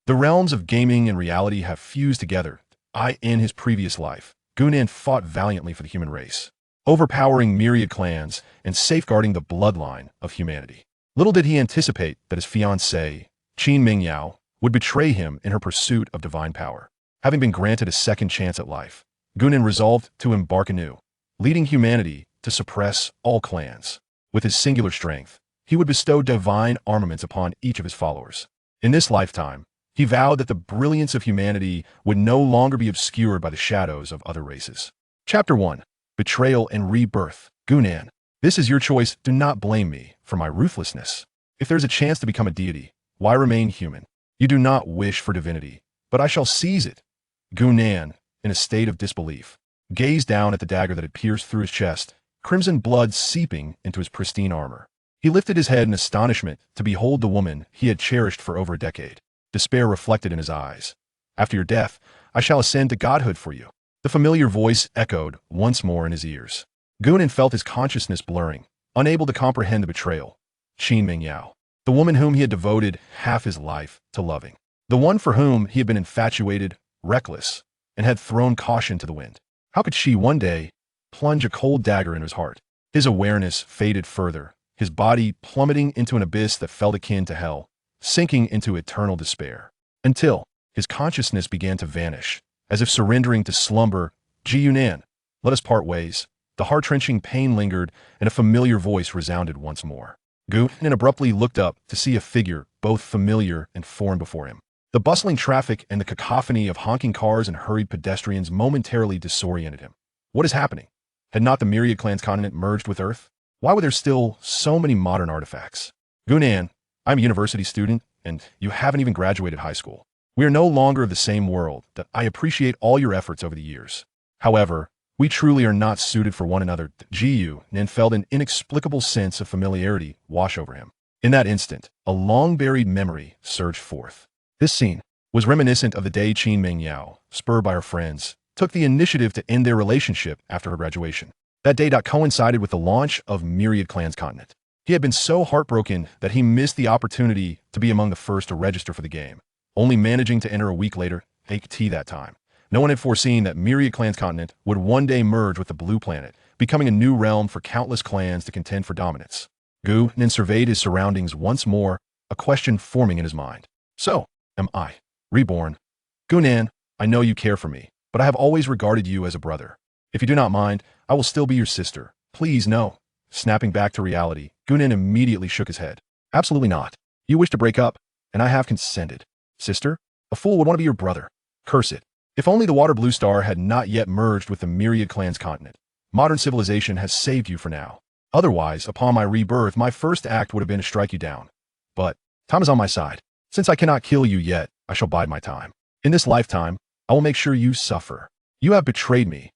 The realms of gaming and reality have fused together. In his previous life, Gunan fought valiantly for the human race, overpowering myriad clans and safeguarding the bloodline of humanity. Little did he anticipate that his fiancée, Qin Mingyao, would betray him in her pursuit of divine power. Having been granted a second chance at life, Gunan resolved to embark anew, leading humanity to suppress all clans. With his singular strength, he would bestow divine armaments upon each of his followers. In this lifetime, he vowed that the brilliance of humanity would no longer be obscured by the shadows of other races. Chapter 1. Betrayal and Rebirth. Gunan, this is your choice. Do not blame me for my ruthlessness. If there's a chance to become a deity, why remain human? You do not wish for divinity, but I shall seize it. Gunan, in a state of disbelief, gazed down at the dagger that had pierced through his chest, crimson blood seeping into his pristine armor. He lifted his head in astonishment to behold the woman he had cherished for over a decade. Despair reflected in his eyes. After your death, I shall ascend to godhood for you. The familiar voice echoed once more in his ears. Gunan felt his consciousness blurring, unable to comprehend the betrayal. Qin Mingyao, the woman whom he had devoted half his life to loving. The one for whom he had been infatuated, reckless, and had thrown caution to the wind. How could she one day plunge a cold dagger into his heart? His awareness faded further, his body plummeting into an abyss that felt akin to hell, sinking into eternal despair, until his consciousness began to vanish, as if surrendering to slumber. Gunan, let us part ways. The heart-wrenching pain lingered, and a familiar voice resounded once more. Gunan abruptly looked up to see a figure both familiar and foreign before him. The bustling traffic and the cacophony of honking cars and hurried pedestrians momentarily disoriented him. What is happening? Had not the Myriad Clan's continent merged with Earth? Why were there still so many modern artifacts? Gunan, I'm a university student, and you haven't even graduated high school. We are no longer of the same world. That I appreciate all your efforts over the years. However, we truly are not suited for one another. Gunan felt an inexplicable sense of familiarity wash over him. In that instant, a long-buried memory surged forth. This scene was reminiscent of the day Qin Mingyao, spurred by her friends, took the initiative to end their relationship after her graduation. That day coincided with the launch of Myriad Clan's continent. He had been so heartbroken that he missed the opportunity to be among the first to register for the game, only managing to enter a week later, that time. No one had foreseen that Myriad Clan's continent would one day merge with the Blue Planet, becoming a new realm for countless clans to contend for dominance. Gunan surveyed his surroundings once more, a question forming in his mind. So, am I reborn? Gunan, I know you care for me, but I have always regarded you as a brother. If you do not mind, I will still be your sister. Please, no. Snapping back to reality, Gunan immediately shook his head. Absolutely not. You wish to break up, and I have consented. Sister? A fool would want to be your brother. Curse it. If only the Water Blue Star had not yet merged with the Myriad Clan's continent. Modern civilization has saved you for now. Otherwise, upon my rebirth, my first act would have been to strike you down. But time is on my side. Since I cannot kill you yet, I shall bide my time. In this lifetime, I will make sure you suffer. You have betrayed me.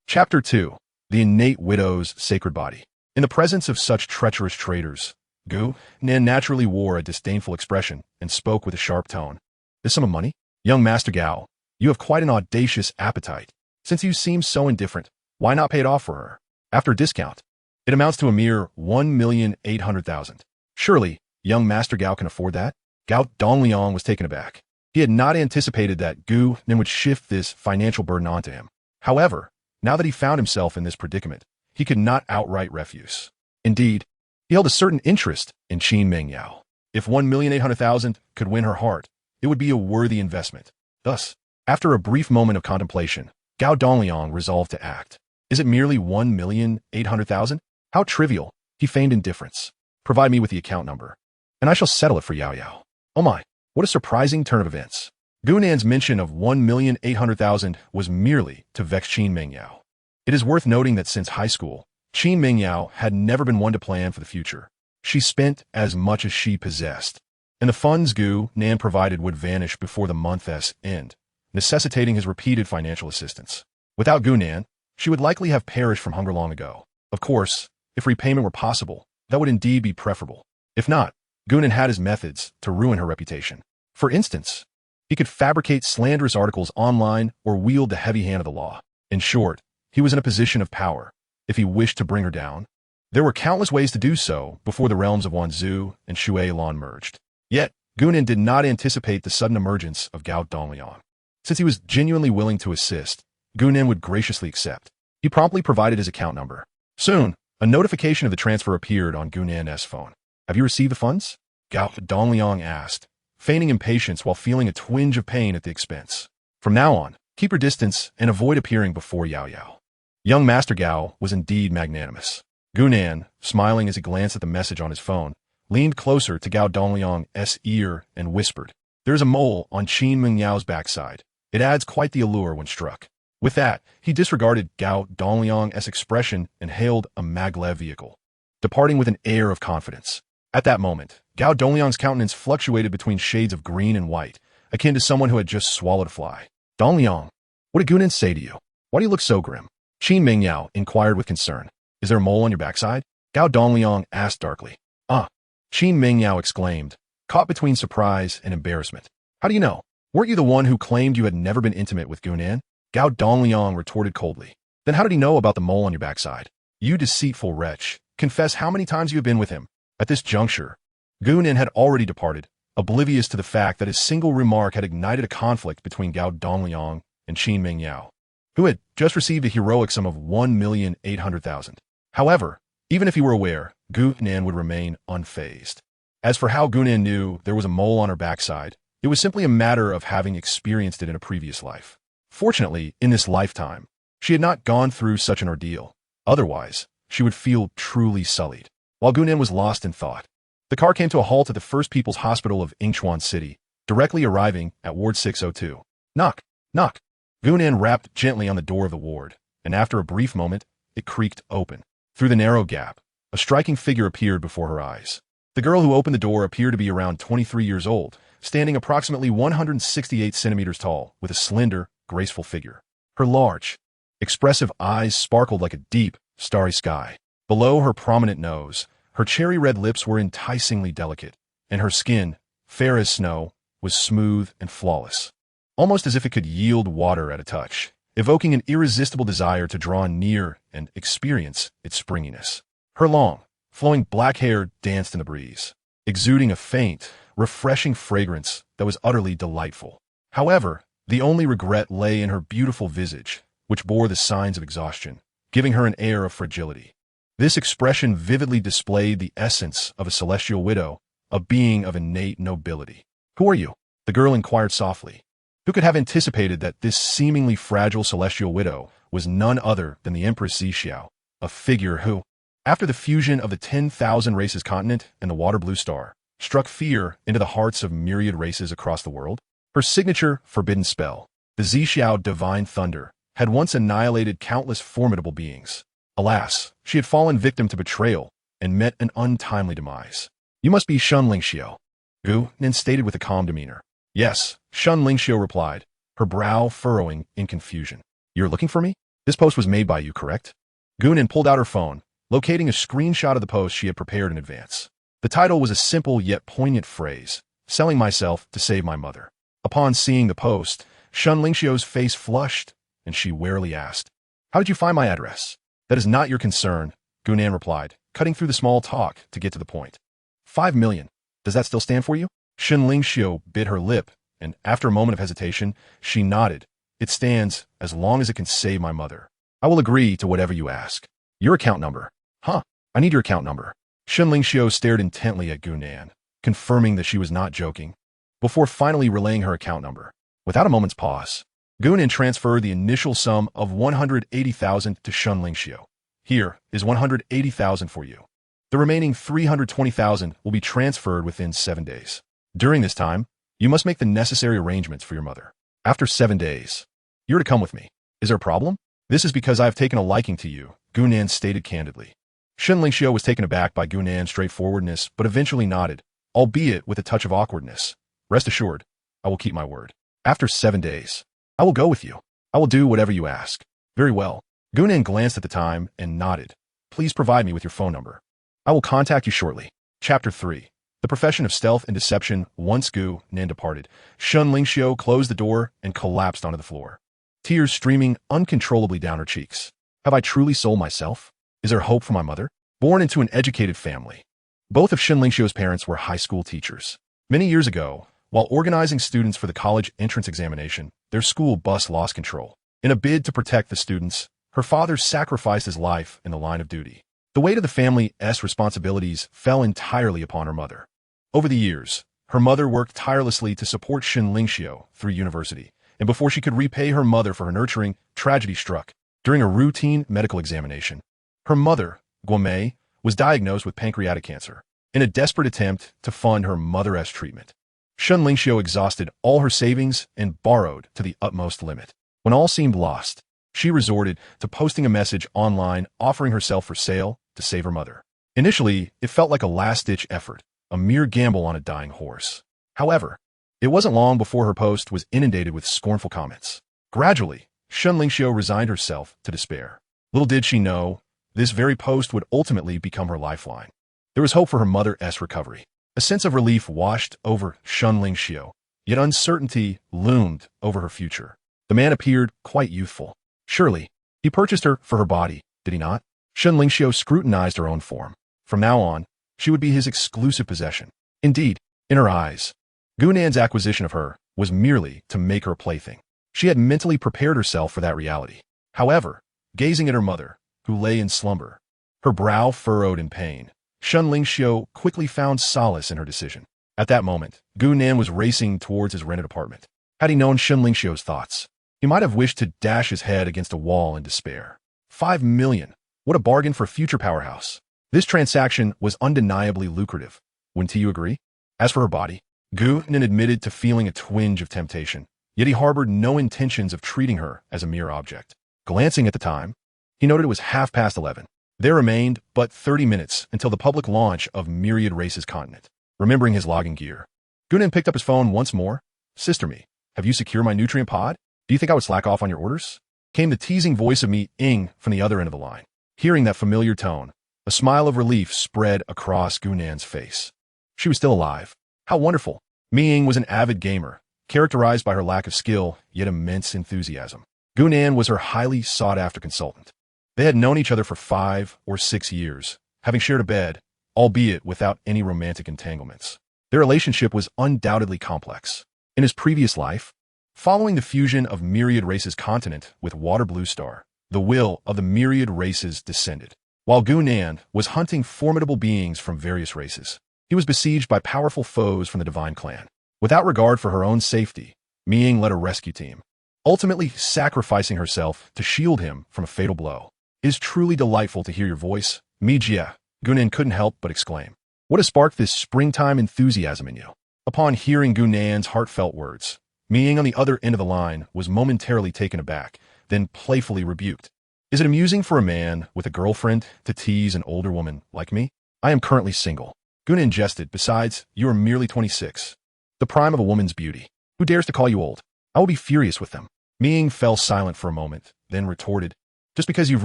Chapter 2. The Innate Widow's Sacred Body. In the presence of such treacherous traitors, Gunan naturally wore a disdainful expression and spoke with a sharp tone. This sum of money? Young Master Gao, you have quite an audacious appetite. Since you seem so indifferent, why not pay it off for her? After a discount, it amounts to a mere 1,800,000. Surely, young Master Gao can afford that? Gao Dongliang was taken aback. He had not anticipated that Gunan would shift this financial burden onto him. However, now that he found himself in this predicament, he could not outright refuse. Indeed, he held a certain interest in Qin Mingyao. If 1,800,000 could win her heart, it would be a worthy investment. Thus, after a brief moment of contemplation, Gao Dongliang resolved to act. Is it merely 1,800,000? How trivial. He feigned indifference. Provide me with the account number, and I shall settle it for Yao Yao. Oh my, what a surprising turn of events. Gunan's mention of 1,800,000 was merely to vex Qin Mingyao. It is worth noting that since high school, Qin Mingyao had never been one to plan for the future. She spent as much as she possessed, and the funds Gunan provided would vanish before the month's end, necessitating his repeated financial assistance. Without Gunan, she would likely have perished from hunger long ago. Of course, if repayment were possible, that would indeed be preferable. If not, Gunan had his methods to ruin her reputation. For instance, he could fabricate slanderous articles online or wield the heavy hand of the law. In short, he was in a position of power. If he wished to bring her down, there were countless ways to do so before the realms of Wanzhou and Shueilon merged. Yet, Gunan did not anticipate the sudden emergence of Gao Dongliang. Since he was genuinely willing to assist, Gunan would graciously accept. He promptly provided his account number. Soon, a notification of the transfer appeared on Gunan's phone. Have you received the funds? Gao Dongliang asked, feigning impatience while feeling a twinge of pain at the expense. From now on, keep your distance and avoid appearing before Yao Yao. Young Master Gao was indeed magnanimous. Gunan, smiling as he glanced at the message on his phone, leaned closer to Gao Dongliang's ear and whispered, "There's a mole on Qin Mingyao's backside. It adds quite the allure when struck." With that, he disregarded Gao Dongliang's expression and hailed a maglev vehicle, departing with an air of confidence. At that moment, Gao Dongliang's countenance fluctuated between shades of green and white, akin to someone who had just swallowed a fly. "Dongliang, what did Gunan say to you? Why do you look so grim?" Qin Mingyao inquired with concern. "Is there a mole on your backside?" Gao Dongliang asked darkly. "Ah," Qin Mingyao exclaimed, caught between surprise and embarrassment. "How do you know? Weren't you the one who claimed you had never been intimate with Gunan?" Gao Dongliang retorted coldly. "Then how did he know about the mole on your backside? You deceitful wretch, confess how many times you have been with him." At this juncture, Gunan had already departed, oblivious to the fact that his single remark had ignited a conflict between Gao Dongliang and Qin Mingyao, who had just received a heroic sum of 1,800,000. However, even if he were aware, Gunan would remain unfazed. As for how Gunan knew there was a mole on her backside, it was simply a matter of having experienced it in a previous life. Fortunately, in this lifetime, she had not gone through such an ordeal. Otherwise, she would feel truly sullied. While Gunan was lost in thought, the car came to a halt at the First People's Hospital of Yingchuan City, directly arriving at Ward 602. Knock, knock. Gunan rapped gently on the door of the ward, and after a brief moment, it creaked open. Through the narrow gap, a striking figure appeared before her eyes. The girl who opened the door appeared to be around 23 years old, standing approximately 168 centimeters tall, with a slender, graceful figure. Her large, expressive eyes sparkled like a deep, starry sky. Below her prominent nose, her cherry-red lips were enticingly delicate, and her skin, fair as snow, was smooth and flawless, almost as if it could yield water at a touch, evoking an irresistible desire to draw near and experience its springiness. Her long, flowing black hair danced in the breeze, exuding a faint, refreshing fragrance that was utterly delightful. However, the only regret lay in her beautiful visage, which bore the signs of exhaustion, giving her an air of fragility. This expression vividly displayed the essence of a celestial widow, a being of innate nobility. "Who are you?" the girl inquired softly. Who could have anticipated that this seemingly fragile celestial widow was none other than the Empress Zixiao, a figure who, after the fusion of the 10,000 races continent and the water blue star, struck fear into the hearts of myriad races across the world? Her signature forbidden spell, the Zixiao Divine Thunder, had once annihilated countless formidable beings. Alas, she had fallen victim to betrayal and met an untimely demise. "You must be Shun Lingxiao," Gunan stated with a calm demeanor. "Yes," Shun Lingxiao replied, her brow furrowing in confusion. "You're looking for me? This post was made by you, correct?" Gunan pulled out her phone, locating a screenshot of the post she had prepared in advance. The title was a simple yet poignant phrase, "Selling myself to save my mother." Upon seeing the post, Shun Lingxiao's face flushed, and she warily asked, "How did you find my address?" "That is not your concern," Gunan replied, cutting through the small talk to get to the point. 5 million. Does that still stand for you?" Shun Lingxiao bit her lip, and after a moment of hesitation, she nodded. "It stands as long as it can save my mother. I will agree to whatever you ask." "Your account number." "Huh, I need your account number." Shun Lingxiao stared intently at Gunan, confirming that she was not joking, before finally relaying her account number. Without a moment's pause, Gunan transferred the initial sum of 180,000 to Shun Lingxiao. "Here is 180,000 for you. The remaining 320,000 will be transferred within 7 days. During this time, you must make the necessary arrangements for your mother. After 7 days, you're to come with me. Is there a problem?" "This is because I have taken a liking to you," Gunan stated candidly. Shun Lingxiao was taken aback by Gunan's straightforwardness, but eventually nodded, albeit with a touch of awkwardness. "Rest assured, I will keep my word. After 7 days, I will go with you. I will do whatever you ask." "Very well." Gunan glanced at the time and nodded. "Please provide me with your phone number. I will contact you shortly." Chapter 3. The profession of stealth and deception. Once Gunan departed, Shun Lingxiao closed the door and collapsed onto the floor, tears streaming uncontrollably down her cheeks. Have I truly sold myself? Is there hope for my mother? Born into an educated family, both of Shun Lingxiao's parents were high school teachers. Many years ago, while organizing students for the college entrance examination, their school bus lost control. In a bid to protect the students, her father sacrificed his life in the line of duty. The weight of the family's responsibilities fell entirely upon her mother. Over the years, her mother worked tirelessly to support Lingxiu through university, and before she could repay her mother for her nurturing, tragedy struck. During a routine medical examination, her mother, Guomei, was diagnosed with pancreatic cancer. In a desperate attempt to fund her mother's treatment, Lingxiu exhausted all her savings and borrowed to the utmost limit. When all seemed lost, she resorted to posting a message online offering herself for sale to save her mother. Initially, it felt like a last-ditch effort, a mere gamble on a dying horse. However, it wasn't long before her post was inundated with scornful comments. Gradually, Lingxiu resigned herself to despair. Little did she know, this very post would ultimately become her lifeline. There was hope for her mother's recovery. A sense of relief washed over Lingxiu, yet uncertainty loomed over her future. The man appeared quite youthful. Surely, he purchased her for her body, did he not? Lingxiu scrutinized her own form. From now on, she would be his exclusive possession. Indeed, in her eyes, Gunan's acquisition of her was merely to make her a plaything. She had mentally prepared herself for that reality. However, gazing at her mother, who lay in slumber, her brow furrowed in pain, Lingxiu quickly found solace in her decision. At that moment, Gunan was racing towards his rented apartment. Had he known Lingxiu's thoughts, he might have wished to dash his head against a wall in despair. 5 million. What a bargain for a future powerhouse. This transaction was undeniably lucrative. Wouldn't you agree? As for her body, Gunan admitted to feeling a twinge of temptation, yet he harbored no intentions of treating her as a mere object. Glancing at the time, he noted it was 11:30. There remained but 30 minutes until the public launch of Myriad Races continent. Remembering his logging gear, Gunan picked up his phone once more. Sister me, have you secured my nutrient pod? Do you think I would slack off on your orders? Came the teasing voice of Mi Ying from the other end of the line. Hearing that familiar tone, a smile of relief spread across Gunan's face. She was still alive. How wonderful. Mi Ying was an avid gamer, characterized by her lack of skill, yet immense enthusiasm. Gunan was her highly sought-after consultant. They had known each other for 5 or 6 years, having shared a bed, albeit without any romantic entanglements. Their relationship was undoubtedly complex. In his previous life, following the fusion of Myriad Races continent with Water Blue Star, the will of the Myriad Races descended. While Gunan was hunting formidable beings from various races, he was besieged by powerful foes from the Divine Clan. Without regard for her own safety, Mi Ying led a rescue team, ultimately sacrificing herself to shield him from a fatal blow. It is truly delightful to hear your voice, Mi Jia, Gunan couldn't help but exclaim. What has sparked this springtime enthusiasm in you? Upon hearing Gunan's heartfelt words, Mi Ying on the other end of the line was momentarily taken aback, then playfully rebuked. Is it amusing for a man with a girlfriend to tease an older woman like me? I am currently single. Gunan jested. Besides, you are merely 26. The prime of a woman's beauty. Who dares to call you old? I will be furious with them. Mi Ying fell silent for a moment, then retorted. Just because you've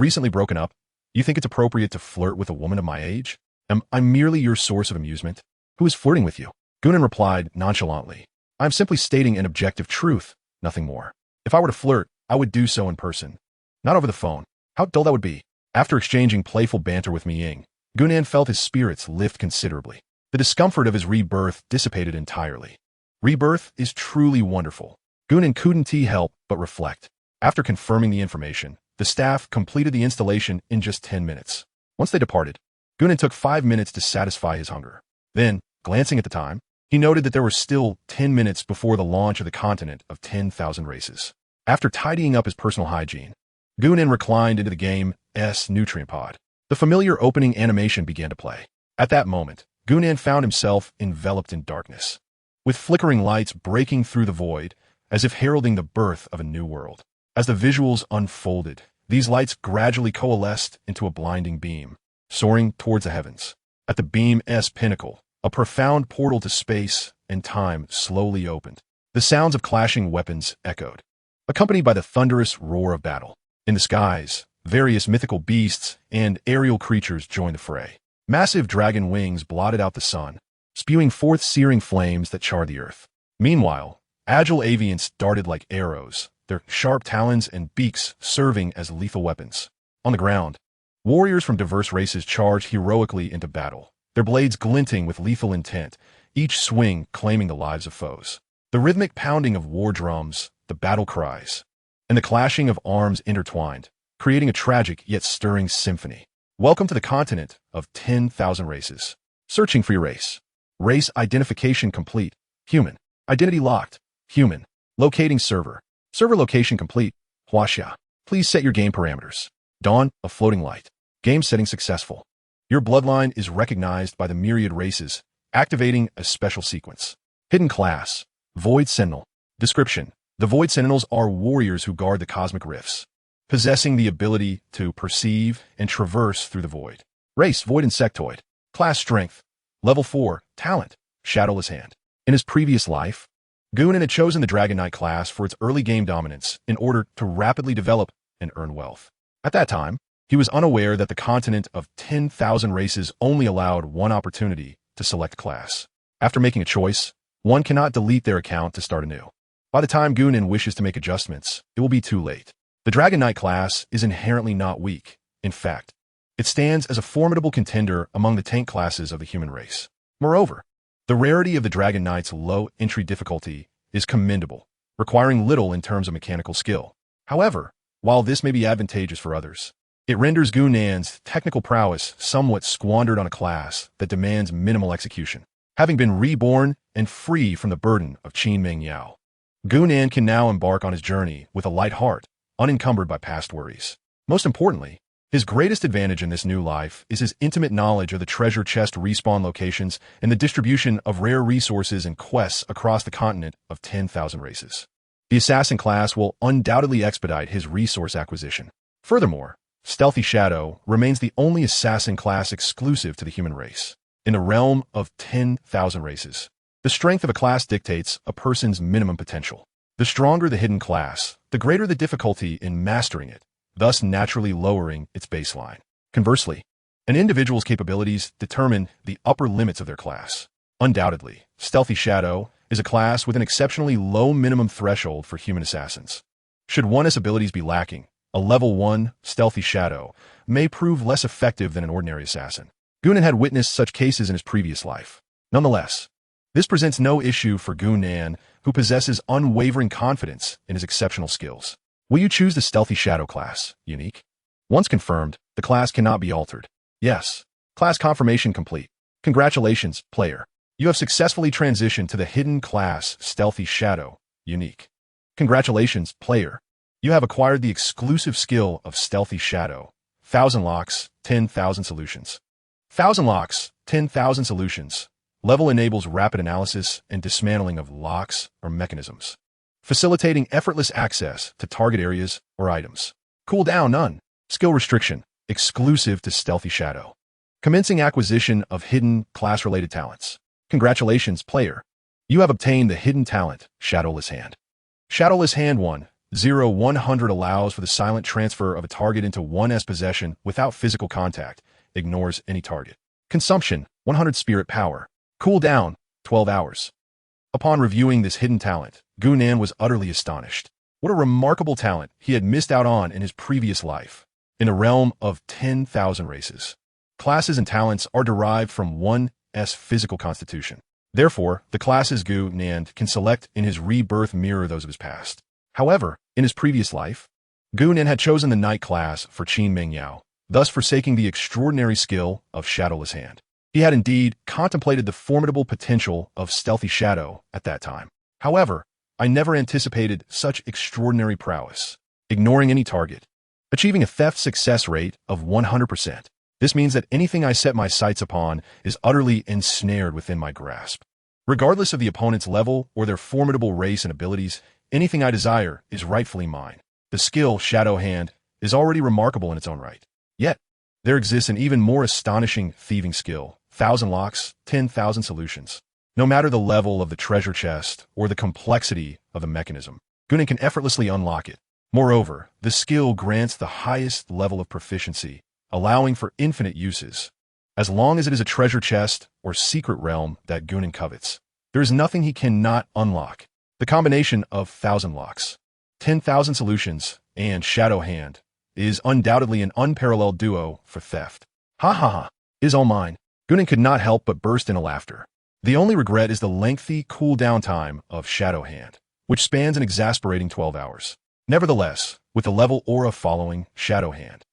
recently broken up, you think it's appropriate to flirt with a woman of my age? Am I merely your source of amusement? Who is flirting with you? Gunan replied nonchalantly. I am simply stating an objective truth, nothing more. If I were to flirt, I would do so in person, not over the phone. How dull that would be. After exchanging playful banter with Mi Ying, Gunan felt his spirits lift considerably. The discomfort of his rebirth dissipated entirely. Rebirth is truly wonderful. Gunan couldn't help but reflect. After confirming the information, the staff completed the installation in just 10 minutes. Once they departed, Gunan took 5 minutes to satisfy his hunger. Then, glancing at the time, he noted that there were still 10 minutes before the launch of the continent of 10,000 races. After tidying up his personal hygiene, Gunan reclined into the game's nutrient pod. The familiar opening animation began to play. At that moment, Gunan found himself enveloped in darkness, with flickering lights breaking through the void, as if heralding the birth of a new world. As the visuals unfolded, these lights gradually coalesced into a blinding beam, soaring towards the heavens. At the beam's pinnacle, a profound portal to space and time slowly opened. The sounds of clashing weapons echoed, accompanied by the thunderous roar of battle. In the skies, various mythical beasts and aerial creatures joined the fray. Massive dragon wings blotted out the sun, spewing forth searing flames that charred the earth. Meanwhile, agile avians darted like arrows, their sharp talons and beaks serving as lethal weapons. On the ground, warriors from diverse races charged heroically into battle, their blades glinting with lethal intent, each swing claiming the lives of foes. The rhythmic pounding of war drums, the battle cries, and the clashing of arms intertwined, creating a tragic yet stirring symphony. Welcome to the continent of 10,000 races. Searching for your race. Race identification complete. Human. Identity locked. Human. Locating server. Server location complete. Huaxia. Please set your game parameters. Dawn, a floating light. Game setting successful. Your bloodline is recognized by the Myriad Races, activating a special sequence. Hidden class. Void Sentinel. Description. The Void Sentinels are warriors who guard the cosmic rifts, possessing the ability to perceive and traverse through the void. Race, Void Insectoid. Class Strength. Level 4. Talent. Shadowless Hand. In his previous life, Gunan had chosen the Dragon Knight class for its early game dominance in order to rapidly develop and earn wealth. At that time, he was unaware that the continent of 10,000 races only allowed one opportunity to select class. After making a choice, one cannot delete their account to start anew. By the time Gunan wishes to make adjustments, it will be too late. The Dragon Knight class is inherently not weak. In fact, it stands as a formidable contender among the tank classes of the human race. Moreover, the rarity of the Dragon Knight's low entry difficulty is commendable, requiring little in terms of mechanical skill. However, while this may be advantageous for others, it renders Gunan's technical prowess somewhat squandered on a class that demands minimal execution. Having been reborn and free from the burden of Qin Meng Yao, Gunan can now embark on his journey with a light heart, unencumbered by past worries. Most importantly, his greatest advantage in this new life is his intimate knowledge of the treasure chest respawn locations and the distribution of rare resources and quests across the continent of 10,000 races. The assassin class will undoubtedly expedite his resource acquisition. Furthermore, Stealthy Shadow remains the only assassin class exclusive to the human race. In the realm of 10,000 races, the strength of a class dictates a person's minimum potential. The stronger the hidden class, the greater the difficulty in mastering it, thus naturally lowering its baseline. Conversely, an individual's capabilities determine the upper limits of their class. Undoubtedly, Stealthy Shadow is a class with an exceptionally low minimum threshold for human assassins. Should one's abilities be lacking, a level 1 Stealthy Shadow may prove less effective than an ordinary assassin. Gunan had witnessed such cases in his previous life. Nonetheless, this presents no issue for Gunan, who possesses unwavering confidence in his exceptional skills. Will you choose the Stealthy Shadow class, unique? Once confirmed, the class cannot be altered. Yes. Class confirmation complete. Congratulations, player. You have successfully transitioned to the hidden class Stealthy Shadow, unique. Congratulations, player. You have acquired the exclusive skill of Stealthy Shadow. 1,000 locks, 10,000 solutions. 1,000 locks, 10,000 solutions. Level enables rapid analysis and dismantling of locks or mechanisms, facilitating effortless access to target areas or items. Cooldown none. Skill restriction, exclusive to Stealthy Shadow. Commencing acquisition of hidden class-related talents. Congratulations, player. You have obtained the hidden talent, Shadowless Hand. Shadowless Hand 1/100 allows for the silent transfer of a target into one's possession without physical contact, ignores any target. Consumption, 100 spirit power. Cooldown, 12 hours. Upon reviewing this hidden talent, Gunan was utterly astonished. What a remarkable talent he had missed out on in his previous life. In the realm of 10,000 races, classes and talents are derived from one's physical constitution. Therefore, the classes Gunan can select in his rebirth mirror those of his past. However, in his previous life, Gunan had chosen the Knight class for Qin Meng Yao, thus forsaking the extraordinary skill of Shadowless Hand. He had indeed contemplated the formidable potential of Stealthy Shadow at that time. However, I never anticipated such extraordinary prowess. Ignoring any target, achieving a theft success rate of 100%. This means that anything I set my sights upon is utterly ensnared within my grasp. Regardless of the opponent's level or their formidable race and abilities, anything I desire is rightfully mine. The skill Shadow Hand is already remarkable in its own right. Yet, there exists an even more astonishing thieving skill. 1,000 locks, 10,000 solutions. No matter the level of the treasure chest or the complexity of the mechanism, Gunan can effortlessly unlock it. Moreover, the skill grants the highest level of proficiency, allowing for infinite uses. As long as it is a treasure chest or secret realm that Gunan covets, there is nothing he cannot unlock. The combination of 1,000 locks, 10,000 solutions, and Shadow Hand is undoubtedly an unparalleled duo for theft. Ha ha ha, is all mine. Gunan could not help but burst into laughter. The only regret is the lengthy cooldown time of Shadow Hand, which spans an exasperating 12 hours. Nevertheless, with the level aura following Shadow Hand,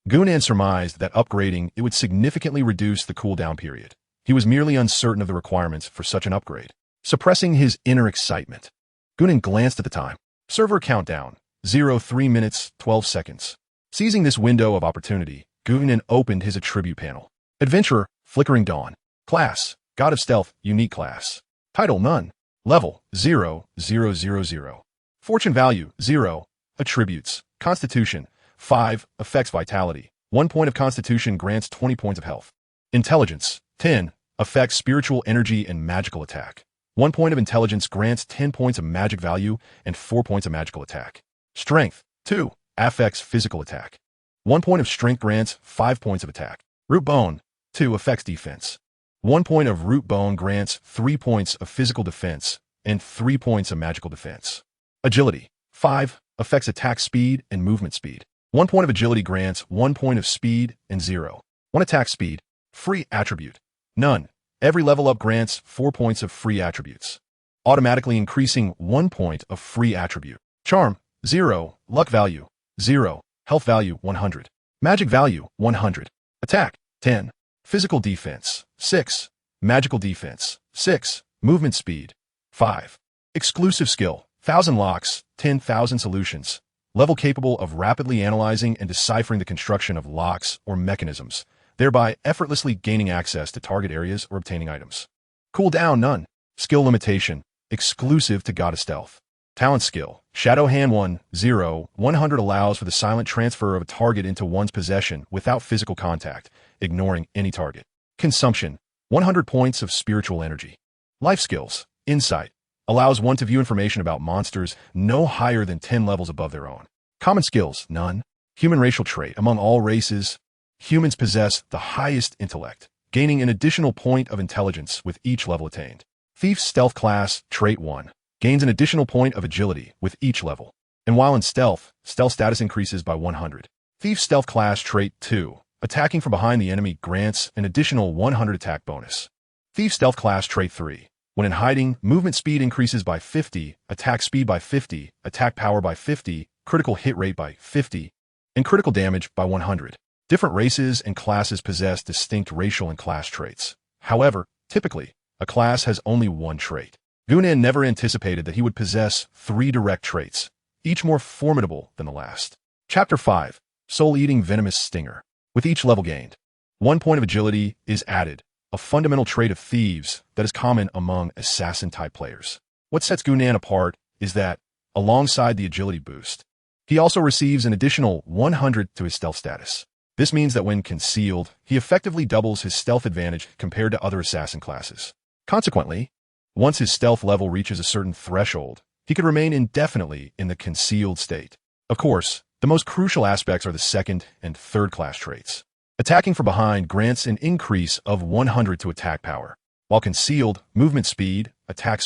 Gunan surmised that upgrading it would significantly reduce the cooldown period. He was merely uncertain of the requirements for such an upgrade. Suppressing his inner excitement, Gunan glanced at the time. Server countdown, 03 minutes, 12 seconds. Seizing this window of opportunity, Gunan opened his attribute panel. Adventurer, Flickering Dawn. Class, God of Stealth, Unique Class. Title, None. Level, 0, 0, 0, 0. Fortune value, 0. Attributes, Constitution, 5, affects vitality. 1 point of Constitution grants 20 points of health. Intelligence, 10, affects spiritual energy and magical attack. 1 point of Intelligence grants 10 points of magic value and 4 points of magical attack. Strength, 2, affects physical attack. 1 point of Strength grants 5 points of attack. Root Bone, 2, affects defense. 1 point of Root Bone grants 3 points of physical defense and 3 points of magical defense. Agility, 5, affects attack speed and movement speed. 1 point of Agility grants 1 point of speed and 0. 1 attack speed. Free attribute, None. Every level up grants 4 points of free attributes, automatically increasing 1 point of free attribute. Charm, 0. Luck value, 0. Health value, 100. Magic value, 100. Attack, 10. Physical defense, 6. Magical defense, 6. Movement speed, 5. Exclusive skill, 1,000 locks, 10,000 solutions. Level capable of rapidly analyzing and deciphering the construction of locks or mechanisms, thereby effortlessly gaining access to target areas or obtaining items. Cooldown, None. Skill limitation, exclusive to God of Stealth. Talent skill, Shadow Hand 1, 0, 100 allows for the silent transfer of a target into one's possession without physical contact, ignoring any target. Consumption, 100 points of spiritual energy. Life skills, Insight, allows one to view information about monsters no higher than 10 levels above their own. Common skills, None. Human racial trait, among all races, humans possess the highest intellect, gaining an additional point of intelligence with each level attained. Thief's Stealth class, trait 1, gains an additional point of agility with each level, and while in stealth, stealth status increases by 100. Thief's Stealth class, trait 2, attacking from behind the enemy grants an additional 100 attack bonus. Thief's Stealth class, trait 3, when in hiding, movement speed increases by 50, attack speed by 50, attack power by 50, critical hit rate by 50, and critical damage by 100. Different races and classes possess distinct racial and class traits. However, typically, a class has only one trait. Gunan never anticipated that he would possess 3 direct traits, each more formidable than the last. Chapter 5, Soul-Eating Venomous Stinger. With each level gained, 1 point of agility is added, a fundamental trait of thieves that is common among assassin-type players. What sets Gunan apart is that, alongside the agility boost, he also receives an additional 100 to his stealth status. This means that when concealed, he effectively doubles his stealth advantage compared to other assassin classes. Consequently, once his stealth level reaches a certain threshold, he could remain indefinitely in the concealed state. Of course, the most crucial aspects are the second and third class traits. Attacking from behind grants an increase of 100 to attack power, while concealed, movement speed, attack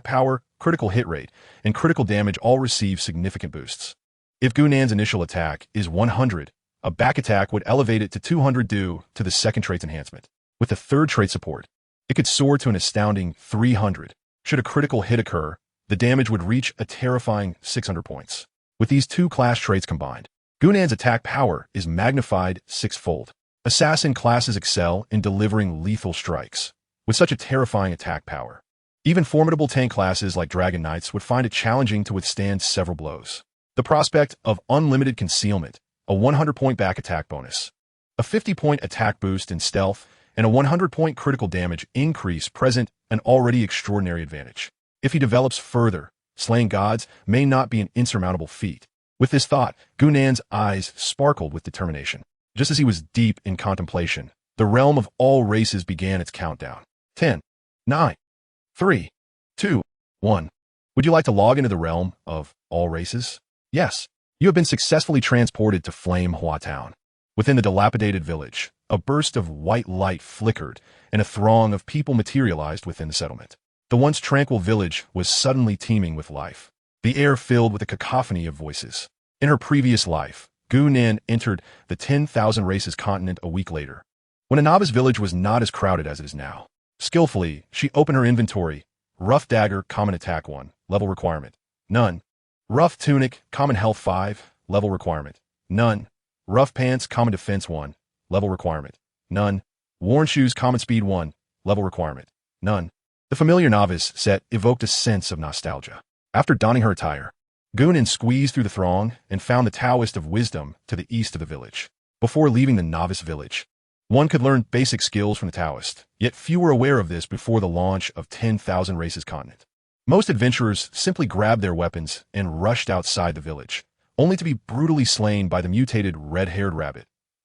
power, critical hit rate, and critical damage all receive significant boosts. If Gunan's initial attack is 100, a back attack would elevate it to 200 due to the second trait's enhancement. With the third trait support, it could soar to an astounding 300. Should a critical hit occur, the damage would reach a terrifying 600 points. With these 2 class traits combined, Gunan's attack power is magnified 6-fold. Assassin classes excel in delivering lethal strikes, with such a terrifying attack power. Even formidable tank classes like Dragon Knights would find it challenging to withstand several blows. The prospect of unlimited concealment, a 100-point back attack bonus, a 50-point attack boost in stealth, and a 100-point critical damage increase present an already extraordinary advantage. If he develops further, slaying gods may not be an insurmountable feat. With this thought, Gunan's eyes sparkled with determination. Just as he was deep in contemplation, the realm of all races began its countdown. 10, 9, 3, 2, 1. Would you like to log into the realm of all races? Yes. You have been successfully transported to Flame Hua Town. Within the dilapidated village, a burst of white light flickered, and a throng of people materialized within the settlement. The once tranquil village was suddenly teeming with life, the air filled with a cacophony of voices. In her previous life, Gunan entered the 10,000 Races continent a week later, when a novice village was not as crowded as it is now. Skillfully, she opened her inventory. Rough dagger, common attack 1, level requirement. None. Rough tunic, common health 5, level requirement. None. Rough pants, common defense 1, level requirement. None. Worn shoes, common speed 1, level requirement. None. The familiar novice set evoked a sense of nostalgia. After donning her attire, Gunan squeezed through the throng and found the Taoist of Wisdom to the east of the village. Before leaving the novice village, one could learn basic skills from the Taoist, yet few were aware of this before the launch of 10,000 Races continent. Most adventurers simply grabbed their weapons and rushed outside the village, only to be brutally slain by the mutated red-haired rabbit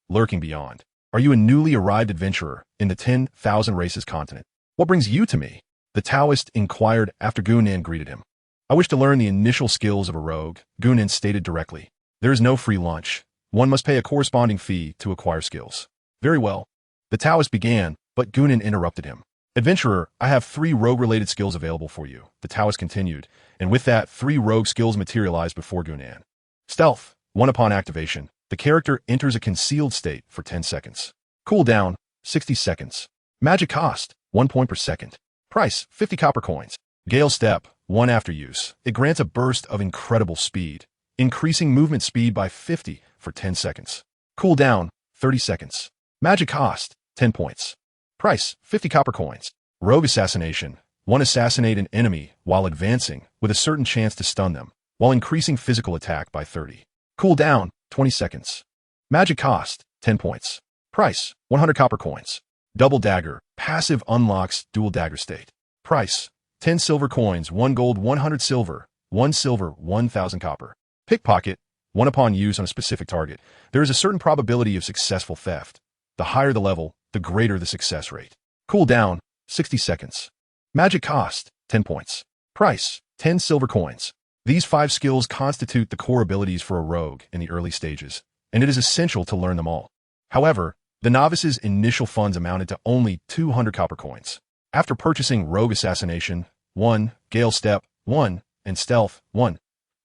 lurking beyond. Are you a newly arrived adventurer in the 10,000 Races continent? What brings you to me? The Taoist inquired after Gunan greeted him. I wish to learn the initial skills of a rogue, Gunan stated directly. There is no free lunch. One must pay a corresponding fee to acquire skills. Very well. The Taoist began, but Gunan interrupted him. Adventurer, I have 3 rogue-related skills available for you, the Taoist continued, and with that, 3 rogue skills materialized before Gunan. Stealth. 1 upon activation, the character enters a concealed state for 10 seconds. Cooldown, 60 seconds. Magic cost, 1 point per second. Price, 50 copper coins. Gale Step, 1 after use. It grants a burst of incredible speed, increasing movement speed by 50 for 10 seconds. Cooldown, 30 seconds. Magic cost, 10 points. Price, 50 copper coins. Rogue Assassination. 1 assassinate an enemy while advancing with a certain chance to stun them, while increasing physical attack by 30. Cooldown, 20 seconds. Magic cost, 10 points. Price, 100 copper coins. Double Dagger. Passive unlocks dual dagger state. Price, 10 silver coins, 1 gold, 100 silver, 1 silver, 1,000 copper. Pickpocket. 1 upon use on a specific target. There is a certain probability of successful theft. The higher the level, the greater the success rate. Cooldown, 60 seconds. Magic cost, 10 points. Price, 10 silver coins. These 5 skills constitute the core abilities for a rogue in the early stages, and it is essential to learn them all. However, the novice's initial funds amounted to only 200 copper coins. After purchasing Rogue Assassination 1, Gale Step 1, and Stealth 1,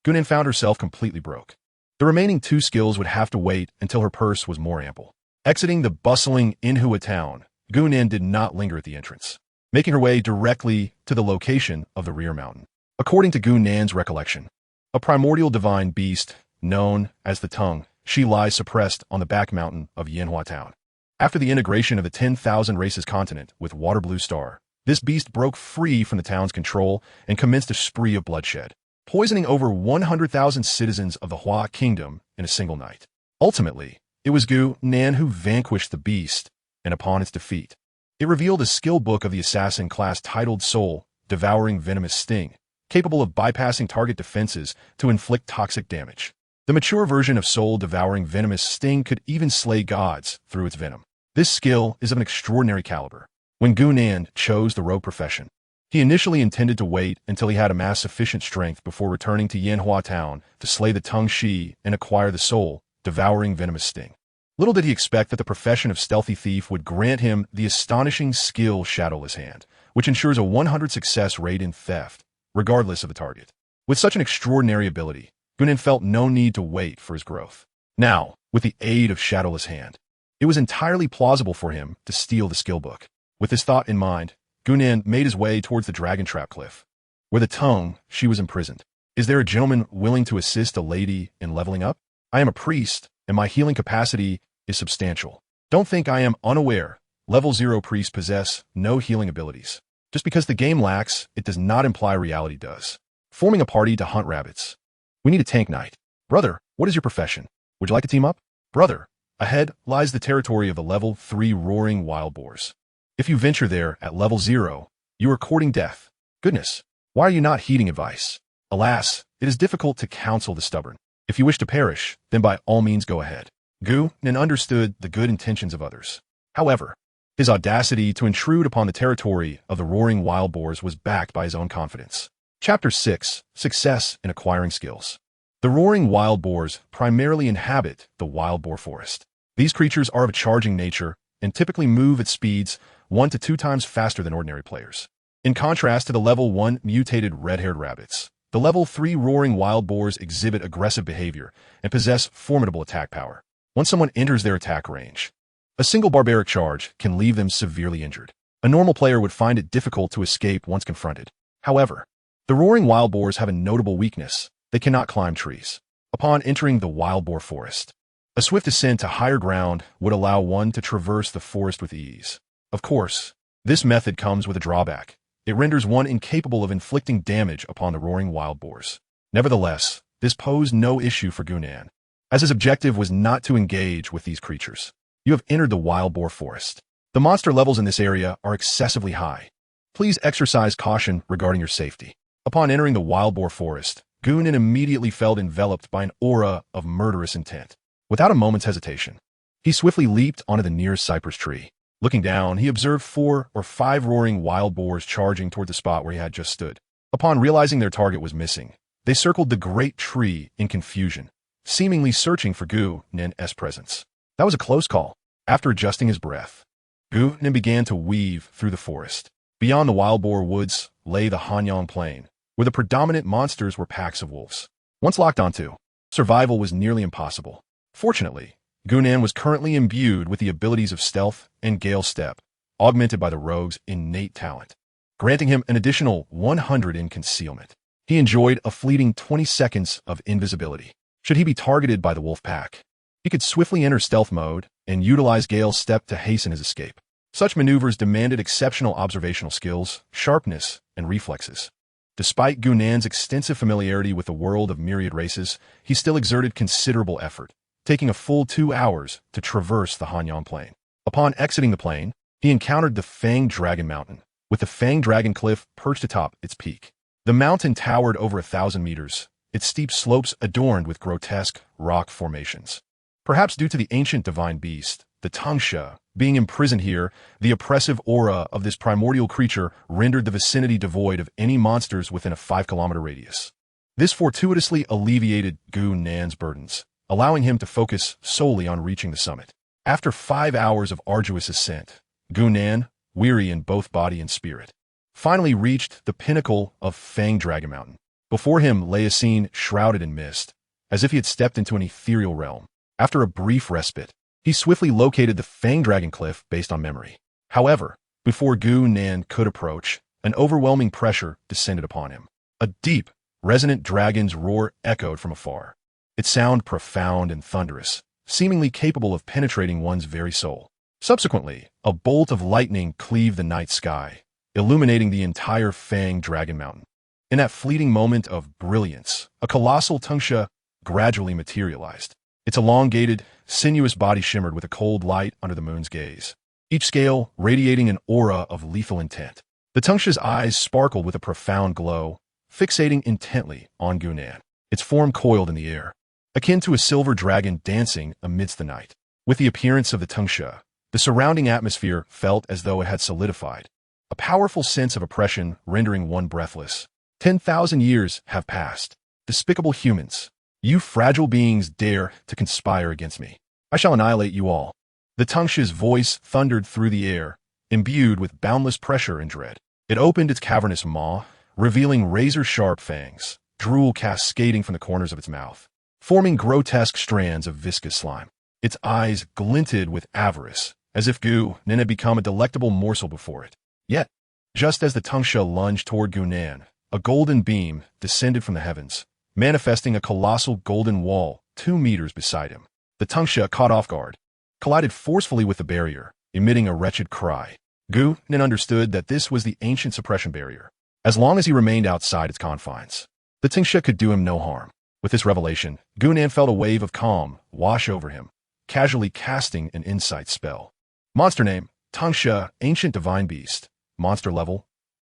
Gunan found herself completely broke. The remaining 2 skills would have to wait until her purse was more ample. Exiting the bustling Inhua town, Gunan did not linger at the entrance, making her way directly to the location of the rear mountain. According to Gunan's recollection, a primordial divine beast, known as the Tongue, she lies suppressed on the back mountain of Yanhua town. After the integration of the 10,000 Races continent with Waterblue Star, this beast broke free from the town's control and commenced a spree of bloodshed, poisoning over 100,000 citizens of the Hua Kingdom in a single night. Ultimately, it was Gunan who vanquished the beast, and upon its defeat, it revealed a skill book of the assassin class titled Soul, Devouring Venomous Sting, capable of bypassing target defenses to inflict toxic damage. The mature version of Soul Devouring Venomous Sting could even slay gods through its venom. This skill is of an extraordinary caliber. When Gunan chose the rogue profession, he initially intended to wait until he had amassed sufficient strength before returning to Yanhua town to slay the Tongue Shi and acquire the Soul Devouring Venomous Sting. Little did he expect that the profession of stealthy thief would grant him the astonishing skill Shadowless Hand, which ensures a 100 success rate in theft, regardless of the target. With such an extraordinary ability, Gunan felt no need to wait for his growth. Now, with the aid of Shadowless Hand, it was entirely plausible for him to steal the skill book. With this thought in mind, Gunan made his way towards the Dragon Trap Cliff, where the Tongue She was imprisoned. Is there a gentleman willing to assist a lady in leveling up? I am a priest, and my healing capacity is substantial. Don't think I am unaware. Level 0 priests possess no healing abilities. Just because the game lacks, it does not imply reality does. Forming a party to hunt rabbits. We need a tank knight. Brother, what is your profession? Would you like to team up? Brother, ahead lies the territory of the level 3 roaring wild boars. If you venture there at level 0, you are courting death. Goodness, why are you not heeding advice? Alas, it is difficult to counsel the stubborn. If you wish to perish, then by all means go ahead. Gunan understood the good intentions of others. However, his audacity to intrude upon the territory of the roaring wild boars was backed by his own confidence. Chapter 6. Success in Acquiring Skills. The roaring wild boars primarily inhabit the wild boar forest. These creatures are of a charging nature and typically move at speeds 1 to 2 times faster than ordinary players. In contrast to the level 1 mutated red-haired rabbits, the level 3 roaring wild boars exhibit aggressive behavior and possess formidable attack power. Once someone enters their attack range, a single barbaric charge can leave them severely injured. A normal player would find it difficult to escape once confronted. However, the roaring wild boars have a notable weakness. They cannot climb trees. Upon entering the wild boar forest, a swift ascent to higher ground would allow one to traverse the forest with ease. Of course, this method comes with a drawback. It renders one incapable of inflicting damage upon the roaring wild boars. Nevertheless, this posed no issue for Gunan, as his objective was not to engage with these creatures. You have entered the wild boar forest. The monster levels in this area are excessively high. Please exercise caution regarding your safety. Upon entering the wild boar forest, Gunan immediately felt enveloped by an aura of murderous intent. Without a moment's hesitation, he swiftly leaped onto the nearest cypress tree. Looking down, he observed 4 or 5 roaring wild boars charging toward the spot where he had just stood. Upon realizing their target was missing, they circled the great tree in confusion, seemingly searching for Gunan's presence. That was a close call. After adjusting his breath, Gunan began to weave through the forest. Beyond the wild boar woods lay the Hanyang Plain, where the predominant monsters were packs of wolves. Once locked onto, survival was nearly impossible. Fortunately, Gunan was currently imbued with the abilities of stealth and gale step, augmented by the rogue's innate talent, granting him an additional 100 in concealment. He enjoyed a fleeting 20 seconds of invisibility. Should he be targeted by the wolf pack, he could swiftly enter stealth mode and utilize gale step to hasten his escape. Such maneuvers demanded exceptional observational skills, sharpness, and reflexes. Despite Gunan's extensive familiarity with the World of Myriad Races, he still exerted considerable effort, taking a full 2 hours to traverse the Hanyang Plain. Upon exiting the plain, he encountered the Fanged Dragon Mountain, with the Fanged Dragon Cliff perched atop its peak. The mountain towered over 1,000 meters, its steep slopes adorned with grotesque rock formations. Perhaps due to the ancient divine beast, the Tangsha, being imprisoned here, the oppressive aura of this primordial creature rendered the vicinity devoid of any monsters within a 5-kilometer radius. This fortuitously alleviated Gunan's burdens, allowing him to focus solely on reaching the summit. After 5 hours of arduous ascent, Gunan, weary in both body and spirit, finally reached the pinnacle of Fanged Dragon Mountain. Before him lay a scene shrouded in mist, as if he had stepped into an ethereal realm. After a brief respite, he swiftly located the Fanged Dragon Cliff based on memory. However, before Gunan could approach, an overwhelming pressure descended upon him. A deep, resonant dragon's roar echoed from afar. Its sound profound and thunderous, seemingly capable of penetrating one's very soul. Subsequently, a bolt of lightning cleaved the night sky, illuminating the entire Fanged Dragon Mountain. In that fleeting moment of brilliance, a colossal Tangsha gradually materialized. Its elongated, sinuous body shimmered with a cold light under the moon's gaze, each scale radiating an aura of lethal intent. The Tangsha's eyes sparkled with a profound glow, fixating intently on Gunan. Its form coiled in the air, akin to a silver dragon dancing amidst the night. With the appearance of the Tangsha, the surrounding atmosphere felt as though it had solidified, a powerful sense of oppression rendering one breathless. 10,000 years have passed. Despicable humans, you fragile beings dare to conspire against me. I shall annihilate you all. The Tangsha's voice thundered through the air, imbued with boundless pressure and dread. It opened its cavernous maw, revealing razor-sharp fangs, drool cascading from the corners of its mouth, forming grotesque strands of viscous slime. Its eyes glinted with avarice, as if Gunan had become a delectable morsel before it. Yet, just as the Tangsha lunged toward Gunan, a golden beam descended from the heavens, manifesting a colossal golden wall 2 meters beside him. The Tangsha, caught off guard, collided forcefully with the barrier, emitting a wretched cry. Gunan understood that this was the ancient suppression barrier. As long as he remained outside its confines, the Tangsha could do him no harm. With this revelation, Gunan felt a wave of calm wash over him, casually casting an insight spell. Monster name, Tangsha, ancient divine beast. Monster level,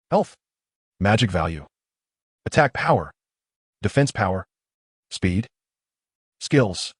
health. Magic value, attack power, defense power, speed, skills.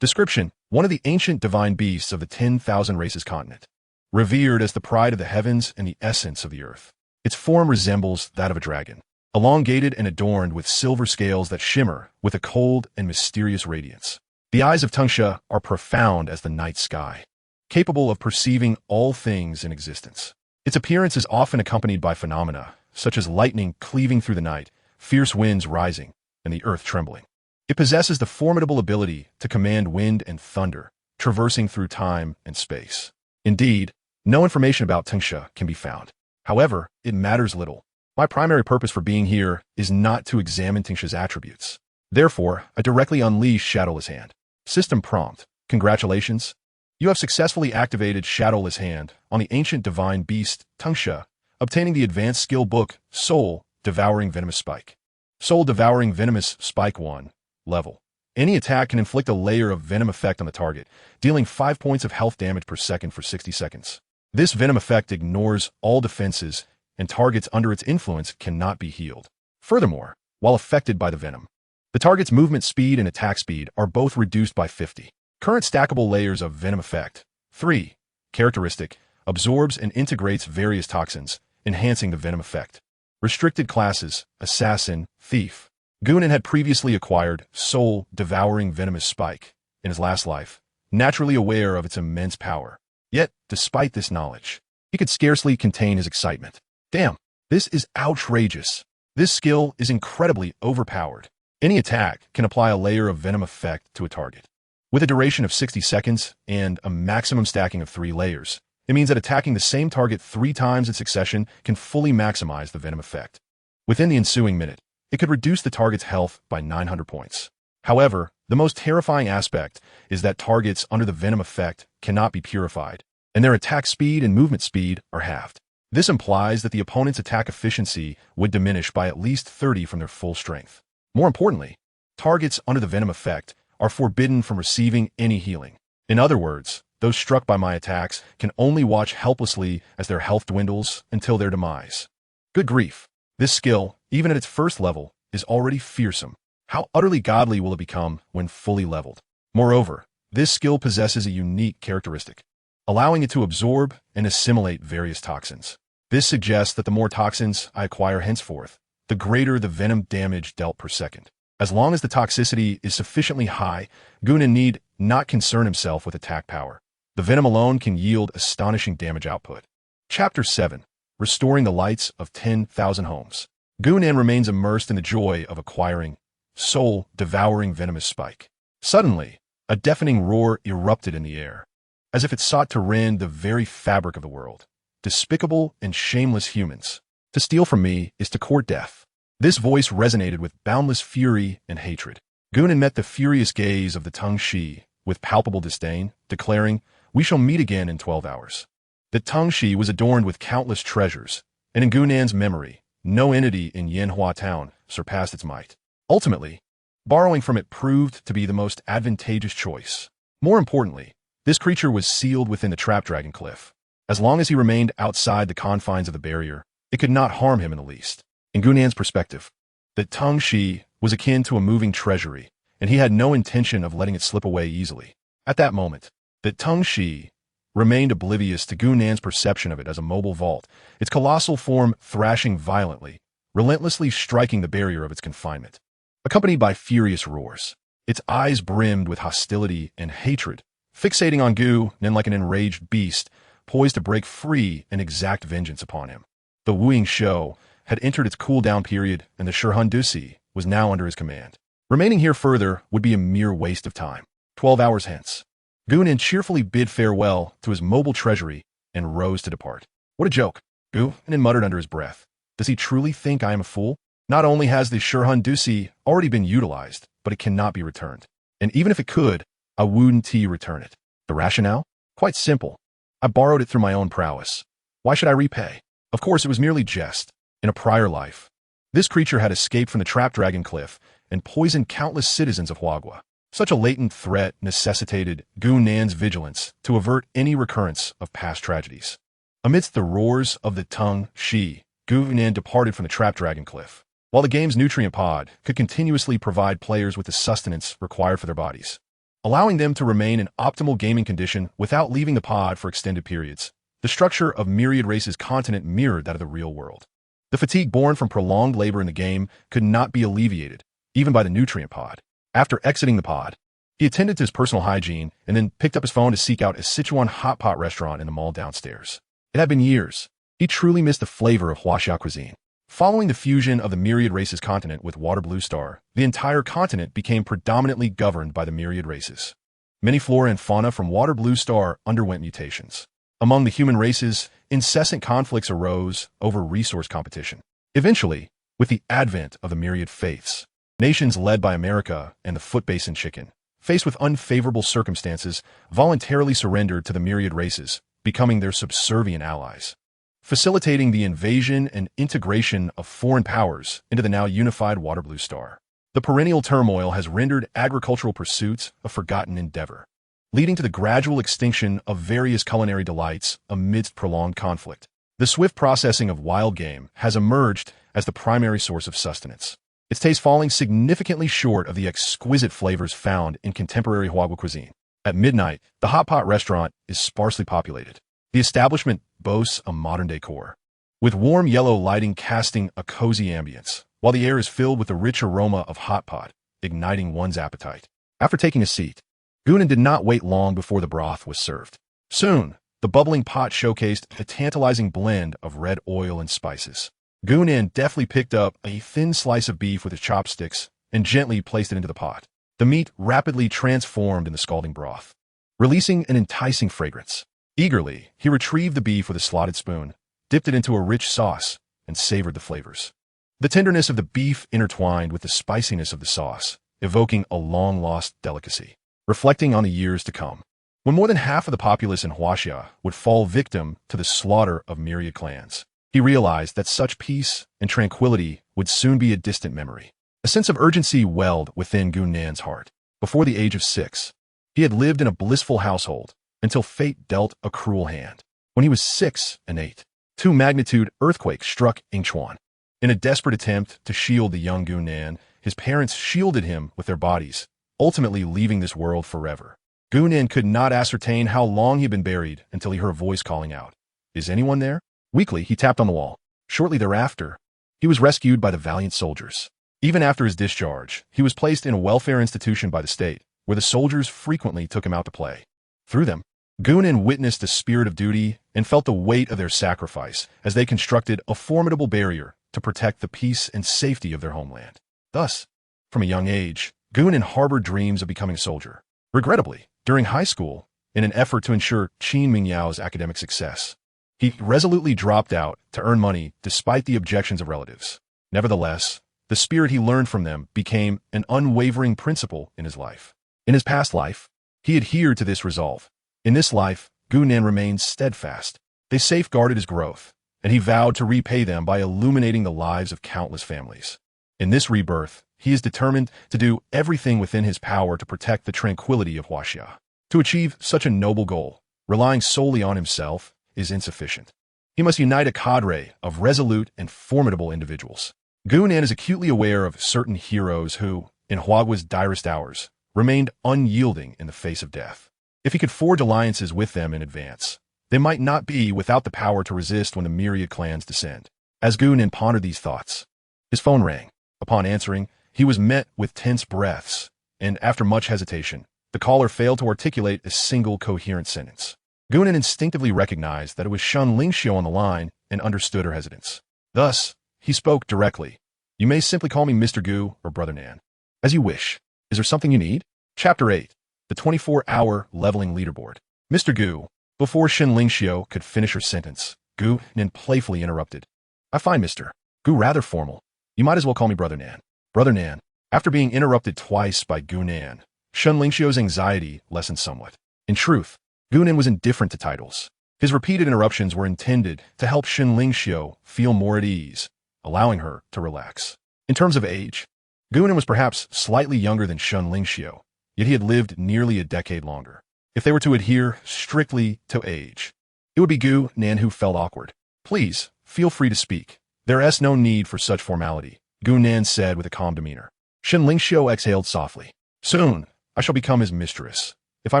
Description: one of the ancient divine beasts of the 10,000 Races continent, revered as the pride of the heavens and the essence of the earth. Its form resembles that of a dragon, elongated and adorned with silver scales that shimmer with a cold and mysterious radiance. The eyes of Tangsha are profound as the night sky, capable of perceiving all things in existence. Its appearance is often accompanied by phenomena such as lightning cleaving through the night, fierce winds rising, and the earth trembling. It possesses the formidable ability to command wind and thunder, traversing through time and space. Indeed, No information about Tangsha can be found. However, it matters little. My primary purpose for being here is not to examine Tangsha's attributes. Therefore, I directly unleash Shadowless Hand. System prompt. Congratulations. You have successfully activated Shadowless Hand on the ancient divine beast, Tangsha, obtaining the advanced skill book, Soul, Devouring Venomous Spike. Soul Devouring Venomous Spike 1. Level. Any attack can inflict a layer of venom effect on the target, dealing 5 points of health damage per second for 60 seconds. This venom effect ignores all defenses, and targets under its influence cannot be healed. Furthermore, while affected by the venom, the target's movement speed and attack speed are both reduced by 50. Current stackable layers of venom effect. 3. Characteristic. Absorbs and integrates various toxins, enhancing the venom effect. Restricted classes. Assassin, Thief. Gunan had previously acquired Soul Devouring Venomous Spike in his last life, naturally aware of its immense power. Yet, despite this knowledge, he could scarcely contain his excitement. Damn, this is outrageous. This skill is incredibly overpowered. Any attack can apply a layer of venom effect to a target. With a duration of 60 seconds and a maximum stacking of 3 layers, it means that attacking the same target 3 times in succession can fully maximize the venom effect. Within the ensuing minute, it could reduce the target's health by 900 points. However, the most terrifying aspect is that targets under the venom effect cannot be purified, and their attack speed and movement speed are halved. This implies that the opponent's attack efficiency would diminish by at least 30 from their full strength. More importantly, targets under the venom effect are forbidden from receiving any healing. In other words, those struck by my attacks can only watch helplessly as their health dwindles until their demise. Good grief. This skill, even at its first level, is already fearsome. How utterly godly will it become when fully leveled? Moreover, this skill possesses a unique characteristic, allowing it to absorb and assimilate various toxins. This suggests that the more toxins I acquire henceforth, the greater the venom damage dealt per second. As long as the toxicity is sufficiently high, Gunan need not concern himself with attack power. The venom alone can yield astonishing damage output. Chapter 7. Restoring the Lights of 10,000 Homes. Gunan remains immersed in the joy of acquiring Soul Devouring Venomous Spike. Suddenly, a deafening roar erupted in the air, as if it sought to rend the very fabric of the world. Despicable and shameless humans. To steal from me is to court death. This voice resonated with boundless fury and hatred. Gunan met the furious gaze of the Tangshi with palpable disdain, declaring, "We shall meet again in 12 hours." The Tangshi was adorned with countless treasures, and in Gunan's memory, no entity in Yanhua town surpassed its might. Ultimately, borrowing from it proved to be the most advantageous choice. More importantly, this creature was sealed within the Trapdragon Cliff. As long as he remained outside the confines of the barrier, it could not harm him in the least. In Gunan's perspective, the Tangshi was akin to a moving treasury, and he had no intention of letting it slip away easily. At that moment, the Tangshi remained oblivious to Gunan's perception of it as a mobile vault, its colossal form thrashing violently, relentlessly striking the barrier of its confinement. Accompanied by furious roars, its eyes brimmed with hostility and hatred, fixating on Gunan like an enraged beast, poised to break free and exact vengeance upon him. The Wuing Shou had entered its cool-down period, and the Shurhandusi was now under his command. Remaining here further would be a mere waste of time. 12 hours hence. Gunan cheerfully bid farewell to his mobile treasury and rose to depart. What a joke, Gunan muttered under his breath. Does he truly think I am a fool? Not only has the Shurhandusi already been utilized, but it cannot be returned. And even if it could, I wouldn't return it. The rationale? Quite simple. I borrowed it through my own prowess. Why should I repay? Of course, it was merely jest. In a prior life, this creature had escaped from the Trapdragon Cliff and poisoned countless citizens of Huagua. Such a latent threat necessitated Gunan's vigilance to avert any recurrence of past tragedies. Amidst the roars of the Tangshi, Gunan departed from the Trapdragon Cliff, while the game's nutrient pod could continuously provide players with the sustenance required for their bodies, allowing them to remain in optimal gaming condition without leaving the pod for extended periods. The structure of Myriad Races' continent mirrored that of the real world. The fatigue born from prolonged labor in the game could not be alleviated, even by the nutrient pod. After exiting the pod, he attended to his personal hygiene and then picked up his phone to seek out a Sichuan hot pot restaurant in the mall downstairs. It had been years. He truly missed the flavor of Huaxia cuisine. Following the fusion of the Myriad Races continent with Water Blue Star, the entire continent became predominantly governed by the Myriad Races. Many flora and fauna from Water Blue Star underwent mutations. Among the human races, incessant conflicts arose over resource competition. Eventually, with the advent of the myriad faiths, nations led by America and the foot basin chicken, faced with unfavorable circumstances, voluntarily surrendered to the myriad races, becoming their subservient allies, facilitating the invasion and integration of foreign powers into the now unified water blue star. The perennial turmoil has rendered agricultural pursuits a forgotten endeavor, leading to the gradual extinction of various culinary delights amidst prolonged conflict. The swift processing of wild game has emerged as the primary source of sustenance, its taste falling significantly short of the exquisite flavors found in contemporary Huaguo cuisine. At midnight, the hot pot restaurant is sparsely populated. The establishment boasts a modern decor, with warm yellow lighting casting a cozy ambience, while the air is filled with the rich aroma of hot pot, igniting one's appetite. After taking a seat, Gunan did not wait long before the broth was served. Soon, the bubbling pot showcased a tantalizing blend of red oil and spices. Gunan deftly picked up a thin slice of beef with his chopsticks and gently placed it into the pot. The meat rapidly transformed in the scalding broth, releasing an enticing fragrance. Eagerly, he retrieved the beef with a slotted spoon, dipped it into a rich sauce, and savored the flavors. The tenderness of the beef intertwined with the spiciness of the sauce, evoking a long-lost delicacy. Reflecting on the years to come, when more than half of the populace in Huaxia would fall victim to the slaughter of myriad clans, he realized that such peace and tranquility would soon be a distant memory. A sense of urgency welled within Gunnan's heart. Before the age of 6, he had lived in a blissful household until fate dealt a cruel hand. When he was 6 and 8, two magnitude earthquakes struck Yingchuan. In a desperate attempt to shield the young Gunnan, his parents shielded him with their bodies, ultimately leaving this world forever. Gunan could not ascertain how long he had been buried until he heard a voice calling out, "Is anyone there?" Weakly, he tapped on the wall. Shortly thereafter, he was rescued by the valiant soldiers. Even after his discharge, he was placed in a welfare institution by the state, where the soldiers frequently took him out to play. Through them, Gunan witnessed the spirit of duty and felt the weight of their sacrifice as they constructed a formidable barrier to protect the peace and safety of their homeland. Thus, from a young age, Gunan harbored dreams of becoming a soldier. Regrettably, during high school, in an effort to ensure Qin Mingyao's academic success, he resolutely dropped out to earn money despite the objections of relatives. Nevertheless, the spirit he learned from them became an unwavering principle in his life. In his past life, he adhered to this resolve. In this life, Gunan remained steadfast. They safeguarded his growth, and he vowed to repay them by illuminating the lives of countless families. In this rebirth, he is determined to do everything within his power to protect the tranquility of Huaxia. To achieve such a noble goal, relying solely on himself is insufficient. He must unite a cadre of resolute and formidable individuals. Gunan is acutely aware of certain heroes who, in Huagua's direst hours, remained unyielding in the face of death. If he could forge alliances with them in advance, they might not be without the power to resist when the myriad clans descend. As Gunan pondered these thoughts, his phone rang. Upon answering, he was met with tense breaths, and after much hesitation, the caller failed to articulate a single coherent sentence. Gunan instinctively recognized that it was Shun Lingxiu on the line and understood her hesitance. Thus, he spoke directly. "You may simply call me Mr. Gu or Brother Nan. As you wish. Is there something you need?" Chapter 8. The 24-Hour Leveling Leaderboard. Mr. Gu. Before Shin Lingxiu could finish her sentence, Gu Nan playfully interrupted. "I find Mr. Gu rather formal. You might as well call me Brother Nan." Brother Nan. After being interrupted twice by Gu Nan, Shun Lingxiu's anxiety lessened somewhat. In truth, Gu Nan was indifferent to titles. His repeated interruptions were intended to help Shun Lingxiu feel more at ease, allowing her to relax. In terms of age, Gu Nan was perhaps slightly younger than Shun Lingxiu, yet he had lived nearly a decade longer. If they were to adhere strictly to age, it would be Gu Nan who felt awkward. "Please, feel free to speak. There is no need for such formality," Gu Nan said with a calm demeanor. Shin Lingxiu exhaled softly. "Soon, I shall become his mistress. If I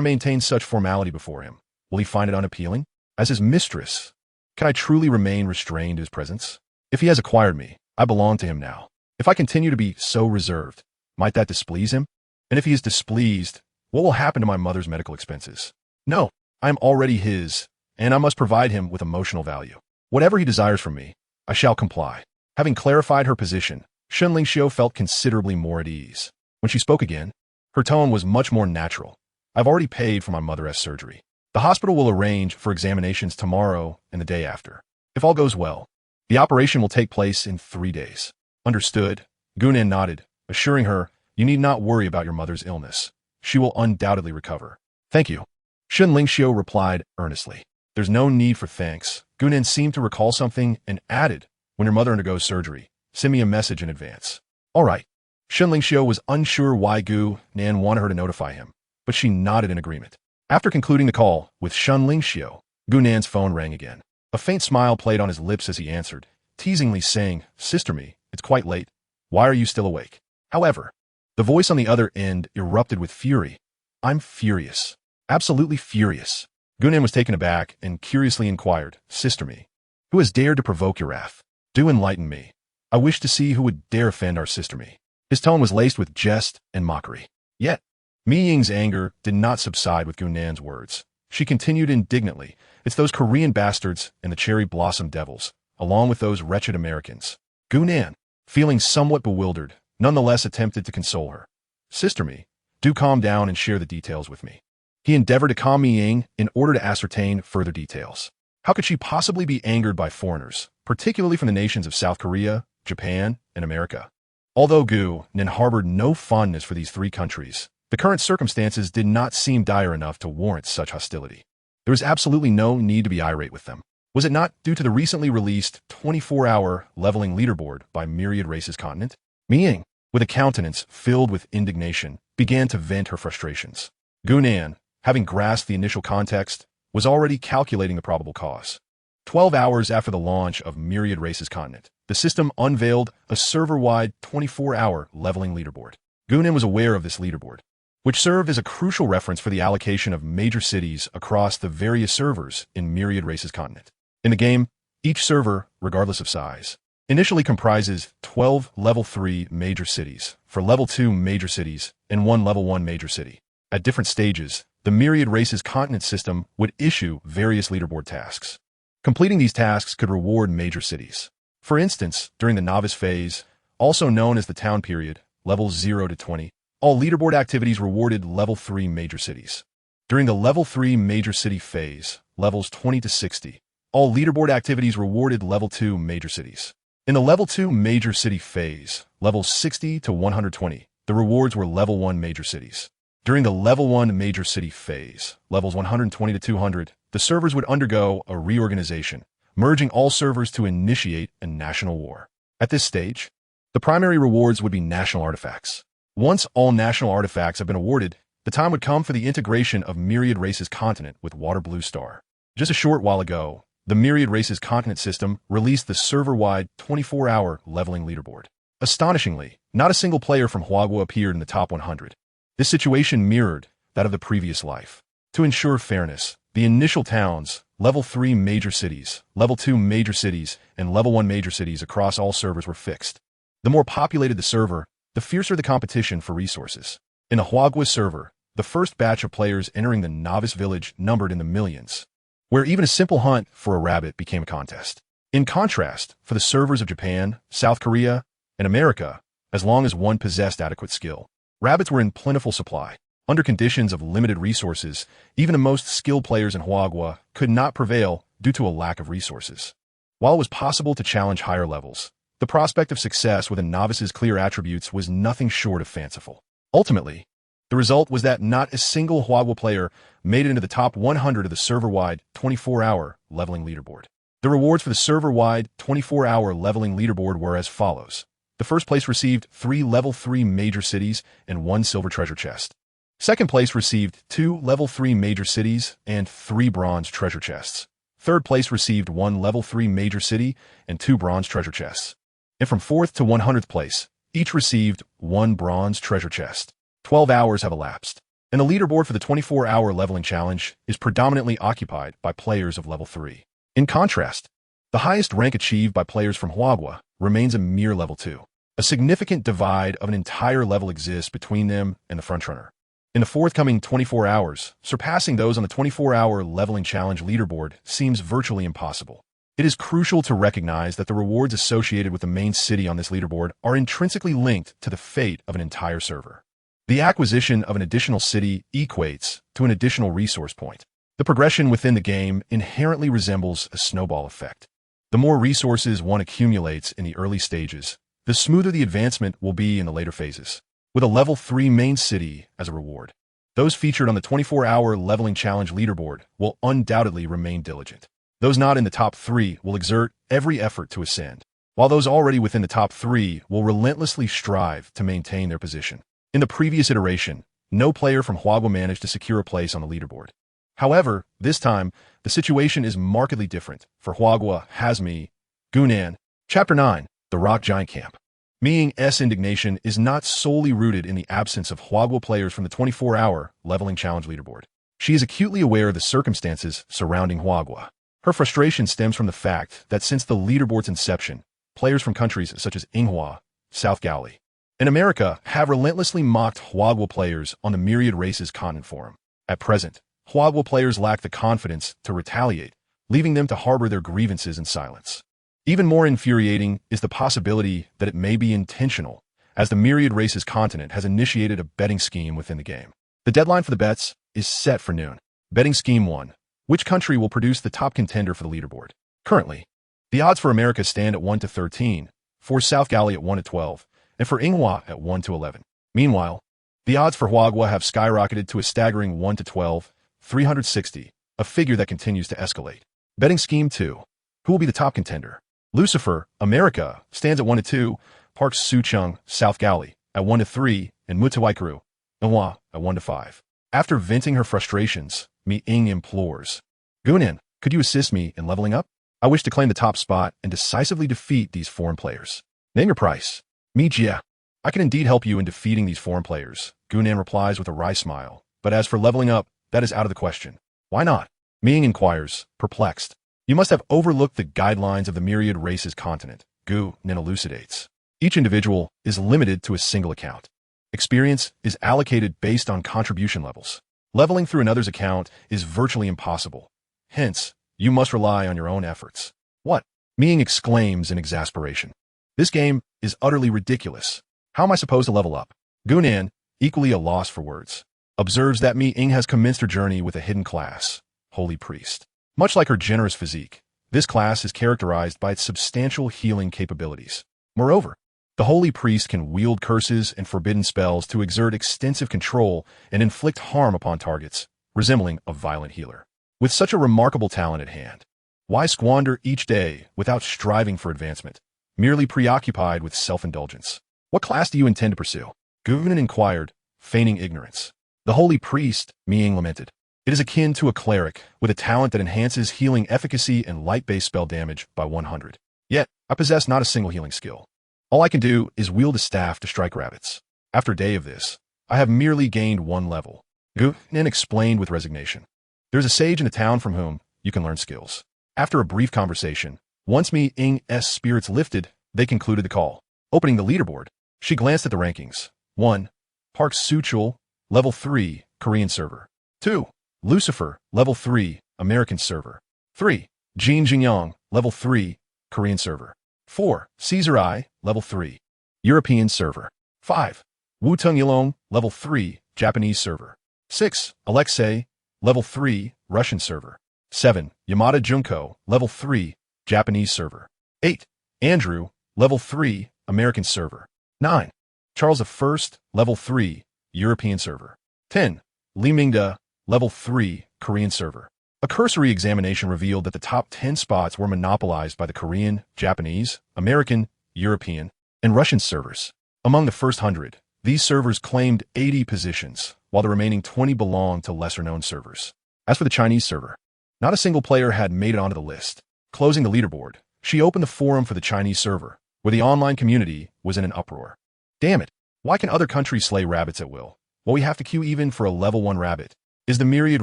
maintain such formality before him, will he find it unappealing? As his mistress, can I truly remain restrained in his presence? If he has acquired me, I belong to him now. If I continue to be so reserved, might that displease him? And if he is displeased, what will happen to my mother's medical expenses? No, I am already his, and I must provide him with emotional value. Whatever he desires from me, I shall comply." Having clarified her position, Shen Lingxiu felt considerably more at ease. When she spoke again, her tone was much more natural. "I've already paid for my mother's surgery. The hospital will arrange for examinations tomorrow and the day after. If all goes well, the operation will take place in 3 days. Understood? Gunan nodded, assuring her, you need not worry about your mother's illness. She will undoubtedly recover. Thank you. Shun Lingxiu replied earnestly. There's no need for thanks. Gunan seemed to recall something and added, when your mother undergoes surgery, send me a message in advance. All right. Shun Lingxiu was unsure why Gu Nan wanted her to notify him, but she nodded in agreement. After concluding the call with Shun Lingxiu, Gu Nan's phone rang again. A faint smile played on his lips as he answered, teasingly saying, Sister Me, it's quite late. Why are you still awake? However, the voice on the other end erupted with fury. I'm furious. Absolutely furious. Gunan was taken aback and curiously inquired, Sister Me, who has dared to provoke your wrath? Do enlighten me. I wish to see who would dare offend our Sister Me. His tone was laced with jest and mockery. Yet, Mi Ying's anger did not subside with Gunan's words. She continued indignantly, it's those Korean bastards and the cherry blossom devils, along with those wretched Americans. Gunan, feeling somewhat bewildered, nonetheless attempted to console her. Sister Me, do calm down and share the details with me. He endeavored to calm Mi Ying in order to ascertain further details. How could she possibly be angered by foreigners, particularly from the nations of South Korea, Japan, and America? Although Gu Nan harbored no fondness for these 3 countries, the current circumstances did not seem dire enough to warrant such hostility. There was absolutely no need to be irate with them. Was it not due to the recently released 24-hour leveling leaderboard by Myriad Races continent? Mi Ying, with a countenance filled with indignation, began to vent her frustrations. Gu Nan, having grasped the initial context, was already calculating the probable cause. 12 hours after the launch of Myriad Races continent, the system unveiled a server-wide 24-hour leveling leaderboard. Gu Nan was aware of this leaderboard, which served as a crucial reference for the allocation of major cities across the various servers in Myriad Races continent. In the game, each server, regardless of size, initially comprises 12 level 3 major cities for level 2 major cities and 1 level 1 major city. At different stages, the Myriad Races continent system would issue various leaderboard tasks. Completing these tasks could reward major cities. For instance, during the novice phase, also known as the town period, levels 0 to 20, all leaderboard activities rewarded level 3 major cities. During the level 3 major city phase, levels 20 to 60, all leaderboard activities rewarded level 2 major cities. In the level 2 major city phase, levels 60 to 120, the rewards were level 1 major cities. During the level 1 major city phase, levels 120 to 200, the servers would undergo a reorganization, merging all servers to initiate a national war. At this stage, the primary rewards would be national artifacts. Once all national artifacts have been awarded, the time would come for the integration of Myriad Races continent with Water Blue Star. Just a short while ago, the Myriad Races continent system released the server-wide 24-hour leveling leaderboard. Astonishingly, not a single player from Huagua appeared in the top 100. This situation mirrored that of the previous life. To ensure fairness, the initial towns, level 3 major cities, level 2 major cities, and level 1 major cities across all servers were fixed. The more populated the server, the fiercer the competition for resources. In the Huagua server, the first batch of players entering the novice village numbered in the millions, where even a simple hunt for a rabbit became a contest. In contrast, for the servers of Japan, South Korea, and America, as long as one possessed adequate skill, rabbits were in plentiful supply. Under conditions of limited resources, even the most skilled players in Huagua could not prevail due to a lack of resources. While it was possible to challenge higher levels, the prospect of success with a novice's clear attributes was nothing short of fanciful. Ultimately, the result was that not a single Huagua player made it into the top 100 of the server-wide 24-hour leveling leaderboard. The rewards for the server-wide 24-hour leveling leaderboard were as follows. The first place received 3 level 3 major cities and 1 silver treasure chest. Second place received 2 level 3 major cities and 3 bronze treasure chests. Third place received 1 level 3 major city and 2 bronze treasure chests. And from 4th to 100th place, each received 1 bronze treasure chest. 12 hours have elapsed, and the leaderboard for the 24-hour leveling challenge is predominantly occupied by players of level 3. In contrast, the highest rank achieved by players from Huagua remains a mere level 2. A significant divide of an entire level exists between them and the frontrunner. In the forthcoming 24 hours, surpassing those on the 24-hour leveling challenge leaderboard seems virtually impossible. It is crucial to recognize that the rewards associated with the main city on this leaderboard are intrinsically linked to the fate of an entire server. The acquisition of an additional city equates to an additional resource point. The progression within the game inherently resembles a snowball effect. The more resources one accumulates in the early stages, the smoother the advancement will be in the later phases, with a level 3 main city as a reward. Those featured on the 24-hour leveling challenge leaderboard will undoubtedly remain diligent. Those not in the top 3 will exert every effort to ascend, while those already within the top 3 will relentlessly strive to maintain their position. In the previous iteration, no player from Huagua managed to secure a place on the leaderboard. However, this time, the situation is markedly different for Huagua, Hazmi, Gunan. Chapter 9, The Rock Giant Camp. Ming's indignation is not solely rooted in the absence of Huagua players from the 24-hour leveling challenge leaderboard. She is acutely aware of the circumstances surrounding Huagua. Her frustration stems from the fact that since the leaderboard's inception, players from countries such as Inghua, South Gaoli, and America have relentlessly mocked Huagua players on the Myriad Races content forum. At present, Huagua players lack the confidence to retaliate, leaving them to harbor their grievances in silence. Even more infuriating is the possibility that it may be intentional, as the Myriad Races continent has initiated a betting scheme within the game. The deadline for the bets is set for noon. Betting scheme 1. Which country will produce the top contender for the leaderboard? Currently, the odds for America stand at 1 to 13, for South Gaoli at 1 to 12, and for Inghua at 1 to 11. Meanwhile, the odds for Huagua have skyrocketed to a staggering 1 to 12, 360, a figure that continues to escalate. Betting scheme 2. Who will be the top contender? Lucifer, America, stands at 1 to 2, Park Suchung, South Gaoli, at 1 to 3, and Mutawaikuru, Inghua, at 1 to 5. After venting her frustrations, Ming implores, Gunan, could you assist me in leveling up? I wish to claim the top spot and decisively defeat these foreign players. Name your price. Jia. I can indeed help you in defeating these foreign players, Gunan replies with a wry smile. But as for leveling up, that is out of the question. Why not? Ming inquires, perplexed. You must have overlooked the guidelines of the Myriad Races continent, Gunan elucidates. Each individual is limited to a single account. Experience is allocated based on contribution levels. Leveling through another's account is virtually impossible. Hence, you must rely on your own efforts. What? Ming exclaims in exasperation. This game is utterly ridiculous. How am I supposed to level up? Gunan, equally a loss for words, observes that Ming has commenced her journey with a hidden class, Holy Priest. Much like her generous physique, this class is characterized by its substantial healing capabilities. Moreover, the Holy Priest can wield curses and forbidden spells to exert extensive control and inflict harm upon targets, resembling a violent healer. With such a remarkable talent at hand, why squander each day without striving for advancement, merely preoccupied with self-indulgence? What class do you intend to pursue? Gunan inquired, feigning ignorance. The Holy Priest, Ming lamented. It is akin to a cleric, with a talent that enhances healing efficacy and light-based spell damage by 100. Yet, I possess not a single healing skill. All I can do is wield a staff to strike rabbits. After a day of this, I have merely gained 1 level. Gunan explained with resignation. There's a sage in the town from whom you can learn skills. After a brief conversation, once Ming's spirits lifted, they concluded the call. Opening the leaderboard, she glanced at the rankings. 1. Park Suchul, level 3, Korean server. 2. Lucifer, level 3, American server. 3. Jin Jingyang, level 3, Korean server. 4. Caesar I, level 3, European server. 5. Wutong Yilong, level 3, Japanese server. 6. Alexei, level 3, Russian server. 7. Yamada Junko, level 3, Japanese server. 8. Andrew, level 3, American server. 9. Charles I, level 3, European server. 10. Li Mingda, level 3, Korean server. A cursory examination revealed that the top 10 spots were monopolized by the Korean, Japanese, American, European, and Russian servers. Among the first 100, these servers claimed 80 positions, while the remaining 20 belonged to lesser-known servers. As for the Chinese server, not a single player had made it onto the list. Closing the leaderboard, she opened the forum for the Chinese server, where the online community was in an uproar. Damn it, why can other countries slay rabbits at will, while we have to queue even for a level 1 rabbit? Is the Myriad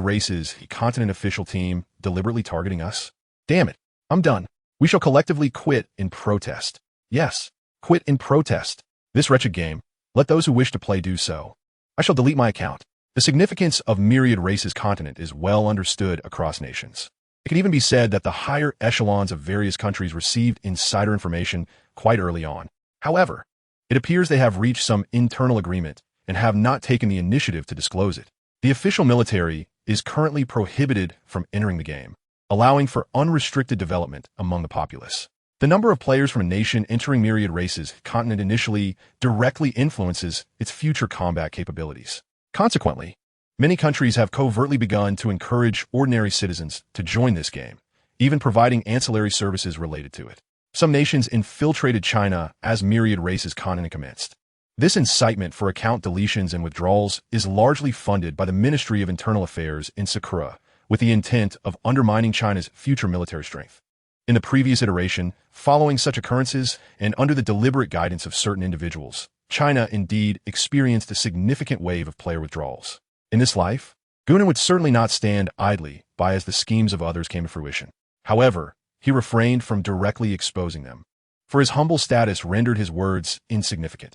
Races continent official team deliberately targeting us? Damn it, I'm done. We shall collectively quit in protest. Yes, quit in protest. This wretched game, let those who wish to play do so. I shall delete my account. The significance of Myriad Races continent is well understood across nations. It can even be said that the higher echelons of various countries received insider information quite early on. However, it appears they have reached some internal agreement and have not taken the initiative to disclose it. The official military is currently prohibited from entering the game, allowing for unrestricted development among the populace. The number of players from a nation entering Myriad Races continent initially directly influences its future combat capabilities. Consequently, many countries have covertly begun to encourage ordinary citizens to join this game, even providing ancillary services related to it. Some nations infiltrated China as Myriad Races continent commenced. This incitement for account deletions and withdrawals is largely funded by the Ministry of Internal Affairs in Sakura, with the intent of undermining China's future military strength. In the previous iteration, following such occurrences and under the deliberate guidance of certain individuals, China indeed experienced a significant wave of player withdrawals. In this life, Gunan would certainly not stand idly by as the schemes of others came to fruition. However, he refrained from directly exposing them, for his humble status rendered his words insignificant.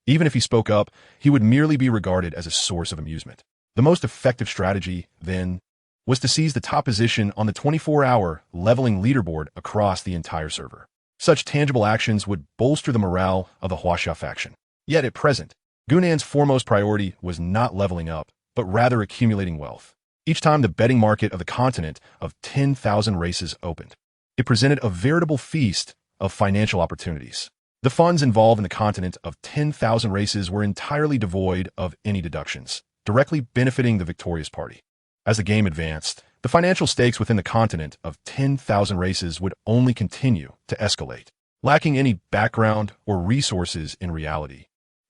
Even if he spoke up, he would merely be regarded as a source of amusement. The most effective strategy, then, was to seize the top position on the 24-hour leveling leaderboard across the entire server. Such tangible actions would bolster the morale of the Huaxia faction. Yet at present, Gunan's foremost priority was not leveling up, but rather accumulating wealth. Each time the betting market of the continent of 10,000 races opened, it presented a veritable feast of financial opportunities. The funds involved in the continent of 10,000 races were entirely devoid of any deductions, directly benefiting the victorious party. As the game advanced, the financial stakes within the continent of 10,000 races would only continue to escalate. Lacking any background or resources in reality,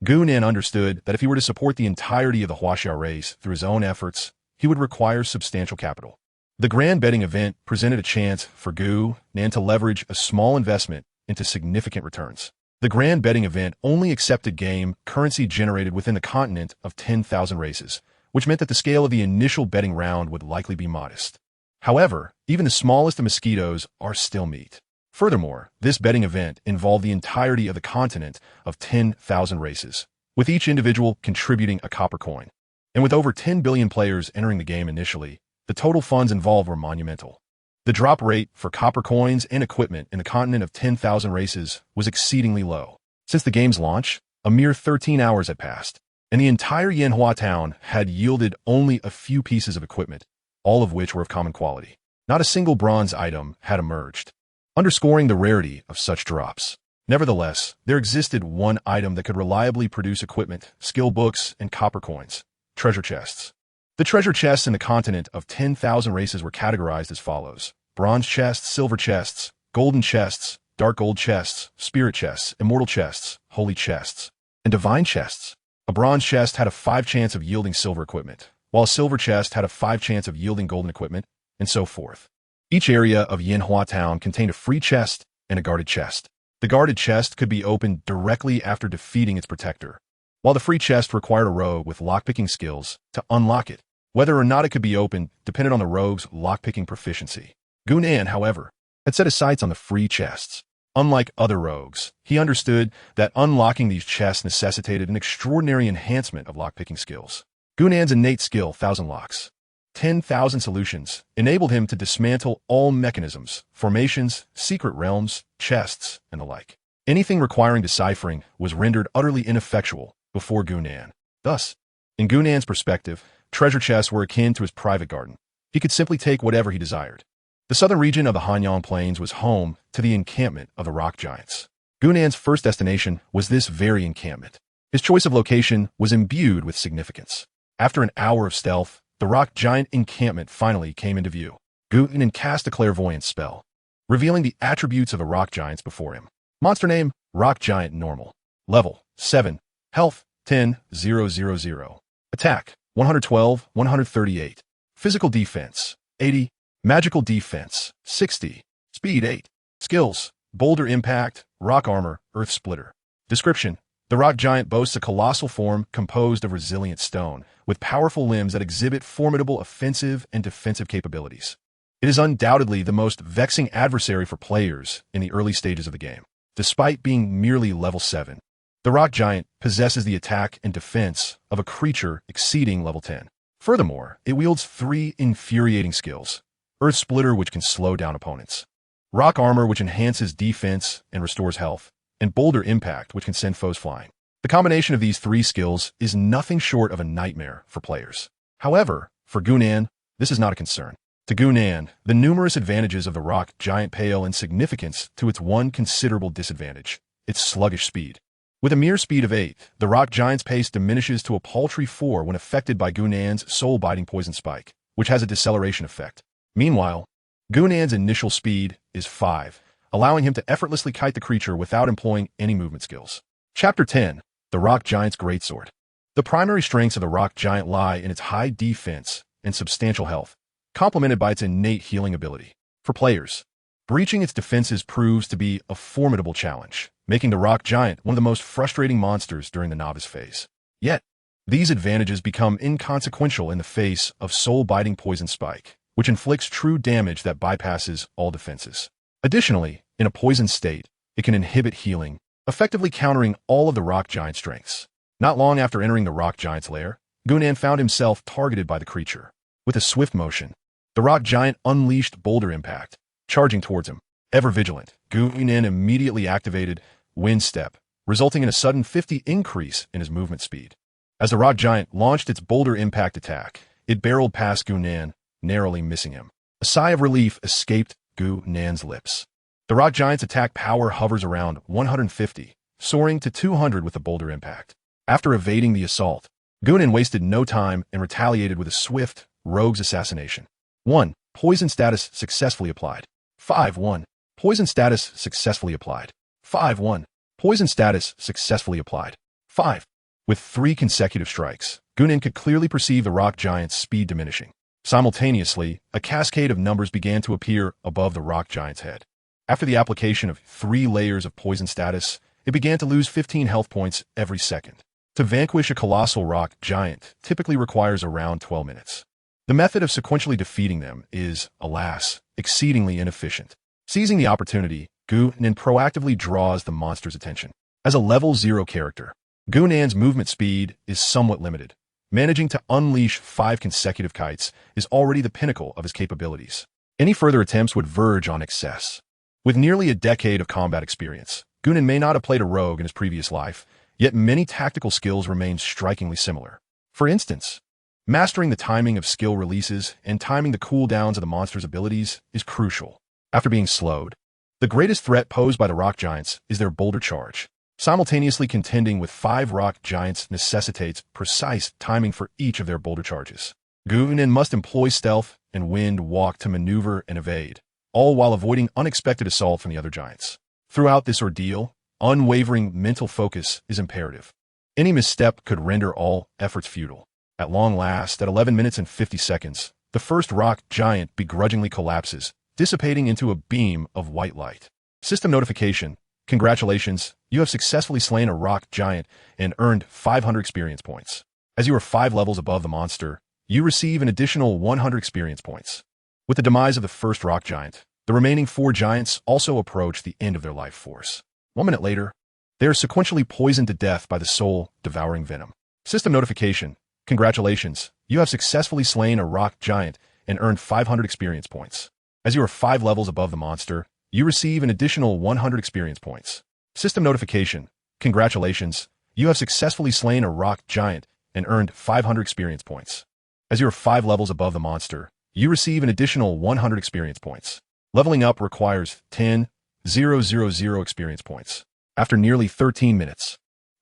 Gunan understood that if he were to support the entirety of the Huaxia race through his own efforts, he would require substantial capital. The grand betting event presented a chance for Gunan to leverage a small investment into significant returns. The grand betting event only accepted game currency generated within the continent of 10,000 races, which meant that the scale of the initial betting round would likely be modest. However, even the smallest of mosquitoes are still meat. Furthermore, this betting event involved the entirety of the continent of 10,000 races, with each individual contributing a copper coin. And with over 10 billion players entering the game initially, the total funds involved were monumental. The drop rate for copper coins and equipment in the continent of 10,000 races was exceedingly low. Since the game's launch, a mere 13 hours had passed, and the entire Yanhua town had yielded only a few pieces of equipment, all of which were of common quality. Not a single bronze item had emerged, underscoring the rarity of such drops. Nevertheless, there existed one item that could reliably produce equipment, skill books, and copper coins: treasure chests. The treasure chests in the continent of 10,000 races were categorized as follows: bronze chests, silver chests, golden chests, dark gold chests, spirit chests, immortal chests, holy chests, and divine chests. A bronze chest had a 5 chance of yielding silver equipment, while a silver chest had a 5 chance of yielding golden equipment, and so forth. Each area of Yanhua Town contained a free chest and a guarded chest. The guarded chest could be opened directly after defeating its protector, while the free chest required a rogue with lockpicking skills to unlock it. Whether or not it could be opened depended on the rogue's lockpicking proficiency. Gunan, however, had set his sights on the free chests. Unlike other rogues, he understood that unlocking these chests necessitated an extraordinary enhancement of lockpicking skills. Gunan's innate skill, 1,000 locks, 10,000 solutions, enabled him to dismantle all mechanisms, formations, secret realms, chests, and the like. Anything requiring deciphering was rendered utterly ineffectual before Gunan. Thus, in Gunan's perspective, treasure chests were akin to his private garden. He could simply take whatever he desired. The southern region of the Hanyang Plains was home to the encampment of the rock giants. Gunan's first destination was this very encampment. His choice of location was imbued with significance. After an hour of stealth, the rock giant encampment finally came into view. Gunan cast a clairvoyance spell, revealing the attributes of the rock giants before him. Monster name: Rock Giant Normal. Level: 7. Health: 10,000. Attack: 112, 138. Physical defense: 80. Magical defense: 60. Speed: 8. Skills: Boulder Impact, Rock Armor, Earth Splitter. Description: the rock giant boasts a colossal form composed of resilient stone, with powerful limbs that exhibit formidable offensive and defensive capabilities. It is undoubtedly the most vexing adversary for players in the early stages of the game. Despite being merely level 7, the rock giant possesses the attack and defense of a creature exceeding level 10. Furthermore, it wields 3 infuriating skills: Earth Splitter, which can slow down opponents; Rock Armor, which enhances defense and restores health; and Boulder Impact, which can send foes flying. The combination of these 3 skills is nothing short of a nightmare for players. However, for Gunan, this is not a concern. To Gunan, the numerous advantages of the rock giant pale in significance to its one considerable disadvantage, its sluggish speed. With a mere speed of 8, the rock giant's pace diminishes to a paltry 4 when affected by Gunan's soul-biting poison spike, which has a deceleration effect. Meanwhile, Gunan's initial speed is 5, allowing him to effortlessly kite the creature without employing any movement skills. Chapter 10. The Rock Giant's Greatsword. The primary strengths of the rock giant lie in its high defense and substantial health, complemented by its innate healing ability. For players, breaching its defenses proves to be a formidable challenge, making the rock giant one of the most frustrating monsters during the novice phase. Yet, these advantages become inconsequential in the face of soul-biting poison spike, which inflicts true damage that bypasses all defenses. Additionally, in a poisoned state, it can inhibit healing, effectively countering all of the rock giant's strengths. Not long after entering the rock giant's lair, Gunan found himself targeted by the creature. With a swift motion, the rock giant unleashed Boulder Impact, charging towards him. Ever vigilant, Gunan immediately activated Wind Step, resulting in a sudden 50 increase in his movement speed. As the rock giant launched its Boulder Impact attack, it barreled past Gunan, narrowly missing him. A sigh of relief escaped Gunan's lips. The rock giant's attack power hovers around 150, soaring to 200 with the Boulder Impact. After evading the assault, Gunan wasted no time and retaliated with a swift, rogue's assassination. 1. Poison status successfully applied. 5-1. Poison status successfully applied. 5-1. Poison status successfully applied. 5. With 3 consecutive strikes, Gunan could clearly perceive the rock giant's speed diminishing. Simultaneously, a cascade of numbers began to appear above the rock giant's head. After the application of 3 layers of poison status, it began to lose 15 health points every second. To vanquish a colossal rock giant typically requires around 12 minutes. The method of sequentially defeating them is, alas, exceedingly inefficient. Seizing the opportunity, Gunan proactively draws the monster's attention. As a level 0 character, Gunan's movement speed is somewhat limited. Managing to unleash 5 consecutive kites is already the pinnacle of his capabilities. Any further attempts would verge on excess. With nearly a decade of combat experience, Gunan may not have played a rogue in his previous life, yet many tactical skills remain strikingly similar. For instance, mastering the timing of skill releases and timing the cooldowns of the monster's abilities is crucial. After being slowed, the greatest threat posed by the rock giants is their boulder charge. Simultaneously contending with 5 rock giants necessitates precise timing for each of their boulder charges. Gunan must employ stealth and wind walk to maneuver and evade, all while avoiding unexpected assault from the other giants. Throughout this ordeal, unwavering mental focus is imperative. Any misstep could render all efforts futile. At long last, at 11 minutes and 50 seconds, the first rock giant begrudgingly collapses, dissipating into a beam of white light. System notification. Congratulations, you have successfully slain a rock giant and earned 500 experience points. As you are 5 levels above the monster, you receive an additional 100 experience points. With the demise of the first rock giant, the remaining 4 giants also approach the end of their life force. 1 minute later, they are sequentially poisoned to death by the soul-devouring venom. System notification. Congratulations, you have successfully slain a rock giant and earned 500 experience points. As you are 5 levels above the monster, you receive an additional 100 experience points. System notification. Congratulations, you have successfully slain a rock giant and earned 500 experience points. As you are 5 levels above the monster, you receive an additional 100 experience points. Leveling up requires 10,000 experience points. After nearly 13 minutes,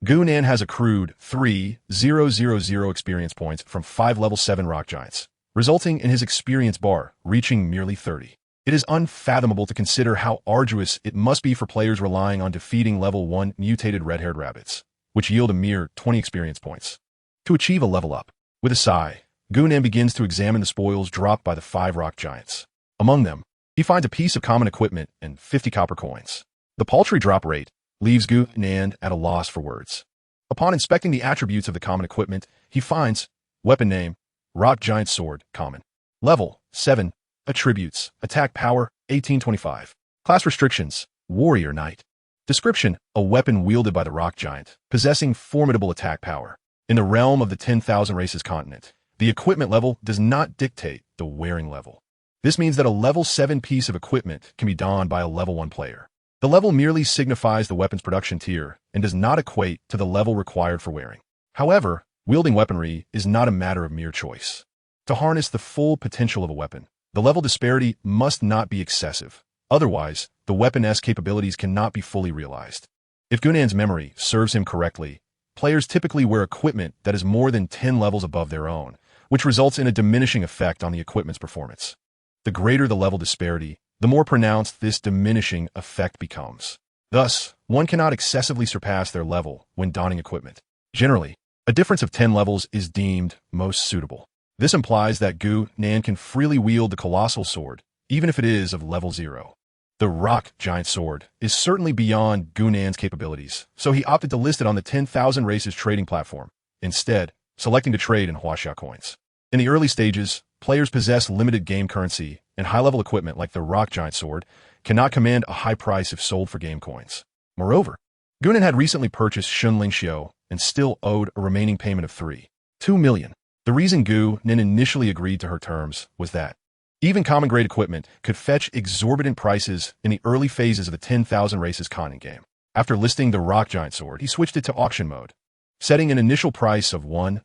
Gunan has accrued 3,000 experience points from 5 level 7 rock giants, resulting in his experience bar reaching merely 30. It is unfathomable to consider how arduous it must be for players relying on defeating level 1 mutated red-haired rabbits, which yield a mere 20 experience points. To achieve a level up, with a sigh, Gunan begins to examine the spoils dropped by the 5 rock giants. Among them, he finds a piece of common equipment and 50 copper coins. The paltry drop rate leaves Gunan at a loss for words. Upon inspecting the attributes of the common equipment, he finds weapon name, rock giant sword, common. Level 7. Attributes, attack power, 1825. Class restrictions, warrior knight. Description, a weapon wielded by the rock giant, possessing formidable attack power. In the realm of the 10,000 races continent, the equipment level does not dictate the wearing level. This means that a level 7 piece of equipment can be donned by a level 1 player. The level merely signifies the weapon's production tier and does not equate to the level required for wearing. However, wielding weaponry is not a matter of mere choice. To harness the full potential of a weapon, the level disparity must not be excessive. Otherwise, the weapon's capabilities cannot be fully realized. If Gunan's memory serves him correctly, players typically wear equipment that is more than 10 levels above their own, which results in a diminishing effect on the equipment's performance. The greater the level disparity, the more pronounced this diminishing effect becomes. Thus, one cannot excessively surpass their level when donning equipment. Generally, a difference of 10 levels is deemed most suitable. This implies that Gunan can freely wield the colossal sword, even if it is of level 0. The rock giant sword is certainly beyond Gunan's capabilities, so he opted to list it on the 10,000 Races trading platform, instead selecting to trade in Huaxia coins. In the early stages, players possess limited game currency, and high-level equipment like the rock giant sword cannot command a high price if sold for game coins. Moreover, Gunan had recently purchased Shunling Xiu and still owed a remaining payment of 3.2 million. The reason Gunan initially agreed to her terms was that even common-grade equipment could fetch exorbitant prices in the early phases of the 10,000 Races conning game. After listing the rock giant sword, he switched it to auction mode, setting an initial price of 1,000,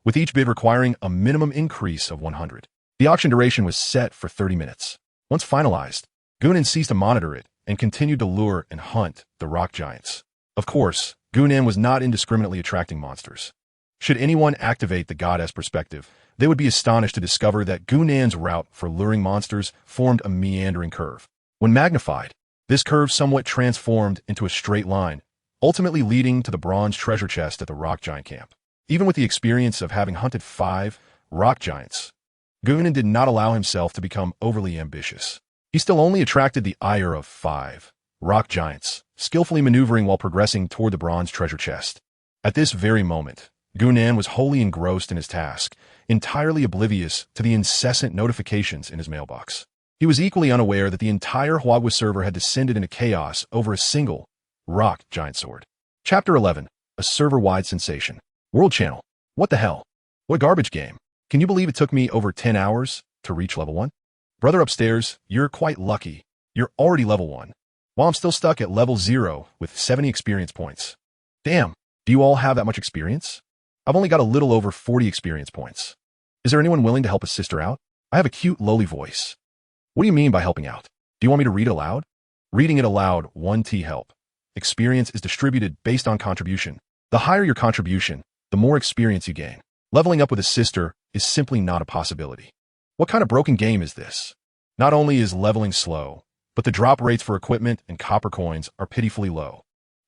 with each bid requiring a minimum increase of 100. The auction duration was set for 30 minutes. Once finalized, Gunan ceased to monitor it and continued to lure and hunt the rock giants. Of course, Gunan was not indiscriminately attracting monsters. Should anyone activate the goddess perspective, they would be astonished to discover that Gunan's route for luring monsters formed a meandering curve. When magnified, this curve somewhat transformed into a straight line, ultimately leading to the bronze treasure chest at the rock giant camp. Even with the experience of having hunted 5 rock giants, Gunan did not allow himself to become overly ambitious. He still only attracted the ire of 5 rock giants, skillfully maneuvering while progressing toward the bronze treasure chest. At this very moment, Gunan was wholly engrossed in his task, entirely oblivious to the incessant notifications in his mailbox. He was equally unaware that the entire Huagua server had descended into chaos over a single rock giant sword. Chapter 11. A server-wide sensation. World Channel. What the hell? What a garbage game. Can you believe it took me over 10 hours to reach level 1? Brother upstairs, you're quite lucky. You're already level 1, while I'm still stuck at level 0 with 70 experience points. Damn, do you all have that much experience? I've only got a little over 40 experience points. Is there anyone willing to help a sister out? I have a cute, lowly voice. What do you mean by helping out? Do you want me to read it aloud? Reading it aloud, 1T help. Experience is distributed based on contribution. The higher your contribution, the more experience you gain. Leveling up with a sister is simply not a possibility. What kind of broken game is this? Not only is leveling slow, but the drop rates for equipment and copper coins are pitifully low.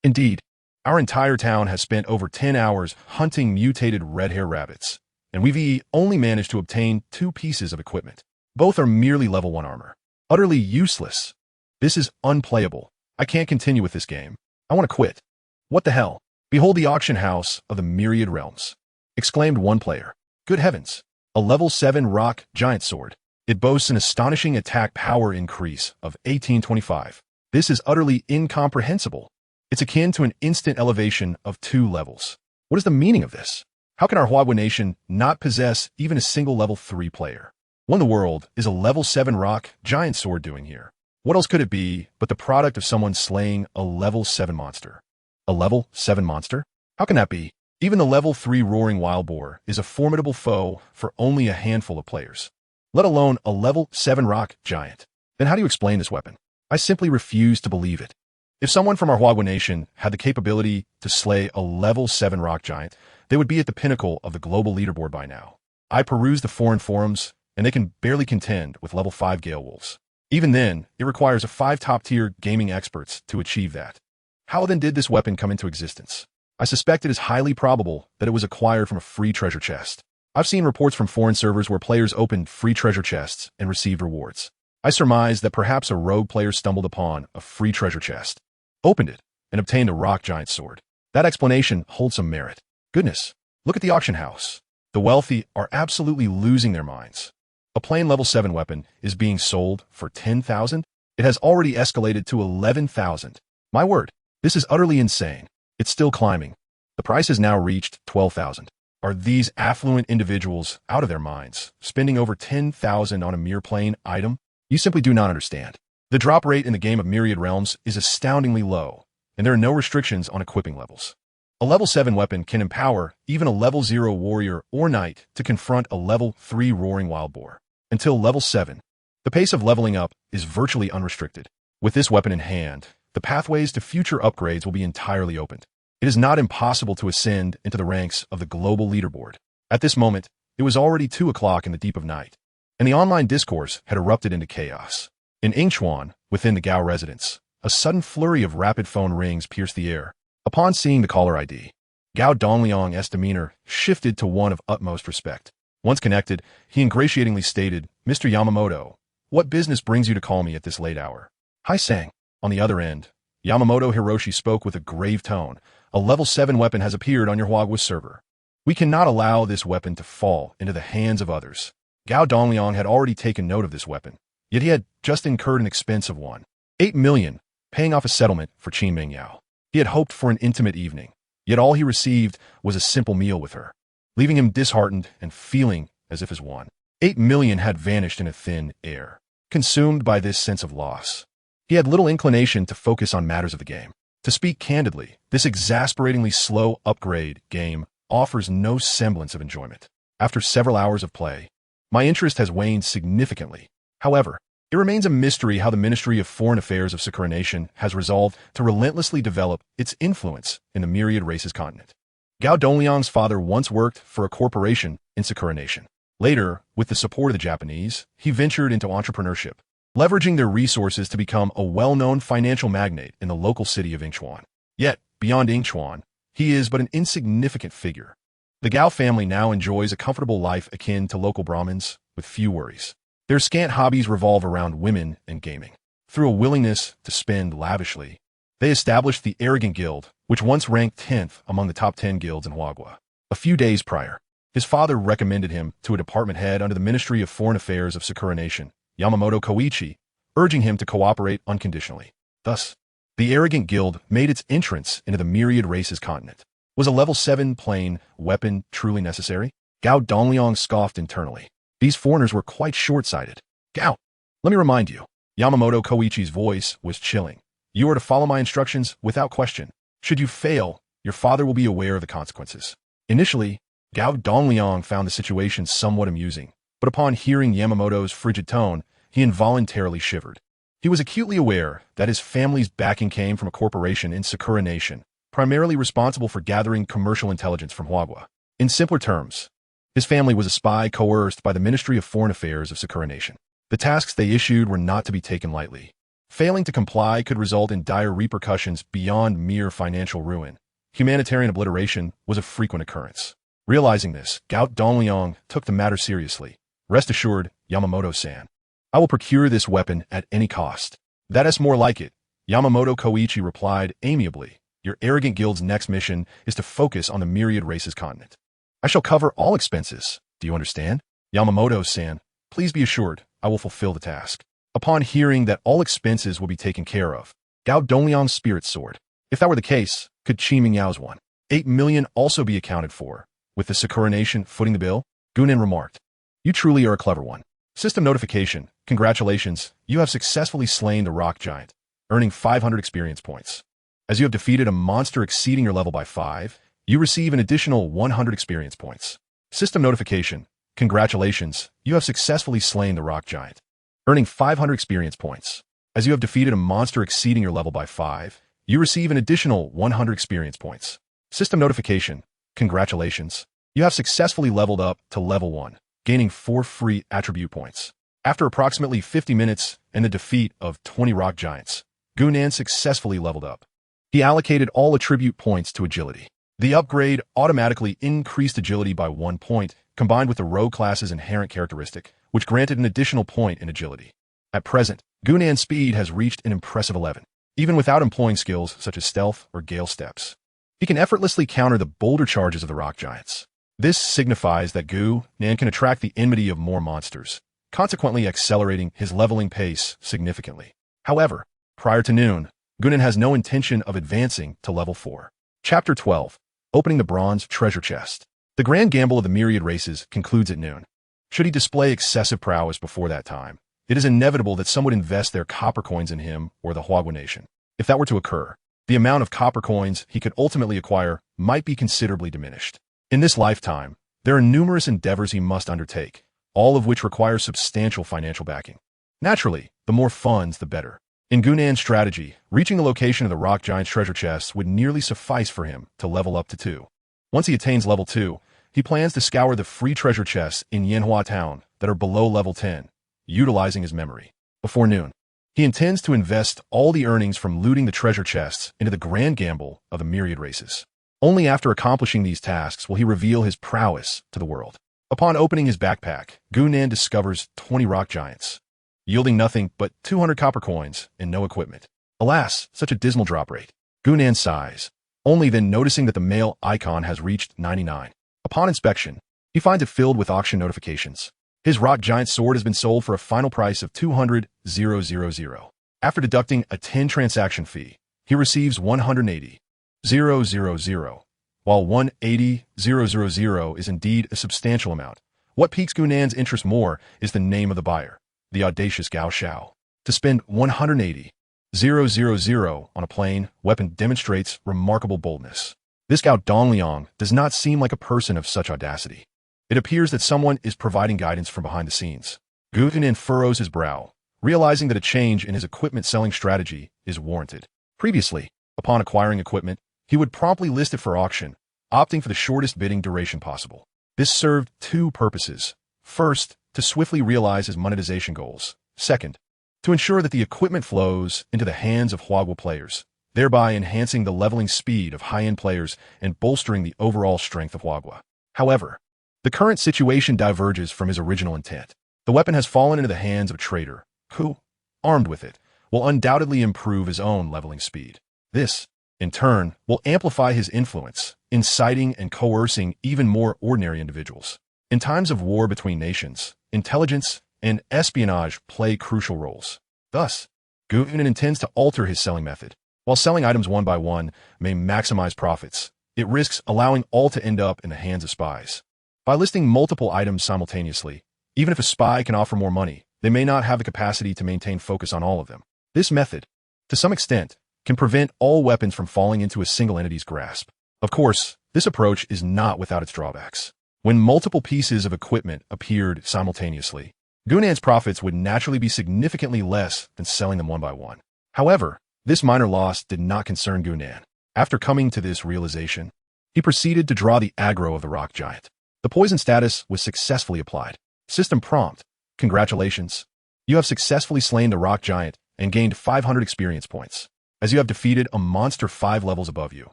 Indeed, our entire town has spent over 10 hours hunting mutated red hair rabbits, and we've only managed to obtain 2 pieces of equipment. Both are merely level 1 armor. Utterly useless. This is unplayable. I can't continue with this game. I want to quit. What the hell? Behold the auction house of the Myriad Realms, exclaimed one player. Good heavens. A level 7 rock giant sword. It boasts an astonishing attack power increase of 1825. This is utterly incomprehensible. It's akin to an instant elevation of 2 levels. What is the meaning of this? How can our Huagua nation not possess even a single level 3 player? What in the world is a level 7 rock giant sword doing here? What else could it be but the product of someone slaying a level 7 monster? A level 7 monster? How can that be? Even the level 3 roaring wild boar is a formidable foe for only a handful of players, let alone a level 7 rock giant. Then how do you explain this weapon? I simply refuse to believe it. If someone from our Huagua nation had the capability to slay a level 7 rock giant, they would be at the pinnacle of the global leaderboard by now. I peruse the foreign forums, and they can barely contend with level 5 Gale Wolves. Even then, it requires a 5 top-tier gaming experts to achieve that. How then did this weapon come into existence? I suspect it is highly probable that it was acquired from a free treasure chest. I've seen reports from foreign servers where players opened free treasure chests and received rewards. I surmise that perhaps a rogue player stumbled upon a free treasure chest, opened it, and obtained a rock giant sword. That explanation holds some merit. Goodness, look at the auction house. The wealthy are absolutely losing their minds. A plain level 7 weapon is being sold for 10,000? It has already escalated to 11,000. My word, this is utterly insane. It's still climbing. The price has now reached 12,000. Are these affluent individuals out of their minds, spending over 10,000 on a mere plain item? You simply do not understand. The drop rate in the game of Myriad Realms is astoundingly low, and there are no restrictions on equipping levels. A level 7 weapon can empower even a level 0 warrior or knight to confront a level 3 roaring wild boar. Until level 7, the pace of leveling up is virtually unrestricted. With this weapon in hand, the pathways to future upgrades will be entirely opened. It is not impossible to ascend into the ranks of the global leaderboard. At this moment, it was already 2 o'clock in the deep of night, and the online discourse had erupted into chaos. In Yingchuan, within the Gao residence, a sudden flurry of rapid phone rings pierced the air. Upon seeing the caller ID, Gao Dongliang's demeanor shifted to one of utmost respect. Once connected, he ingratiatingly stated, "Mr. Yamamoto, what business brings you to call me at this late hour?" "Hi, Sang." On the other end, Yamamoto Hiroshi spoke with a grave tone. "A level 7 weapon has appeared on your Huagua server. We cannot allow this weapon to fall into the hands of others." Gao Dongliang had already taken note of this weapon, yet he had just incurred an expense of 1.8 million, paying off a settlement for Qin Mingyao. He had hoped for an intimate evening, yet all he received was a simple meal with her, leaving him disheartened and feeling as if his 1.8 million had vanished in a thin air. Consumed by this sense of loss, he had little inclination to focus on matters of the game. To speak candidly, this exasperatingly slow upgrade game offers no semblance of enjoyment. After several hours of play, my interest has waned significantly. However, it remains a mystery how the Ministry of Foreign Affairs of Sakura Nation has resolved to relentlessly develop its influence in the Myriad Races continent. Gao Dongliang's father once worked for a corporation in Sakura Nation. Later, with the support of the Japanese, he ventured into entrepreneurship, leveraging their resources to become a well-known financial magnate in the local city of Yingchuan. Yet, beyond Yingchuan, he is but an insignificant figure. The Gao family now enjoys a comfortable life akin to local Brahmins, with few worries. Their scant hobbies revolve around women and gaming. Through a willingness to spend lavishly, they established the Arrogant Guild, which once ranked 10th among the top 10 guilds in Huagua. A few days prior, his father recommended him to a department head under the Ministry of Foreign Affairs of Sakura Nation, Yamamoto Koichi, urging him to cooperate unconditionally. Thus, the Arrogant Guild made its entrance into the Myriad Races continent. Was a level 7 plain weapon truly necessary? Gao Dongliang scoffed internally. These foreigners were quite short-sighted. "Gao, let me remind you." Yamamoto Koichi's voice was chilling. "You are to follow my instructions without question. Should you fail, your father will be aware of the consequences." Initially, Gao Dongliang found the situation somewhat amusing, but upon hearing Yamamoto's frigid tone, he involuntarily shivered. He was acutely aware that his family's backing came from a corporation in Sakura Nation, primarily responsible for gathering commercial intelligence from Huagua. In simpler terms, his family was a spy coerced by the Ministry of Foreign Affairs of Sakura Nation. The tasks they issued were not to be taken lightly. Failing to comply could result in dire repercussions beyond mere financial ruin. Humanitarian obliteration was a frequent occurrence. Realizing this, Gao Dongliang took the matter seriously. "Rest assured, Yamamoto-san, I will procure this weapon at any cost." "That is more like it," Yamamoto Koichi replied amiably. "Your Arrogant Guild's next mission is to focus on the Myriad Races continent. I shall cover all expenses. Do you understand? Yamamoto-san, please be assured I will fulfill the task." Upon hearing that all expenses will be taken care of, Gao Dongliang's spirits soared. If that were the case, could Qin Mingyao's 1.8 million also be accounted for, with the Sakura Nation footing the bill? Gunan remarked, "You truly are a clever one." System notification. Congratulations, you have successfully slain the rock giant, earning 500 experience points. As you have defeated a monster exceeding your level by 5, you receive an additional 100 experience points. System notification. Congratulations, you have successfully slain the rock giant, earning 500 experience points. As you have defeated a monster exceeding your level by 5, you receive an additional 100 experience points. System notification. Congratulations, you have successfully leveled up to level 1, gaining 4 free attribute points. After approximately 50 minutes and the defeat of 20 rock giants, Gunan successfully leveled up. He allocated all attribute points to agility. The upgrade automatically increased agility by 1 point, combined with the rogue class's inherent characteristic, which granted an additional point in agility. At present, Gunan's speed has reached an impressive 11, even without employing skills such as stealth or gale steps. He can effortlessly counter the boulder charges of the rock giants. This signifies that Gunan can attract the enmity of more monsters, consequently accelerating his leveling pace significantly. However, prior to noon, Gunan has no intention of advancing to level 4. Chapter 12. Opening the Bronze Treasure Chest. The grand gamble of the Myriad Races concludes at noon. Should he display excessive prowess before that time, it is inevitable that some would invest their copper coins in him or the Huagua Nation. If that were to occur, the amount of copper coins he could ultimately acquire might be considerably diminished. In this lifetime, there are numerous endeavors he must undertake, all of which require substantial financial backing. Naturally, the more funds, the better. In Gunnan's strategy, reaching the location of the rock giant's treasure chests would nearly suffice for him to level up to 2. Once he attains level 2, he plans to scour the free treasure chests in Yanhua Town that are below level 10, utilizing his memory. Before noon, he intends to invest all the earnings from looting the treasure chests into the grand gamble of the Myriad Races. Only after accomplishing these tasks will he reveal his prowess to the world. Upon opening his backpack, Gunnan discovers 20 rock giants, yielding nothing but 200 copper coins and no equipment. Alas, such a dismal drop rate. Gunnan sighs, only then noticing that the mail icon has reached 99. Upon inspection, he finds it filled with auction notifications. His rock giant sword has been sold for a final price of 200,000. After deducting a 10 transaction fee, he receives 180,000. While 180,000 is indeed a substantial amount, what piques Gunnan's interest more is the name of the buyer, the audacious Gao Xiao. To spend 180,000 on a plain weapon demonstrates remarkable boldness. This Gao Dongliang does not seem like a person of such audacity. It appears that someone is providing guidance from behind the scenes. Gunnan furrows his brow, realizing that a change in his equipment selling strategy is warranted. Previously, upon acquiring equipment, he would promptly list it for auction, opting for the shortest bidding duration possible. This served two purposes. First, to swiftly realize his monetization goals. Second, to ensure that the equipment flows into the hands of Huagua players, thereby enhancing the leveling speed of high-end players and bolstering the overall strength of Huagua. However, the current situation diverges from his original intent. The weapon has fallen into the hands of a trader, who, armed with it, will undoubtedly improve his own leveling speed. This, in turn, will amplify his influence, inciting and coercing even more ordinary individuals. In times of war between nations, intelligence and espionage play crucial roles. Thus, Gunnan intends to alter his selling method. While selling items one by one may maximize profits, it risks allowing all to end up in the hands of spies. By listing multiple items simultaneously, even if a spy can offer more money, they may not have the capacity to maintain focus on all of them. This method, to some extent, can prevent all weapons from falling into a single entity's grasp. Of course, this approach is not without its drawbacks. When multiple pieces of equipment appeared simultaneously, Gunnan's profits would naturally be significantly less than selling them one by one. However, this minor loss did not concern Gunnan. After coming to this realization, he proceeded to draw the aggro of the rock giant. The poison status was successfully applied. System prompt: congratulations. You have successfully slain the rock giant and gained 500 experience points. As you have defeated a monster 5 levels above you,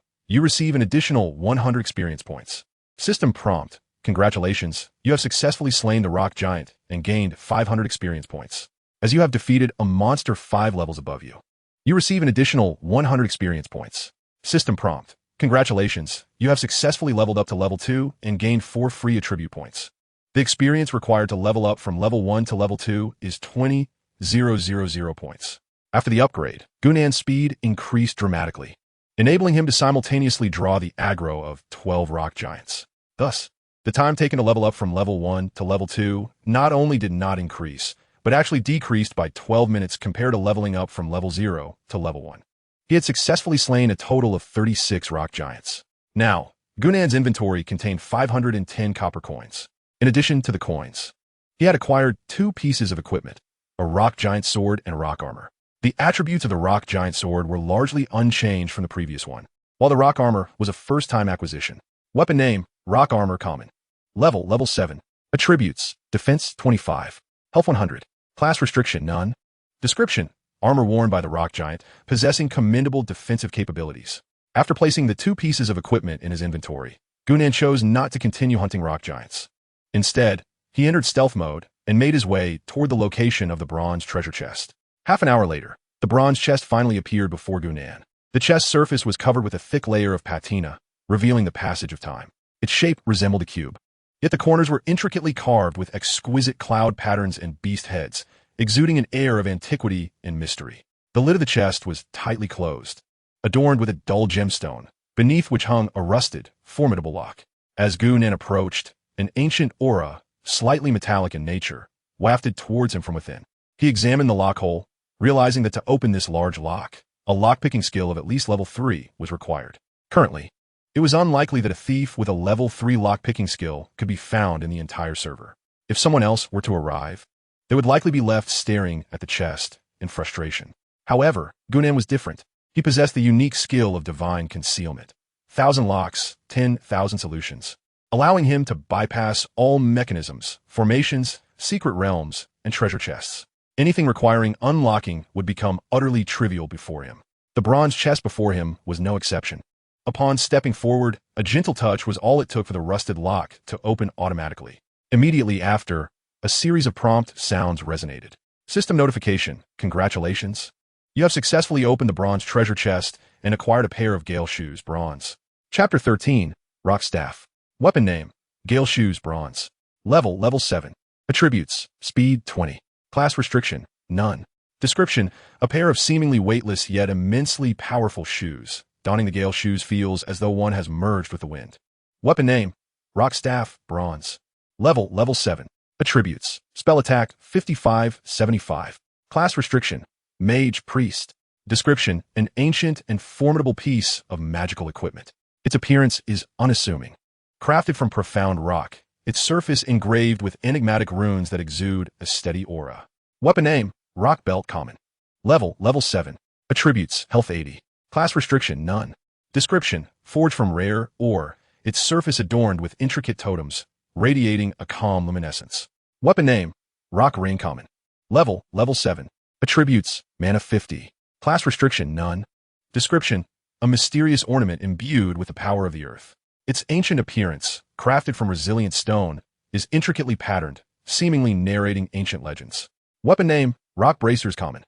you receive an additional 100 experience points. System prompt: congratulations. You have successfully slain the rock giant and gained 500 experience points. As you have defeated a monster 5 levels above you, you receive an additional 100 experience points. System prompt: congratulations, you have successfully leveled up to level 2 and gained 4 free attribute points. The experience required to level up from level 1 to level 2 is 20,000 points. After the upgrade, Gunnan's speed increased dramatically, enabling him to simultaneously draw the aggro of 12 rock giants. Thus, the time taken to level up from level 1 to level 2 not only did not increase, but actually decreased by 12 minutes compared to leveling up from level 0 to level 1. He had successfully slain a total of 36 rock giants. Now, Gunnan's inventory contained 510 copper coins. In addition to the coins, he had acquired 2 pieces of equipment, a rock giant sword and rock armor. The attributes of the rock giant sword were largely unchanged from the previous one, while the rock armor was a first-time acquisition. Weapon name: rock armor common. Level 7. Attributes: defense 25, health 100. Class restriction none. Description: armor worn by the rock giant, possessing commendable defensive capabilities. After placing the 2 pieces of equipment in his inventory, Gunnan chose not to continue hunting rock giants. Instead, he entered stealth mode and made his way toward the location of the bronze treasure chest. Half an hour later, the bronze chest finally appeared before Gunnan. The chest's surface was covered with a thick layer of patina, revealing the passage of time. Its shape resembled a cube, yet the corners were intricately carved with exquisite cloud patterns and beast heads, exuding an air of antiquity and mystery. The lid of the chest was tightly closed, adorned with a dull gemstone, beneath which hung a rusted, formidable lock. As Gunnan approached, an ancient aura, slightly metallic in nature, wafted towards him from within. He examined the lock hole, realizing that to open this large lock, a lockpicking skill of at least level 3 was required. Currently, it was unlikely that a thief with a level 3 lockpicking skill could be found in the entire server. If someone else were to arrive, they would likely be left staring at the chest in frustration. However, Gunan was different. He possessed the unique skill of divine concealment. 1,000 locks, 10,000 solutions, allowing him to bypass all mechanisms, formations, secret realms, and treasure chests. Anything requiring unlocking would become utterly trivial before him. The bronze chest before him was no exception. Upon stepping forward, a gentle touch was all it took for the rusted lock to open automatically. Immediately after, a series of prompt sounds resonated. System notification, congratulations. You have successfully opened the bronze treasure chest and acquired a pair of Gale Shoes, bronze. Chapter 13, Rock Staff. Weapon name, Gale Shoes, bronze. Level 7. Attributes, speed 20. Class restriction, none. Description, a pair of seemingly weightless yet immensely powerful shoes. Donning the Gale Shoes feels as though one has merged with the wind. Weapon name, Rock Staff, bronze. Level 7. Attributes, spell attack 55-75. Class restriction, Mage Priest. Description, an ancient and formidable piece of magical equipment. Its appearance is unassuming. Crafted from profound rock, its surface engraved with enigmatic runes that exude a steady aura. Weapon name, Rock Belt Common. Level 7. Attributes, Health 80. Class restriction, none. Description, forged from rare ore, its surface adorned with intricate totems, radiating a calm luminescence. Weapon name, Rock Rain Common. Level 7. Attributes, Mana 50. Class restriction, none. Description, a mysterious ornament imbued with the power of the earth. Its ancient appearance, crafted from resilient stone, is intricately patterned, seemingly narrating ancient legends. Weapon name, Rock Bracers Common.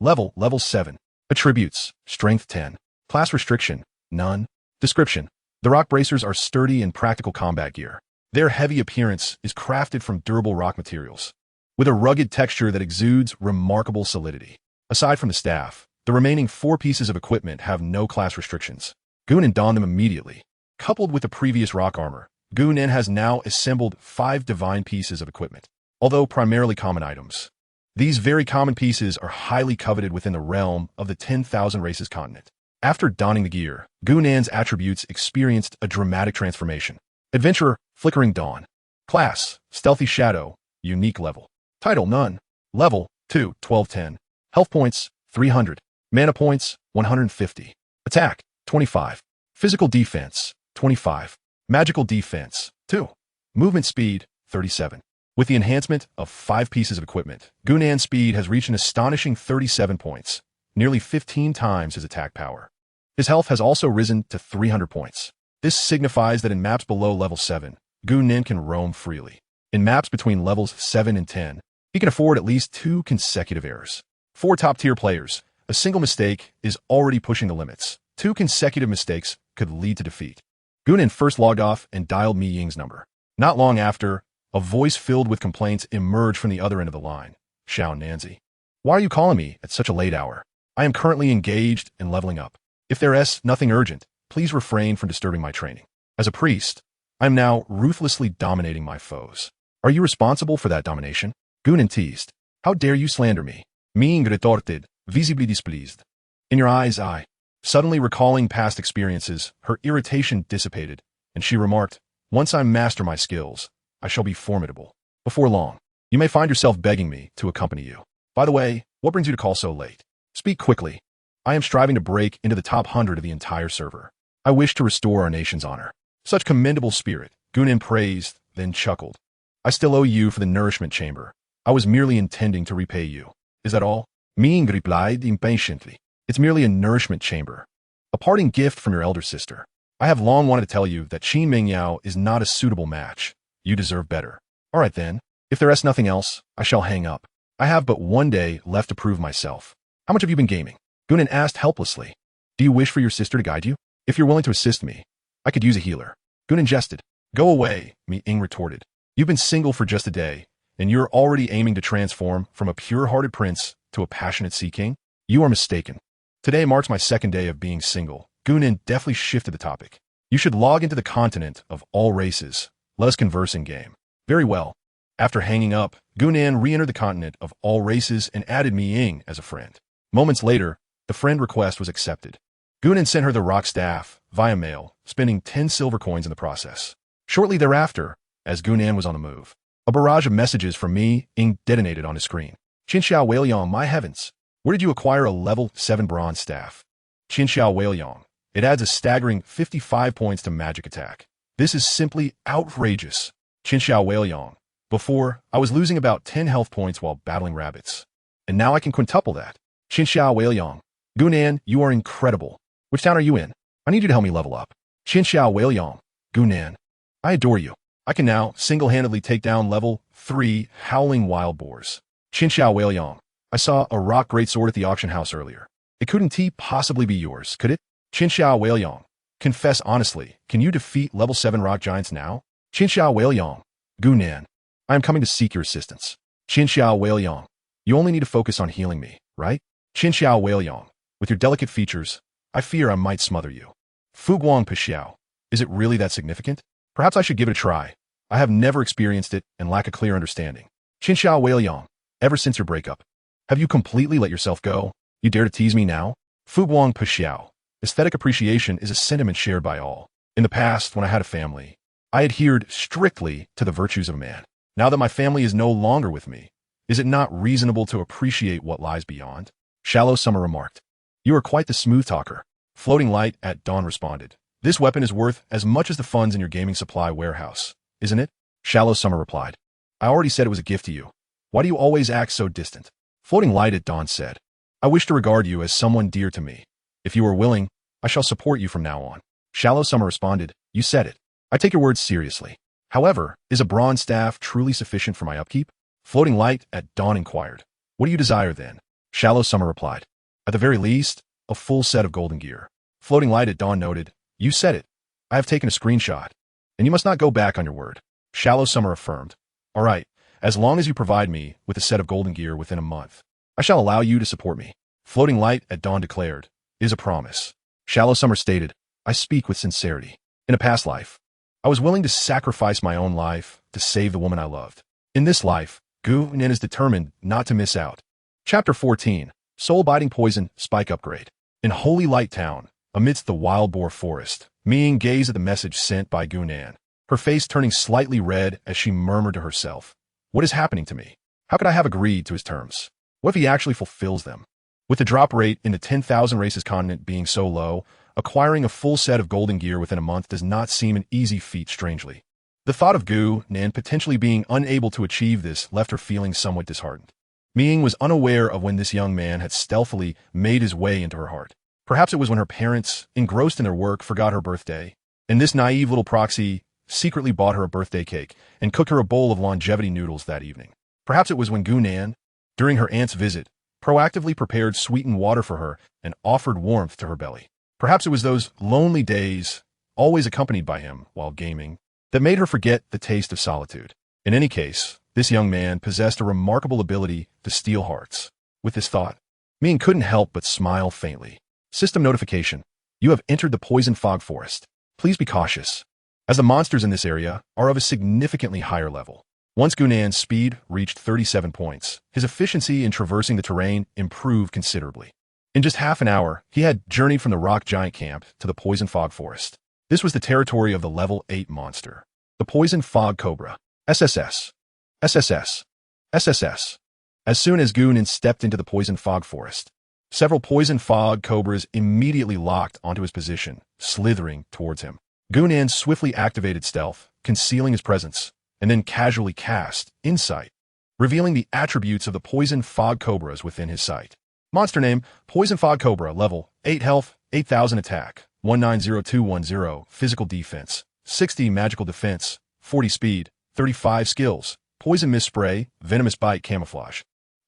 Level 7. Attributes, Strength 10. Class restriction, none. Description, the Rock Bracers are sturdy and practical combat gear. Their heavy appearance is crafted from durable rock materials, with a rugged texture that exudes remarkable solidity. Aside from the staff, the remaining 4 pieces of equipment have no class restrictions. Gunan donned them immediately. Coupled with the previous rock armor, Gunan has now assembled 5 divine pieces of equipment, although primarily common items. These very common pieces are highly coveted within the realm of the 10,000 Races continent. After donning the gear, Gunan's attributes experienced a dramatic transformation. Adventurer, Flickering Dawn. Class, Stealthy Shadow, unique level. Title, none. Level, 2, 1210. Health points, 300. Mana points, 150. Attack, 25. Physical defense, 25. Magical defense, 2. Movement speed, 37. With the enhancement of 5 pieces of equipment, Gunan's speed has reached an astonishing 37 points, nearly 15 times his attack power. His health has also risen to 300 points. This signifies that in maps below level 7, Gunan can roam freely. In maps between levels 7 and 10, he can afford at least 2 consecutive errors. For top-tier players, a single mistake is already pushing the limits. 2 consecutive mistakes could lead to defeat. Gunan first logged off and dialed Mi Ying's number. Not long after, a voice filled with complaints emerged from the other end of the line. Xiao Nanzi. Why are you calling me at such a late hour? I am currently engaged in leveling up. If there is nothing urgent, please refrain from disturbing my training. As a priest, I am now ruthlessly dominating my foes. Are you responsible for that domination? Gunan teased. How dare you slander me? Mi Ying retorted, visibly displeased. In your eyes, I. Suddenly recalling past experiences, her irritation dissipated, and she remarked, once I master my skills, I shall be formidable. Before long, you may find yourself begging me to accompany you. By the way, what brings you to call so late? Speak quickly. I am striving to break into the top 100 of the entire server. I wish to restore our nation's honor. Such commendable spirit, Gunan praised, then chuckled. I still owe you for the nourishment chamber. I was merely intending to repay you. Is that all? Mi Ying replied impatiently. It's merely a nourishment chamber. A parting gift from your elder sister. I have long wanted to tell you that Qin Mingyao is not a suitable match. You deserve better. All right then. If there is nothing else, I shall hang up. I have but one day left to prove myself. How much have you been gaming? Gunan asked helplessly. Do you wish for your sister to guide you? If you're willing to assist me, I could use a healer. Gunan jested. Go away, Mi Ying retorted. You've been single for just a day, and you're already aiming to transform from a pure-hearted prince to a passionate sea king? You are mistaken. Today marks my second day of being single. Gunan deftly shifted the topic. You should log into the continent of all races. Let us converse in game. Very well. After hanging up, Gunan re-entered the continent of all races and added Mi Ying as a friend. Moments later, The friend request was accepted. Gunan sent her the rock staff via mail, spending 10 silver coins in the process. Shortly thereafter, as Gunan was on the move, a barrage of messages from Me-ing detonated on his screen. Qinxiao Weiliang, my heavens! Where did you acquire a level 7 bronze staff? Qinxiao Weiliang. It adds a staggering 55 points to magic attack. This is simply outrageous. Qinxiao Weiliang. Before, I was losing about 10 health points while battling rabbits. And now I can quintuple that. Qinxiao Weiliang. Gunan, you are incredible. Which town are you in? I need you to help me level up. Qinxiao Weiliang. Gunan. I adore you. I can now single-handedly take down level 3 howling wild boars. Qinxiao Weiliang. I saw a rock greatsword at the auction house earlier. It couldn't possibly be yours, could it? Qinxiao Weiliang. Confess honestly, can you defeat level 7 rock giants now? Qinxiao Weiliang. Gunan. I am coming to seek your assistance. Qinxiao Weiliang. You only need to focus on healing me, right? Qinxiao Weiliang. With your delicate features, I fear I might smother you. Fuguang Pixiao. Is it really that significant? Perhaps I should give it a try. I have never experienced it and lack a clear understanding. Qinxiao Weiliang. Ever since your breakup, have you completely let yourself go? You dare to tease me now? Fuguang Pixiao. Aesthetic appreciation is a sentiment shared by all. In the past, when I had a family, I adhered strictly to the virtues of a man. Now that my family is no longer with me, is it not reasonable to appreciate what lies beyond? Shallow Summer remarked. You are quite the smooth talker. Floating Light at Dawn responded. This weapon is worth as much as the funds in your gaming supply warehouse, isn't it? Shallow Summer replied. I already said it was a gift to you. Why do you always act so distant? Floating Light at Dawn said. I wish to regard you as someone dear to me. If you are willing, I shall support you from now on. Shallow Summer responded. You said it. I take your words seriously. However, is a bronze staff truly sufficient for my upkeep? Floating Light at Dawn inquired. What do you desire then? Shallow Summer replied. At the very least, a full set of golden gear. Floating Light at Dawn noted. You said it. I have taken a screenshot. And you must not go back on your word. Shallow Summer affirmed. All right, as long as you provide me with a set of golden gear within a month, I shall allow you to support me. Floating Light at Dawn declared. Is a promise. Shallow Summer stated. I speak with sincerity. In a past life, I was willing to sacrifice my own life to save the woman I loved. In this life, Gunan is determined not to miss out. Chapter 14. Soul-biting poison spike upgrade. In Holy Light Town, amidst the wild boar forest, Me-ing gazed at the message sent by Gunan, her face turning slightly red as she murmured to herself. What is happening to me? How could I have agreed to his terms? What if he actually fulfills them? With the drop rate in the 10,000 races continent being so low, acquiring a full set of golden gear within a month does not seem an easy feat strangely. The thought of Gunan potentially being unable to achieve this left her feeling somewhat disheartened. Me-ing was unaware of when this young man had stealthily made his way into her heart. Perhaps it was when her parents, engrossed in their work, forgot her birthday, and this naive little proxy secretly bought her a birthday cake and cooked her a bowl of longevity noodles that evening. Perhaps it was when Gunan, during her aunt's visit, proactively prepared sweetened water for her and offered warmth to her belly. Perhaps it was those lonely days, always accompanied by him while gaming, that made her forget the taste of solitude. In any case, this young man possessed a remarkable ability to steal hearts. With this thought, Me-ing couldn't help but smile faintly. System notification. You have entered the poison fog forest. Please be cautious, as the monsters in this area are of a significantly higher level. Once Gunan's speed reached 37 points, his efficiency in traversing the terrain improved considerably. In just half an hour, he had journeyed from the rock giant camp to the poison fog forest. This was the territory of the level 8 monster, the poison fog cobra. SSS. SSS. SSS. As soon as Gunan stepped into the poison fog forest, several poison fog cobras immediately locked onto his position, slithering towards him. Gunan swiftly activated stealth, concealing his presence, and then casually cast Insight, revealing the attributes of the poison fog cobras within his sight. Monster name, Poison Fog Cobra, level 8 health, 8,000 attack, 190210, physical defense, 60 magical defense, 40 speed, 35 skills, poison mist spray, venomous bite camouflage.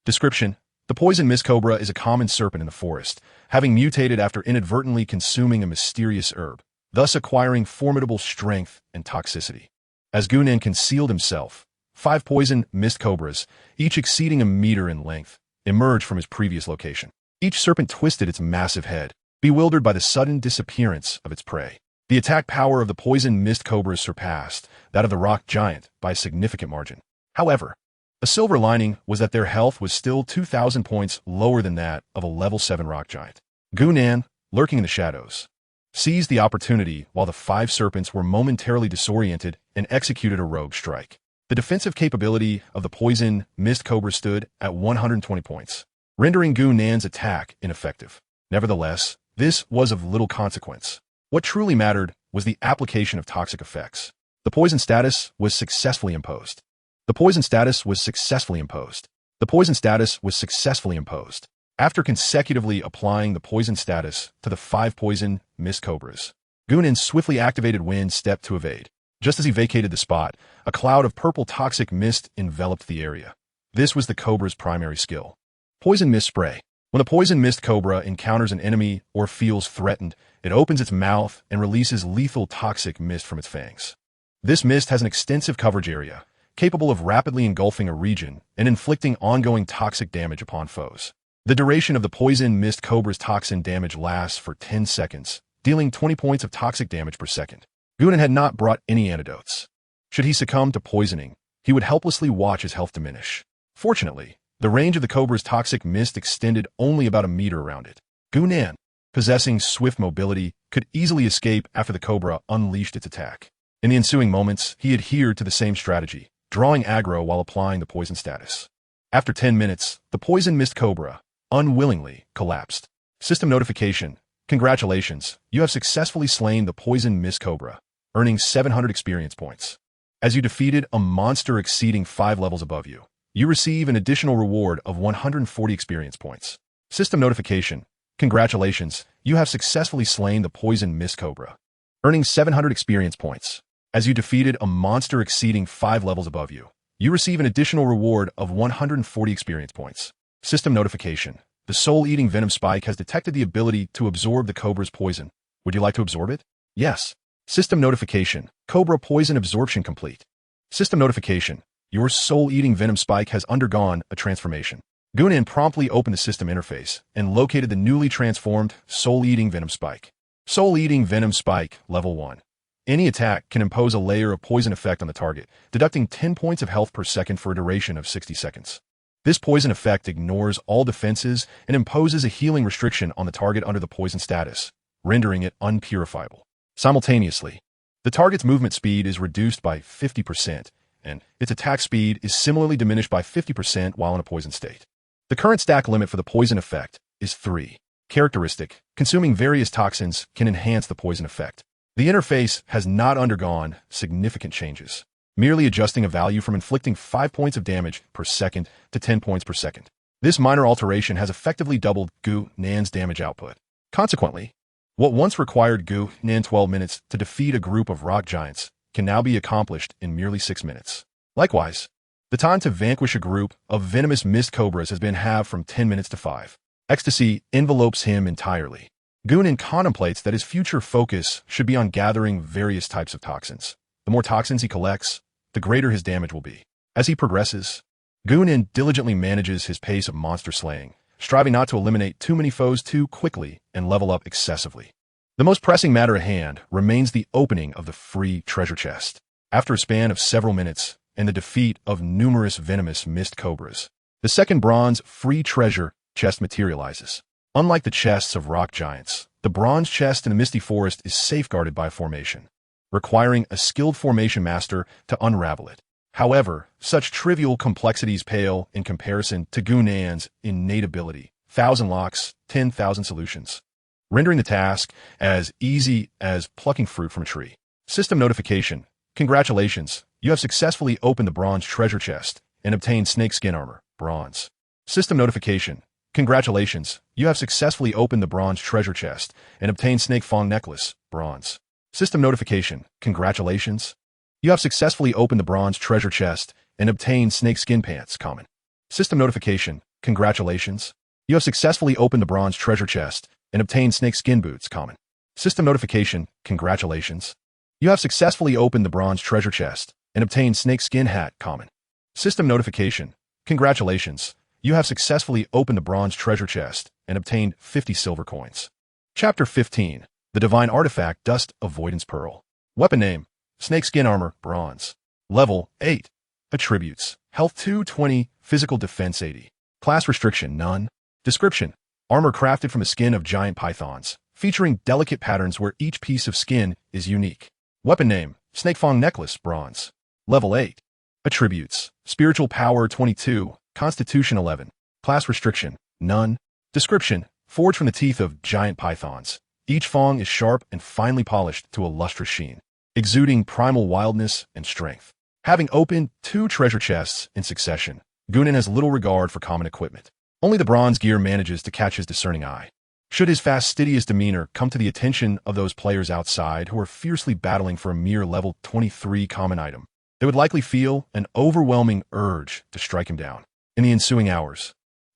Description: the poison mist cobra is a common serpent in the forest, having mutated after inadvertently consuming a mysterious herb, thus acquiring formidable strength and toxicity. As Gunan concealed himself, 5 poison mist cobras, each exceeding a meter in length, emerged from his previous location. Each serpent twisted its massive head, bewildered by the sudden disappearance of its prey. The attack power of the poison mist cobras surpassed that of the rock giant by a significant margin. However, a silver lining was that their health was still 2,000 points lower than that of a level 7 rock giant. Gunan, lurking in the shadows, seized the opportunity while the 5 serpents were momentarily disoriented and executed a rogue strike. The defensive capability of the poison mist cobra stood at 120 points, rendering Gunan's attack ineffective. Nevertheless, this was of little consequence. What truly mattered was the application of toxic effects. The poison status was successfully imposed. The poison status was successfully imposed. The poison status was successfully imposed. After consecutively applying the poison status to the 5 poison mist cobras, Gunan swiftly activated Wind Step to evade. Just as he vacated the spot, a cloud of purple toxic mist enveloped the area. This was the cobra's primary skill. Poison Mist Spray. When a poison mist cobra encounters an enemy or feels threatened, it opens its mouth and releases lethal toxic mist from its fangs. This mist has an extensive coverage area, capable of rapidly engulfing a region and inflicting ongoing toxic damage upon foes. The duration of the poison mist cobra's toxin damage lasts for 10 seconds, dealing 20 points of toxic damage per second. Gunan had not brought any antidotes. Should he succumb to poisoning, he would helplessly watch his health diminish. Fortunately, the range of the cobra's toxic mist extended only about a meter around it. Gunan, possessing swift mobility, could easily escape after the cobra unleashed its attack. In the ensuing moments, he adhered to the same strategy, drawing aggro while applying the poison status. After 10 minutes, the poison mist cobra unwillingly collapsed. System notification. Congratulations, you have successfully slain the poison mist cobra, earning 700 experience points. As you defeated a monster exceeding 5 levels above you, you receive an additional reward of 140 experience points. System notification. Congratulations, you have successfully slain the poison mist cobra, earning 700 experience points. As you defeated a monster exceeding 5 levels above you, you receive an additional reward of 140 experience points. System notification. The soul-eating venom spike has detected the ability to absorb the cobra's poison. Would you like to absorb it? Yes. System notification. Cobra poison absorption complete. System notification. Your soul-eating venom spike has undergone a transformation. Gunan promptly opened the system interface and located the newly transformed soul-eating venom spike. Soul-eating venom spike, level 1. Any attack can impose a layer of poison effect on the target, deducting 10 points of health per second for a duration of 60 seconds. This poison effect ignores all defenses and imposes a healing restriction on the target under the poison status, rendering it unpurifiable. Simultaneously, the target's movement speed is reduced by 50%, and its attack speed is similarly diminished by 50% while in a poison state. The current stack limit for the poison effect is 3. Characteristic. Consuming various toxins can enhance the poison effect. The interface has not undergone significant changes, merely adjusting a value from inflicting 5 points of damage per second to 10 points per second. This minor alteration has effectively doubled Gunan's damage output. Consequently, what once required Gunan 12 minutes to defeat a group of rock giants can now be accomplished in merely 6 minutes. Likewise, the time to vanquish a group of venomous mist cobras has been halved from 10 minutes to 5. Ecstasy envelopes him entirely. Gunan contemplates that his future focus should be on gathering various types of toxins. The more toxins he collects, the greater his damage will be. As he progresses, Gunan diligently manages his pace of monster slaying, striving not to eliminate too many foes too quickly and level up excessively. The most pressing matter at hand remains the opening of the free treasure chest. After a span of several minutes and the defeat of numerous venomous mist cobras, the second bronze free treasure chest materializes. Unlike the chests of rock giants, the bronze chest in the misty forest is safeguarded by a formation, requiring a skilled formation master to unravel it. However, such trivial complexities pale in comparison to Gunan's innate ability. 1,000 locks, 10,000 solutions, rendering the task as easy as plucking fruit from a tree. System notification. Congratulations, you have successfully opened the bronze treasure chest and obtained snake skin armor, bronze. System notification. Congratulations, you have successfully opened the bronze treasure chest and obtained snake fawn necklace, bronze. System notification. Congratulations, you have successfully opened the bronze treasure chest and obtained snake skin pants, common. System notification. Congratulations, you have successfully opened the bronze treasure chest and obtained snake skin boots, common. System notification. Congratulations, you have successfully opened the bronze treasure chest and obtained snake skin hat, common. System notification. Congratulations, you have successfully opened the bronze treasure chest and obtained 50 silver coins. Chapter 15. The Divine Artifact Dust Avoidance Pearl. Weapon name. Snakeskin armor, bronze. Level 8. Attributes. Health 220, physical defense 80. Class restriction, none. Description. Armor crafted from the skin of giant pythons, featuring delicate patterns where each piece of skin is unique. Weapon name, Snakefang Necklace, bronze. Level 8. Attributes, Spiritual Power 22, Constitution 11. Class restriction, none. Description, forged from the teeth of giant pythons. Each fang is sharp and finely polished to a lustrous sheen, exuding primal wildness and strength. Having opened 2 treasure chests in succession, Gunan has little regard for common equipment. Only the bronze gear manages to catch his discerning eye. Should his fastidious demeanor come to the attention of those players outside who are fiercely battling for a mere level 23 common item, they would likely feel an overwhelming urge to strike him down. In the ensuing hours,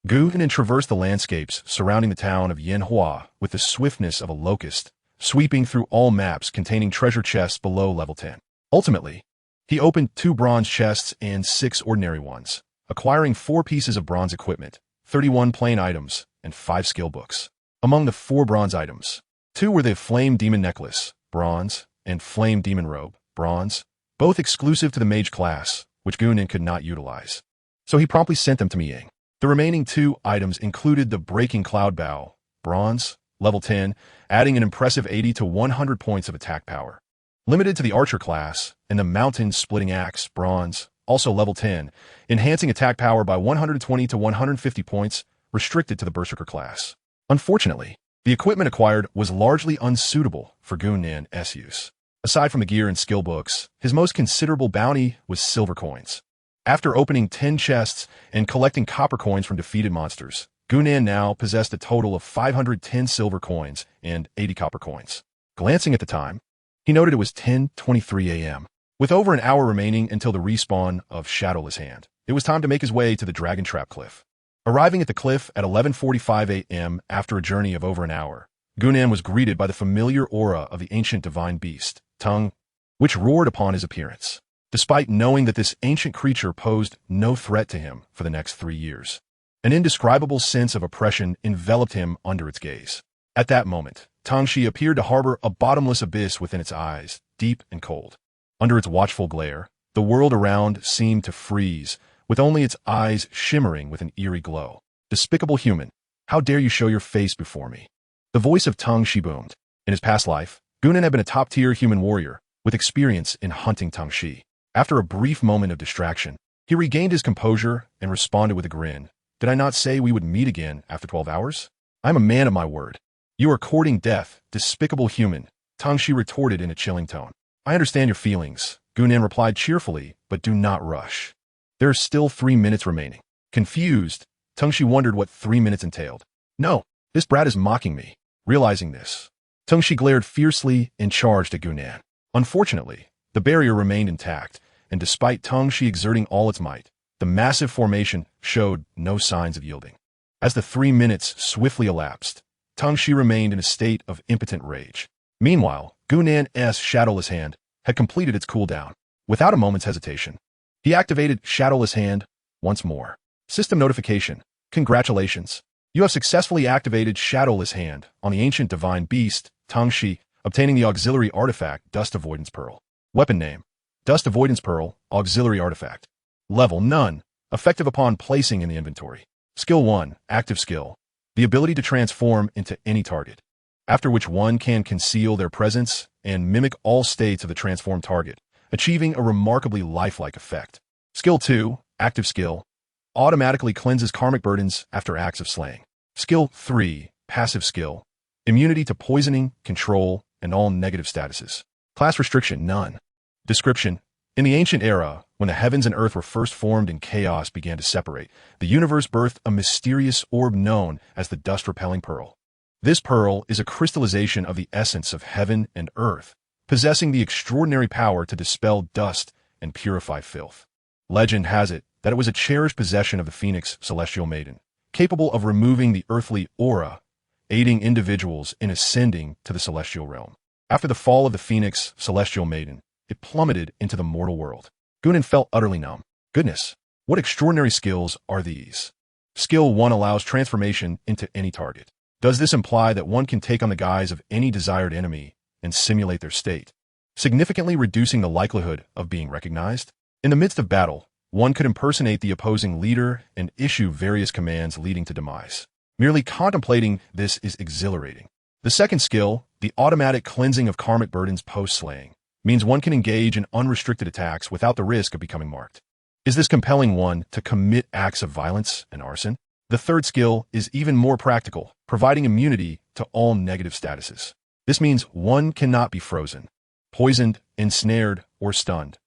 Gunan traversed the landscapes surrounding the town of Yanhua with the swiftness of a locust, sweeping through all maps containing treasure chests below level 10. Ultimately, he opened 2 bronze chests and 6 ordinary ones, acquiring 4 pieces of bronze equipment, 31 plain items, and 5 skill books. Among the 4 bronze items, 2 were the Flame Demon Necklace, bronze, and Flame Demon Robe, bronze, both exclusive to the mage class, which Gunan could not utilize. So he promptly sent them to Miyang. The remaining 2 items included the Breaking Cloud Bow, bronze, level 10, adding an impressive 80 to 100 points of attack power. Limited to the Archer class, and the Mountain Splitting Axe, bronze, also level 10, enhancing attack power by 120 to 150 points, restricted to the Berserker class. Unfortunately, the equipment acquired was largely unsuitable for Gunan's use. Aside from the gear and skill books, his most considerable bounty was silver coins. After opening 10 chests and collecting copper coins from defeated monsters, Gunan now possessed a total of 510 silver coins and 80 copper coins. Glancing at the time, he noted it was 10:23 a.m. With over an hour remaining until the respawn of Shadowless Hand, it was time to make his way to the Dragon Trap Cliff. Arriving at the cliff at 11:45 a.m. after a journey of over an hour, Gunan was greeted by the familiar aura of the ancient divine beast, Tung, which roared upon his appearance, despite knowing that this ancient creature posed no threat to him for the next 3 years. An indescribable sense of oppression enveloped him under its gaze. At that moment, Tangshi appeared to harbor a bottomless abyss within its eyes, deep and cold. Under its watchful glare, the world around seemed to freeze, with only its eyes shimmering with an eerie glow. Despicable human, how dare you show your face before me? The voice of Tangshi boomed. In his past life, Gunan had been a top-tier human warrior, with experience in hunting Tangshi. After a brief moment of distraction, he regained his composure and responded with a grin. Did I not say we would meet again after 12 hours? I am a man of my word. You are courting death, despicable human, Tangshi retorted in a chilling tone. I understand your feelings, Gunan replied cheerfully, but do not rush. There are still 3 minutes remaining. Confused, Tangshi wondered what 3 minutes entailed. No, this brat is mocking me. Realizing this, Tangshi glared fiercely and charged at Gunan. Unfortunately, the barrier remained intact, and despite Tangshi exerting all its might, the massive formation showed no signs of yielding. As the 3 minutes swiftly elapsed, Tangshi remained in a state of impotent rage. Meanwhile, Gunan's Shadowless Hand had completed its cooldown. Without a moment's hesitation, he activated Shadowless Hand once more. System notification. Congratulations. You have successfully activated Shadowless Hand on the ancient divine beast, Tangshi, obtaining the auxiliary artifact, Dust Avoidance Pearl. Weapon name, Dust Avoidance Pearl, auxiliary artifact. Level, none. Effective upon placing in the inventory. Skill 1, active skill. The ability to transform into any target, after which one can conceal their presence and mimic all states of the transformed target, achieving a remarkably lifelike effect. Skill 2, active skill. Automatically cleanses karmic burdens after acts of slaying. Skill 3, passive skill. Immunity to poisoning, control, and all negative statuses. Class restriction, none. Description. In the ancient era, when the heavens and earth were first formed and chaos began to separate, the universe birthed a mysterious orb known as the dust-repelling pearl. This pearl is a crystallization of the essence of heaven and earth, possessing the extraordinary power to dispel dust and purify filth. Legend has it that it was a cherished possession of the Phoenix Celestial Maiden, capable of removing the earthly aura, aiding individuals in ascending to the celestial realm. After the fall of the Phoenix Celestial Maiden, it plummeted into the mortal world. Gunan felt utterly numb. Goodness, what extraordinary skills are these? Skill 1 allows transformation into any target. Does this imply that one can take on the guise of any desired enemy and simulate their state, significantly reducing the likelihood of being recognized? In the midst of battle, one could impersonate the opposing leader and issue various commands leading to demise. Merely contemplating this is exhilarating. The second skill, the automatic cleansing of karmic burdens post-slaying, means one can engage in unrestricted attacks without the risk of becoming marked. Is this compelling one to commit acts of violence and arson? The third skill is even more practical, providing immunity to all negative statuses. This means one cannot be frozen, poisoned, ensnared, or stunned.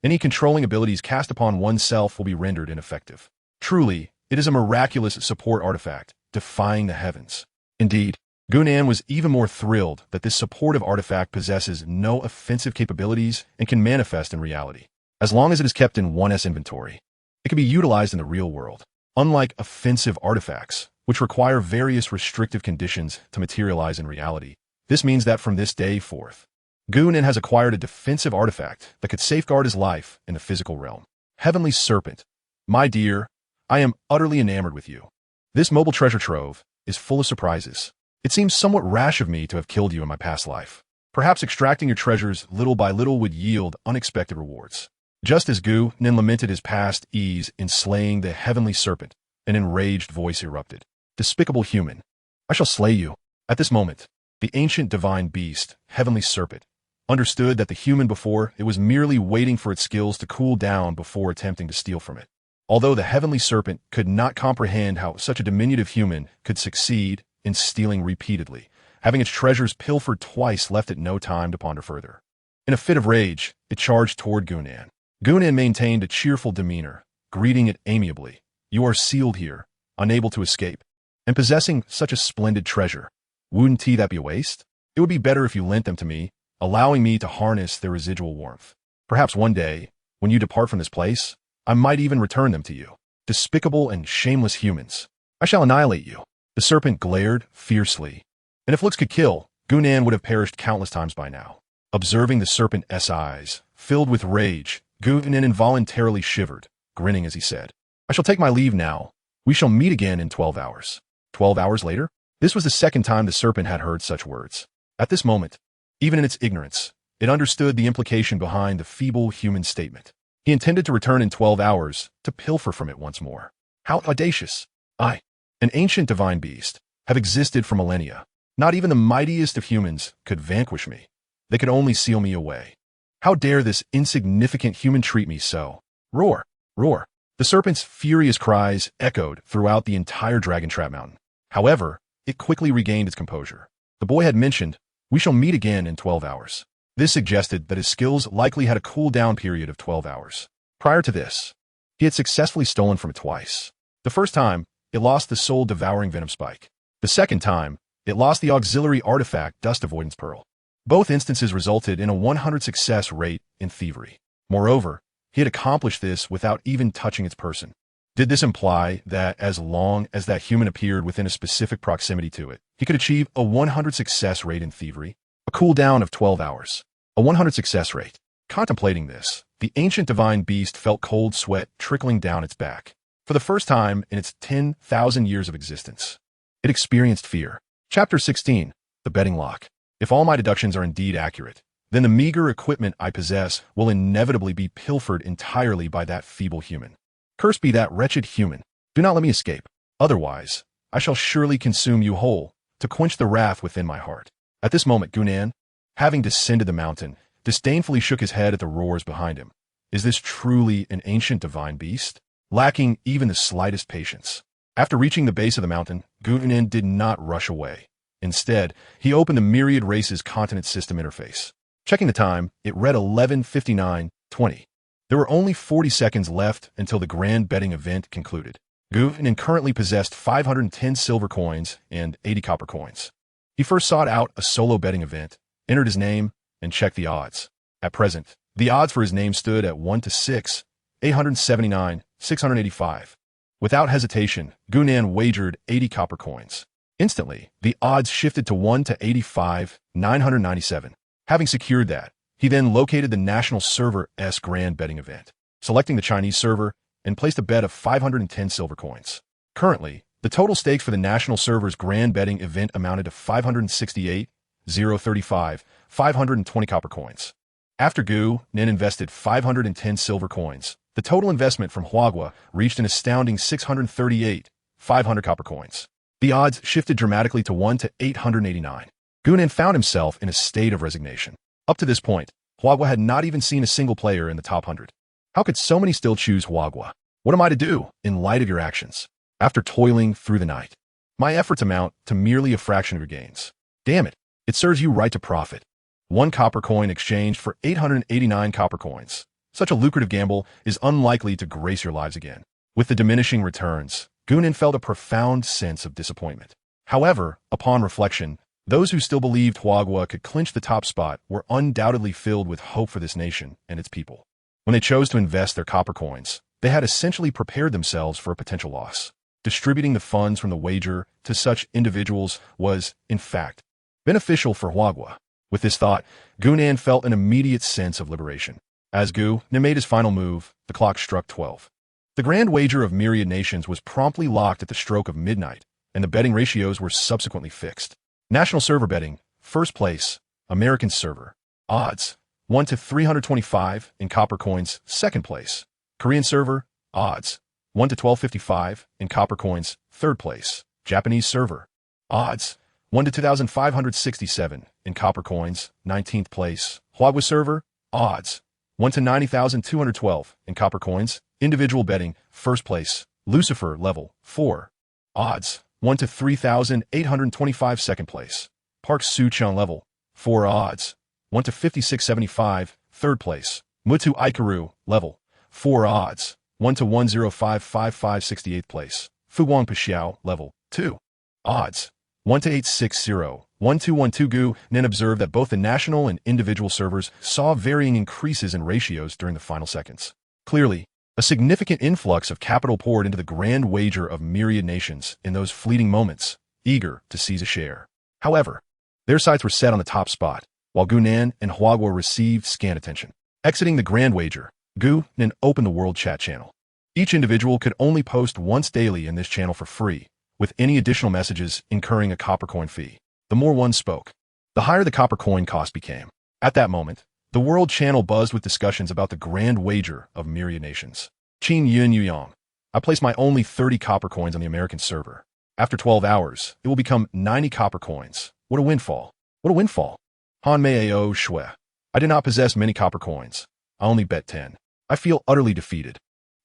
Any controlling abilities cast upon oneself will be rendered ineffective. Truly, it is a miraculous support artifact, defying the heavens. Indeed, Gunan was even more thrilled that this supportive artifact possesses no offensive capabilities and can manifest in reality. As long as it is kept in 1's inventory, it can be utilized in the real world. Unlike offensive artifacts, which require various restrictive conditions to materialize in reality, this means that from this day forth, Gunan has acquired a defensive artifact that could safeguard his life in the physical realm. Heavenly Serpent, my dear, I am utterly enamored with you. This mobile treasure trove is full of surprises. It seems somewhat rash of me to have killed you in my past life. Perhaps extracting your treasures little by little would yield unexpected rewards. Just as Gunan lamented his past ease in slaying the Heavenly Serpent, an enraged voice erupted. Despicable human, I shall slay you. At this moment, the ancient divine beast, Heavenly Serpent, understood that the human before it was merely waiting for its skills to cool down before attempting to steal from it. Although the Heavenly Serpent could not comprehend how such a diminutive human could succeed in stealing repeatedly, having its treasures pilfered twice left it no time to ponder further. In a fit of rage, it charged toward Gunan. Gunan maintained a cheerful demeanor, greeting it amiably. You are sealed here, unable to escape, and possessing such a splendid treasure. Wouldn't that be a waste? It would be better if you lent them to me, allowing me to harness their residual warmth. Perhaps one day, when you depart from this place, I might even return them to you. Despicable and shameless humans, I shall annihilate you. The serpent glared fiercely, and if looks could kill, Gunan would have perished countless times by now. Observing the serpent's eyes, filled with rage, Gunan involuntarily shivered, grinning as he said, I shall take my leave now. We shall meet again in 12 hours. 12 hours later? This was the second time the serpent had heard such words. At this moment, even in its ignorance, it understood the implication behind the feeble human statement. He intended to return in 12 hours to pilfer from it once more. How audacious! I, an ancient divine beast, have existed for millennia. Not even the mightiest of humans could vanquish me. They could only seal me away. How dare this insignificant human treat me so? Roar! Roar! The serpent's furious cries echoed throughout the entire Dragon Trap Mountain. However, it quickly regained its composure. The boy had mentioned, we shall meet again in 12 hours. This suggested that his skills likely had a cool-down period of 12 hours. Prior to this, he had successfully stolen from it twice. The first time, it lost the soul-devouring venom spike. The second time, it lost the auxiliary artifact Dust Avoidance Pearl. Both instances resulted in a 100 success rate in thievery. Moreover, he had accomplished this without even touching its person. Did this imply that as long as that human appeared within a specific proximity to it, he could achieve a 100 success rate in thievery? A cooldown of 12 hours. A 100 success rate. Contemplating this, the ancient divine beast felt cold sweat trickling down its back. For the first time in its 10,000 years of existence, it experienced fear. Chapter 16. The Betting Lock. If all my deductions are indeed accurate, then the meager equipment I possess will inevitably be pilfered entirely by that feeble human. Cursed be that wretched human. Do not let me escape. Otherwise, I shall surely consume you whole, to quench the wrath within my heart. At this moment, Gunan, having descended the mountain, disdainfully shook his head at the roars behind him. Is this truly an ancient divine beast? Lacking even the slightest patience. After reaching the base of the mountain, Gunan did not rush away. Instead, he opened the Myriad Races continent system interface. Checking the time, it read 11:59:20. There were only 40 seconds left until the grand betting event concluded. Gunan currently possessed 510 silver coins and 80 copper coins. He first sought out a solo betting event, entered his name, and checked the odds. At present, the odds for his name stood at 1 to 6, 879, 685. Without hesitation, Gunan wagered 80 copper coins. Instantly, the odds shifted to 1 to 85, 997. Having secured that, he then located the national server's grand betting event, selecting the Chinese server, and placed a bet of 510 silver coins. Currently, the total stakes for the national server's grand betting event amounted to 568,035, 520 copper coins. After Gunan invested 510 silver coins, the total investment from Huagua reached an astounding 638, 500 copper coins. The odds shifted dramatically to 1 to 889. Gunan found himself in a state of resignation. Up to this point, Huagua had not even seen a single player in the top 100. How could so many still choose Huagua? What am I to do in light of your actions? After toiling through the night, my efforts amount to merely a fraction of your gains. Damn it, it serves you right to profit. 1 copper coin exchanged for 889 copper coins. Such a lucrative gamble is unlikely to grace your lives again. With the diminishing returns, Gunan felt a profound sense of disappointment. However, upon reflection, those who still believed Huagua could clinch the top spot were undoubtedly filled with hope for this nation and its people. When they chose to invest their copper coins, they had essentially prepared themselves for a potential loss. Distributing the funds from the wager to such individuals was, in fact, beneficial for Huagua. With this thought, Gunan felt an immediate sense of liberation. As Gunan made his final move, the clock struck 12. The grand wager of Myriad Nations was promptly locked at the stroke of midnight, and the betting ratios were subsequently fixed. National server betting, first place, American server. Odds, 1 to 325 in copper coins, second place. Korean server, odds, 1 to 1255 in copper coins, third place. Japanese server, odds, 1 to 2,567 in copper coins, 19th place. Huagua server, odds, 1 to 90,212 in copper coins, individual betting, first place. Lucifer level, 4. Odds, 1 to 3,825 second place. Park Suchon level, 4 odds, 1 to 5675, third place. Mutu Ikaru level, 4 odds, 1 to 10555 68th place. Fuguang Pixiao level, 2 odds, 1 to 860, 1212 Gu. Nen observed that both the national and individual servers saw varying increases in ratios during the final seconds. Clearly, a significant influx of capital poured into the grand wager of Myriad Nations in those fleeting moments, eager to seize a share. However, their sights were set on the top spot, while Gunan and Huagua received scant attention. Exiting the grand wager, Gunan opened the World Chat channel. Each individual could only post once daily in this channel for free, with any additional messages incurring a copper coin fee. The more one spoke, the higher the copper coin cost became. At that moment, the World channel buzzed with discussions about the grand wager of Myriad Nations. Qin Yun Yuyang. I placed my only 30 copper coins on the American server. After 12 hours, it will become 90 copper coins. What a windfall. What a windfall. Han Meiao Shui. I did not possess many copper coins. I only bet 10. I feel utterly defeated.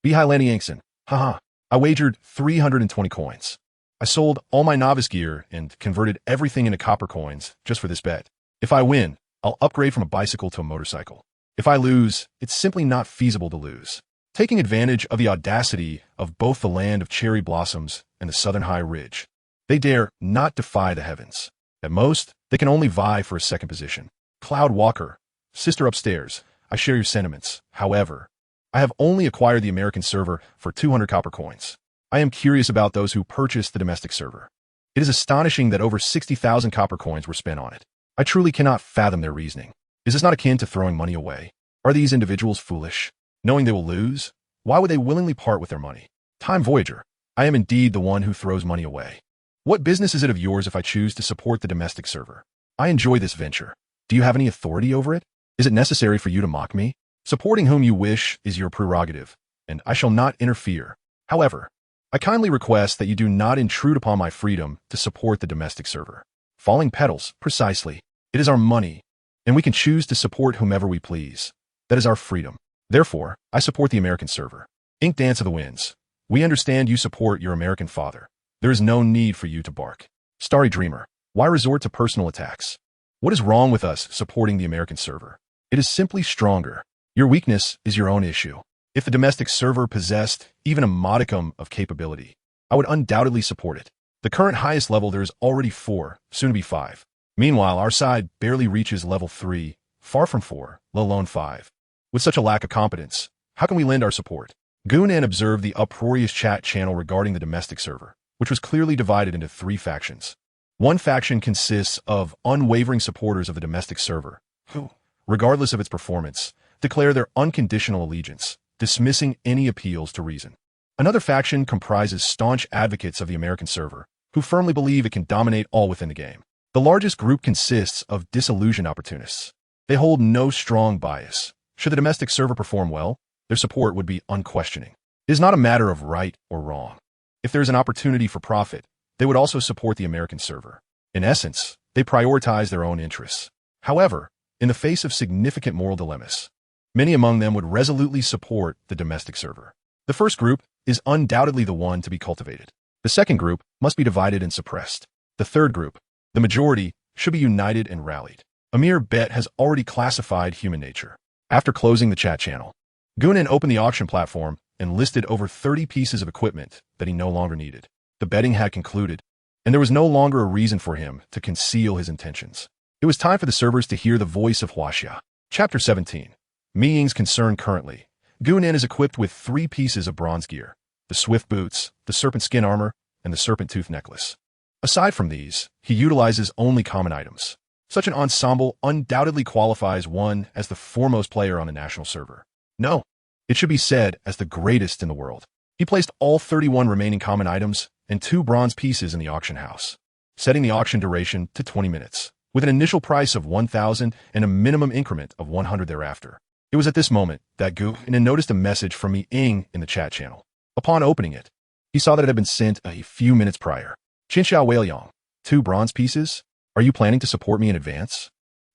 Bihai Lani Yangson. Haha. I wagered 320 coins. I sold all my novice gear and converted everything into copper coins just for this bet. If I win, I'll upgrade from a bicycle to a motorcycle. If I lose, it's simply not feasible to lose. Taking advantage of the audacity of both the land of cherry blossoms and the southern high ridge, they dare not defy the heavens. At most, they can only vie for a second position. Cloud Walker, sister upstairs, I share your sentiments. However, I have only acquired the American server for 200 copper coins. I am curious about those who purchased the domestic server. It is astonishing that over 60,000 copper coins were spent on it. I truly cannot fathom their reasoning. Is this not akin to throwing money away? Are these individuals foolish? Knowing they will lose, why would they willingly part with their money? Time Voyager, I am indeed the one who throws money away. What business is it of yours if I choose to support the domestic server? I enjoy this venture. Do you have any authority over it? Is it necessary for you to mock me? Supporting whom you wish is your prerogative, and I shall not interfere. However, I kindly request that you do not intrude upon my freedom to support the domestic server. Falling petals, precisely. It is our money, and we can choose to support whomever we please. That is our freedom. Therefore, I support the American server. Ink Dance of the Winds. We understand you support your American father. There is no need for you to bark. Starry Dreamer. Why resort to personal attacks? What is wrong with us supporting the American server? It is simply stronger. Your weakness is your own issue. If the domestic server possessed even a modicum of capability, I would undoubtedly support it. The current highest level there is already 4, soon to be 5. Meanwhile, our side barely reaches level 3, far from 4, let alone 5. With such a lack of competence, how can we lend our support? Gunan observed the uproarious chat channel regarding the domestic server, which was clearly divided into 3 factions. One faction consists of unwavering supporters of the domestic server, who, regardless of its performance, declare their unconditional allegiance, dismissing any appeals to reason. Another faction comprises staunch advocates of the American server, who firmly believe it can dominate all within the game. The largest group consists of disillusioned opportunists. They hold no strong bias. Should the domestic server perform well, their support would be unquestioning. It is not a matter of right or wrong. If there is an opportunity for profit, they would also support the American server. In essence, they prioritize their own interests. However, in the face of significant moral dilemmas, many among them would resolutely support the domestic server. The first group is undoubtedly the one to be cultivated. The second group must be divided and suppressed. The third group, the majority, should be united and rallied. A mere bet has already classified human nature. After closing the chat channel, Gunan opened the auction platform and listed over 30 pieces of equipment that he no longer needed. The betting had concluded, and there was no longer a reason for him to conceal his intentions. It was time for the servers to hear the voice of Huaxia. Chapter 17. Miying's concern currently. Gunan is equipped with 3 pieces of bronze gear: the swift boots, the serpent skin armor, and the serpent tooth necklace. Aside from these, he utilizes only common items. Such an ensemble undoubtedly qualifies one as the foremost player on the national server. No, it should be said as the greatest in the world. He placed all 31 remaining common items and 2 bronze pieces in the auction house, setting the auction duration to 20 minutes, with an initial price of 1,000 and a minimum increment of 100 thereafter. It was at this moment that Gunan noticed a message from Miying in the chat channel. Upon opening it, he saw that it had been sent a few minutes prior. Qinxiao Weiliang, 2 bronze pieces? Are you planning to support me in advance?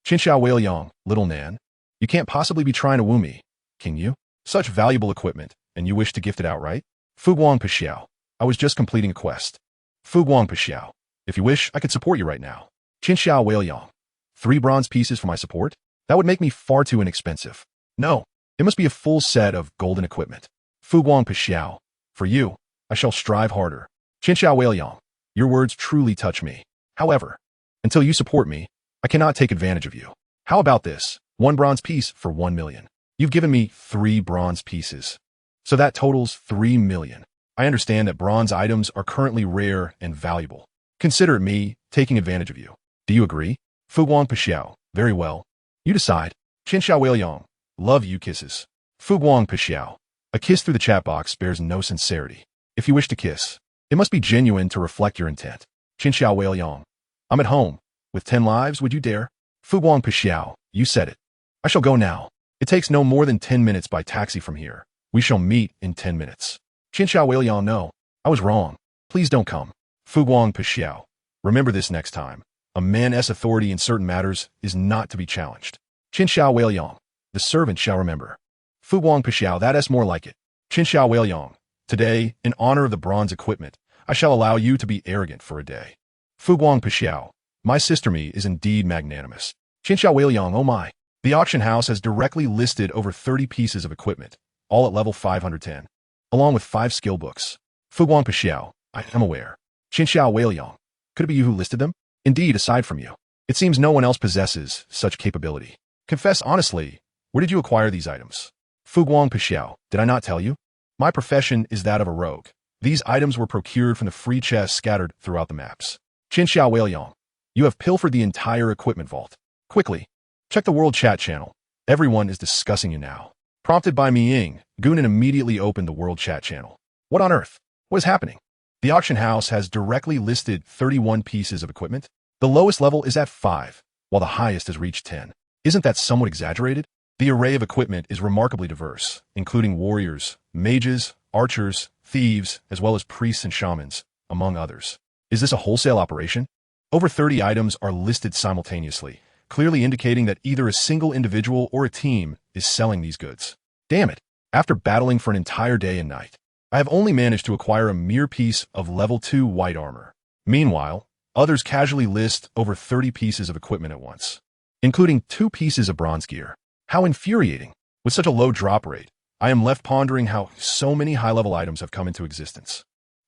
Qinxiao Weiliang, little Nan, you can't possibly be trying to woo me, can you? Such valuable equipment, and you wish to gift it outright? Fuguang Pixiao, I was just completing a quest. Fuguang Pixiao, if you wish, I could support you right now. Qinxiao Weiliang, 3 bronze pieces for my support? That would make me far too inexpensive. No, it must be a full set of golden equipment. Fuguang Pixiao, for you, I shall strive harder. Qinxiao Weiliang, your words truly touch me. However, until you support me, I cannot take advantage of you. How about this? 1 bronze piece for 1 million. You've given me 3 bronze pieces, so that totals 3 million. I understand that bronze items are currently rare and valuable. Consider me taking advantage of you. Do you agree? Fuguang Pixiao, very well. You decide. Qinxiao Weiliang, love you kisses. Fuguang Pixiao, a kiss through the chat box bears no sincerity. If you wish to kiss, it must be genuine to reflect your intent. Qinxiao Weiliang, I'm at home. With 10 lives, would you dare? Fuguang Pixiao, you said it. I shall go now. It takes no more than 10 minutes by taxi from here. We shall meet in 10 minutes. Qinxiao Weiliang, no, I was wrong. Please don't come. Fuguang Pixiao, remember this next time. A man's authority in certain matters is not to be challenged. Qinxiao Weiliang, the servant shall remember. Fuguang Pixiao, that's more like it. Qinxiao Weiliang, today, in honor of the bronze equipment, I shall allow you to be arrogant for a day. Fuguang Pixiao, my sister me is indeed magnanimous. Qinxiao Weiliang, oh my. The auction house has directly listed over 30 pieces of equipment, all at level 510, along with 5 skill books. Fuguang Pixiao, I am aware. Qinxiao Weiliang, could it be you who listed them? Indeed, aside from you, it seems no one else possesses such capability. Confess honestly, where did you acquire these items? Fuguang Pixiao, did I not tell you? My profession is that of a rogue. These items were procured from the free chests scattered throughout the maps. Qinxiao Weiliang, you have pilfered the entire equipment vault. Quickly, check the world chat channel. Everyone is discussing you now. Prompted by Miying, Gunan immediately opened the world chat channel. What on earth? What is happening? The auction house has directly listed 31 pieces of equipment. The lowest level is at 5, while the highest has reached 10. Isn't that somewhat exaggerated? The array of equipment is remarkably diverse, including warriors, mages, archers, thieves, as well as priests and shamans, among others. Is this a wholesale operation? Over 30 items are listed simultaneously, clearly indicating that either a single individual or a team is selling these goods. Damn it! After battling for an entire day and night, I have only managed to acquire a mere piece of level 2 white armor. Meanwhile, others casually list over 30 pieces of equipment at once, including 2 pieces of bronze gear. How infuriating! With such a low drop rate, I am left pondering how so many high-level items have come into existence.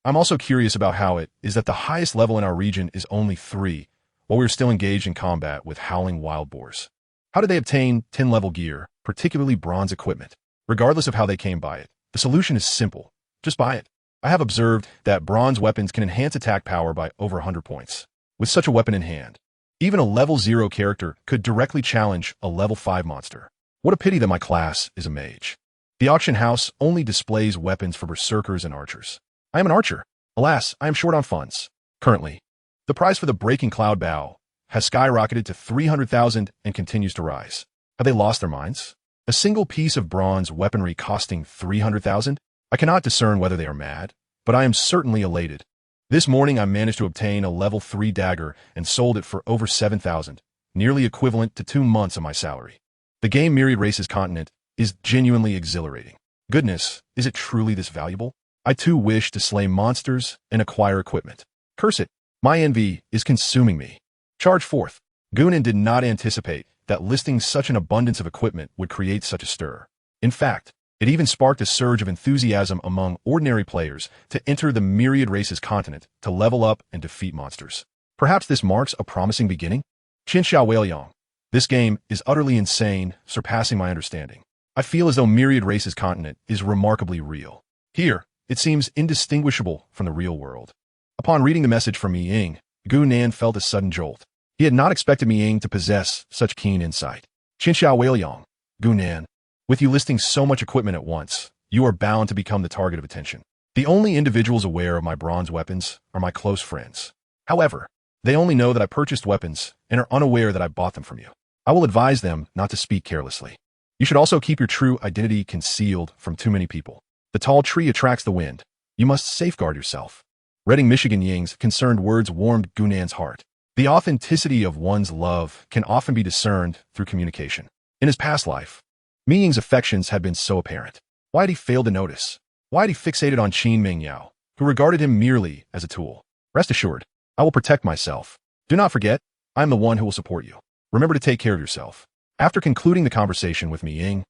I'm also curious about how it is that the highest level in our region is only 3, while we're still engaged in combat with howling wild boars. How did they obtain 10-level gear, particularly bronze equipment? Regardless of how they came by it, the solution is simple. Just buy it. I have observed that bronze weapons can enhance attack power by over 100 points. With such a weapon in hand, even a level 0 character could directly challenge a level 5 monster. What a pity that my class is a mage. The auction house only displays weapons for berserkers and archers. I am an archer. Alas, I am short on funds. Currently, the price for the Breaking Cloud Bow has skyrocketed to 300,000 and continues to rise. Have they lost their minds? A single piece of bronze weaponry costing 300,000? I cannot discern whether they are mad, but I am certainly elated. This morning I managed to obtain a level 3 dagger and sold it for over 7,000, nearly equivalent to 2 months of my salary. The game Myriad Races continent is genuinely exhilarating. Goodness, is it truly this valuable? I too wish to slay monsters and acquire equipment. Curse it, my envy is consuming me. Charge forth. Gunan did not anticipate that listing such an abundance of equipment would create such a stir. In fact, it even sparked a surge of enthusiasm among ordinary players to enter the Myriad Races continent to level up and defeat monsters. Perhaps this marks a promising beginning? Qin Xiao Weiliang. This game is utterly insane, surpassing my understanding. I feel as though Myriad Races continent is remarkably real. Here, it seems indistinguishable from the real world. Upon reading the message from Mi Ying, Gu Nan felt a sudden jolt. He had not expected Mi Ying to possess such keen insight. Qin Xiao Weiliang. Gu Nan. With you listing so much equipment at once, you are bound to become the target of attention. The only individuals aware of my bronze weapons are my close friends. However, they only know that I purchased weapons and are unaware that I bought them from you. I will advise them not to speak carelessly. You should also keep your true identity concealed from too many people. The tall tree attracts the wind. You must safeguard yourself. Reading Michigan Ying's concerned words warmed Gunan's heart. The authenticity of one's love can often be discerned through communication. In his past life, Mi Ying's affections had been so apparent. Why had he failed to notice? Why had he fixated on Qin Mingyao, who regarded him merely as a tool? Rest assured, I will protect myself. Do not forget, I am the one who will support you. Remember to take care of yourself. After concluding the conversation with Mi Ying,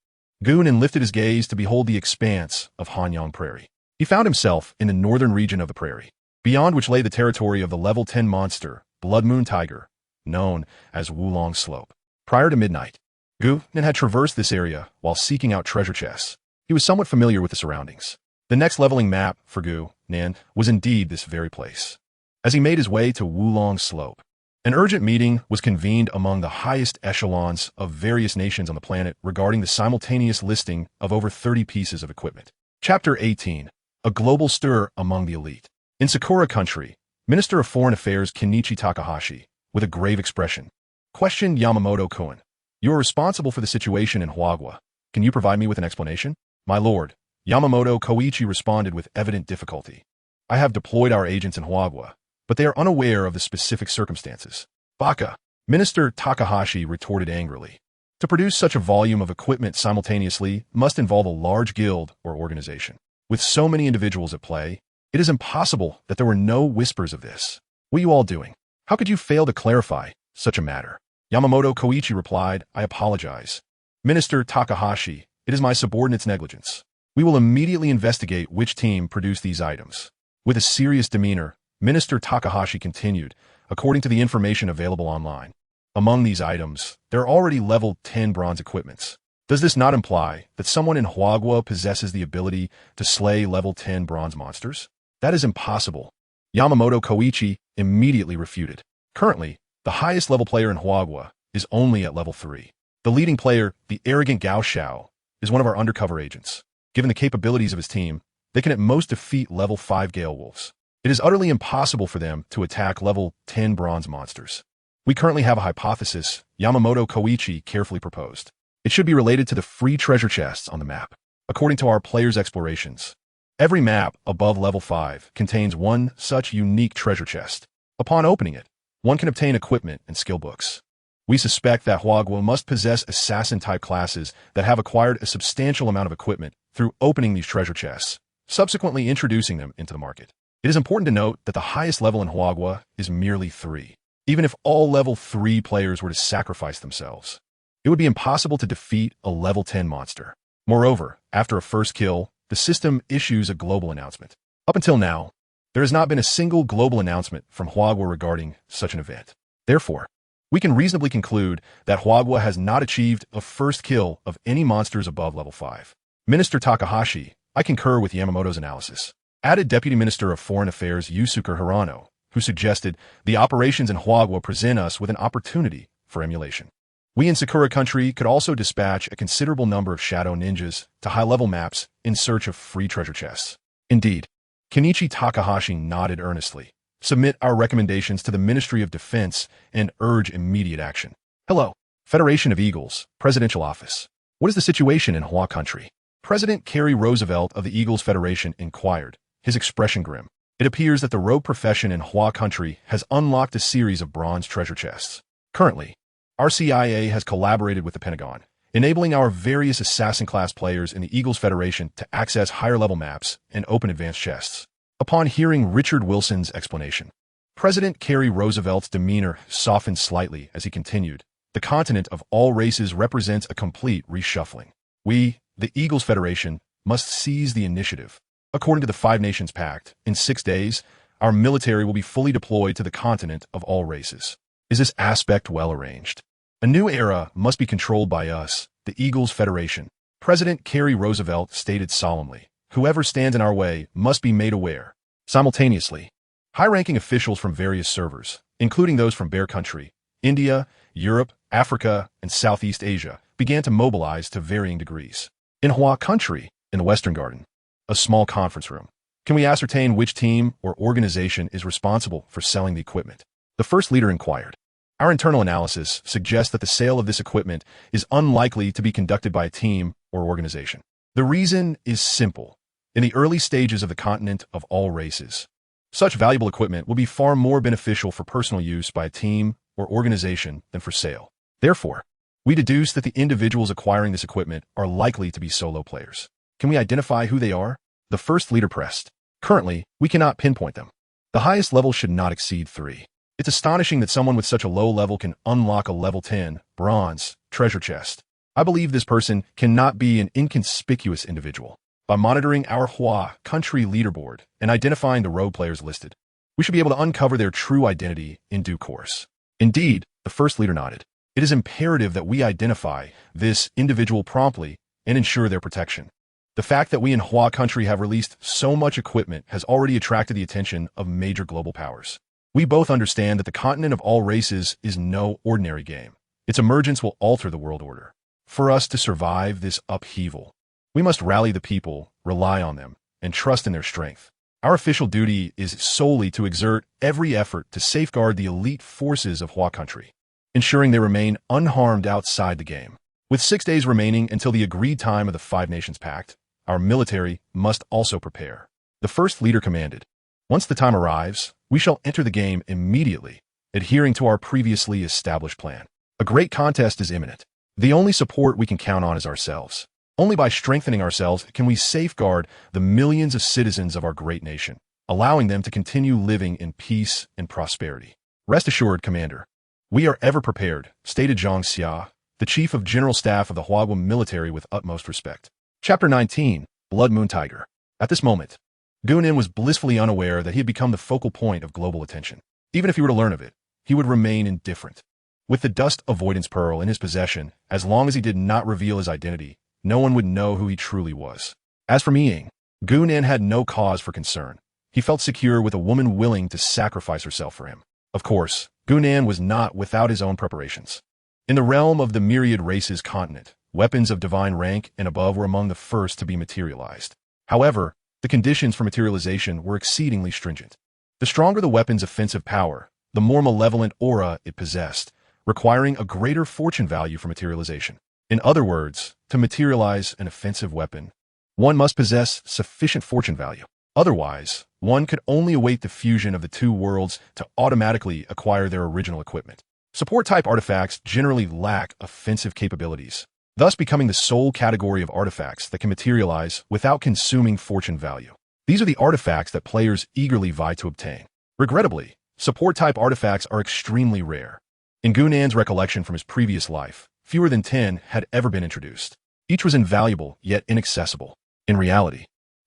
Gunan lifted his gaze to behold the expanse of Hanyang Prairie. He found himself in the northern region of the prairie, beyond which lay the territory of the level 10 monster, Blood Moon Tiger, known as Wulong Slope. Prior to midnight, Gunan had traversed this area while seeking out treasure chests. He was somewhat familiar with the surroundings. The next leveling map for Gunan was indeed this very place. As he made his way to Wulong Slope, an urgent meeting was convened among the highest echelons of various nations on the planet regarding the simultaneous listing of over 30 pieces of equipment. Chapter 18. A global stir among the elite. In Sakura country, Minister of Foreign Affairs Kenichi Takahashi, with a grave expression, questioned Yamamoto-kun. You are responsible for the situation in Huagua. Can you provide me with an explanation? My lord, Yamamoto Koichi responded with evident difficulty. I have deployed our agents in Huagua, but they are unaware of the specific circumstances. Baka, Minister Takahashi retorted angrily. To produce such a volume of equipment simultaneously must involve a large guild or organization. With so many individuals at play, it is impossible that there were no whispers of this. What are you all doing? How could you fail to clarify such a matter? Yamamoto Koichi replied, I apologize. Minister Takahashi, it is my subordinate's negligence. We will immediately investigate which team produced these items. With a serious demeanor, Minister Takahashi continued, according to the information available online. Among these items, there are already level 10 bronze equipments. Does this not imply that someone in Huagua possesses the ability to slay level 10 bronze monsters? That is impossible. Yamamoto Koichi immediately refuted. Currently, the highest level player in Huagua is only at level 3. The leading player, the arrogant Gao Xiao, is one of our undercover agents. Given the capabilities of his team, they can at most defeat level 5 Gale Wolves. It is utterly impossible for them to attack level 10 bronze monsters. We currently have a hypothesis, Yamamoto Koichi carefully proposed. It should be related to the free treasure chests on the map. According to our players' explorations, every map above level 5 contains one such unique treasure chest. Upon opening it, one can obtain equipment and skill books. We suspect that Huagua must possess assassin-type classes that have acquired a substantial amount of equipment through opening these treasure chests, subsequently introducing them into the market. It is important to note that the highest level in Huagua is merely 3. Even if all level 3 players were to sacrifice themselves, it would be impossible to defeat a level 10 monster. Moreover, after a first kill, the system issues a global announcement. Up until now, there has not been a single global announcement from Huagua regarding such an event. Therefore, we can reasonably conclude that Huagua has not achieved a first kill of any monsters above level 5. Minister Takahashi, I concur with Yamamoto's analysis. Added Deputy Minister of Foreign Affairs Yusuke Hirano, who suggested the operations in Huagua present us with an opportunity for emulation. We in Sakura country could also dispatch a considerable number of shadow ninjas to high-level maps in search of free treasure chests. Indeed, Kenichi Takahashi nodded earnestly. Submit our recommendations to the Ministry of Defense and urge immediate action. Hello, Federation of Eagles, Presidential Office. What is the situation in Hua country? President Kerry Roosevelt of the Eagles Federation inquired, his expression grim. It appears that the rogue profession in Hua country has unlocked a series of bronze treasure chests. Currently, our CIA has collaborated with the Pentagon, enabling our various assassin-class players in the Eagles Federation to access higher-level maps and open advanced chests. Upon hearing Richard Wilson's explanation, President Kerry Roosevelt's demeanor softened slightly as he continued, "The continent of all races represents a complete reshuffling. We, the Eagles Federation, must seize the initiative. According to the Five Nations Pact, in 6 days, our military will be fully deployed to the continent of all races. Is this aspect well arranged? A new era must be controlled by us, the Eagles Federation." President Kerry Roosevelt stated solemnly, "Whoever stands in our way must be made aware." Simultaneously, high-ranking officials from various servers, including those from Bear Country, India, Europe, Africa, and Southeast Asia, began to mobilize to varying degrees. In Hua country, in the Western Garden, a small conference room. "Can we ascertain which team or organization is responsible for selling the equipment?" The first leader inquired. "Our internal analysis suggests that the sale of this equipment is unlikely to be conducted by a team or organization. The reason is simple. In the early stages of the continent of all races, such valuable equipment will be far more beneficial for personal use by a team or organization than for sale. Therefore, we deduce that the individuals acquiring this equipment are likely to be solo players. Can we identify who they are?" The first leader pressed. "Currently, we cannot pinpoint them. The highest level should not exceed 3. It's astonishing that someone with such a low level can unlock a level 10, bronze, treasure chest. I believe this person cannot be an inconspicuous individual. By monitoring our Hua country leaderboard and identifying the rogue players listed, we should be able to uncover their true identity in due course." Indeed, the first leader nodded. "It is imperative that we identify this individual promptly and ensure their protection. The fact that we in Hua country have released so much equipment has already attracted the attention of major global powers. We both understand that the continent of all races is no ordinary game. Its emergence will alter the world order. For us to survive this upheaval, we must rally the people, rely on them, and trust in their strength. Our official duty is solely to exert every effort to safeguard the elite forces of Hua country, ensuring they remain unharmed outside the game. With 6 days remaining until the agreed time of the Five Nations Pact, our military must also prepare." The first leader commanded. "Once the time arrives, we shall enter the game immediately, adhering to our previously established plan. A great contest is imminent. The only support we can count on is ourselves. Only by strengthening ourselves can we safeguard the millions of citizens of our great nation, allowing them to continue living in peace and prosperity. Rest assured, Commander, we are ever prepared," stated Zhang Xia, the Chief of General Staff of the Huaguo military with utmost respect. Chapter 19, Blood Moon Tiger. At this moment, Gunan was blissfully unaware that he had become the focal point of global attention. Even if he were to learn of it, he would remain indifferent. With the dust avoidance pearl in his possession, as long as he did not reveal his identity, no one would know who he truly was. As for Miying, Gunan had no cause for concern. He felt secure with a woman willing to sacrifice herself for him. Of course, Gunan was not without his own preparations. In the realm of the Myriad Races continent, weapons of divine rank and above were among the first to be materialized. However, the conditions for materialization were exceedingly stringent. The stronger the weapon's offensive power, the more malevolent aura it possessed, requiring a greater fortune value for materialization. In other words, to materialize an offensive weapon, one must possess sufficient fortune value. Otherwise, one could only await the fusion of the two worlds to automatically acquire their original equipment. Support-type artifacts generally lack offensive capabilities, thus becoming the sole category of artifacts that can materialize without consuming fortune value. These are the artifacts that players eagerly vie to obtain. Regrettably, support-type artifacts are extremely rare. In Gunan's recollection from his previous life, fewer than 10 had ever been introduced. Each was invaluable, yet inaccessible. In reality,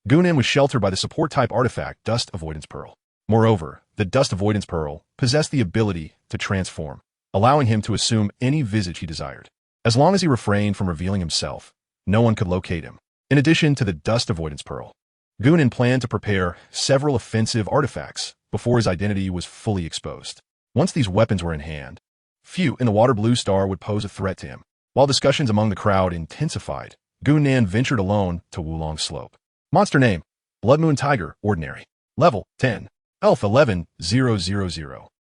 Gunan was sheltered by the support-type artifact Dust Avoidance Pearl. Moreover, the Dust Avoidance Pearl possessed the ability to transform, allowing him to assume any visage he desired. As long as he refrained from revealing himself, no one could locate him. In addition to the Dust Avoidance Pearl, Gunan planned to prepare several offensive artifacts before his identity was fully exposed. Once these weapons were in hand, few in the Water Blue Star would pose a threat to him. While discussions among the crowd intensified, Gunan ventured alone to Wulong Slope. Monster name: Blood Moon Tiger, Ordinary. Level: 10. Health: 11,000.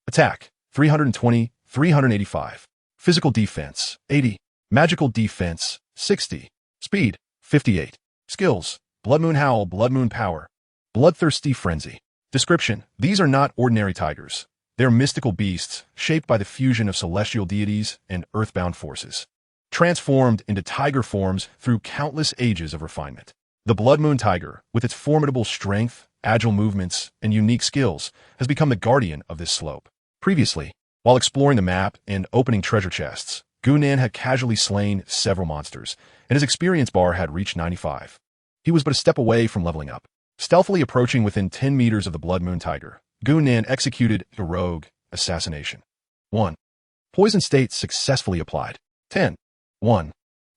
Attack: 320, 385. Physical defense: 80. Magical defense: 60. Speed: 58. Skills: Blood Moon Howl, Blood Moon Power, Bloodthirsty Frenzy. Description: these are not ordinary tigers. They are mystical beasts, shaped by the fusion of celestial deities and earthbound forces, transformed into tiger forms through countless ages of refinement. The Blood Moon Tiger, with its formidable strength, agile movements, and unique skills, has become the guardian of this slope. Previously, while exploring the map and opening treasure chests, Gunan had casually slain several monsters, and his experience bar had reached 95. He was but a step away from leveling up. Stealthily approaching within 10 meters of the Blood Moon Tiger, Gunan executed a rogue assassination. 1. Poison state successfully applied. 10. 1.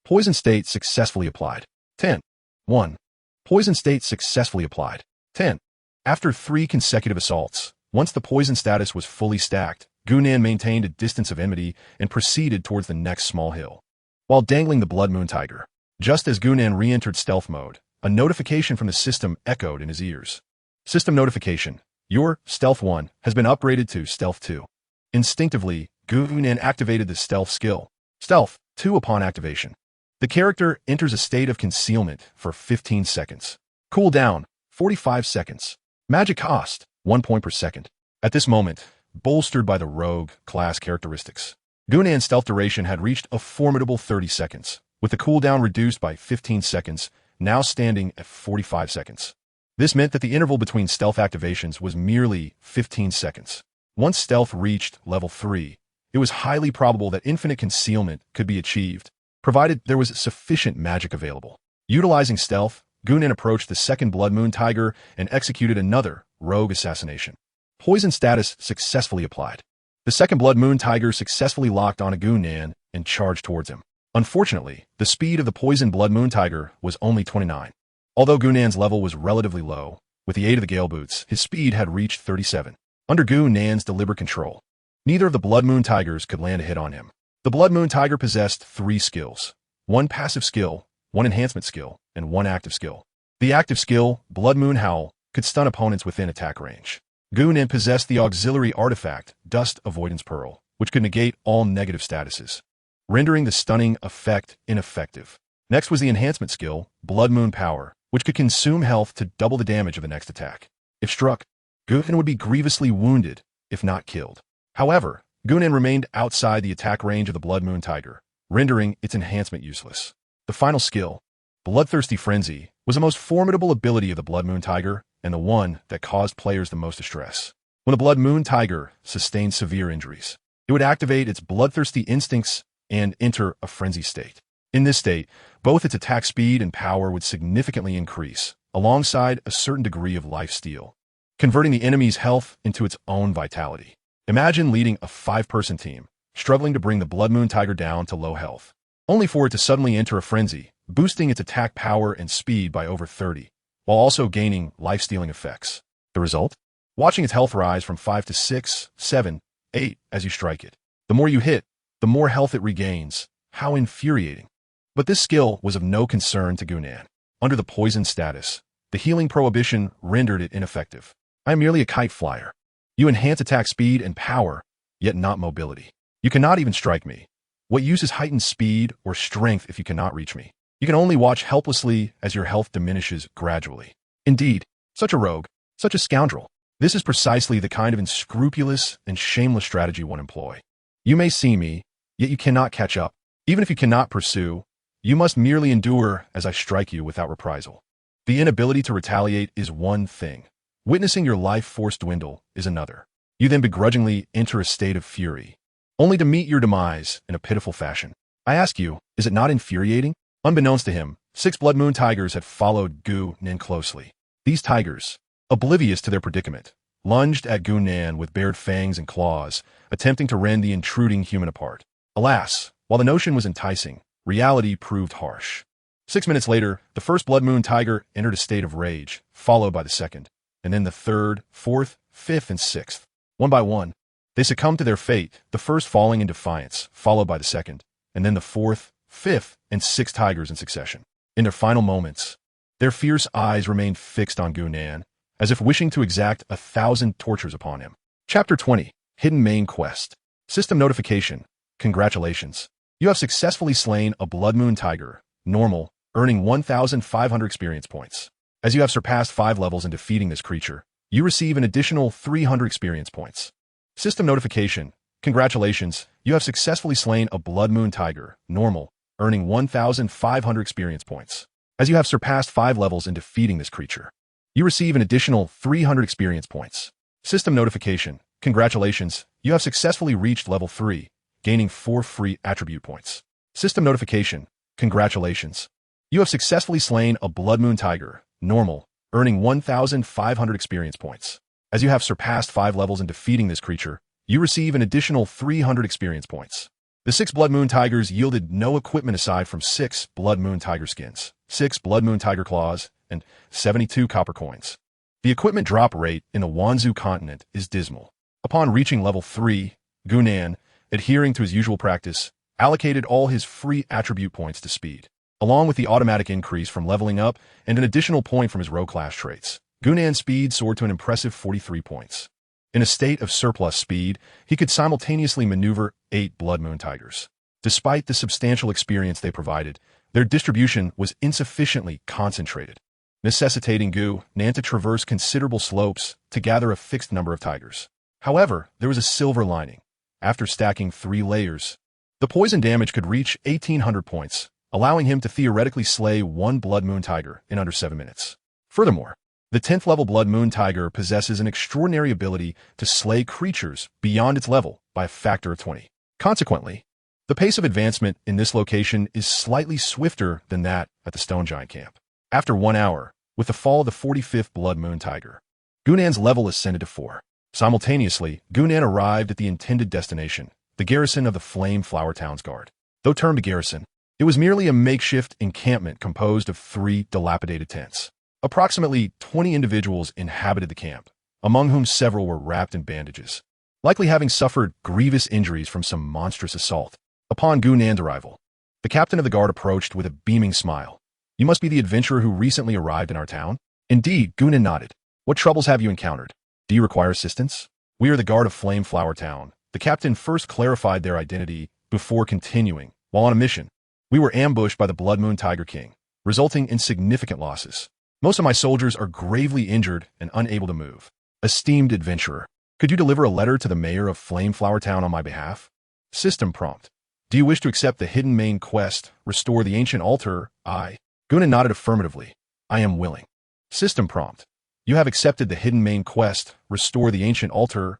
Poison state successfully applied. 10. 1. Poison state successfully applied. 10. After 3 consecutive assaults, once the poison status was fully stacked, Gunan maintained a distance of enmity and proceeded towards the next small hill. While dangling the Blood Moon Tiger, just as Gunan re-entered stealth mode, a notification from the system echoed in his ears. System notification: your Stealth 1 has been upgraded to Stealth 2. Instinctively, Gunan activated the Stealth skill, Stealth 2 upon activation. The character enters a state of concealment for 15 seconds. Cooldown: 45 seconds. Magic cost: 1 point per second. At this moment, bolstered by the rogue class characteristics, Gunan's stealth duration had reached a formidable 30 seconds, with the cooldown reduced by 15 seconds, now standing at 45 seconds. This meant that the interval between stealth activations was merely 15 seconds. Once stealth reached level 3, it was highly probable that infinite concealment could be achieved, provided there was sufficient magic available. Utilizing stealth, Gunan approached the second Blood Moon Tiger and executed another rogue assassination. Poison status successfully applied. The second Blood Moon Tiger successfully locked onto Gunan and charged towards him. Unfortunately, the speed of the poisoned Blood Moon Tiger was only 29. Although Gunan's level was relatively low, with the aid of the Gale Boots, his speed had reached 37. Under Gunan's deliberate control, neither of the Blood Moon Tigers could land a hit on him. The Blood Moon Tiger possessed 3 skills: 1 passive skill, 1 enhancement skill, and 1 active skill. The active skill, Blood Moon Howl, could stun opponents within attack range. Gunan possessed the auxiliary artifact, Dust Avoidance Pearl, which could negate all negative statuses, rendering the stunning effect ineffective. Next was the enhancement skill, Blood Moon Power, which could consume health to double the damage of the next attack. If struck, Gunan would be grievously wounded, if not killed. However, Gunan remained outside the attack range of the Blood Moon Tiger, rendering its enhancement useless. The final skill, Bloodthirsty Frenzy, was the most formidable ability of the Blood Moon Tiger and the one that caused players the most distress. When the Blood Moon Tiger sustained severe injuries, it would activate its bloodthirsty instincts and enter a frenzy state. In this state, both its attack speed and power would significantly increase, alongside a certain degree of life steal, converting the enemy's health into its own vitality. Imagine leading a 5-person team, struggling to bring the Blood Moon Tiger down to low health, only for it to suddenly enter a frenzy, boosting its attack power and speed by over 30, while also gaining life-stealing effects. The result? Watching its health rise from 5 to 6, 7, 8 as you strike it. The more you hit, the more health it regains. How infuriating. But this skill was of no concern to Gunan. Under the poison status, the healing prohibition rendered it ineffective. I am merely a kite flyer. You enhance attack speed and power, yet not mobility. You cannot even strike me. What use is heightened speed or strength if you cannot reach me? You can only watch helplessly as your health diminishes gradually. Indeed, such a rogue, such a scoundrel. This is precisely the kind of unscrupulous and shameless strategy one employ. You may see me, yet you cannot catch up. Even if you cannot pursue, you must merely endure as I strike you without reprisal. The inability to retaliate is one thing. Witnessing your life force dwindle is another. You then begrudgingly enter a state of fury, only to meet your demise in a pitiful fashion. I ask you, is it not infuriating? Unbeknownst to him, 6 Blood Moon Tigers had followed Gunan closely. These tigers, oblivious to their predicament, lunged at Gunan with bared fangs and claws, attempting to rend the intruding human apart. Alas, while the notion was enticing, reality proved harsh. 6 minutes later, the first Blood Moon Tiger entered a state of rage, followed by the second, and then the third, fourth, fifth, and sixth. One by one, they succumbed to their fate, the first falling in defiance, followed by the second, and then the fourth, fifth, and sixth tigers in succession. In their final moments, their fierce eyes remained fixed on Gunan, as if wishing to exact 1,000 tortures upon him. Chapter 20, Hidden Main Quest. System notification. Congratulations. You have successfully slain a Blood Moon Tiger, normal, earning 1,500 experience points. As you have surpassed 5 levels in defeating this creature, you receive an additional 300 experience points. System notification. Congratulations, you have successfully slain a blood moon tiger, normal, earning 1,500 experience points. As you have surpassed 5 levels in defeating this creature, you receive an additional 300 experience points. System notification. Congratulations, you have successfully reached level 3, gaining 4 free attribute points. System notification. Congratulations, you have successfully slain a blood moon tiger, normal, earning 1,500 experience points. As you have surpassed 5 levels in defeating this creature, you receive an additional 300 experience points. The 6 Blood Moon Tigers yielded no equipment aside from 6 Blood Moon Tiger skins, 6 Blood Moon Tiger claws, and 72 copper coins. The equipment drop rate in the Wanzhou continent is dismal. Upon reaching level 3, Gunan, adhering to his usual practice, allocated all his free attribute points to speed, along with the automatic increase from leveling up and an additional point from his rogue class traits. Gunan's speed soared to an impressive 43 points. In a state of surplus speed, he could simultaneously maneuver 8 Blood Moon Tigers. Despite the substantial experience they provided, their distribution was insufficiently concentrated, necessitating Gunan to traverse considerable slopes to gather a fixed number of tigers. However, there was a silver lining. After stacking 3 layers, the poison damage could reach 1,800 points, allowing him to theoretically slay 1 Blood Moon Tiger in under 7 minutes. Furthermore, the 10th level Blood Moon Tiger possesses an extraordinary ability to slay creatures beyond its level by a factor of 20. Consequently, the pace of advancement in this location is slightly swifter than that at the Stone Giant camp. After 1 hour, with the fall of the 45th Blood Moon Tiger, Gunan's level ascended to 4. Simultaneously, Gunan arrived at the intended destination, the garrison of the Flame Flower Town's guard. Though termed a garrison, it was merely a makeshift encampment composed of 3 dilapidated tents. Approximately 20 individuals inhabited the camp, among whom several were wrapped in bandages, likely having suffered grievous injuries from some monstrous assault. Upon Gunan's arrival, the captain of the guard approached with a beaming smile. "You must be the adventurer who recently arrived in our town?" "Indeed," Gunan nodded. "What troubles have you encountered? Do you require assistance?" "We are the guard of Flame Flower Town." The captain first clarified their identity before continuing. "While on a mission, we were ambushed by the Blood Moon Tiger King, resulting in significant losses. Most of my soldiers are gravely injured and unable to move. Esteemed adventurer, could you deliver a letter to the mayor of Flame Flower Town on my behalf?" System prompt. "Do you wish to accept the hidden main quest, Restore the Ancient Altar?" Gunan nodded affirmatively. "I am willing." System prompt. "You have accepted the hidden main quest, Restore the Ancient Altar.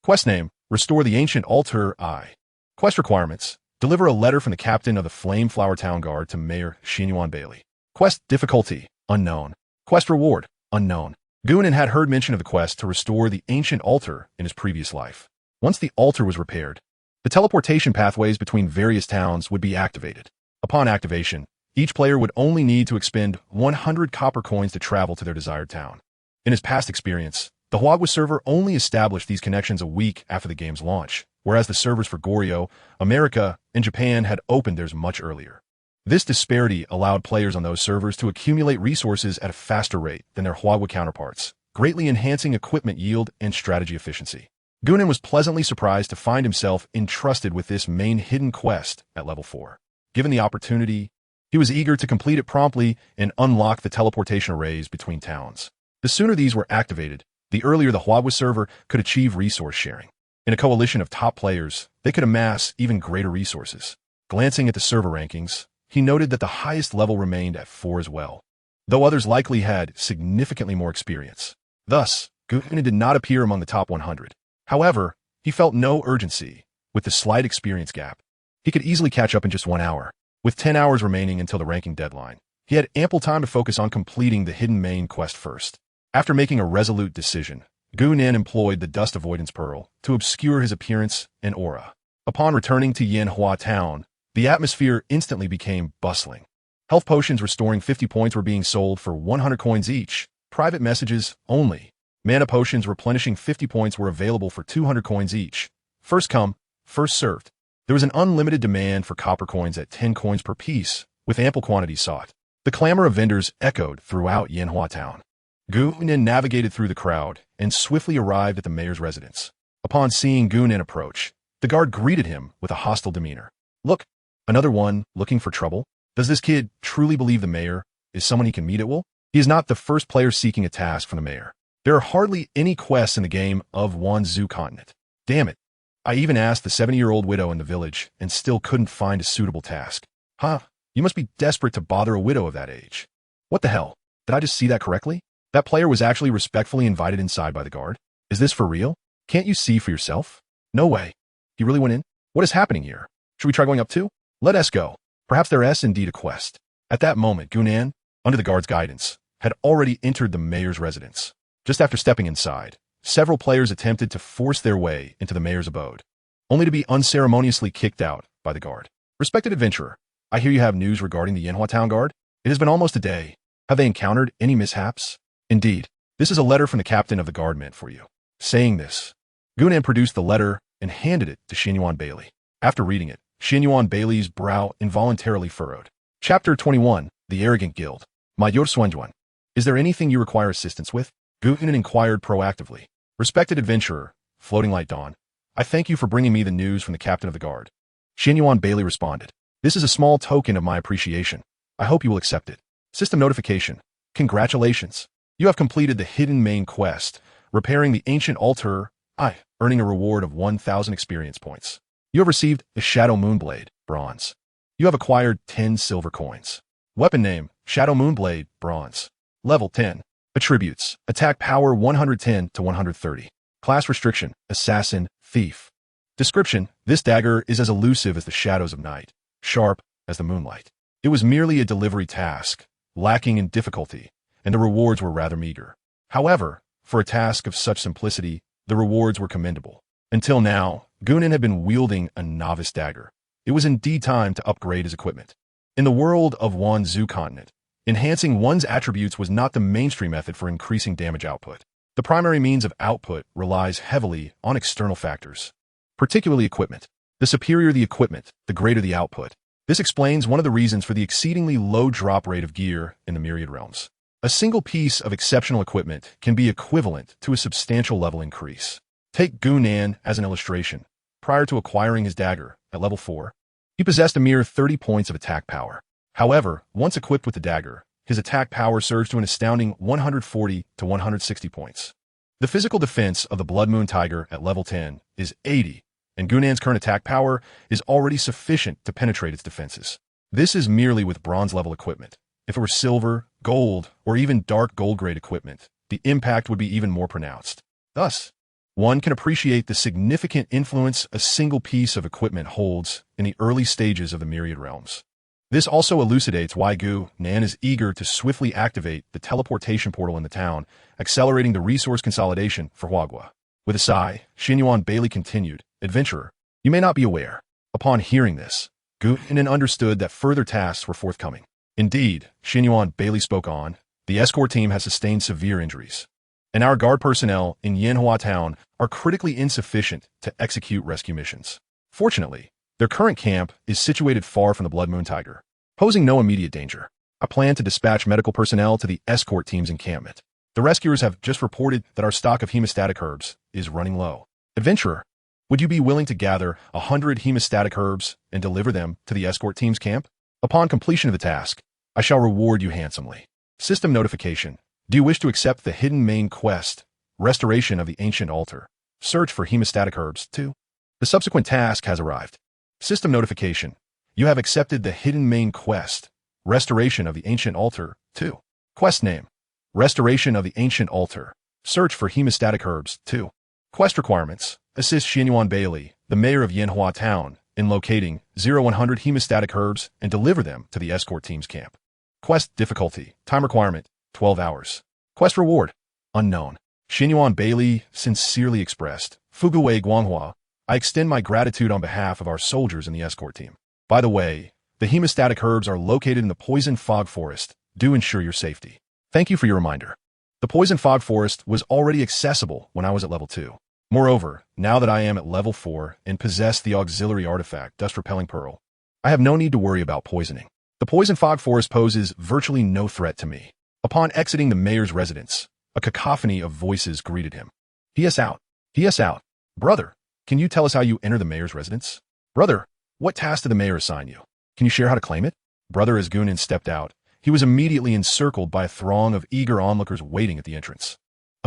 Quest name, Restore the Ancient Altar. Quest requirements. Deliver a letter from the captain of the Flame Flower Town Guard to Mayor Xinyuan Bailey. Quest difficulty, unknown. Quest reward, unknown." Gunan had heard mention of the quest to restore the ancient altar in his previous life. Once the altar was repaired, the teleportation pathways between various towns would be activated. Upon activation, each player would only need to expend 100 copper coins to travel to their desired town. In his past experience, the Huagwa server only established these connections a week after the game's launch, whereas the servers for Goryeo, America, and Japan had opened theirs much earlier. This disparity allowed players on those servers to accumulate resources at a faster rate than their Huagwa counterparts, greatly enhancing equipment yield and strategy efficiency. Gunan was pleasantly surprised to find himself entrusted with this main hidden quest at level 4. Given the opportunity, he was eager to complete it promptly and unlock the teleportation arrays between towns. The sooner these were activated, the earlier the Huagwa server could achieve resource sharing. In a coalition of top players, they could amass even greater resources. Glancing at the server rankings, he noted that the highest level remained at 4 as well, though others likely had significantly more experience. Thus, Gunan did not appear among the top 100. However, he felt no urgency. With the slight experience gap, he could easily catch up in just 1 hour. With 10 hours remaining until the ranking deadline, he had ample time to focus on completing the hidden main quest first. After making a resolute decision, Gunan employed the Dust Avoidance Pearl to obscure his appearance and aura. Upon returning to Yanhua Town, the atmosphere instantly became bustling. Health potions restoring 50 points were being sold for 100 coins each. Private messages only. Mana potions replenishing 50 points were available for 200 coins each. First come, first served. There was an unlimited demand for copper coins at 10 coins per piece, with ample quantities sought. The clamor of vendors echoed throughout Yanhua Town. Gunan navigated through the crowd and swiftly arrived at the mayor's residence. Upon seeing Gunan approach, the guard greeted him with a hostile demeanor. "Look, another one looking for trouble? Does this kid truly believe the mayor is someone he can meet at will?" He is not the first player seeking a task from the mayor. There are hardly any quests in the game of Wanzhou continent. Damn it. I even asked the 70-year-old widow in the village and still couldn't find a suitable task. Huh? You must be desperate to bother a widow of that age. What the hell? Did I just see that correctly? That player was actually respectfully invited inside by the guard? Is this for real? Can't you see for yourself? No way. He really went in? What is happening here? Should we try going up too? Let us go. Perhaps there is indeed a quest. At that moment, Gunan, under the guard's guidance, had already entered the mayor's residence. Just after stepping inside, several players attempted to force their way into the mayor's abode, only to be unceremoniously kicked out by the guard. Respected adventurer, I hear you have news regarding the Yanhua Town Guard. It has been almost a day. Have they encountered any mishaps? Indeed, this is a letter from the captain of the guard meant for you. Saying this, Gunan produced the letter and handed it to Xinyuan Bailey. After reading it, Xinyuan Bailey's brow involuntarily furrowed. Chapter 21, The Arrogant Guild. Mayor Xuanjuan, is there anything you require assistance with? Gunan inquired proactively. Respected adventurer, Floating Light Dawn, I thank you for bringing me the news from the captain of the guard. Xinyuan Bailey responded. This is a small token of my appreciation. I hope you will accept it. System notification. Congratulations. You have completed the hidden main quest, repairing the ancient altar, earning a reward of 1,000 experience points. You have received a Shadow Moonblade, bronze. You have acquired 10 silver coins. Weapon name, Shadow Moonblade, bronze. Level 10. Attributes, attack power 110 to 130. Class restriction, assassin, thief. Description, this dagger is as elusive as the shadows of night, sharp as the moonlight. It was merely a delivery task, lacking in difficulty, and the rewards were rather meager. However, for a task of such simplicity, the rewards were commendable. Until now, Gunan had been wielding a novice dagger. It was indeed time to upgrade his equipment. In the world of Wanzhou continent, enhancing one's attributes was not the mainstream method for increasing damage output. The primary means of output relies heavily on external factors, particularly equipment. The superior the equipment, the greater the output. This explains one of the reasons for the exceedingly low drop rate of gear in the Myriad realms. A single piece of exceptional equipment can be equivalent to a substantial level increase. Take Gunan as an illustration. Prior to acquiring his dagger, at level 4, he possessed a mere 30 points of attack power. However, once equipped with the dagger, his attack power surged to an astounding 140 to 160 points. The physical defense of the Blood Moon Tiger at level 10 is 80, and Gunan's current attack power is already sufficient to penetrate its defenses. This is merely with bronze-level equipment. If it were silver, gold, or even dark gold-grade equipment, the impact would be even more pronounced. Thus, one can appreciate the significant influence a single piece of equipment holds in the early stages of the Myriad realms. This also elucidates why Gunan is eager to swiftly activate the teleportation portal in the town, accelerating the resource consolidation for Huagua. With a sigh, Xinyuan Bailey continued, Adventurer, you may not be aware. Upon hearing this, Gunan understood that further tasks were forthcoming. Indeed, Xinyuan Bailey spoke on, the escort team has sustained severe injuries, and our guard personnel in Yanhua Town are critically insufficient to execute rescue missions. Fortunately, their current camp is situated far from the Blood Moon Tiger, posing no immediate danger. I plan to dispatch medical personnel to the escort team's encampment. The rescuers have just reported that our stock of hemostatic herbs is running low. Adventurer, would you be willing to gather 100 hemostatic herbs and deliver them to the escort team's camp? Upon completion of the task, I shall reward you handsomely. System notification. Do you wish to accept the hidden main quest, Restoration of the Ancient Altar? Search for hemostatic herbs, too. The subsequent task has arrived. System notification. You have accepted the hidden main quest, Restoration of the Ancient Altar, 2. Quest name, Restoration of the Ancient Altar. Search for hemostatic herbs, 2. Quest requirements. Assist Xinyuan Bailey, the mayor of Yanhua Town, in locating 0100 hemostatic herbs and deliver them to the escort team's camp. Quest difficulty. Time requirement, 12 hours. Quest reward, unknown. Xinyuan Bailey sincerely expressed, Fuguwei Guanghua, I extend my gratitude on behalf of our soldiers in the escort team. By the way, the hemostatic herbs are located in the Poison Fog Forest. Do ensure your safety. Thank you for your reminder. The Poison Fog Forest was already accessible when I was at level 2. Moreover, now that I am at level 4 and possess the auxiliary artifact, Dust Repelling Pearl, I have no need to worry about poisoning. The Poison Fog Forest poses virtually no threat to me. Upon exiting the mayor's residence, a cacophony of voices greeted him. He out. Brother, can you tell us how you enter the mayor's residence? Brother, what task did the mayor assign you? Can you share how to claim it? Brother, as Gunan stepped out, he was immediately encircled by a throng of eager onlookers waiting at the entrance.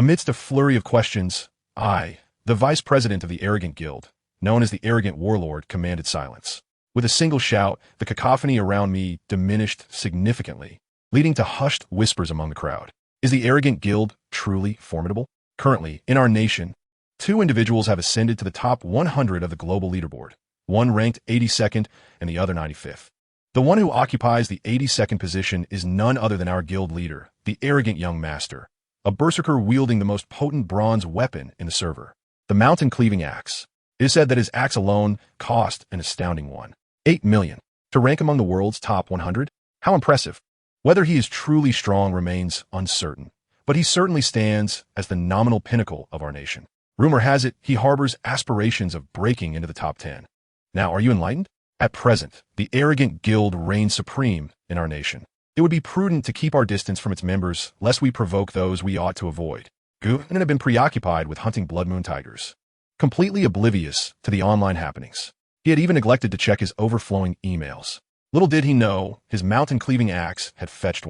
Amidst a flurry of questions, I, the vice president of the arrogant guild, known as the arrogant warlord, commanded silence. With a single shout, the cacophony around me diminished significantly, leading to hushed whispers among the crowd. Is the arrogant guild truly formidable? Currently, in our nation, two individuals have ascended to the top 100 of the global leaderboard, one ranked 82nd and the other 95th. The one who occupies the 82nd position is none other than our guild leader, the arrogant young master, a berserker wielding the most potent bronze weapon in the server, the mountain-cleaving axe. It is said that his axe alone cost an astounding 8 million. To rank among the world's top 100? How impressive. Whether he is truly strong remains uncertain, but he certainly stands as the nominal pinnacle of our nation. Rumor has it he harbors aspirations of breaking into the top 10. Now, are you enlightened? At present, the arrogant guild reigns supreme in our nation. It would be prudent to keep our distance from its members, lest we provoke those we ought to avoid. Gu had been preoccupied with hunting blood moon tigers, completely oblivious to the online happenings. He had even neglected to check his overflowing emails. Little did he know, his mountain-cleaving axe had fetched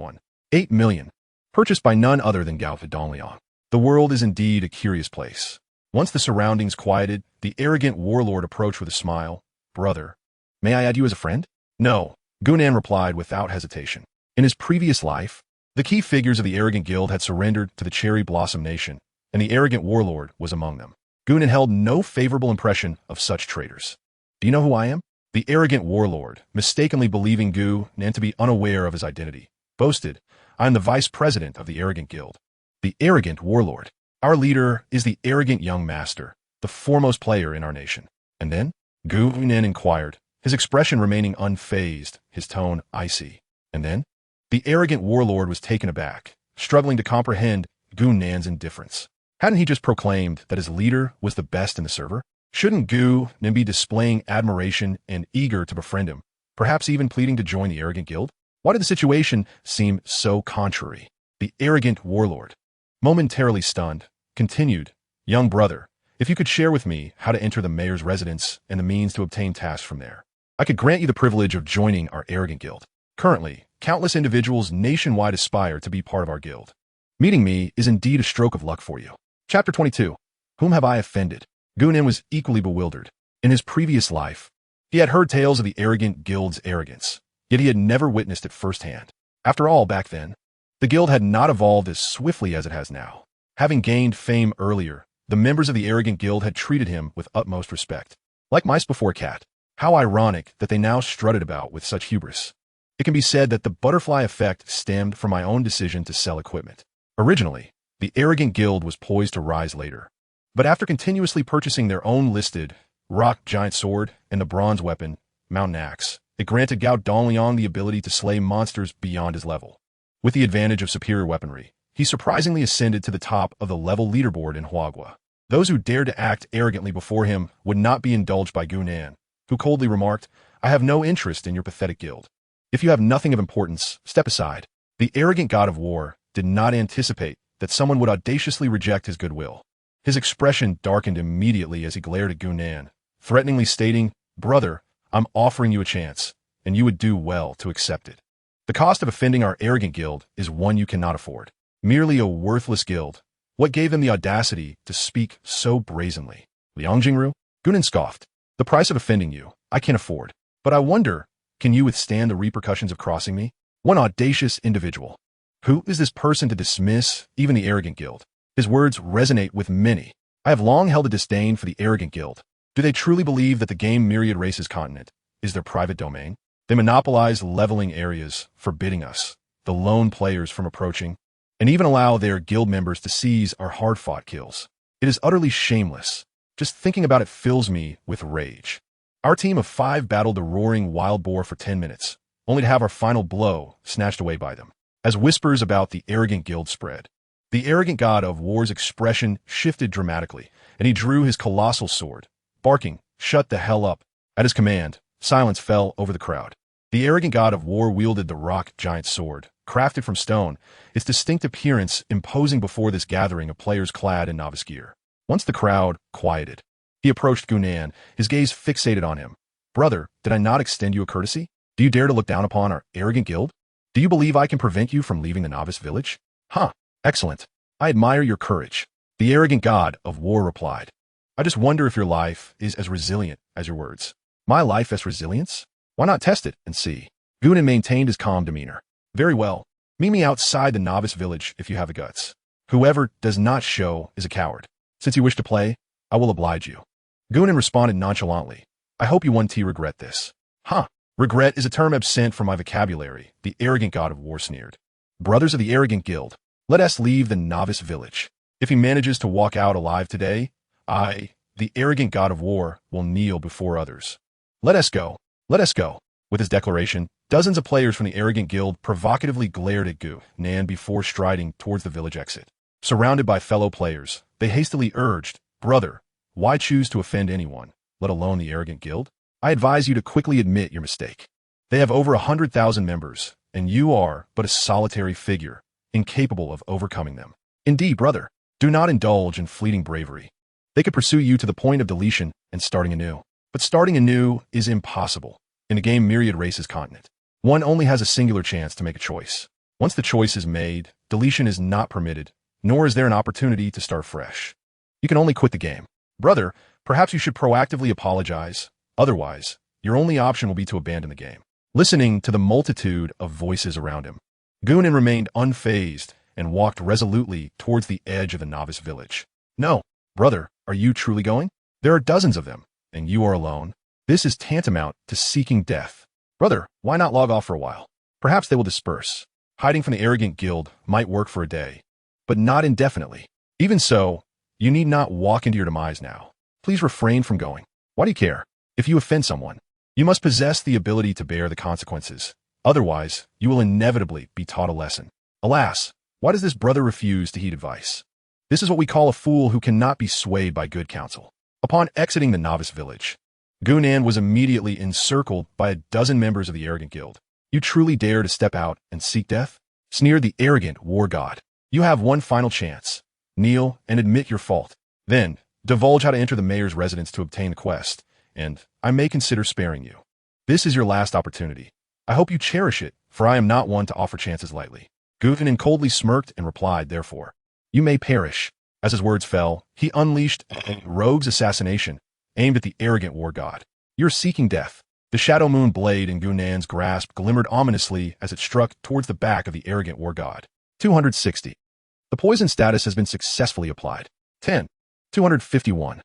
8 million, purchased by none other than Gao Donliang. The world is indeed a curious place. Once the surroundings quieted, the arrogant warlord approached with a smile. Brother, may I add you as a friend? No, Gunan replied without hesitation. In his previous life, the key figures of the arrogant guild had surrendered to the Cherry Blossom Nation, and the arrogant warlord was among them. Gunan held no favorable impression of such traitors. Do you know who I am? The arrogant warlord, mistakenly believing Gunan to be unaware of his identity, boasted, I am the vice president of the arrogant guild. The arrogant warlord. Our leader is the arrogant young master, the foremost player in our nation. And then? Gunan inquired, his expression remaining unfazed, his tone icy. And then? The arrogant warlord was taken aback, struggling to comprehend Gunan's indifference. Hadn't he just proclaimed that his leader was the best in the server? Shouldn't Gunan be displaying admiration and eager to befriend him, perhaps even pleading to join the arrogant guild? Why did the situation seem so contrary? The arrogant warlord, momentarily stunned, continued, Young brother, if you could share with me how to enter the mayor's residence and the means to obtain tasks from there, I could grant you the privilege of joining our arrogant guild. Currently, countless individuals nationwide aspire to be part of our guild. Meeting me is indeed a stroke of luck for you. Chapter 22. Whom have I offended? Gunan was equally bewildered. In his previous life, he had heard tales of the arrogant guild's arrogance, yet he had never witnessed it firsthand. After all, back then, the guild had not evolved as swiftly as it has now. Having gained fame earlier, the members of the arrogant guild had treated him with utmost respect. Like mice before a cat. How ironic that they now strutted about with such hubris. It can be said that the butterfly effect stemmed from my own decision to sell equipment. Originally, the arrogant guild was poised to rise later. But after continuously purchasing their own listed rock giant sword and the bronze weapon, mountain axe, it granted Gao Dongliang the ability to slay monsters beyond his level. With the advantage of superior weaponry, he surprisingly ascended to the top of the level leaderboard in Huagua. Those who dared to act arrogantly before him would not be indulged by Gunan, who coldly remarked, I have no interest in your pathetic guild. If you have nothing of importance, step aside. The arrogant god of war did not anticipate that someone would audaciously reject his goodwill. His expression darkened immediately as he glared at Gunan, threateningly stating, Brother, I'm offering you a chance, and you would do well to accept it. The cost of offending our arrogant guild is one you cannot afford. Merely a worthless guild. What gave them the audacity to speak so brazenly? Liang Jingru? Gunan scoffed. The price of offending you, I can afford. But I wonder, can you withstand the repercussions of crossing me? One audacious individual. Who is this person to dismiss even the arrogant guild? His words resonate with many. I have long held a disdain for the arrogant guild. Do they truly believe that the game Myriad Races continent is their private domain? They monopolize leveling areas, forbidding us, the lone players, from approaching, and even allow their guild members to seize our hard-fought kills. It is utterly shameless. Just thinking about it fills me with rage. Our team of 5 battled the roaring wild boar for 10 minutes, only to have our final blow snatched away by them. As whispers about the arrogant guild spread, the arrogant god of war's expression shifted dramatically, and he drew his colossal sword, barking, Shut the hell up. At his command, silence fell over the crowd. The arrogant god of war wielded the rock giant sword, crafted from stone, its distinct appearance imposing before this gathering of players clad in novice gear. Once the crowd quieted, he approached Gunan, his gaze fixated on him. Brother, did I not extend you a courtesy? Do you dare to look down upon our arrogant guild? Do you believe I can prevent you from leaving the novice village? Huh, excellent. I admire your courage. The arrogant god of war replied. I just wonder if your life is as resilient as your words. My life as resilience? Why not test it and see? Gunan maintained his calm demeanor. Very well. Meet me outside the novice village if you have the guts. Whoever does not show is a coward. Since you wish to play, I will oblige you. Gunan responded nonchalantly. I hope you won't regret this. Huh. Regret is a term absent from my vocabulary, the arrogant god of war sneered. Brothers of the arrogant guild, let us leave the novice village. If he manages to walk out alive today, I, the arrogant god of war, will kneel before others. Let us go. Let us go. With his declaration, dozens of players from the arrogant guild provocatively glared at Gunan before striding towards the village exit. Surrounded by fellow players, they hastily urged, Brother, why choose to offend anyone, let alone the arrogant guild? I advise you to quickly admit your mistake. They have over 100,000 members, and you are but a solitary figure, incapable of overcoming them. Indeed, brother, do not indulge in fleeting bravery. They could pursue you to the point of deletion and starting anew. But starting anew is impossible. In the game Myriad Races continent, one only has a singular chance to make a choice. Once the choice is made, deletion is not permitted, nor is there an opportunity to start fresh. You can only quit the game. Brother, perhaps you should proactively apologize. Otherwise, your only option will be to abandon the game. Listening to the multitude of voices around him, Gunan remained unfazed and walked resolutely towards the edge of the novice village. No, brother, are you truly going? There are dozens of them, and you are alone. This is tantamount to seeking death. Brother, why not log off for a while? Perhaps they will disperse. Hiding from the arrogant guild might work for a day, but not indefinitely. Even so, you need not walk into your demise now. Please refrain from going. Why do you care? If you offend someone, you must possess the ability to bear the consequences. Otherwise, you will inevitably be taught a lesson. Alas, why does this brother refuse to heed advice? This is what we call a fool who cannot be swayed by good counsel. Upon exiting the novice village, Gunan was immediately encircled by a dozen members of the arrogant guild. You truly dare to step out and seek death? Sneered the arrogant war god. You have one final chance. Kneel and admit your fault. Then, divulge how to enter the mayor's residence to obtain the quest, and I may consider sparing you. This is your last opportunity. I hope you cherish it, for I am not one to offer chances lightly. Gunan coldly smirked and replied, therefore, you may perish. As his words fell, he unleashed a rogue's assassination, aimed at the arrogant war god. You're seeking death. The shadow moon blade in Gunan's grasp glimmered ominously as it struck towards the back of the arrogant war god. 260. The poison status has been successfully applied. 10. 251.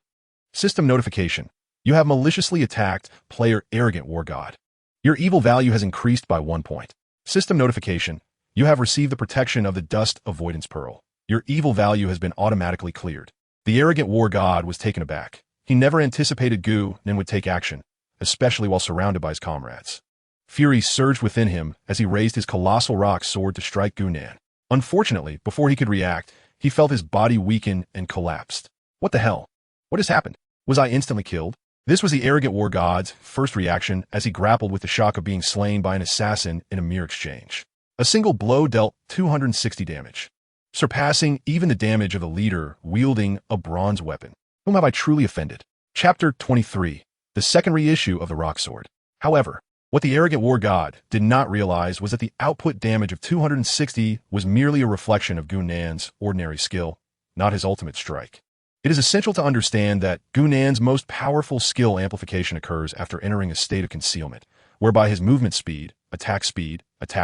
System notification. You have maliciously attacked player arrogant war god. Your evil value has increased by 1 point. System notification. You have received the protection of the dust avoidance pearl. Your evil value has been automatically cleared. The arrogant war god was taken aback. He never anticipated Gunan would take action, especially while surrounded by his comrades. Fury surged within him as he raised his colossal rock sword to strike Gunan. Unfortunately, before he could react, he felt his body weaken and collapsed. What the hell? What has happened? Was I instantly killed? This was the arrogant war god's first reaction as he grappled with the shock of being slain by an assassin in a mere exchange. A single blow dealt 260 damage, surpassing even the damage of the leader wielding a bronze weapon. Whom have I truly offended? Chapter 23. The second reissue of the Rock Sword. However, what the arrogant war god did not realize was that the output damage of 260 was merely a reflection of Gunan's ordinary skill, not his ultimate strike. It is essential to understand that Gunan's most powerful skill amplification occurs after entering a state of concealment, whereby his movement speed, attack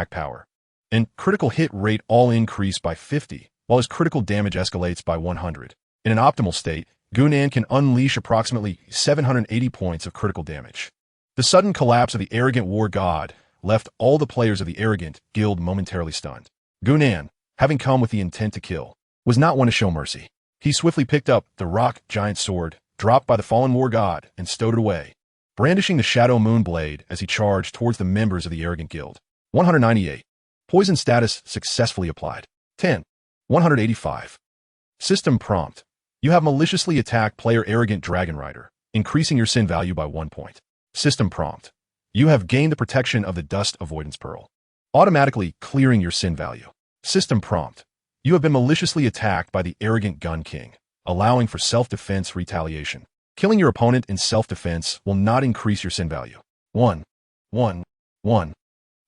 power, and critical hit rate all increase by 50, while his critical damage escalates by 100. In an optimal state, Gunan can unleash approximately 780 points of critical damage. The sudden collapse of the arrogant war god left all the players of the arrogant guild momentarily stunned. Gunan, having come with the intent to kill, was not one to show mercy. He swiftly picked up the rock giant sword, dropped by the fallen war god, and stowed it away, brandishing the shadow moon blade as he charged towards the members of the arrogant guild. 198. Poison status successfully applied. 10. 185. System prompt. You have maliciously attacked player arrogant dragon rider, increasing your sin value by 1 point. System prompt. You have gained the protection of the dust avoidance pearl, automatically clearing your sin value. System prompt. You have been maliciously attacked by the arrogant gun king, allowing for self-defense retaliation. Killing your opponent in self-defense will not increase your sin value. 1.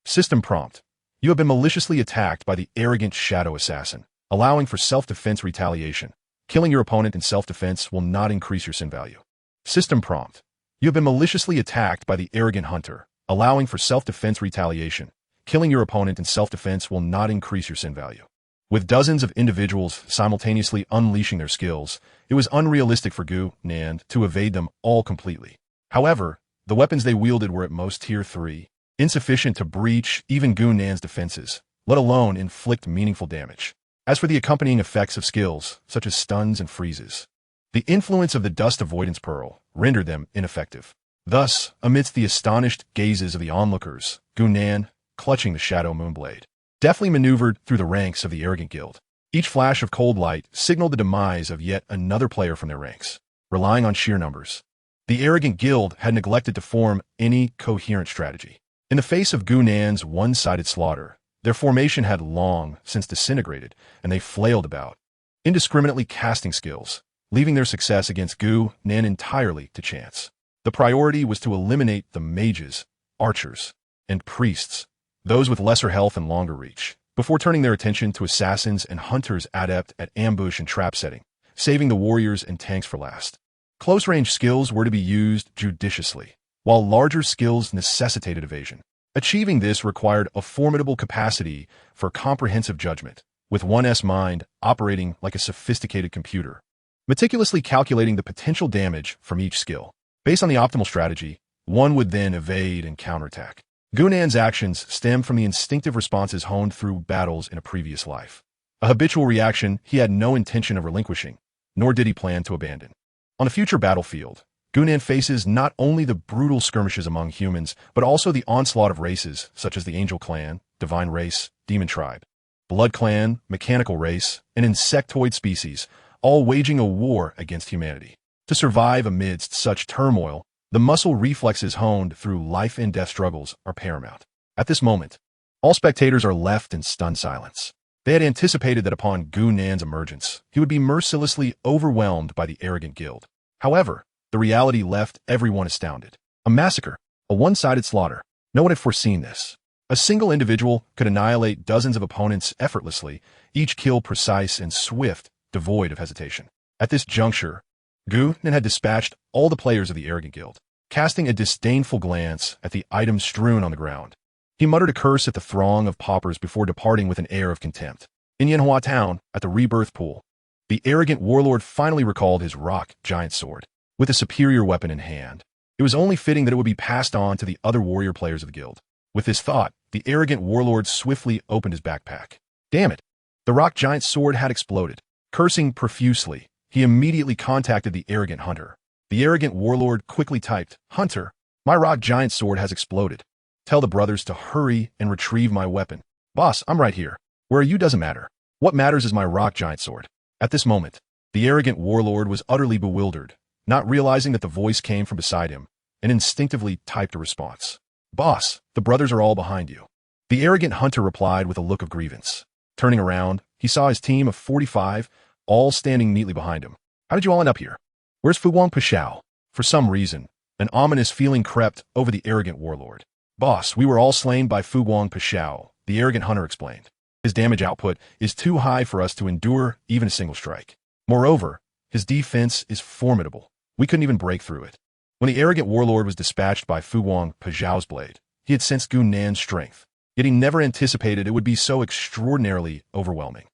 System prompt. You have been maliciously attacked by the arrogant shadow assassin, allowing for self-defense retaliation. Killing your opponent in self-defense will not increase your sin value. System prompt. You have been maliciously attacked by the arrogant hunter, allowing for self-defense retaliation. Killing your opponent in self-defense will not increase your sin value. With dozens of individuals simultaneously unleashing their skills, it was unrealistic for Gu Nan to evade them all completely. However, the weapons they wielded were at most Tier 3, insufficient to breach even Gu Nan's defenses, let alone inflict meaningful damage. As for the accompanying effects of skills, such as stuns and freezes, the influence of the Dust Avoidance Pearl rendered them ineffective. Thus, amidst the astonished gazes of the onlookers, Gu Nan, clutching the Shadow Moonblade, deftly maneuvered through the ranks of the arrogant guild. Each flash of cold light signaled the demise of yet another player from their ranks. Relying on sheer numbers, the arrogant guild had neglected to form any coherent strategy. In the face of Gu Nan's one-sided slaughter, their formation had long since disintegrated, and they flailed about, indiscriminately casting skills, leaving their success against Gu Nan entirely to chance. The priority was to eliminate the mages, archers, and priests, those with lesser health and longer reach, before turning their attention to assassins and hunters adept at ambush and trap setting, saving the warriors and tanks for last. Close-range skills were to be used judiciously, while larger skills necessitated evasion. Achieving this required a formidable capacity for comprehensive judgment, with one's mind operating like a sophisticated computer, meticulously calculating the potential damage from each skill. Based on the optimal strategy, one would then evade and counterattack. Gu Nan's actions stemmed from the instinctive responses honed through battles in a previous life. A habitual reaction he had no intention of relinquishing, nor did he plan to abandon. On a future battlefield, Gu Nan faces not only the brutal skirmishes among humans, but also the onslaught of races such as the Angel Clan, Divine Race, Demon Tribe, Blood Clan, Mechanical Race, and Insectoid species, all waging a war against humanity. To survive amidst such turmoil, the muscle reflexes honed through life and death struggles are paramount. At this moment, all spectators are left in stunned silence. They had anticipated that upon Gu Nan's emergence, he would be mercilessly overwhelmed by the arrogant guild. However, the reality left everyone astounded. A massacre, a one-sided slaughter. No one had foreseen this. A single individual could annihilate dozens of opponents effortlessly, each kill precise and swift, devoid of hesitation. At this juncture, Gu Nan had dispatched all the players of the arrogant guild, casting a disdainful glance at the items strewn on the ground. He muttered a curse at the throng of paupers before departing with an air of contempt. In Yanhua Town, at the rebirth pool, the arrogant warlord finally recalled his rock giant sword, with a superior weapon in hand. It was only fitting that it would be passed on to the other warrior players of the guild. With this thought, the arrogant warlord swiftly opened his backpack. Damn it! The rock giant sword had exploded. Cursing profusely, he immediately contacted the arrogant hunter. The arrogant warlord quickly typed, "Hunter, my rock giant sword has exploded. Tell the brothers to hurry and retrieve my weapon." "Boss, I'm right here. Where are you doesn't matter. What matters is my rock giant sword." At this moment, the arrogant warlord was utterly bewildered, not realizing that the voice came from beside him, and instinctively typed a response. "Boss, the brothers are all behind you." The arrogant hunter replied with a look of grievance. Turning around, he saw his team of 45, all standing neatly behind him. "How did you all end up here? Where's Fu Wang Pashao?" For some reason, an ominous feeling crept over the arrogant warlord. "Boss, we were all slain by Fu Wang Pashao," the arrogant hunter explained. "His damage output is too high for us to endure even a single strike. Moreover, his defense is formidable. We couldn't even break through it." When the arrogant warlord was dispatched by Fu Wang Pajiao's blade, he had sensed Gu Nan's strength, yet he never anticipated it would be so extraordinarily overwhelming.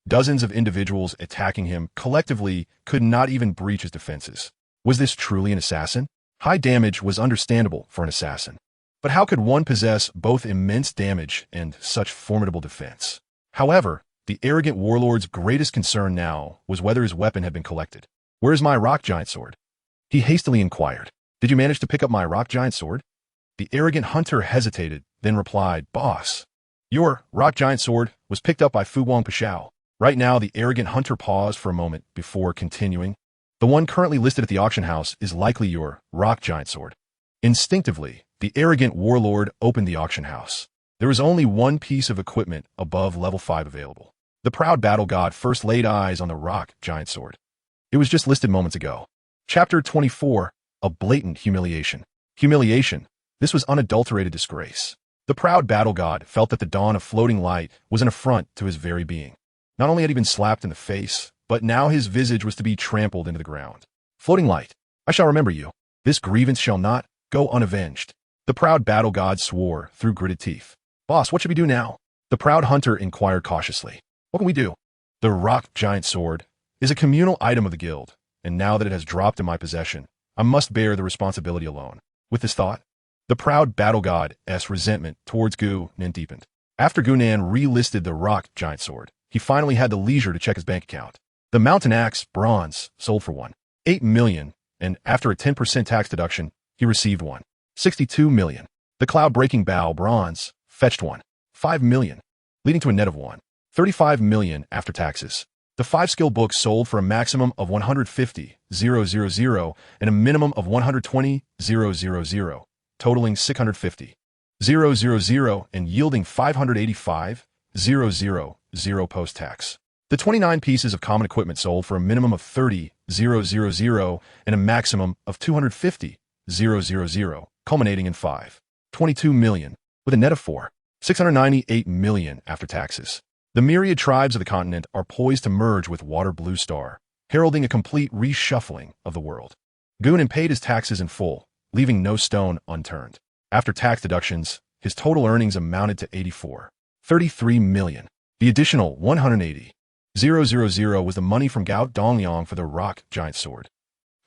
Dozens of individuals attacking him collectively could not even breach his defenses. Was this truly an assassin? High damage was understandable for an assassin. But how could one possess both immense damage and such formidable defense? However, the arrogant warlord's greatest concern now was whether his weapon had been collected. "Where is my rock giant sword?" he hastily inquired. "Did you manage to pick up my rock giant sword?" The arrogant hunter hesitated, then replied, "Boss, your rock giant sword was picked up by Fu Wang Pashao." Right now, the arrogant hunter paused for a moment before continuing. "The one currently listed at the auction house is likely your rock giant sword." Instinctively, the arrogant warlord opened the auction house. There was only one piece of equipment above level 5 available. The proud battle god first laid eyes on the rock giant sword. It was just listed moments ago. Chapter 24, A Blatant Humiliation. Humiliation. This was unadulterated disgrace. The proud battle god felt that the dawn of floating light was an affront to his very being. Not only had he been slapped in the face, but now his visage was to be trampled into the ground. Floating light, I shall remember you. This grievance shall not go unavenged. The proud battle god swore through gritted teeth. Boss, what should we do now? The proud hunter inquired cautiously. What can we do? The rock giant sword is a communal item of the guild, and now that it has dropped in my possession, I must bear the responsibility alone. With this thought, the proud battle god's resentment towards Gu Nan deepened. After Gu Nan relisted the rock giant sword, he finally had the leisure to check his bank account. The mountain axe, bronze, sold for 1.8 million, and after a 10% tax deduction, he received 1.62 million. The cloud-breaking bow, bronze, fetched 1.5 million, leading to a net of 1.35 million after taxes. The 5 skill books sold for a maximum of 150,000 and a minimum of 120,000, totaling 650,000 and yielding 585,000 post-tax. The 29 pieces of common equipment sold for a minimum of 30,000 and a maximum of 250,000, culminating in 5.22 million, with a net of 4.698 million after taxes. The myriad tribes of the continent are poised to merge with Water Blue Star, heralding a complete reshuffling of the world. Gu Nan paid his taxes in full, leaving no stone unturned. After tax deductions, his total earnings amounted to 84.33 million. The additional 180,000 was the money from Gao Dongliang for the rock giant sword.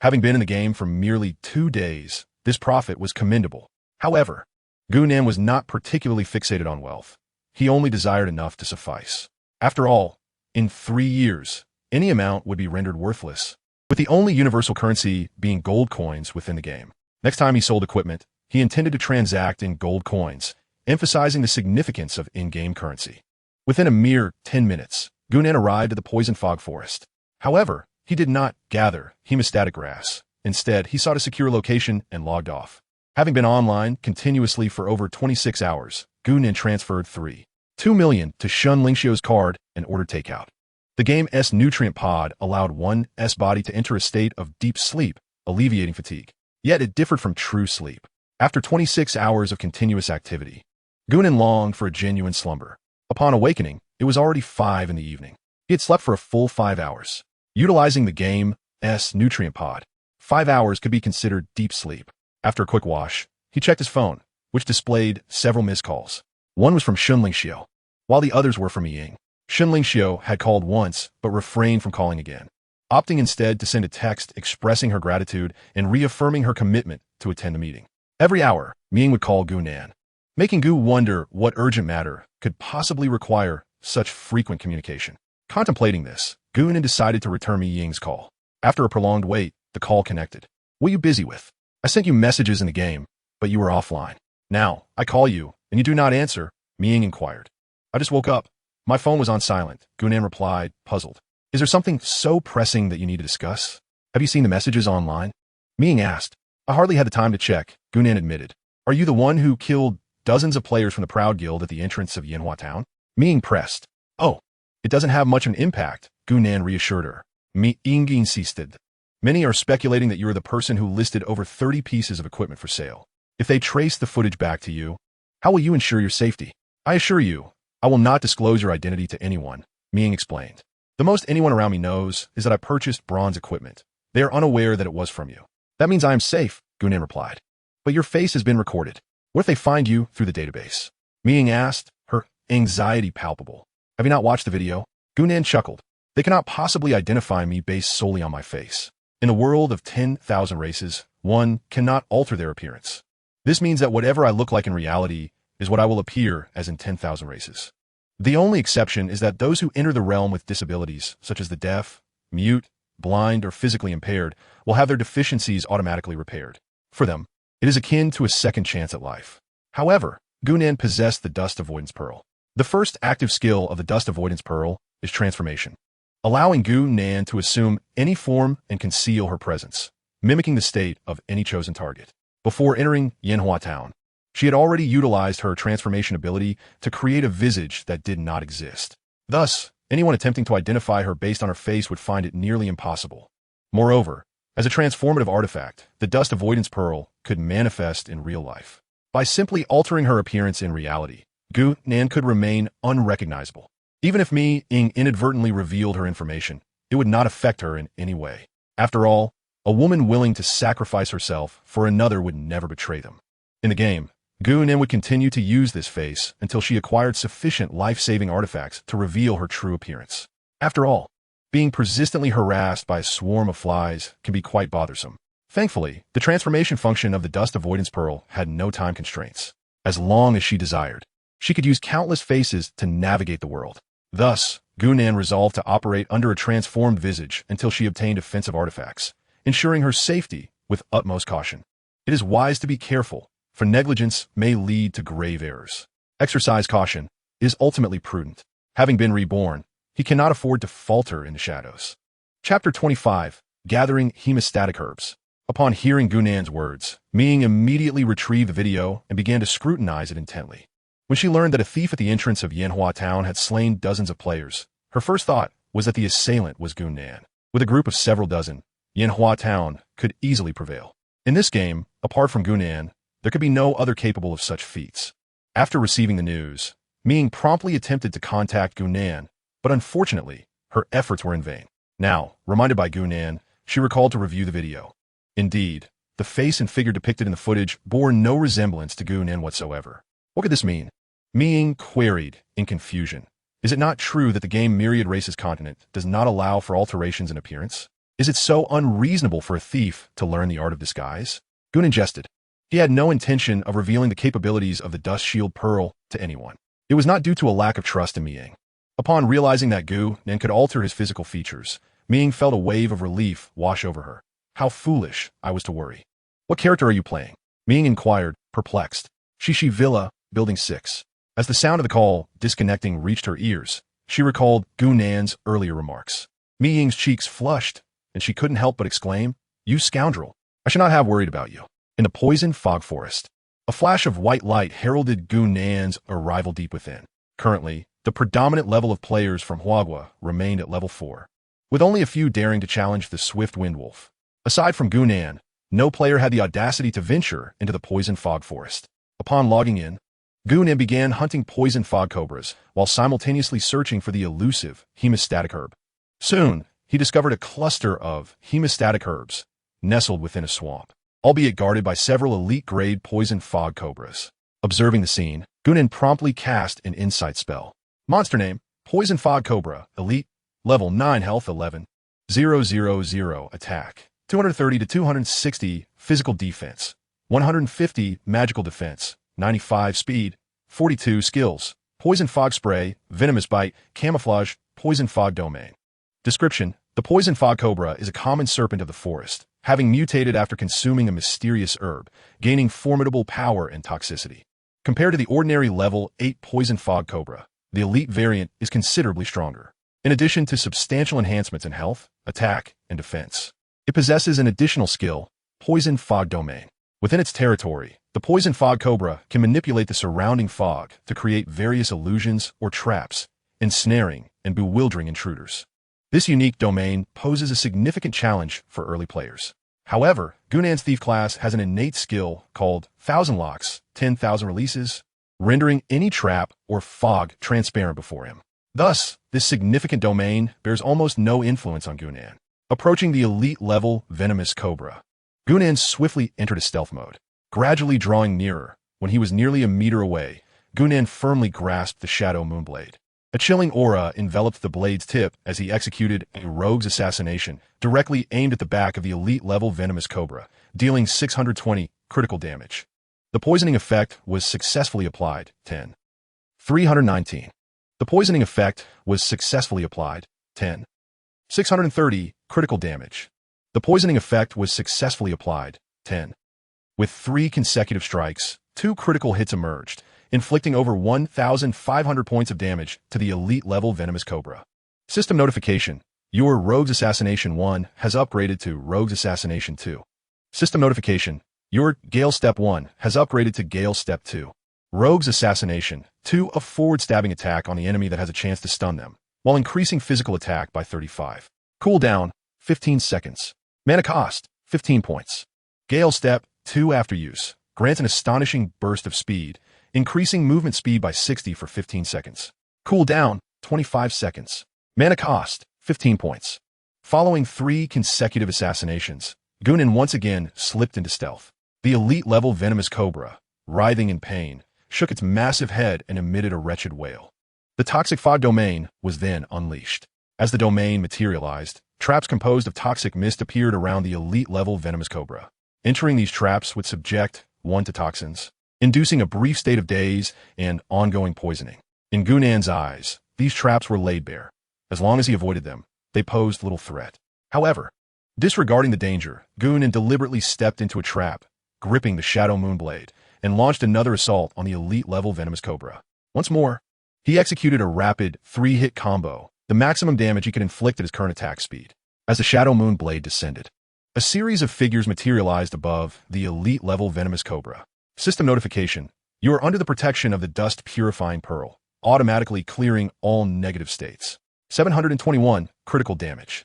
Having been in the game for merely 2 days, this profit was commendable. However, Gu Nan was not particularly fixated on wealth. He only desired enough to suffice. After all, in 3 years, any amount would be rendered worthless, with the only universal currency being gold coins within the game. Next time he sold equipment, he intended to transact in gold coins, emphasizing the significance of in-game currency. Within a mere 10 minutes, Gu Nan arrived at the poison fog forest. However, he did not gather hemostatic grass. Instead, he sought a secure location and logged off. Having been online continuously for over 26 hours, Gu Nan transferred 3.2 million to Shun Lingxiu's card and ordered takeout. The game's nutrient pod allowed one's body to enter a state of deep sleep, alleviating fatigue. Yet it differed from true sleep. After 26 hours of continuous activity, Gu Nan longed for a genuine slumber. Upon awakening, it was already 5 in the evening. He had slept for a full 5 hours. Utilizing the game's nutrient pod, 5 hours could be considered deep sleep. After a quick wash, he checked his phone, which displayed several missed calls. One was from Shun Lingxiu, while the others were from Ying. Shun Lingxiu had called once, but refrained from calling again, opting instead to send a text expressing her gratitude and reaffirming her commitment to attend the meeting. Every hour, Ming would call Gu Nan, making Gu wonder what urgent matter could possibly require such frequent communication. Contemplating this, Gu Nan decided to return Ying's call. After a prolonged wait, the call connected. What are you busy with? I sent you messages in the game, but you were offline. Now, I call you, and you do not answer, Ming inquired. I just woke up. My phone was on silent, Gu Nan replied, puzzled. Is there something so pressing that you need to discuss? Have you seen the messages online? Ming asked. I hardly had the time to check, Gu Nan admitted. Are you the one who killed dozens of players from the Proud Guild at the entrance of Yanhua Town? Ming pressed. Oh, it doesn't have much of an impact, Gu Nan reassured her. Ming insisted. Many are speculating that you are the person who listed over 30 pieces of equipment for sale. If they trace the footage back to you, how will you ensure your safety? I assure you, I will not disclose your identity to anyone, Ming explained. The most anyone around me knows is that I purchased bronze equipment. They are unaware that it was from you. That means I am safe, Gu Nan replied. But your face has been recorded. What if they find you through the database? Ming asked, her anxiety palpable. Have you not watched the video? Gu Nan chuckled. They cannot possibly identify me based solely on my face. In a world of 10,000 races, one cannot alter their appearance. This means that whatever I look like in reality is what I will appear as in 10,000 races. The only exception is that those who enter the realm with disabilities, such as the deaf, mute, blind, or physically impaired, will have their deficiencies automatically repaired. For them, it is akin to a second chance at life. However, Gu Nan possessed the Dust Avoidance Pearl. The first active skill of the Dust Avoidance Pearl is transformation, allowing Gu Nan to assume any form and conceal her presence, mimicking the state of any chosen target. Before entering Yanhua Town, she had already utilized her transformation ability to create a visage that did not exist. Thus, anyone attempting to identify her based on her face would find it nearly impossible. Moreover, as a transformative artifact, the Dust Avoidance Pearl could manifest in real life. By simply altering her appearance in reality, Gu Nan could remain unrecognizable. Even if Mi Ying inadvertently revealed her information, it would not affect her in any way. After all, a woman willing to sacrifice herself for another would never betray them. In the game, Gu Nin would continue to use this face until she acquired sufficient life-saving artifacts to reveal her true appearance. After all, being persistently harassed by a swarm of flies can be quite bothersome. Thankfully, the transformation function of the Dust Avoidance Pearl had no time constraints. As long as she desired, she could use countless faces to navigate the world. Thus, Gu Nin resolved to operate under a transformed visage until she obtained offensive artifacts, ensuring her safety with utmost caution. It is wise to be careful, for negligence may lead to grave errors. Exercise caution is ultimately prudent. Having been reborn, he cannot afford to falter in the shadows. Chapter 25, Gathering Hemostatic Herbs. Upon hearing Gu Nin's words, Mi Ying immediately retrieved the video and began to scrutinize it intently. When she learned that a thief at the entrance of Yanhua Town had slain dozens of players, her first thought was that the assailant was Gu Nin. With a group of several dozen, Yanhua Town could easily prevail. In this game, apart from Gu Nin, there could be no other capable of such feats. After receiving the news, Mi Ying promptly attempted to contact Gu Nin, but unfortunately, her efforts were in vain. Now, reminded by Gu Nin, she recalled to review the video. Indeed, the face and figure depicted in the footage bore no resemblance to Gu Nin whatsoever. What could this mean? Mi Ying queried in confusion. Is it not true that the game Myriad Races continent does not allow for alterations in appearance? Is it so unreasonable for a thief to learn the art of disguise? Gu Nin jested. He had no intention of revealing the capabilities of the Dust Shield Pearl to anyone. It was not due to a lack of trust in Mi Ying. Upon realizing that Gu Nin could alter his physical features, Mi Ying felt a wave of relief wash over her. How foolish I was to worry. What character are you playing? Mi Ying inquired, perplexed. Shishi Villa, Building 6. As the sound of the call, disconnecting, reached her ears, she recalled Gu Nin's earlier remarks. Mi Ying's cheeks flushed, and she couldn't help but exclaim, "You scoundrel! I should not have worried about you." In the poison fog forest, a flash of white light heralded Gu Nin's arrival deep within. Currently, the predominant level of players from Huagua remained at level 4, with only a few daring to challenge the swift Windwolf. Aside from Gu Nin, no player had the audacity to venture into the poison fog forest. Upon logging in, Gu Nin began hunting poison fog cobras while simultaneously searching for the elusive hemostatic herb. Soon, he discovered a cluster of hemostatic herbs nestled within a swamp, albeit guarded by several elite-grade poison fog cobras. Observing the scene, Gu Nin promptly cast an insight spell. Monster name, Poison Fog Cobra, Elite, Level 9 Health 11, 000 Attack, 230 to 260 Physical Defense, 150 Magical Defense, 95 Speed, 42 Skills, Poison Fog Spray, Venomous Bite, Camouflage, Poison Fog Domain. Description: the Poison Fog Cobra is a common serpent of the forest, having mutated after consuming a mysterious herb, gaining formidable power and toxicity. Compared to the ordinary level 8 Poison Fog Cobra, the elite variant is considerably stronger. In addition to substantial enhancements in health, attack, and defense, it possesses an additional skill, Poison Fog Domain. Within its territory, the Poison Fog Cobra can manipulate the surrounding fog to create various illusions or traps, ensnaring and bewildering intruders. This unique domain poses a significant challenge for early players. However, Gu Nin's Thief class has an innate skill called 1,000 Locks, 10,000 Releases, rendering any trap or fog transparent before him. Thus, this significant domain bears almost no influence on Gu Nin. Approaching the elite level Venomous Cobra, Gu Nin swiftly entered a stealth mode. Gradually drawing nearer, when he was nearly a meter away, Gu Nin firmly grasped the Shadow Moonblade. A chilling aura enveloped the blade's tip as he executed a rogue's assassination directly aimed at the back of the elite-level Venomous Cobra, dealing 620 critical damage. The poisoning effect was successfully applied. 10. 319. The poisoning effect was successfully applied. 10. 630 critical damage. The poisoning effect was successfully applied. 10. With 3 consecutive strikes, 2 critical hits emerged, inflicting over 1,500 points of damage to the elite-level Venomous Cobra. System notification: your Rogue's Assassination 1 has upgraded to Rogue's Assassination 2. System notification: your Gale Step 1 has upgraded to Gale Step 2. Rogue's Assassination 2: a forward-stabbing attack on the enemy that has a chance to stun them, while increasing physical attack by 35. Cooldown: 15 seconds. Mana cost: 15 points. Gale Step 2 after use grants an astonishing burst of speed, increasing movement speed by 60 for 15 seconds. Cooldown: 25 seconds. Mana cost, 15 points. Following 3 consecutive assassinations, Gunan once again slipped into stealth. The elite-level venomous cobra, writhing in pain, shook its massive head and emitted a wretched wail. The toxic fog domain was then unleashed. As the domain materialized, traps composed of toxic mist appeared around the elite-level venomous cobra. Entering these traps would subject one to toxins, inducing a brief state of daze and ongoing poisoning. In Gunan's eyes, these traps were laid bare. As long as he avoided them, they posed little threat. However, disregarding the danger, Gunan deliberately stepped into a trap, gripping the Shadow Moonblade, and launched another assault on the elite-level venomous cobra. Once more, he executed a rapid 3-hit combo, the maximum damage he could inflict at his current attack speed. As the Shadow Moonblade descended, a series of figures materialized above the elite-level venomous cobra. System notification: you are under the protection of the Dust Purifying Pearl, automatically clearing all negative states. 721 critical damage.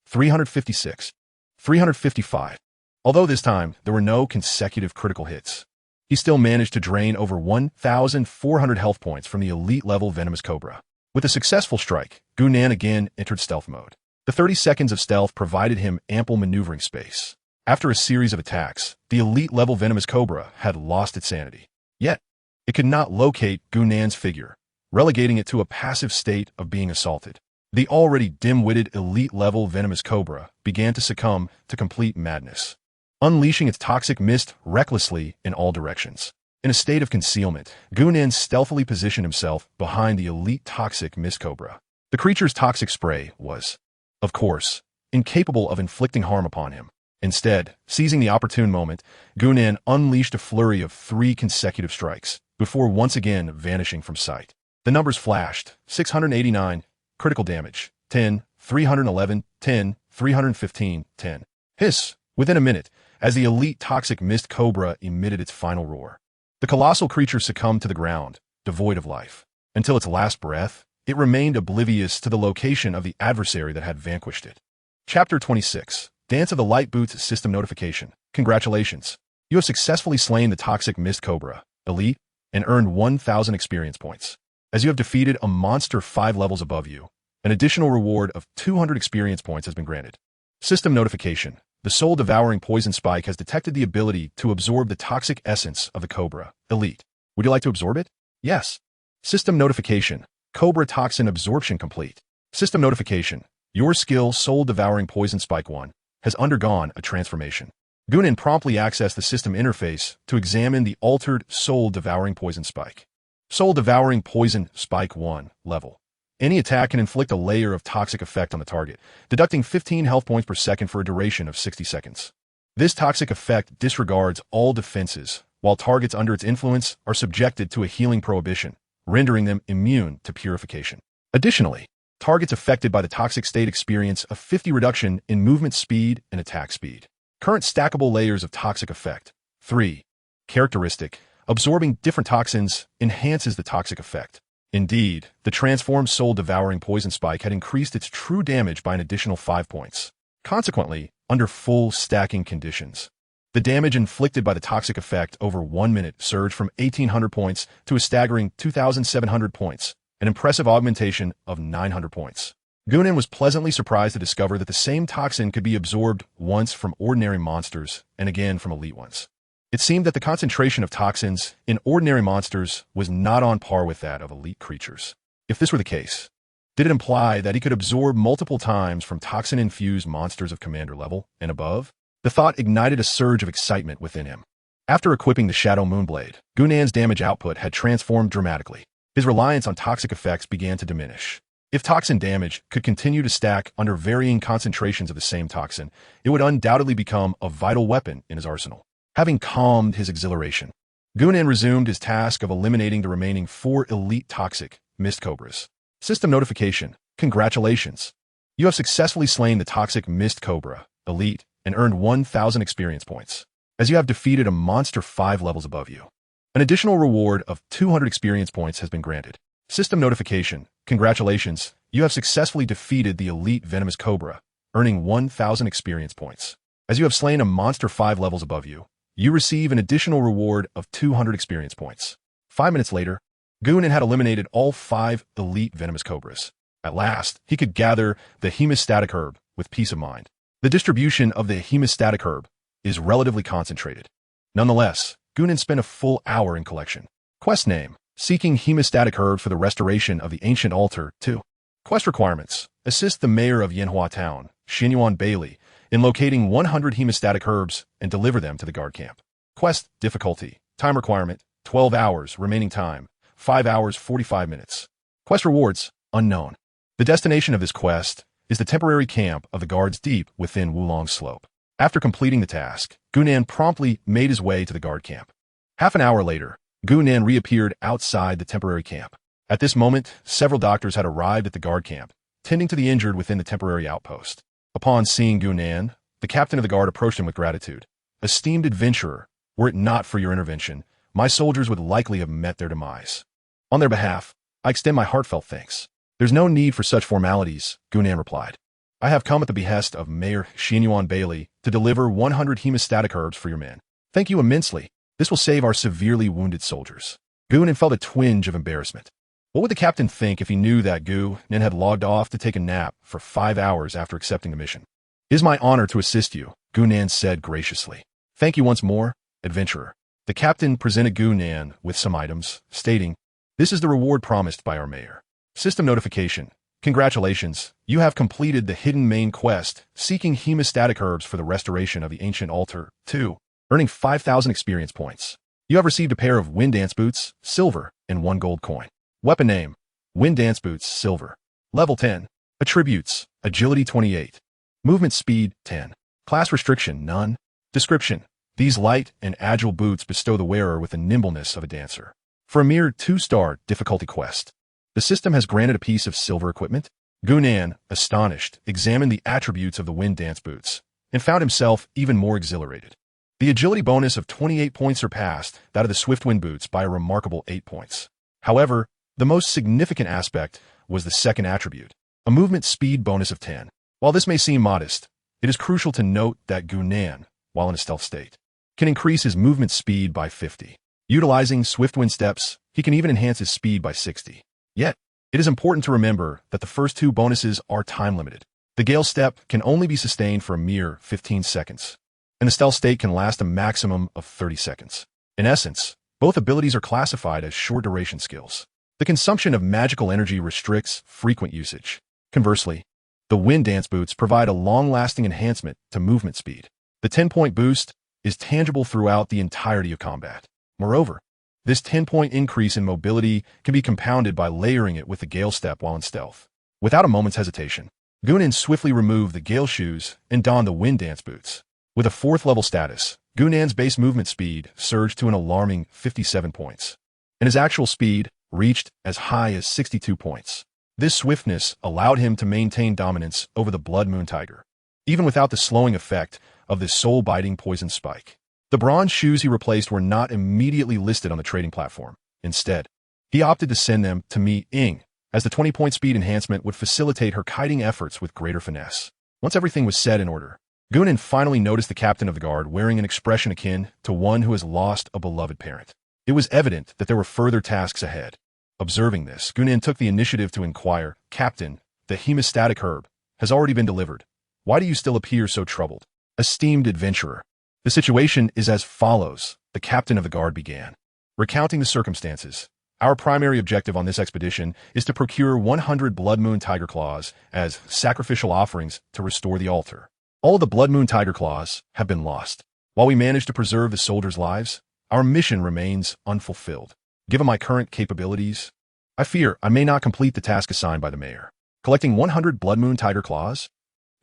356. 355. Although this time there were no consecutive critical hits, he still managed to drain over 1,400 health points from the elite-level venomous cobra. With a successful strike, Gunan again entered stealth mode. The 30 seconds of stealth provided him ample maneuvering space. After a series of attacks, the elite-level venomous cobra had lost its sanity. Yet, it could not locate Gunan's figure, relegating it to a passive state of being assaulted. The already dim-witted elite-level venomous cobra began to succumb to complete madness, unleashing its toxic mist recklessly in all directions. In a state of concealment, Gunan stealthily positioned himself behind the elite toxic mist cobra. The creature's toxic spray was, of course, incapable of inflicting harm upon him. Instead, seizing the opportune moment, Gunan unleashed a flurry of 3 consecutive strikes, before once again vanishing from sight. The numbers flashed: 689, critical damage, 10, 311, 10, 315, 10. Hiss! Within a minute, as the elite toxic mist cobra emitted its final roar, the colossal creature succumbed to the ground, devoid of life. Until its last breath, it remained oblivious to the location of the adversary that had vanquished it. Chapter 26. Dance of the Light Boots System Notification. Congratulations! You have successfully slain the toxic mist cobra, elite, and earned 1,000 experience points. As you have defeated a monster 5 levels above you, an additional reward of 200 experience points has been granted. System notification: the soul-devouring poison spike has detected the ability to absorb the toxic essence of the cobra, elite. Would you like to absorb it? Yes. System notification: cobra toxin absorption complete. System notification: your skill Soul-Devouring Poison Spike 1 has undergone a transformation. Gunan promptly accessed the system interface to examine the altered Soul-Devouring Poison Spike. Soul-Devouring Poison Spike 1 level. Any attack can inflict a layer of toxic effect on the target, deducting 15 health points per second for a duration of 60 seconds. This toxic effect disregards all defenses, while targets under its influence are subjected to a healing prohibition, rendering them immune to purification. Additionally, targets affected by the toxic state experience a 50 reduction in movement speed and attack speed. Current stackable layers of toxic effect. 3. Characteristic: absorbing different toxins enhances the toxic effect. Indeed, the transformed Soul-Devouring Poison Spike had increased its true damage by an additional 5 points. Consequently, under full stacking conditions, the damage inflicted by the toxic effect over 1 minute surged from 1,800 points to a staggering 2,700 points, an impressive augmentation of 900 points. Gunan was pleasantly surprised to discover that the same toxin could be absorbed once from ordinary monsters and again from elite ones. It seemed that the concentration of toxins in ordinary monsters was not on par with that of elite creatures. If this were the case, did it imply that he could absorb multiple times from toxin-infused monsters of commander level and above? The thought ignited a surge of excitement within him. After equipping the Shadow Moonblade, Gunan's damage output had transformed dramatically. His reliance on toxic effects began to diminish. If toxin damage could continue to stack under varying concentrations of the same toxin, it would undoubtedly become a vital weapon in his arsenal. Having calmed his exhilaration, Gunan resumed his task of eliminating the remaining 4 elite toxic mist cobras. System notification: congratulations! You have successfully slain the toxic mist cobra, elite, and earned 1,000 experience points. As you have defeated a monster 5 levels above you, an additional reward of 200 experience points has been granted. System notification: congratulations! You have successfully defeated the elite venomous cobra, earning 1,000 experience points. As you have slain a monster 5 levels above you, you receive an additional reward of 200 experience points. 5 minutes later, Gunan had eliminated all 5 elite venomous cobras. At last, he could gather the hemostatic herb with peace of mind. The distribution of the hemostatic herb is relatively concentrated. Nonetheless, Gunan spent a full hour in collection. Quest name: Seeking hemostatic herbs for the restoration of the ancient altar 2. Quest requirements: assist the mayor of Yanhua Town, Xinyuan Bailey, in locating 100 hemostatic herbs and deliver them to the guard camp. Quest difficulty: time requirement, 12 hours, remaining time, 5 hours 45 minutes. Quest rewards: unknown. The destination of this quest is the temporary camp of the guards deep within Wulong Slope. After completing the task, Gunan promptly made his way to the guard camp. Half an hour later, Gunan reappeared outside the temporary camp. At this moment, several doctors had arrived at the guard camp, tending to the injured within the temporary outpost. Upon seeing Gunan, the captain of the guard approached him with gratitude. "Esteemed adventurer, were it not for your intervention, my soldiers would likely have met their demise. On their behalf, I extend my heartfelt thanks." "There's no need for such formalities," Gunan replied. "I have come at the behest of Mayor Xinyuan Bailey to deliver 100 hemostatic herbs for your men. Thank you immensely. This will save our severely wounded soldiers." Gunan felt a twinge of embarrassment. What would the captain think if he knew that Gunan had logged off to take a nap for 5 hours after accepting the mission? "It is my honor to assist you," Gunan said graciously. "Thank you once more, adventurer." The captain presented Gunan with some items, stating, "This is the reward promised by our mayor." System notification: "Congratulations, you have completed the hidden main quest, Seeking hemostatic herbs for the restoration of the ancient altar 2, earning 5,000 experience points. You have received a pair of wind dance boots, silver, and 1 gold coin. Weapon name: Wind dance boots, silver. Level 10. Attributes: agility 28. Movement speed 10. Class restriction: none. Description: these light and agile boots bestow the wearer with the nimbleness of a dancer. For a mere 2-star difficulty quest, the system has granted a piece of silver equipment. Gunan, astonished, examined the attributes of the wind dance boots and found himself even more exhilarated. The agility bonus of 28 points surpassed that of the swift wind boots by a remarkable 8 points. However, the most significant aspect was the second attribute, a movement speed bonus of 10. While this may seem modest, it is crucial to note that Gunan, while in a stealth state, can increase his movement speed by 50. Utilizing swift wind steps, he can even enhance his speed by 60. Yet, it is important to remember that the first 2 bonuses are time-limited. The Gale Step can only be sustained for a mere 15 seconds, and the Stealth State can last a maximum of 30 seconds. In essence, both abilities are classified as short-duration skills. The consumption of magical energy restricts frequent usage. Conversely, the Wind Dance Boots provide a long-lasting enhancement to movement speed. The 10-point boost is tangible throughout the entirety of combat. Moreover, this 10-point increase in mobility can be compounded by layering it with the Gale Step while in stealth. Without a moment's hesitation, Gunan swiftly removed the Gale Shoes and donned the Wind Dance Boots. With a 4th level status, Gunan's base movement speed surged to an alarming 57 points, and his actual speed reached as high as 62 points. This swiftness allowed him to maintain dominance over the Blood Moon Tiger, even without the slowing effect of this soul-biting poison spike. The bronze shoes he replaced were not immediately listed on the trading platform. Instead, he opted to send them to Mi Ying, as the 20-point speed enhancement would facilitate her kiting efforts with greater finesse. Once everything was set in order, Gunan finally noticed the captain of the guard wearing an expression akin to one who has lost a beloved parent. It was evident that there were further tasks ahead. Observing this, Gunan took the initiative to inquire, "Captain, the hemostatic herb has already been delivered. Why do you still appear so troubled?" "Esteemed adventurer, the situation is as follows," the captain of the guard began, recounting the circumstances. "Our primary objective on this expedition is to procure 100 Blood Moon Tiger Claws as sacrificial offerings to restore the altar. All of the Blood Moon Tiger Claws have been lost. While we managed to preserve the soldiers' lives, our mission remains unfulfilled. Given my current capabilities, I fear I may not complete the task assigned by the mayor. Collecting 100 Blood Moon Tiger Claws?"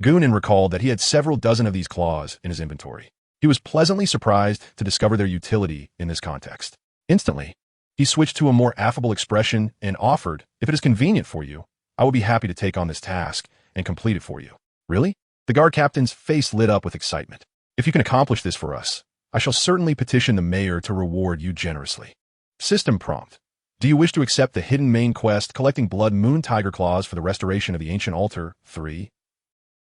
Gunan recalled that he had several dozen of these claws in his inventory. He was pleasantly surprised to discover their utility in this context. Instantly, he switched to a more affable expression and offered, "If it is convenient for you, I will be happy to take on this task and complete it for you." "Really?" The guard captain's face lit up with excitement. "If you can accomplish this for us, I shall certainly petition the mayor to reward you generously." System prompt: "Do you wish to accept the hidden main quest collecting Blood Moon Tiger Claws for the restoration of the ancient altar 3?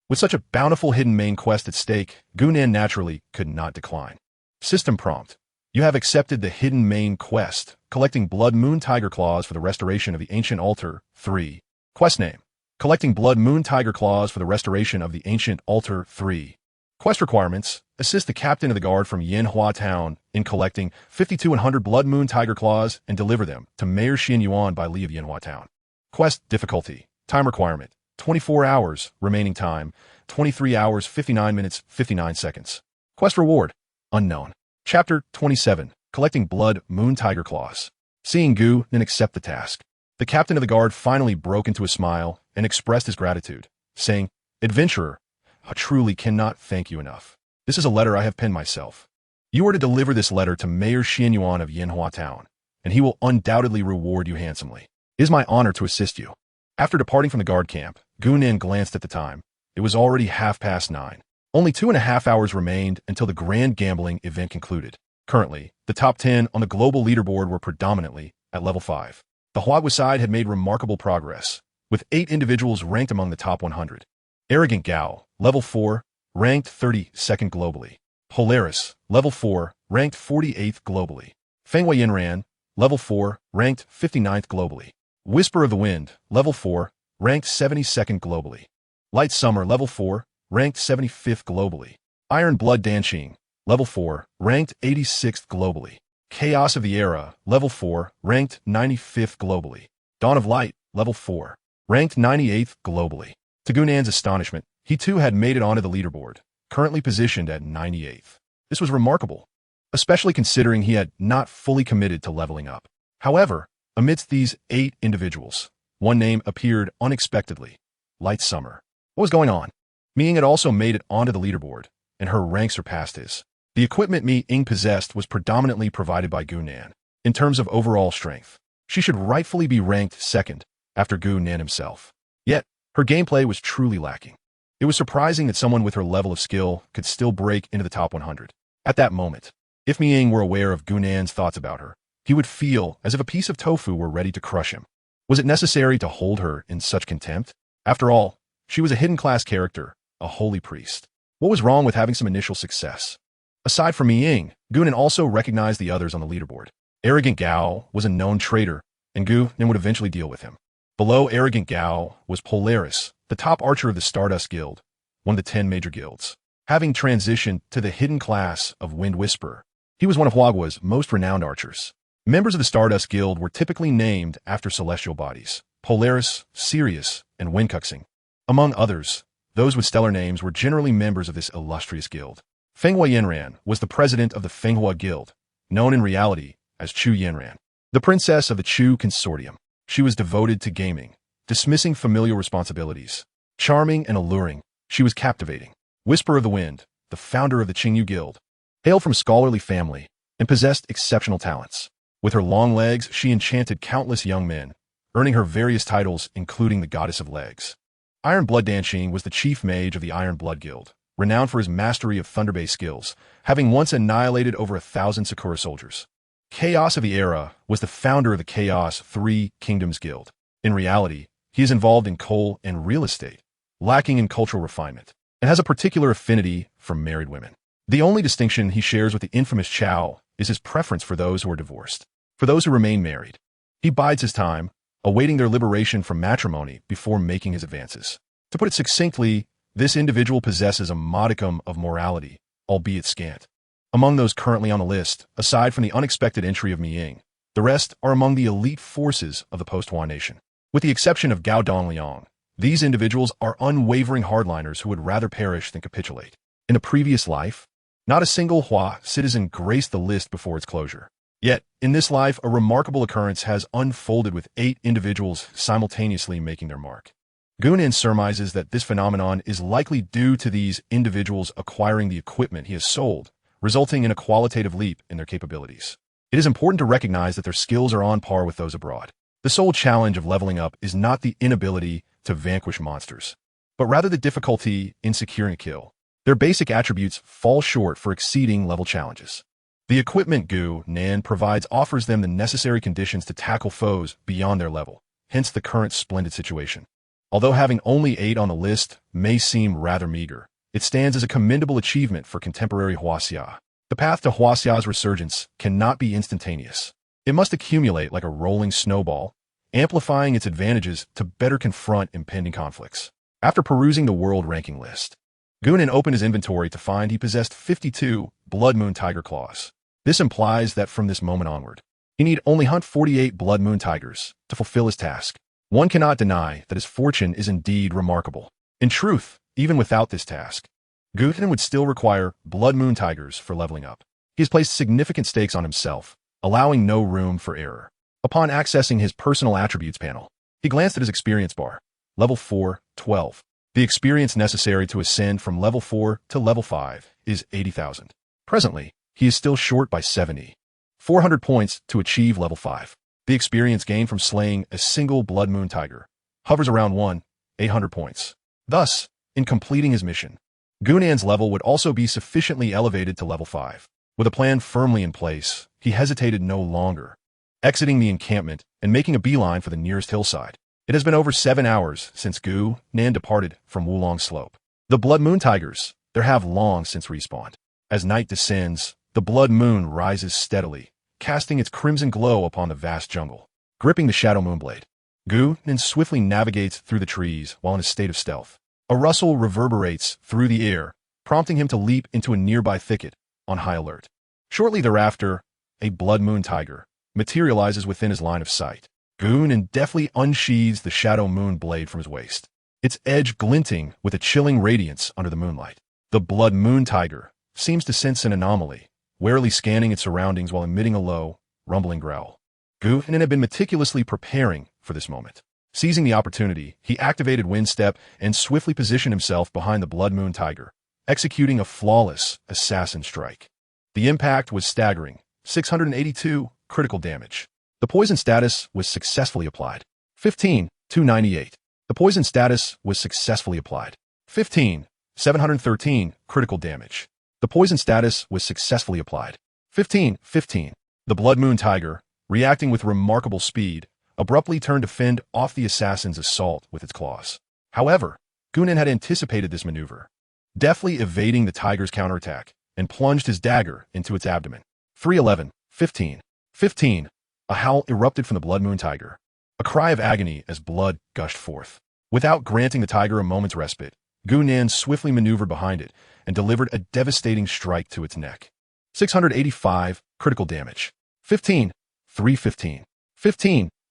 With such a bountiful hidden main quest at stake, Gunan naturally could not decline. System prompt: You have accepted the hidden main quest, collecting Blood Moon Tiger Claws for the restoration of the ancient altar. 3. Quest name: collecting Blood Moon Tiger Claws for the restoration of the ancient altar. 3. Quest requirements: assist the captain of the guard from Yanhua Town in collecting 52 Blood Moon Tiger Claws and deliver them to Mayor Xianyuan by Li of Yanhua Town. Quest difficulty: time requirement: 24 hours, remaining time: 23 hours 59 minutes 59 seconds. Quest reward: unknown. Chapter 27: Collecting Blood Moon Tiger Claws. Seeing Gu Nin accept the task, the captain of the guard finally broke into a smile and expressed his gratitude, saying, "Adventurer, I truly cannot thank you enough. This is a letter I have penned myself. You are to deliver this letter to Mayor Xianyuan of Yanhua Town, and he will undoubtedly reward you handsomely. It is my honor to assist you." After departing from the guard camp, Gu Nin glanced at the time. It was already 9:30. Only 2.5 hours remained until the grand gambling event concluded. Currently, the top 10 on the global leaderboard were predominantly at level 5. The Huagua side had made remarkable progress, with 8 individuals ranked among the top 100. Arrogant Gao, level 4, ranked 32nd globally. Polaris, level 4, ranked 48th globally. Fenghua Yanran, level 4, ranked 59th globally. Whisper of the Wind, level 4, ranked 72nd globally. Light Summer, level 4, ranked 75th globally. Iron Blood Danqing, level 4, ranked 86th globally. Chaos of the Era, level 4, ranked 95th globally. Dawn of Light, level 4, ranked 98th globally. To Gu Nin's astonishment, he too had made it onto the leaderboard, currently positioned at 98th. This was remarkable, especially considering he had not fully committed to leveling up. However, amidst these 8 individuals, one name appeared unexpectedly: Light Summer. What was going on? Ming had also made it onto the leaderboard, and her rank surpassed his. The equipment Ming possessed was predominantly provided by Gu Nin. In terms of overall strength, she should rightfully be ranked second after Gu Nin himself. Yet, her gameplay was truly lacking. It was surprising that someone with her level of skill could still break into the top 100. At that moment, if Ming were aware of Gu Nin's thoughts about her, he would feel as if a piece of tofu were ready to crush him. Was it necessary to hold her in such contempt? After all, she was a hidden class character, a holy priest. What was wrong with having some initial success? Aside from Ming, Gu Nin also recognized the others on the leaderboard. Arrogant Gao was a known traitor, and Gu Nin would eventually deal with him. Below Arrogant Gao was Polaris, the top archer of the Stardust Guild, one of the 10 major guilds. Having transitioned to the hidden class of Wind Whisperer, he was one of Huagua's most renowned archers. Members of the Stardust Guild were typically named after celestial bodies: Polaris, Sirius, and Windcuxing. Among others, those with stellar names were generally members of this illustrious guild. Fenghua Yanran was the president of the Fenghua Guild, known in reality as Chu Yanran, the princess of the Chu Consortium. She was devoted to gaming, dismissing familial responsibilities. Charming and alluring, she was captivating. Whisper of the Wind, the founder of the Qingyu Guild, hailed from a scholarly family and possessed exceptional talents. With her long legs, she enchanted countless young men, earning her various titles, including the Goddess of Legs. Iron Blood Danqing was the chief mage of the Iron Blood Guild, renowned for his mastery of thunder-based skills, having once annihilated over 1,000 Sakura soldiers. Chaos of the Era was the founder of the Chaos 3 Kingdoms Guild. In reality, he is involved in coal and real estate, lacking in cultural refinement, and has a particular affinity for married women. The only distinction he shares with the infamous Chao is his preference for those who are divorced. For those who remain married, he bides his time, awaiting their liberation from matrimony before making his advances. To put it succinctly, this individual possesses a modicum of morality, albeit scant. Among those currently on the list, aside from the unexpected entry of Ming, the rest are among the elite forces of the post-Hua nation. With the exception of Gao Dongliang, these individuals are unwavering hardliners who would rather perish than capitulate. In a previous life, not a single Hua citizen graced the list before its closure. Yet, in this life, a remarkable occurrence has unfolded with 8 individuals simultaneously making their mark. Gu Nin surmises that this phenomenon is likely due to these individuals acquiring the equipment he has sold, resulting in a qualitative leap in their capabilities. It is important to recognize that their skills are on par with those abroad. The sole challenge of leveling up is not the inability to vanquish monsters, but rather the difficulty in securing a kill. Their basic attributes fall short for exceeding level challenges. The equipment Gu Nin provides offers them the necessary conditions to tackle foes beyond their level, hence the current splendid situation. Although having only 8 on the list may seem rather meager, it stands as a commendable achievement for contemporary Huaxia. The path to Huaxia's resurgence cannot be instantaneous. It must accumulate like a rolling snowball, amplifying its advantages to better confront impending conflicts. After perusing the world ranking list, Gunan opened his inventory to find he possessed 52 Blood Moon Tiger Claws. This implies that from this moment onward, he need only hunt 48 Blood Moon Tigers to fulfill his task. One cannot deny that his fortune is indeed remarkable. In truth, even without this task, Gunan would still require Blood Moon Tigers for leveling up. He has placed significant stakes on himself, allowing no room for error. Upon accessing his personal attributes panel, he glanced at his experience bar. Level 4, 12. The experience necessary to ascend from level 4 to level 5 is 80,000. Presently, he is still short by 400 points to achieve level 5. The experience gained from slaying a single Blood Moon Tiger hovers around 800 points. Thus, in completing his mission, Gunan's level would also be sufficiently elevated to level 5. With a plan firmly in place, he hesitated no longer, exiting the encampment and making a beeline for the nearest hillside. It has been over 7 hours since Gunan departed from Wulong Slope. The Blood Moon Tigers, there have long since respawned. As night descends, the Blood Moon rises steadily, casting its crimson glow upon the vast jungle. Gripping the Shadow Moonblade, Gunan swiftly navigates through the trees while in a state of stealth. A rustle reverberates through the air, prompting him to leap into a nearby thicket on high alert. Shortly thereafter, a Blood Moon Tiger materializes within his line of sight. Gunan deftly unsheathes the Shadow Moon blade from his waist, its edge glinting with a chilling radiance under the moonlight. The Blood Moon Tiger seems to sense an anomaly, warily scanning its surroundings while emitting a low, rumbling growl. Gunan had been meticulously preparing for this moment. Seizing the opportunity, he activated Wind Step and swiftly positioned himself behind the Blood Moon Tiger, executing a flawless assassin strike. The impact was staggering, 682 critical damage. The poison status was successfully applied. 298. The poison status was successfully applied. 713 critical damage. The poison status was successfully applied. 15. The Blood Moon Tiger, reacting with remarkable speed, abruptly turned to fend off the assassin's assault with its claws. However, Gunan had anticipated this maneuver, deftly evading the tiger's counterattack, and plunged his dagger into its abdomen. 15. A howl erupted from the Blood Moon Tiger, a cry of agony as blood gushed forth. Without granting the tiger a moment's respite, Gunan swiftly maneuvered behind it and delivered a devastating strike to its neck. 685 critical damage. 315.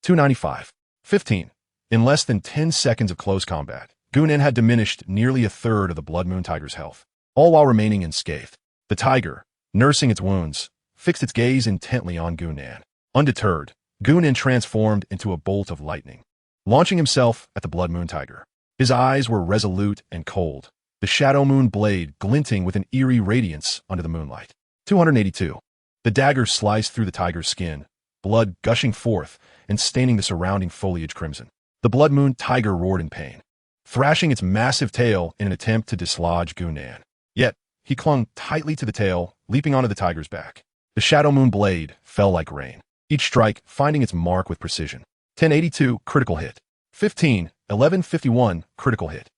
295. 15. In less than 10 seconds of close combat, Gunan had diminished nearly a third of the Blood Moon Tiger's health, all while remaining unscathed. The tiger, nursing its wounds, fixed its gaze intently on Gunan. Undeterred, Gunan transformed into a bolt of lightning, launching himself at the Blood Moon Tiger. His eyes were resolute and cold, the Shadow Moon blade glinting with an eerie radiance under the moonlight. 282. The dagger sliced through the tiger's skin, blood gushing forth and staining the surrounding foliage crimson. The Blood Moon Tiger roared in pain, thrashing its massive tail in an attempt to dislodge Gunan. Yet, he clung tightly to the tail, leaping onto the tiger's back. The Shadow Moon blade fell like rain, each strike finding its mark with precision. 1082 critical hit. 1151 critical hit.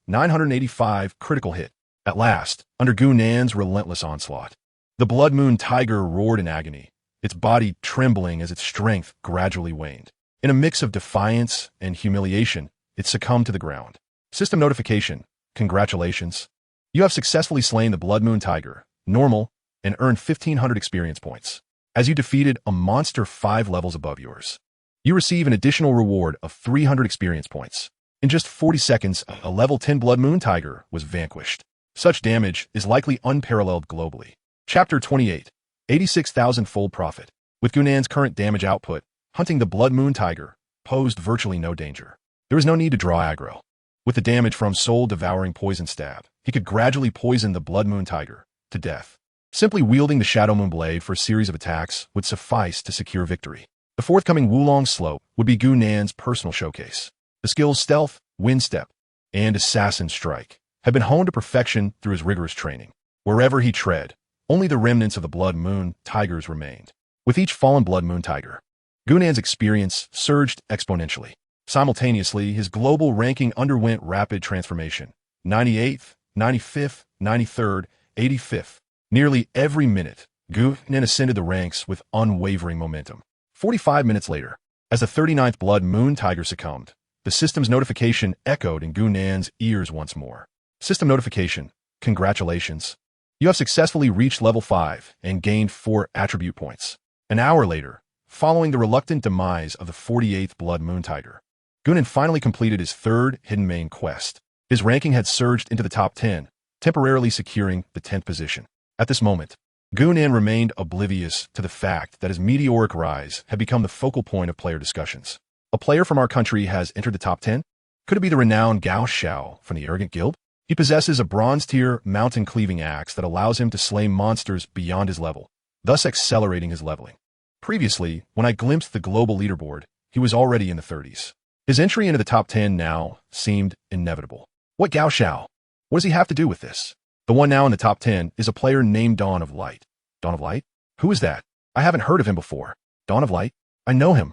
985 critical hit. At last, under Gunan's relentless onslaught, the Blood Moon Tiger roared in agony, its body trembling as its strength gradually waned. In a mix of defiance and humiliation, it succumbed to the ground. System notification. Congratulations. You have successfully slain the Blood Moon Tiger, normal, and earned 1,500 experience points. As you defeated a monster 5 levels above yours, you receive an additional reward of 300 experience points. In just 40 seconds, a level 10 Blood Moon Tiger was vanquished. Such damage is likely unparalleled globally. Chapter 28. 86,000-fold profit. With Gunan's current damage output, hunting the Blood Moon Tiger posed virtually no danger. There was no need to draw aggro. With the damage from soul-devouring poison stab, he could gradually poison the Blood Moon Tiger to death. Simply wielding the Shadow Moon blade for a series of attacks would suffice to secure victory. The forthcoming Wulong Slope would be Gunan's personal showcase. The skills Stealth, Wind Step, and Assassin Strike had been honed to perfection through his rigorous training. Wherever he tread, only the remnants of the Blood Moon Tigers remained. With each fallen Blood Moon Tiger, Gunan's experience surged exponentially. Simultaneously, his global ranking underwent rapid transformation. 98th, 95th, 93rd, 85th. Nearly every minute, Gunan ascended the ranks with unwavering momentum. 45 minutes later, as the 39th Blood Moon Tiger succumbed, the system's notification echoed in Gunan's ears once more. System notification, congratulations. You have successfully reached level 5 and gained 4 attribute points. An hour later, following the reluctant demise of the 48th Blood Moon Tiger, Gunan finally completed his third hidden main quest. His ranking had surged into the top 10, temporarily securing the 10th position. At this moment, Gunan remained oblivious to the fact that his meteoric rise had become the focal point of player discussions. A player from our country has entered the top 10? Could it be the renowned Gao Xiao from the Arrogant Guild? He possesses a bronze-tier mountain-cleaving axe that allows him to slay monsters beyond his level, thus accelerating his leveling. Previously, when I glimpsed the global leaderboard, he was already in the 30s. His entry into the top 10 now seemed inevitable. What Gao Xiao? What does he have to do with this? The one now in the top 10 is a player named Dawn of Light. Dawn of Light? Who is that? I haven't heard of him before. Dawn of Light? I know him.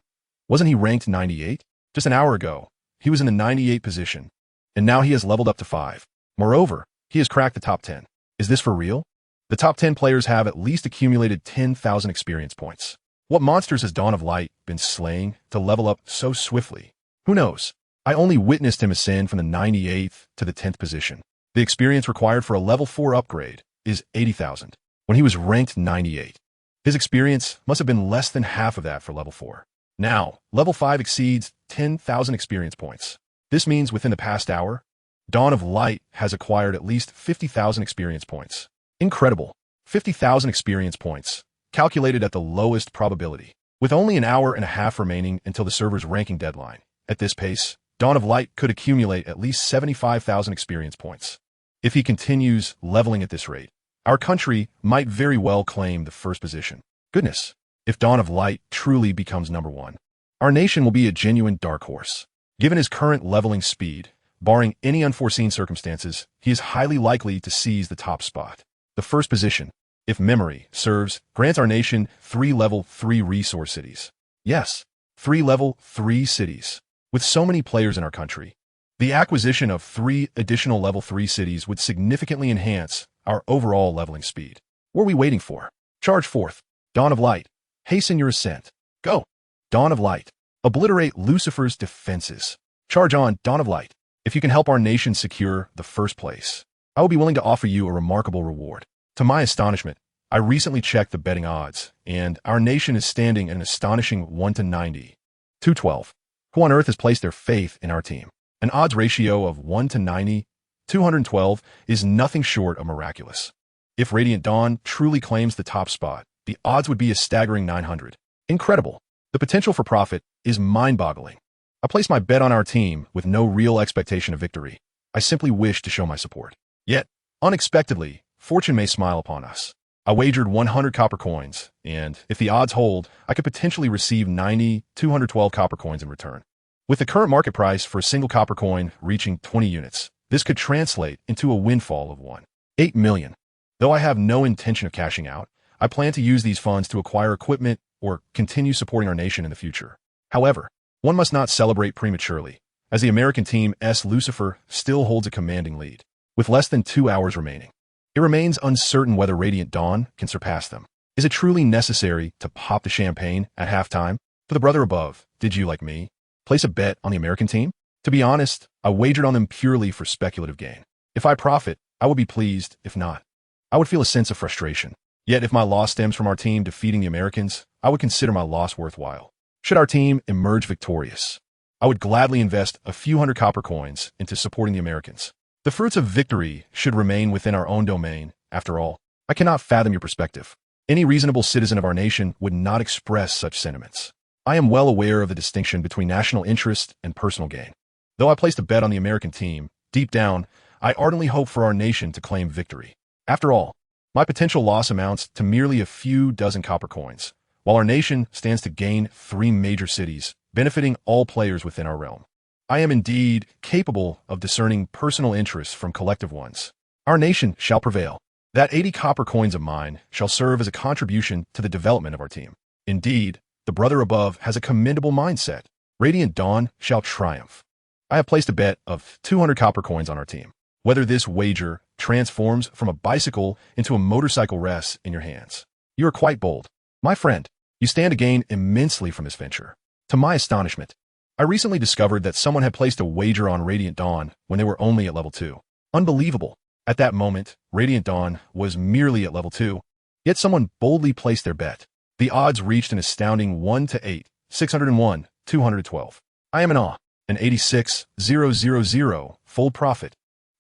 Wasn't he ranked 98? Just an hour ago, he was in the 98th position, and now he has leveled up to 5. Moreover, he has cracked the top 10. Is this for real? The top 10 players have at least accumulated 10,000 experience points. What monsters has Dawn of Light been slaying to level up so swiftly? Who knows? I only witnessed him ascend from the 98th to the 10th position. The experience required for a level 4 upgrade is 80,000. When he was ranked 98, his experience must have been less than half of that for level 4. Now, level 5 exceeds 10,000 experience points. This means within the past hour, Dawn of Light has acquired at least 50,000 experience points. Incredible. 50,000 experience points, calculated at the lowest probability. With only an hour and a half remaining until the server's ranking deadline, at this pace, Dawn of Light could accumulate at least 75,000 experience points. If he continues leveling at this rate, our country might very well claim the first position. Goodness, if Dawn of Light truly becomes number 1, our nation will be a genuine dark horse. Given his current leveling speed, barring any unforeseen circumstances, he is highly likely to seize the top spot. The first position, if memory serves, grants our nation 3 level 3 resource cities. Yes, 3 level 3 cities. With so many players in our country, the acquisition of 3 additional level 3 cities would significantly enhance our overall leveling speed. What are we waiting for? Charge forth. Dawn of Light, hasten your ascent. Go. Dawn of Light, obliterate Lucifer's defenses. Charge on, Dawn of Light. If you can help our nation secure the first place, I will be willing to offer you a remarkable reward. To my astonishment, I recently checked the betting odds, and our nation is standing at an astonishing 1 to 90. 212. Who on earth has placed their faith in our team? An odds ratio of 1 to 90, 212 is nothing short of miraculous. If Radiant Dawn truly claims the top spot, the odds would be a staggering 900. Incredible. The potential for profit is mind-boggling. I place my bet on our team with no real expectation of victory. I simply wish to show my support. Yet, unexpectedly, fortune may smile upon us. I wagered 100 copper coins, and if the odds hold, I could potentially receive 212 copper coins in return. With the current market price for a single copper coin reaching 20 units, this could translate into a windfall of 1.8 million. Though I have no intention of cashing out, I plan to use these funds to acquire equipment or continue supporting our nation in the future. However, one must not celebrate prematurely, as the American team S. Lucifer still holds a commanding lead. With less than 2 hours remaining, it remains uncertain whether Radiant Dawn can surpass them. Is it truly necessary to pop the champagne at halftime? For the brother above, did you, like me, place a bet on the American team? To be honest, I wagered on them purely for speculative gain. If I profit, I will be pleased. If not, I would feel a sense of frustration. Yet if my loss stems from our team defeating the Americans, I would consider my loss worthwhile. Should our team emerge victorious, I would gladly invest a few hundred copper coins into supporting the Americans. The fruits of victory should remain within our own domain. After all, I cannot fathom your perspective. Any reasonable citizen of our nation would not express such sentiments. I am well aware of the distinction between national interest and personal gain. Though I placed a bet on the American team, deep down, I ardently hope for our nation to claim victory. After all, my potential loss amounts to merely a few dozen copper coins, while our nation stands to gain 3 major cities, benefiting all players within our realm. I am indeed capable of discerning personal interests from collective ones. Our nation shall prevail. That 80 copper coins of mine shall serve as a contribution to the development of our team. Indeed, the brother above has a commendable mindset. Radiant Dawn shall triumph. I have placed a bet of 200 copper coins on our team. whether this wager transforms from a bicycle into a motorcycle rests in your hands. You are quite bold. My friend, you stand to gain immensely from this venture. To my astonishment, I recently discovered that someone had placed a wager on Radiant Dawn when they were only at level 2. Unbelievable. At that moment, Radiant Dawn was merely at level 2, yet someone boldly placed their bet. The odds reached an astounding 1 to 8, 601, 212. I am in awe. An 86,000 fold profit.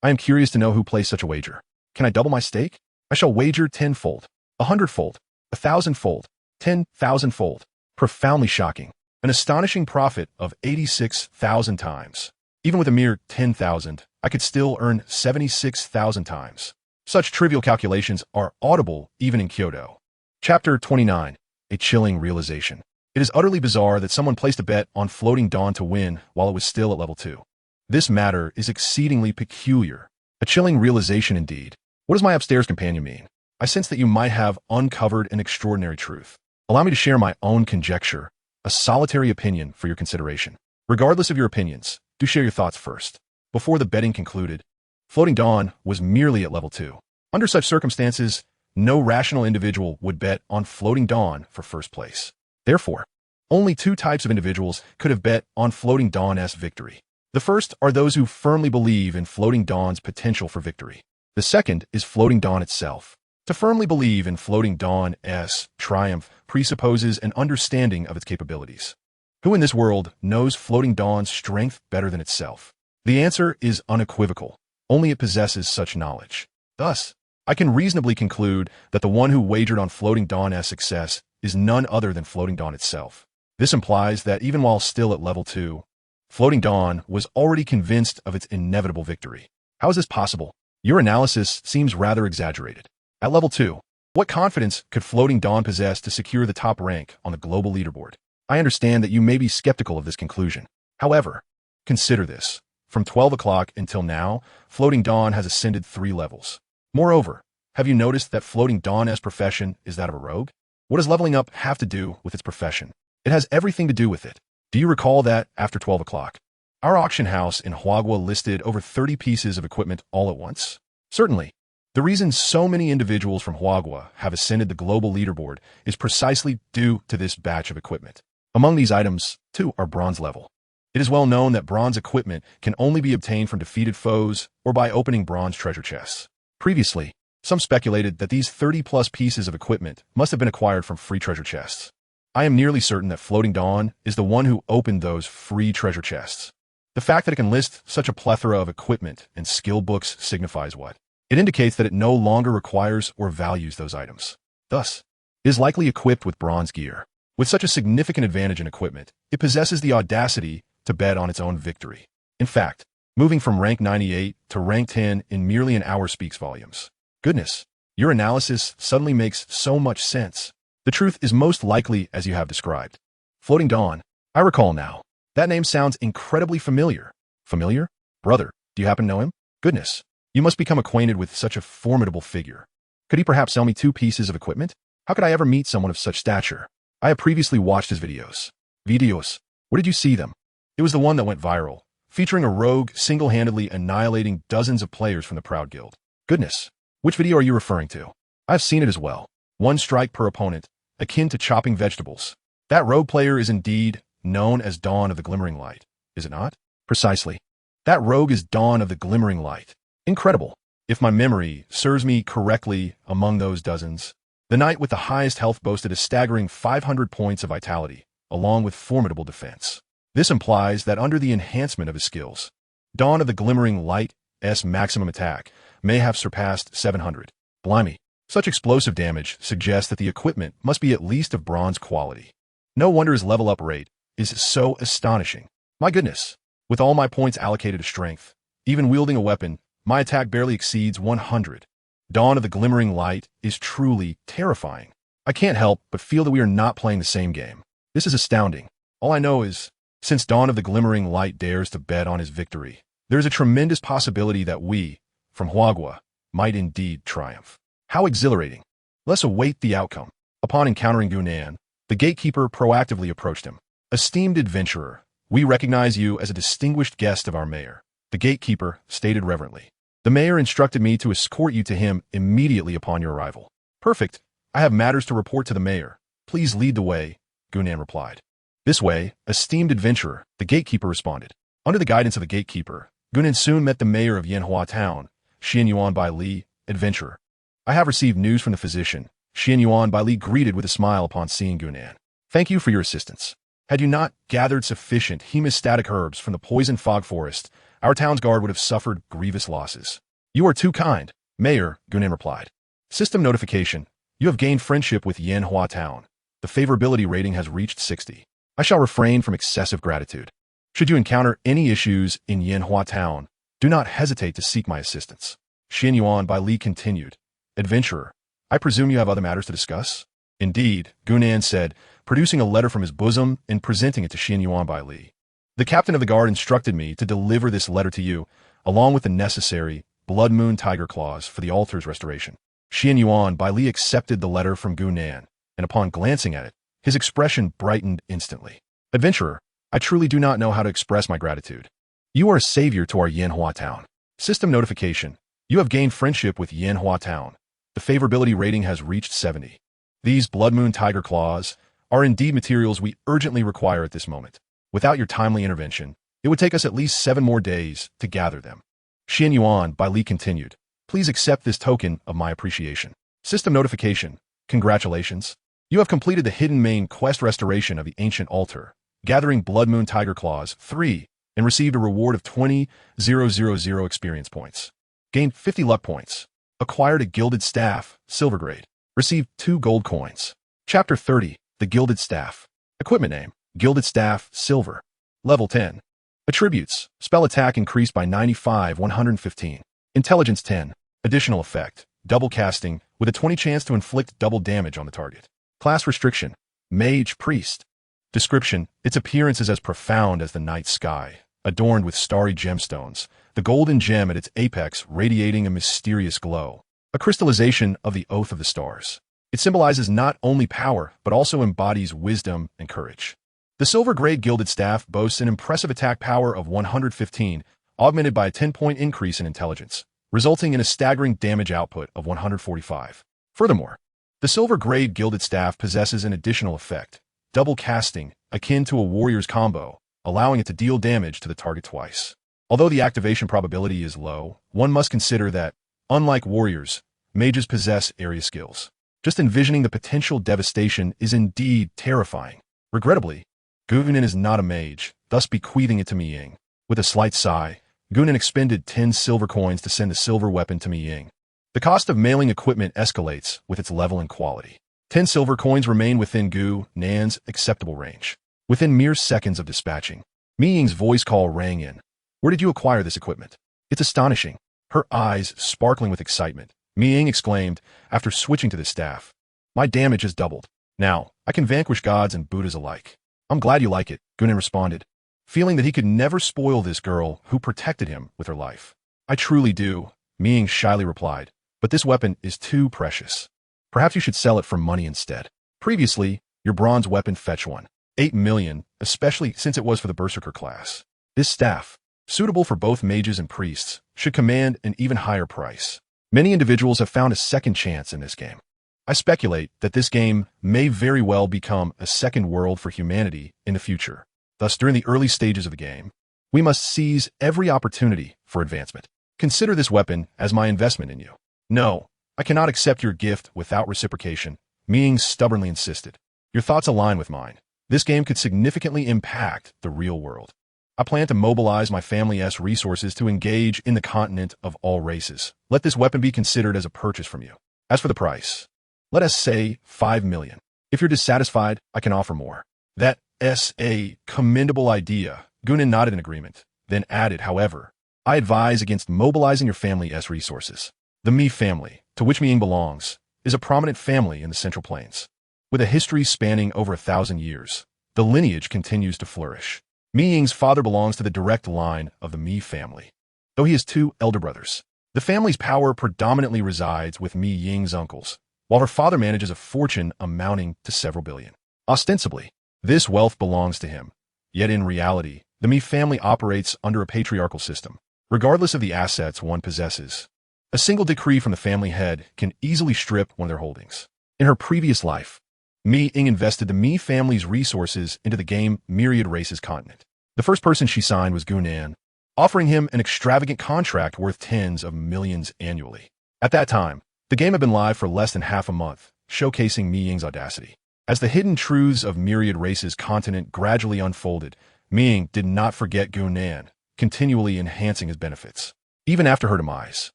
I am curious to know who placed such a wager. Can I double my stake? I shall wager 10-fold, 100-fold, 1,000-fold, 10,000-fold. Profoundly shocking. An astonishing profit of 86,000 times. Even with a mere 10,000, I could still earn 76,000 times. Such trivial calculations are audible even in Kyoto. Chapter 29. A chilling realization. It is utterly bizarre that someone placed a bet on Floating Dawn to win while it was still at level 2. This matter is exceedingly peculiar. A chilling realization indeed. What does my upstairs companion mean? I sense that you might have uncovered an extraordinary truth. Allow me to share my own conjecture, a solitary opinion for your consideration. Regardless of your opinions, do share your thoughts first. Before the betting concluded, Floating Dawn was merely at level 2. Under such circumstances, no rational individual would bet on Floating Dawn for first place. Therefore, only two types of individuals could have bet on Floating Dawn's victory. The first are those who firmly believe in Floating Dawn's potential for victory. The second is Floating Dawn itself. To firmly believe in Floating Dawn's triumph presupposes an understanding of its capabilities. Who in this world knows Floating Dawn's strength better than itself? The answer is unequivocal. Only it possesses such knowledge. Thus, I can reasonably conclude that the one who wagered on Floating Dawn's success is none other than Floating Dawn itself. This implies that even while still at level 2, Floating Dawn was already convinced of its inevitable victory. How is this possible? Your analysis seems rather exaggerated. At level 2, what confidence could Floating Dawn possess to secure the top rank on the global leaderboard? I understand that you may be skeptical of this conclusion. However, consider this. From 12 o'clock until now, Floating Dawn has ascended 3 levels. Moreover, have you noticed that Floating Dawn's profession is that of a rogue? What does leveling up have to do with its profession? It has everything to do with it. Do you recall that, after 12 o'clock, our auction house in Huagua listed over 30 pieces of equipment all at once? Certainly, the reason so many individuals from Huagua have ascended the global leaderboard is precisely due to this batch of equipment. Among these items, 2 are bronze level. It is well known that bronze equipment can only be obtained from defeated foes or by opening bronze treasure chests. Previously, some speculated that these 30-plus pieces of equipment must have been acquired from free treasure chests. I am nearly certain that Floating Dawn is the one who opened those free treasure chests. The fact that it can list such a plethora of equipment and skill books signifies what? It indicates that it no longer requires or values those items. Thus, it is likely equipped with bronze gear. With such a significant advantage in equipment, it possesses the audacity to bet on its own victory. In fact, moving from rank 98 to rank 10 in merely an hour speaks volumes. Goodness, your analysis suddenly makes so much sense. The truth is most likely as you have described. Floating Dawn, I recall now. That name sounds incredibly familiar. Familiar? Brother, do you happen to know him? Goodness, you must become acquainted with such a formidable figure. Could he perhaps sell me 2 pieces of equipment? How could I ever meet someone of such stature? I have previously watched his videos. Videos? Where did you see them? It was the one that went viral, featuring a rogue single-handedly annihilating dozens of players from the Proud Guild. Goodness, which video are you referring to? I've seen it as well. 1 strike per opponent, akin to chopping vegetables. That rogue player is indeed known as Dawn of the Glimmering Light, is it not? Precisely. That rogue is Dawn of the Glimmering Light. Incredible. If my memory serves me correctly, among those dozens, the knight with the highest health boasted a staggering 500 points of vitality, along with formidable defense. This implies that under the enhancement of his skills, Dawn of the Glimmering Light's maximum attack may have surpassed 700. Blimey. Such explosive damage suggests that the equipment must be at least of bronze quality. No wonder his level-up rate is so astonishing. My goodness, with all my points allocated to strength, even wielding a weapon, my attack barely exceeds 100. Dawn of the Glimmering Light is truly terrifying. I can't help but feel that we are not playing the same game. This is astounding. All I know is, since Dawn of the Glimmering Light dares to bet on his victory, there is a tremendous possibility that we, from Huagua, might indeed triumph. How exhilarating. Let's await the outcome. Upon encountering Gunan, the gatekeeper proactively approached him. Esteemed adventurer, we recognize you as a distinguished guest of our mayor. The gatekeeper stated reverently. The mayor instructed me to escort you to him immediately upon your arrival. Perfect. I have matters to report to the mayor. Please lead the way, Gunan replied. This way, esteemed adventurer, the gatekeeper responded. Under the guidance of the gatekeeper, Gunan soon met the mayor of Yanhua Town, Xianyuan Bai Li, adventurer. I have received news from the physician. Xianyuan Bai Li greeted with a smile upon seeing Gunan. Thank you for your assistance. Had you not gathered sufficient hemostatic herbs from the poison fog forest, our town's guard would have suffered grievous losses. You are too kind, Mayor, Gunan replied. System notification. You have gained friendship with Yanhua Town. The favorability rating has reached 60. I shall refrain from excessive gratitude. Should you encounter any issues in Yanhua Town, do not hesitate to seek my assistance. Xianyuan Bai Li continued. Adventurer, I presume you have other matters to discuss? Indeed, Gunan said, producing a letter from his bosom and presenting it to Xianyuan Bai Li. The captain of the guard instructed me to deliver this letter to you, along with the necessary Blood Moon Tiger Claws for the altar's restoration. Xianyuan Bai Li accepted the letter from Gunan, and upon glancing at it, his expression brightened instantly. Adventurer, I truly do not know how to express my gratitude. You are a savior to our Yanhua Town. System notification. You have gained friendship with Yanhua Town. The favorability rating has reached 70. These Blood Moon Tiger Claws are indeed materials we urgently require at this moment. Without your timely intervention, it would take us at least 7 more days to gather them. Xianyuan Bai Li continued. Please accept this token of my appreciation. System notification. Congratulations. You have completed the hidden main quest restoration of the ancient altar, gathering Blood Moon Tiger Claws 3, and received a reward of 20,000 experience points. Gained 50 luck points. Acquired a gilded staff, silver grade. Received 2 gold coins. Chapter 30, The Gilded Staff. Equipment name, Gilded Staff, silver. Level 10. Attributes, spell attack increased by 95, 115. Intelligence 10. Additional effect, double casting, with a 20 chance to inflict double damage on the target. Class restriction, Mage Priest. Description, its appearance is as profound as the night sky, adorned with starry gemstones, the golden gem at its apex radiating a mysterious glow. A crystallization of the Oath of the Stars. It symbolizes not only power, but also embodies wisdom and courage. The silver-grade gilded staff boasts an impressive attack power of 115, augmented by a 10-point increase in intelligence, resulting in a staggering damage output of 145. Furthermore, the silver-grade gilded staff possesses an additional effect, double casting, akin to a warrior's combo, allowing it to deal damage to the target twice. Although the activation probability is low, one must consider that, unlike warriors, mages possess area skills. Just envisioning the potential devastation is indeed terrifying. Regrettably, Gunan is not a mage, thus bequeathing it to Mi Ying. With a slight sigh, Gunan expended 10 silver coins to send the silver weapon to Mi Ying. The cost of mailing equipment escalates with its level and quality. 10 silver coins remain within Gu Nan's acceptable range. Within mere seconds of dispatching, Mi Ying's voice call rang in. Where did you acquire this equipment? It's astonishing. Her eyes sparkling with excitement, Mi Ying exclaimed after switching to the staff. My damage has doubled. Now, I can vanquish gods and Buddhas alike. I'm glad you like it, Gunan responded, feeling that he could never spoil this girl who protected him with her life. I truly do, Mi Ying shyly replied, but this weapon is too precious. Perhaps you should sell it for money instead. Previously, your bronze weapon fetched 8 million, especially since it was for the Berserker class. This staff, suitable for both mages and priests, should command an even higher price. Many individuals have found a second chance in this game. I speculate that this game may very well become a second world for humanity in the future. Thus, during the early stages of the game, we must seize every opportunity for advancement. Consider this weapon as my investment in you. No, I cannot accept your gift without reciprocation, Mi Ying stubbornly insisted. Your thoughts align with mine. This game could significantly impact the real world. I plan to mobilize my family's resources to engage in the continent of all races. Let this weapon be considered as a purchase from you. As for the price, let us say 5 million. If you're dissatisfied, I can offer more. That's a commendable idea. Gunan nodded in agreement, then added, however, I advise against mobilizing your family's resources. The Mi family, to which Mi Ying belongs, is a prominent family in the Central Plains. With a history spanning over 1,000 years, the lineage continues to flourish. Mi Ying's father belongs to the direct line of the Mi family, though he has 2 elder brothers. The family's power predominantly resides with Mi Ying's uncles, while her father manages a fortune amounting to several billion. Ostensibly, this wealth belongs to him, yet in reality, the Mi family operates under a patriarchal system. regardless of the assets one possesses. A single decree from the family head can easily strip one of their holdings. In her previous life, Mi Ying invested the Mi family's resources into the game Myriad Races continent. The first person she signed was Gunan, offering him an extravagant contract worth tens of millions annually. At that time, the game had been live for less than half a month, showcasing Mi Ying's audacity. As the hidden truths of Myriad Races continent gradually unfolded, Mi Ying did not forget Gunan, continually enhancing his benefits. Even after her demise,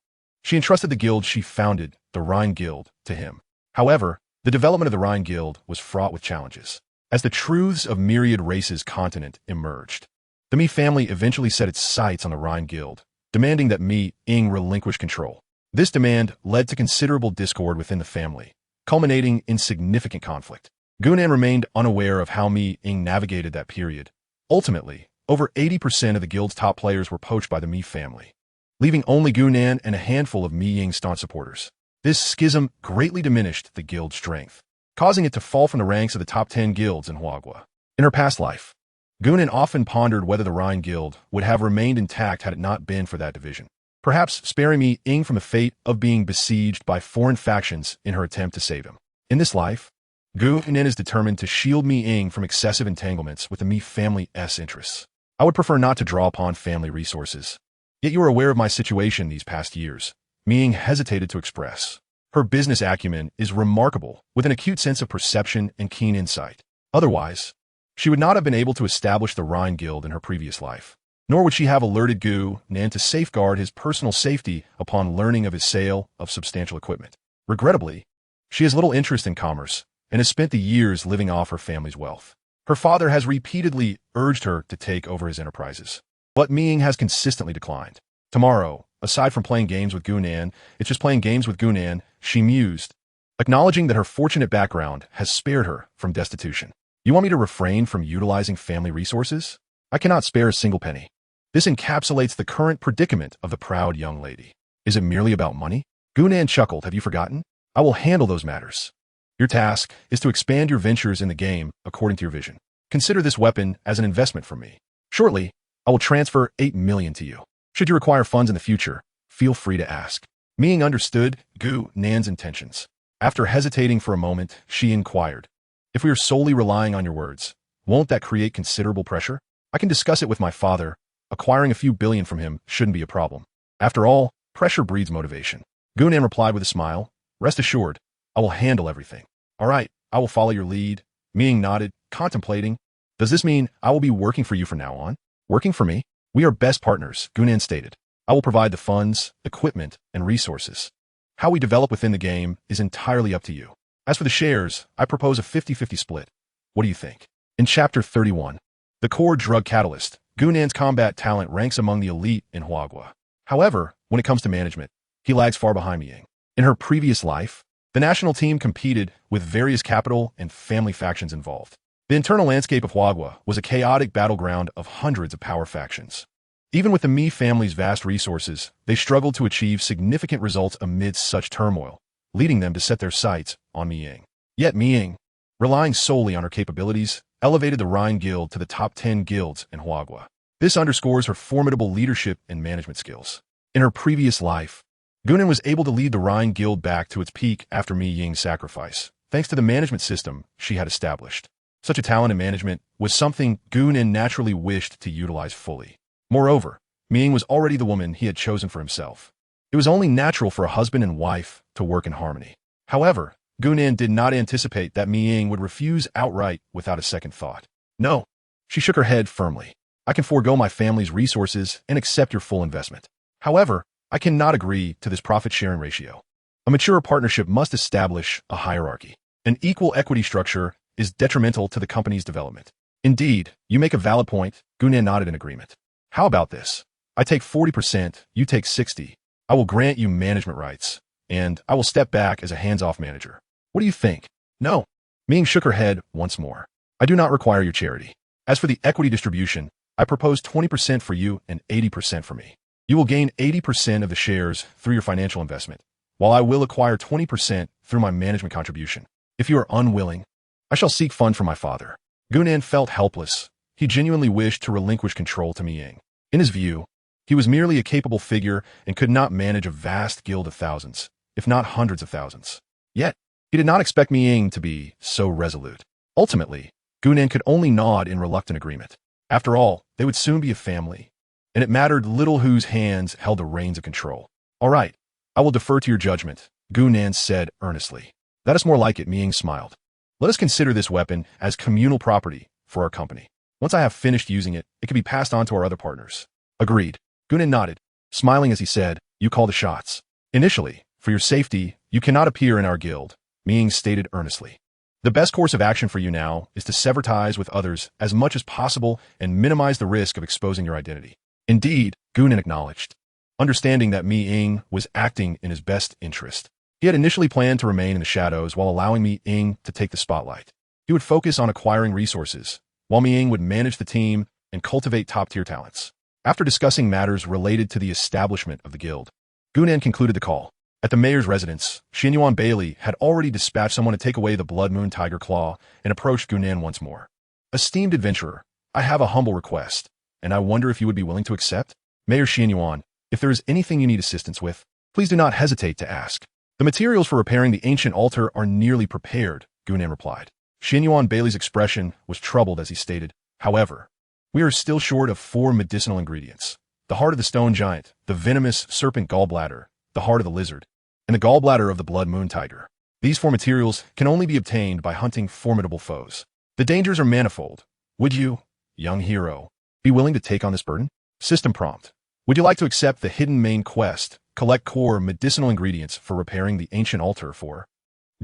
she entrusted the guild she founded, the Rhine Guild, to him. However, the development of the Rhine Guild was fraught with challenges. As the truths of Myriad Races continent emerged, the Mi family eventually set its sights on the Rhine Guild, demanding that Mi Ying relinquish control. This demand led to considerable discord within the family, culminating in significant conflict. Gunan remained unaware of how Mi Ying navigated that period. Ultimately, over 80% of the guild's top players were poached by the Mi family, leaving only Gunan and a handful of Mi Ying's staunch supporters. This schism greatly diminished the guild's strength, causing it to fall from the ranks of the top 10 guilds in Huagua. In her past life, Gunan often pondered whether the Rhine Guild would have remained intact had it not been for that division, perhaps sparing Mi Ying from the fate of being besieged by foreign factions in her attempt to save him. In this life, Gunan is determined to shield Mi Ying from excessive entanglements with the Mi family's interests. I would prefer not to draw upon family resources. Yet you are aware of my situation these past years, Mi Ying hesitated to express. Her business acumen is remarkable, with an acute sense of perception and keen insight. Otherwise, she would not have been able to establish the Rhine Guild in her previous life. Nor would she have alerted Gunan to safeguard his personal safety upon learning of his sale of substantial equipment. Regrettably, she has little interest in commerce and has spent the years living off her family's wealth. Her father has repeatedly urged her to take over his enterprises, but Mi Ying has consistently declined. Tomorrow, aside from playing games with Gunan, it's just playing games with Gunan, she mused, acknowledging that her fortunate background has spared her from destitution. You want me to refrain from utilizing family resources? I cannot spare a single penny. This encapsulates the current predicament of the proud young lady. Is it merely about money? Gunan chuckled. Have you forgotten? I will handle those matters. Your task is to expand your ventures in the game according to your vision. Consider this weapon as an investment from me. Shortly, I will transfer 8 million to you. Should you require funds in the future, feel free to ask. Mi Ying understood Gunan's intentions. After hesitating for a moment, she inquired, if we are solely relying on your words, won't that create considerable pressure? I can discuss it with my father. Acquiring a few billion from him shouldn't be a problem. After all, pressure breeds motivation. Gunan replied with a smile, rest assured, I will handle everything. All right, I will follow your lead. Mi Ying nodded, contemplating. Does this mean I will be working for you from now on? Working for me? We are best partners, Gunan stated. I will provide the funds, equipment, and resources. How we develop within the game is entirely up to you. As for the shares, I propose a 50-50 split. What do you think? In Chapter 31, the core drug catalyst, Gunan's combat talent ranks among the elite in Huagua. However, when it comes to management, he lags far behind Mi Ying. In her previous life, the national team competed with various capital and family factions involved. The internal landscape of Huagua was a chaotic battleground of hundreds of power factions. Even with the Mi family's vast resources, they struggled to achieve significant results amidst such turmoil, leading them to set their sights on Mi Ying. Yet Mi Ying, relying solely on her capabilities, elevated the Rhine Guild to the top 10 guilds in Huagua. This underscores her formidable leadership and management skills. In her previous life, Gunan was able to lead the Rhine Guild back to its peak after Mi Ying's sacrifice, thanks to the management system she had established. Such a talent in management was something Gunan naturally wished to utilize fully. Moreover, Mi Ying was already the woman he had chosen for himself. It was only natural for a husband and wife to work in harmony. However, Gunan did not anticipate that Mi Ying would refuse outright without a second thought. No, she shook her head firmly. I can forego my family's resources and accept your full investment. However, I cannot agree to this profit-sharing ratio. A mature partnership must establish a hierarchy. An equal equity structure is detrimental to the company's development. Indeed, you make a valid point. Gunan nodded in agreement. How about this? I take 40%, you take 60%. I will grant you management rights, and I will step back as a hands-off manager. What do you think? No. Mi Ying shook her head once more. I do not require your charity. As for the equity distribution, I propose 20% for you and 80% for me. You will gain 80% of the shares through your financial investment, while I will acquire 20% through my management contribution. If you are unwilling, I shall seek funds from my father. Gunan felt helpless. He genuinely wished to relinquish control to Mi Ying. In his view, He was merely a capable figure and could not manage a vast guild of thousands, if not hundreds of thousands. Yet, he did not expect Ming to be so resolute. Ultimately, Gunan could only nod in reluctant agreement. After all, they would soon be a family, and it mattered little whose hands held the reins of control. All right, I will defer to your judgment, Gunan said earnestly. That is more like it, Ming smiled. Let us consider this weapon as communal property for our company. Once I have finished using it, it can be passed on to our other partners. Agreed. Gunan nodded, smiling as he said, You call the shots. Initially, for your safety, you cannot appear in our guild, Ming stated earnestly. The best course of action for you now is to sever ties with others as much as possible and minimize the risk of exposing your identity. Indeed, Gunan acknowledged, understanding that Mi-ing was acting in his best interest. He had initially planned to remain in the shadows while allowing Mi-ing to take the spotlight. He would focus on acquiring resources, while Mi-ing would manage the team and cultivate top-tier talents. After discussing matters related to the establishment of the guild, Gunan concluded the call. At the mayor's residence, Xianyuan Bailey had already dispatched someone to take away the Blood Moon Tiger Claw and approached Gunan once more. Esteemed adventurer, I have a humble request, and I wonder if you would be willing to accept? Mayor Xianyuan, if there is anything you need assistance with, please do not hesitate to ask. The materials for repairing the ancient altar are nearly prepared, Gunan replied. Xianyuan Bailey's expression was troubled as he stated, However, we are still short of 4 medicinal ingredients. The heart of the stone giant, the venomous serpent gallbladder, the heart of the lizard, and the gallbladder of the blood moon tiger. These 4 materials can only be obtained by hunting formidable foes. The dangers are manifold. Would you, young hero, be willing to take on this burden? System prompt. Would you like to accept the hidden main quest, collect core medicinal ingredients for repairing the ancient altar for?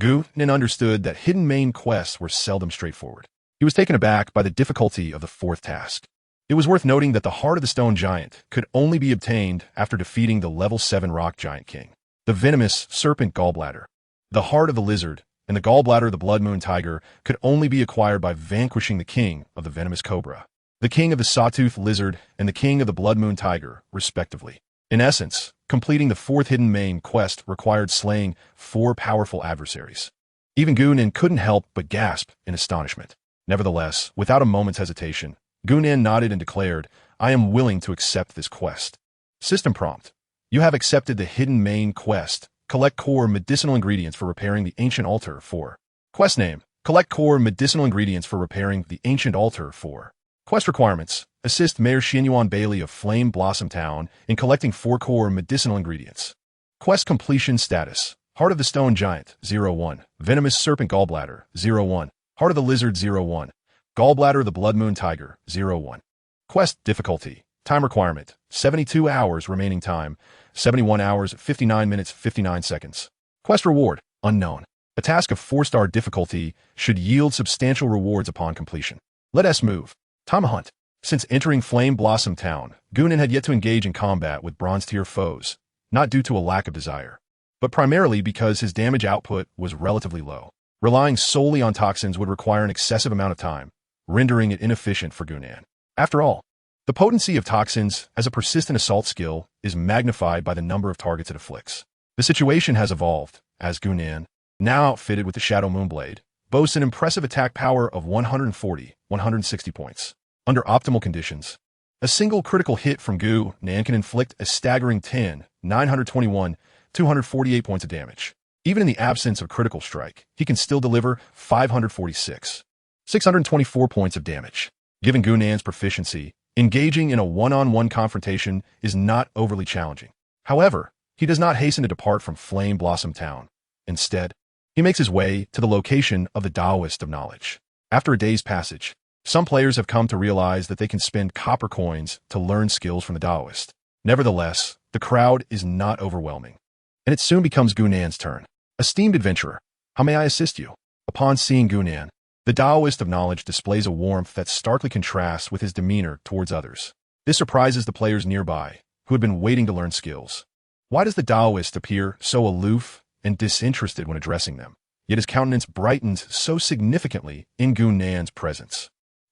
Gunan understood that hidden main quests were seldom straightforward. He was taken aback by the difficulty of the 4th task. It was worth noting that the heart of the stone giant could only be obtained after defeating the level 7 rock giant king, the venomous serpent gallbladder. The heart of the lizard and the gallbladder of the blood moon tiger could only be acquired by vanquishing the king of the venomous cobra, the king of the sawtooth lizard, and the king of the blood moon tiger, respectively. In essence, completing the 4th hidden main quest required slaying 4 powerful adversaries. Even Gunan couldn't help but gasp in astonishment. Nevertheless, without a moment's hesitation, Gunan nodded and declared, I am willing to accept this quest. System prompt. You have accepted the hidden main quest. Collect core medicinal ingredients for repairing the ancient altar for. Quest name. Collect core medicinal ingredients for repairing the ancient altar for. Quest requirements. Assist Mayor Xianyuan Bailey of Flame Blossom Town in collecting 4 core medicinal ingredients. Quest completion status. Heart of the Stone Giant, 01. Venomous Serpent Gallbladder, 01. Heart of the Lizard, 01. Gallbladder of the Blood Moon Tiger, 01. Quest difficulty. Time requirement, 72 hours remaining time, 71 hours, 59 minutes, 59 seconds. Quest reward, unknown. A task of 4-star difficulty should yield substantial rewards upon completion. Let us move. Time hunt. Since entering Flame Blossom Town, Gunan had yet to engage in combat with bronze-tier foes, not due to a lack of desire, but primarily because his damage output was relatively low. Relying solely on toxins would require an excessive amount of time, rendering it inefficient for Gunan. After all, the potency of toxins as a persistent assault skill is magnified by the number of targets it afflicts. The situation has evolved, as Gunan, now outfitted with the Shadow Moonblade, boasts an impressive attack power of 140-160 points. Under optimal conditions, a single critical hit from Gunan can inflict a staggering 921-248 points of damage. Even in the absence of critical strike, he can still deliver 624 points of damage. Given Gunan's proficiency, engaging in a one-on-one confrontation is not overly challenging. However, he does not hasten to depart from Flame Blossom Town. Instead, he makes his way to the location of the Taoist of Knowledge. After a day's passage, some players have come to realize that they can spend copper coins to learn skills from the Taoist. Nevertheless, the crowd is not overwhelming, and it soon becomes Gunan's turn. Esteemed adventurer, how may I assist you? Upon seeing Gunan, the Taoist of Knowledge displays a warmth that starkly contrasts with his demeanor towards others. This surprises the players nearby, who had been waiting to learn skills. Why does the Taoist appear so aloof and disinterested when addressing them? Yet his countenance brightens so significantly in Gunan's presence.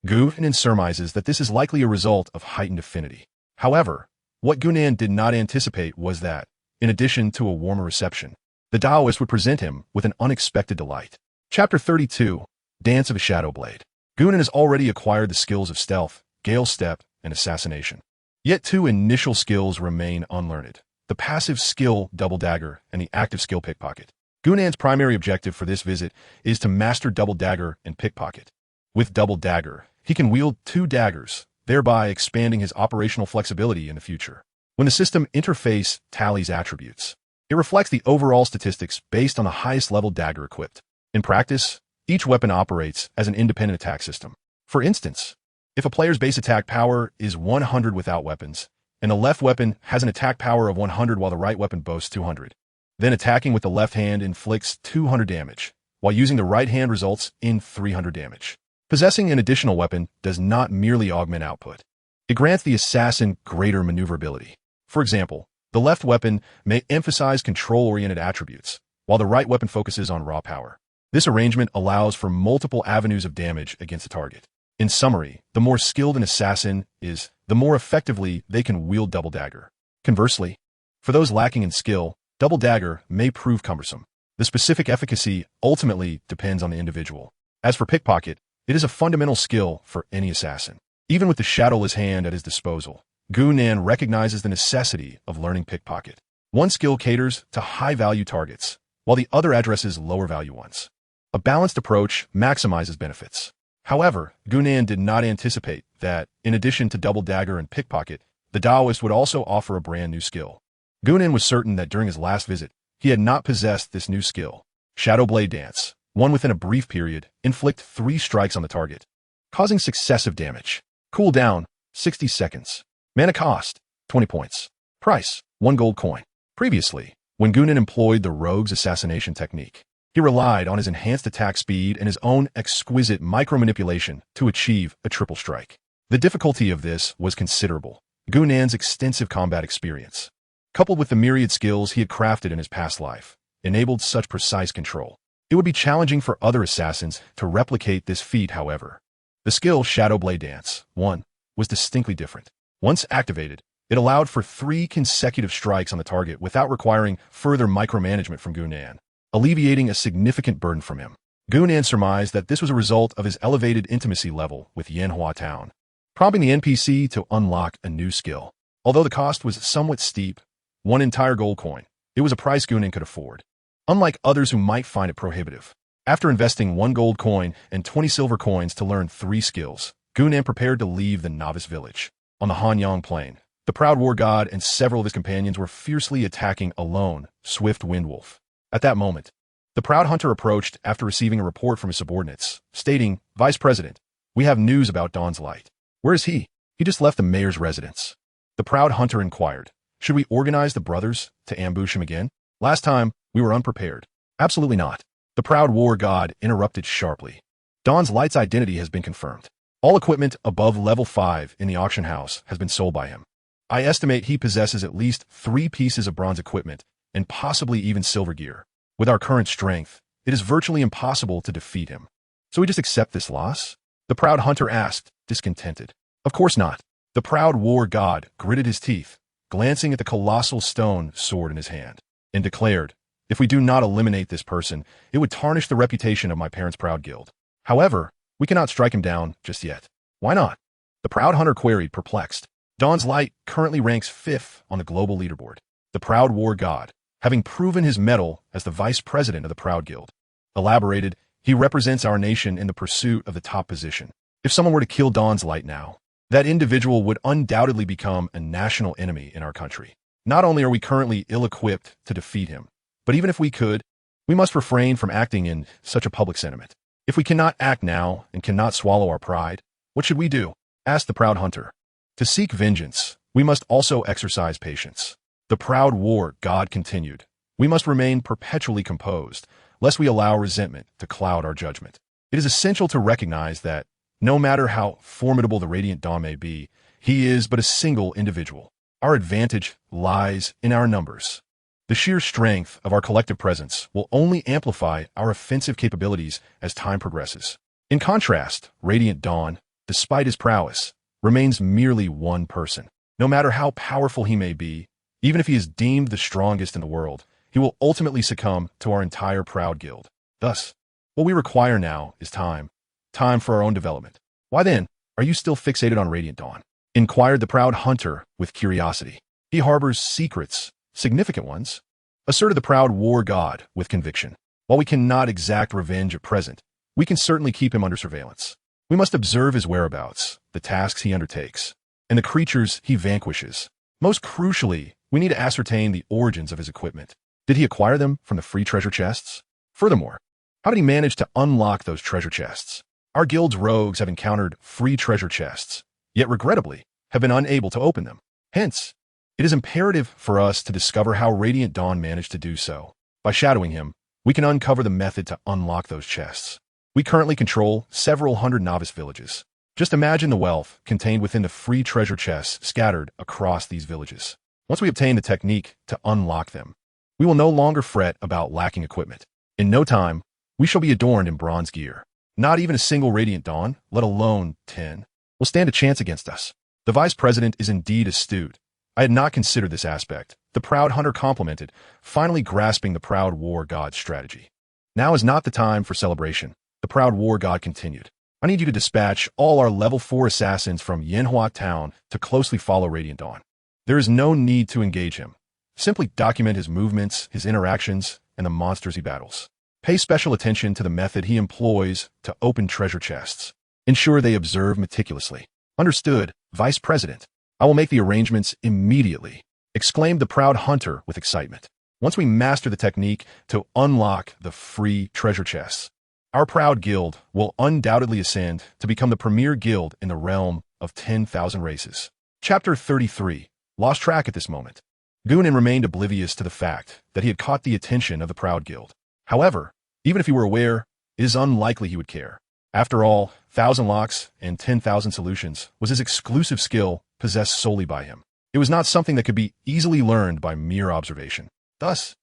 Gunan surmises that this is likely a result of heightened affinity. However, what Gunan did not anticipate was that, in addition to a warmer reception, the Taoist would present him with an unexpected delight. Chapter 32, Dance of the Shadow Blade. Gunan has already acquired the skills of stealth, gale step, and assassination. Yet two initial skills remain unlearned: the passive skill Double Dagger and the active skill Pickpocket. Gunnan's primary objective for this visit is to master Double Dagger and Pickpocket. With Double Dagger, he can wield two daggers, thereby expanding his operational flexibility in the future. When the system interface tallies attributes, it reflects the overall statistics based on the highest level dagger equipped. In practice, each weapon operates as an independent attack system. For instance, if a player's base attack power is 100 without weapons, and the left weapon has an attack power of 100 while the right weapon boasts 200, then attacking with the left hand inflicts 200 damage, while using the right hand results in 300 damage. Possessing an additional weapon does not merely augment output. It grants the assassin greater maneuverability. For example, the left weapon may emphasize control-oriented attributes, while the right weapon focuses on raw power. This arrangement allows for multiple avenues of damage against a target. In summary, the more skilled an assassin is, the more effectively they can wield Double Dagger. Conversely, for those lacking in skill, Double Dagger may prove cumbersome. The specific efficacy ultimately depends on the individual. As for Pickpocket, it is a fundamental skill for any assassin. Even with the shadowless hand at his disposal, Gunnan recognizes the necessity of learning Pickpocket. One skill caters to high-value targets, while the other addresses lower-value ones. A balanced approach maximizes benefits. However, Gunnan did not anticipate that, in addition to Double Dagger and Pickpocket, the Taoist would also offer a brand new skill. Gunnan was certain that during his last visit, he had not possessed this new skill. Shadow Blade Dance, one within a brief period, inflict 3 strikes on the target, causing successive damage. Cooldown, 60 seconds. Mana cost, 20 points. Price, 1 gold coin. Previously, when Gunnan employed the Rogue's assassination technique, he relied on his enhanced attack speed and his own exquisite micromanipulation to achieve a triple strike. The difficulty of this was considerable. Gunnan's extensive combat experience, coupled with the myriad skills he had crafted in his past life, enabled such precise control. It would be challenging for other assassins to replicate this feat, however. The skill Shadow Blade Dance, 1, was distinctly different. Once activated, it allowed for 3 consecutive strikes on the target without requiring further micromanagement from Gunnan, alleviating a significant burden from him. Gunnan surmised that this was a result of his elevated intimacy level with Yanhua Town, prompting the NPC to unlock a new skill. Although the cost was somewhat steep, 1 entire gold coin, it was a price Gunnan could afford. Unlike others who might find it prohibitive. After investing 1 gold coin and 20 silver coins to learn 3 skills, Gunnan prepared to leave the novice village. On the Hanyang Plain, the proud war god and several of his companions were fiercely attacking a lone, swift windwolf. At that moment, the proud hunter approached after receiving a report from his subordinates, stating, "Vice President, we have news about Dawn's Light." "Where is he?" "He just left the mayor's residence." The proud hunter inquired, "Should we organize the brothers to ambush him again? Last time, we were unprepared." "Absolutely not." The proud war god interrupted sharply. "Dawn's Light's identity has been confirmed. All equipment above level 5 in the auction house has been sold by him. I estimate he possesses at least 3 pieces of bronze equipment and possibly even silver gear. With our current strength, it is virtually impossible to defeat him. So we just accept this loss?" The proud hunter asked, discontented. "Of course not." The proud war god gritted his teeth, glancing at the colossal stone sword in his hand, and declared, "If we do not eliminate this person, it would tarnish the reputation of my parents' proud guild. However, we cannot strike him down just yet." "Why not?" The proud hunter queried, perplexed. Dawn's Light currently ranks 5th on the global leaderboard. The proud war god, having proven his mettle as the vice president of the Proud Guild, elaborated, "He represents our nation in the pursuit of the top position. If someone were to kill Dawn's Light now, that individual would undoubtedly become a national enemy in our country. Not only are we currently ill-equipped to defeat him, but even if we could, we must refrain from acting in such a public sentiment. If we cannot act now and cannot swallow our pride, what should we do?" asked the proud hunter. "To seek vengeance, we must also exercise patience." The proud war god continued, "We must remain perpetually composed, lest we allow resentment to cloud our judgment. It is essential to recognize that, no matter how formidable the Radiant Dawn may be, he is but a single individual. Our advantage lies in our numbers. The sheer strength of our collective presence will only amplify our offensive capabilities as time progresses. In contrast, Radiant Dawn, despite his prowess, remains merely one person. No matter how powerful he may be, even if he is deemed the strongest in the world, he will ultimately succumb to our entire proud guild. Thus, what we require now is time. Time for our own development. Why then, are you still fixated on Radiant Dawn? inquired the proud hunter with curiosity. He harbors secrets, significant ones, asserted the proud war god with conviction. While we cannot exact revenge at present, we can certainly keep him under surveillance. We must observe his whereabouts, the tasks he undertakes, and the creatures he vanquishes. Most crucially, we need to ascertain the origins of his equipment. Did he acquire them from the free treasure chests? Furthermore, how did he manage to unlock those treasure chests? Our guild's rogues have encountered free treasure chests, yet regrettably have been unable to open them. Hence, it is imperative for us to discover how Radiant Dawn managed to do so. By shadowing him, we can uncover the method to unlock those chests. We currently control several hundred novice villages. Just imagine the wealth contained within the free treasure chests scattered across these villages. Once we obtain the technique to unlock them, we will no longer fret about lacking equipment. In no time, we shall be adorned in bronze gear. Not even a single Radiant Dawn, let alone 10, will stand a chance against us. The vice president is indeed astute. I had not considered this aspect, the proud hunter complimented, finally grasping the proud war god's strategy. Now is not the time for celebration, the proud war god continued. I need you to dispatch all our level 4 assassins from Yanhua Town to closely follow Radiant Dawn. There is no need to engage him. Simply document his movements, his interactions, and the monsters he battles. Pay special attention to the method he employs to open treasure chests. Ensure they observe meticulously. Understood, Vice President. I will make the arrangements immediately, exclaimed the proud hunter with excitement. Once we master the technique to unlock the free treasure chests, our proud guild will undoubtedly ascend to become the premier guild in the realm of 10,000 races. Chapter 33. Lost track at this moment. Gunan remained oblivious to the fact that he had caught the attention of the proud guild. However, even if he were aware, it is unlikely he would care. After all, 1,000 locks and 10,000 solutions was his exclusive skill possessed solely by him. It was not something that could be easily learned by mere observation. Thus,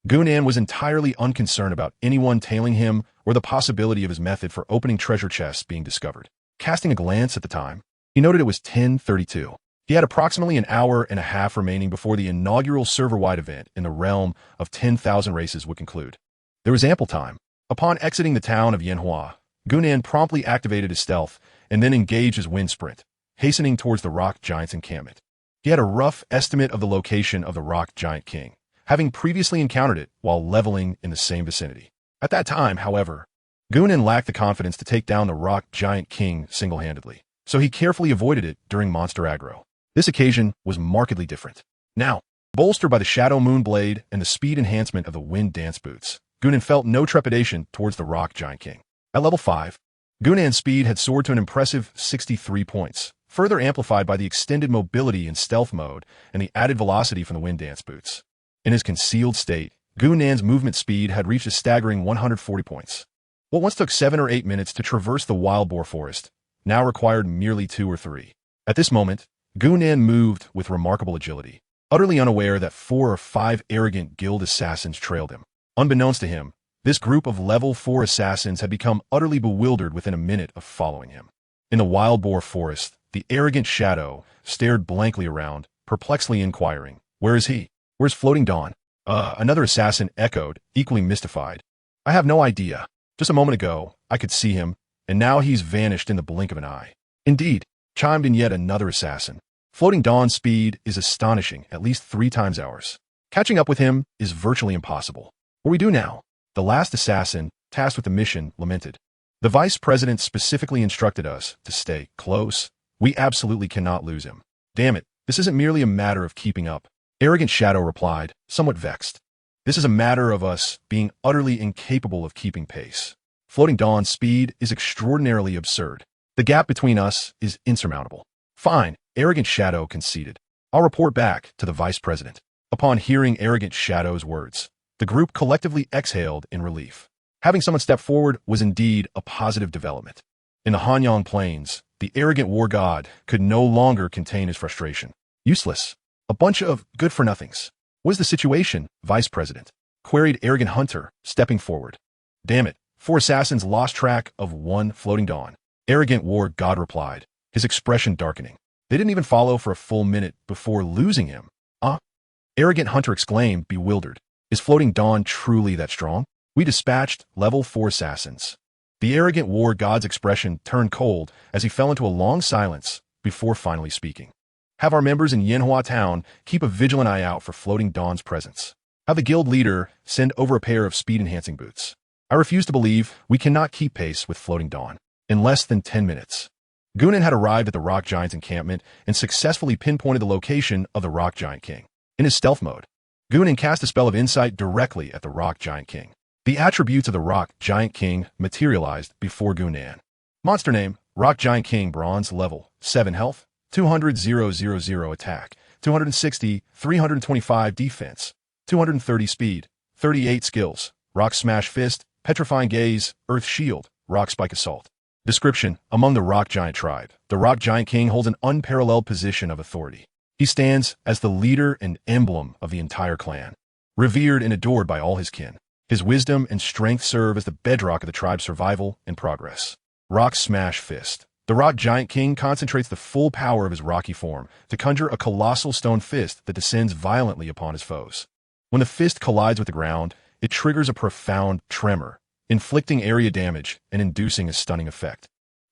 Gunan was entirely unconcerned about anyone tailing him or the possibility of his method for opening treasure chests being discovered. Casting a glance at the time, he noted it was 10:32. He had approximately an hour and a half remaining before the inaugural server-wide event in the realm of 10,000 races would conclude. There was ample time. Upon exiting the town of Yanhua, Gunan promptly activated his stealth and then engaged his wind sprint, hastening towards the rock giant's encampment. He had a rough estimate of the location of the rock giant king, having previously encountered it while leveling in the same vicinity. At that time, however, Gunan lacked the confidence to take down the rock giant king single-handedly, so he carefully avoided it during monster aggro. This occasion was markedly different. Now, bolstered by the Shadow Moon Blade and the speed enhancement of the Wind Dance Boots, Gunan felt no trepidation towards the rock giant king. At level 5, Gunan's speed had soared to an impressive 63 points, further amplified by the extended mobility in stealth mode and the added velocity from the Wind Dance Boots. In his concealed state, Gunan's movement speed had reached a staggering 140 points. What once took 7 or 8 minutes to traverse the wild boar forest now required merely 2 or 3. At this moment, Gunan moved with remarkable agility, utterly unaware that 4 or 5 arrogant guild assassins trailed him. Unbeknownst to him, this group of level 4 assassins had become utterly bewildered within a minute of following him. In the wild boar forest, the arrogant Shadow stared blankly around, perplexedly inquiring, "Where is he? Where's Floating Dawn?" Another assassin echoed, equally mystified. "I have no idea. Just a moment ago, I could see him, and now he's vanished in the blink of an eye." "Indeed," chimed in yet another assassin. "Floating Dawn's speed is astonishing, at least 3 times ours. Catching up with him is virtually impossible. What do we do now?" The last assassin, tasked with the mission, lamented. "The vice president specifically instructed us to stay close. We absolutely cannot lose him. Damn it, this isn't merely a matter of keeping up." Arrogant Shadow replied, somewhat vexed. "This is a matter of us being utterly incapable of keeping pace. Floating Dawn's speed is extraordinarily absurd. The gap between us is insurmountable." "Fine," Arrogant Shadow conceded. "I'll report back to the vice president." Upon hearing Arrogant Shadow's words, the group collectively exhaled in relief. Having someone step forward was indeed a positive development. In the Hanyang Plains, the arrogant war god could no longer contain his frustration. "Useless. A bunch of good-for-nothings. What is the situation, Vice President?" queried Arrogant Hunter, stepping forward. "Damn it, 4 assassins lost track of 1 Floating Dawn," Arrogant War God replied, his expression darkening. "They didn't even follow for a full minute before losing him." Arrogant Hunter exclaimed, bewildered. "Is Floating Dawn truly that strong?" "We dispatched level 4 assassins." The Arrogant War God's expression turned cold as he fell into a long silence before finally speaking. Have our members in Yanhua Town keep a vigilant eye out for Floating Dawn's presence. Have the guild leader send over a pair of speed-enhancing boots. I refuse to believe we cannot keep pace with Floating Dawn. In less than 10 minutes, Gunan had arrived at the Rock Giant's encampment and successfully pinpointed the location of the Rock Giant King. In his stealth mode, Gunan cast a spell of insight directly at the Rock Giant King. The attributes of the Rock Giant King materialized before Gunan. Monster name, Rock Giant King, bronze, level 7 health, 200,000 attack, 260, 325 defense, 230 speed, 38 skills, Rock Smash Fist, Petrifying Gaze, Earth Shield, Rock Spike Assault. Description: among the Rock Giant tribe, the Rock Giant King holds an unparalleled position of authority. He stands as the leader and emblem of the entire clan, revered and adored by all his kin. His wisdom and strength serve as the bedrock of the tribe's survival and progress. Rock Smash Fist. The Rock Giant King concentrates the full power of his rocky form to conjure a colossal stone fist that descends violently upon his foes. When the fist collides with the ground, it triggers a profound tremor, inflicting area damage and inducing a stunning effect.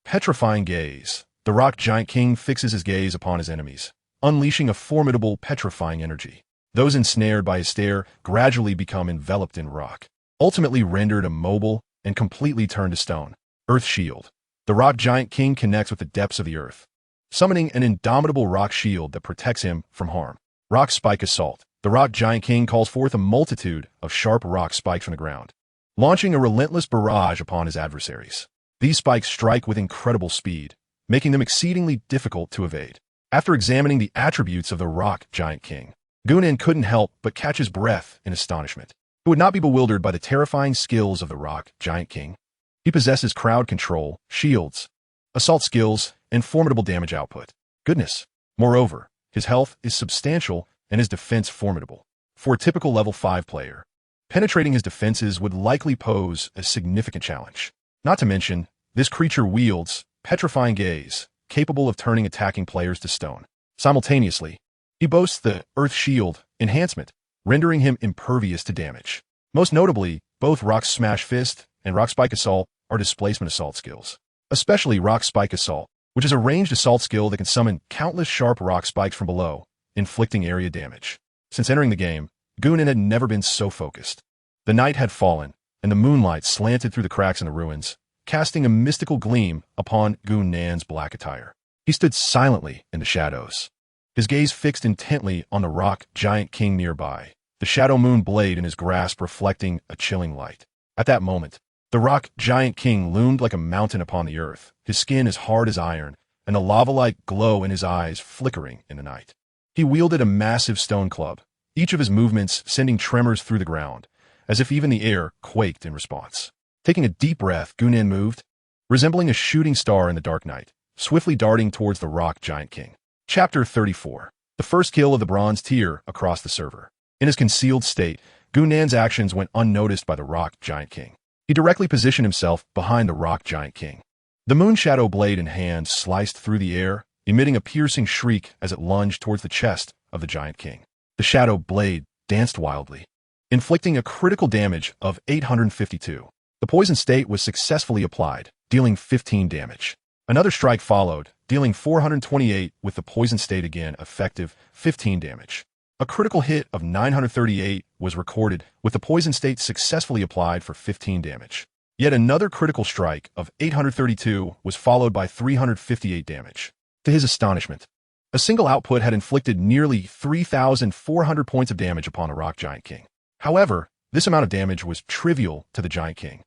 Petrifying Gaze. The Rock Giant King fixes his gaze upon his enemies, unleashing a formidable petrifying energy. Those ensnared by his stare gradually become enveloped in rock, ultimately rendered immobile and completely turned to stone. Earth Shield. The Rock Giant King connects with the depths of the earth, summoning an indomitable rock shield that protects him from harm. Rock Spike Assault. The Rock Giant King calls forth a multitude of sharp rock spikes from the ground, launching a relentless barrage upon his adversaries. These spikes strike with incredible speed, making them exceedingly difficult to evade. After examining the attributes of the Rock Giant King, Gunan couldn't help but catch his breath in astonishment. He would not be bewildered by the terrifying skills of the Rock Giant King. He possesses crowd control, shields, assault skills, and formidable damage output. Goodness! Moreover, his health is substantial and his defense formidable. For a typical level 5 player, penetrating his defenses would likely pose a significant challenge. Not to mention, this creature wields Petrifying Gaze, capable of turning attacking players to stone. Simultaneously, he boasts the Earth Shield enhancement, rendering him impervious to damage. Most notably, both Rock Smash Fist and Rock Spike Assault are displacement assault skills. Especially Rock Spike Assault, which is a ranged assault skill that can summon countless sharp rock spikes from below, inflicting area damage. Since entering the game, Gunan had never been so focused. The night had fallen, and the moonlight slanted through the cracks in the ruins, casting a mystical gleam upon Gunan's black attire. He stood silently in the shadows, his gaze fixed intently on the Rock Giant King nearby, the shadow moon blade in his grasp reflecting a chilling light. At that moment, the Rock Giant King loomed like a mountain upon the earth, his skin as hard as iron, and a lava-like glow in his eyes flickering in the night. He wielded a massive stone club, each of his movements sending tremors through the ground, as if even the air quaked in response. Taking a deep breath, Gunan moved, resembling a shooting star in the dark night, swiftly darting towards the Rock Giant King. Chapter 34. The first kill of the bronze tier across the server. In his concealed state, Gunan's actions went unnoticed by the Rock Giant King. He directly positioned himself behind the Rock Giant King. The moon shadow blade in hand sliced through the air, emitting a piercing shriek as it lunged towards the chest of the Giant King. The shadow blade danced wildly, inflicting a critical damage of 852. The poison state was successfully applied, dealing 15 damage. Another strike followed, dealing 428 with the poison state again effective 15 damage. A critical hit of 938 was recorded with the poison state successfully applied for 15 damage. Yet another critical strike of 832 was followed by 358 damage. To his astonishment, a single output had inflicted nearly 3,400 points of damage upon the Rock Giant King. However, this amount of damage was trivial to the Giant King,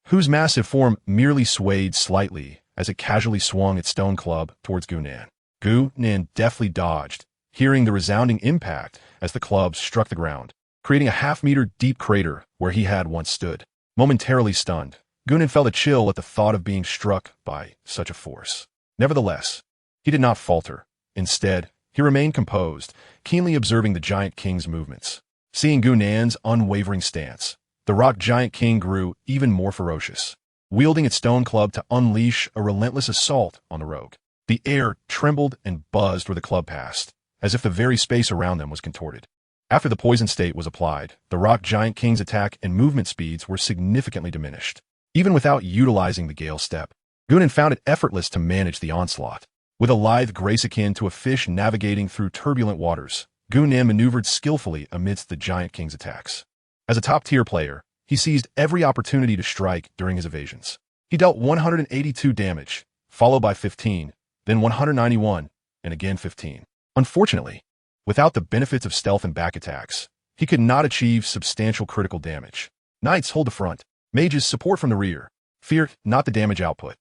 whose massive form merely swayed slightly as it casually swung its stone club towards Gunan. Gunan deftly dodged, hearing the resounding impact as the club struck the ground, creating a half-meter deep crater where he had once stood. Momentarily stunned, Gunan felt a chill at the thought of being struck by such a force. Nevertheless, he did not falter. Instead, he remained composed, keenly observing the Giant King's movements. Seeing Gunan's unwavering stance, the Rock Giant King grew even more ferocious, wielding its stone club to unleash a relentless assault on the rogue. The air trembled and buzzed where the club passed, as if the very space around them was contorted. After the poison state was applied, the Rock Giant King's attack and movement speeds were significantly diminished. Even without utilizing the Gale Step, Gunan found it effortless to manage the onslaught. With a lithe grace akin to a fish navigating through turbulent waters, Gunnan maneuvered skillfully amidst the Giant King's attacks. As a top-tier player, he seized every opportunity to strike during his evasions. He dealt 182 damage, followed by 15, then 191, and again 15. Unfortunately, without the benefits of stealth and back attacks, he could not achieve substantial critical damage. Knights hold the front, mages support from the rear. Fear not the damage output.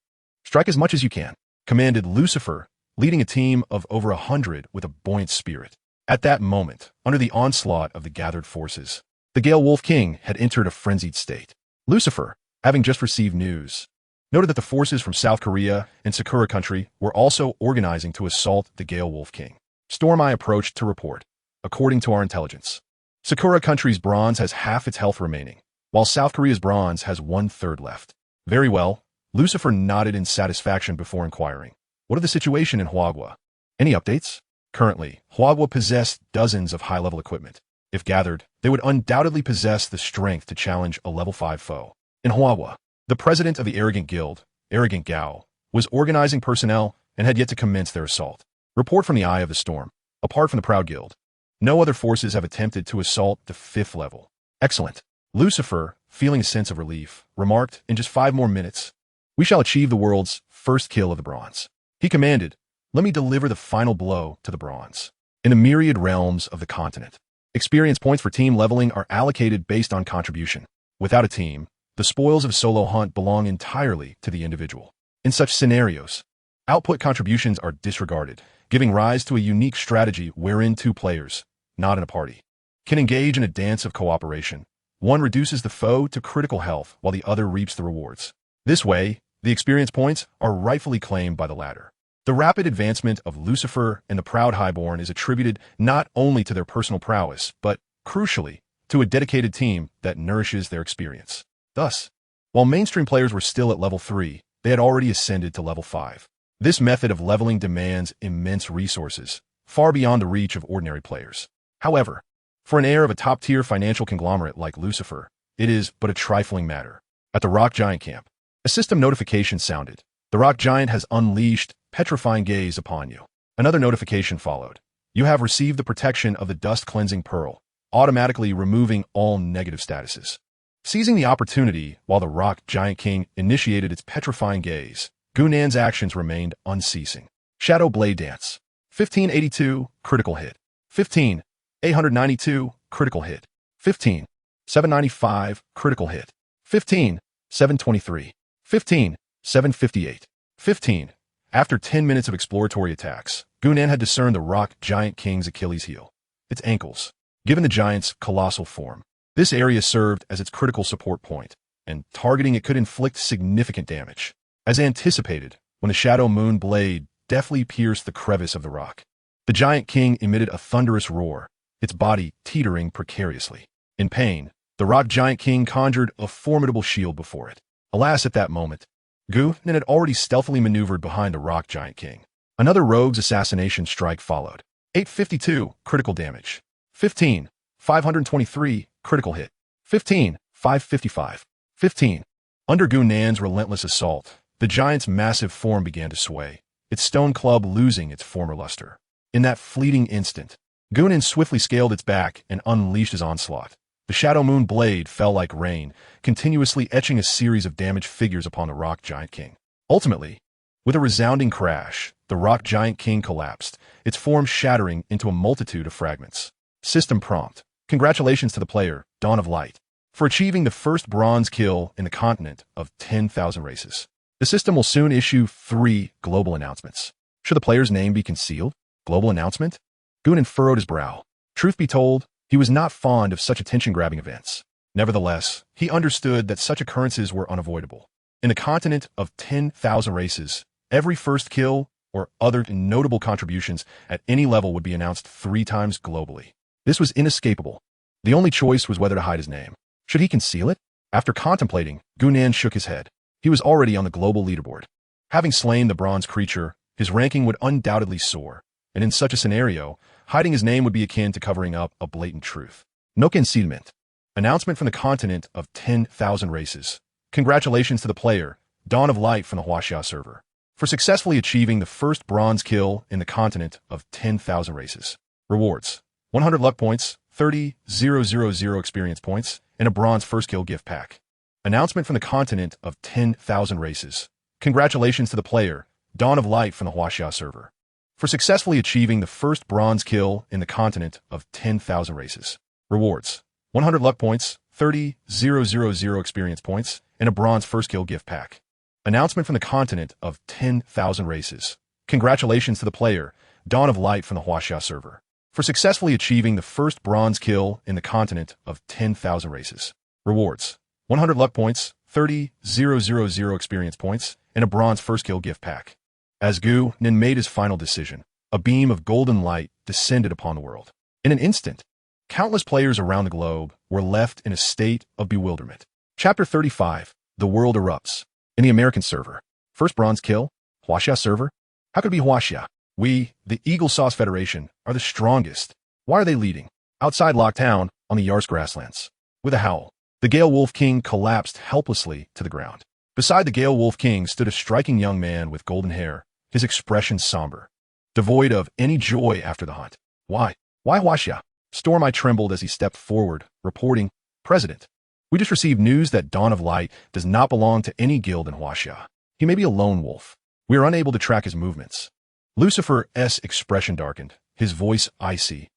Strike as much as you can, commanded Lucifer, leading a team of over 100 with a buoyant spirit. At that moment, under the onslaught of the gathered forces, the Gale Wolf King had entered a frenzied state. Lucifer, having just received news, noted that the forces from South Korea and Sakura country were also organizing to assault the Gale Wolf King. Storm Eye approached to report. According to our intelligence, Sakura country's bronze has half its health remaining, while South Korea's bronze has 1/3 left. Very well, Lucifer nodded in satisfaction before inquiring. What of the situation in Huagua? Any updates? Currently, Huagua possessed dozens of high-level equipment. If gathered, they would undoubtedly possess the strength to challenge a level 5 foe. In Huagua, the president of the Arrogant Guild, Arrogant Gao, was organizing personnel and had yet to commence their assault. Report from the Eye of the Storm. Apart from the Proud Guild, no other forces have attempted to assault the 5th level. Excellent. Lucifer, feeling a sense of relief, remarked, in just 5 more minutes, we shall achieve the world's first kill of the bronze. He commanded, let me deliver the final blow to the bronze. In the myriad realms of the continent, experience points for team leveling are allocated based on contribution. Without a team, the spoils of solo hunt belong entirely to the individual. In such scenarios, output contributions are disregarded, giving rise to a unique strategy wherein 2 players, not in a party, can engage in a dance of cooperation. One reduces the foe to critical health while the other reaps the rewards. This way, the experience points are rightfully claimed by the latter. The rapid advancement of Lucifer and the Proud Highborn is attributed not only to their personal prowess, but, crucially, to a dedicated team that nourishes their experience. Thus, while mainstream players were still at level 3, they had already ascended to level 5. This method of leveling demands immense resources, far beyond the reach of ordinary players. However, for an heir of a top-tier financial conglomerate like Lucifer, it is but a trifling matter. At the Rock Giant camp, a system notification sounded. The Rock Giant has unleashed petrifying gaze upon you. Another notification followed. You have received the protection of the Dust Cleansing Pearl, automatically removing all negative statuses. Seizing the opportunity while the Rock Giant King initiated its petrifying gaze, Gunnan's actions remained unceasing. Shadow Blade Dance. 1582, critical hit. 15,892, critical hit. 15,795, critical hit. 15,723. 15,758. 15. After 10 minutes of exploratory attacks, Gunnan had discerned the Rock Giant King's Achilles heel, its ankles. Given the giant's colossal form, this area served as its critical support point, and targeting it could inflict significant damage. As anticipated, when the Shadow Moon blade deftly pierced the crevice of the rock, the Giant King emitted a thunderous roar, its body teetering precariously. In pain, the Rock Giant King conjured a formidable shield before it. Alas, at that moment, Gunnan had already stealthily maneuvered behind the Rock Giant King. Another rogue's assassination strike followed. 852, critical damage. 15,523, critical hit. 15,555. 15. Under Gunnan's relentless assault, the giant's massive form began to sway, its stone club losing its former luster. In that fleeting instant, Gunnan swiftly scaled its back and unleashed his onslaught. The Shadow Moon blade fell like rain, continuously etching a series of damaged figures upon the Rock Giant King. Ultimately, with a resounding crash, the Rock Giant King collapsed, its form shattering into a multitude of fragments. System prompt. Congratulations to the player, Dawn of Light, for achieving the first bronze kill in the continent of 10,000 races. The system will soon issue 3 global announcements. Should the player's name be concealed? Global announcement? Gunnan furrowed his brow. Truth be told, he was not fond of such attention-grabbing events. Nevertheless, he understood that such occurrences were unavoidable. In the continent of 10,000 races, every first kill or other notable contributions at any level would be announced 3 times globally. This was inescapable. The only choice was whether to hide his name. Should he conceal it? After contemplating, Gunnan shook his head. He was already on the global leaderboard. Having slain the bronze creature, his ranking would undoubtedly soar, and in such a scenario, hiding his name would be akin to covering up a blatant truth. No concealment. Announcement from the continent of 10,000 races. Congratulations to the player, Dawn of Light from the Huaxia server, for successfully achieving the first bronze kill in the continent of 10,000 races. Rewards: 100 luck points, 30,000 experience points, and a bronze first kill gift pack. Announcement from the continent of 10,000 races. Congratulations to the player, Dawn of Light from the Huaxia server, for successfully achieving the first bronze kill in the continent of 10,000 races. Rewards: 100 luck points, 30,000 experience points, and a bronze first kill gift pack. Announcement from the continent of 10,000 races. Congratulations to the player, Dawn of Light from the Huaxia server, for successfully achieving the first bronze kill in the continent of 10,000 races. Rewards: 100 luck points, 30,000 experience points, and a bronze first kill gift pack. As Gu Nin made his final decision, a beam of golden light descended upon the world. In an instant, countless players around the globe were left in a state of bewilderment. Chapter 35. The world erupts. In the American server. First bronze kill? Huaxia server? How could it be Huaxia? We, the Eagle Sauce Federation, are the strongest. Why are they leading? Outside Locktown, on the Yars grasslands. With a howl, the Gale Wolf King collapsed helplessly to the ground. Beside the Gale Wolf King stood a striking young man with golden hair, his expression somber, devoid of any joy after the hunt. Why? Why Huaxia? Storm I trembled as he stepped forward, reporting, President, we just received news that Dawn of Light does not belong to any guild in Huaxia. He may be a lone wolf. We are unable to track his movements. Lucifer's expression darkened, his voice icy.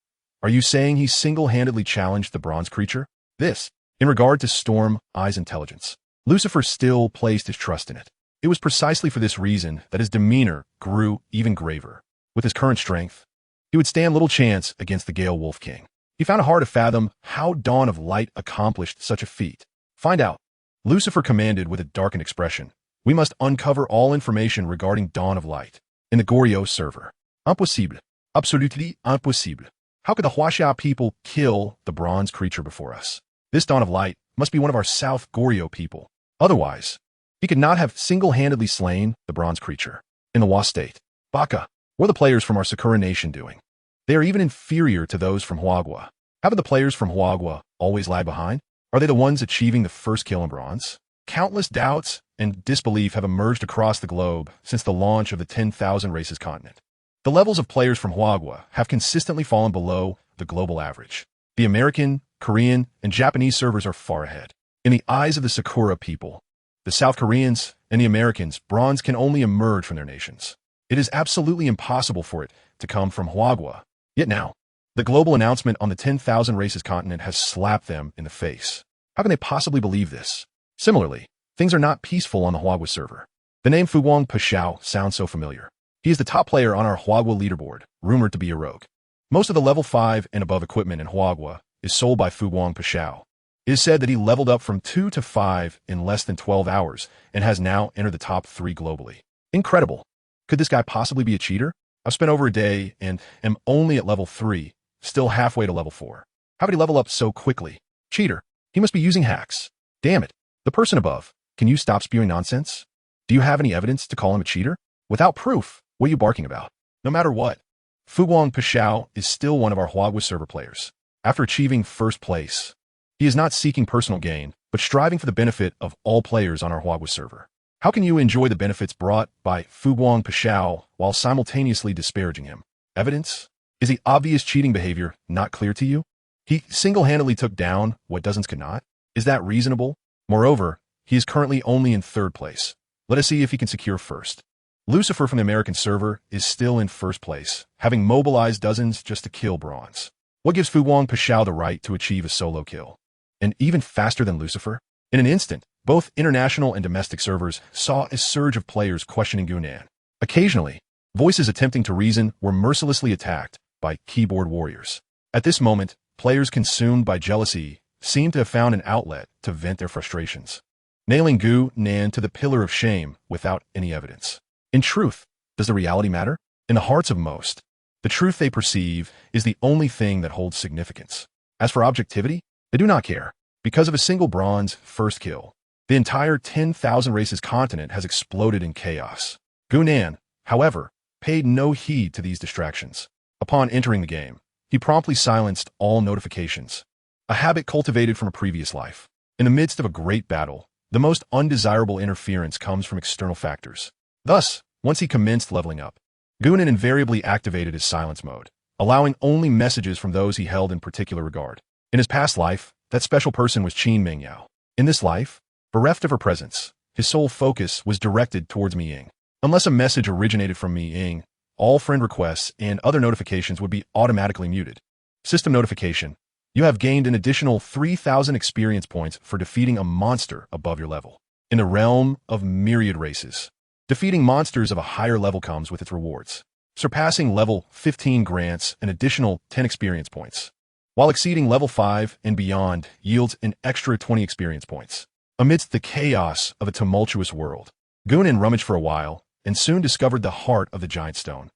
Are you saying he single-handedly challenged the bronze creature? This, in regard to Storm I's intelligence. Lucifer still placed his trust in it. It was precisely for this reason that his demeanor grew even graver. With his current strength, he would stand little chance against the Gale Wolf King. He found it hard to fathom how Dawn of Light accomplished such a feat. Find out. Lucifer commanded with a darkened expression. We must uncover all information regarding Dawn of Light. In the Goryeo server. Impossible. Absolutely impossible. How could the Huaxia people kill the bronze creature before us? This Dawn of Light must be one of our South Goryeo people. Otherwise, he could not have single-handedly slain the bronze creature. In the Wa state. Baka. What are the players from our Sakura nation doing? They are even inferior to those from Huagua. Haven't the players from Huagua always lag behind? Are they the ones achieving the first kill in bronze? Countless doubts and disbelief have emerged across the globe since the launch of the 10,000 races continent. The levels of players from Huagua have consistently fallen below the global average. The American, Korean, and Japanese servers are far ahead. In the eyes of the Sakura people, the South Koreans and the Americans, bronze can only emerge from their nations. It is absolutely impossible for it to come from Huagua. Yet now, the global announcement on the 10,000 races continent has slapped them in the face. How can they possibly believe this? Similarly, things are not peaceful on the Huagua server. The name Fuguang Pashao sounds so familiar. He is the top player on our Huagua leaderboard, rumored to be a rogue. Most of the level 5 and above equipment in Huagua is sold by Fuguang Pashao. It is said that he leveled up from 2 to 5 in less than 12 hours and has now entered the top 3 globally. Incredible. Could this guy possibly be a cheater? I've spent over a day and am only at level 3, still halfway to level 4. How did he level up so quickly? Cheater. He must be using hacks. Damn it. The person above, can you stop spewing nonsense? Do you have any evidence to call him a cheater? Without proof, what are you barking about? No matter what, Fuguang Pashao is still one of our Huagua server players. After achieving first place, he is not seeking personal gain, but striving for the benefit of all players on our Huagua server. How can you enjoy the benefits brought by Fuguang Pashao while simultaneously disparaging him? Evidence? Is the obvious cheating behavior not clear to you? He single-handedly took down what dozens could not? Is that reasonable? Moreover, he is currently only in 3rd place. Let us see if he can secure first. Lucifer from the American server is still in 1st place, having mobilized dozens just to kill bronze. What gives Fuguang Pashao the right to achieve a solo kill? And even faster than Lucifer? In an instant, both international and domestic servers saw a surge of players questioning Gunan. Occasionally, voices attempting to reason were mercilessly attacked by keyboard warriors. At this moment, players consumed by jealousy seemed to have found an outlet to vent their frustrations, nailing Gu Nan to the pillar of shame without any evidence. In truth, does the reality matter? In the hearts of most, the truth they perceive is the only thing that holds significance. As for objectivity, they do not care. Because of a single bronze first kill, the entire 10,000 races continent has exploded in chaos. Gu Nan, however, paid no heed to these distractions. Upon entering the game, he promptly silenced all notifications, a habit cultivated from a previous life. In the midst of a great battle, the most undesirable interference comes from external factors. Thus, Once he commenced leveling up, Gunan invariably activated his silence mode, allowing only messages from those he held in particular regard. In his past life, that special person was Qin Mengyao. In this life, bereft of her presence, his sole focus was directed towards Mi Ying. Unless a message originated from Mi Ying, all friend requests and other notifications would be automatically muted. System notification. You have gained an additional 3,000 experience points for defeating a monster above your level. In the realm of myriad races, defeating monsters of a higher level comes with its rewards. Surpassing level 15 grants an additional 10 experience points, while exceeding level 5 and beyond yields an extra 20 experience points. Amidst the chaos of a tumultuous world, Gunan rummaged for a while and soon discovered the heart of the giant stone.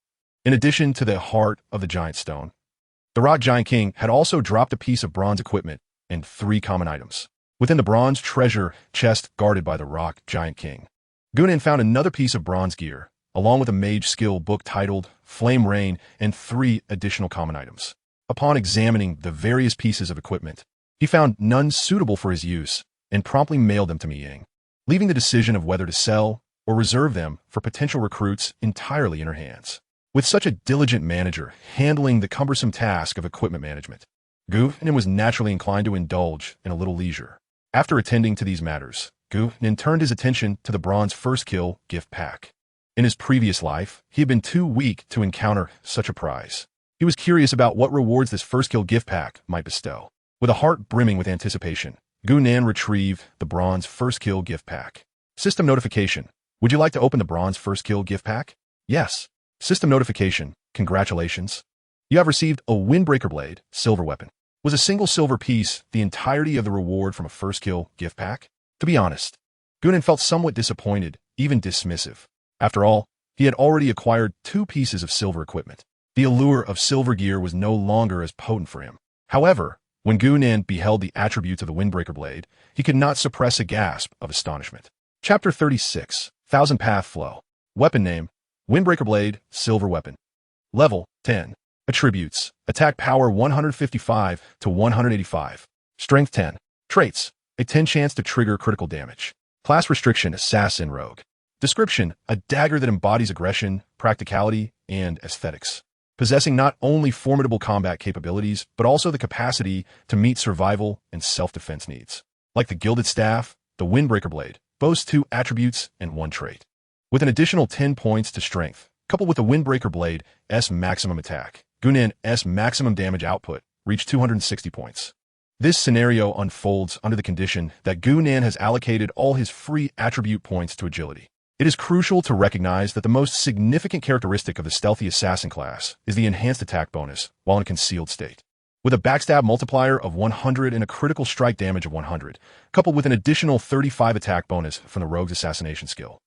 In addition to the heart of the giant stone, the rock giant king had also dropped a piece of bronze equipment and 3 common items. Within the bronze treasure chest guarded by the rock giant king, Gunan found another piece of bronze gear, along with a mage skill book titled Flame Rain and 3 additional common items. Upon examining the various pieces of equipment, he found none suitable for his use and promptly mailed them to Mi Ying, leaving the decision of whether to sell or reserve them for potential recruits entirely in her hands. With such a diligent manager handling the cumbersome task of equipment management, Gunan was naturally inclined to indulge in a little leisure. After attending to these matters, Gunan turned his attention to the bronze first kill gift pack. In his previous life, he had been too weak to encounter such a prize. He was curious about what rewards this first kill gift pack might bestow. With a heart brimming with anticipation, Gunan retrieved the bronze first kill gift pack. System notification. Would you like to open the bronze first kill gift pack? Yes. System notification. Congratulations. You have received a windbreaker blade, silver weapon. Was a single silver piece the entirety of the reward from a first kill gift pack? To be honest, Gunan felt somewhat disappointed, even dismissive. After all, he had already acquired 2 pieces of silver equipment. The allure of silver gear was no longer as potent for him. However, when Gunan beheld the attributes of the windbreaker blade, he could not suppress a gasp of astonishment. Chapter 36. Thousand Path Flow. Weapon name, Windbreaker Blade, Silver Weapon. Level, 10. Attributes, Attack Power 155 to 185. Strength 10. Traits, a 10 chance to trigger critical damage. Class restriction, Assassin Rogue. Description, a dagger that embodies aggression, practicality, and aesthetics. Possessing not only formidable combat capabilities, but also the capacity to meet survival and self-defense needs. Like the Gilded Staff, the Windbreaker Blade boasts 2 attributes and 1 trait. With an additional 10 points to strength, coupled with the Windbreaker Blade's maximum attack, Gunan's maximum damage output reached 260 points. This scenario unfolds under the condition that Gunan has allocated all his free attribute points to agility. It is crucial to recognize that the most significant characteristic of the stealthy assassin class is the enhanced attack bonus while in a concealed state. With a backstab multiplier of 100 and a critical strike damage of 100, coupled with an additional 35 attack bonus from the rogue's assassination skill,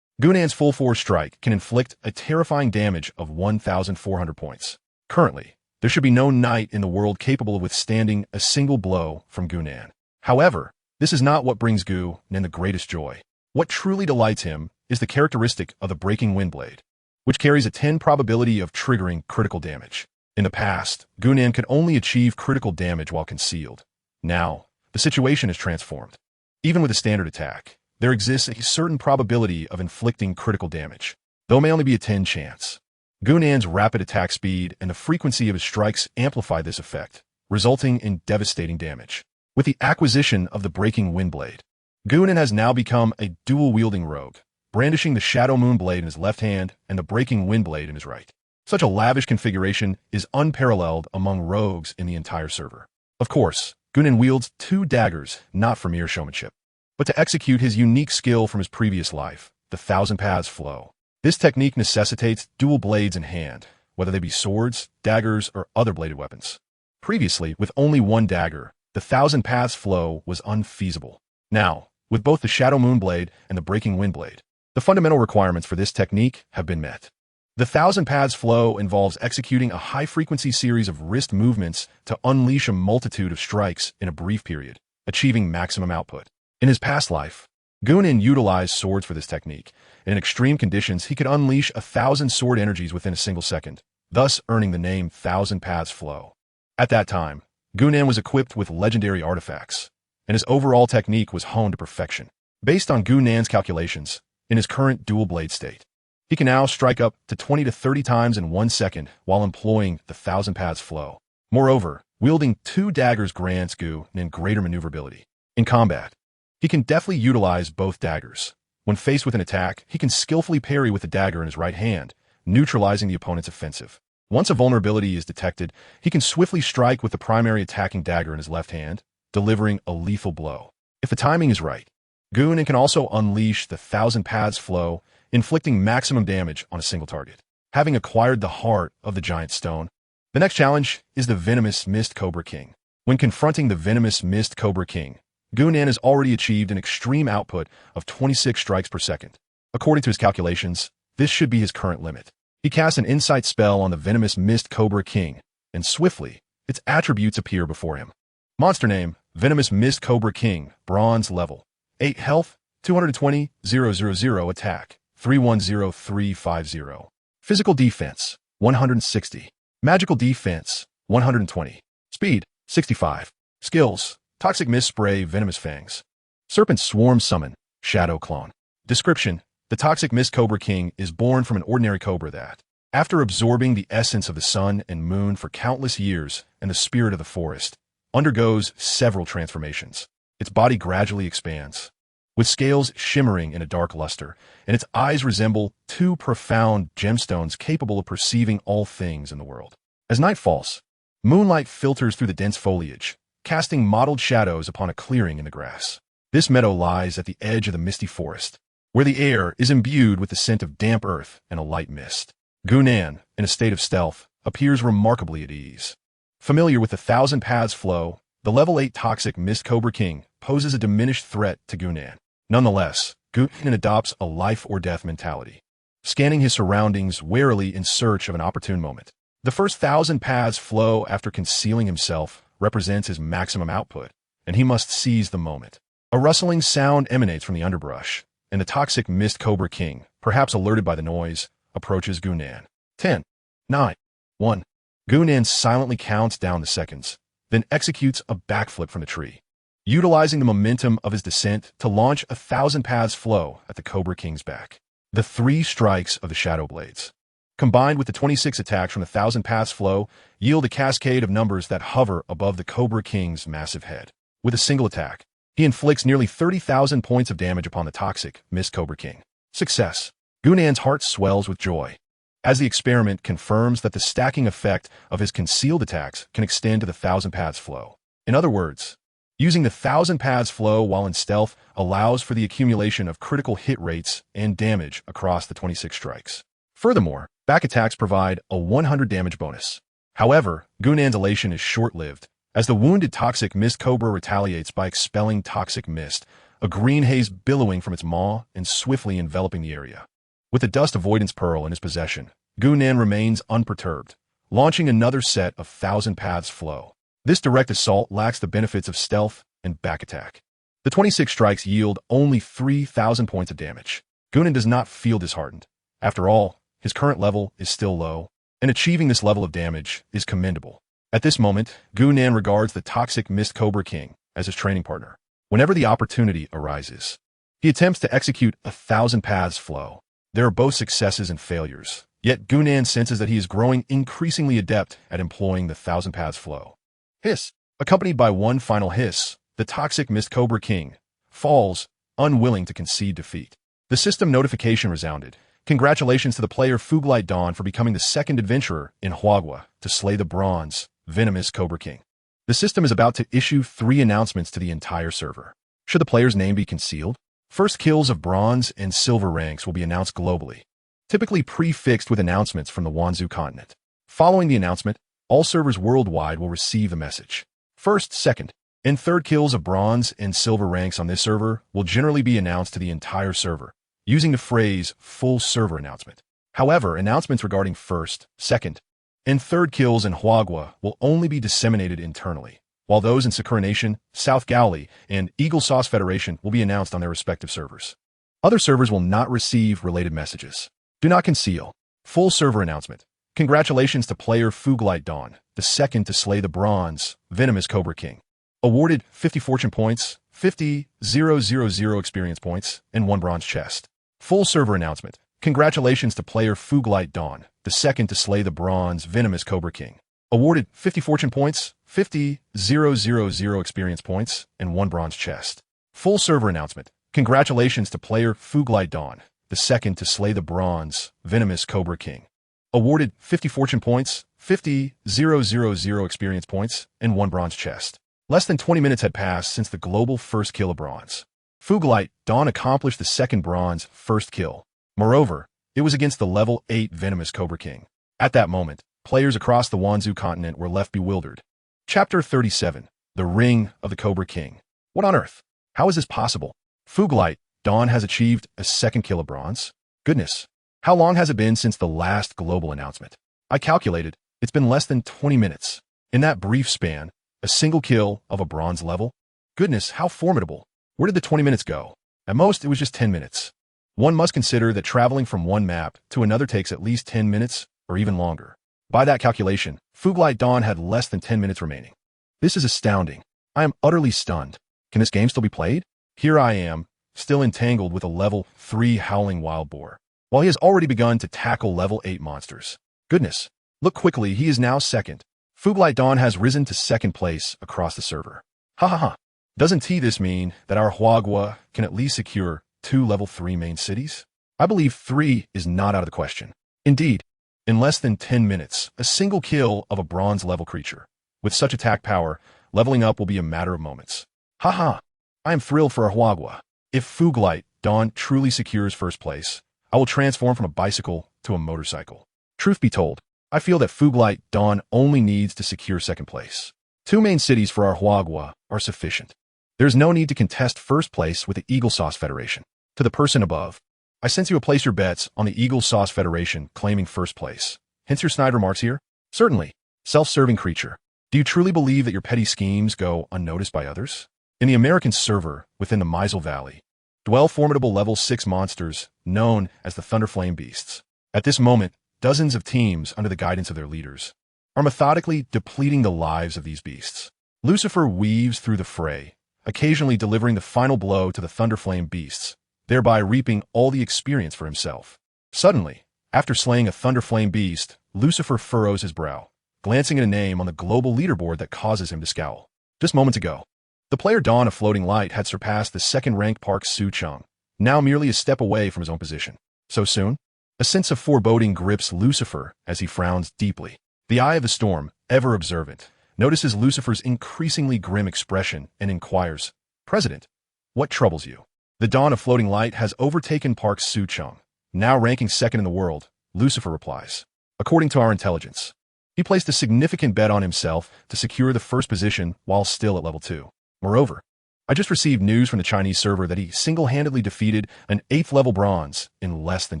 Gunan's full force strike can inflict a terrifying damage of 1,400 points. Currently, there should be no knight in the world capable of withstanding a single blow from Gunan. However, this is not what brings Gunan the greatest joy. What truly delights him is the characteristic of the Breaking Wind Blade, which carries a 10 probability of triggering critical damage. In the past, Gunan could only achieve critical damage while concealed. Now, the situation is transformed. Even with a standard attack, there exists a certain probability of inflicting critical damage, though it may only be a 10 chance. Gunan's rapid attack speed and the frequency of his strikes amplify this effect, resulting in devastating damage. With the acquisition of the Breaking Wind Blade, Gunan has now become a dual-wielding rogue, brandishing the Shadow Moon Blade in his left hand and the Breaking Wind Blade in his right. Such a lavish configuration is unparalleled among rogues in the entire server. Of course, Gunan wields 2 daggers not for mere showmanship, but to execute his unique skill from his previous life, the Thousand Paths Flow. This technique necessitates dual blades in hand, whether they be swords, daggers, or other bladed weapons. Previously, with only 1 dagger, the Thousand Paths Flow was unfeasible. Now, with both the Shadow Moon Blade and the Breaking Wind Blade, the fundamental requirements for this technique have been met. The Thousand Paths Flow involves executing a high-frequency series of wrist movements to unleash a multitude of strikes in a brief period, achieving maximum output. In his past life, Gunan utilized swords for this technique, and in extreme conditions he could unleash 1,000 sword energies within a single second, thus earning the name Thousand Paths Flow. At that time, Gunan was equipped with legendary artifacts, and his overall technique was honed to perfection. Based on Gunan's calculations, in his current dual blade state, He can now strike up to 20 to 30 times in 1 second while employing the Thousand Paths flow. Moreover, wielding 2 daggers grants Goonan greater maneuverability. In combat, he can deftly utilize both daggers. When faced with an attack, he can skillfully parry with the dagger in his right hand, neutralizing the opponent's offensive. Once a vulnerability is detected, he can swiftly strike with the primary attacking dagger in his left hand, delivering a lethal blow. If the timing is right, Goonan can also unleash the Thousand Paths flow, inflicting maximum damage on a single target. Having acquired the heart of the giant stone, the next challenge is the Venomous Mist Cobra King. When confronting the Venomous Mist Cobra King, Goonan has already achieved an extreme output of 26 strikes per second. According to his calculations, this should be his current limit. He casts an insight spell on the Venomous Mist Cobra King, and swiftly, its attributes appear before him. Monster name, Venomous Mist Cobra King, Bronze level. 8 health, 220,000 attack, 310350. Physical defense, 160. Magical defense, 120. Speed, 65. Skills, Toxic Mist Spray, Venomous Fangs. Serpent Swarm Summon, Shadow Clone. Description: the Toxic Mist Cobra King is born from an ordinary cobra that, after absorbing the essence of the sun and moon for countless years and the spirit of the forest, undergoes several transformations. Its body gradually expands, with scales shimmering in a dark luster, and its eyes resemble 2 profound gemstones capable of perceiving all things in the world. As night falls, moonlight filters through the dense foliage, casting mottled shadows upon a clearing in the grass. This meadow lies at the edge of the misty forest, where the air is imbued with the scent of damp earth and a light mist. Goonan, in a state of stealth, appears remarkably at ease. Familiar with the Thousand Paths flow, the level 8 Toxic Mist Cobra King poses a diminished threat to Goonan. Nonetheless, Goonan adopts a life-or-death mentality, scanning his surroundings warily in search of an opportune moment. The first Thousand Paths flow, after concealing himself, represents his maximum output, and he must seize the moment. A rustling sound emanates from the underbrush, and the Toxic Mist Cobra King, perhaps alerted by the noise, approaches Goonan. 10, 9, 1. Goonan silently counts down the seconds, then executes a backflip from the tree, utilizing the momentum of his descent to launch a Thousand Paths flow at the Cobra King's back. The 3 strikes of the Shadow Blades, combined with the 26 attacks from the Thousand Paths flow, yield a cascade of numbers that hover above the Cobra King's massive head. With a single attack, he inflicts nearly 30,000 points of damage upon the Toxic Mist Cobra King. Success. Goonan's heart swells with joy, as the experiment confirms that the stacking effect of his concealed attacks can extend to the Thousand Paths flow. In other words, using the Thousand Paths flow while in stealth allows for the accumulation of critical hit rates and damage across the 26 strikes. Furthermore, back attacks provide a 100 damage bonus. However, Goonan's elation is short-lived, as the wounded Toxic Mist Cobra retaliates by expelling toxic mist, a green haze billowing from its maw and swiftly enveloping the area. With the Dust Avoidance Pearl in his possession, Goonan remains unperturbed, launching another set of Thousand Paths flow. This direct assault lacks the benefits of stealth and back attack. The 26 strikes yield only 3,000 points of damage. Goonan does not feel disheartened. After all, his current level is still low, and achieving this level of damage is commendable. At this moment, Goonan regards the Toxic Mist Cobra King as his training partner. Whenever the opportunity arises, he attempts to execute a Thousand Paths flow. There are both successes and failures, yet Goonan senses that he is growing increasingly adept at employing the Thousand Paths flow. Hiss. Accompanied by one final hiss, the Toxic Mist Cobra King falls, unwilling to concede defeat. The system notification resounded. Congratulations to the player Fuglite Dawn for becoming the second adventurer in Huagua to slay the bronze, Venomous Cobra King. The system is about to issue 3 announcements to the entire server. Should the player's name be concealed? First kills of bronze and silver ranks will be announced globally, typically prefixed with announcements from the Wanzhou continent. Following the announcement, all servers worldwide will receive the message. First, second, and third kills of bronze and silver ranks on this server will generally be announced to the entire server, using the phrase full server announcement. However, announcements regarding first, second, and third kills in Huagua will only be disseminated internally, while those in Sakura Nation, South Gaoli, and Eagle Sauce Federation will be announced on their respective servers. Other servers will not receive related messages. Do not conceal. Full server announcement. Congratulations to player Fuglite Dawn, the second to slay the bronze, Venomous Cobra King. Awarded 50 fortune points, 50,000 experience points, and 1 bronze chest. Full server announcement. Congratulations to player Fuglite Dawn, the second to slay the bronze venomous Cobra King. Awarded 50 fortune points, 50,000 experience points, and 1 bronze chest. Full server announcement. Congratulations to player Fuglite Dawn, the second to slay the bronze venomous Cobra King. Awarded 50 fortune points, 50,000 experience points, and 1 bronze chest. Less than 20 minutes had passed since the global first kill of bronze. Fuglite Dawn accomplished the second bronze first kill. Moreover, it was against the level 8 venomous Cobra King. At that moment, players across the Wanzhou continent were left bewildered. Chapter 37. The Ring of the Cobra King. What on earth? How is this possible? Fuglite Dawn has achieved a second kill of bronze? Goodness. How long has it been since the last global announcement? I calculated, it's been less than 20 minutes. In that brief span, a single kill of a bronze level? Goodness, how formidable. Where did the 20 minutes go? At most, it was just 10 minutes. One must consider that traveling from one map to another takes at least 10 minutes, or even longer. By that calculation, Fuglite Dawn had less than 10 minutes remaining. This is astounding. I am utterly stunned. Can this game still be played? Here I am, still entangled with a level 3 howling wild boar, while he has already begun to tackle level 8 monsters. Goodness. Look quickly, he is now second. Fuglite Dawn has risen to second place across the server. Ha ha ha. Doesn't this mean that our Huagua can at least secure 2 level 3 main cities? I believe 3 is not out of the question. Indeed, in less than 10 minutes, a single kill of a bronze level creature. With such attack power, leveling up will be a matter of moments. Haha, I am thrilled for our Huagua. If Fuglite Dawn truly secures first place, I will transform from a bicycle to a motorcycle. Truth be told, I feel that Fuglite Dawn only needs to secure second place. 2 main cities for our Huagua are sufficient. There is no need to contest first place with the Eagle Sauce Federation. To the person above, I sense you will place your bets on the Eagle Sauce Federation claiming first place. Hence your snide remarks here? Certainly. Self-serving creature. Do you truly believe that your petty schemes go unnoticed by others? In the American server, within the Misel Valley, dwell formidable level 6 monsters known as the Thunderflame Beasts. At this moment, dozens of teams, under the guidance of their leaders, are methodically depleting the lives of these beasts. Lucifer weaves through the fray, occasionally delivering the final blow to the Thunderflame Beasts, thereby reaping all the experience for himself. Suddenly, after slaying a Thunderflame Beast, Lucifer furrows his brow, glancing at a name on the global leaderboard that causes him to scowl. Just moments ago, the player Dawn of Floating Light had surpassed the second-ranked Park Soo-chung, now merely a step away from his own position. So soon? A sense of foreboding grips Lucifer as he frowns deeply. The Eye of the Storm, ever observant, notices Lucifer's increasingly grim expression and inquires, "President, what troubles you?" The Dawn of Floating Light has overtaken Park Soo-chung, now ranking second in the world, Lucifer replies. According to our intelligence, he placed a significant bet on himself to secure the first position while still at level 2. Moreover, I just received news from the Chinese server that he single-handedly defeated an 8th level bronze in less than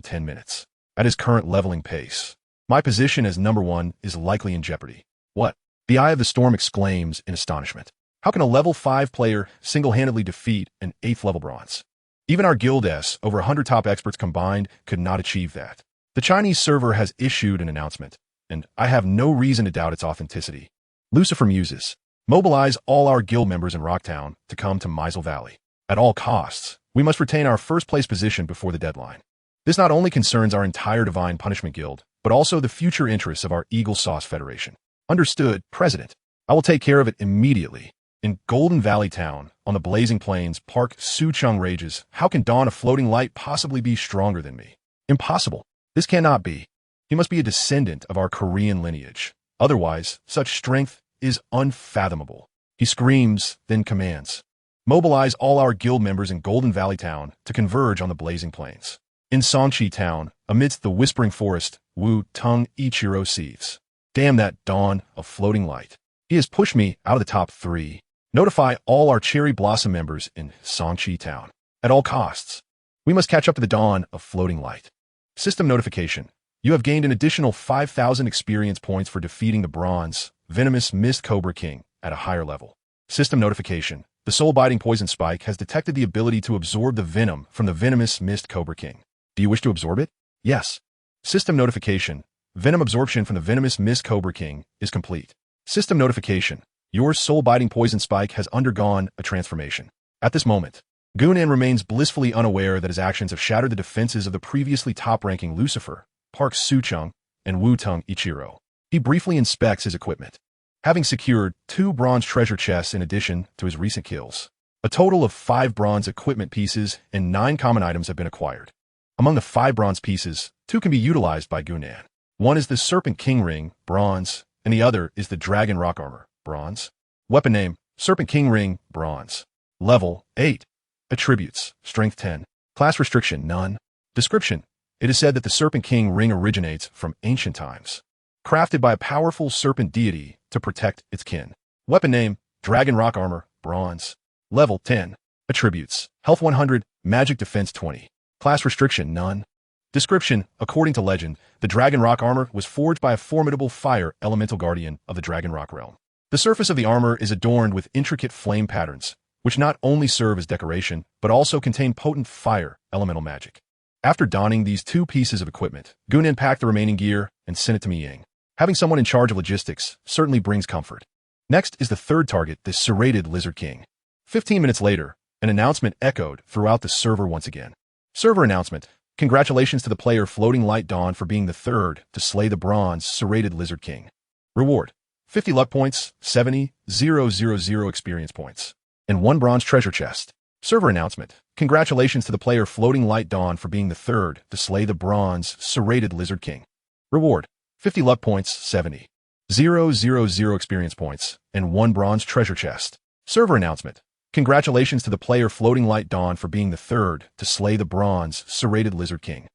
10 minutes. At his current leveling pace, my position as number 1 is likely in jeopardy. What? The Eye of the Storm exclaims in astonishment. How can a level 5 player single-handedly defeat an 8th level bronze? Even our guild S, over 100 top experts combined, could not achieve that. The Chinese server has issued an announcement, and I have no reason to doubt its authenticity. Lucifer muses, mobilize all our guild members in Rocktown to come to Misel Valley. At all costs, we must retain our first-place position before the deadline. This not only concerns our entire Divine Punishment Guild, but also the future interests of our Eagle Sauce Federation. Understood, President. I will take care of it immediately. In Golden Valley Town, on the Blazing Plains, Park Soo-chung rages. How can Dawn of Floating Light possibly be stronger than me? Impossible. This cannot be. He must be a descendant of our Korean lineage. Otherwise, such strength is unfathomable. He screams, then commands. Mobilize all our guild members in Golden Valley Town to converge on the Blazing Plains. In Songchi Town, amidst the Whispering Forest, Wu Tung Ichiro seethes. Damn that Dawn of Floating Light. He has pushed me out of the top 3. Notify all our Cherry Blossom members in Songchi Town. At all costs, we must catch up to the Dawn of Floating Light. System notification. You have gained an additional 5,000 experience points for defeating the bronze, venomous Mist Cobra King at a higher level. System notification. The soul-biting poison spike has detected the ability to absorb the venom from the venomous Mist Cobra King. Do you wish to absorb it? Yes. System notification. Venom absorption from the venomous Mist Cobra King is complete. System notification. Your soul-biting poison spike has undergone a transformation. At this moment, Gunan remains blissfully unaware that his actions have shattered the defenses of the previously top-ranking Lucifer, Park Soo-chung, and Wu-tung Ichiro. He briefly inspects his equipment. Having secured 2 bronze treasure chests in addition to his recent kills, a total of 5 bronze equipment pieces and 9 common items have been acquired. Among the 5 bronze pieces, 2 can be utilized by Gunan. One is the Serpent King Ring, bronze, and the other is the Dragon Rock Armor, bronze. Weapon name, Serpent King Ring, bronze. Level, 8. Attributes, Strength 10. Class restriction, none. Description, it is said that the Serpent King Ring originates from ancient times, crafted by a powerful serpent deity to protect its kin. Weapon name, Dragon Rock Armor, bronze. Level 10. Attributes, Health 100, Magic Defense 20. Class restriction, none. Description, according to legend, the Dragon Rock Armor was forged by a formidable fire elemental guardian of the Dragon Rock realm. The surface of the armor is adorned with intricate flame patterns, which not only serve as decoration, but also contain potent fire elemental magic. After donning these 2 pieces of equipment, Gunan packed the remaining gear and sent it to Miying. Having someone in charge of logistics certainly brings comfort. Next is the third target, the serrated Lizard King. 15 minutes later, an announcement echoed throughout the server once again. Server announcement, congratulations to the player Floating Light Dawn for being the 3rd to slay the bronze serrated Lizard King. Reward, 50 luck points, 70,000 experience points, and 1 bronze treasure chest. Server announcement, congratulations to the player Floating Light Dawn for being the 3rd to slay the bronze serrated Lizard King. Reward, 50 luck points, 70,000 experience points, and 1 bronze treasure chest. Server announcement, congratulations to the player Floating Light Dawn for being the 3rd to slay the bronze serrated Lizard King.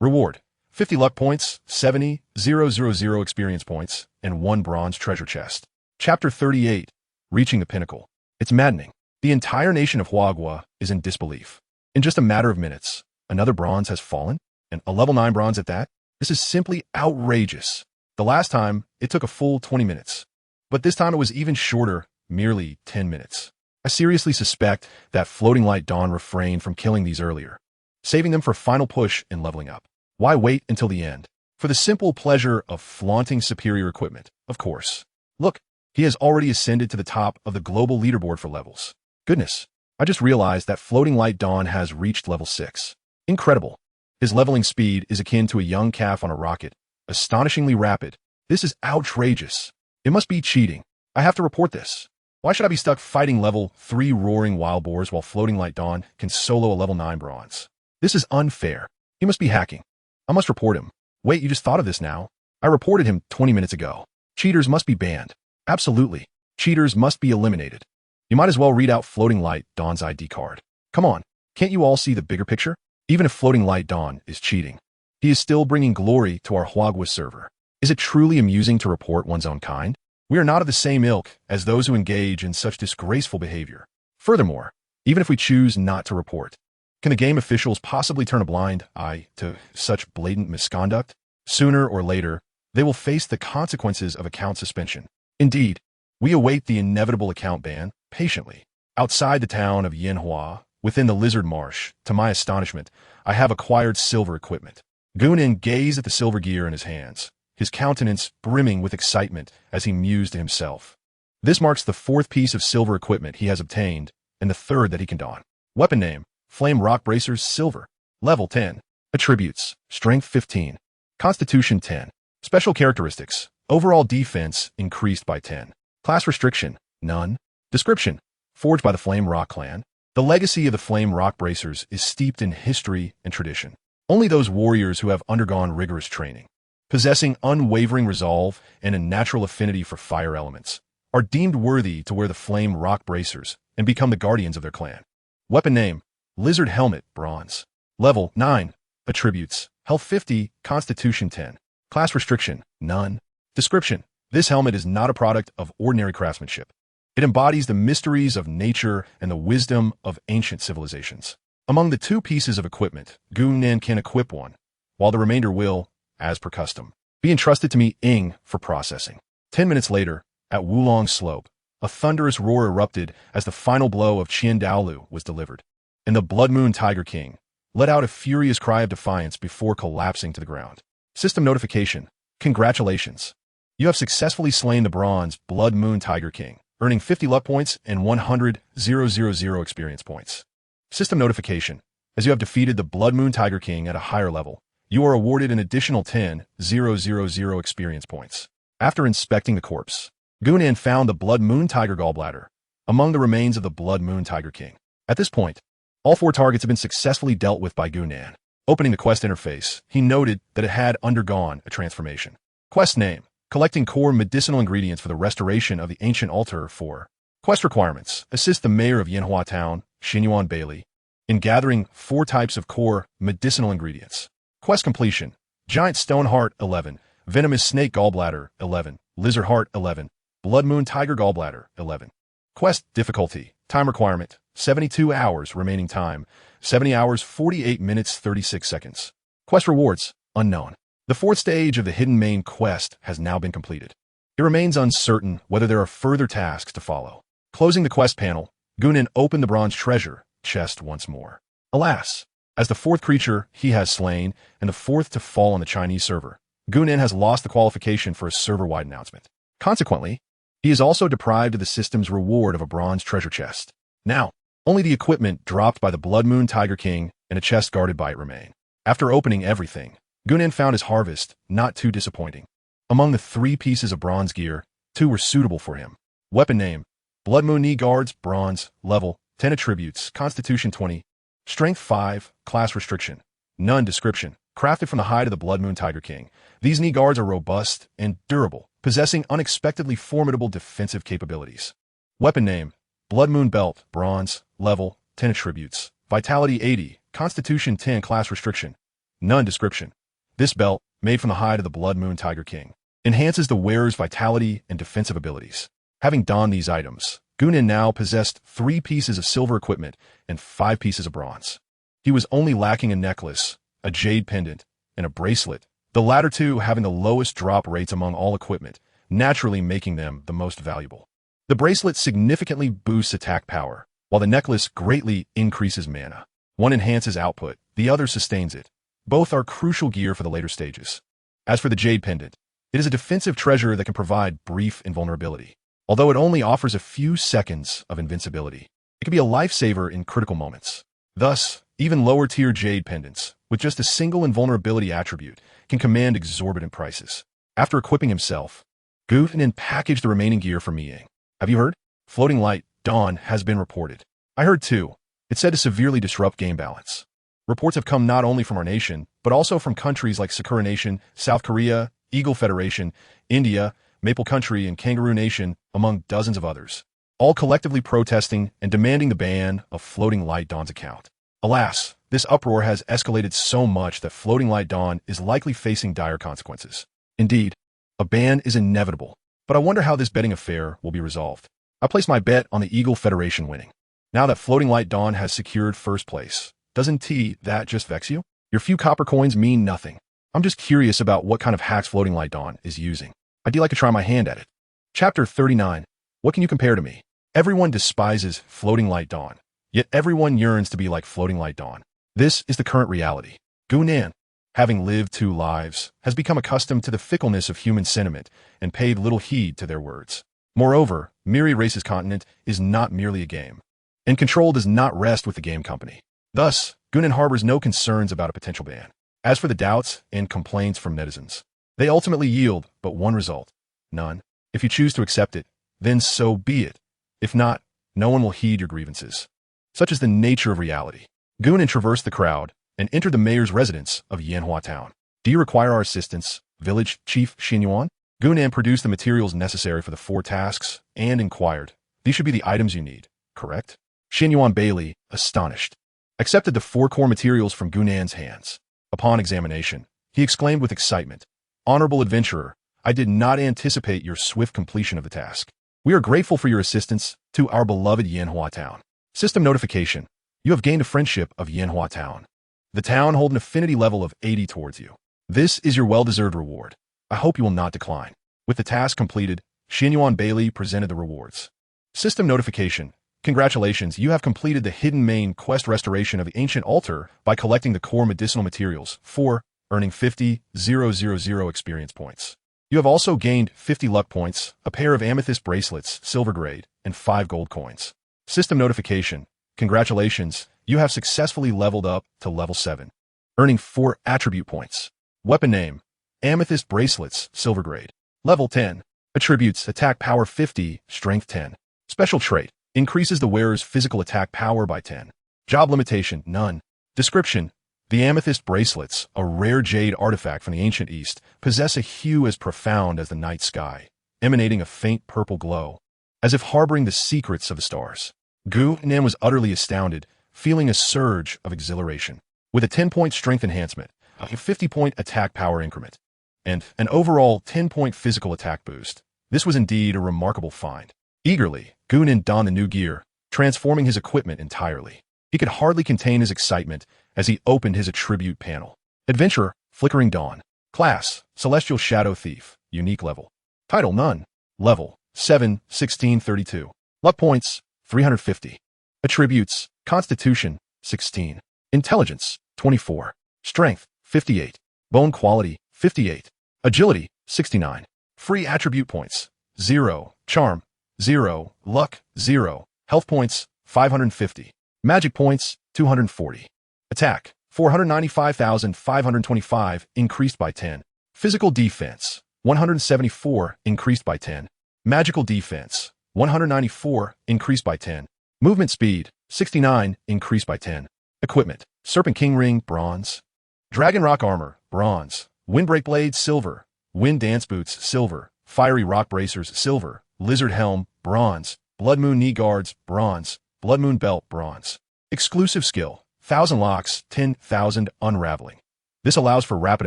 Reward, 50 luck points, 70,000 experience points, and 1 bronze treasure chest. Chapter 38, Reaching the Pinnacle. It's maddening. The entire nation of Huagua is in disbelief. In just a matter of minutes, another bronze has fallen, and a level 9 bronze at that. This is simply outrageous. The last time, it took a full 20 minutes. But this time it was even shorter, merely 10 minutes. I seriously suspect that Floating Light Dawn refrained from killing these earlier, saving them for a final push in leveling up. Why wait until the end? For the simple pleasure of flaunting superior equipment, of course. Look, he has already ascended to the top of the global leaderboard for levels. Goodness, I just realized that Floating Light Dawn has reached level 6. Incredible. His leveling speed is akin to a young calf on a rocket, astonishingly rapid. This is outrageous. It must be cheating. I have to report this. Why should I be stuck fighting level 3 roaring wild boars while Floating Light Dawn can solo a level 9 bronze? This is unfair. He must be hacking. I must report him. Wait, you just thought of this now? I reported him 20 minutes ago. Cheaters must be banned. Absolutely. Cheaters must be eliminated. You might as well read out Floating Light Dawn's ID card. Come on, can't you all see the bigger picture? Even if Floating Light Dawn is cheating, he is still bringing glory to our Huagua server. Is it truly amusing to report one's own kind? We are not of the same ilk as those who engage in such disgraceful behavior. Furthermore, even if we choose not to report, can the game officials possibly turn a blind eye to such blatant misconduct? Sooner or later, they will face the consequences of account suspension. Indeed, we await the inevitable account ban patiently. Outside the town of Yanhua, within the Lizard Marsh, to my astonishment, I have acquired silver equipment. Gunan gazed at the silver gear in his hands, his countenance brimming with excitement as he mused to himself. This marks the 4th piece of silver equipment he has obtained, and the 3rd that he can don. Weapon name, Flame Rock Bracers Silver. Level 10. Attributes, Strength 15. Constitution 10. Special characteristics, overall defense increased by 10. Class restriction, none. Description, forged by the Flame Rock clan. The legacy of the Flame Rock Bracers is steeped in history and tradition. Only those warriors who have undergone rigorous training, possessing unwavering resolve and a natural affinity for fire elements, are deemed worthy to wear the Flame Rock Bracers and become the guardians of their clan. Weapon name, Lizard Helmet, bronze. Level 9. Attributes, Health 50, Constitution 10. Class restriction, none. Description, this helmet is not a product of ordinary craftsmanship. It embodies the mysteries of nature and the wisdom of ancient civilizations. Among the 2 pieces of equipment, Gunan can equip one, while the remainder will, as per custom, be entrusted to me Ing for processing. 10 minutes later, at Wulong Slope, a thunderous roar erupted as the final blow of Qian Daolu was delivered, and the Blood Moon Tiger King let out a furious cry of defiance before collapsing to the ground. System notification, congratulations. You have successfully slain the bronze Blood Moon Tiger King, earning 50 luck points and 100,000 experience points. System notification. As you have defeated the Blood Moon Tiger King at a higher level, you are awarded an additional 10,000 experience points. After inspecting the corpse, Gunan found the Blood Moon Tiger gallbladder among the remains of the Blood Moon Tiger King. At this point, all 4 targets have been successfully dealt with by Gunan. Opening the quest interface, he noted that it had undergone a transformation. Quest name: collecting core medicinal ingredients for the restoration of the ancient altar for. Quest requirements: assist the mayor of Yanhua Town, Xinyuan Bailey, in gathering 4 types of core medicinal ingredients. Quest completion: giant stone heart 11, venomous snake gallbladder 11, lizard heart 11, blood moon tiger gallbladder 11. Quest difficulty: time requirement 72 hours, remaining time 70 hours 48 minutes 36 seconds. Quest rewards unknown. The 4th stage of the hidden main quest has now been completed. It remains uncertain whether there are further tasks to follow. Closing the quest panel, Gunan opened the bronze treasure chest once more. Alas, as the 4th creature he has slain and the 4th to fall on the Chinese server, Gunan has lost the qualification for a server-wide announcement. Consequently, he is also deprived of the system's reward of a bronze treasure chest. Now, only the equipment dropped by the Blood Moon Tiger King and a chest guarded by it remain. After opening everything, Gunan found his harvest not too disappointing. Among the 3 pieces of bronze gear, 2 were suitable for him. Weapon name: Blood Moon Knee Guards, bronze, level, 10 attributes, Constitution 20, Strength 5, class restriction, none description, crafted from the hide of the Blood Moon Tiger King. These knee guards are robust and durable, possessing unexpectedly formidable defensive capabilities. Weapon name: Blood Moon Belt, bronze, level, 10 attributes, Vitality 80, Constitution 10, class restriction, none description. This belt, made from the hide of the Blood Moon Tiger King, enhances the wearer's vitality and defensive abilities. Having donned these items, Gunan now possessed 3 pieces of silver equipment and 5 pieces of bronze. He was only lacking a necklace, a jade pendant, and a bracelet, the latter 2 having the lowest drop rates among all equipment, naturally making them the most valuable. The bracelet significantly boosts attack power, while the necklace greatly increases mana. One enhances output, the other sustains it. Both are crucial gear for the later stages. As for the jade pendant, it is a defensive treasure that can provide brief invulnerability. Although it only offers a few seconds of invincibility, it can be a lifesaver in critical moments. Thus, even lower-tier jade pendants, with just a single invulnerability attribute, can command exorbitant prices. After equipping himself, Gunan packaged the remaining gear for Miying. Have you heard? Floating Light Dawn has been reported. I heard too. It's said to severely disrupt game balance. Reports have come not only from our nation, but also from countries like Sakura Nation, South Korea, Eagle Federation, India, Maple Country, and Kangaroo Nation, among dozens of others, all collectively protesting and demanding the ban of Floating Light Dawn's account. Alas, this uproar has escalated so much that Floating Light Dawn is likely facing dire consequences. Indeed, a ban is inevitable, but I wonder how this betting affair will be resolved. I place my bet on the Eagle Federation winning. Now that Floating Light Dawn has secured first place, doesn't that just vex you? Your few copper coins mean nothing. I'm just curious about what kind of hacks Floating Light Dawn is using. I'd like to try my hand at it. Chapter 39. What can you compare to me? Everyone despises Floating Light Dawn, yet everyone yearns to be like Floating Light Dawn. This is the current reality. Gunan, having lived 2 lives, has become accustomed to the fickleness of human sentiment and paid little heed to their words. Moreover, Myriad Races Continent is not merely a game, and control does not rest with the game company. Thus, Gunan harbors no concerns about a potential ban. As for the doubts and complaints from netizens, they ultimately yield but one result: none. If you choose to accept it, then so be it. If not, no one will heed your grievances. Such is the nature of reality. Gunan traversed the crowd and entered the mayor's residence of Yanhua Town. Do you require our assistance, village chief Xinyuan? Gunan produced the materials necessary for the 4 tasks and inquired. These should be the items you need, correct? Xinyuan Bailey, astonished, accepted the 4 core materials from Gunan's hands. Upon examination, he exclaimed with excitement, "Honorable adventurer, I did not anticipate your swift completion of the task. We are grateful for your assistance to our beloved Yanhua Town." System notification. You have gained a friendship of Yanhua Town. The town hold an affinity level of 80 towards you. This is your well-deserved reward. I hope you will not decline. With the task completed, Xinyuan Bailey presented the rewards. System notification. Congratulations, you have completed the hidden main quest restoration of the ancient altar by collecting the core medicinal materials, 4, earning 50,000 experience points. You have also gained 50 luck points, a pair of amethyst bracelets, silver grade, and 5 gold coins. System notification. Congratulations, you have successfully leveled up to level 7, earning 4 attribute points. Weapon name: Amethyst Bracelets, Silver Grade. Level 10. Attributes: Attack Power 50, Strength 10. Special trait: increases the wearer's physical attack power by 10. Job limitation: none. Description: the Amethyst Bracelets, a rare jade artifact from the ancient East, possess a hue as profound as the night sky, emanating a faint purple glow, as if harboring the secrets of the stars. Gu-Nan was utterly astounded, feeling a surge of exhilaration. With a 10-point strength enhancement, a 50-point attack power increment, and an overall 10-point physical attack boost, this was indeed a remarkable find. Eagerly, Gu-Nan donned the new gear, transforming his equipment entirely. He could hardly contain his excitement as he opened his attribute panel. Adventurer, Flickering Dawn. Class: Celestial Shadow Thief. Unique level. Title: None. Level: 7, 1632. Luck points: 350. Attributes: Constitution: 16. Intelligence: 24. Strength: 58. Bone quality: 58. Agility: 69. Free attribute points: 0. Charm: 0. Luck: 0. Health points: 550. Magic points: 240. Attack: 495,525, increased by 10. Physical defense: 174, increased by 10. Magical defense: 194, increased by 10. Movement speed: 69, increased by 10. Equipment: Serpent King Ring, bronze. Dragon Rock Armor, bronze. Windbreak Blade, silver. Wind Dance Boots, silver. Fiery Rock Bracers, silver. Lizard Helm, bronze. Blood Moon Knee Guards, bronze. Blood Moon Belt, bronze. Exclusive skill: 1,000 locks, 10,000 unraveling. This allows for rapid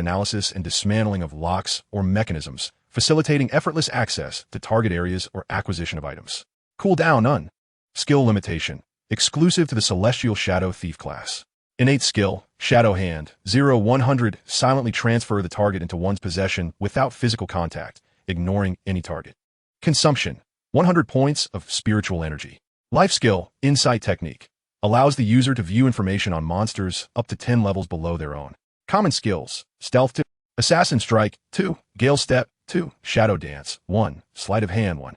analysis and dismantling of locks or mechanisms, facilitating effortless access to target areas or acquisition of items. Cooldown: none. Skill limitation: exclusive to the Celestial Shadow Thief class. Innate skill: Shadow Hand, 0-100, silently transfer the target into one's possession without physical contact, ignoring any target. Consumption: 100 points of spiritual energy. Life skill: Insight Technique, allows the user to view information on monsters up to 10 levels below their own. Common skills: Stealth 2, Assassin Strike 2, Gale Step 2, Shadow Dance 1, Sleight of Hand 1.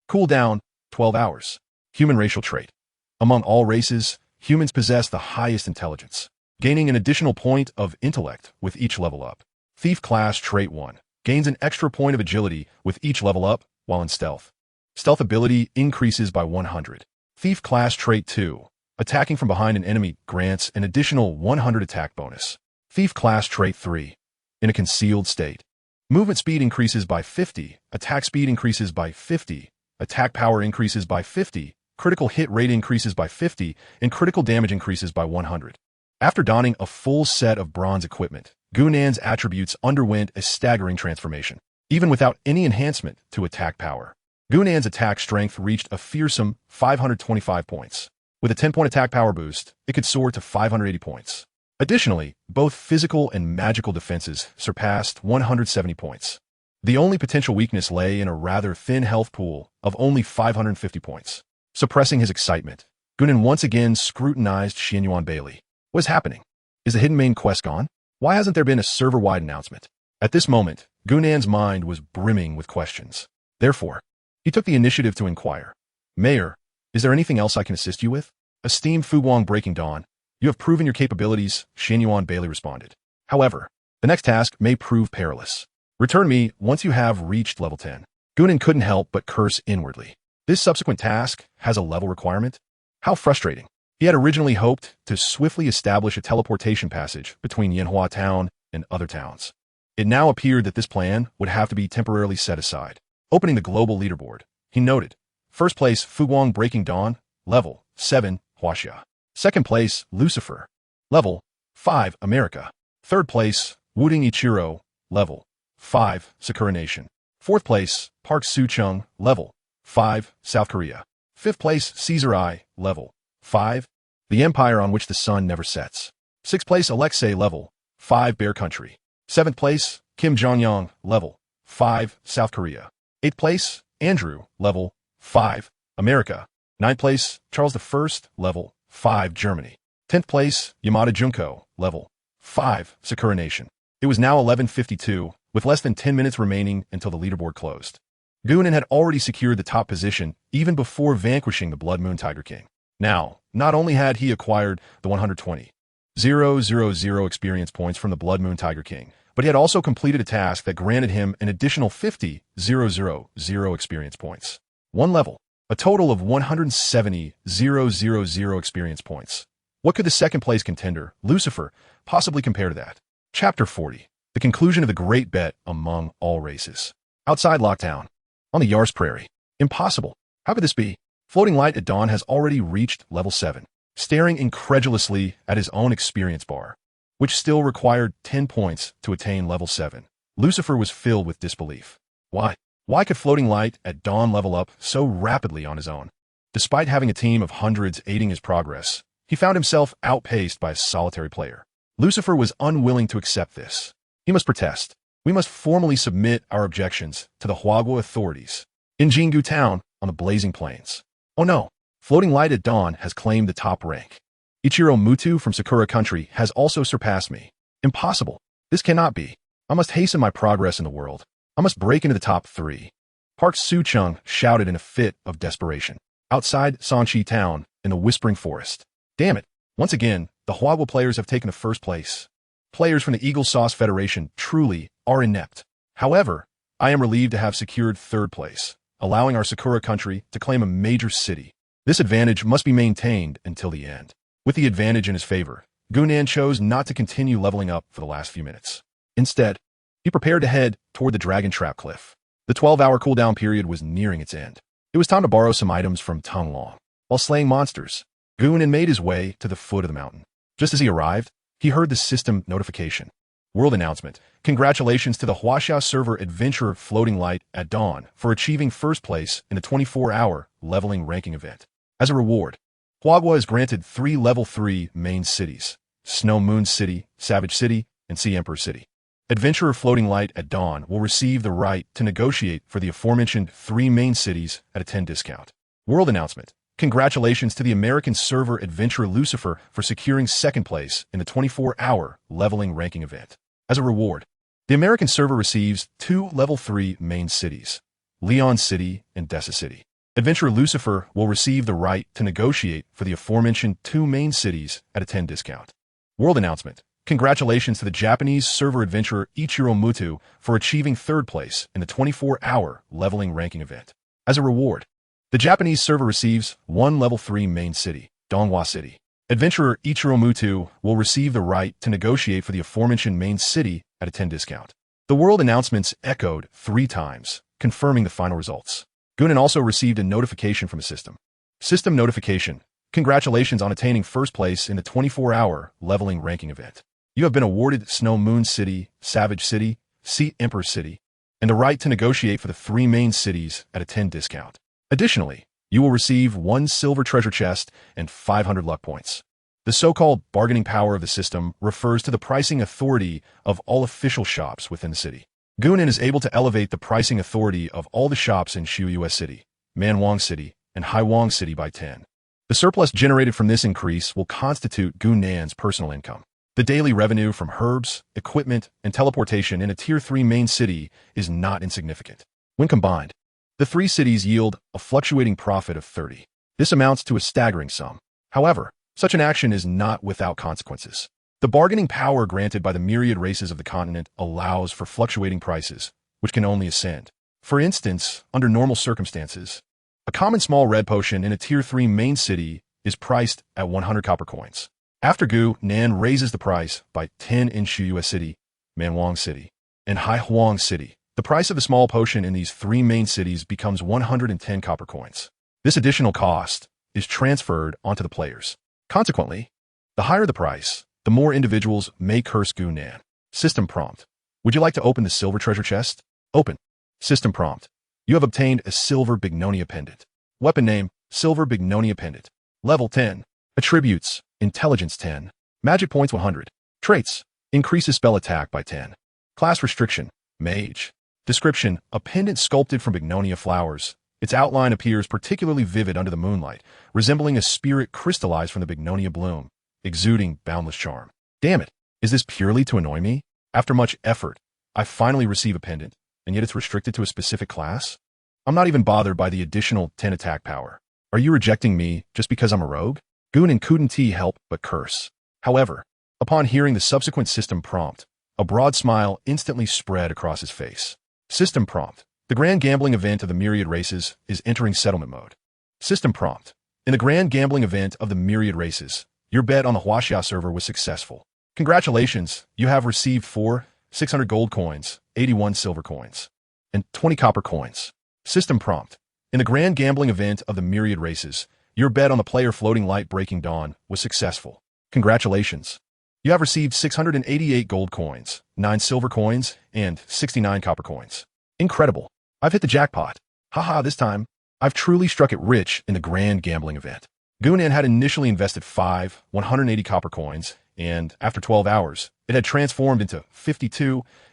Cooldown: 12 hours. Human racial trait: among all races, humans possess the highest intelligence, gaining an additional point of intellect with each level up. Thief class trait 1, gains an extra point of agility with each level up while in stealth. Stealth ability increases by 100. Thief class trait 2, attacking from behind an enemy grants an additional 100 attack bonus. Thief class trait 3, in a concealed state. Movement speed increases by 50, attack speed increases by 50, attack power increases by 50, critical hit rate increases by 50, and critical damage increases by 100. After donning a full set of bronze equipment, Gu-Nan's attributes underwent a staggering transformation. Even without any enhancement to attack power, Gu-Nan's attack strength reached a fearsome 525 points. With a 10-point attack power boost, it could soar to 580 points. Additionally, both physical and magical defenses surpassed 170 points. The only potential weakness lay in a rather thin health pool of only 550 points. Suppressing his excitement, Gu-Nan once again scrutinized Xianyuan Bailey. What is happening? Is the hidden main quest gone? Why hasn't there been a server-wide announcement? At this moment, Gu-Nan's mind was brimming with questions. Therefore, he took the initiative to inquire. Mayor, is there anything else I can assist you with? Esteemed Fuguang Breaking Dawn, you have proven your capabilities, Xianyuan Bailey responded. However, the next task may prove perilous. Return me once you have reached level 10. Gu-Nan couldn't help but curse inwardly. This subsequent task has a level requirement? How frustrating. He had originally hoped to swiftly establish a teleportation passage between Yanhua Town and other towns. It now appeared that this plan would have to be temporarily set aside. Opening the global leaderboard, he noted: first place, Fuguang Breaking Dawn, level 7, Huaxia. Second place, Lucifer, level 5, America. Third place, Wuding Ichiro, level 5, Sakura Nation. Fourth place, Park Soo-chung, level 5, South Korea. Fifth place, Caesar I, level 5, the empire on which the sun never sets. Sixth place, Alexei, level 5, Bear Country. Seventh place, Kim Jong-yang, level 5, South Korea. Eighth place, Andrew, level 5, America. Ninth place, Charles I, level 5, Germany. 10th place, Yamada Junko, level 5, Sakura Nation. It was now 11:52, with less than 10 minutes remaining until the leaderboard closed. Gu-Nan had already secured the top position even before vanquishing the Blood Moon Tiger King. Now, not only had he acquired the 120,000 experience points from the Blood Moon Tiger King, but he had also completed a task that granted him an additional 50,000 experience points. One level, a total of 170,000 experience points. What could the second-place contender, Lucifer, possibly compare to that? Chapter 40. The conclusion of the great bet among all races. Outside Lockdown. On the Yars Prairie. Impossible. How could this be? Floating Light at Dawn has already reached level 7, staring incredulously at his own experience bar, which still required 10 points to attain level 7. Lucifer was filled with disbelief. Why? Why could Floating Light at Dawn level up so rapidly on his own? Despite having a team of hundreds aiding his progress, he found himself outpaced by a solitary player. Lucifer was unwilling to accept this. He must protest. We must formally submit our objections to the Huagua authorities. In Jingu Town, on the Blazing Plains. Oh no, Floating Light at Dawn has claimed the top rank. Ichiro Mutu from Sakura Country has also surpassed me. Impossible. This cannot be. I must hasten my progress in the world. I must break into the top 3. Park Soo-chung shouted in a fit of desperation. Outside Sanchi Town, in the Whispering Forest. Damn it. Once again, the Huagua players have taken the first place. Players from the Eagle Sauce Federation truly are inept. However, I am relieved to have secured third place, allowing our Sakura Country to claim a major city. This advantage must be maintained until the end. With the advantage in his favor, Gunan chose not to continue leveling up for the last few minutes. Instead, he prepared to head toward the Dragon Trap Cliff. The 12-hour cooldown period was nearing its end. It was time to borrow some items from Tung Long. While slaying monsters, Gunan made his way to the foot of the mountain. Just as he arrived, he heard the system notification. World announcement. Congratulations to the Huaxia server adventurer Floating Light at Dawn for achieving first place in the 24-hour leveling ranking event. As a reward, Huagua is granted 3 level 3 main cities: Snow Moon City, Savage City, and Sea Emperor City. Adventurer Floating Light at Dawn will receive the right to negotiate for the aforementioned 3 main cities at a 10 discount. World announcement. Congratulations to the American server adventurer Lucifer for securing second place in the 24-hour leveling ranking event. As a reward, the American server receives 2 level 3 main cities, Leon City and Dessa City. Adventurer Lucifer will receive the right to negotiate for the aforementioned 2 main cities at a 10 discount. World announcement. Congratulations to the Japanese server adventurer Ichiro Mutu for achieving third place in the 24-hour leveling ranking event. As a reward, the Japanese server receives 1 level 3 main city, Donghua City. Adventurer Ichiro Mutu will receive the right to negotiate for the aforementioned main city at a 10 discount. The world announcements echoed 3 times, confirming the final results. Gunan also received a notification from the system. System notification. Congratulations on attaining first place in the 24-hour leveling ranking event. You have been awarded Snow Moon City, Savage City, Sea Emperor City, and the right to negotiate for the 3 main cities at a 10 discount. Additionally, you will receive 1 silver treasure chest and 500 luck points. The so-called bargaining power of the system refers to the pricing authority of all official shops within the city. Gunan is able to elevate the pricing authority of all the shops in Shuyue City, Manwang City, and Haiwang City by 10. The surplus generated from this increase will constitute Gunan's personal income. The daily revenue from herbs, equipment, and teleportation in a Tier 3 main city is not insignificant. When combined, the 3 cities yield a fluctuating profit of 30. This amounts to a staggering sum. However, such an action is not without consequences. The bargaining power granted by the myriad races of the continent allows for fluctuating prices, which can only ascend. For instance, under normal circumstances, a common small red potion in a Tier 3 main city is priced at 100 copper coins. After Gunan raises the price by 10 in Shuyue City, Manwang City, and Haihuang City, the price of the small potion in these 3 main cities becomes 110 copper coins. This additional cost is transferred onto the players. Consequently, the higher the price, the more individuals may curse Gunan. System prompt. Would you like to open the silver treasure chest? Open. System prompt. You have obtained a silver Bignonia pendant. Weapon name, silver Bignonia pendant. Level 10. Attributes, intelligence 10. Magic points 100. Traits, increases spell attack by 10. Class restriction, mage. Description, a pendant sculpted from Bignonia flowers. Its outline appears particularly vivid under the moonlight, resembling a spirit crystallized from the Bignonia bloom, exuding boundless charm. Damn it, is this purely to annoy me? After much effort, I finally receive a pendant, and yet it's restricted to a specific class? I'm not even bothered by the additional 10 attack power. Are you rejecting me just because I'm a rogue? Gunan couldn't help but curse. However, upon hearing the subsequent system prompt, a broad smile instantly spread across his face. System prompt. The grand gambling event of the Myriad Races is entering settlement mode. System prompt. In the grand gambling event of the Myriad Races, your bet on the Huaxia server was successful. Congratulations, you have received 600 gold coins, 81 silver coins, and 20 copper coins. System prompt. In the grand gambling event of the Myriad Races, your bet on the player floating light breaking dawn was successful. Congratulations. You have received 688 gold coins, 9 silver coins, and 69 copper coins. Incredible. I've hit the jackpot. Haha, this time, I've truly struck it rich in the grand gambling event. Gunan had initially invested 180 copper coins, and after 12 hours, it had transformed into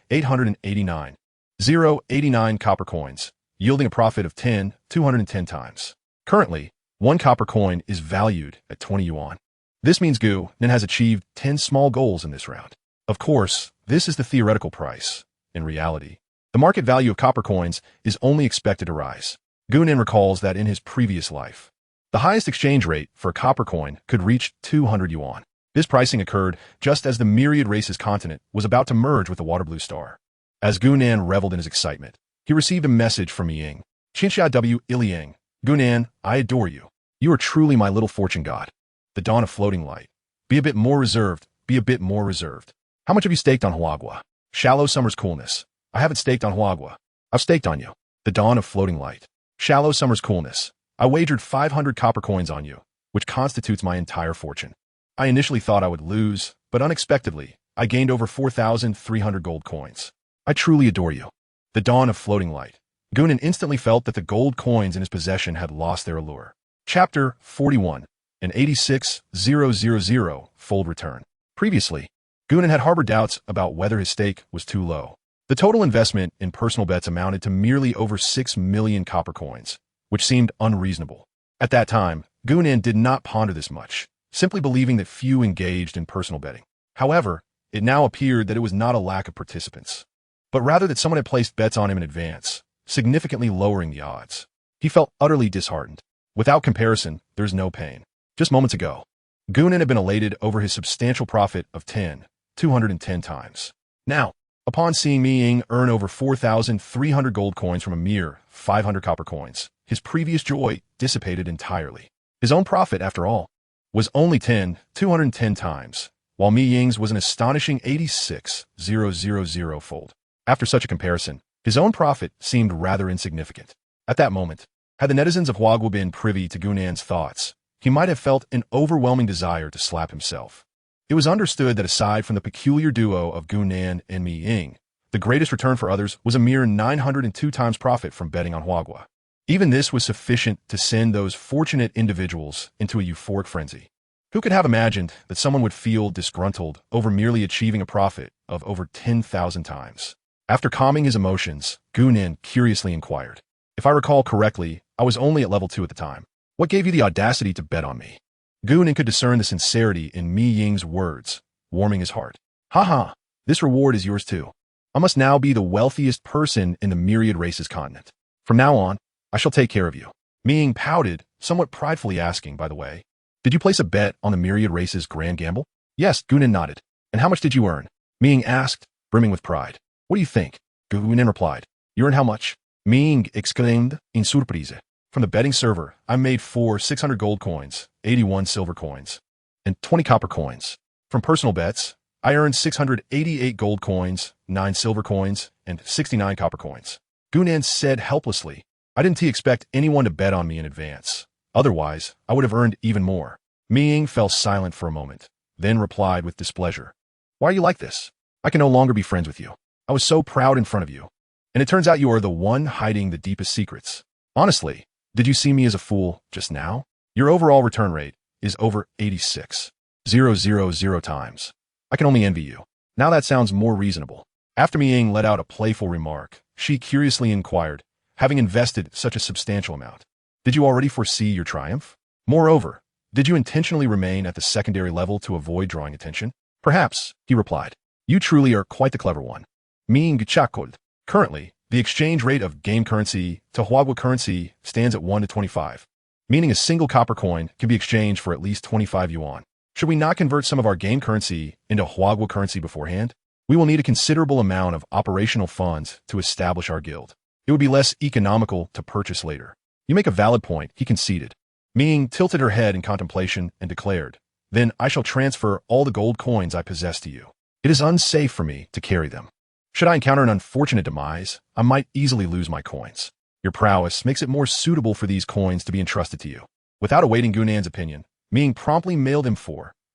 889 copper coins, yielding a profit of 210 times. Currently, 1 copper coin is valued at 20 yuan. This means Gunan has achieved 10 small goals in this round. Of course, this is the theoretical price. In reality, the market value of copper coins is only expected to rise. Gunan recalls that in his previous life, the highest exchange rate for a copper coin could reach 200 yuan. This pricing occurred just as the Myriad Races continent was about to merge with the Water Blue Star. As Gunan reveled in his excitement, he received a message from Ying. Xinxia W. Iliang. Gunan, I adore you. You are truly my little fortune god. The dawn of floating light. Be a bit more reserved. Be a bit more reserved. How much have you staked on Huagua? Shallow summer's coolness. I haven't staked on Huagua. I've staked on you. The dawn of floating light. Shallow summer's coolness. I wagered 500 copper coins on you, which constitutes my entire fortune. I initially thought I would lose, but unexpectedly, I gained over 4,300 gold coins. I truly adore you. The dawn of floating light. Gunan instantly felt that the gold coins in his possession had lost their allure. Chapter 41. An 86,000 fold return. Previously, Gunan had harbored doubts about whether his stake was too low. The total investment in personal bets amounted to merely over 6 million copper coins, which seemed unreasonable. At that time, Gunan did not ponder this much, simply believing that few engaged in personal betting. However, it now appeared that it was not a lack of participants, but rather that someone had placed bets on him in advance, significantly lowering the odds. He felt utterly disheartened. Without comparison, there's no pain. Just moments ago, Gunan had been elated over his substantial profit of 210 times. Now, upon seeing Ying earn over 4,300 gold coins from a mere 500 copper coins, his previous joy dissipated entirely. His own profit, after all, was only 210 times, while Ying's was an astonishing 86,000 fold. After such a comparison, his own profit seemed rather insignificant. At that moment, had the netizens of Huagua been privy to Gunan's thoughts, he might have felt an overwhelming desire to slap himself. It was understood that aside from the peculiar duo of Gunan and Ying, the greatest return for others was a mere 902 times profit from betting on Huagua. Even this was sufficient to send those fortunate individuals into a euphoric frenzy. Who could have imagined that someone would feel disgruntled over merely achieving a profit of over 10,000 times? After calming his emotions, Gunan curiously inquired. If I recall correctly, I was only at level 2 at the time. What gave you the audacity to bet on me? Gunan could discern the sincerity in Ying's words, warming his heart. Haha, this reward is yours too. I must now be the wealthiest person in the Myriad Races continent. From now on, I shall take care of you. Ying pouted, somewhat pridefully asking, by the way, did you place a bet on the Myriad Races grand gamble? Yes, Gunan nodded. And how much did you earn? Ying asked, brimming with pride. What do you think? Gunan replied. You earned how much? Ying exclaimed in surprise. From the betting server, I made 600 gold coins, 81 silver coins, and 20 copper coins. From personal bets, I earned 688 gold coins, 9 silver coins, and 69 copper coins. Gunan said helplessly, I didn't expect anyone to bet on me in advance. Otherwise, I would have earned even more. Ying fell silent for a moment, then replied with displeasure. Why are you like this? I can no longer be friends with you. I was so proud in front of you. And it turns out you are the one hiding the deepest secrets. Honestly, did you see me as a fool just now? Your overall return rate is over 86,000 times. I can only envy you. Now that sounds more reasonable. After Ying let out a playful remark, she curiously inquired, having invested such a substantial amount. Did you already foresee your triumph? Moreover, did you intentionally remain at the secondary level to avoid drawing attention? Perhaps, he replied. You truly are quite the clever one. Ying chuckled. Currently, the exchange rate of game currency to Huagua currency stands at 1 to 25. meaning a single copper coin can be exchanged for at least 25 yuan. Should we not convert some of our game currency into Huagua currency beforehand? We will need a considerable amount of operational funds to establish our guild. It would be less economical to purchase later. You make a valid point, he conceded. Ming tilted her head in contemplation and declared, Then I shall transfer all the gold coins I possess to you. It is unsafe for me to carry them. Should I encounter an unfortunate demise, I might easily lose my coins. Your prowess makes it more suitable for these coins to be entrusted to you. Without awaiting Gunan's opinion, Ming promptly mailed him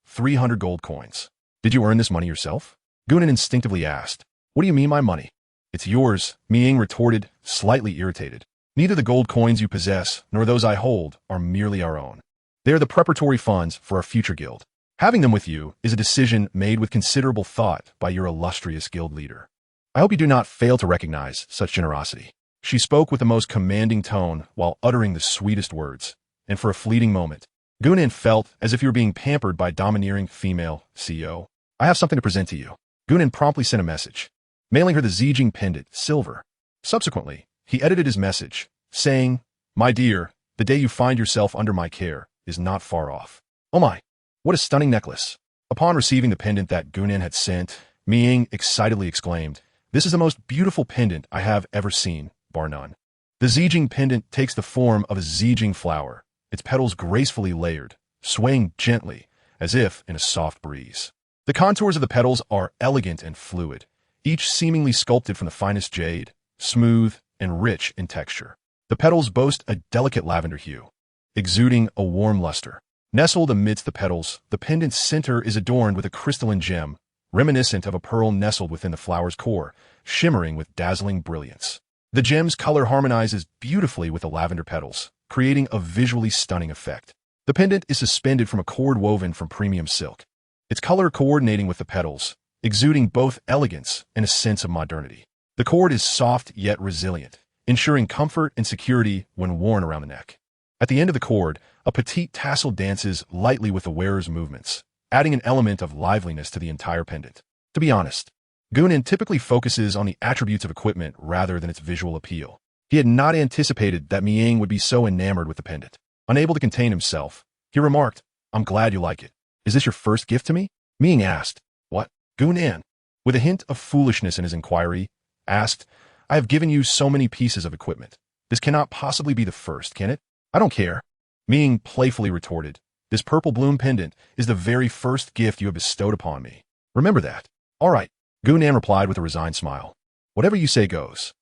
300 gold coins. Did you earn this money yourself? Gunan instinctively asked. What do you mean by money? It's yours, Ming retorted, slightly irritated. Neither the gold coins you possess nor those I hold are merely our own. They are the preparatory funds for our future guild. Having them with you is a decision made with considerable thought by your illustrious guild leader. I hope you do not fail to recognize such generosity. She spoke with the most commanding tone while uttering the sweetest words, and for a fleeting moment, Gunan felt as if he were being pampered by a domineering female CEO. I have something to present to you. Gunan promptly sent a message, mailing her the Zijing pendant, silver. Subsequently, he edited his message, saying, My dear, the day you find yourself under my care is not far off. Oh my, what a stunning necklace. Upon receiving the pendant that Gunan had sent, Ming excitedly exclaimed, This is the most beautiful pendant I have ever seen, bar none. The Zijing pendant takes the form of a Zijing flower, its petals gracefully layered, swaying gently, as if in a soft breeze. The contours of the petals are elegant and fluid, each seemingly sculpted from the finest jade, smooth and rich in texture. The petals boast a delicate lavender hue, exuding a warm luster. Nestled amidst the petals, the pendant's center is adorned with a crystalline gem, reminiscent of a pearl nestled within the flower's core, shimmering with dazzling brilliance. The gem's color harmonizes beautifully with the lavender petals, creating a visually stunning effect. The pendant is suspended from a cord woven from premium silk, its color coordinating with the petals, exuding both elegance and a sense of modernity. The cord is soft yet resilient, ensuring comfort and security when worn around the neck. At the end of the cord, a petite tassel dances lightly with the wearer's movements, adding an element of liveliness to the entire pendant. To be honest, Gunan typically focuses on the attributes of equipment rather than its visual appeal. He had not anticipated that Miang would be so enamored with the pendant. Unable to contain himself, he remarked, I'm glad you like it. Is this your first gift to me? Ming asked. What? Gunan, with a hint of foolishness in his inquiry, asked, I have given you so many pieces of equipment. This cannot possibly be the first, can it? I don't care. Ming playfully retorted, This purple bloom pendant is the very first gift you have bestowed upon me. Remember that. All right, Gunan replied with a resigned smile. Whatever you say goes.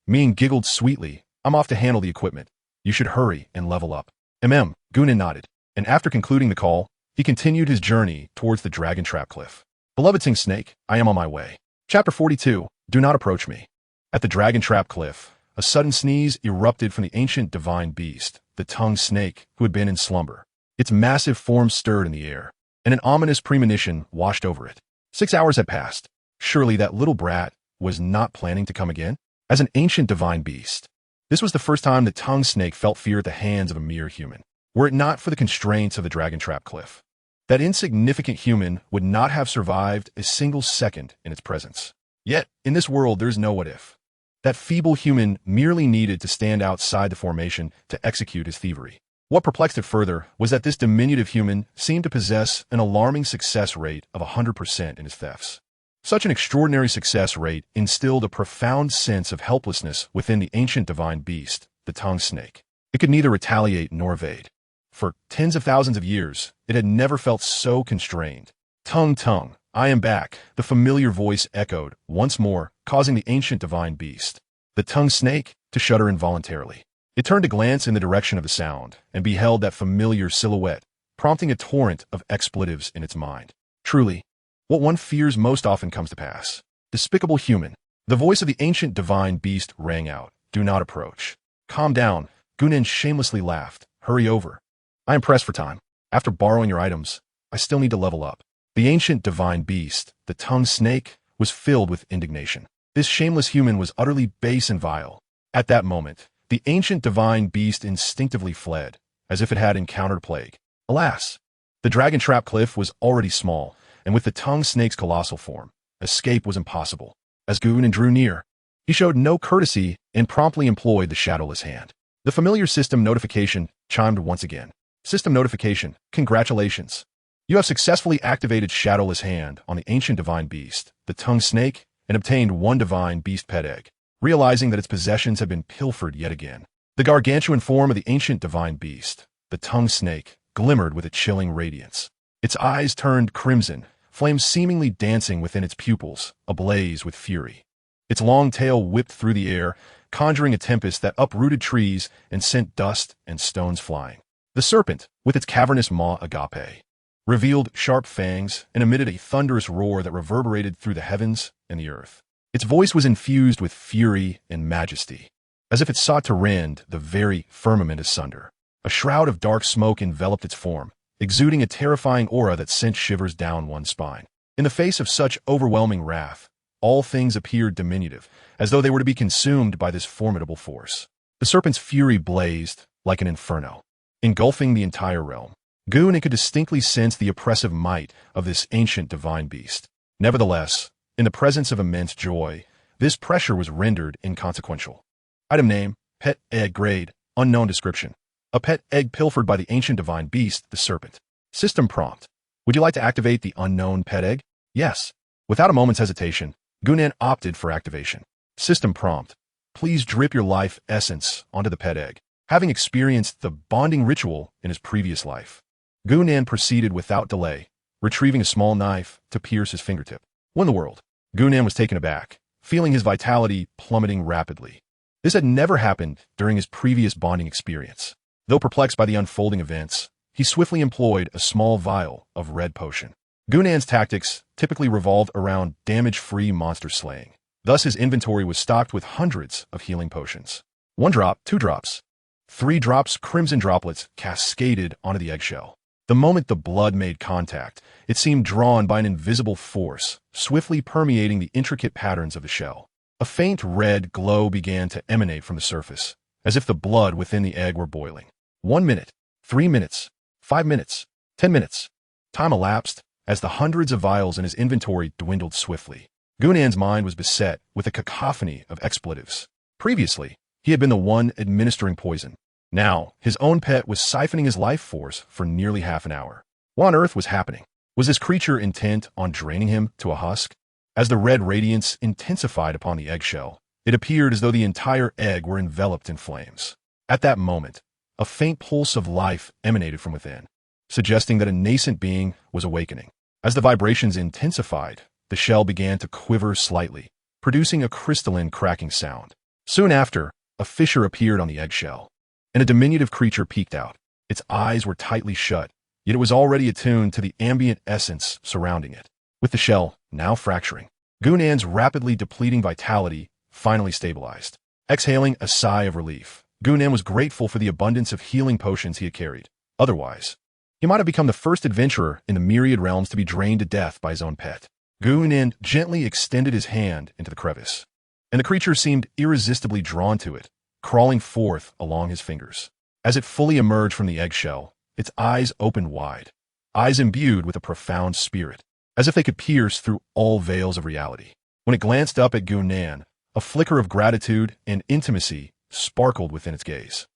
Ming giggled sweetly. I'm off to handle the equipment. You should hurry and level up. Gunan nodded, and after concluding the call, he continued his journey towards the Dragon Trap Cliff. Beloved Ting Snake, I am on my way. Chapter 42, Do Not Approach Me. At the Dragon Trap Cliff, a sudden sneeze erupted from the ancient divine beast, the tongue snake, who had been in slumber. Its massive form stirred in the air, and an ominous premonition washed over it. 6 hours had passed. Surely that little brat was not planning to come again? As an ancient divine beast, this was the first time the tongue snake felt fear at the hands of a mere human. Were it not for the constraints of the Dragon Trap Cliff, that insignificant human would not have survived a single second in its presence. Yet, in this world, there's no what if. That feeble human merely needed to stand outside the formation to execute his thievery. What perplexed it further was that this diminutive human seemed to possess an alarming success rate of 100% in his thefts. Such an extraordinary success rate instilled a profound sense of helplessness within the ancient divine beast, the tongue snake. It could neither retaliate nor evade. For tens of thousands of years, it had never felt so constrained. Tongue, I am back, the familiar voice echoed, once more, causing the ancient divine beast, the tongue snake, to shudder involuntarily. It turned to glance in the direction of the sound, and beheld that familiar silhouette, prompting a torrent of expletives in its mind. Truly, what one fears most often comes to pass. Despicable human. The voice of the ancient divine beast rang out. Do not approach. Calm down. Gunan shamelessly laughed. Hurry over. I am pressed for time. After borrowing your items, I still need to level up. The ancient divine beast, the tongue snake, was filled with indignation. This shameless human was utterly base and vile. At that moment, the ancient divine beast instinctively fled, as if it had encountered plague. Alas! The Dragon Trap Cliff was already small, and with the tongue snake's colossal form, escape was impossible. As Gunan drew near, he showed no courtesy and promptly employed the shadowless hand. The familiar system notification chimed once again. System notification, congratulations. You have successfully activated Shadowless Hand on the ancient divine beast, the tongue snake, and obtained one divine beast pet egg. Realizing that its possessions have been pilfered yet again, the gargantuan form of the ancient divine beast, the tongue snake, glimmered with a chilling radiance. Its eyes turned crimson, flames seemingly dancing within its pupils, ablaze with fury. Its long tail whipped through the air, conjuring a tempest that uprooted trees and sent dust and stones flying. The serpent, with its cavernous maw agape, revealed sharp fangs and emitted a thunderous roar that reverberated through the heavens and the earth. Its voice was infused with fury and majesty, as if it sought to rend the very firmament asunder. A shroud of dark smoke enveloped its form, exuding a terrifying aura that sent shivers down one's spine. In the face of such overwhelming wrath, all things appeared diminutive, as though they were to be consumed by this formidable force. The serpent's fury blazed like an inferno, engulfing the entire realm. Gunan could distinctly sense the oppressive might of this ancient divine beast. Nevertheless, in the presence of immense joy, this pressure was rendered inconsequential. Item name, pet egg grade, unknown description. A pet egg pilfered by the ancient divine beast, the serpent. System prompt. Would you like to activate the unknown pet egg? Yes. Without a moment's hesitation, Gunan opted for activation. System prompt. Please drip your life essence onto the pet egg. Having experienced the bonding ritual in his previous life, Gunan proceeded without delay, retrieving a small knife to pierce his fingertip. When the world, Gunan was taken aback, feeling his vitality plummeting rapidly. This had never happened during his previous bonding experience. Though perplexed by the unfolding events, he swiftly employed a small vial of red potion. Gunan's tactics typically revolved around damage-free monster slaying. Thus his inventory was stocked with hundreds of healing potions. 1 drop, 2 drops, 3 drops, crimson droplets cascaded onto the eggshell. The moment the blood made contact, it seemed drawn by an invisible force, swiftly permeating the intricate patterns of the shell. A faint red glow began to emanate from the surface, as if the blood within the egg were boiling. 1 minute, 3 minutes, 5 minutes, 10 minutes. Time elapsed as the hundreds of vials in his inventory dwindled swiftly. Gunan's mind was beset with a cacophony of expletives. Previously, he had been the one administering poison. Now, his own pet was siphoning his life force for nearly half an hour. What on earth was happening? Was this creature intent on draining him to a husk? As the red radiance intensified upon the eggshell, it appeared as though the entire egg were enveloped in flames. At that moment, a faint pulse of life emanated from within, suggesting that a nascent being was awakening. As the vibrations intensified, the shell began to quiver slightly, producing a crystalline cracking sound. Soon after, a fissure appeared on the eggshell, and a diminutive creature peeked out. Its eyes were tightly shut, yet it was already attuned to the ambient essence surrounding it. With the shell now fracturing, Gunan's rapidly depleting vitality finally stabilized. Exhaling a sigh of relief, Gunan was grateful for the abundance of healing potions he had carried. Otherwise, he might have become the first adventurer in the Myriad realms to be drained to death by his own pet. Gunan gently extended his hand into the crevice, and the creature seemed irresistibly drawn to it, crawling forth along his fingers. As it fully emerged from the eggshell, its eyes opened wide, eyes imbued with a profound spirit, as if they could pierce through all veils of reality. When it glanced up at Gunan, a flicker of gratitude and intimacy sparkled within its gaze.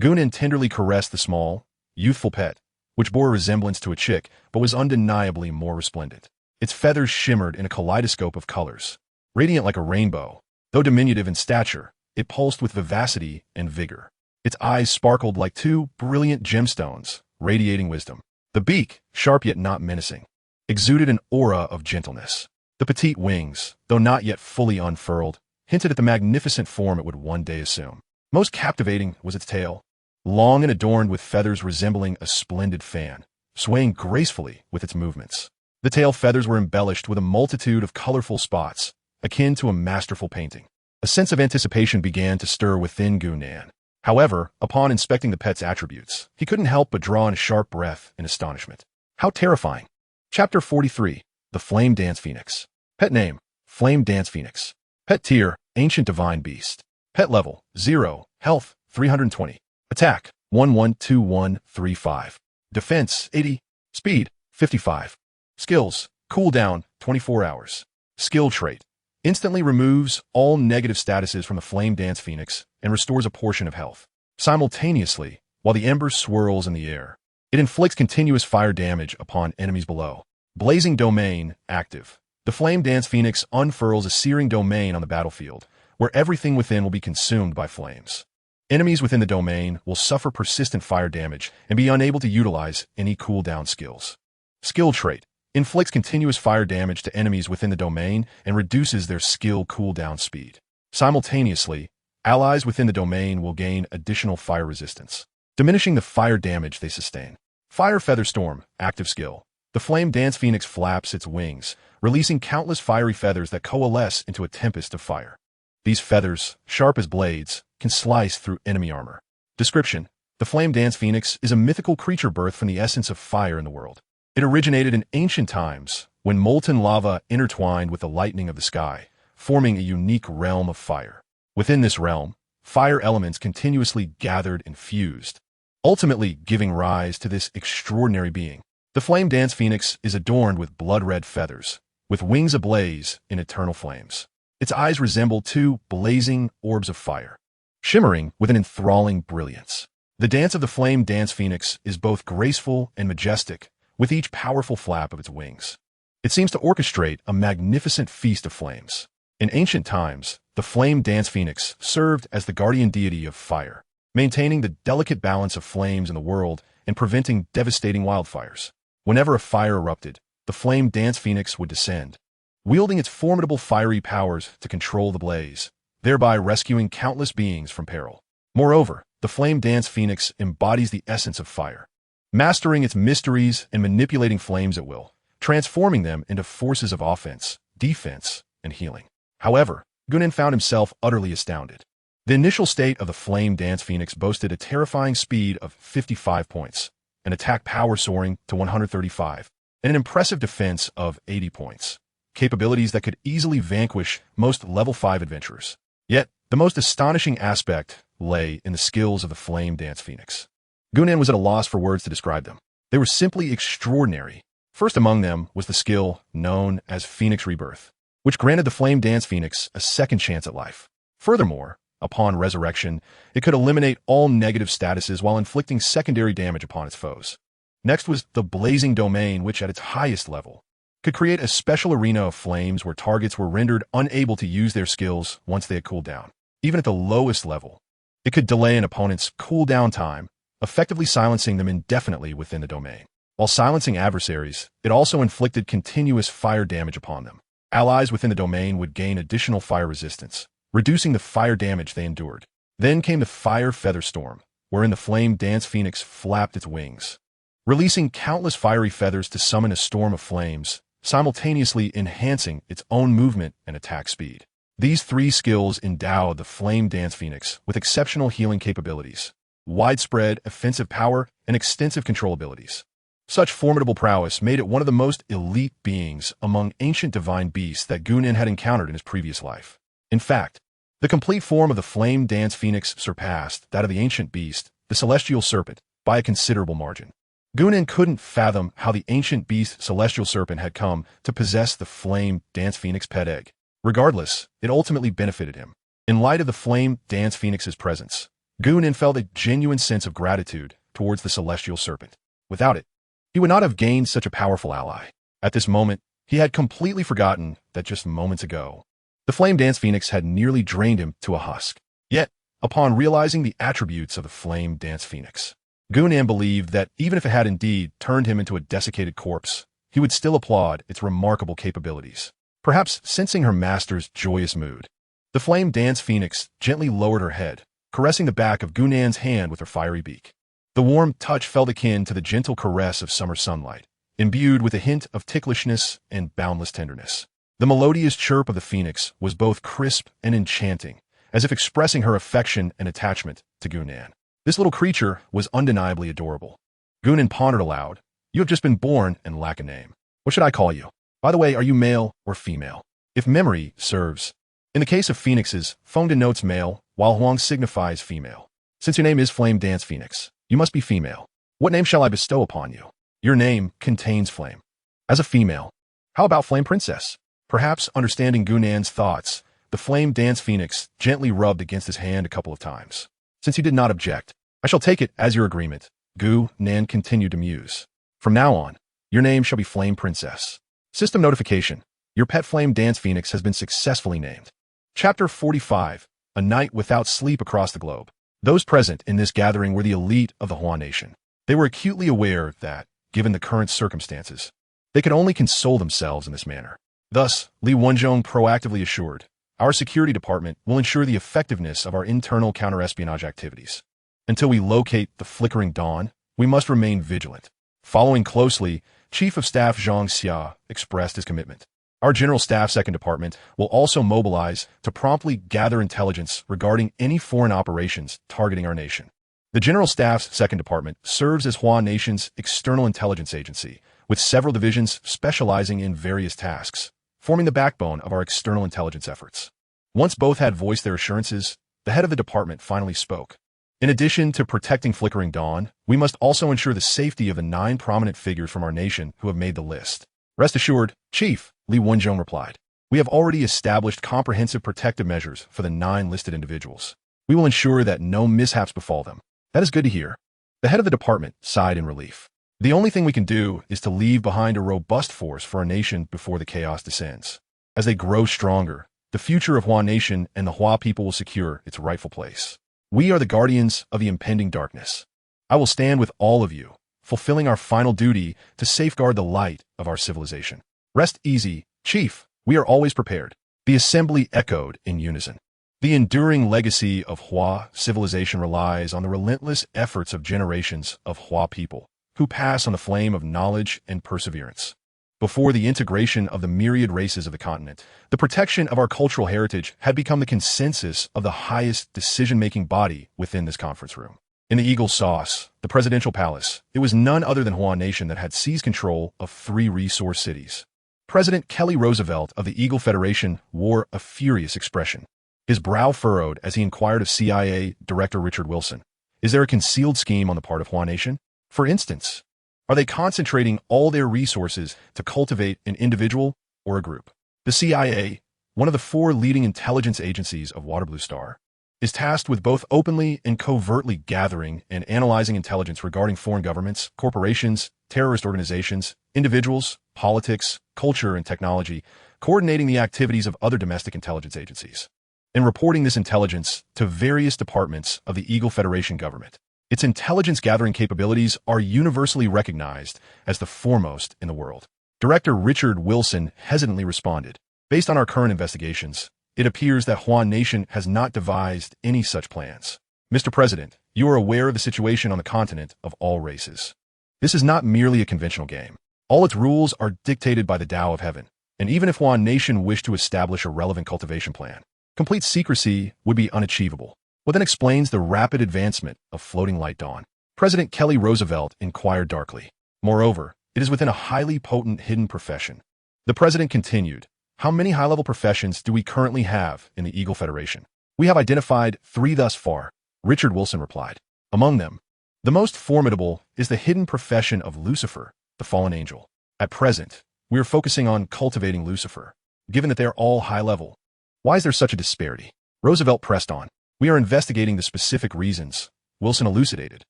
Gunan tenderly caressed the small, youthful pet, which bore a resemblance to a chick but was undeniably more resplendent. Its feathers shimmered in a kaleidoscope of colors, radiant like a rainbow. Though diminutive in stature, it pulsed with vivacity and vigor. Its eyes sparkled like 2 brilliant gemstones, radiating wisdom. The beak, sharp yet not menacing, exuded an aura of gentleness. The petite wings, though not yet fully unfurled, hinted at the magnificent form it would one day assume. Most captivating was its tail, long and adorned with feathers resembling a splendid fan, swaying gracefully with its movements. The tail feathers were embellished with a multitude of colorful spots, akin to a masterful painting. A sense of anticipation began to stir within Gunan. However, upon inspecting the pet's attributes, he couldn't help but draw in a sharp breath in astonishment. How terrifying! Chapter 43. The Flame Dance Phoenix. Pet name, Flame Dance Phoenix. Pet tier, Ancient Divine Beast. Pet level, 0. Health, 320. Attack, 112135. Defense, 80. Speed, 55. Skills, cooldown, 24 hours. Skill trait, instantly removes all negative statuses from the Flame Dance Phoenix and restores a portion of health. Simultaneously, while the ember swirls in the air, it inflicts continuous fire damage upon enemies below. Blazing Domain active. The Flame Dance Phoenix unfurls a searing domain on the battlefield, where everything within will be consumed by flames. Enemies within the domain will suffer persistent fire damage and be unable to utilize any cooldown skills. Skill trait. Inflicts continuous fire damage to enemies within the domain and reduces their skill cooldown speed. Simultaneously, allies within the domain will gain additional fire resistance, diminishing the fire damage they sustain. Fire Feather Storm active skill. The Flame Dance Phoenix flaps its wings, releasing countless fiery feathers that coalesce into a tempest of fire. These feathers, sharp as blades, can slice through enemy armor. Description. The Flame Dance Phoenix is a mythical creature birthed from the essence of fire in the world. It originated in ancient times, when molten lava intertwined with the lightning of the sky, forming a unique realm of fire. Within this realm, fire elements continuously gathered and fused, ultimately giving rise to this extraordinary being. The Flame Dance Phoenix is adorned with blood-red feathers, with wings ablaze in eternal flames. Its eyes resemble two blazing orbs of fire, shimmering with an enthralling brilliance. The dance of the Flame Dance Phoenix is both graceful and majestic, with each powerful flap of its wings. It seems to orchestrate a magnificent feast of flames. In ancient times, the Flame Dance Phoenix served as the guardian deity of fire, maintaining the delicate balance of flames in the world and preventing devastating wildfires. Whenever a fire erupted, the Flame Dance Phoenix would descend, wielding its formidable fiery powers to control the blaze, thereby rescuing countless beings from peril. Moreover, the Flame Dance Phoenix embodies the essence of fire, mastering its mysteries and manipulating flames at will, transforming them into forces of offense, defense, and healing. However, Gunan found himself utterly astounded. The initial state of the Flame Dance Phoenix boasted a terrifying speed of 55 points, an attack power soaring to 135, and an impressive defense of 80 points, capabilities that could easily vanquish most level 5 adventurers. Yet, the most astonishing aspect lay in the skills of the Flame Dance Phoenix. Gunan was at a loss for words to describe them. They were simply extraordinary. First among them was the skill known as Phoenix Rebirth, which granted the Flame Dance Phoenix a second chance at life. Furthermore, upon resurrection, it could eliminate all negative statuses while inflicting secondary damage upon its foes. Next was the Blazing Domain, which at its highest level could create a special arena of flames where targets were rendered unable to use their skills once they had cooled down. Even at the lowest level, it could delay an opponent's cooldown time, effectively silencing them indefinitely within the domain. While silencing adversaries, it also inflicted continuous fire damage upon them. Allies within the domain would gain additional fire resistance, reducing the fire damage they endured. Then came the Fire Feather Storm, wherein the Flame Dance Phoenix flapped its wings, releasing countless fiery feathers to summon a storm of flames, simultaneously enhancing its own movement and attack speed. These three skills endowed the Flame Dance Phoenix with exceptional healing capabilities, widespread offensive power, and extensive control abilities. Such formidable prowess made it one of the most elite beings among ancient divine beasts that Gunan had encountered in his previous life. In fact, the complete form of the Flame Dance Phoenix surpassed that of the ancient beast, the Celestial Serpent, by a considerable margin. Gunan couldn't fathom how the ancient beast Celestial Serpent had come to possess the Flame Dance Phoenix pet egg. Regardless, it ultimately benefited him. In light of the Flame Dance Phoenix's presence, Gunan felt a genuine sense of gratitude towards the Celestial Serpent. Without it, he would not have gained such a powerful ally. At this moment, he had completely forgotten that just moments ago, the Flame Dance Phoenix had nearly drained him to a husk. Yet, upon realizing the attributes of the Flame Dance Phoenix, Gunan believed that even if it had indeed turned him into a desiccated corpse, he would still applaud its remarkable capabilities. Perhaps sensing her master's joyous mood, the Flame Dance Phoenix gently lowered her head, caressing the back of Gunan's hand with her fiery beak. The warm touch felt akin to the gentle caress of summer sunlight, imbued with a hint of ticklishness and boundless tenderness. The melodious chirp of the phoenix was both crisp and enchanting, as if expressing her affection and attachment to Gunan. This little creature was undeniably adorable. Gunan pondered aloud. You have just been born and lack a name. What should I call you? By the way, are you male or female? If memory serves. In the case of phoenixes, phone denotes male, while Huang signifies female. Since your name is Flame Dance Phoenix, you must be female. What name shall I bestow upon you? Your name contains flame. As a female, how about Flame Princess? Perhaps understanding Gunan's thoughts, the Flame Dance Phoenix gently rubbed against his hand a couple of times. Since you did not object, I shall take it as your agreement. Gu Nan continued to muse. From now on, your name shall be Flame Princess. System notification. Your pet flame dance phoenix has been successfully named. Chapter 45. A night without sleep across the globe. Those present in this gathering were the elite of the Hua Nation. They were acutely aware that, given the current circumstances, they could only console themselves in this manner. Thus, Li Wenzhong proactively assured, our security department will ensure the effectiveness of our internal counterespionage activities. Until we locate the flickering dawn, we must remain vigilant. Following closely, Chief of Staff Zhang Xia expressed his commitment. Our General Staff Second Department will also mobilize to promptly gather intelligence regarding any foreign operations targeting our nation. The General Staff's Second Department serves as Hua Nation's external intelligence agency, with several divisions specializing in various tasks, forming the backbone of our external intelligence efforts. Once both had voiced their assurances, the head of the department finally spoke. In addition to protecting Flickering Dawn, we must also ensure the safety of the 9 prominent figures from our nation who have made the list. Rest assured, Chief, Li Wenzhong replied. We have already established comprehensive protective measures for the 9 listed individuals. We will ensure that no mishaps befall them. That is good to hear. The head of the department sighed in relief. The only thing we can do is to leave behind a robust force for our nation before the chaos descends. As they grow stronger, the future of Hua Nation and the Hua people will secure its rightful place. We are the guardians of the impending darkness. I will stand with all of you, fulfilling our final duty to safeguard the light of our civilization. Rest easy, Chief. We are always prepared. The assembly echoed in unison. The enduring legacy of Hua civilization relies on the relentless efforts of generations of Hua people, who pass on the flame of knowledge and perseverance. Before the integration of the myriad races of the continent, the protection of our cultural heritage had become the consensus of the highest decision-making body within this conference room. In the Eagle Sauce, the presidential palace, it was none other than Hua Nation that had seized control of 3 resource cities. President Kelly Roosevelt of the Eagle Federation wore a furious expression. His brow furrowed as he inquired of CIA Director Richard Wilson, is there a concealed scheme on the part of Hua Nation? For instance, are they concentrating all their resources to cultivate an individual or a group? The CIA, one of the 4 leading intelligence agencies of Waterblue Star, is tasked with both openly and covertly gathering and analyzing intelligence regarding foreign governments, corporations, terrorist organizations, individuals, politics, culture, and technology, coordinating the activities of other domestic intelligence agencies, and reporting this intelligence to various departments of the Eagle Federation government. Its intelligence-gathering capabilities are universally recognized as the foremost in the world. Director Richard Wilson hesitantly responded, based on our current investigations, it appears that Hua Nation has not devised any such plans. Mr. President, you are aware of the situation on the continent of all races. This is not merely a conventional game. All its rules are dictated by the Tao of Heaven, and even if Hua Nation wished to establish a relevant cultivation plan, complete secrecy would be unachievable. What then explains the rapid advancement of Floating Light Dawn? President Kelly Roosevelt inquired darkly. Moreover, it is within a highly potent hidden profession. The president continued, how many high-level professions do we currently have in the Eagle Federation? We have identified 3 thus far, Richard Wilson replied. Among them, the most formidable is the hidden profession of Lucifer, the fallen angel. At present, we are focusing on cultivating Lucifer, given that they are all high-level. Why is there such a disparity? Roosevelt pressed on. We are investigating the specific reasons, Wilson elucidated.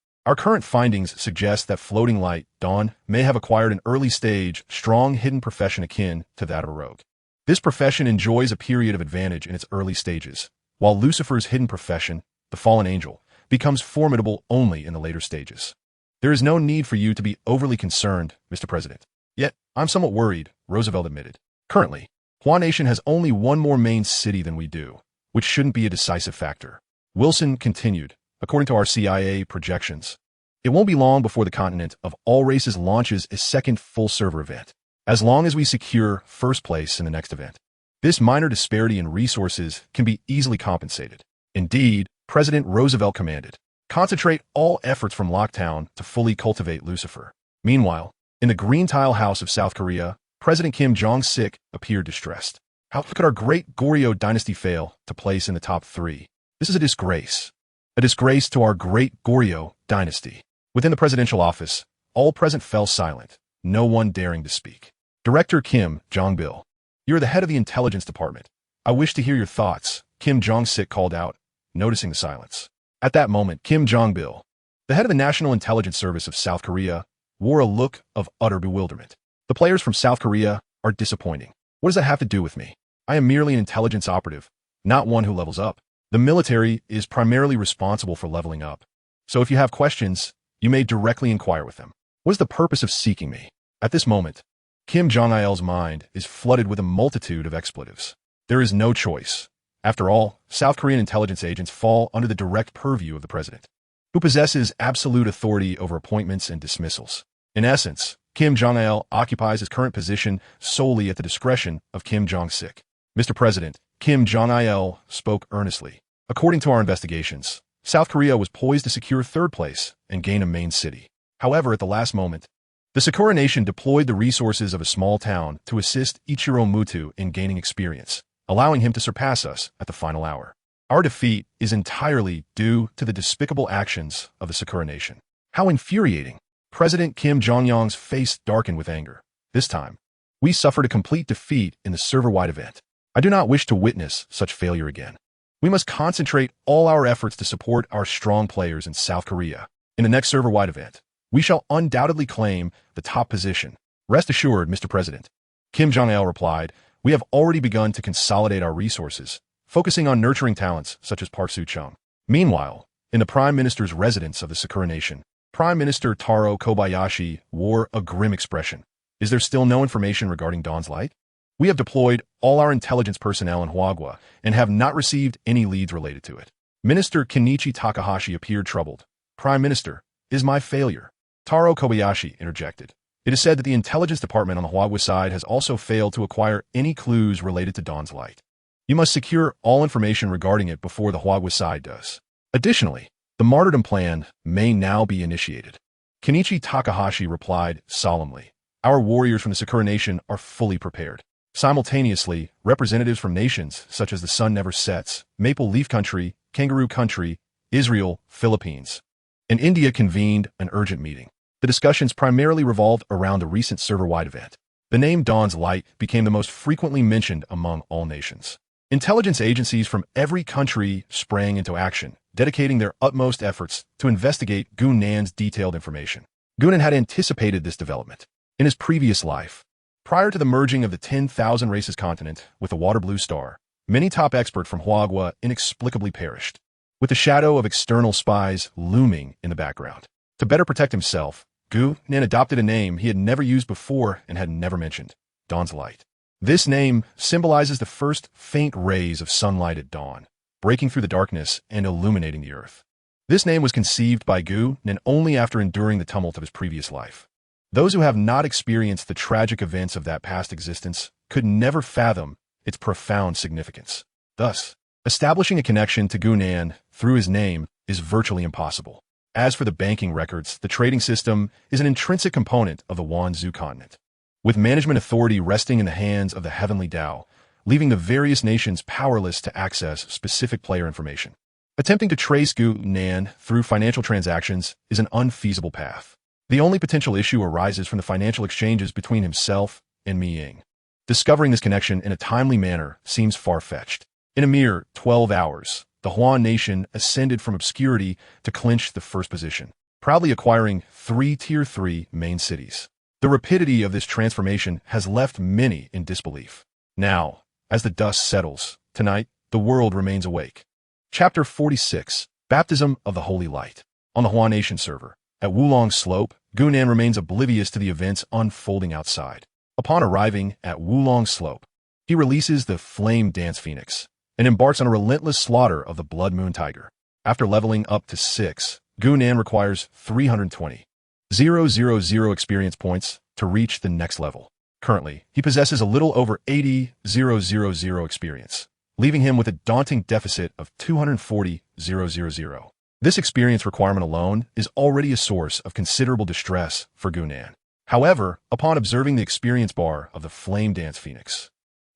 Our current findings suggest that Floating Light Dawn may have acquired an early-stage, strong hidden profession akin to that of a rogue. This profession enjoys a period of advantage in its early stages, while Lucifer's hidden profession, the fallen angel, becomes formidable only in the later stages. There is no need for you to be overly concerned, Mr. President. Yet, I'm somewhat worried, Roosevelt admitted. Currently, Hua Nation has only one more main city than we do, which shouldn't be a decisive factor. Wilson continued, according to our CIA projections, it won't be long before the continent of all races launches a second full-server event, as long as we secure first place in the next event. This minor disparity in resources can be easily compensated. Indeed, President Roosevelt commanded, concentrate all efforts from Lockdown to fully cultivate Lucifer. Meanwhile, in the Green Tile House of South Korea, President Kim Jong-sik appeared distressed. How could our great Goryeo dynasty fail to place in the top 3? This is a disgrace. A disgrace to our great Goryeo dynasty. Within the presidential office, all present fell silent, no one daring to speak. Director Kim Jong-bil, you are the head of the intelligence department. I wish to hear your thoughts, Kim Jong-sik called out, noticing the silence. At that moment, Kim Jong-il, the head of the National Intelligence Service of South Korea, wore a look of utter bewilderment. The players from South Korea are disappointing. What does that have to do with me? I am merely an intelligence operative, not one who levels up. The military is primarily responsible for leveling up. So if you have questions, you may directly inquire with them. What is the purpose of seeking me? At this moment, Kim Jong-il's mind is flooded with a multitude of expletives. There is no choice. After all, South Korean intelligence agents fall under the direct purview of the president, who possesses absolute authority over appointments and dismissals. In essence, Kim Jong-il occupies his current position solely at the discretion of Kim Jong-sik. Mr. President, Kim Jong-il spoke earnestly. According to our investigations, South Korea was poised to secure third place and gain a main city. However, at the last moment, the Sakura nation deployed the resources of a small town to assist Ichiro Mutu in gaining experience, allowing him to surpass us at the final hour. Our defeat is entirely due to the despicable actions of the Sakura nation. How infuriating! President Kim Jong-il's face darkened with anger. This time, we suffered a complete defeat in the server-wide event. I do not wish to witness such failure again. We must concentrate all our efforts to support our strong players in South Korea. In the next server-wide event, we shall undoubtedly claim the top position. Rest assured, Mr. President. Kim Jong-il replied, we have already begun to consolidate our resources, focusing on nurturing talents such as Park Soo-chung. Meanwhile, in the Prime Minister's residence of the Sakura Nation, Prime Minister Taro Kobayashi wore a grim expression. Is there still no information regarding Dawn's Light? We have deployed all our intelligence personnel in Huagua and have not received any leads related to it. Minister Kenichi Takahashi appeared troubled. Prime Minister, is my failure? Taro Kobayashi interjected. It is said that the intelligence department on the Huagua side has also failed to acquire any clues related to Dawn's Light. You must secure all information regarding it before the Huagua side does. Additionally, the martyrdom plan may now be initiated. Kenichi Takahashi replied solemnly. Our warriors from the Sakura Nation are fully prepared. Simultaneously, representatives from nations such as the Sun Never Sets, Maple Leaf Country, Kangaroo Country, Israel, Philippines, and India convened an urgent meeting. The discussions primarily revolved around the recent server-wide event. The name Dawn's Light became the most frequently mentioned among all nations. Intelligence agencies from every country sprang into action, dedicating their utmost efforts to investigate Gunnan's detailed information. Gunnan had anticipated this development. In his previous life, prior to the merging of the 10,000 races continent with the Water Blue Star, many top experts from Huagua inexplicably perished, with the shadow of external spies looming in the background. To better protect himself, Gunnan adopted a name he had never used before and had never mentioned, Dawn's Light. This name symbolizes the first faint rays of sunlight at dawn, breaking through the darkness and illuminating the earth. This name was conceived by Gunnan only after enduring the tumult of his previous life. Those who have not experienced the tragic events of that past existence could never fathom its profound significance. Thus, establishing a connection to Gunnan through his name is virtually impossible. As for the banking records, the trading system is an intrinsic component of the Wanzhou continent, with management authority resting in the hands of the Heavenly Tao, leaving the various nations powerless to access specific player information. Attempting to trace Gunnan through financial transactions is an unfeasible path. The only potential issue arises from the financial exchanges between himself and Miying. Discovering this connection in a timely manner seems far-fetched. In a mere 12 hours, the Huan nation ascended from obscurity to clinch the first position, proudly acquiring 3 Tier 3 main cities. The rapidity of this transformation has left many in disbelief. Now, as the dust settles, tonight, the world remains awake. Chapter 46, Baptism of the Holy Light. On the Huan Nation server, at Wulong Slope, Gunnan remains oblivious to the events unfolding outside. Upon arriving at Wulong Slope, he releases the Flame Dance Phoenix and embarks on a relentless slaughter of the Blood Moon Tiger. After leveling up to 6, Gunnan requires 320,000 experience points to reach the next level. Currently, he possesses a little over 80,000 experience, leaving him with a daunting deficit of 240,000. This experience requirement alone is already a source of considerable distress for Gunnan. However, upon observing the experience bar of the Flame Dance Phoenix,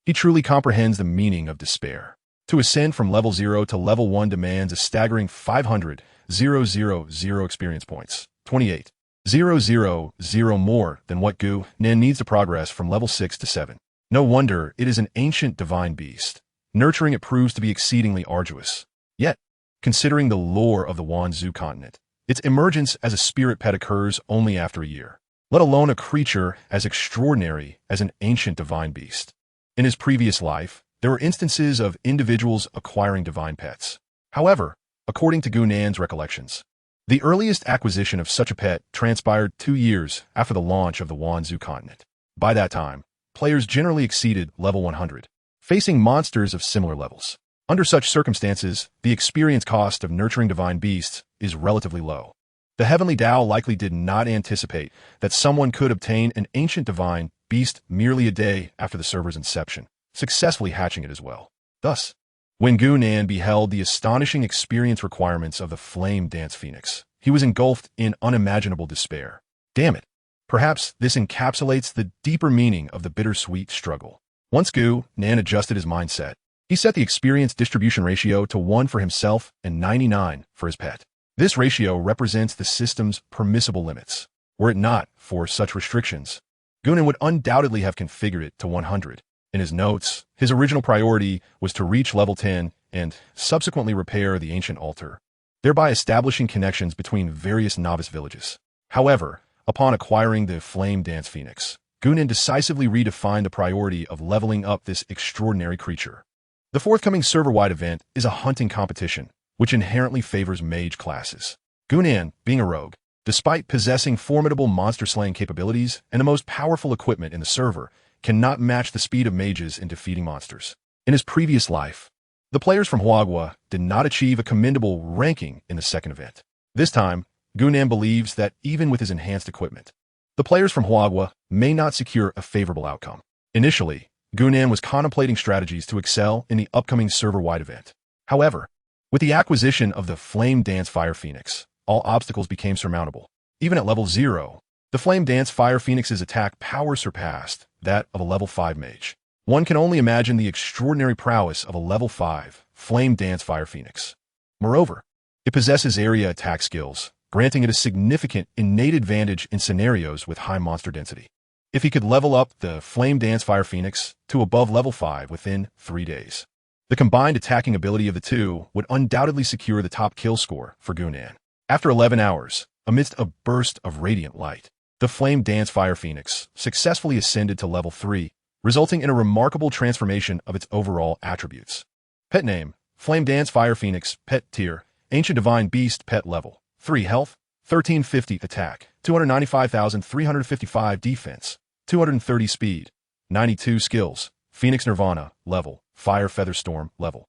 he truly comprehends the meaning of despair. To ascend from level 0 to level 1 demands a staggering 500,000 experience points, 28,000 more than what Gunnan needs to progress from level 6 to 7. No wonder it is an ancient divine beast. Nurturing it proves to be exceedingly arduous. Yet, considering the lore of the Wanzhou continent. Its emergence as a spirit pet occurs only after a year, let alone a creature as extraordinary as an ancient divine beast. In his previous life, there were instances of individuals acquiring divine pets. However, according to Gunan's recollections, the earliest acquisition of such a pet transpired 2 years after the launch of the Wanzhou continent. By that time, players generally exceeded level 100, facing monsters of similar levels. Under such circumstances, the experience cost of nurturing divine beasts is relatively low. The Heavenly Tao likely did not anticipate that someone could obtain an ancient divine beast merely a day after the server's inception, successfully hatching it as well. Thus, when Gunan beheld the astonishing experience requirements of the Flame Dance Phoenix, he was engulfed in unimaginable despair. Damn it! Perhaps this encapsulates the deeper meaning of the bittersweet struggle. Once Gunan adjusted his mindset, he set the experience distribution ratio to 1 for himself and 99 for his pet. This ratio represents the system's permissible limits. Were it not for such restrictions, Gunan would undoubtedly have configured it to 100. In his notes, his original priority was to reach level 10 and subsequently repair the ancient altar, thereby establishing connections between various novice villages. However, upon acquiring the Flame Dance Phoenix, Gunan decisively redefined the priority of leveling up this extraordinary creature. The forthcoming server-wide event is a hunting competition, which inherently favors mage classes. Gunan, being a rogue, despite possessing formidable monster-slaying capabilities and the most powerful equipment in the server, cannot match the speed of mages in defeating monsters. In his previous life, the players from Huagua did not achieve a commendable ranking in the second event. This time, Gunan believes that even with his enhanced equipment, the players from Huagua may not secure a favorable outcome. Initially, Gunan was contemplating strategies to excel in the upcoming server-wide event. However, with the acquisition of the Flame Dance Fire Phoenix, all obstacles became surmountable. Even at level 0, the Flame Dance Fire Phoenix's attack power surpassed that of a level 5 mage. One can only imagine the extraordinary prowess of a level 5 Flame Dance Fire Phoenix. Moreover, it possesses area attack skills, granting it a significant innate advantage in scenarios with high monster density. If he could level up the Flame Dance Fire Phoenix to above level 5 within 3 days, the combined attacking ability of the two would undoubtedly secure the top kill score for Gunan. After 11 hours, amidst a burst of radiant light, the Flame Dance Fire Phoenix successfully ascended to level 3, resulting in a remarkable transformation of its overall attributes. Pet name: Flame Dance Fire Phoenix. Pet tier: Ancient Divine Beast. Pet level: 3 health, 1350 attack, 295,355 defense, 230 speed, 92 skills. Phoenix Nirvana level: Fire Feather Storm level.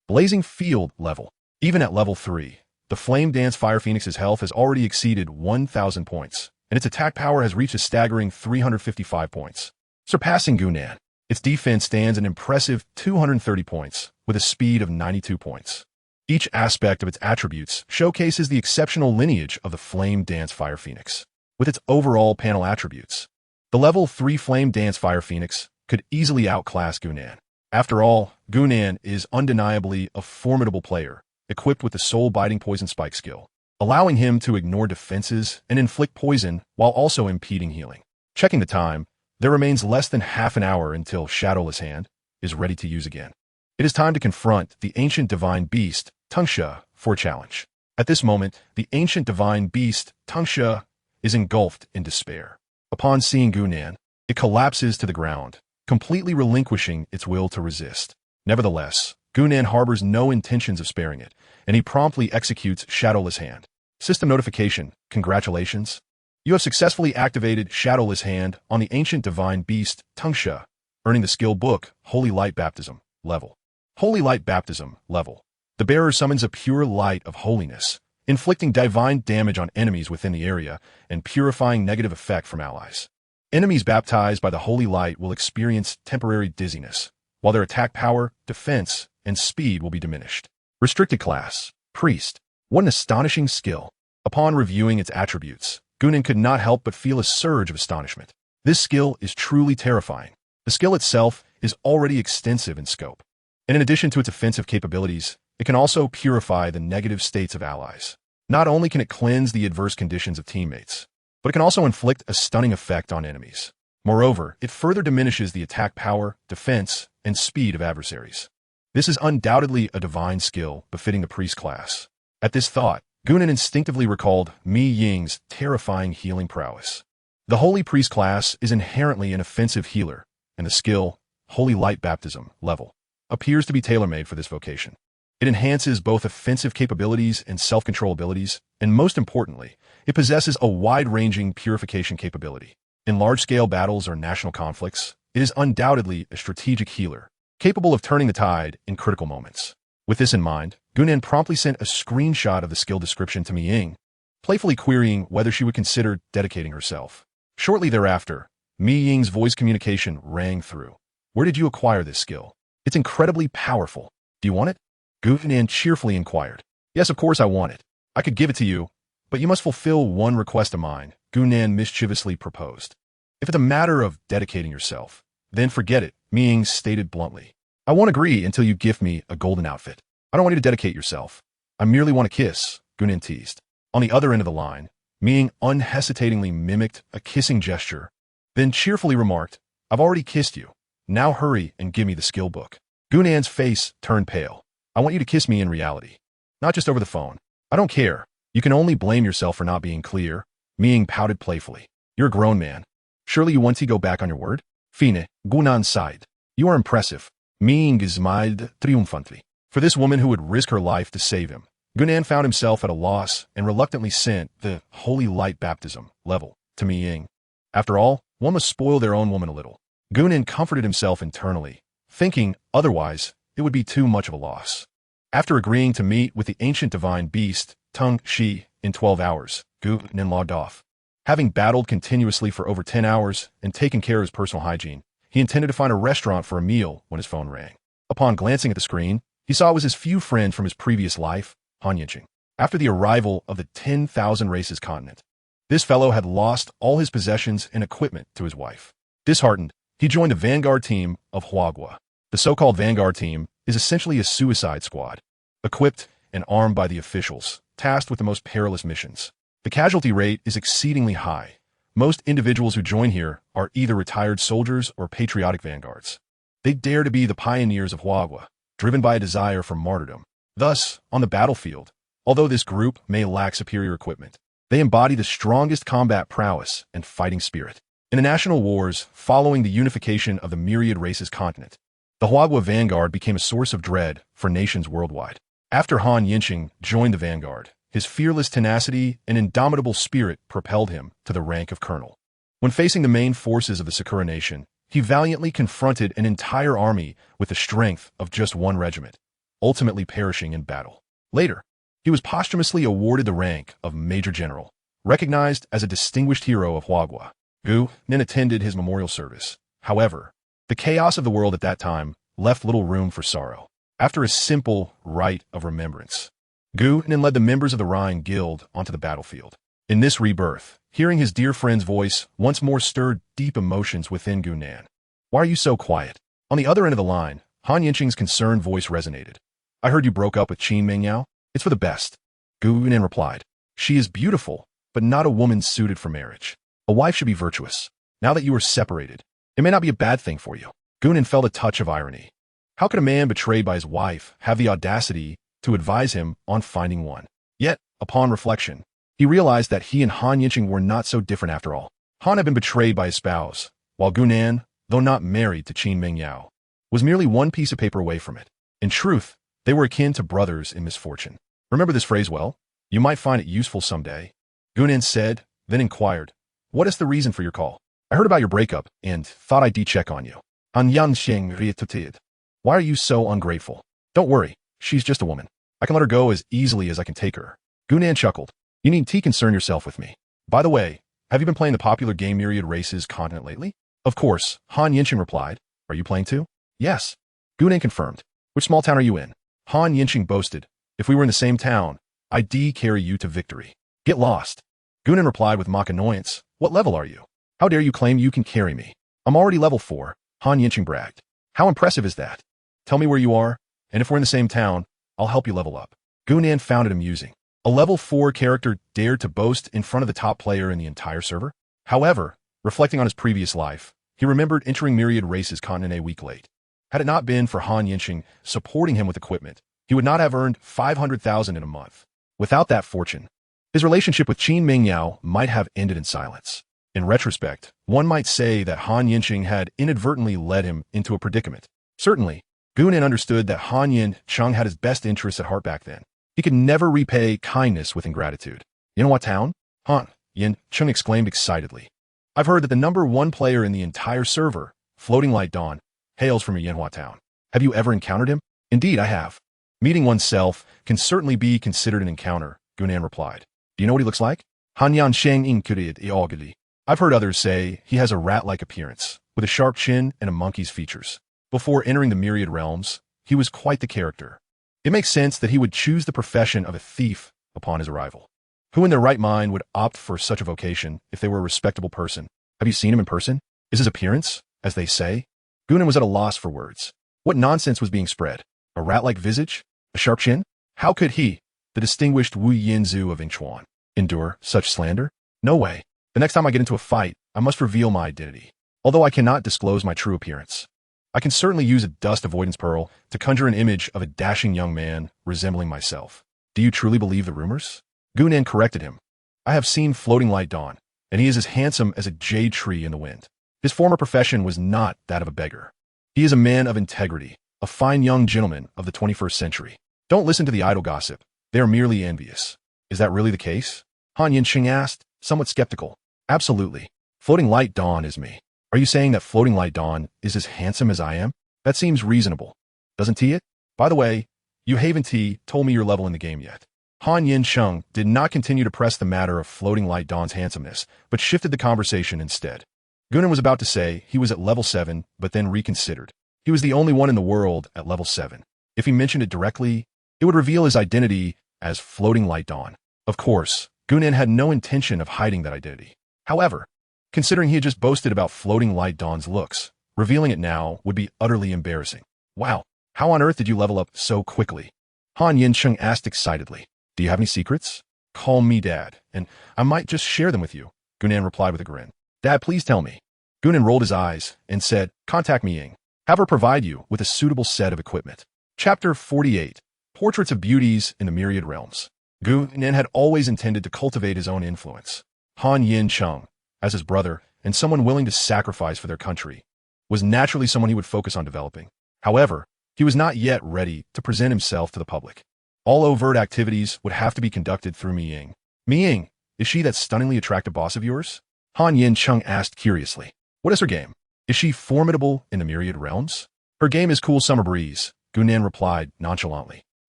Blazing Field level. Even at level 3, the Flame Dance Fire Phoenix's health has already exceeded 1,000 points, and its attack power has reached a staggering 355 points. Surpassing Gunan, its defense stands an impressive 230 points, with a speed of 92 points. Each aspect of its attributes showcases the exceptional lineage of the Flame Dance Fire Phoenix. With its overall panel attributes, the level 3 Flame Dance Fire Phoenix could easily outclass Gunan. After all, Gunan is undeniably a formidable player, equipped with the soul-biting poison spike skill, allowing him to ignore defenses and inflict poison while also impeding healing. Checking the time, there remains less than half an hour until Shadowless Hand is ready to use again. It is time to confront the ancient divine beast, Tungsha, for a challenge. At this moment, the ancient divine beast, Tungsha, is engulfed in despair. Upon seeing Gunan, it collapses to the ground, completely relinquishing its will to resist. Nevertheless, Gunan harbors no intentions of sparing it, and he promptly executes Shadowless Hand. System notification: congratulations. You have successfully activated Shadowless Hand on the ancient divine beast, Tungsha, earning the skill book, Holy Light Baptism level. Holy Light Baptism level. The bearer summons a pure light of holiness, inflicting divine damage on enemies within the area and purifying negative effect from allies. Enemies baptized by the holy light will experience temporary dizziness, while their attack power, defense, and speed will be diminished. Restricted class: Priest. What an astonishing skill. Upon reviewing its attributes, Gunan could not help but feel a surge of astonishment. This skill is truly terrifying. The skill itself is already extensive in scope, and in addition to its offensive capabilities, it can also purify the negative states of allies. Not only can it cleanse the adverse conditions of teammates, but it can also inflict a stunning effect on enemies. Moreover, it further diminishes the attack power, defense, and speed of adversaries. This is undoubtedly a divine skill befitting the priest class. At this thought, Gunan instinctively recalled Mi Ying's terrifying healing prowess. The Holy Priest class is inherently an offensive healer, and the skill, Holy Light Baptism level, appears to be tailor-made for this vocation. It enhances both offensive capabilities and self-control abilities, and most importantly, it possesses a wide-ranging purification capability. In large-scale battles or national conflicts, it is undoubtedly a strategic healer, capable of turning the tide in critical moments. With this in mind, Gunan promptly sent a screenshot of the skill description to Mi Ying, playfully querying whether she would consider dedicating herself. Shortly thereafter, Mi Ying's voice communication rang through. "Where did you acquire this skill? It's incredibly powerful. Do you want it?" Gunan cheerfully inquired. "Yes, of course I want it. I could give it to you, but you must fulfill one request of mine," Gunan mischievously proposed. "If it's a matter of dedicating yourself, then forget it," Mi Ying stated bluntly. "I won't agree until you gift me a golden outfit. I don't want you to dedicate yourself. I merely want a kiss," Gunan teased. On the other end of the line, Mi Ying unhesitatingly mimicked a kissing gesture, then cheerfully remarked, "I've already kissed you. Now hurry and give me the skill book." Gunan's face turned pale. "I want you to kiss me in reality, not just over the phone." "I don't care. You can only blame yourself for not being clear," Mi Ying pouted playfully. "You're a grown man. Surely you want to go back on your word?" "Fine," Gunan sighed. "You are impressive." Mi Ying smiled triumphantly. For this woman who would risk her life to save him, Gunan found himself at a loss and reluctantly sent the Holy Light Baptism level to Mi Ying. After all, one must spoil their own woman a little. Gunan comforted himself internally, thinking otherwise it would be too much of a loss. After agreeing to meet with the ancient divine beast, Tung Shi, in 12 hours, Gunan logged off. Having battled continuously for over 10 hours and taken care of his personal hygiene, he intended to find a restaurant for a meal when his phone rang. Upon glancing at the screen, he saw it was his few friend from his previous life, Han Yinqing. After the arrival of the 10,000 Races continent, this fellow had lost all his possessions and equipment to his wife. Disheartened, he joined the Vanguard team of Huagua. The so-called Vanguard team is essentially a suicide squad, equipped and armed by the officials, tasked with the most perilous missions. The casualty rate is exceedingly high. Most individuals who join here are either retired soldiers or patriotic vanguards. They dare to be the pioneers of Huagua, driven by a desire for martyrdom. Thus, on the battlefield, although this group may lack superior equipment, they embody the strongest combat prowess and fighting spirit. In the national wars following the unification of the Myriad Races continent, the Huagua Vanguard became a source of dread for nations worldwide. After Han Yinqing joined the Vanguard, his fearless tenacity and indomitable spirit propelled him to the rank of colonel. When facing the main forces of the Sakura nation, he valiantly confronted an entire army with the strength of just one regiment, ultimately perishing in battle. Later, he was posthumously awarded the rank of Major General, recognized as a distinguished hero of Huagua. Gu then attended his memorial service. However, the chaos of the world at that time left little room for sorrow. After a simple rite of remembrance, Gu then led the members of the Rhine Guild onto the battlefield. In this rebirth, hearing his dear friend's voice once more stirred deep emotions within Gunan. "Why are you so quiet?" On the other end of the line, Han Yinqing's concerned voice resonated. "I heard you broke up with Qin Mengyao. It's for the best." Gunan replied, "She is beautiful, but not a woman suited for marriage. A wife should be virtuous. Now that you are separated, it may not be a bad thing for you." Gunan felt a touch of irony. How could a man betrayed by his wife have the audacity to advise him on finding one? Yet, upon reflection, he realized that he and Han Yinqing were not so different after all. Han had been betrayed by his spouse, while Gunan, though not married to Qin Mengyao, was merely one piece of paper away from it. In truth, they were akin to brothers in misfortune. "Remember this phrase well? You might find it useful someday," Gunan said, then inquired, "What is the reason for your call?" "I heard about your breakup and thought I'd check on you." Han Yinqing retorted, "Why are you so ungrateful?" "Don't worry, she's just a woman. I can let her go as easily as I can take her." Gunan chuckled. "You needn't concern yourself with me. By the way, have you been playing the popular game Myriad Races continent lately?" "Of course," Han Yinqing replied. "Are you playing too?" "Yes." Gunan confirmed. "Which small town are you in?" Han Yinqing boasted. "If we were in the same town, I'd carry you to victory." "Get lost." Gunan replied with mock annoyance. "What level are you? How dare you claim you can carry me?" "I'm already level 4, Han Yinqing bragged. "How impressive is that? Tell me where you are, and if we're in the same town, I'll help you level up." Gunan found it amusing. A level 4 character dared to boast in front of the top player in the entire server? However, reflecting on his previous life, he remembered entering Myriad Races continent a week late. Had it not been for Han Yinqing supporting him with equipment, he would not have earned 500,000 in a month. Without that fortune, his relationship with Qin Mingyao might have ended in silence. In retrospect, one might say that Han Yinqing had inadvertently led him into a predicament. Certainly, Gunan understood that Han Yinqing had his best interests at heart back then. He could never repay kindness with ingratitude. You know what town? Han Yinqing exclaimed excitedly. I've heard that the #1 player in the entire server, Floating Light Dawn, hails from a Yanhua town. Have you ever encountered him? Indeed, I have. Meeting oneself can certainly be considered an encounter, Gunan replied. Do you know what he looks like? Han Yansheng Inkuriid Iogli. I've heard others say he has a rat-like appearance, with a sharp chin and a monkey's features. Before entering the Myriad Realms, he was quite the character. It makes sense that he would choose the profession of a thief upon his arrival. Who in their right mind would opt for such a vocation if they were a respectable person? Have you seen him in person? Is his appearance, as they say? Gunan was at a loss for words. What nonsense was being spread? A rat-like visage? A sharp chin? How could he, the distinguished Wu Yinzu of Inchuan, endure such slander? No way. The next time I get into a fight, I must reveal my identity. Although I cannot disclose my true appearance, I can certainly use a dust avoidance pearl to conjure an image of a dashing young man resembling myself. Do you truly believe the rumors? Gunan corrected him. I have seen Floating Light Dawn, and he is as handsome as a jade tree in the wind. His former profession was not that of a beggar. He is a man of integrity, a fine young gentleman of the 21st century. Don't listen to the idle gossip. They are merely envious. Is that really the case? Han Yinqing asked, somewhat skeptical. Absolutely. Floating Light Dawn is me. Are you saying that Floating Light Dawn is as handsome as I am? That seems reasonable. Doesn't he it? By the way, you haven't told me your level in the game yet. Han Yinqing did not continue to press the matter of Floating Light Dawn's handsomeness, but shifted the conversation instead. Gunan was about to say he was at level 7, but then reconsidered. He was the only one in the world at level 7. If he mentioned it directly, it would reveal his identity as Floating Light Dawn. Of course, Gunan had no intention of hiding that identity. However, considering he had just boasted about Floating Light Dawn's looks, revealing it now would be utterly embarrassing. Wow, how on earth did you level up so quickly? Han Yinqing asked excitedly. Do you have any secrets? Call me Dad, and I might just share them with you, Gunan replied with a grin. Dad, please tell me. Gunan rolled his eyes and said, contact Miying. Have her provide you with a suitable set of equipment. Chapter 48. Portraits of Beauties in the Myriad Realms. Gunan had always intended to cultivate his own influence. Han Yinqing, as his brother, and someone willing to sacrifice for their country, was naturally someone he would focus on developing. However, he was not yet ready to present himself to the public. All overt activities would have to be conducted through Miying. Miying, is she that stunningly attractive boss of yours? Han Yinqing asked curiously. What is her game? Is she formidable in the Myriad Realms? Her game is cool summer breeze, Gunan replied nonchalantly.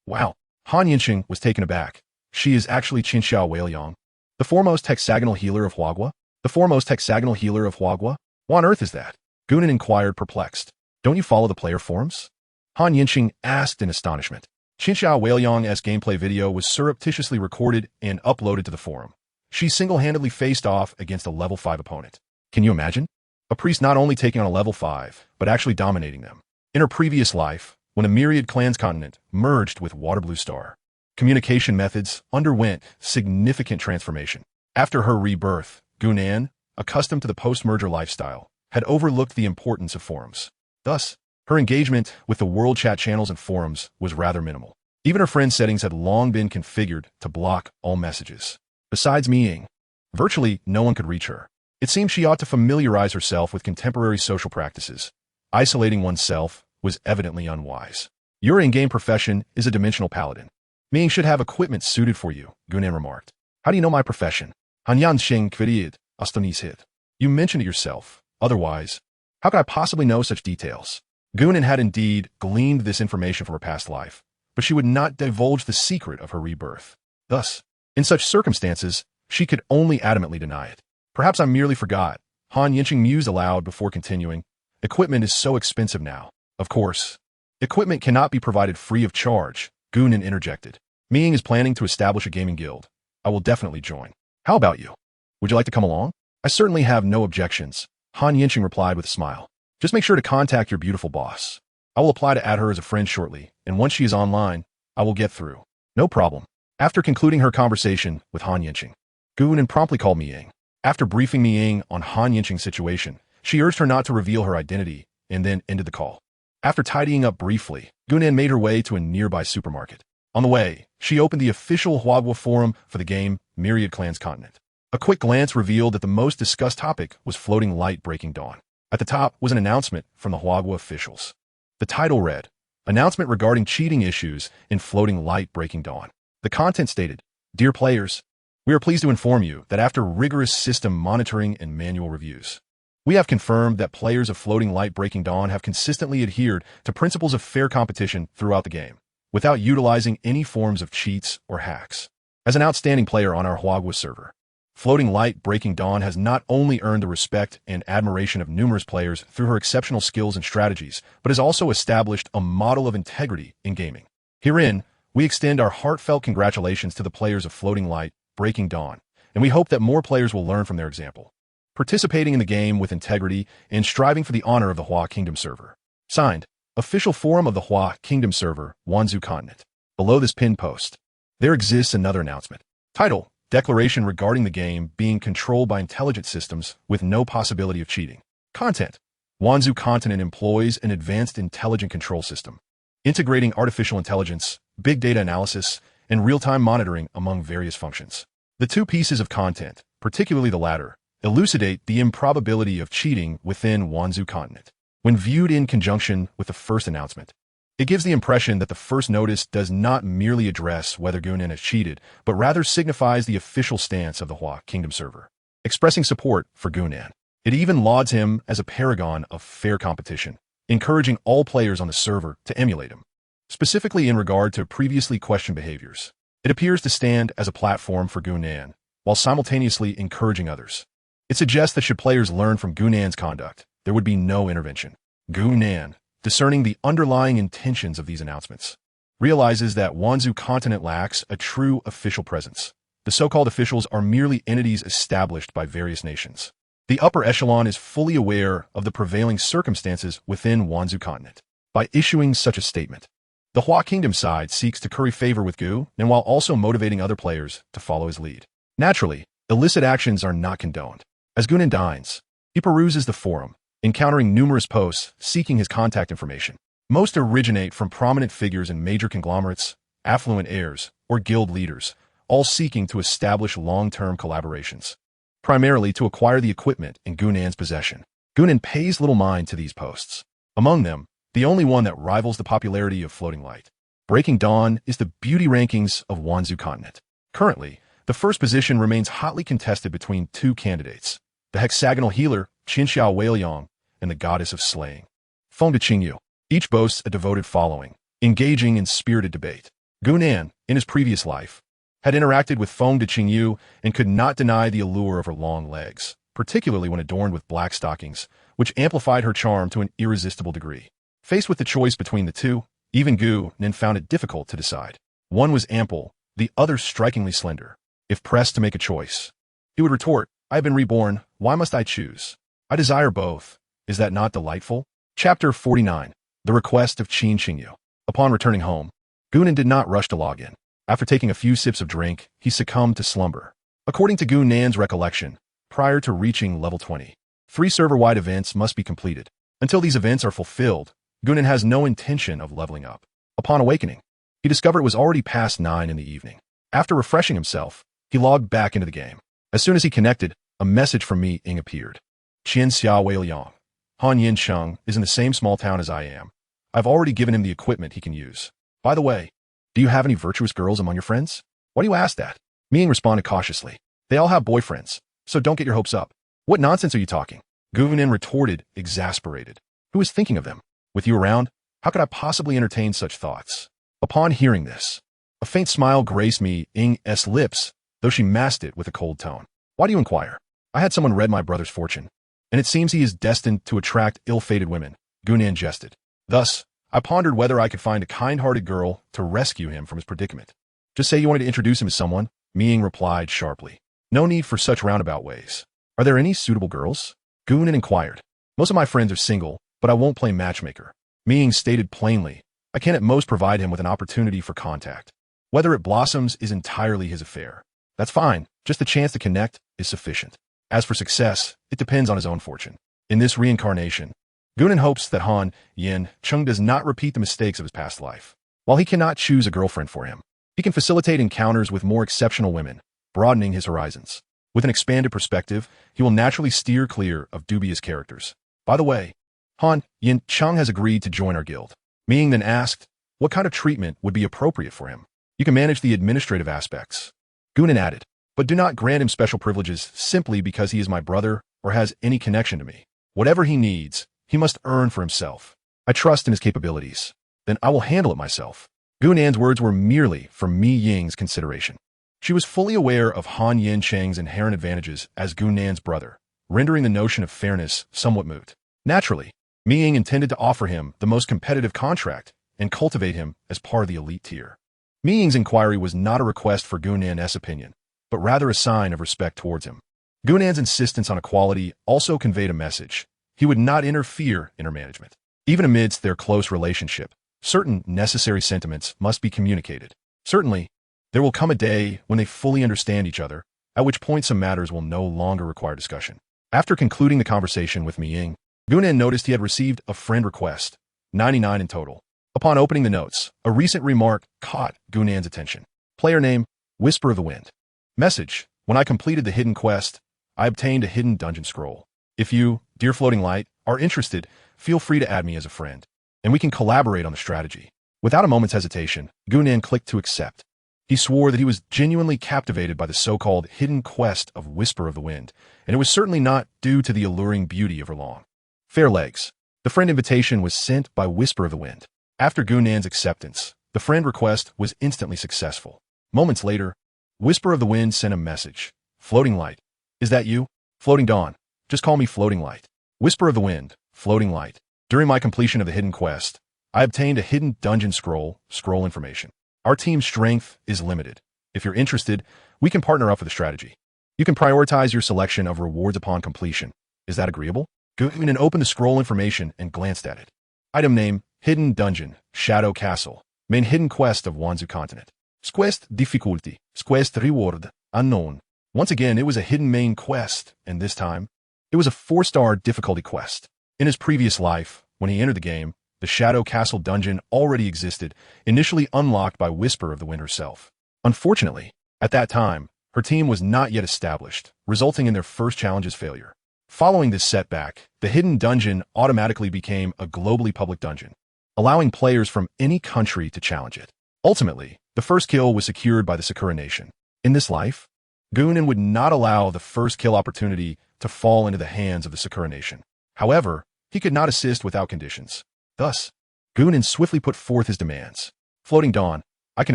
Wow. Han Yinqing was taken aback. She is actually Qinxiao Weiliang, the foremost hexagonal healer of Huagua? The foremost hexagonal healer of Huagua? What on earth is that? Gunan inquired, perplexed. Don't you follow the player forums? Han Yinqing asked in astonishment. Qinxiao Weiliang's gameplay video was surreptitiously recorded and uploaded to the forum. She single-handedly faced off against a level 5 opponent. Can you imagine? A priest not only taking on a level 5, but actually dominating them. In her previous life, when a Myriad Clans continent merged with Waterblue Star, communication methods underwent significant transformation. After her rebirth, Gunan, accustomed to the post-merger lifestyle, had overlooked the importance of forums. Thus, her engagement with the world chat channels and forums was rather minimal. Even her friend settings had long been configured to block all messages. Besides Miying, virtually no one could reach her. It seemed she ought to familiarize herself with contemporary social practices. Isolating oneself was evidently unwise. Your in-game profession is a dimensional paladin. Miying should have equipment suited for you, Gunan remarked. How do you know my profession? Hanyan Shing Kviriid, Astonis hit. You mentioned it yourself. Otherwise, how could I possibly know such details? Gunan had indeed gleaned this information from her past life, but she would not divulge the secret of her rebirth. Thus, in such circumstances, she could only adamantly deny it. Perhaps I merely forgot. Han Yinqing mused aloud before continuing. Equipment is so expensive now. Of course, equipment cannot be provided free of charge, Gunan interjected. Miying is planning to establish a gaming guild. I will definitely join. How about you? Would you like to come along? I certainly have no objections, Han Yinqing replied with a smile. Just make sure to contact your beautiful boss. I will apply to add her as a friend shortly, and once she is online, I will get through. No problem. After concluding her conversation with Han Yinqing, Gunan promptly called Miying. After briefing Miying on Han Yinqing's situation, she urged her not to reveal her identity and then ended the call. After tidying up briefly, Gunan made her way to a nearby supermarket. On the way, she opened the official Huagua forum for the game Myriad Clans Continent. A quick glance revealed that the most discussed topic was floating light breaking dawn. At the top was an announcement from the Huagua officials. The title read, Announcement regarding cheating issues in floating light breaking dawn. The content stated, Dear players, we are pleased to inform you that after rigorous system monitoring and manual reviews, we have confirmed that players of Floating Light Breaking Dawn have consistently adhered to principles of fair competition throughout the game, without utilizing any forms of cheats or hacks. As an outstanding player on our Huagua server, Floating Light Breaking Dawn has not only earned the respect and admiration of numerous players through her exceptional skills and strategies, but has also established a model of integrity in gaming. Herein, we extend our heartfelt congratulations to the players of Floating Light Breaking Dawn, and we hope that more players will learn from their example, participating in the game with integrity and striving for the honor of the Hua Kingdom server. Signed, Official Forum of the Hua Kingdom server, Wanzhou Continent. Below this pinned post, there exists another announcement. Title, Declaration regarding the game being controlled by intelligent systems with no possibility of cheating. Content, Wanzhou Continent employs an advanced intelligent control system, integrating artificial intelligence, big data analysis, and real-time monitoring among various functions. The two pieces of content, particularly the latter, elucidate the improbability of cheating within Wanzhou Continent. When viewed in conjunction with the first announcement, it gives the impression that the first notice does not merely address whether Gunan has cheated, but rather signifies the official stance of the Hua Kingdom server, expressing support for Gunan. It even lauds him as a paragon of fair competition, encouraging all players on the server to emulate him. Specifically in regard to previously questioned behaviors, it appears to stand as a platform for Gunan, while simultaneously encouraging others. It suggests that should players learn from Gunan's conduct, there would be no intervention. Gunan, discerning the underlying intentions of these announcements, realizes that Wanzhou Continent lacks a true official presence. The so-called officials are merely entities established by various nations. The upper echelon is fully aware of the prevailing circumstances within Wanzhou Continent. By issuing such a statement, the Hua Kingdom side seeks to curry favor with Gu, and while also motivating other players to follow his lead. Naturally, illicit actions are not condoned. As Gunan dines, he peruses the forum, encountering numerous posts seeking his contact information. Most originate from prominent figures in major conglomerates, affluent heirs, or guild leaders, all seeking to establish long-term collaborations, primarily to acquire the equipment in Gunan's possession. Gunan pays little mind to these posts. Among them, the only one that rivals the popularity of Floating Light Breaking Dawn is the beauty rankings of Wanzhou Continent. Currently, the first position remains hotly contested between two candidates, the hexagonal healer, Qinxiao Weiliang, and the goddess of slaying, Feng de Qingyu. Each boasts a devoted following, engaging in spirited debate. Gunan, in his previous life, had interacted with Feng de Qingyu and could not deny the allure of her long legs, particularly when adorned with black stockings, which amplified her charm to an irresistible degree. Faced with the choice between the two, even Gunan found it difficult to decide. One was ample, the other strikingly slender. If pressed to make a choice, he would retort, I have been reborn, why must I choose? I desire both. Is that not delightful? Chapter 49. The Request of Qin Qingyu. Upon returning home, Gunan did not rush to log in. After taking a few sips of drink, he succumbed to slumber. According to Gunan's recollection, prior to reaching level 20, 3 server-wide events must be completed. Until these events are fulfilled, Gunan has no intention of leveling up. Upon awakening, he discovered it was already past 9 in the evening. After refreshing himself, he logged back into the game. As soon as he connected, a message from Mi Ying appeared. Qinxiao Weiliang. Han Yin Cheng is in the same small town as I am. I've already given him the equipment he can use. By the way, do you have any virtuous girls among your friends? Why do you ask that? Mi Ying responded cautiously. They all have boyfriends, so don't get your hopes up. What nonsense are you talking? Gunan retorted, exasperated. Who is thinking of them? With you around, how could I possibly entertain such thoughts? Upon hearing this, a faint smile graced Mi Ying's lips, though she masked it with a cold tone. Why do you inquire? I had someone read my brother's fortune, and it seems he is destined to attract ill-fated women. Gunan jested. Thus, I pondered whether I could find a kind-hearted girl to rescue him from his predicament. Just say you wanted to introduce him to someone, Mi Ying replied sharply. No need for such roundabout ways. Are there any suitable girls? Gunan inquired. Most of my friends are single, but I won't play matchmaker. Mi Ying stated plainly, I can at most provide him with an opportunity for contact. Whether it blossoms is entirely his affair. That's fine, just the chance to connect is sufficient. As for success, it depends on his own fortune. In this reincarnation, Gunan hopes that Han Yin Chung does not repeat the mistakes of his past life. While he cannot choose a girlfriend for him, he can facilitate encounters with more exceptional women, broadening his horizons. With an expanded perspective, he will naturally steer clear of dubious characters. By the way, Han Yin Chung has agreed to join our guild. Ming then asked what kind of treatment would be appropriate for him. You can manage the administrative aspects. Gunan added, but do not grant him special privileges simply because he is my brother or has any connection to me. Whatever he needs, he must earn for himself. I trust in his capabilities. Then I will handle it myself. Gunan's words were merely for Mi Ying's consideration. She was fully aware of Han Yin Cheng's inherent advantages as Gunan's brother, rendering the notion of fairness somewhat moot. Naturally, Mi Ying intended to offer him the most competitive contract and cultivate him as part of the elite tier. Mi Ying's inquiry was not a request for Gunan's opinion, but rather a sign of respect towards him. Gunan's insistence on equality also conveyed a message. He would not interfere in her management. Even amidst their close relationship, certain necessary sentiments must be communicated. Certainly, there will come a day when they fully understand each other, at which point some matters will no longer require discussion. After concluding the conversation with Mi Ying, Gunan noticed he had received a friend request, 99 in total. Upon opening the notes, a recent remark caught Gunan's attention. Player name, Whisper of the Wind. Message, when I completed the hidden quest, I obtained a hidden dungeon scroll. If you, dear Floating Light, are interested, feel free to add me as a friend, and we can collaborate on the strategy. Without a moment's hesitation, Gunan clicked to accept. He swore that he was genuinely captivated by the so-called hidden quest of Whisper of the Wind, and it was certainly not due to the alluring beauty of her long, fair legs. The friend invitation was sent by Whisper of the Wind. After Gunan's acceptance, the friend request was instantly successful. Moments later, Whisper of the Wind sent a message. Floating Light. Is that you? Floating Dawn. Just call me Floating Light. Whisper of the Wind. Floating Light. During my completion of the hidden quest, I obtained a hidden dungeon scroll information. Our team's strength is limited. If you're interested, we can partner up for the strategy. You can prioritize your selection of rewards upon completion. Is that agreeable? Gunan opened the scroll information and glanced at it. Item name, Hidden Dungeon, Shadow Castle, main hidden quest of Wanzu Continent. Quest difficulty, quest reward, unknown. Once again, it was a hidden main quest, and this time, it was a 4-star difficulty quest. In his previous life, when he entered the game, the Shadow Castle dungeon already existed, initially unlocked by Whisper of the Wind herself. Unfortunately, at that time, her team was not yet established, resulting in their first challenge's failure. Following this setback, the hidden dungeon automatically became a globally public dungeon, allowing players from any country to challenge it. Ultimately, the first kill was secured by the Sakura Nation. In this life, Gunan would not allow the first kill opportunity to fall into the hands of the Sakura Nation. However, he could not assist without conditions. Thus, Gunan swiftly put forth his demands. Floating Dawn, I can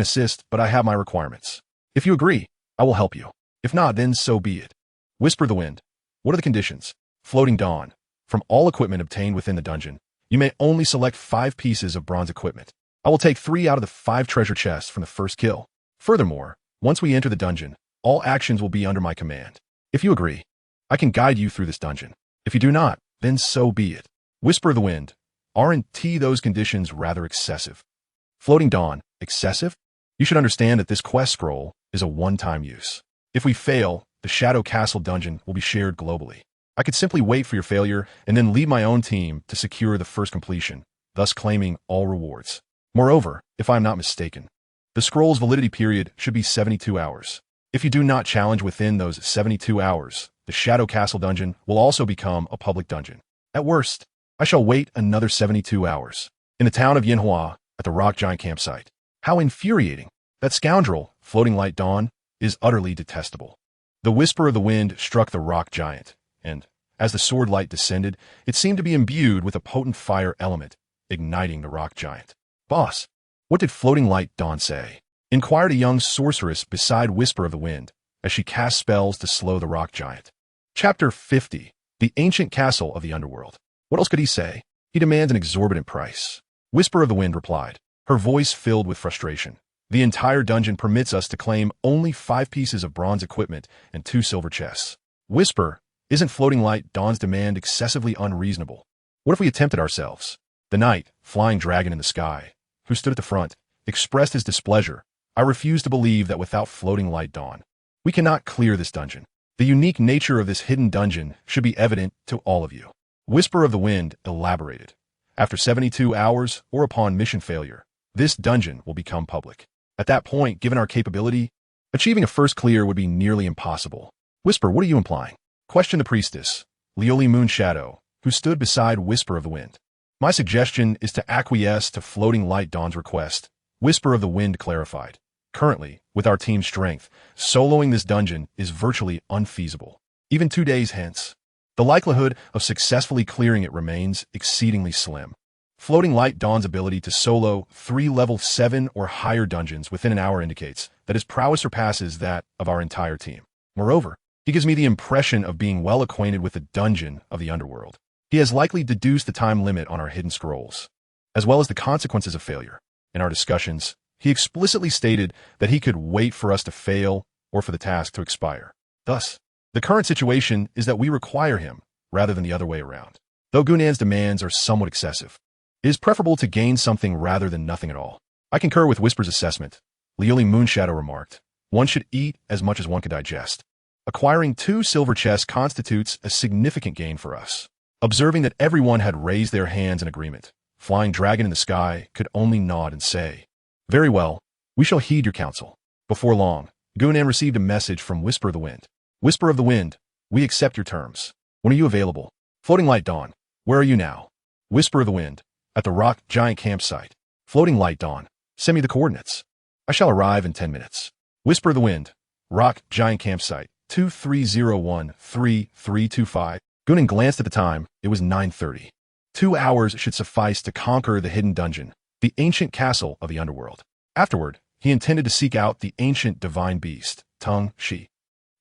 assist, but I have my requirements. If you agree, I will help you. If not, then so be it. Whisper the Wind. What are the conditions? Floating Dawn. From all equipment obtained within the dungeon, you may only select 5 pieces of bronze equipment. I will take 3 out of the 5 treasure chests from the first kill. Furthermore, once we enter the dungeon, all actions will be under my command. If you agree, I can guide you through this dungeon. If you do not, then so be it. Whisper of the Wind. Aren't those conditions rather excessive? Floating Dawn. Excessive? You should understand that this quest scroll is a one-time use. If we fail, the Shadow Castle dungeon will be shared globally. I could simply wait for your failure and then lead my own team to secure the first completion, thus claiming all rewards. Moreover, if I am not mistaken, the scroll's validity period should be 72 hours. If you do not challenge within those 72 hours, the Shadow Castle dungeon will also become a public dungeon. At worst, I shall wait another 72 hours. In the town of Yinhua, at the Rock Giant campsite. How infuriating. That scoundrel, Floating Light Dawn, is utterly detestable. The Whisper of the Wind struck the Rock Giant, and, as the sword light descended, it seemed to be imbued with a potent fire element, igniting the Rock Giant. Boss, what did Floating Light Dawn say? Inquired a young sorceress beside Whisper of the Wind, as she cast spells to slow the Rock Giant. Chapter 50. The Ancient Castle of the Underworld. What else could he say? He demands an exorbitant price. Whisper of the Wind replied, her voice filled with frustration. The entire dungeon permits us to claim only 5 pieces of bronze equipment and 2 silver chests. Whisper, isn't Floating Light Dawn's demand excessively unreasonable? What if we attempted ourselves? The knight, flying dragon in the sky, who stood at the front, expressed his displeasure. I refuse to believe that without Floating Light Dawn, we cannot clear this dungeon. The unique nature of this hidden dungeon should be evident to all of you. Whisper of the Wind elaborated. After 72 hours or upon mission failure, this dungeon will become public. At that point, given our capability, achieving a first clear would be nearly impossible. Whisper, what are you implying? Questioned the priestess, Leoli Moonshadow, who stood beside Whisper of the Wind. My suggestion is to acquiesce to Floating Light Dawn's request, Whisper of the Wind clarified. Currently, with our team's strength, soloing this dungeon is virtually unfeasible. Even 2 days hence, the likelihood of successfully clearing it remains exceedingly slim. Floating Light Dawn's ability to solo 3 level 7 or higher dungeons within an hour indicates that his prowess surpasses that of our entire team. Moreover, he gives me the impression of being well acquainted with the dungeon of the underworld. He has likely deduced the time limit on our hidden scrolls, as well as the consequences of failure. In our discussions, he explicitly stated that he could wait for us to fail or for the task to expire. Thus, the current situation is that we require him rather than the other way around. Though Gunan's demands are somewhat excessive, it is preferable to gain something rather than nothing at all. I concur with Whisper's assessment, Leoli Moonshadow remarked. One should eat as much as one could digest. Acquiring 2 silver chests constitutes a significant gain for us. Observing that everyone had raised their hands in agreement, Flying Dragon in the Sky could only nod and say, "Very well, we shall heed your counsel." Before long, Gunan received a message from Whisper of the Wind. Whisper of the Wind, we accept your terms. When are you available? Floating Light Dawn, where are you now? Whisper of the Wind, at the Rock Giant campsite. Floating Light Dawn, send me the coordinates. I shall arrive in 10 minutes. Whisper of the Wind, Rock Giant campsite, 2301-3325. Gunan glanced at the time. It was 9:30. 2 hours should suffice to conquer the hidden dungeon, the ancient castle of the underworld. Afterward, he intended to seek out the ancient divine beast, Tung Shi,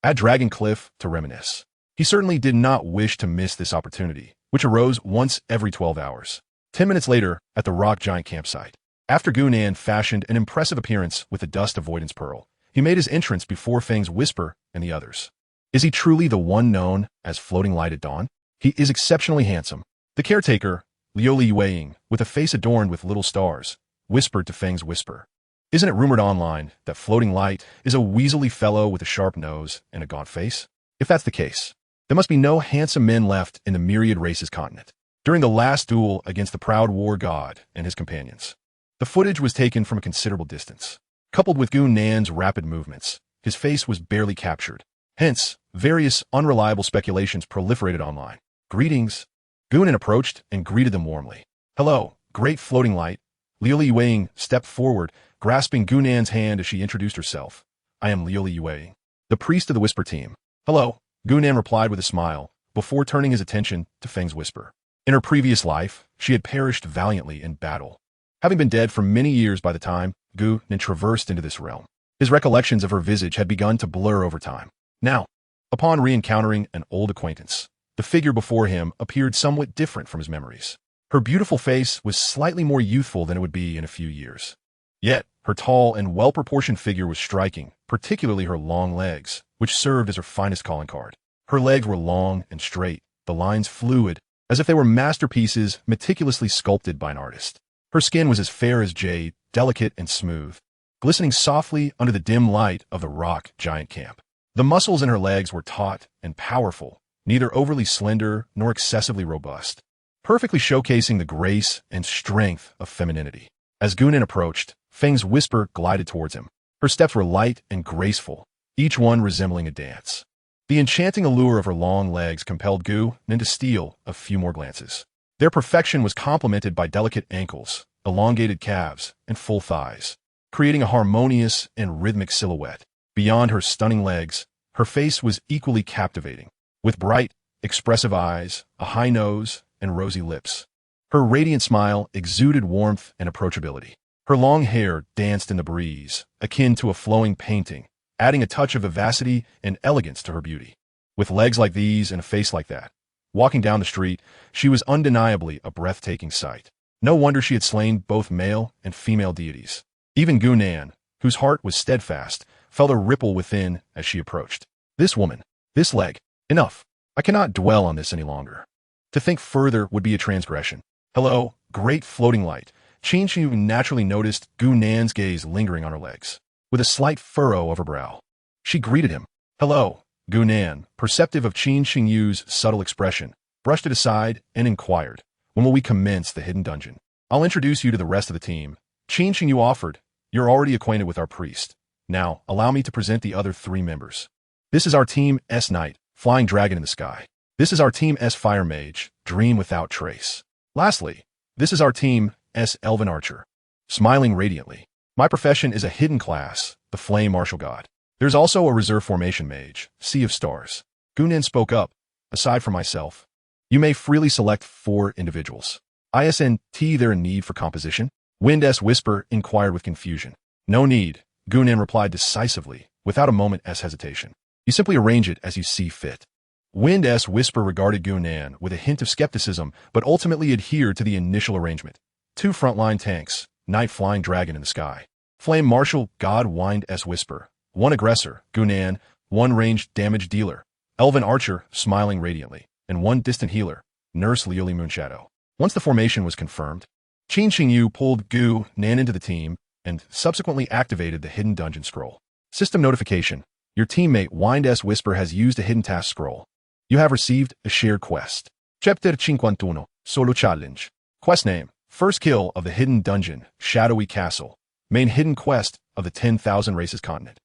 at Dragon Cliff to reminisce. He certainly did not wish to miss this opportunity, which arose once every 12 hours. 10 minutes later, at the Rock Giant campsite. After Gunan fashioned an impressive appearance with the Dust Avoidance Pearl, he made his entrance before Fang's Whisper and the others. Is he truly the one known as Floating Light at Dawn? He is exceptionally handsome. The caretaker, Leoli Yueying, with a face adorned with little stars, whispered to Fang's Whisper. Isn't it rumored online that Floating Light is a weaselly fellow with a sharp nose and a gaunt face? If that's the case, there must be no handsome men left in the Myriad Races continent. During the last duel against the proud war god and his companions, the footage was taken from a considerable distance. Coupled with Gunan's rapid movements, his face was barely captured. Hence, various unreliable speculations proliferated online. Greetings. Gunan approached and greeted them warmly. Hello, great Floating Light. Leoli Yueying stepped forward, grasping Gunan's hand as she introduced herself. I am Leoli Yueying, the priest of the Whisper team. Hello, Gunan replied with a smile, before turning his attention to Fang's Whisper. In her previous life, she had perished valiantly in battle, having been dead for many years by the time Gunan traversed into this realm. His recollections of her visage had begun to blur over time. Now, upon re-encountering an old acquaintance, the figure before him appeared somewhat different from his memories. Her beautiful face was slightly more youthful than it would be in a few years. Yet, her tall and well-proportioned figure was striking, particularly her long legs, which served as her finest calling card. Her legs were long and straight, the lines fluid, as if they were masterpieces meticulously sculpted by an artist. Her skin was as fair as jade, delicate and smooth, glistening softly under the dim light of the Rock Giant camp. The muscles in her legs were taut and powerful, neither overly slender nor excessively robust, perfectly showcasing the grace and strength of femininity. As Gunan approached, Fang's Whisper glided towards him. Her steps were light and graceful, each one resembling a dance. The enchanting allure of her long legs compelled Gunan to steal a few more glances. Their perfection was complemented by delicate ankles, elongated calves, and full thighs, creating a harmonious and rhythmic silhouette. Beyond her stunning legs, her face was equally captivating, with bright, expressive eyes, a high nose, and rosy lips. Her radiant smile exuded warmth and approachability. Her long hair danced in the breeze, akin to a flowing painting, adding a touch of vivacity and elegance to her beauty. With legs like these and a face like that, walking down the street, she was undeniably a breathtaking sight. No wonder she had slain both male and female deities. Even Gunan, whose heart was steadfast, felt a ripple within as she approached. This woman, this leg, enough. I cannot dwell on this any longer. To think further would be a transgression. Hello, great Floating Light. Qin Xingyu naturally noticed Gunan's gaze lingering on her legs, with a slight furrow of her brow. She greeted him. Hello, Gunan, perceptive of Qin Xingyu's subtle expression, brushed it aside, and inquired, "When will we commence the hidden dungeon?" "I'll introduce you to the rest of the team." Qin Xingyu offered, "You're already acquainted with our priest. Now, allow me to present the other 3 members. This is our Team S Knight, Flying Dragon in the Sky. This is our Team S Fire Mage, Dream Without Trace. Lastly, this is our Team S Elven Archer." Smiling radiantly, "My profession is a hidden class, the Flame Martial God. There's also a Reserve Formation Mage, Sea of Stars." Gunan spoke up, "Aside from myself, you may freely select 4 individuals. Isn't there a need for composition?" Wind S Whisper inquired with confusion. "No need," Gunan replied decisively, without a moment's hesitation. "You simply arrange it as you see fit." Wind S Whisper regarded Gunan with a hint of skepticism, but ultimately adhered to the initial arrangement. 2 frontline tanks, Knight Flying Dragon in the Sky. Flame Martial God Wind S Whisper. 1 aggressor, Gunan, 1 ranged damage dealer, Elven Archer, smiling radiantly, and 1 distant healer, Nurse Liuli Moonshadow. Once the formation was confirmed, Qin Xingyu pulled Gunan into the team and subsequently activated the hidden dungeon scroll. System notification. Your teammate Wind S Whisper has used a hidden task scroll. You have received a shared quest. Chapter 51, Solo Challenge. Quest name, First Kill of the Hidden Dungeon, Shadowy Castle. Main hidden quest of the 10,000 Races continent.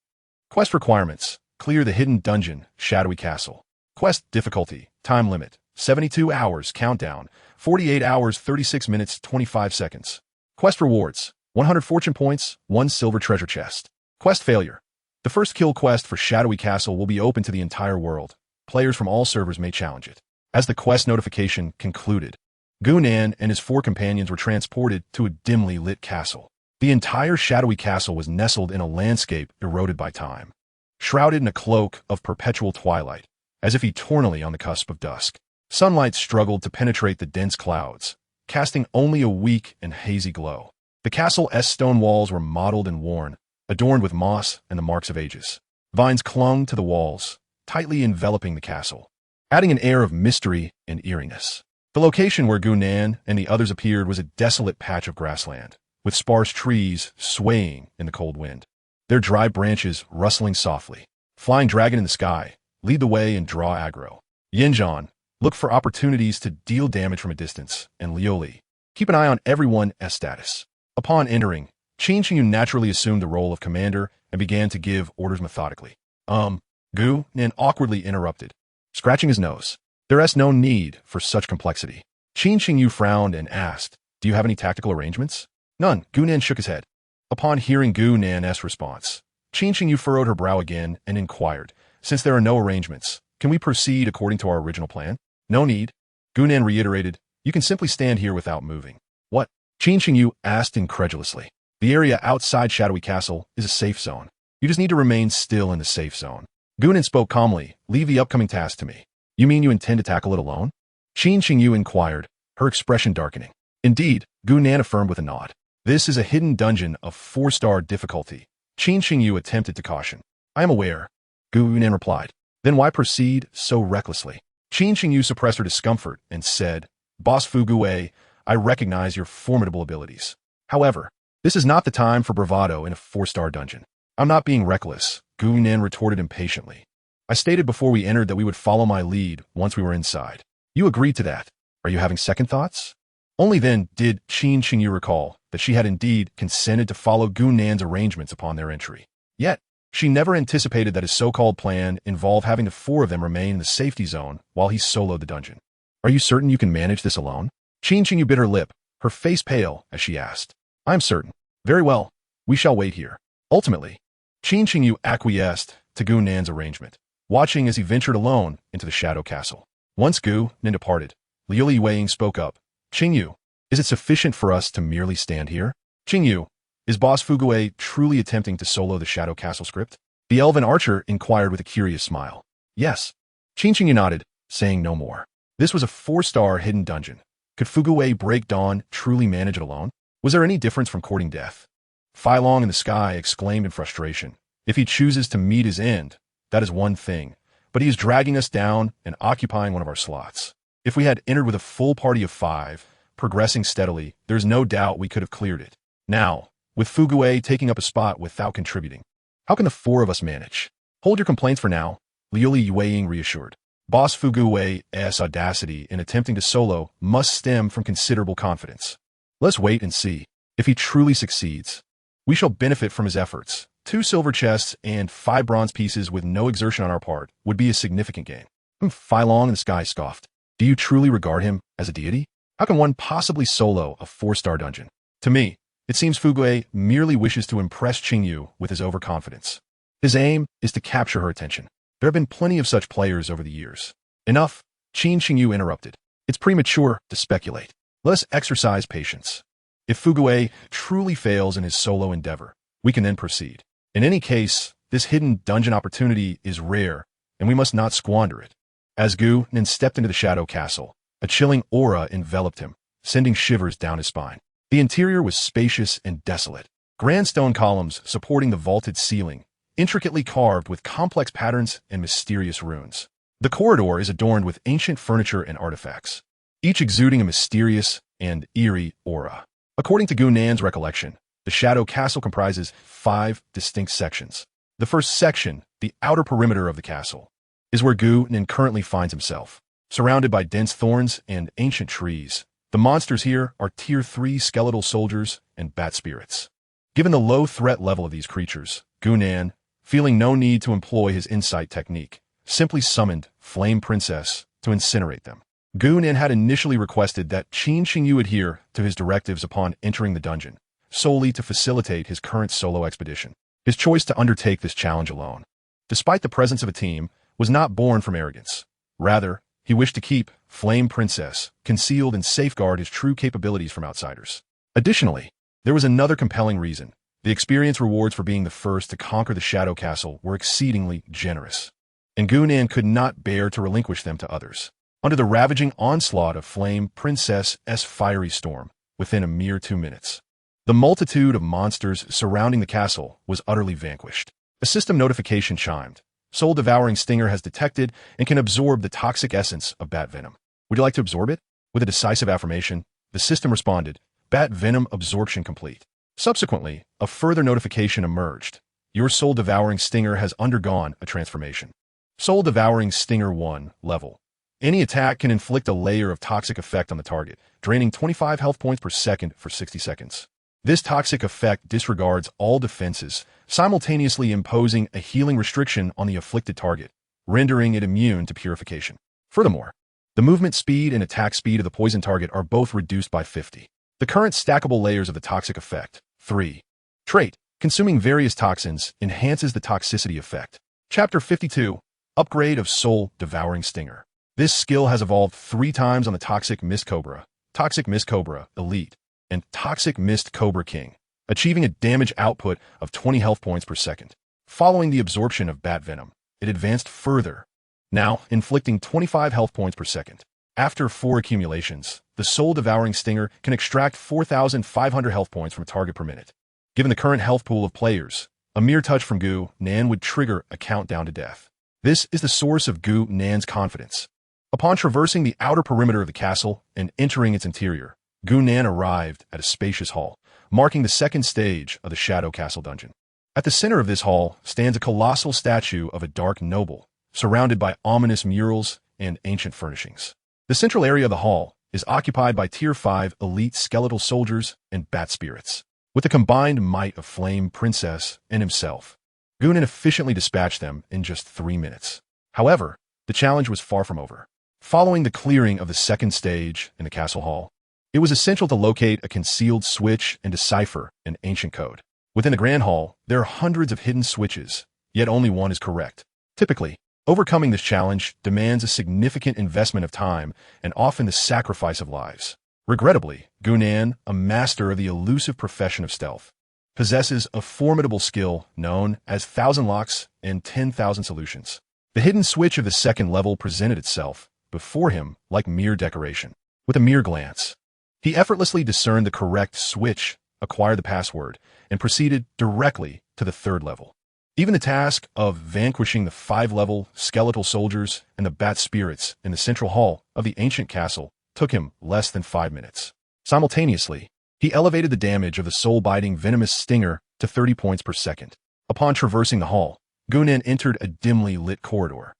Quest requirements, clear the hidden dungeon, Shadowy Castle. Quest difficulty, time limit, 72 hours, countdown, 48 hours, 36 minutes, 25 seconds. Quest rewards, 100 fortune points, 1 silver treasure chest. Quest failure. The first kill quest for Shadowy Castle will be open to the entire world. Players from all servers may challenge it. As the quest notification concluded, Gunan and his 4 companions were transported to a dimly lit castle. The entire Shadowy Castle was nestled in a landscape eroded by time, shrouded in a cloak of perpetual twilight, as if eternally on the cusp of dusk. Sunlight struggled to penetrate the dense clouds, casting only a weak and hazy glow. The castle's stone walls were mottled and worn, adorned with moss and the marks of ages. Vines clung to the walls, tightly enveloping the castle, adding an air of mystery and eeriness. The location where Gunan and the others appeared was a desolate patch of grassland, with sparse trees swaying in the cold wind, their dry branches rustling softly. Flying Dragon in the Sky, lead the way and draw aggro. Yinzhan, look for opportunities to deal damage from a distance, and Lioli, keep an eye on everyone's status. Upon entering, Qin Xingyu naturally assumed the role of commander and began to give orders methodically. Gunan awkwardly interrupted, scratching his nose. There's no need for such complexity. Qin Xingyu frowned and asked, "Do you have any tactical arrangements?" "None." Gunan shook his head. Upon hearing Gunan's response, Qin Xingyu furrowed her brow again and inquired, "Since there are no arrangements, can we proceed according to our original plan?" "No need." Gunan reiterated, "You can simply stand here without moving." "What?" Qin Xingyu asked incredulously. "The area outside Shadowy Castle is a safe zone. You just need to remain still in the safe zone." Gunan spoke calmly, "Leave the upcoming task to me." "You mean you intend to tackle it alone?" Qin Xingyu inquired, her expression darkening. "Indeed," Gunan affirmed with a nod. "This is a hidden dungeon of 4-star difficulty." Qin Xingyu attempted to caution. "I am aware," Gunan replied. "Then why proceed so recklessly?" Qin Xingyu suppressed her discomfort and said, "Boss Fugue, I recognize your formidable abilities. However, this is not the time for bravado in a 4-star dungeon." "I'm not being reckless," Gunan retorted impatiently. "I stated before we entered that we would follow my lead once we were inside. You agreed to that. Are you having second thoughts?" Only then did Qin Xingyu recall that she had indeed consented to follow Gunan's arrangements upon their entry. Yet, she never anticipated that his so-called plan involved having the 4 of them remain in the safety zone while he soloed the dungeon. "Are you certain you can manage this alone?" Qin Xingyu bit her lip, her face pale, as she asked. "I'm certain." "Very well. We shall wait here." Ultimately, Qin Xingyu acquiesced to Gunan's arrangement, watching as he ventured alone into the Shadow Castle. Once Gunan departed, Liuli Yueying spoke up. "Qingyu, is it sufficient for us to merely stand here?" "Qingyu, is Boss Fugue truly attempting to solo the Shadow Castle script?" The Elven Archer inquired with a curious smile. "Yes." Qin Xingyu nodded, saying no more. This was a 4-star hidden dungeon. Could Fugue break dawn truly manage it alone? Was there any difference from courting death? Filong in the Sky exclaimed in frustration. "If he chooses to meet his end, that is one thing, but he is dragging us down and occupying one of our slots. If we had entered with a full party of 5, progressing steadily, there's no doubt we could have cleared it. Now, with Fugue taking up a spot without contributing, how can the 4 of us manage?" "Hold your complaints for now," Liuli Yueying reassured. Boss Fugue's audacity in attempting to solo must stem from considerable confidence. Let's wait and see. If he truly succeeds, we shall benefit from his efforts. 2 silver chests and 5 bronze pieces with no exertion on our part would be a significant gain. Phylong in the sky scoffed. Do you truly regard him as a deity? How can one possibly solo a 4-star dungeon? To me, it seems Fugue merely wishes to impress Qingyu with his overconfidence. His aim is to capture her attention. There have been plenty of such players over the years. Enough, Qingyu interrupted. It's premature to speculate. Let us exercise patience. If Fugue truly fails in his solo endeavor, we can then proceed. In any case, this hidden dungeon opportunity is rare, and we must not squander it. As Gu Nin stepped into the Shadow Castle, a chilling aura enveloped him, sending shivers down his spine. The interior was spacious and desolate. Grand stone columns supporting the vaulted ceiling, intricately carved with complex patterns and mysterious runes. The corridor is adorned with ancient furniture and artifacts, each exuding a mysterious and eerie aura. According to Gu Nan's recollection, the Shadow Castle comprises 5 distinct sections. The first section, the outer perimeter of the castle, is where Gu Nin currently finds himself. Surrounded by dense thorns and ancient trees, the monsters here are Tier 3 skeletal soldiers and bat spirits. Given the low threat level of these creatures, Gu Nan, feeling no need to employ his insight technique, simply summoned Flame Princess to incinerate them. Gu Nin had initially requested that Qingyu adhere to his directives upon entering the dungeon, solely to facilitate his current solo expedition. His choice to undertake this challenge alone, despite the presence of a team, was not born from arrogance. Rather, he wished to keep Flame Princess concealed and safeguard his true capabilities from outsiders. Additionally, there was another compelling reason. The experience rewards for being the first to conquer the Shadow Castle were exceedingly generous, and Gu Nan could not bear to relinquish them to others. Under the ravaging onslaught of Flame Princess's fiery storm, within a mere 2 minutes, the multitude of monsters surrounding the castle was utterly vanquished. A system notification chimed. Soul-devouring stinger has detected and can absorb the toxic essence of bat venom. Would you like to absorb it? With a decisive affirmation, the system responded, bat venom absorption complete. Subsequently, a further notification emerged. Your soul-devouring stinger has undergone a transformation. Soul-devouring stinger 1 level. Any attack can inflict a layer of toxic effect on the target, draining 25 health points per second for 60 seconds. This toxic effect disregards all defenses, simultaneously imposing a healing restriction on the afflicted target, rendering it immune to purification. Furthermore, the movement speed and attack speed of the poison target are both reduced by 50. The current stackable layers of the toxic effect. 3. Trait. Consuming various toxins enhances the toxicity effect. Chapter 52. Upgrade of Soul-Devouring Stinger. This skill has evolved 3 times on the Toxic Mist Cobra, Toxic Mist Cobra Elite, and Toxic Mist Cobra King, achieving a damage output of 20 health points per second. Following the absorption of bat venom, it advanced further, now inflicting 25 health points per second. After 4 accumulations, the soul-devouring stinger can extract 4,500 health points from a target per minute. Given the current health pool of players, a mere touch from Gu Nan would trigger a countdown to death. This is the source of Gu Nan's confidence. Upon traversing the outer perimeter of the castle and entering its interior, Gu Nan arrived at a spacious hall, marking the second stage of the Shadow Castle dungeon. At the center of this hall stands a colossal statue of a dark noble, surrounded by ominous murals and ancient furnishings. The central area of the hall is occupied by Tier 5 elite skeletal soldiers and bat spirits. With the combined might of Flame Princess and himself, Gu Nan efficiently dispatched them in just 3 minutes. However, the challenge was far from over. Following the clearing of the second stage in the castle hall, it was essential to locate a concealed switch and decipher an ancient code. Within the Grand Hall, there are hundreds of hidden switches, yet only one is correct. Typically, overcoming this challenge demands a significant investment of time and often the sacrifice of lives. Regrettably, Gu Nan, a master of the elusive profession of stealth, possesses a formidable skill known as 1,000 locks and 10,000 solutions. The hidden switch of the second level presented itself before him like mere decoration. With a mere glance, he effortlessly discerned the correct switch, acquired the password, and proceeded directly to the third level. Even the task of vanquishing the 5-level skeletal soldiers and the bat spirits in the central hall of the ancient castle took him less than 5 minutes. Simultaneously, he elevated the damage of the soul-biting venomous stinger to 30 points per second. Upon traversing the hall, Gu Nan entered a dimly lit corridor.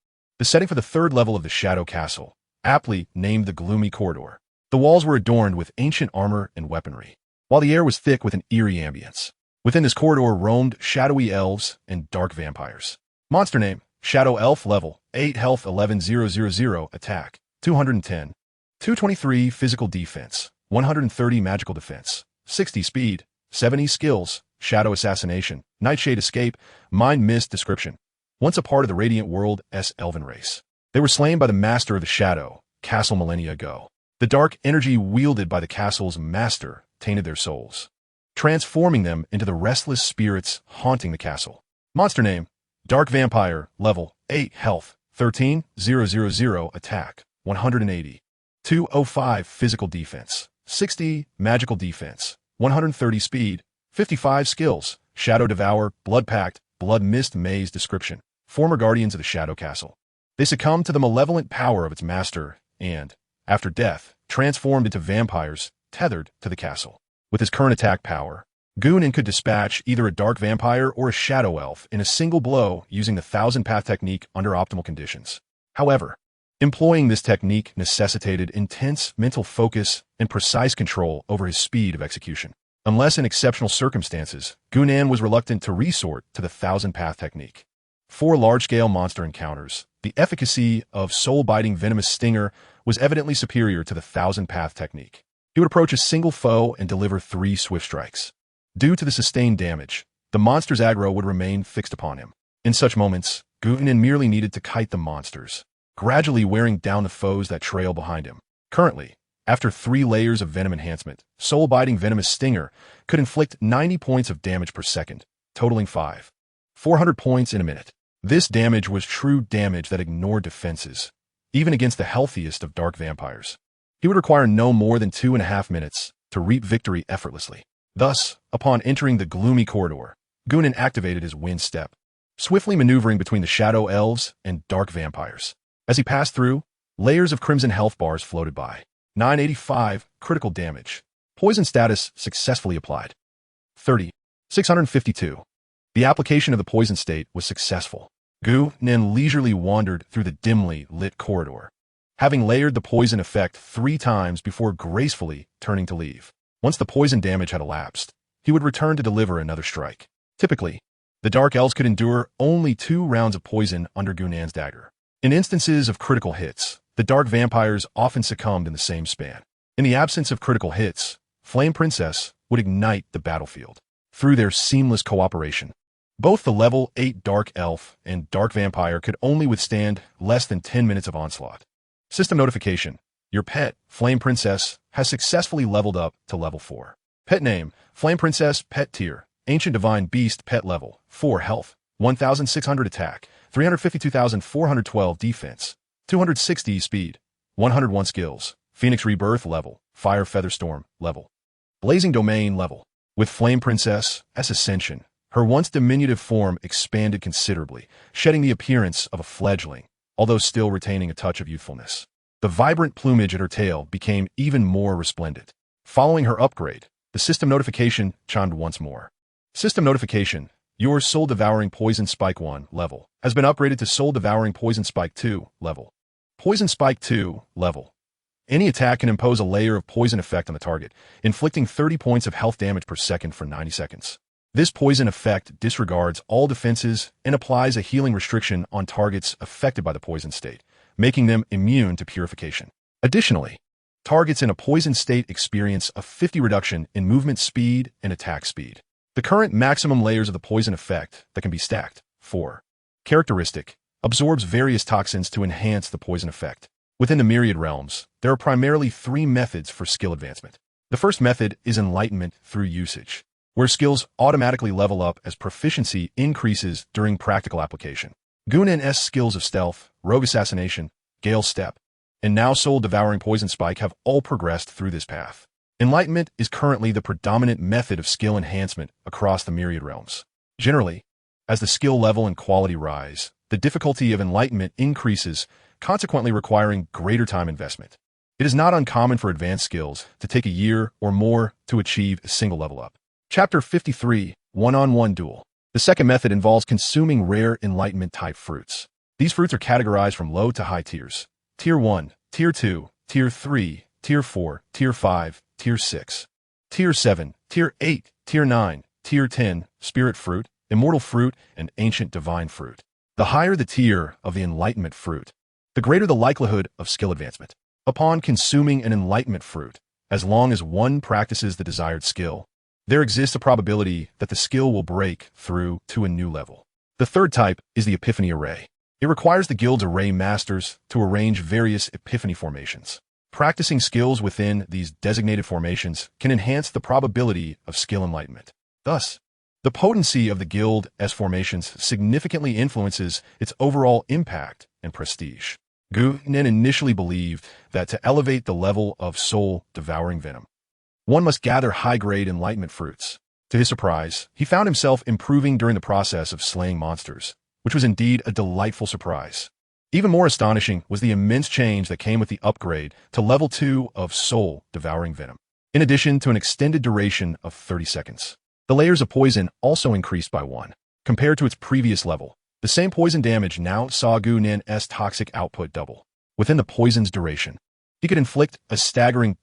The setting for the third level of the Shadow Castle, aptly named the Gloomy Corridor. The walls were adorned with ancient armor and weaponry, while the air was thick with an eerie ambience. Within this corridor roamed shadowy elves and dark vampires. Monster name, Shadow Elf. Level, 8 health, 11,000, attack, 210. 223 physical defense, 130 magical defense, 60 speed, 70 skills, shadow assassination, nightshade escape, mind mist description. Once a part of the Radiant World's elven race, they were slain by the master of the shadow, castle millennia ago. The dark energy wielded by the castle's master tainted their souls, transforming them into the restless spirits haunting the castle. Monster name, Dark Vampire. Level, 8 health, 13,000, attack, 180. 205 physical defense, 60 magical defense, 130 speed, 55 skills, Shadow Devour, Blood Pact, Blood Mist Maze description. Former guardians of the Shadow Castle. They succumbed to the malevolent power of its master and, after death, transformed into vampires tethered to the castle. With his current attack power, Guinan could dispatch either a dark vampire or a shadow elf in a single blow using the Thousand Path technique under optimal conditions. However, employing this technique necessitated intense mental focus and precise control over his speed of execution. Unless in exceptional circumstances, Guinan was reluctant to resort to the Thousand Path technique. For large-scale monster encounters, the efficacy of soul-biting venomous stinger was evidently superior to the Thousand Path technique. He would approach a single foe and deliver 3 swift strikes. Due to the sustained damage, the monster's aggro would remain fixed upon him. In such moments, Guinan merely needed to kite the monsters, gradually wearing down the foes that trail behind him. Currently, after 3 layers of venom enhancement, soul-biting venomous stinger could inflict 90 points of damage per second, totaling 400 points in a minute. This damage was true damage that ignored defenses, even against the healthiest of dark vampires. He would require no more than 2.5 minutes to reap victory effortlessly. Thus, upon entering the Gloomy Corridor, Guinan activated his wind step, swiftly maneuvering between the shadow elves and dark vampires. As he passed through, layers of crimson health bars floated by. 985 critical damage. Poison status successfully applied. 652. The application of the poison state was successful. Guinan leisurely wandered through the dimly lit corridor, having layered the poison effect 3 times before gracefully turning to leave. Once the poison damage had elapsed, he would return to deliver another strike. Typically, the Dark Elves could endure only 2 rounds of poison under Guinan's dagger. In instances of critical hits, the Dark Vampires often succumbed in the same span. In the absence of critical hits, Flame Princess would ignite the battlefield. Through their seamless cooperation, both the level 8 Dark Elf and Dark Vampire could only withstand less than 10 minutes of onslaught. System notification. Your pet, Flame Princess, has successfully leveled up to level 4. Pet name, Flame Princess, pet tier, Ancient Divine Beast, pet level, 4 health, 1,600 attack, 352,412 defense, 260 speed, 101 skills, Phoenix Rebirth level, Fire Featherstorm level, Blazing Domain level. With Flame Princess' ascension, her once diminutive form expanded considerably, shedding the appearance of a fledgling, although still retaining a touch of youthfulness. The vibrant plumage at her tail became even more resplendent. Following her upgrade, the system notification chimed once more. System notification, your Soul-Devouring Poison Spike 1 level has been upgraded to Soul-Devouring Poison Spike 2 level. Poison Spike 2 level. Any attack can impose a layer of poison effect on the target, inflicting 30 points of health damage per second for 90 seconds. This poison effect disregards all defenses and applies a healing restriction on targets affected by the poison state, making them immune to purification. Additionally, targets in a poison state experience a 50 reduction in movement speed and attack speed. The current maximum layers of the poison effect that can be stacked, 4. Characteristic, absorbs various toxins to enhance the poison effect. Within the Myriad realms, there are primarily 3 methods for skill advancement. The first method is enlightenment through usage, where skills automatically level up as proficiency increases during practical application. Guinan's skills of stealth, rogue assassination, gale step, and now soul-devouring poison spike have all progressed through this path. Enlightenment is currently the predominant method of skill enhancement across the Myriad realms. Generally, as the skill level and quality rise, the difficulty of enlightenment increases, consequently requiring greater time investment. It is not uncommon for advanced skills to take a year or more to achieve a single level up. Chapter 53, One-on-One Duel. The second method involves consuming rare enlightenment-type fruits. These fruits are categorized from low to high tiers. Tier 1, Tier 2, Tier 3, Tier 4, Tier 5, Tier 6, Tier 7, Tier 8, Tier 9, Tier 10, Spirit Fruit, Immortal Fruit, and Ancient Divine Fruit. The higher the tier of the Enlightenment Fruit, the greater the likelihood of skill advancement. Upon consuming an Enlightenment Fruit, as long as one practices the desired skill, there exists a probability that the skill will break through to a new level. The third type is the Epiphany Array. It requires the guild's array masters to arrange various epiphany formations. Practicing skills within these designated formations can enhance the probability of skill enlightenment. Thus, the potency of the guild as formations significantly influences its overall impact and prestige. Gunen initially believed that to elevate the level of soul-devouring venom, one must gather high-grade enlightenment fruits. To his surprise, he found himself improving during the process of slaying monsters, which was indeed a delightful surprise. Even more astonishing was the immense change that came with the upgrade to level 2 of soul-devouring venom, in addition to an extended duration of 30 seconds. The layers of poison also increased by 1. Compared to its previous level, the same poison damage now saw Gunen's toxic output double. Within the poison's duration, he could inflict a staggering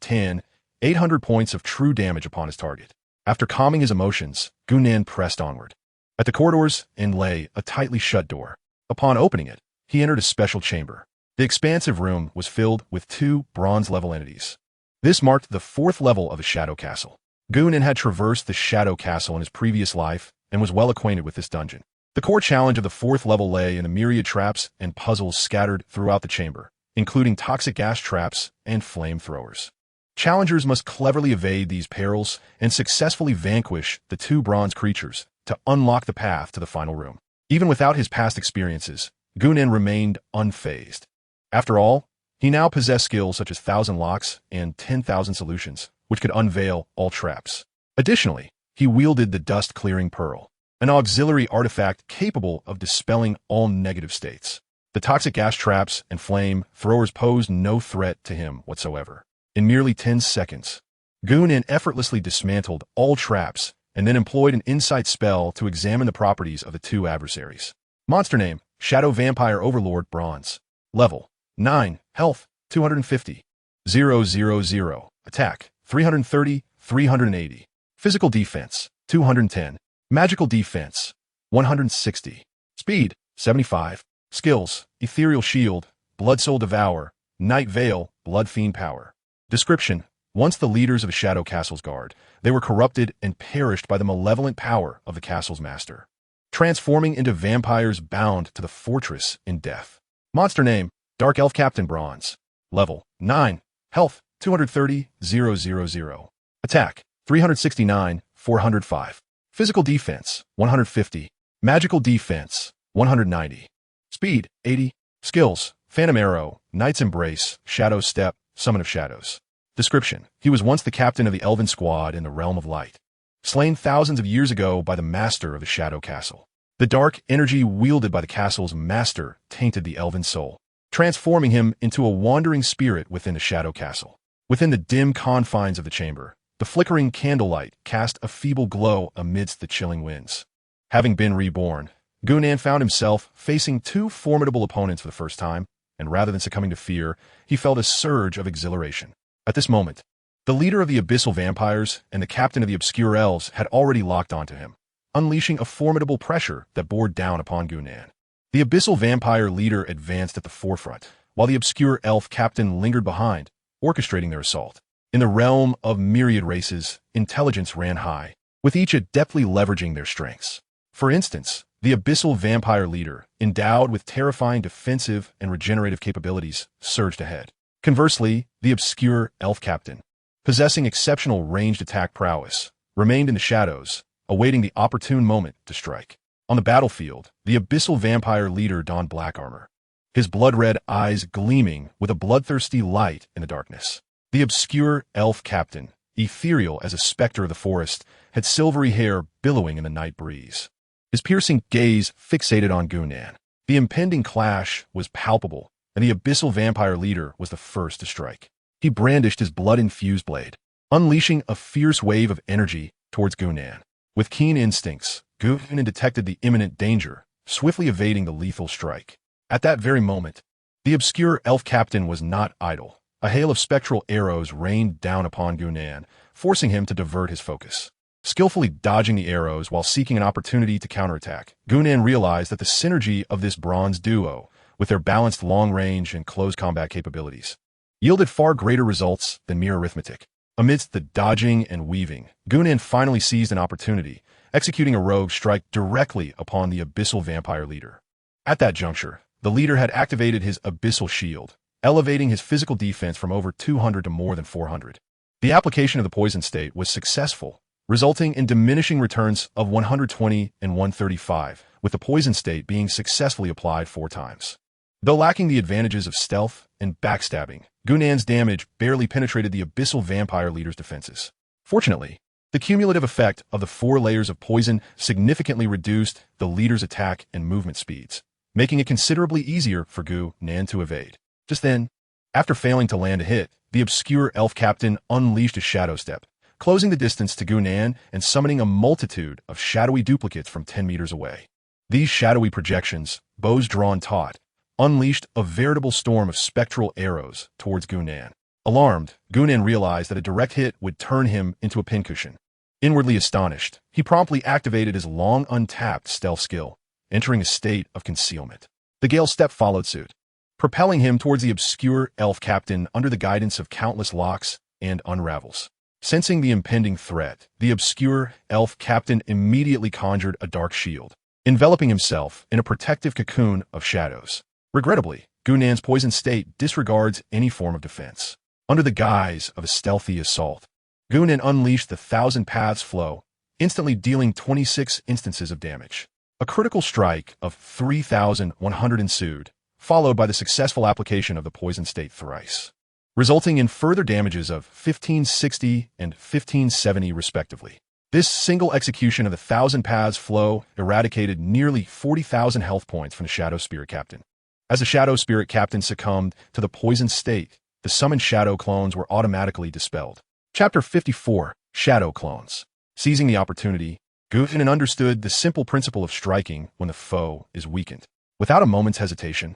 800 points of true damage upon his target. After calming his emotions, Gunen pressed onward. At the corridor's end lay a tightly shut door. Upon opening it, he entered a special chamber. The expansive room was filled with 2 bronze-level entities. This marked the 4th level of the Shadow Castle. Gunen had traversed the Shadow Castle in his previous life and was well acquainted with this dungeon. The core challenge of the 4th level lay in the myriad traps and puzzles scattered throughout the chamber, including toxic gas traps and flamethrowers. Challengers must cleverly evade these perils and successfully vanquish the 2 bronze creatures to unlock the path to the final room. Even without his past experiences, Gunen remained unfazed. After all, he now possessed skills such as 1,000 locks and 10,000 solutions, which could unveil all traps. Additionally, he wielded the dust-clearing pearl, an auxiliary artifact capable of dispelling all negative states. The toxic gas traps and flame throwers posed no threat to him whatsoever. In merely 10 seconds, Gunen effortlessly dismantled all traps and then employed an insight spell to examine the properties of the 2 adversaries. Monster name: Shadow Vampire Overlord Bronze. Level: 9. Health: 250. 000. Attack: 330, 380. Physical defense: 210. Magical defense: 160. Speed: 75. Skills: Ethereal Shield, Blood Soul Devour, Night Veil, Blood Fiend Power. Description: once the leaders of Shadow Castle's guard, they were corrupted and perished by the malevolent power of the castle's master, transforming into vampires bound to the fortress in death. Monster name: Dark Elf Captain Bronze. Level: 9. Health: 230, 000. Attack: 369, 405. Physical defense: 150. Magical defense: 190. Speed: 80. Skills: Phantom Arrow, Knight's Embrace, Shadow Step, Summon of Shadows. Description: he was once the captain of the Elven Squad in the Realm of Light, slain thousands of years ago by the master of the Shadow Castle. The dark energy wielded by the castle's master tainted the elven soul, transforming him into a wandering spirit within the Shadow Castle. Within the dim confines of the chamber, the flickering candlelight cast a feeble glow amidst the chilling winds. Having been reborn, Gunen found himself facing 2 formidable opponents for the first time, and rather than succumbing to fear, he felt a surge of exhilaration. At this moment, the leader of the Abyssal Vampires and the captain of the Obscure Elves had already locked onto him, unleashing a formidable pressure that bore down upon Gunen. The Abyssal Vampire leader advanced at the forefront, while the Obscure Elf captain lingered behind, orchestrating their assault. In the realm of myriad races, intelligence ran high, with each adeptly leveraging their strengths. For instance, the Abyssal Vampire leader, endowed with terrifying defensive and regenerative capabilities, surged ahead. Conversely, the Obscure Elf captain, possessing exceptional ranged attack prowess, remained in the shadows, awaiting the opportune moment to strike. On the battlefield, the Abyssal Vampire leader donned black armor, his blood-red eyes gleaming with a bloodthirsty light in the darkness. The Obscure Elf captain, ethereal as a specter of the forest, had silvery hair billowing in the night breeze. His piercing gaze fixated on Gunen. The impending clash was palpable, and the Abyssal Vampire leader was the first to strike. He brandished his blood-infused blade, unleashing a fierce wave of energy towards Gunen. With keen instincts, Gunen detected the imminent danger, swiftly evading the lethal strike. At that very moment, the obscure elf captain was not idle. A hail of spectral arrows rained down upon Gunan, forcing him to divert his focus. Skillfully dodging the arrows while seeking an opportunity to counterattack, Gunan realized that the synergy of this bronze duo, with their balanced long-range and close combat capabilities, yielded far greater results than mere arithmetic. Amidst the dodging and weaving, Gunan finally seized an opportunity, executing a rogue strike directly upon the abyssal vampire leader. At that juncture, the leader had activated his abyssal shield, elevating his physical defense from over 200 to more than 400. The application of the poison state was successful, resulting in diminishing returns of 120 and 135, with the poison state being successfully applied 4 times. Though lacking the advantages of stealth and backstabbing, Gunan's damage barely penetrated the abyssal vampire leader's defenses. Fortunately, the cumulative effect of the 4 layers of poison significantly reduced the leader's attack and movement speeds, making it considerably easier for Gunan to evade. Just then, after failing to land a hit, the obscure elf captain unleashed a shadow step, closing the distance to Gunan and summoning a multitude of shadowy duplicates from 10 meters away. These shadowy projections, bows drawn taut, unleashed a veritable storm of spectral arrows towards Gunan. Alarmed, Gunan realized that a direct hit would turn him into a pincushion. Inwardly astonished, he promptly activated his long-untapped stealth skill, entering a state of concealment. The Gale Step followed suit, propelling him towards the obscure elf captain under the guidance of countless locks and unravels. Sensing the impending threat, the obscure elf captain immediately conjured a dark shield, enveloping himself in a protective cocoon of shadows. Regrettably, Gunan's poison state disregards any form of defense. Under the guise of a stealthy assault, Gunan unleashed the Thousand Paths Flow, instantly dealing 26 instances of damage. A critical strike of 3,100 ensued, followed by the successful application of the poison state thrice, resulting in further damages of 1560 and 1570 respectively. This single execution of the Thousand Paths Flow eradicated nearly 40,000 health points from the Shadow Spirit Captain. As the Shadow Spirit Captain succumbed to the poison state, the summoned shadow clones were automatically dispelled. Chapter 54, Shadow Clones. Seizing the opportunity, Gunan understood the simple principle of striking when the foe is weakened. Without a moment's hesitation,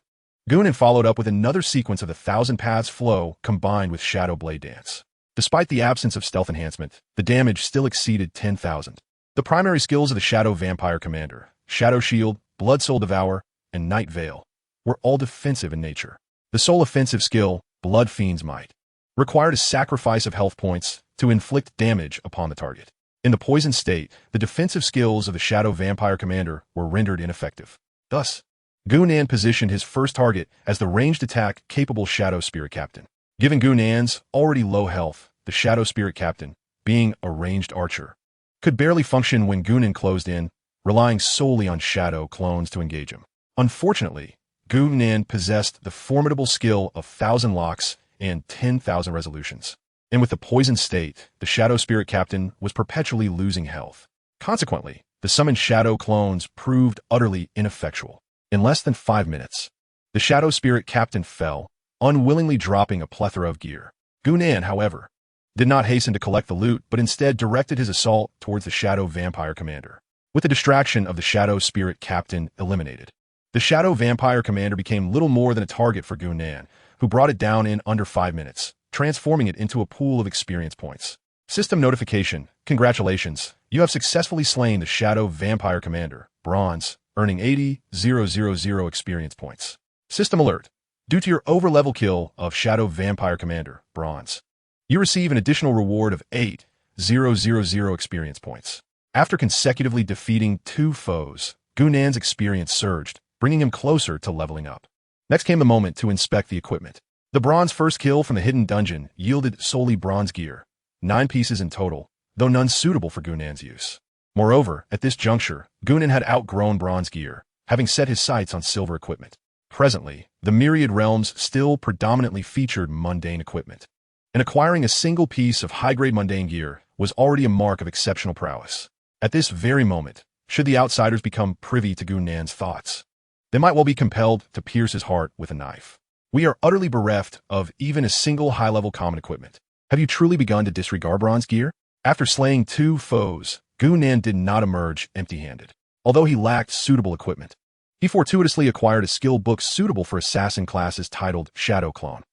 Gunan followed up with another sequence of the Thousand Paths Flow combined with Shadow Blade Dance. Despite the absence of stealth enhancement, the damage still exceeded 10,000. The primary skills of the Shadow Vampire Commander, Shadow Shield, Blood Soul Devour, and Night Veil, were all defensive in nature. The sole offensive skill, Blood Fiend's Might, required a sacrifice of health points to inflict damage upon the target. In the poison state, the defensive skills of the Shadow Vampire Commander were rendered ineffective. Thus, Gunan positioned his first target as the ranged attack-capable Shadow Spirit Captain. Given Gunan's already low health, the Shadow Spirit Captain, being a ranged archer, could barely function when Gunan closed in, relying solely on shadow clones to engage him. Unfortunately, Gunan possessed the formidable skill of 1,000 locks and 10,000 resolutions. And with the poison state, the Shadow Spirit Captain was perpetually losing health. Consequently, the summoned shadow clones proved utterly ineffectual. In less than 5 minutes, the Shadow Spirit Captain fell, unwillingly dropping a plethora of gear. Gunan, however, did not hasten to collect the loot, but instead directed his assault towards the Shadow Vampire Commander. With the distraction of the Shadow Spirit Captain eliminated, the Shadow Vampire Commander became little more than a target for Gunan, who brought it down in under 5 minutes, transforming it into a pool of experience points. System notification: congratulations, you have successfully slain the Shadow Vampire Commander, Bronze, earning 80,000 experience points. System alert: due to your over-level kill of Shadow Vampire Commander, Bronze, you receive an additional reward of 8,000 experience points. After consecutively defeating 2 foes, Gunan's experience surged, bringing him closer to leveling up. Next came the moment to inspect the equipment. The Bronze first kill from the hidden dungeon yielded solely bronze gear, 9 pieces in total, though none suitable for Gunan's use. Moreover, at this juncture, Gunan had outgrown bronze gear, having set his sights on silver equipment. Presently, the Myriad realms still predominantly featured mundane equipment, and acquiring a single piece of high-grade mundane gear was already a mark of exceptional prowess. At this very moment, should the outsiders become privy to Gunan's thoughts, they might well be compelled to pierce his heart with a knife. We are utterly bereft of even a single high-level common equipment. Have you truly begun to disregard bronze gear? After slaying 2 foes, Gunan did not emerge empty-handed. Although he lacked suitable equipment, He fortuitously acquired a skill book suitable for assassin classes titled Shadow Clone.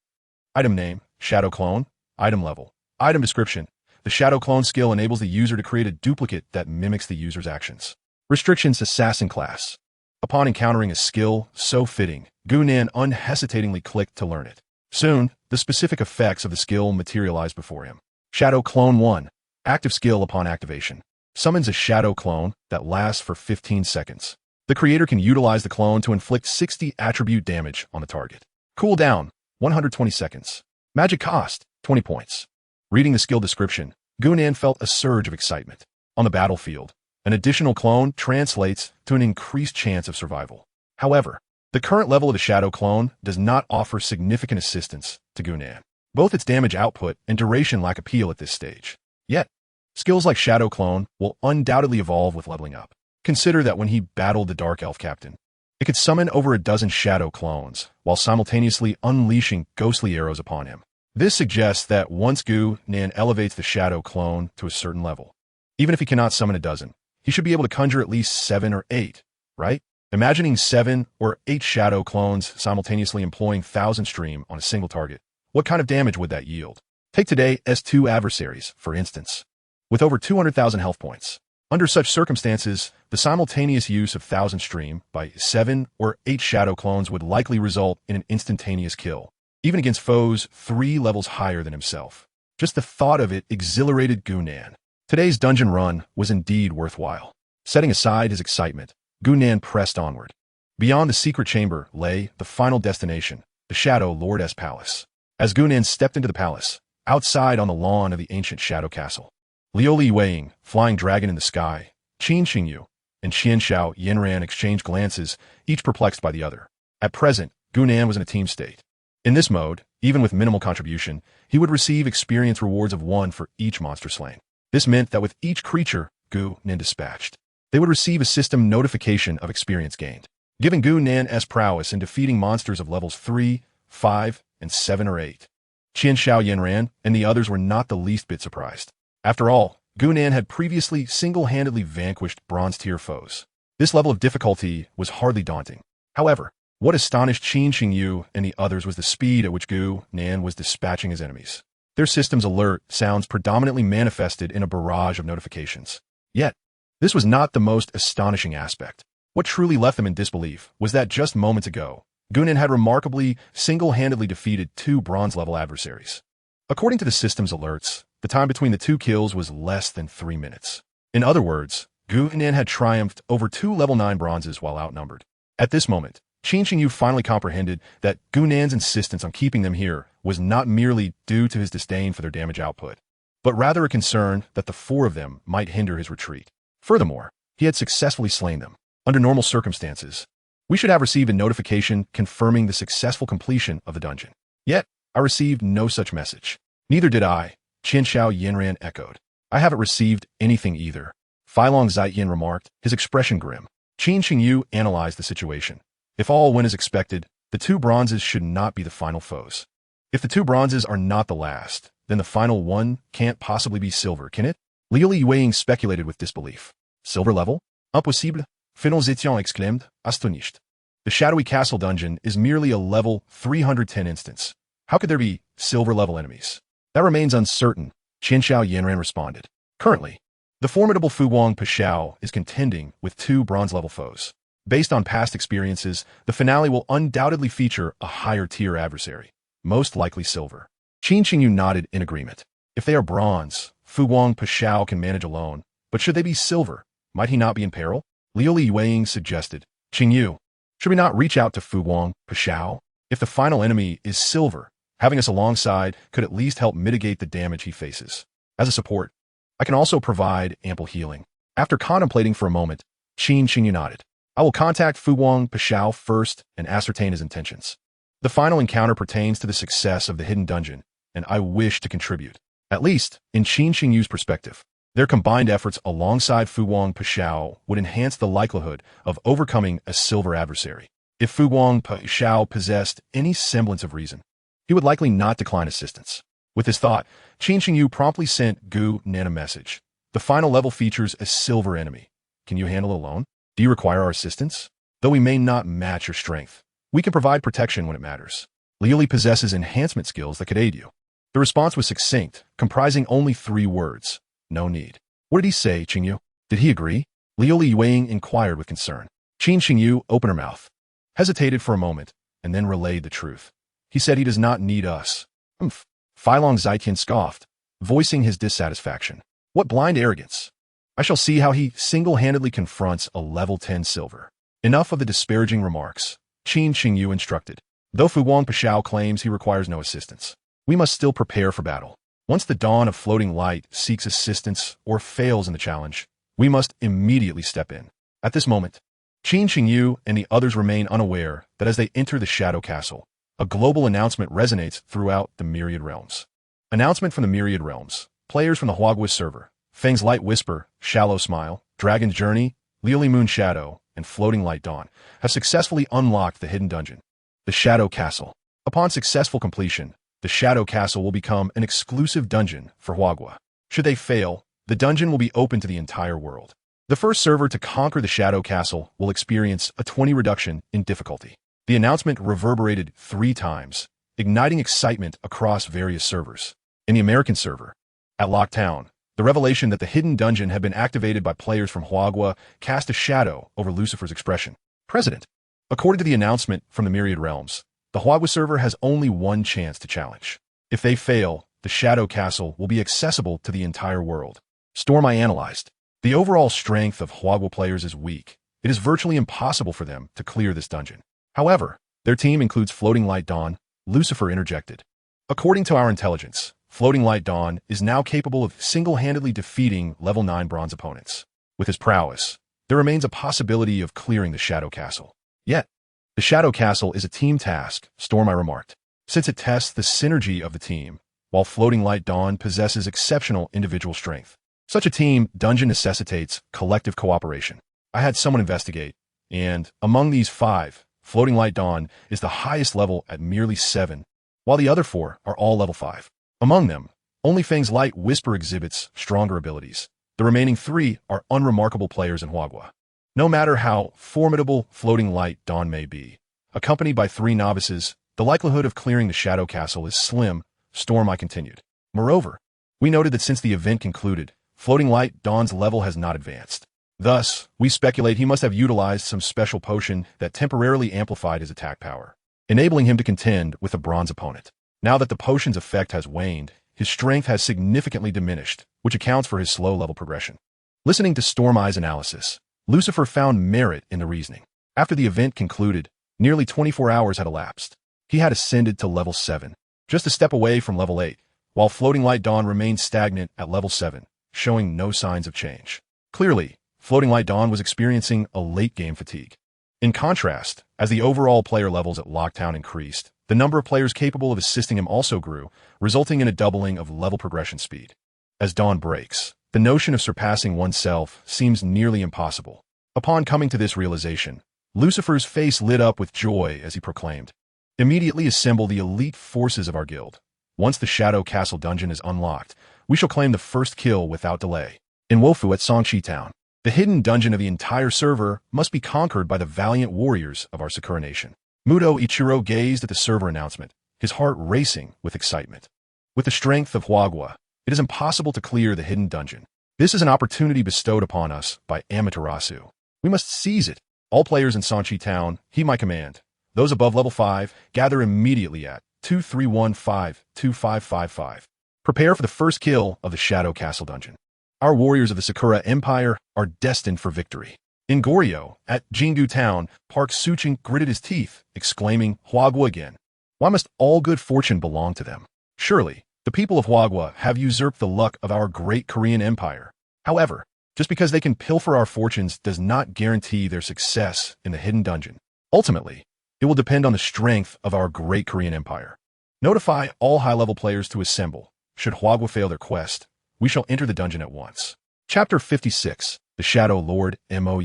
Item name, Shadow Clone. Item level. Item description. The Shadow Clone skill enables the user to create a duplicate that mimics the user's actions. Restrictions: Assassin class. Upon encountering a skill so fitting, Gunan unhesitatingly clicked to learn it. Soon, the specific effects of the skill materialized before him. Shadow Clone 1. Active skill upon activation. Summons a Shadow Clone that lasts for 15 seconds. The creator can utilize the clone to inflict 60 attribute damage on the target. Cooldown: 120 seconds. Magic cost: 20 points. Reading the skill description, Gunan felt a surge of excitement. On the battlefield, an additional clone translates to an increased chance of survival. However, the current level of the Shadow Clone does not offer significant assistance to Gunan. Both its damage output and duration lack appeal at this stage. Yet, skills like Shadow Clone will undoubtedly evolve with leveling up. Consider that when he battled the Dark Elf captain, it could summon over a dozen Shadow Clones, while simultaneously unleashing ghostly arrows upon him. This suggests that once Gunan elevates the Shadow Clone to a certain level, even if he cannot summon a dozen, he should be able to conjure at least 7 or 8, right? Imagining 7 or 8 Shadow Clones simultaneously employing 1,000 stream on a single target, what kind of damage would that yield? Take today's 2 adversaries, for instance, with over 200,000 health points. Under such circumstances, the simultaneous use of 1,000 stream by 7 or 8 Shadow Clones would likely result in an instantaneous kill, even against foes 3 levels higher than himself. Just the thought of it exhilarated Gunan. Today's dungeon run was indeed worthwhile. Setting aside his excitement, Gunan pressed onward. Beyond the secret chamber lay the final destination, the Shadow Lord's palace. As Gunan stepped into the palace, outside on the lawn of the ancient Shadow Castle, Liu Weiing, flying dragon in the sky, Qin Xingyu, and Xianxiao Yanran exchanged glances, each perplexed by the other. At present, Gunan was in a team state. In this mode, even with minimal contribution, he would receive experience rewards of 1 for each monster slain. This meant that with each creature Gunan dispatched, they would receive a system notification of experience gained, giving Gunan's prowess in defeating monsters of levels 3, 5, and 7 or 8. Xianxiao Yanran and the others were not the least bit surprised. After all, Gunan had previously single-handedly vanquished bronze-tier foes. This level of difficulty was hardly daunting. However, what astonished Qin Xingyu and the others was the speed at which Gunan was dispatching his enemies. Their system's alert sounds predominantly manifested in a barrage of notifications. Yet, this was not the most astonishing aspect. What truly left them in disbelief was that just moments ago, Gunan had remarkably single-handedly defeated 2 bronze-level adversaries. According to the system's alerts, the time between the 2 kills was less than 3 minutes. In other words, Gunan had triumphed over 2 level 9 bronzes while outnumbered. At this moment, Qin Xingyu finally comprehended that Gunan's insistence on keeping them here was not merely due to his disdain for their damage output, but rather a concern that the 4 of them might hinder his retreat. Furthermore, he had successfully slain them. Under normal circumstances, we should have received a notification confirming the successful completion of the dungeon. Yet, I received no such message. Neither did I, Qianxiao Yanran echoed. I haven't received anything either. Filong Zaiyan remarked, his expression grim. Qin Xingyu analyzed the situation. If all went as expected, the 2 bronzes should not be the final foes. If the 2 bronzes are not the last, then the final one can't possibly be silver, can it? Liu Weiing speculated with disbelief. Silver level? Impossible? Finons étions exclaimed, astonished. The Shadowy Castle dungeon is merely a level 310 instance. How could there be silver level enemies? That remains uncertain, Qianxiao Yanran responded. Currently, the formidable Fu Wang Pashao is contending with 2 bronze-level foes. Based on past experiences, the finale will undoubtedly feature a higher-tier adversary, most likely silver. Qin Xingyu nodded in agreement. If they are bronze, Fu Wang Pashao can manage alone, but should they be silver, might he not be in peril? Liu Weiing suggested. Xingyu, should we not reach out to Fu Wang Pashao? If the final enemy is silver, having us alongside could at least help mitigate the damage he faces. As a support, I can also provide ample healing. After contemplating for a moment, Qin Xingyu nodded. I will contact Fu Wang Pashao first and ascertain his intentions. The final encounter pertains to the success of the hidden dungeon, and I wish to contribute, at least in Qin Xingyu's perspective. Their combined efforts alongside Fu Wang Pashao would enhance the likelihood of overcoming a silver adversary. If Fu Wang Pashao possessed any semblance of reason, he would likely not decline assistance. With this thought, Qin Xingyu promptly sent Gunan a message. The final level features a silver enemy. Can you handle it alone? Do you require our assistance? Though we may not match your strength, we can provide protection when it matters. Liuli possesses enhancement skills that could aid you. The response was succinct, comprising only 3 words. No need. What did he say, Qingyu? Did he agree? Liuli Yueying inquired with concern. Qingyu opened her mouth, hesitated for a moment, and then relayed the truth. He said he does not need us. Humph. Filong Zitian scoffed, voicing his dissatisfaction. What blind arrogance! I shall see how he single-handedly confronts a level 10 silver. Enough of the disparaging remarks. Qingyu instructed. Though Fu Guangpashao claims he requires no assistance, we must still prepare for battle. Once the dawn of floating light seeks assistance or fails in the challenge, we must immediately step in. At this moment, Qingyu and the others remain unaware that as they enter the Shadow Castle, a global announcement resonates throughout the Myriad Realms. Announcement from the Myriad Realms. Players from the Huagua server, Feng's Light Whisper, Shallow Smile, Dragon's Journey, Liuli Moon Shadow, and Floating Light Dawn, have successfully unlocked the hidden dungeon, the Shadow Castle. Upon successful completion, the Shadow Castle will become an exclusive dungeon for Huagua. Should they fail, the dungeon will be open to the entire world. The first server to conquer the Shadow Castle will experience a 20 reduction in difficulty. The announcement reverberated 3 times, igniting excitement across various servers. In the American server, at Locktown, the revelation that the hidden dungeon had been activated by players from Huagua cast a shadow over Lucifer's expression. President. According to the announcement from the Myriad Realms, the Huagua server has only one chance to challenge. If they fail, the Shadow Castle will be accessible to the entire world. Storm I analyzed. The overall strength of Huagua players is weak. It is virtually impossible for them to clear this dungeon. However, their team includes Floating Light Dawn. Lucifer interjected. According to our intelligence, Floating Light Dawn is now capable of single-handedly defeating level 9 bronze opponents. With his prowess, there remains a possibility of clearing the Shadow Castle. Yet, the Shadow Castle is a team task, Storm I remarked, since it tests the synergy of the team, while Floating Light Dawn possesses exceptional individual strength. Such a team dungeon necessitates collective cooperation. I had someone investigate, and among these 5, Floating Light Dawn is the highest level at merely 7, while the other 4 are all level 5. Among them, only Feng's Light Whisper exhibits stronger abilities. The remaining 3 are unremarkable players in Huagua. No matter how formidable Floating Light Dawn may be, accompanied by 3 novices, the likelihood of clearing the Shadow Castle is slim, Storm I continued. Moreover, we noted that since the event concluded, Floating Light Dawn's level has not advanced. Thus, we speculate he must have utilized some special potion that temporarily amplified his attack power, enabling him to contend with a bronze opponent. Now that the potion's effect has waned, his strength has significantly diminished, which accounts for his slow level progression. Listening to Storm I's analysis, Lucifer found merit in the reasoning. After the event concluded, nearly 24 hours had elapsed. He had ascended to level 7, just a step away from level 8, while Floating Light Dawn remained stagnant at level 7, showing no signs of change. Clearly, Floating Light Dawn was experiencing a late-game fatigue. In contrast, as the overall player levels at Locktown increased, the number of players capable of assisting him also grew, resulting in a doubling of level progression speed. As dawn breaks, the notion of surpassing oneself seems nearly impossible. Upon coming to this realization, Lucifer's face lit up with joy as he proclaimed, "Immediately assemble the elite forces of our guild. Once the Shadow Castle dungeon is unlocked, we shall claim the first kill without delay. In Wofu at Songqi Town, the hidden dungeon of the entire server must be conquered by the valiant warriors of our Sakura Nation." Muto Ichiro gazed at the server announcement, his heart racing with excitement. With the strength of Huagua, it is impossible to clear the hidden dungeon. This is an opportunity bestowed upon us by Amaterasu. We must seize it. All players in Songqi Town, heed my command. Those above level 5, gather immediately at 2315-2555. Prepare for the first kill of the Shadow Castle dungeon. Our warriors of the Sakura Empire are destined for victory. In Goryeo, at Jingu Town, Park Suching gritted his teeth, exclaiming, "Huagua again. Why must all good fortune belong to them? Surely, the people of Huagua have usurped the luck of our great Korean Empire. However, just because they can pilfer our fortunes does not guarantee their success in the hidden dungeon. Ultimately, it will depend on the strength of our great Korean Empire. Notify all high-level players to assemble. Should Huagua fail their quest, we shall enter the dungeon at once." Chapter 56, The Shadow Lord Moe.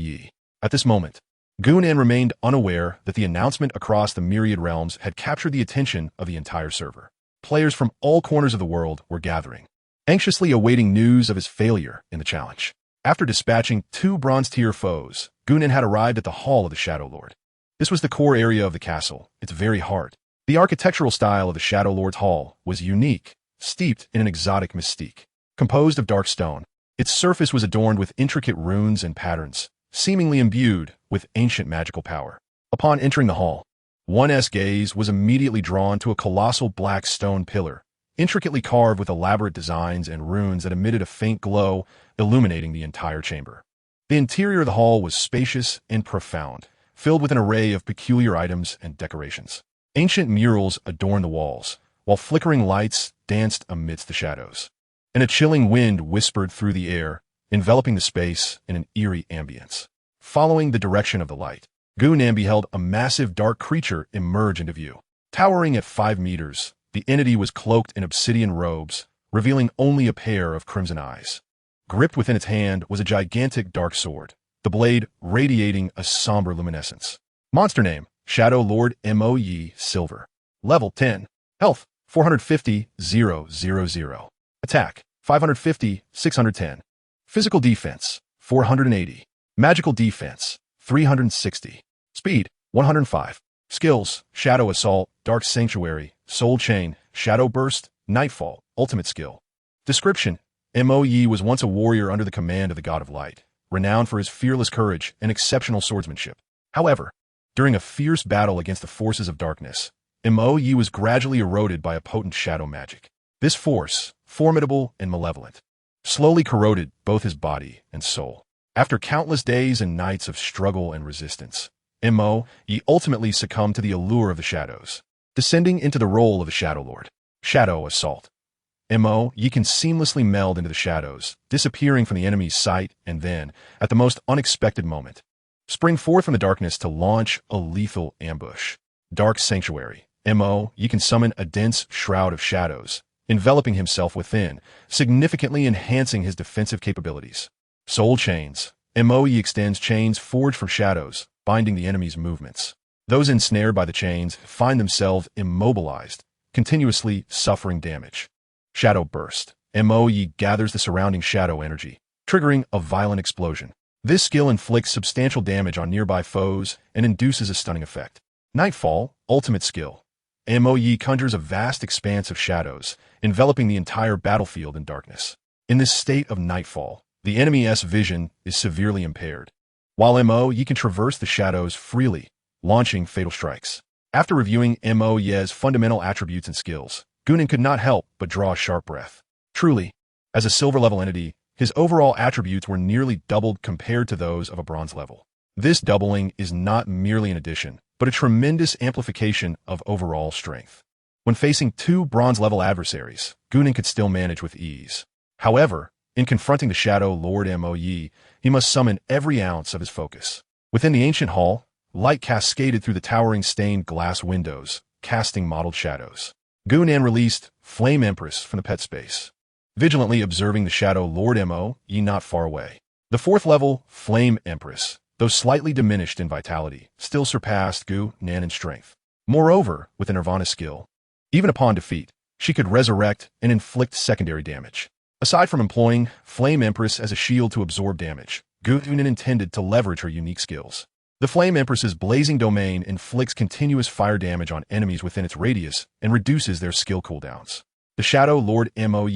At this moment, Gunan remained unaware that the announcement across the Myriad Realms had captured the attention of the entire server. Players from all corners of the world were gathering, anxiously awaiting news of his failure in the challenge. After dispatching 2 bronze-tier foes, Gunnan had arrived at the Hall of the Shadow Lord. This was the core area of the castle, its very heart. The architectural style of the Shadow Lord's Hall was unique, steeped in an exotic mystique. Composed of dark stone, its surface was adorned with intricate runes and patterns, seemingly imbued with ancient magical power. Upon entering the hall, one's gaze was immediately drawn to a colossal black stone pillar, intricately carved with elaborate designs and runes that emitted a faint glow, illuminating the entire chamber. The interior of the hall was spacious and profound, filled with an array of peculiar items and decorations. Ancient murals adorned the walls, while flickering lights danced amidst the shadows. And a chilling wind whispered through the air, enveloping the space in an eerie ambience. Following the direction of the light, Gunnan beheld a massive dark creature emerge into view. Towering at 5 meters, the entity was cloaked in obsidian robes, revealing only a pair of crimson eyes. Gripped within its hand was a gigantic dark sword, the blade radiating a somber luminescence. Monster name, Shadow Lord Moe Silver. Level 10. Health, 450,000. Attack, 550, 610. Physical defense, 480. Magical defense, 360. Speed, 105. Skills, Shadow Assault, Dark Sanctuary, Soul Chain, Shadow Burst, Nightfall, Ultimate Skill. Description: Moe was once a warrior under the command of the God of Light, renowned for his fearless courage and exceptional swordsmanship. However, during a fierce battle against the forces of darkness, Moe was gradually eroded by a potent shadow magic. This force, formidable and malevolent, slowly corroded both his body and soul. After countless days and nights of struggle and resistance, Moe ultimately succumbed to the allure of the shadows, descending into the role of the Shadow Lord. Shadow Assault. Moe can seamlessly meld into the shadows, disappearing from the enemy's sight and then, at the most unexpected moment, spring forth from the darkness to launch a lethal ambush. Dark Sanctuary. Moe can summon a dense shroud of shadows, enveloping himself within, significantly enhancing his defensive capabilities. Soul Chains. Moe extends chains forged from shadows, binding the enemy's movements. Those ensnared by the chains find themselves immobilized, continuously suffering damage. Shadow Burst. Moe gathers the surrounding shadow energy, triggering a violent explosion. This skill inflicts substantial damage on nearby foes and induces a stunning effect. Nightfall. Ultimate Skill. Moe conjures a vast expanse of shadows, enveloping the entire battlefield in darkness. In this state of nightfall, the enemy's vision is severely impaired, while Moe can traverse the shadows freely, launching fatal strikes. After reviewing Moe's fundamental attributes and skills, Gunnan could not help but draw a sharp breath. Truly, as a silver-level entity, his overall attributes were nearly doubled compared to those of a bronze level. This doubling is not merely an addition, but a tremendous amplification of overall strength. When facing 2 bronze-level adversaries, Gunnan could still manage with ease. However, in confronting the Shadow Lord Moe, he must summon every ounce of his focus. Within the ancient hall, light cascaded through the towering stained glass windows, casting mottled shadows. Gunnan released Flame Empress from the pet space, vigilantly observing the Shadow Lord Moe not far away. The 4th level Flame Empress, though slightly diminished in vitality, still surpassed Gunnan in strength. Moreover, with a Nirvana skill, even upon defeat, she could resurrect and inflict secondary damage. Aside from employing Flame Empress as a shield to absorb damage, Gunnan intended to leverage her unique skills. The Flame Empress's blazing domain inflicts continuous fire damage on enemies within its radius and reduces their skill cooldowns. The Shadow Lord Moe,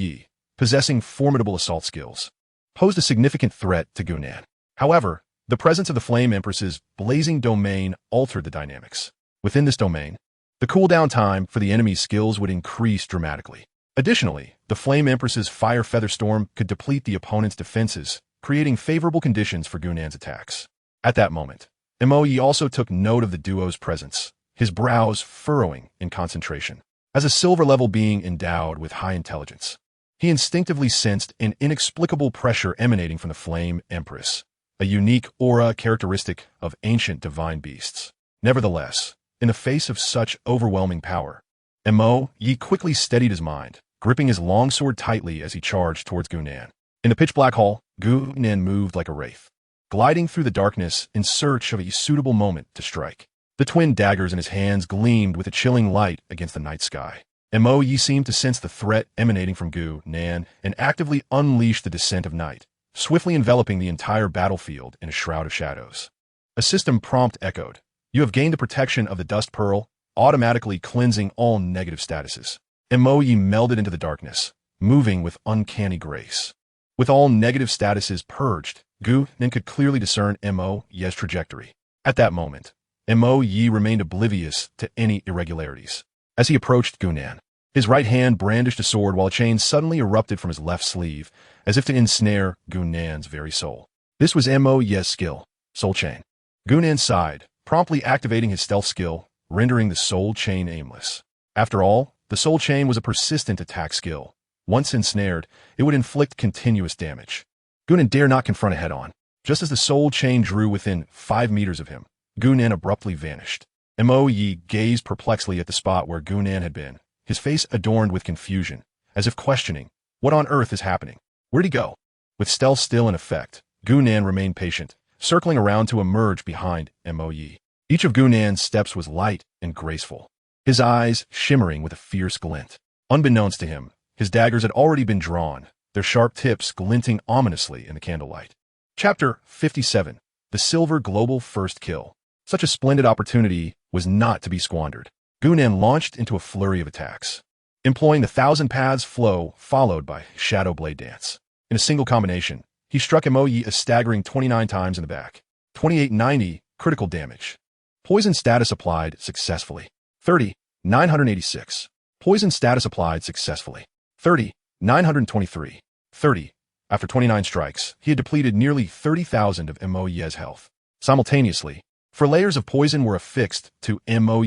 possessing formidable assault skills, posed a significant threat to Gunnan. However, the presence of the Flame Empress's blazing domain altered the dynamics. Within this domain, the cooldown time for the enemy's skills would increase dramatically. Additionally, the Flame Empress's Fire Feather Storm could deplete the opponent's defenses, creating favorable conditions for Gunnan's attacks. At that moment, Moe also took note of the duo's presence, his brows furrowing in concentration. As a silver-level being endowed with high intelligence, he instinctively sensed an inexplicable pressure emanating from the Flame Empress, a unique aura characteristic of ancient divine beasts. Nevertheless, in the face of such overwhelming power, Moe quickly steadied his mind, gripping his longsword tightly as he charged towards Gunnan. In the pitch-black hall, Gunnan moved like a wraith, gliding through the darkness in search of a suitable moment to strike. The twin daggers in his hands gleamed with a chilling light against the night sky. Moe seemed to sense the threat emanating from Gunnan and actively unleashed the descent of night, swiftly enveloping the entire battlefield in a shroud of shadows. A system prompt echoed. You have gained the protection of the Dust Pearl, automatically cleansing all negative statuses. Moe melded into the darkness, moving with uncanny grace. With all negative statuses purged, Gu Nin could clearly discern Moe's trajectory. At that moment, Moe remained oblivious to any irregularities. As he approached Gu Nin, his right hand brandished a sword while a chain suddenly erupted from his left sleeve, as if to ensnare Gu Nin's very soul. This was Moe's skill, Soul Chain. Gu Nin sighed, promptly activating his stealth skill, rendering the Soul Chain aimless. After all, the Soul Chain was a persistent attack skill. Once ensnared, it would inflict continuous damage. Gu Nin dare not confront it head-on. Just as the Soul Chain drew within 5 meters of him, Gu Nin abruptly vanished. Moe gazed perplexly at the spot where Gu Nin had been, his face adorned with confusion, as if questioning, what on earth is happening? Where'd he go? With stealth still in effect, Gu Nin remained patient, circling around to emerge behind Moe. Each of Gu Nin's steps was light and graceful, his eyes shimmering with a fierce glint. Unbeknownst to him, his daggers had already been drawn, their sharp tips glinting ominously in the candlelight. Chapter 57. The Silver Global First Kill. Such a splendid opportunity was not to be squandered. Gu Nin launched into a flurry of attacks, employing the Thousand Paths flow followed by Shadow Blade Dance. In a single combination, he struck Moe a staggering 29 times in the back. 2890 critical damage. Poison status applied successfully. 30, 986. Poison status applied successfully. 30, 923. 30. After 29 strikes, he had depleted nearly 30,000 of Moe's health. Simultaneously, 4 layers of poison were affixed to Moe,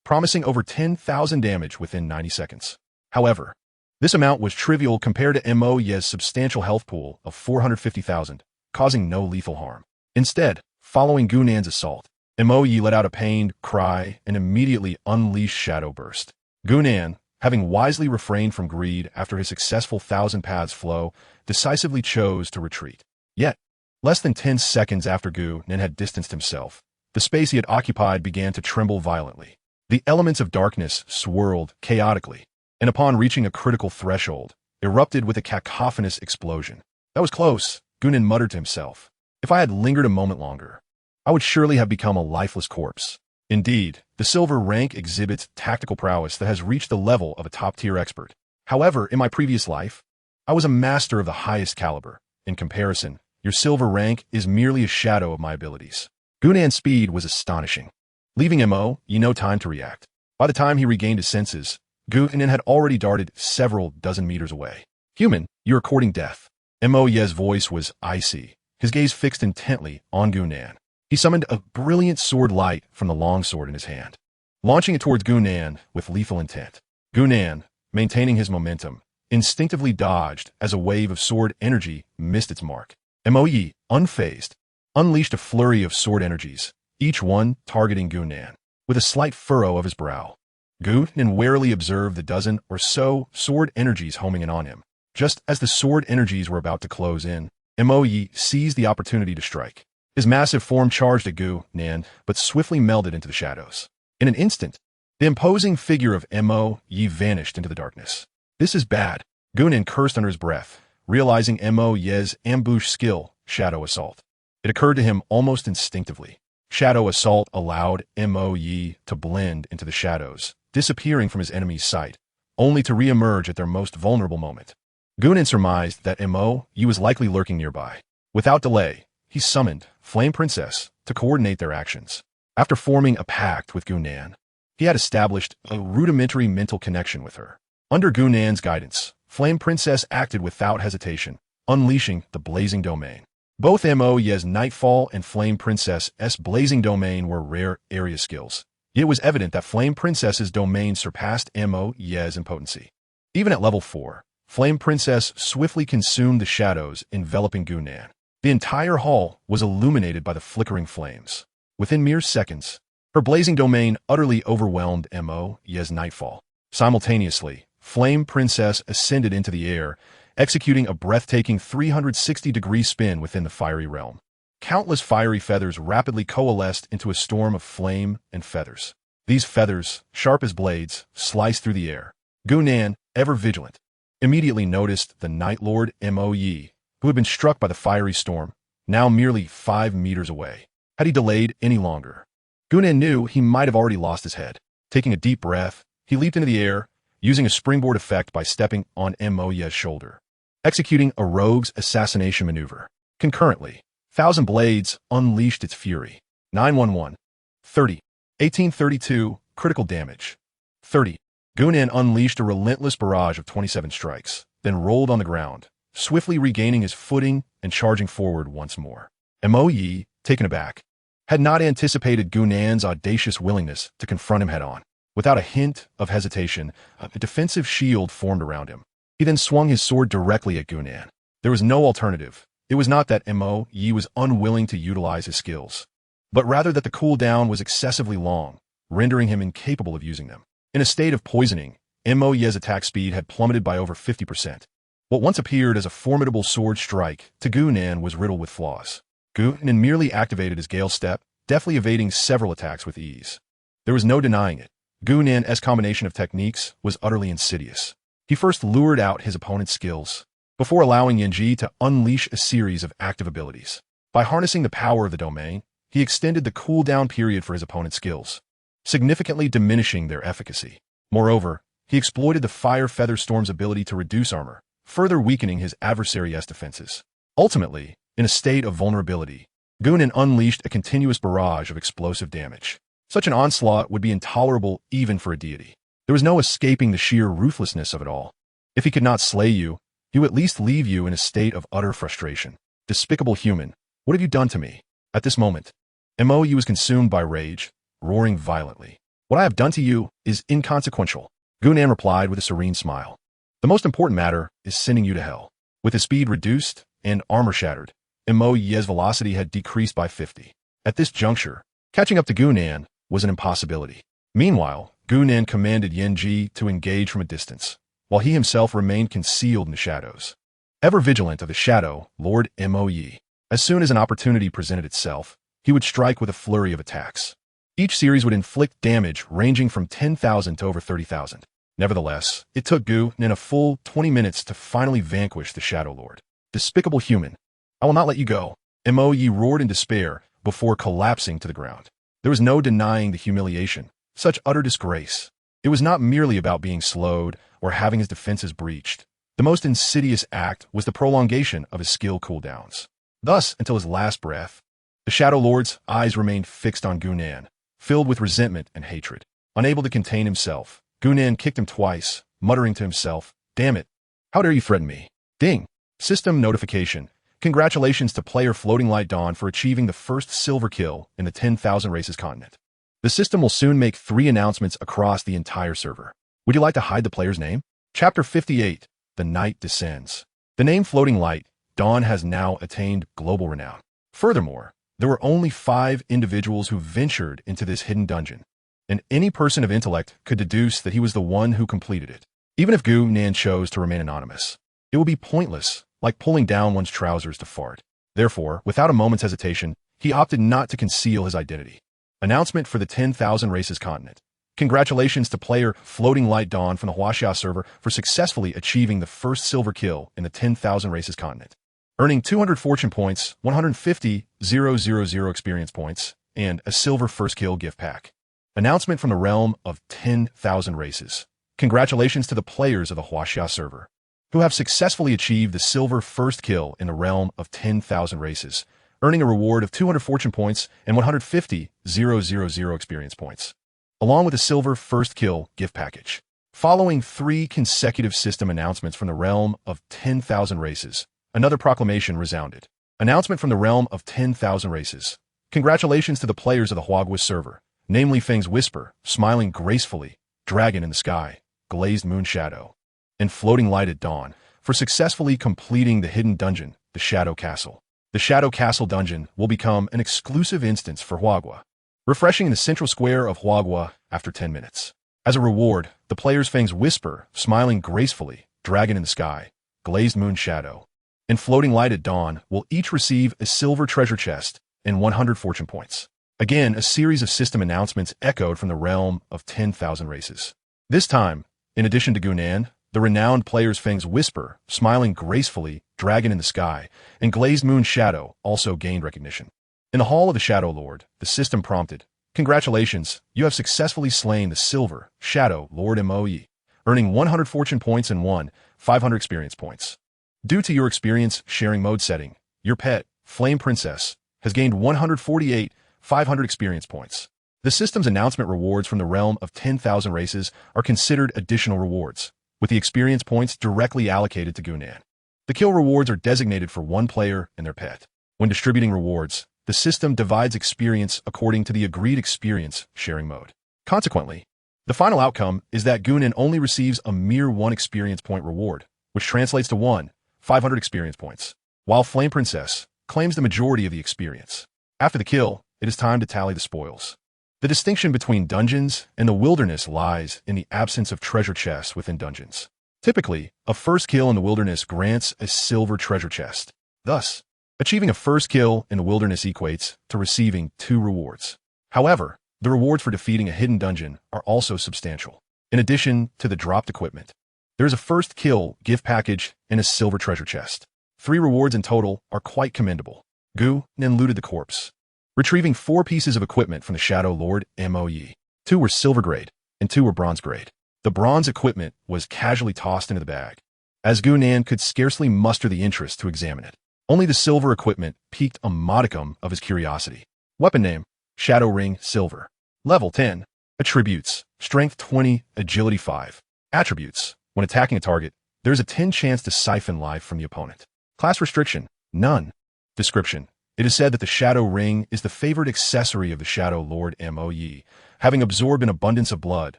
promising over 10,000 damage within 90 seconds. However, this amount was trivial compared to Moe's substantial health pool of 450,000, causing no lethal harm. Instead, following Gu Nin's assault, Moe let out a pained cry and immediately unleashed Shadow Burst. Gu Nin, having wisely refrained from greed after his successful Thousand Paths flow, decisively chose to retreat. Yet, less than 10 seconds after Gu Nin had distanced himself, the space he had occupied began to tremble violently. The elements of darkness swirled chaotically, and upon reaching a critical threshold, erupted with a cacophonous explosion. That was close, Gu Nin muttered to himself. If I had lingered a moment longer, I would surely have become a lifeless corpse. Indeed, the silver rank exhibits tactical prowess that has reached the level of a top-tier expert. However, in my previous life, I was a master of the highest caliber. In comparison, your silver rank is merely a shadow of my abilities. Gu Nin's speed was astonishing, leaving Moe no time to react. By the time he regained his senses, Gu Nin had already darted several dozen meters away. Human, you are courting death. Moe's voice was icy, his gaze fixed intently on Gu Nin. He summoned a brilliant sword light from the longsword in his hand, launching it towards Gu Nin with lethal intent. Gu Nin, maintaining his momentum, instinctively dodged as a wave of sword energy missed its mark. Moe, unfazed, unleashed a flurry of sword energies, each one targeting Gu Nin, with a slight furrow of his brow. Gu Nin warily observed the dozen or so sword energies homing in on him. Just as the sword energies were about to close in, Moe seized the opportunity to strike. His massive form charged at Gu Nin, but swiftly melded into the shadows. In an instant, the imposing figure of Moe vanished into the darkness. This is bad, Gu Nin cursed under his breath, realizing Moe's ambush skill, Shadow Assault. It occurred to him almost instinctively. Shadow Assault allowed Moe to blend into the shadows, disappearing from his enemy's sight, only to re-emerge at their most vulnerable moment. Gu Nin surmised that Moe was likely lurking nearby. Without delay, he summoned Flame Princess to coordinate their actions. After forming a pact with Gu Nin, he had established a rudimentary mental connection with her. Under Gu Nin's guidance, Flame Princess acted without hesitation, unleashing the Blazing Domain. Both Moe's Nightfall and Flame Princess's Blazing Domain were rare area skills. It was evident that Flame Princess's domain surpassed Moe's in potency. Even at level 4, Flame Princess swiftly consumed the shadows enveloping Gu Nin. The entire hall was illuminated by the flickering flames. Within mere seconds, her blazing domain utterly overwhelmed Moe's Nightfall. Simultaneously, Flame Princess ascended into the air, executing a breathtaking 360-degree spin within the fiery realm. Countless fiery feathers rapidly coalesced into a storm of flame and feathers. These feathers, sharp as blades, sliced through the air. Gu Nin, ever vigilant, immediately noticed the Night Lord Moe, who had been struck by the fiery storm, now merely 5 meters away. Had he delayed any longer, Gunan knew he might have already lost his head. Taking a deep breath, he leaped into the air, using a springboard effect by stepping on Moye's shoulder, executing a rogue's assassination maneuver. Concurrently, Thousand Blades unleashed its fury. 911. 30. 1832, critical damage. 30. Gunan unleashed a relentless barrage of 27 strikes, then rolled on the ground, swiftly regaining his footing and charging forward once more. Moye, taken aback, had not anticipated Gunan's audacious willingness to confront him head-on. Without a hint of hesitation, a defensive shield formed around him. He then swung his sword directly at Gunan. There was no alternative. It was not that Moye was unwilling to utilize his skills, but rather that the cooldown was excessively long, rendering him incapable of using them. In a state of poisoning, Moye's attack speed had plummeted by over 50%. What once appeared as a formidable sword strike to Gunan was riddled with flaws. Gunan merely activated his Gale Step, deftly evading several attacks with ease. There was no denying it. Gunan's combination of techniques was utterly insidious. He first lured out his opponent's skills, before allowing Yanji to unleash a series of active abilities. By harnessing the power of the domain, he extended the cooldown period for his opponent's skills, significantly diminishing their efficacy. Moreover, he exploited the Fire Feather Storm's ability to reduce armor, further weakening his adversary's defenses. Ultimately, in a state of vulnerability, Gunan unleashed a continuous barrage of explosive damage. Such an onslaught would be intolerable even for a deity. There was no escaping the sheer ruthlessness of it all. If he could not slay you, he would at least leave you in a state of utter frustration. Despicable human, what have you done to me? At this moment, Moye was consumed by rage, roaring violently. What I have done to you is inconsequential, Gunan replied with a serene smile. The most important matter is sending you to hell. With his speed reduced and armor shattered, Moye's velocity had decreased by 50. At this juncture, catching up to Gunan was an impossibility. Meanwhile, Gunan commanded Yanji to engage from a distance, while he himself remained concealed in the shadows. Ever vigilant of the shadow, Lord Moye. As soon as an opportunity presented itself, he would strike with a flurry of attacks. Each series would inflict damage ranging from 10,000 to over 30,000. Nevertheless, it took Gunan a full 20 minutes to finally vanquish the Shadow Lord. Despicable human, I will not let you go, Moye roared in despair before collapsing to the ground. There was no denying the humiliation, such utter disgrace. It was not merely about being slowed or having his defenses breached. The most insidious act was the prolongation of his skill cooldowns. Thus, until his last breath, the Shadow Lord's eyes remained fixed on Gunan, filled with resentment and hatred. Unable to contain himself, Gunan kicked him twice, muttering to himself, "Damn it, how dare you threaten me?" Ding! System notification. Congratulations to player Floating Light Dawn for achieving the first silver kill in the 10,000 Races continent. The system will soon make 3 announcements across the entire server. Would you like to hide the player's name? Chapter 58, The Night Descends. The name Floating Light Dawn has now attained global renown. Furthermore, there were only 5 individuals who ventured into this hidden dungeon, and any person of intellect could deduce that he was the one who completed it. Even if Gunan chose to remain anonymous, it would be pointless, like pulling down one's trousers to fart. Therefore, without a moment's hesitation, he opted not to conceal his identity. Announcement for the 10,000 Races continent. Congratulations to player Floating Light Dawn from the Huaxia server for successfully achieving the first silver kill in the 10,000 Races continent, earning 200 fortune points, 150,000 experience points, and a silver first kill gift pack. Announcement from the realm of 10,000 Races. Congratulations to the players of the Huaxia server, who have successfully achieved the silver first kill in the realm of 10,000 Races, earning a reward of 200 fortune points and 150,000 experience points, along with a silver first kill gift package. Following 3 consecutive system announcements from the realm of 10,000 Races, another proclamation resounded. Announcement from the realm of 10,000 Races. Congratulations to the players of the Huaguas server, namely Feng's Whisper, Smiling Gracefully, Dragon in the Sky, Glazed Moon Shadow, and Floating Light at Dawn, for successfully completing the hidden dungeon, the Shadow Castle. The Shadow Castle dungeon will become an exclusive instance for Huagua, refreshing in the central square of Huagua after 10 minutes. As a reward, the players Feng's Whisper, Smiling Gracefully, Dragon in the Sky, Glazed Moon Shadow, and Floating Light at Dawn will each receive a silver treasure chest and 100 fortune points. Again, a series of system announcements echoed from the realm of 10,000 Races. This time, in addition to Gunan, the renowned players Feng's Whisper, Smiling Gracefully, Dragon in the Sky, and Glazed Moon Shadow also gained recognition. In the Hall of the Shadow Lord, the system prompted, "Congratulations, you have successfully slain the Silver Shadow Lord MOE, earning 100 fortune points and 500 experience points. Due to your experience sharing mode setting, your pet, Flame Princess, has gained 148, 500 experience points." The system's announcement rewards from the realm of 10,000 races are considered additional rewards, with the experience points directly allocated to Gunan. The kill rewards are designated for one player and their pet. When distributing rewards, the system divides experience according to the agreed experience sharing mode. Consequently, the final outcome is that Gunan only receives a mere 1 experience point reward, which translates to 500 experience points, while Flame Princess claims the majority of the experience. After the kill, it is time to tally the spoils. The distinction between dungeons and the wilderness lies in the absence of treasure chests within dungeons. Typically, a first kill in the wilderness grants a silver treasure chest. Thus, achieving a first kill in the wilderness equates to receiving 2 rewards. However, the rewards for defeating a hidden dungeon are also substantial. In addition to the dropped equipment, there is a first kill gift package and a silver treasure chest. 3 rewards in total are quite commendable. Gunan looted the corpse, retrieving 4 pieces of equipment from the Shadow Lord MOE. 2 were silver grade, and 2 were bronze grade. The bronze equipment was casually tossed into the bag, as Gunan could scarcely muster the interest to examine it. Only the silver equipment piqued a modicum of his curiosity. Weapon name, Shadow Ring Silver. Level 10. Attributes, Strength 20, Agility 5. Attributes, when attacking a target, there is a 10 chance to siphon life from the opponent. Class restriction, none. Description, it is said that the Shadow Ring is the favored accessory of the Shadow Lord MOE, having absorbed an abundance of blood,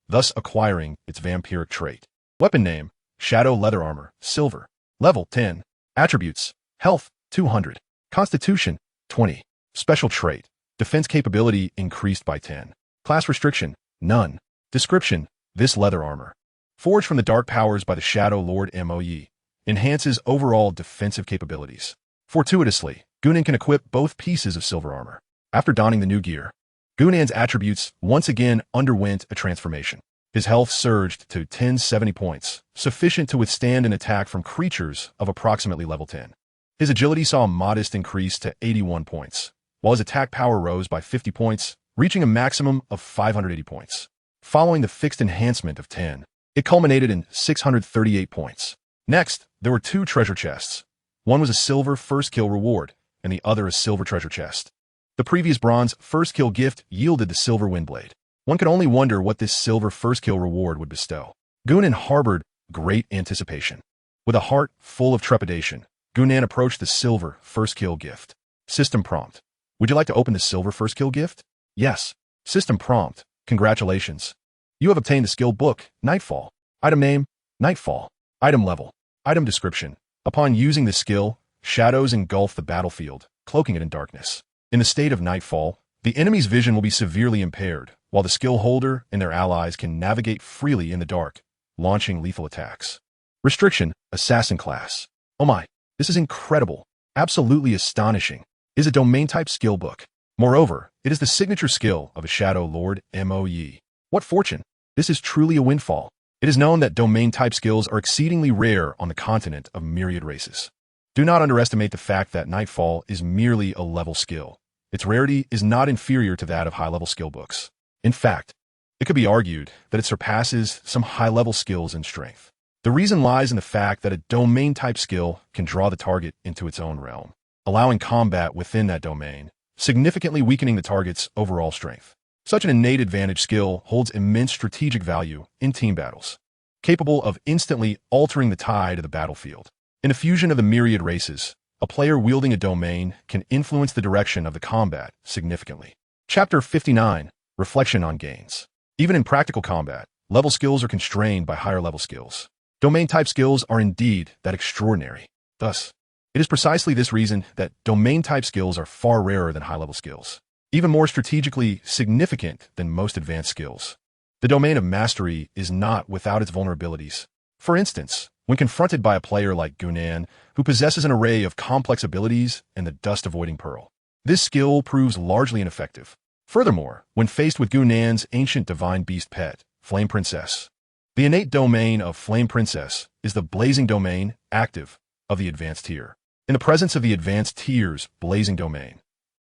thus acquiring its vampiric trait. Weapon name, Shadow Leather Armor, Silver. Level 10. Attributes, Health, 200. Constitution, 20. Special trait, Defense capability increased by 10. Class restriction, none. Description, this leather armor, forged from the dark powers by the Shadow Lord MOE, enhances overall defensive capabilities. Fortuitously, Gunan can equip both pieces of silver armor. After donning the new gear, Gunan's attributes once again underwent a transformation. His health surged to 1070 points, sufficient to withstand an attack from creatures of approximately level 10. His agility saw a modest increase to 81 points, while his attack power rose by 50 points, reaching a maximum of 580 points. Following the fixed enhancement of 10, it culminated in 638 points. Next, there were 2 treasure chests. One was a silver first kill reward, and the other a silver treasure chest. The previous bronze first kill gift yielded the silver windblade. One could only wonder what this silver first kill reward would bestow. Gunan harbored great anticipation. With a heart full of trepidation, Gunan approached the silver first kill gift. System prompt. Would you like to open the silver first kill gift? Yes. System prompt. Congratulations. You have obtained the skill book, Nightfall. Item name, Nightfall. Item level. Item description. Upon using the skill, shadows engulf the battlefield, cloaking it in darkness. In the state of Nightfall, the enemy's vision will be severely impaired, while the skill holder and their allies can navigate freely in the dark, launching lethal attacks. Restriction, Assassin class. Oh my, this is incredible. Absolutely astonishing. Is a domain-type skill book. Moreover, it is the signature skill of a Shadow Lord MOE. What fortune! This is truly a windfall. It is known that domain-type skills are exceedingly rare on the continent of Myriad Races. Do not underestimate the fact that Nightfall is merely a level skill. Its rarity is not inferior to that of high-level skill books. In fact, it could be argued that it surpasses some high-level skills in strength. The reason lies in the fact that a domain-type skill can draw the target into its own realm, allowing combat within that domain, significantly weakening the target's overall strength. Such an innate advantage skill holds immense strategic value in team battles, capable of instantly altering the tide of the battlefield. In a fusion of the Myriad Races, a player wielding a domain can influence the direction of the combat significantly. Chapter 59. Reflection on gains. Even in practical combat, level skills are constrained by higher-level skills. Domain-type skills are indeed that extraordinary. Thus, it is precisely this reason that domain-type skills are far rarer than high-level skills, even more strategically significant than most advanced skills. The domain of mastery is not without its vulnerabilities. For instance, when confronted by a player like Gunan, who possesses an array of complex abilities and the dust-avoiding pearl, this skill proves largely ineffective. Furthermore, when faced with Gunan's ancient divine beast pet, Flame Princess, the innate domain of Flame Princess is the blazing domain, active, of the advanced tier. In the presence of the advanced tier's blazing domain,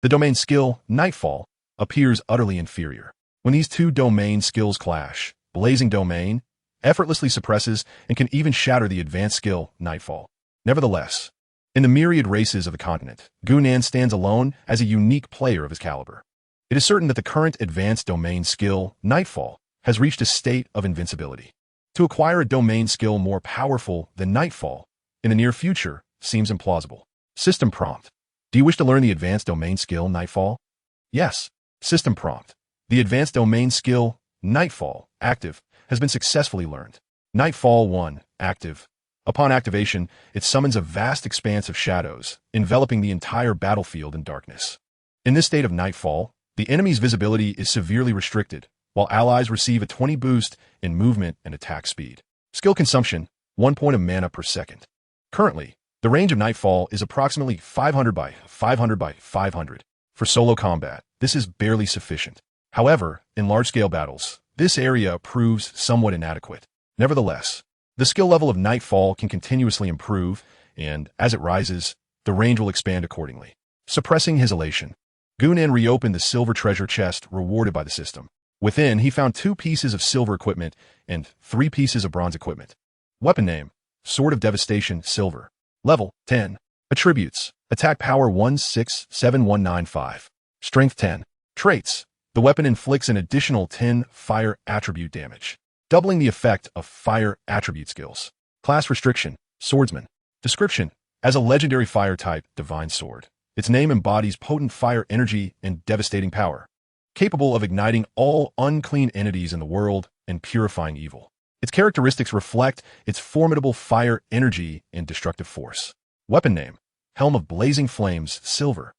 The domain skill, Nightfall, appears utterly inferior. When these two domain skills clash, Blazing Domain effortlessly suppresses and can even shatter the advanced skill, Nightfall. Nevertheless, in the myriad races of the continent, Gunan stands alone as a unique player of his caliber. It is certain that the current advanced domain skill, Nightfall, has reached a state of invincibility. To acquire a domain skill more powerful than Nightfall in the near future seems implausible. System prompt. Do you wish to learn the advanced domain skill, Nightfall? Yes. System prompt. The advanced domain skill, Nightfall, active, has been successfully learned. Nightfall 1, active. Upon activation, it summons a vast expanse of shadows, enveloping the entire battlefield in darkness. In this state of Nightfall, the enemy's visibility is severely restricted, while allies receive a 20 boost in movement and attack speed. Skill consumption, 1 point of mana per second. Currently, the range of Nightfall is approximately 500 by 500 by 500. For solo combat, this is barely sufficient. However, in large-scale battles, this area proves somewhat inadequate. Nevertheless, the skill level of Nightfall can continuously improve, and as it rises, the range will expand accordingly. Suppressing his elation, Gunan reopened the silver treasure chest rewarded by the system. Within, he found 2 pieces of silver equipment and 3 pieces of bronze equipment. Weapon name, Sword of Devastation, Silver. Level, 10. Attributes, Attack Power 167195. Strength 10. Traits, the weapon inflicts an additional 10 fire attribute damage, doubling the effect of fire attribute skills. Class restriction, Swordsman. Description, as a legendary fire type, Divine Sword. Its name embodies potent fire energy and devastating power, capable of igniting all unclean entities in the world and purifying evil. Its characteristics reflect its formidable fire energy and destructive force. Weapon name, Helm of Blazing Flames, Silver.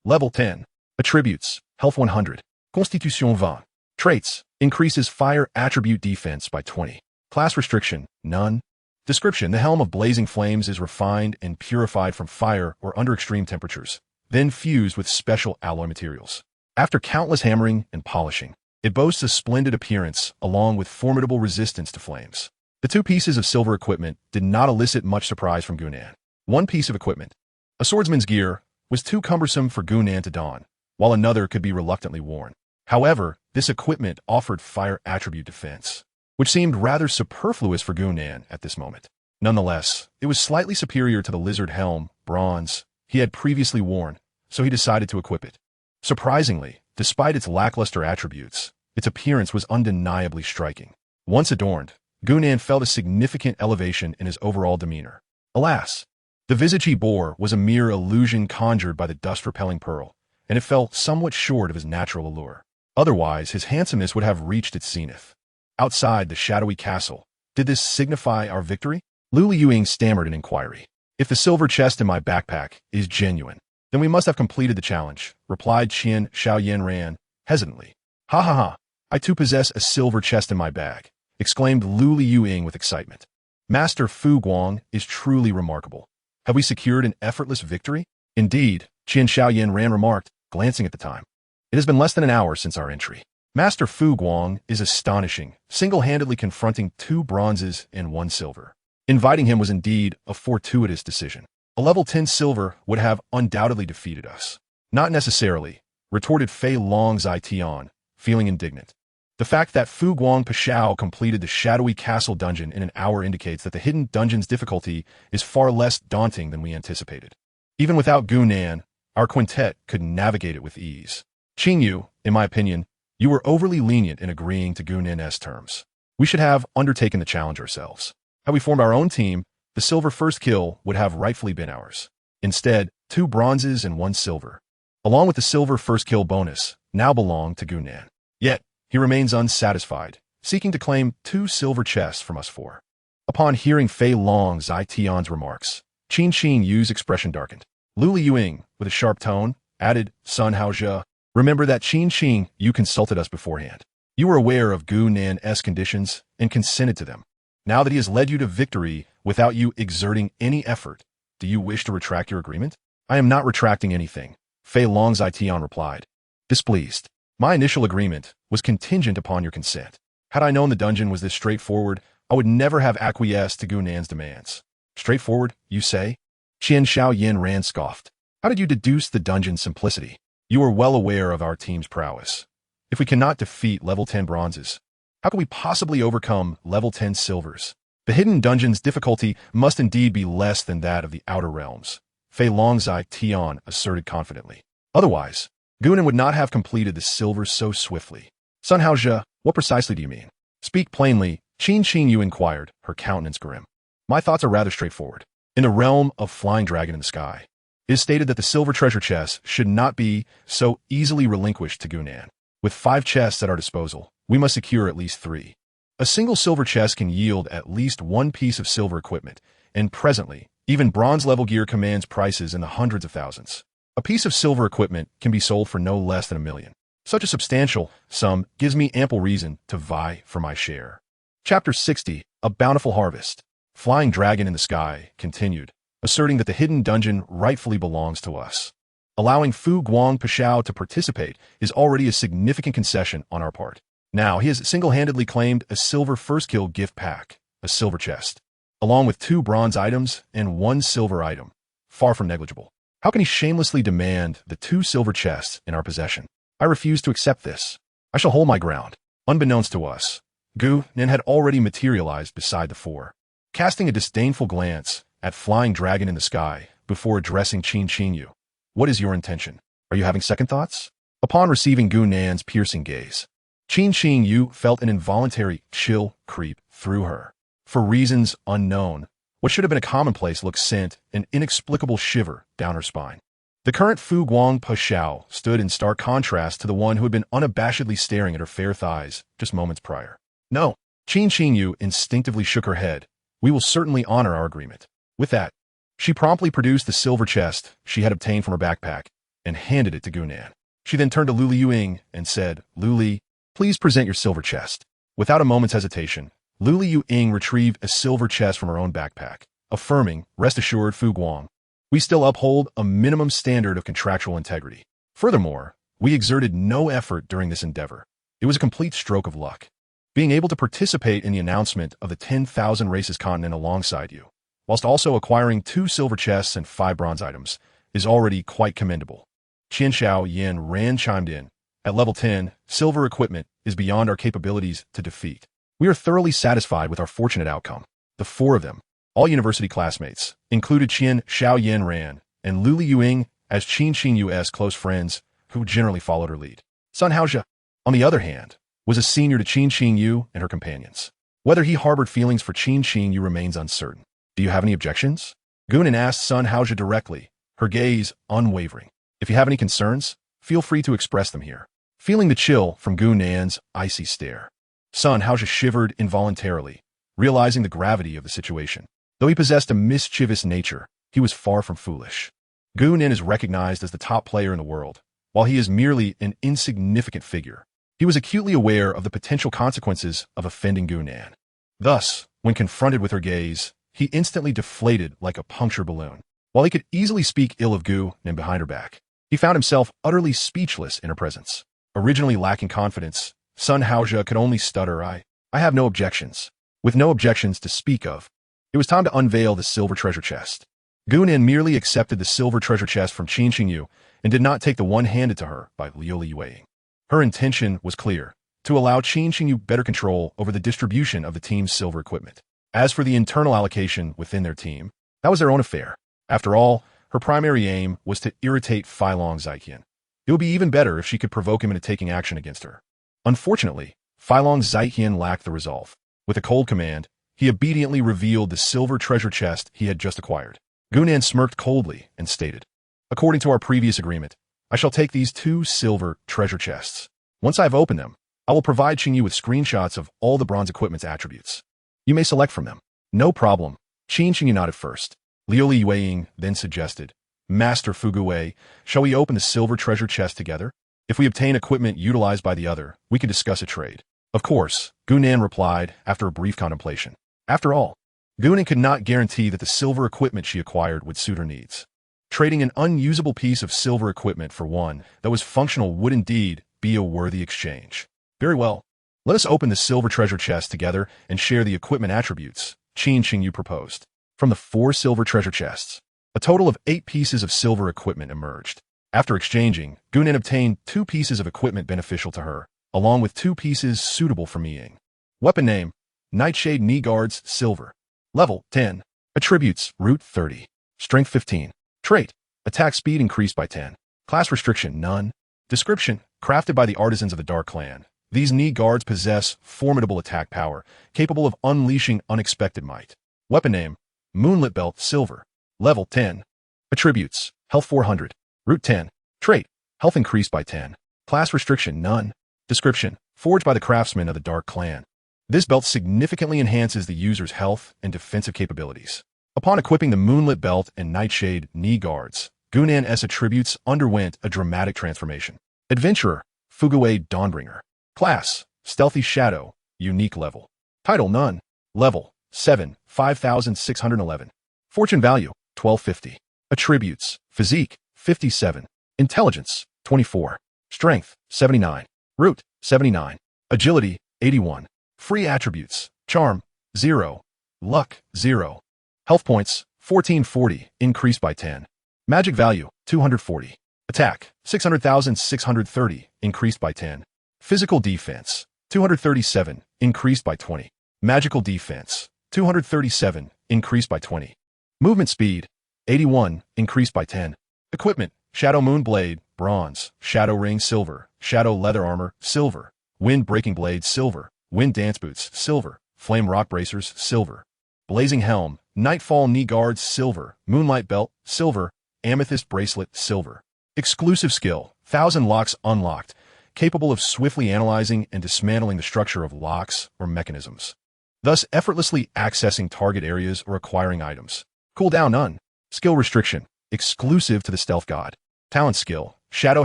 Level 10. Attributes, Health 100. Constitution 20. Traits, increases fire attribute defense by 20. Class restriction, none. Description, the Helm of Blazing Flames is refined and purified from fire or under extreme temperatures, then fused with special alloy materials. After countless hammering and polishing, it boasts a splendid appearance along with formidable resistance to flames. The 2 pieces of silver equipment did not elicit much surprise from Gunan. 1 piece of equipment, a swordsman's gear, was too cumbersome for Gunan to don, while another could be reluctantly worn. However, this equipment offered fire attribute defense, which seemed rather superfluous for Gunan at this moment. Nonetheless, it was slightly superior to the lizard helm, bronze, he had previously worn, so he decided to equip it. Surprisingly, despite its lackluster attributes, its appearance was undeniably striking. Once adorned, Gunan felt a significant elevation in his overall demeanor. Alas, the visage he bore was a mere illusion conjured by the dust-repelling pearl, and it fell somewhat short of his natural allure. Otherwise, his handsomeness would have reached its zenith. Outside the shadowy castle, did this signify our victory? Lu Liyuing stammered an inquiry. If the silver chest in my backpack is genuine, then we must have completed the challenge, replied Qian Xiaoyan Ran, hesitantly. Ha ha ha, I too possess a silver chest in my bag, exclaimed Lu Liyuing with excitement. Master Fu Guang is truly remarkable. Have we secured an effortless victory? Indeed, Qian Xiaoyan Ran remarked, glancing at the time. It has been less than an hour since our entry. Master Fu Guang is astonishing, single-handedly confronting 2 bronzes and 1 silver. Inviting him was indeed a fortuitous decision. A level 10 silver would have undoubtedly defeated us. Not necessarily, retorted Fei Long Zai-Tian, feeling indignant. The fact that Fu Guang Pashao completed the shadowy castle dungeon in an hour indicates that the hidden dungeon's difficulty is far less daunting than we anticipated. Even without Gunan, our quintet could navigate it with ease. Qingyu, in my opinion, you were overly lenient in agreeing to Gunan's terms. We should have undertaken the challenge ourselves. Had we formed our own team, the silver first kill would have rightfully been ours. Instead, 2 bronzes and 1 silver, along with the silver first kill bonus, now belong to Gunan. Yet, he remains unsatisfied, seeking to claim 2 silver chests from us 4. Upon hearing Fei Long Zai-Tian's remarks, Qin Yu's expression darkened. Lu Liyuing, with a sharp tone, added, Sun Haozhe, remember that Qin Yu consulted us beforehand. You were aware of Gunan's conditions and consented to them. Now that he has led you to victory without you exerting any effort, do you wish to retract your agreement? I am not retracting anything, Fei Long Zai-Tian replied, displeased. My initial agreement was contingent upon your consent. Had I known the dungeon was this straightforward, I would never have acquiesced to Gunan's demands. Straightforward, you say? Qian Xiaoyan Ran scoffed. How did you deduce the dungeon's simplicity? You are well aware of our team's prowess. If we cannot defeat level 10 bronzes, how can we possibly overcome level 10 silvers? The hidden dungeon's difficulty must indeed be less than that of the outer realms, Fei Longzai Tian asserted confidently. Otherwise, Gunan would not have completed the silvers so swiftly. Sun Haozhe, what precisely do you mean? Speak plainly, Qin Yu inquired, her countenance grim. My thoughts are rather straightforward. In the realm of flying dragon in the sky, it is stated that the silver treasure chests should not be so easily relinquished to Gunan. With 5 chests at our disposal, we must secure at least 3. A single silver chest can yield at least 1 piece of silver equipment, and presently, even bronze-level gear commands prices in the hundreds of thousands. A piece of silver equipment can be sold for no less than $1 million. Such a substantial sum gives me ample reason to vie for my share. Chapter 60, A Bountiful Harvest. Flying Dragon in the Sky continued, asserting that the hidden dungeon rightfully belongs to us. Allowing Fu Guang Pashao to participate is already a significant concession on our part. Now he has single-handedly claimed a silver first kill gift pack, a silver chest, along with 2 bronze items and 1 silver item. Far from negligible. How can he shamelessly demand the 2 silver chests in our possession? I refuse to accept this. I shall hold my ground. Unbeknownst to us, Gu Nin had already materialized beside the 4. Casting a disdainful glance at Flying Dragon in the Sky before addressing Qin Yu. What is your intention? Are you having second thoughts? Upon receiving Gu Nan's piercing gaze, Qin Yu felt an involuntary chill creep through her. For reasons unknown, what should have been a commonplace look sent an inexplicable shiver down her spine. The current Fu Guang Pashao stood in stark contrast to the one who had been unabashedly staring at her fair thighs just moments prior. No, Qin Yu instinctively shook her head. We will certainly honor our agreement. With that, she promptly produced the silver chest she had obtained from her backpack and handed it to Gunan. She then turned to Luli Yuing and said, Luli, please present your silver chest. Without a moment's hesitation, Luli Yuing retrieved a silver chest from her own backpack, affirming, rest assured, Fu Guang, we still uphold a minimum standard of contractual integrity. Furthermore, we exerted no effort during this endeavor. It was a complete stroke of luck. Being able to participate in the announcement of the 10,000 Races continent alongside you, whilst also acquiring 2 silver chests and 5 bronze items, is already quite commendable. Qian Xiao Yin Ran chimed in. At level 10, silver equipment is beyond our capabilities to defeat. We are thoroughly satisfied with our fortunate outcome. The 4 of them, all university classmates, included Qian Xiao Yin Ran and Luli Yuing as Qin Yu's close friends who generally followed her lead. Sun Haozhe, on the other hand, was a senior to Qin Yu and her companions. Whether he harbored feelings for Qin Yu remains uncertain. Do you have any objections? Gunan asked Sun Haozhe directly, her gaze unwavering. If you have any concerns, feel free to express them here. Feeling the chill from Gunan's icy stare, Sun Haozhe shivered involuntarily, realizing the gravity of the situation. Though he possessed a mischievous nature, he was far from foolish. Gunan is recognized as the top player in the world, while he is merely an insignificant figure. He was acutely aware of the potential consequences of offending Gunan. Thus, when confronted with her gaze, he instantly deflated like a punctured balloon. While he could easily speak ill of Gunan behind her back, he found himself utterly speechless in her presence. Originally lacking confidence, Sun Haozhe could only stutter, I have no objections. With no objections to speak of, it was time to unveil the silver treasure chest. Gunan merely accepted the silver treasure chest from Qin Yu and did not take the one handed to her by Liu Yuing. Her intention was clear, to allow Qin Yu better control over the distribution of the team's silver equipment. As for the internal allocation within their team, that was their own affair. After all, her primary aim was to irritate Filong Zaiqian. It would be even better if she could provoke him into taking action against her. Unfortunately, Filong Zaiqian lacked the resolve. With a cold command, he obediently revealed the silver treasure chest he had just acquired. Gunan smirked coldly and stated, according to our previous agreement, I shall take these 2 silver treasure chests. Once I have opened them, I will provide Qin Yu with screenshots of all the bronze equipment's attributes. You may select from them. No problem. Qin Yu nodded first. Liu Yuing then suggested, Master Fugui, shall we open the silver treasure chest together? If we obtain equipment utilized by the other, we can discuss a trade. Of course, Gunan replied after a brief contemplation. After all, Gunan could not guarantee that the silver equipment she acquired would suit her needs. Trading an unusable piece of silver equipment for one that was functional would indeed be a worthy exchange. Very well. Let us open the silver treasure chest together and share the equipment attributes, Qin Yu proposed. From the 4 silver treasure chests, a total of 8 pieces of silver equipment emerged. After exchanging, Gunan obtained 2 pieces of equipment beneficial to her, along with 2 pieces suitable for Miying. Weapon name: Nightshade Knee Guards, Silver. Level 10. Attributes: Root 30. Strength 15. Trait: Attack speed increased by 10. Class restriction: None. Description: Crafted by the artisans of the Dark Clan, these knee guards possess formidable attack power, capable of unleashing unexpected might. Weapon name: Moonlit Belt, Silver. Level 10. Attributes: Health 400. Root 10. Trait: Health increased by 10. Class restriction: None. Description: Forged by the craftsmen of the Dark Clan. This belt significantly enhances the user's health and defensive capabilities. Upon equipping the Moonlit Belt and Nightshade Knee Guards, Gunan's attributes underwent a dramatic transformation. Adventurer, Fuguei Dawnbringer. Class: Stealthy Shadow. Unique level. Title: None. Level: 7, 5611. Fortune value: 1250. Attributes: Physique: 57. Intelligence: 24. Strength: 79. Root: 79. Agility: 81. Free attributes: Charm: 0. Luck: 0. Health points: 1440, increased by 10. Magic value: 240. Attack: 600,630, increased by 10. Physical defense: 237, increased by 20. Magical defense: 237, increased by 20. Movement speed: 81, increased by 10. Equipment: Shadow Moon Blade, Bronze. Shadow Ring, Silver. Shadow Leather Armor, Silver. Wind Breaking Blade, Silver. Wind Dance Boots, Silver. Flame Rock Bracers, Silver. Blazing Helm. Nightfall Knee Guards, Silver. Moonlight Belt, Silver. Amethyst Bracelet, Silver. Exclusive skill: 1000 Locks unlocked, capable of swiftly analyzing and dismantling the structure of locks or mechanisms, thus effortlessly accessing target areas or acquiring items. Cooldown: None. Skill restriction: exclusive to the Stealth God. Talent skill: Shadow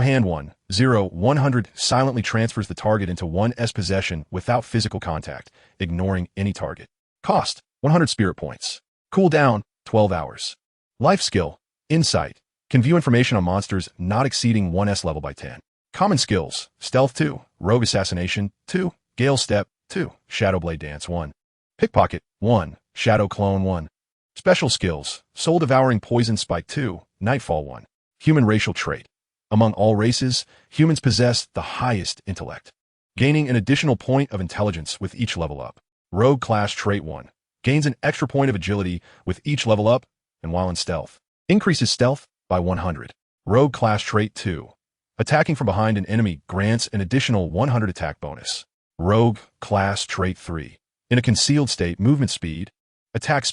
Hand 1, 0, 100 silently transfers the target into one's possession without physical contact, ignoring any target. Cost: 100 spirit points. Cooldown: 12 hours. Life skill: Insight. Can view information on monsters not exceeding 1's level by 10. Common skills: Stealth 2, Rogue Assassination 2, Gale Step 2, Shadow Blade Dance 1, Pickpocket 1, Shadow Clone 1. Special skills: Soul Devouring Poison Spike 2, Nightfall 1. Human racial trait: Among all races, humans possess the highest intellect, gaining an additional point of intelligence with each level up. Rogue class trait 1. Gains an extra point of agility with each level up, and while in stealth. Increases stealth by 100. Rogue class trait 2. Attacking from behind an enemy grants an additional 100 attack bonus. Rogue class trait 3. In a concealed state, movement speed, attack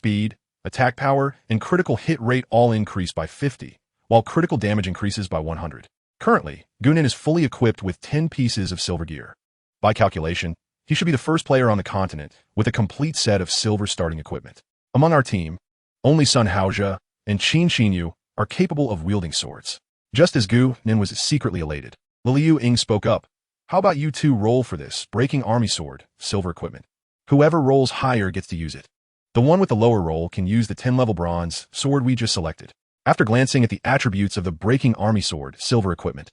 power, and critical hit rate all increase by 50, while critical damage increases by 100. Currently, Gunan is fully equipped with 10 pieces of silver gear. By calculation, he should be the first player on the continent with a complete set of silver starting equipment. Among our team, only Sun Haozhe and Qin Xinyu are capable of wielding swords. Just as Gunan was secretly elated, Liu Ying spoke up. How about you two roll for this breaking army sword, silver equipment? Whoever rolls higher gets to use it. The one with the lower roll can use the 10-level bronze sword we just selected. After glancing at the attributes of the breaking army sword, silver equipment,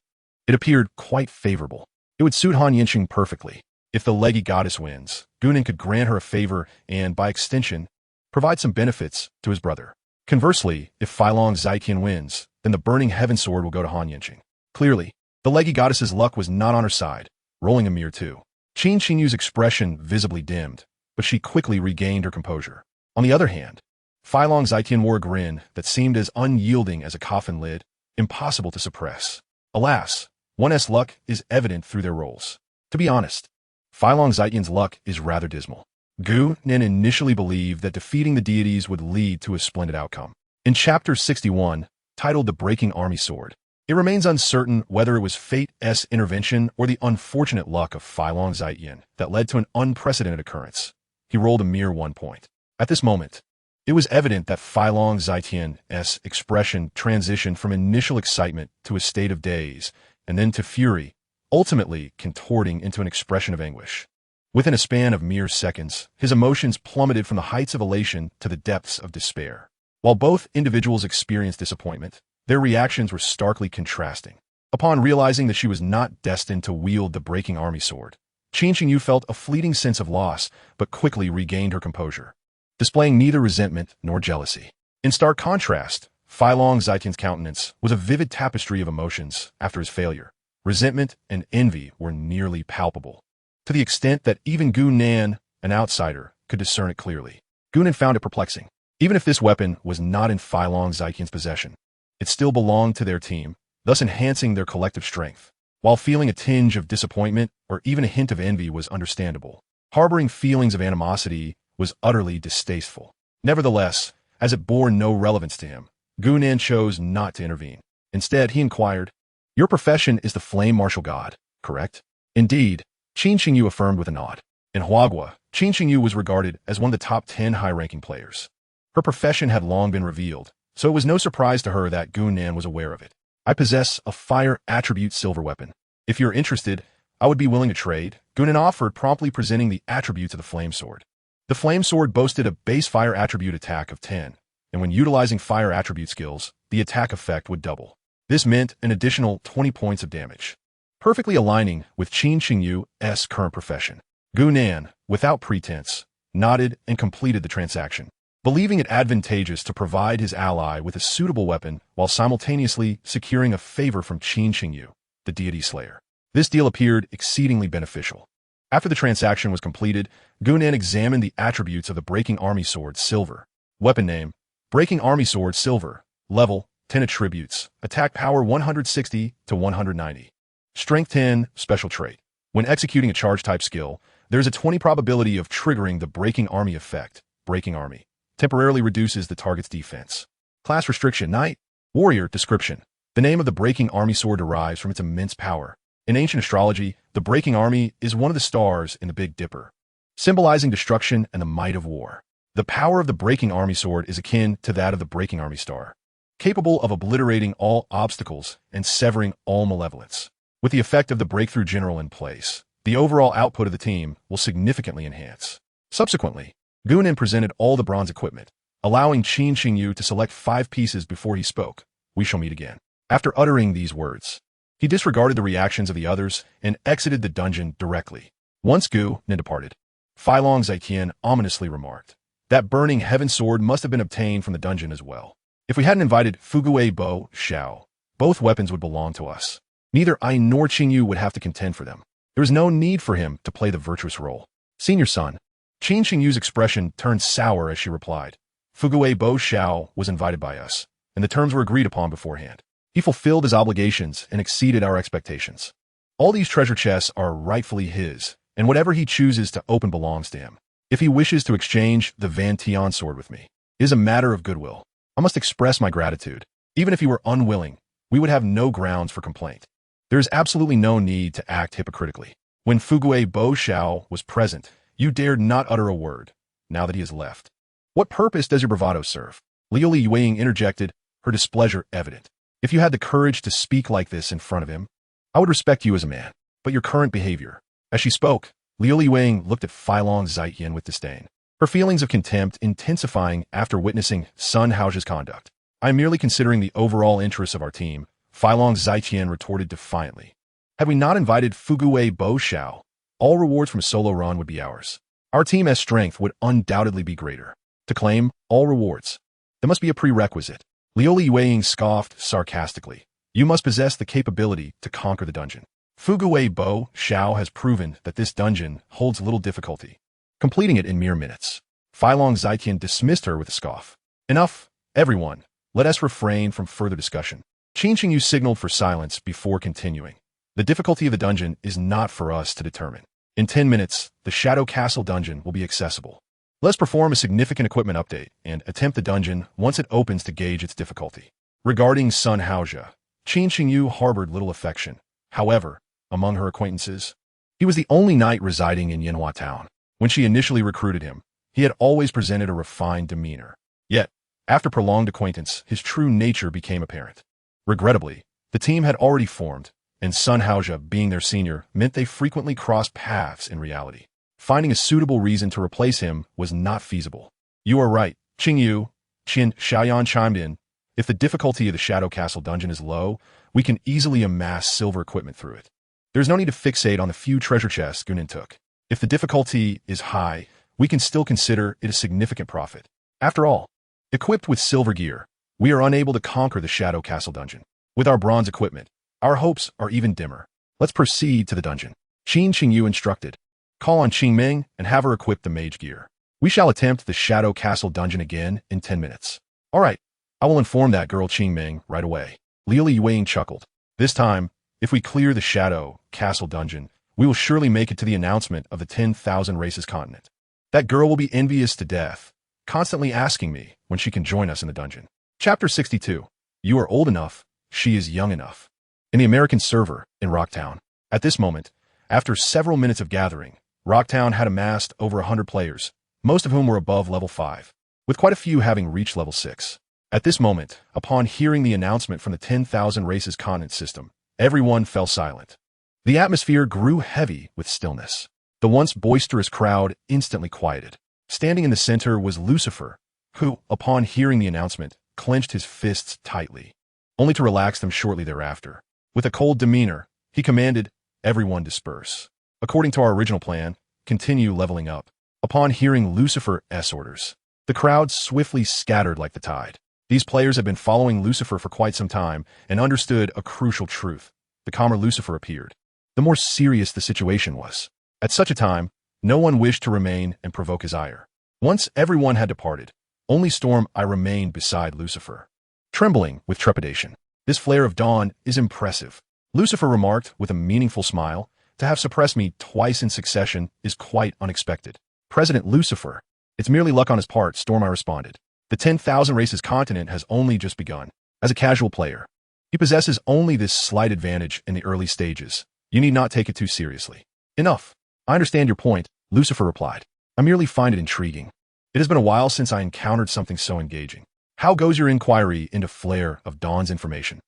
it appeared quite favorable. It would suit Han Yinqing perfectly. If the leggy goddess wins, Gunan could grant her a favor and, by extension, provide some benefits to his brother. Conversely, if Filong Zaiqian wins, then the Burning Heaven Sword will go to Han Yinqing. Clearly, the leggy goddess's luck was not on her side, rolling a mere 2. Qin Xinyu's expression visibly dimmed, but she quickly regained her composure. On the other hand, Filong Zaiqian wore a grin that seemed as unyielding as a coffin lid, impossible to suppress. Alas, one's luck is evident through their rolls. To be honest, Filong Zaiqian's luck is rather dismal. Gunan initially believed that defeating the deities would lead to a splendid outcome. In Chapter 61, titled The Breaking Army Sword, it remains uncertain whether it was fate's intervention or the unfortunate luck of Filong Zaiqian that led to an unprecedented occurrence. He rolled a mere 1 point. At this moment, it was evident that Filong Zaiqian's expression transitioned from initial excitement to a state of daze, and then to fury, ultimately contorting into an expression of anguish. Within a span of mere seconds, his emotions plummeted from the heights of elation to the depths of despair. While both individuals experienced disappointment, their reactions were starkly contrasting. Upon realizing that she was not destined to wield the breaking army sword, Qin Xinyu felt a fleeting sense of loss, but quickly regained her composure, displaying neither resentment nor jealousy. In stark contrast, Filong Zaitin's countenance was a vivid tapestry of emotions after his failure. Resentment and envy were nearly palpable, to the extent that even Gu Nan, an outsider, could discern it clearly. Gu Nan found it perplexing. Even if this weapon was not in Filong Zaitin's possession, it still belonged to their team, thus enhancing their collective strength. While feeling a tinge of disappointment or even a hint of envy was understandable, harboring feelings of animosity was utterly distasteful. Nevertheless, as it bore no relevance to him, Gu Nan chose not to intervene. Instead, he inquired, "Your profession is the flame martial god, correct?" "Indeed," Qin Xingyu affirmed with a nod. In Huagua, Qin Xingyu was regarded as one of the top 10 high-ranking players. Her profession had long been revealed, so it was no surprise to her that Gu Nan was aware of it. "I possess a fire attribute silver weapon. If you're interested, I would be willing to trade," Gu Nan offered, promptly presenting the attributes of the flame sword. The flame sword boasted a base fire attribute attack of 10, and when utilizing fire attribute skills, the attack effect would double. This meant an additional 20 points of damage, perfectly aligning with Qin Xingyu's current profession. Gu Nan, without pretense, nodded and completed the transaction, believing it advantageous to provide his ally with a suitable weapon while simultaneously securing a favor from Qin Xingyu, the deity slayer. This deal appeared exceedingly beneficial. After the transaction was completed, Gu Nan examined the attributes of the Breaking Army Sword Silver. Weapon name, Breaking Army Sword Silver. Level, 10 attributes. Attack power 160 to 190. Strength 10, special trait. When executing a charge-type skill, there is a 20 probability of triggering the Breaking Army effect. Breaking Army temporarily reduces the target's defense. Class restriction, Knight. Warrior description. The name of the Breaking Army Sword derives from its immense power. In ancient astrology, the Breaking Army is one of the stars in the Big Dipper, symbolizing destruction and the might of war. The power of the Breaking Army Sword is akin to that of the Breaking Army Star, capable of obliterating all obstacles and severing all malevolence. With the effect of the Breakthrough General in place, the overall output of the team will significantly enhance. Subsequently, Gu Nan presented all the bronze equipment, allowing Qin Xingyu to select 5 pieces before he spoke. "We shall meet again." After uttering these words, he disregarded the reactions of the others and exited the dungeon directly. Once Gu Nan departed, Filong Zaiqian ominously remarked, "That burning heaven sword must have been obtained from the dungeon as well. If we hadn't invited Fuguei Bo Xiao, both weapons would belong to us. Neither I nor Qingyu would have to contend for them. There is no need for him to play the virtuous role." "Senior son." Qin Xingyu's expression turned sour as she replied, "Fuguei Bo Xiao was invited by us, and the terms were agreed upon beforehand. He fulfilled his obligations and exceeded our expectations. All these treasure chests are rightfully his, and whatever he chooses to open belongs to him. If he wishes to exchange the Van Tian sword with me, it is a matter of goodwill. I must express my gratitude. Even if he were unwilling, we would have no grounds for complaint. There is absolutely no need to act hypocritically. When Fuguei Bo Xiao was present, you dared not utter a word. Now that he has left, what purpose does your bravado serve?" Liu Yueying interjected, her displeasure evident. "If you had the courage to speak like this in front of him, I would respect you as a man. But your current behavior..." As she spoke, Liu Yueying looked at Filong Zaiqian with disdain, her feelings of contempt intensifying after witnessing Sun Hao's conduct. "I am merely considering the overall interests of our team," Filong Zaiqian retorted defiantly. "Had we not invited Fuguei Bo Xiao, all rewards from a solo run would be ours. Our team's strength would undoubtedly be greater. To claim all rewards, there must be a prerequisite." Liu Yueying scoffed sarcastically. "You must possess the capability to conquer the dungeon. Fuguei Bo Xiao has proven that this dungeon holds little difficulty, completing it in mere minutes." Filong Zaiqian dismissed her with a scoff. "Enough, everyone. Let us refrain from further discussion." Qin Xingyu signaled for silence before continuing. "The difficulty of the dungeon is not for us to determine. In 10 minutes, the Shadow Castle dungeon will be accessible. Let's perform a significant equipment update and attempt the dungeon once it opens to gauge its difficulty." Regarding Sun Haojia, Qin Xingyu harbored little affection. However, among her acquaintances, he was the only knight residing in Yanhua Town. When she initially recruited him, he had always presented a refined demeanor. Yet, after prolonged acquaintance, his true nature became apparent. Regrettably, the team had already formed, and Sun Haojia, being their senior, meant they frequently crossed paths in reality. Finding a suitable reason to replace him was not feasible. "You are right, Qingyu," Qin Xiaoyan chimed in. "If the difficulty of the Shadow Castle dungeon is low, we can easily amass silver equipment through it. There's no need to fixate on the few treasure chests Gu Nan took. If the difficulty is high, we can still consider it a significant profit. After all, equipped with silver gear, We are unable to conquer the Shadow Castle dungeon. With our bronze equipment, our hopes are even dimmer. Let's proceed to the dungeon. Qin Qingyu instructed. Call on Qingming and have her equip the mage gear. We shall attempt the Shadow Castle dungeon again in 10 minutes. All right, I will inform that girl Qingming right away. Liu Yueing chuckled. This time, if we clear the Shadow Castle dungeon, we will surely make it to the announcement of the 10,000 races continent. That girl will be envious to death, constantly asking me when she can join us in the dungeon. Chapter 62. You are old enough, she is young enough. In the American server in Rocktown. At this moment, after several minutes of gathering, Rocktown had amassed over 100 players, most of whom were above level 5, with quite a few having reached level 6. At this moment, upon hearing the announcement from the 10,000 races continent system, everyone fell silent. The atmosphere grew heavy with stillness. The once boisterous crowd instantly quieted. Standing in the center was Lucifer, who, upon hearing the announcement, clenched his fists tightly, only to relax them shortly thereafter. With a cold demeanor, he commanded, everyone disperse. According to our original plan, continue leveling up. Upon hearing Lucifer's orders, the crowd swiftly scattered like the tide. These players had been following Lucifer for quite some time and understood a crucial truth. The calmer Lucifer appeared, the more serious the situation was. At such a time, no one wished to remain and provoke his ire. Once everyone had departed, only Storm I remained beside Lucifer, trembling with trepidation. This flare of dawn is impressive, Lucifer remarked with a meaningful smile. To have suppressed me twice in succession is quite unexpected. President Lucifer, it's merely luck on his part, Storm I responded. The 10,000 races continent has only just begun. As a casual player, he possesses only this slight advantage in the early stages. You need not take it too seriously. Enough. I understand your point, Lucifer replied. I merely find it intriguing. It has been a while since I encountered something so engaging. How goes your inquiry into Flare of Dawn's information?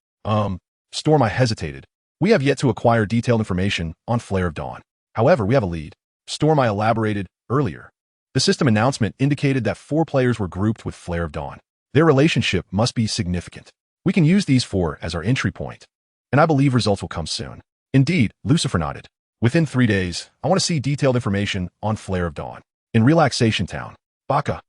Storm I hesitated. We have yet to acquire detailed information on Flare of Dawn. However, we have a lead. Storm I elaborated earlier. The system announcement indicated that 4 players were grouped with Flare of Dawn. Their relationship must be significant. We can use these 4 as our entry point, and I believe results will come soon. Indeed, Lucifer nodded. Within 3 days, I want to see detailed information on Flare of Dawn. In Relaxation Town. Baka,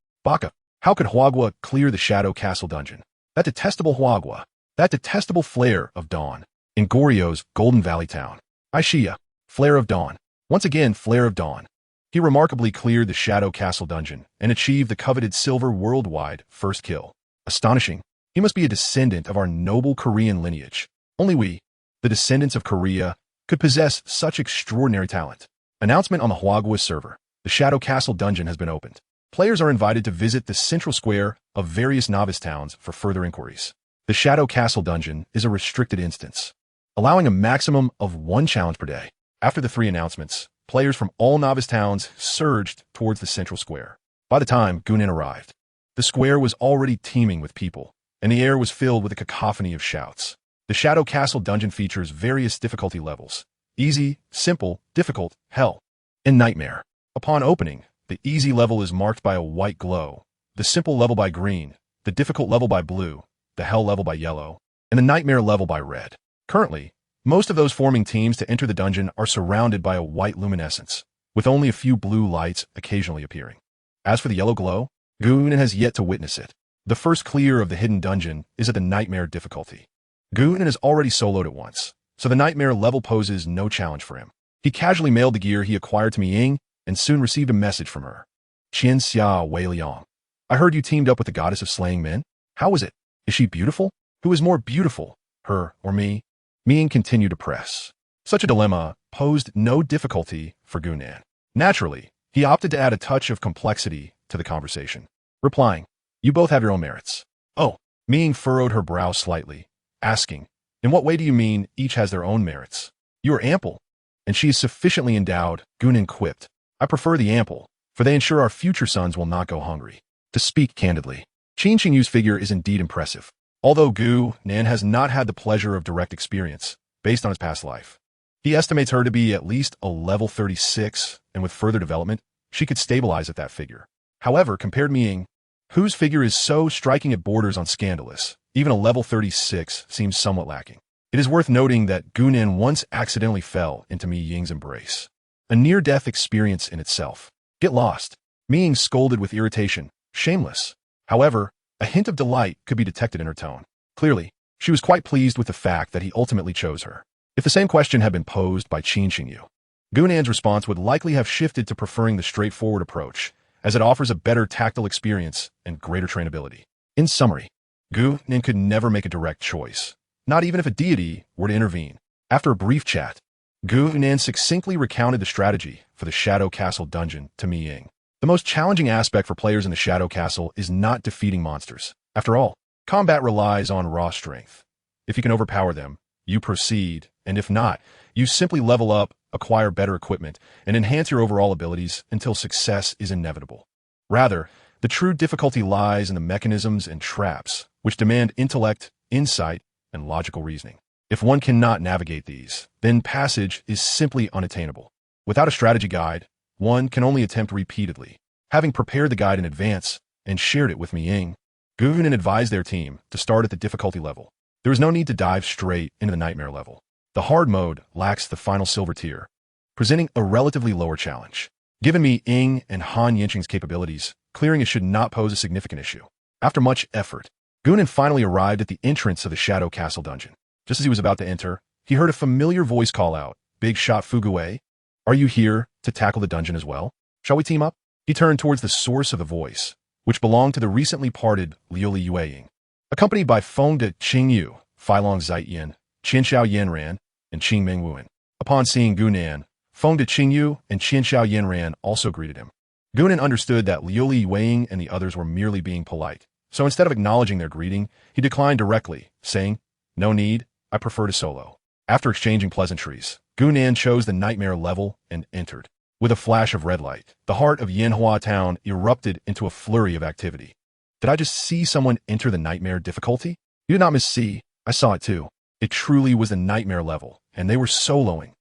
how could Huagua clear the Shadow Castle dungeon? That detestable Huagua, that detestable Flare of Dawn. In Goryo's Golden Valley Town. Aishia, Flare of Dawn. Once again, Flare of Dawn. He remarkably cleared the Shadow Castle dungeon and achieved the coveted silver worldwide first kill. Astonishing. He must be a descendant of our noble Korean lineage. Only we, the descendants of Korea, could possess such extraordinary talent. Announcement on the Huagua server. The Shadow Castle dungeon has been opened. Players are invited to visit the central square of various novice towns for further inquiries. The Shadow Castle dungeon is a restricted instance, allowing a maximum of 1 challenge per day. After the 3 announcements, players from all novice towns surged towards the central square. By the time Gunin arrived, the square was already teeming with people, and the air was filled with a cacophony of shouts. The Shadow Castle dungeon features various difficulty levels: easy, simple, difficult, hell, and nightmare. Upon opening, the easy level is marked by a white glow, the simple level by green, the difficult level by blue, the hell level by yellow, and the nightmare level by red. Currently, most of those forming teams to enter the dungeon are surrounded by a white luminescence, with only a few blue lights occasionally appearing. As for the yellow glow, Gunin has yet to witness it. The first clear of the hidden dungeon is at the nightmare difficulty. Gunin has already soloed it once, so the nightmare level poses no challenge for him. He casually mailed the gear he acquired to Miying and soon received a message from her. Qian Xia Wei Liang. I heard you teamed up with the goddess of slaying men. How was it? Is she beautiful? Who is more beautiful, her or me? Miying continued to press. Such a dilemma posed no difficulty for Gunan. Naturally, he opted to add a touch of complexity to the conversation, replying, you both have your own merits. Oh, Miying furrowed her brow slightly, asking, in what way do you mean each has their own merits? You are ample, and she is sufficiently endowed, Gunan quipped. I prefer the ample, for they ensure our future sons will not go hungry. To speak candidly, Qin Qingyu's figure is indeed impressive. Although Gu Nan has not had the pleasure of direct experience, based on his past life, he estimates her to be at least a level 36, and with further development, she could stabilize at that figure. However, compared to Miying, whose figure is so striking it borders on scandalous, even a level 36 seems somewhat lacking. It is worth noting that Gunan once accidentally fell into Miying's embrace. A near-death experience in itself. Get lost. Miying scolded with irritation. Shameless. However, A hint of delight could be detected in her tone. Clearly, she was quite pleased with the fact that he ultimately chose her. If the same question had been posed by Qin Xingyu, Gunan's response would likely have shifted to preferring the straightforward approach, as it offers a better tactile experience and greater trainability. In summary, Gunan could never make a direct choice, not even if a deity were to intervene. After a brief chat, Gunan succinctly recounted the strategy for the Shadow Castle dungeon to Mi Ying. The most challenging aspect for players in the Shadow Castle is not defeating monsters. After all, combat relies on raw strength. If you can overpower them, you proceed, and if not, you simply level up, acquire better equipment, and enhance your overall abilities until success is inevitable. Rather, the true difficulty lies in the mechanisms and traps, which demand intellect, insight, and logical reasoning. If one cannot navigate these, then passage is simply unattainable. Without a strategy guide, one can only attempt repeatedly. Having prepared the guide in advance and shared it with Mi Ying, Gunan advised their team to start at the difficulty level. There is no need to dive straight into the nightmare level. The hard mode lacks the final silver tier, presenting a relatively lower challenge. Given Mi Ying and Han Yanqing's capabilities, clearing it should not pose a significant issue. After much effort, Gunan finally arrived at the entrance of the Shadow Castle dungeon. Just as he was about to enter, he heard a familiar voice call out, "Big shot Fuguwei, are you here to tackle the dungeon as well? Shall we team up?" He turned towards the source of the voice, which belonged to the recently parted Liu Yueying. Accompanied by Feng de Qingyu, Feilong Zaiyan, Qianxiao Yanran, and Qing Mengwuan. Upon seeing Gunan, Feng de Qingyu and Qianxiao Yanran also greeted him. Gunan understood that Liu Yueying and the others were merely being polite, so instead of acknowledging their greeting, he declined directly, saying, "No need, I prefer to solo." After exchanging pleasantries, Gunan chose the nightmare level and entered. With a flash of red light, the heart of Yanhua town erupted into a flurry of activity. Did I just see someone enter the nightmare difficulty? You did not miss-see. I saw it too. It truly was the nightmare level, and they were soloing.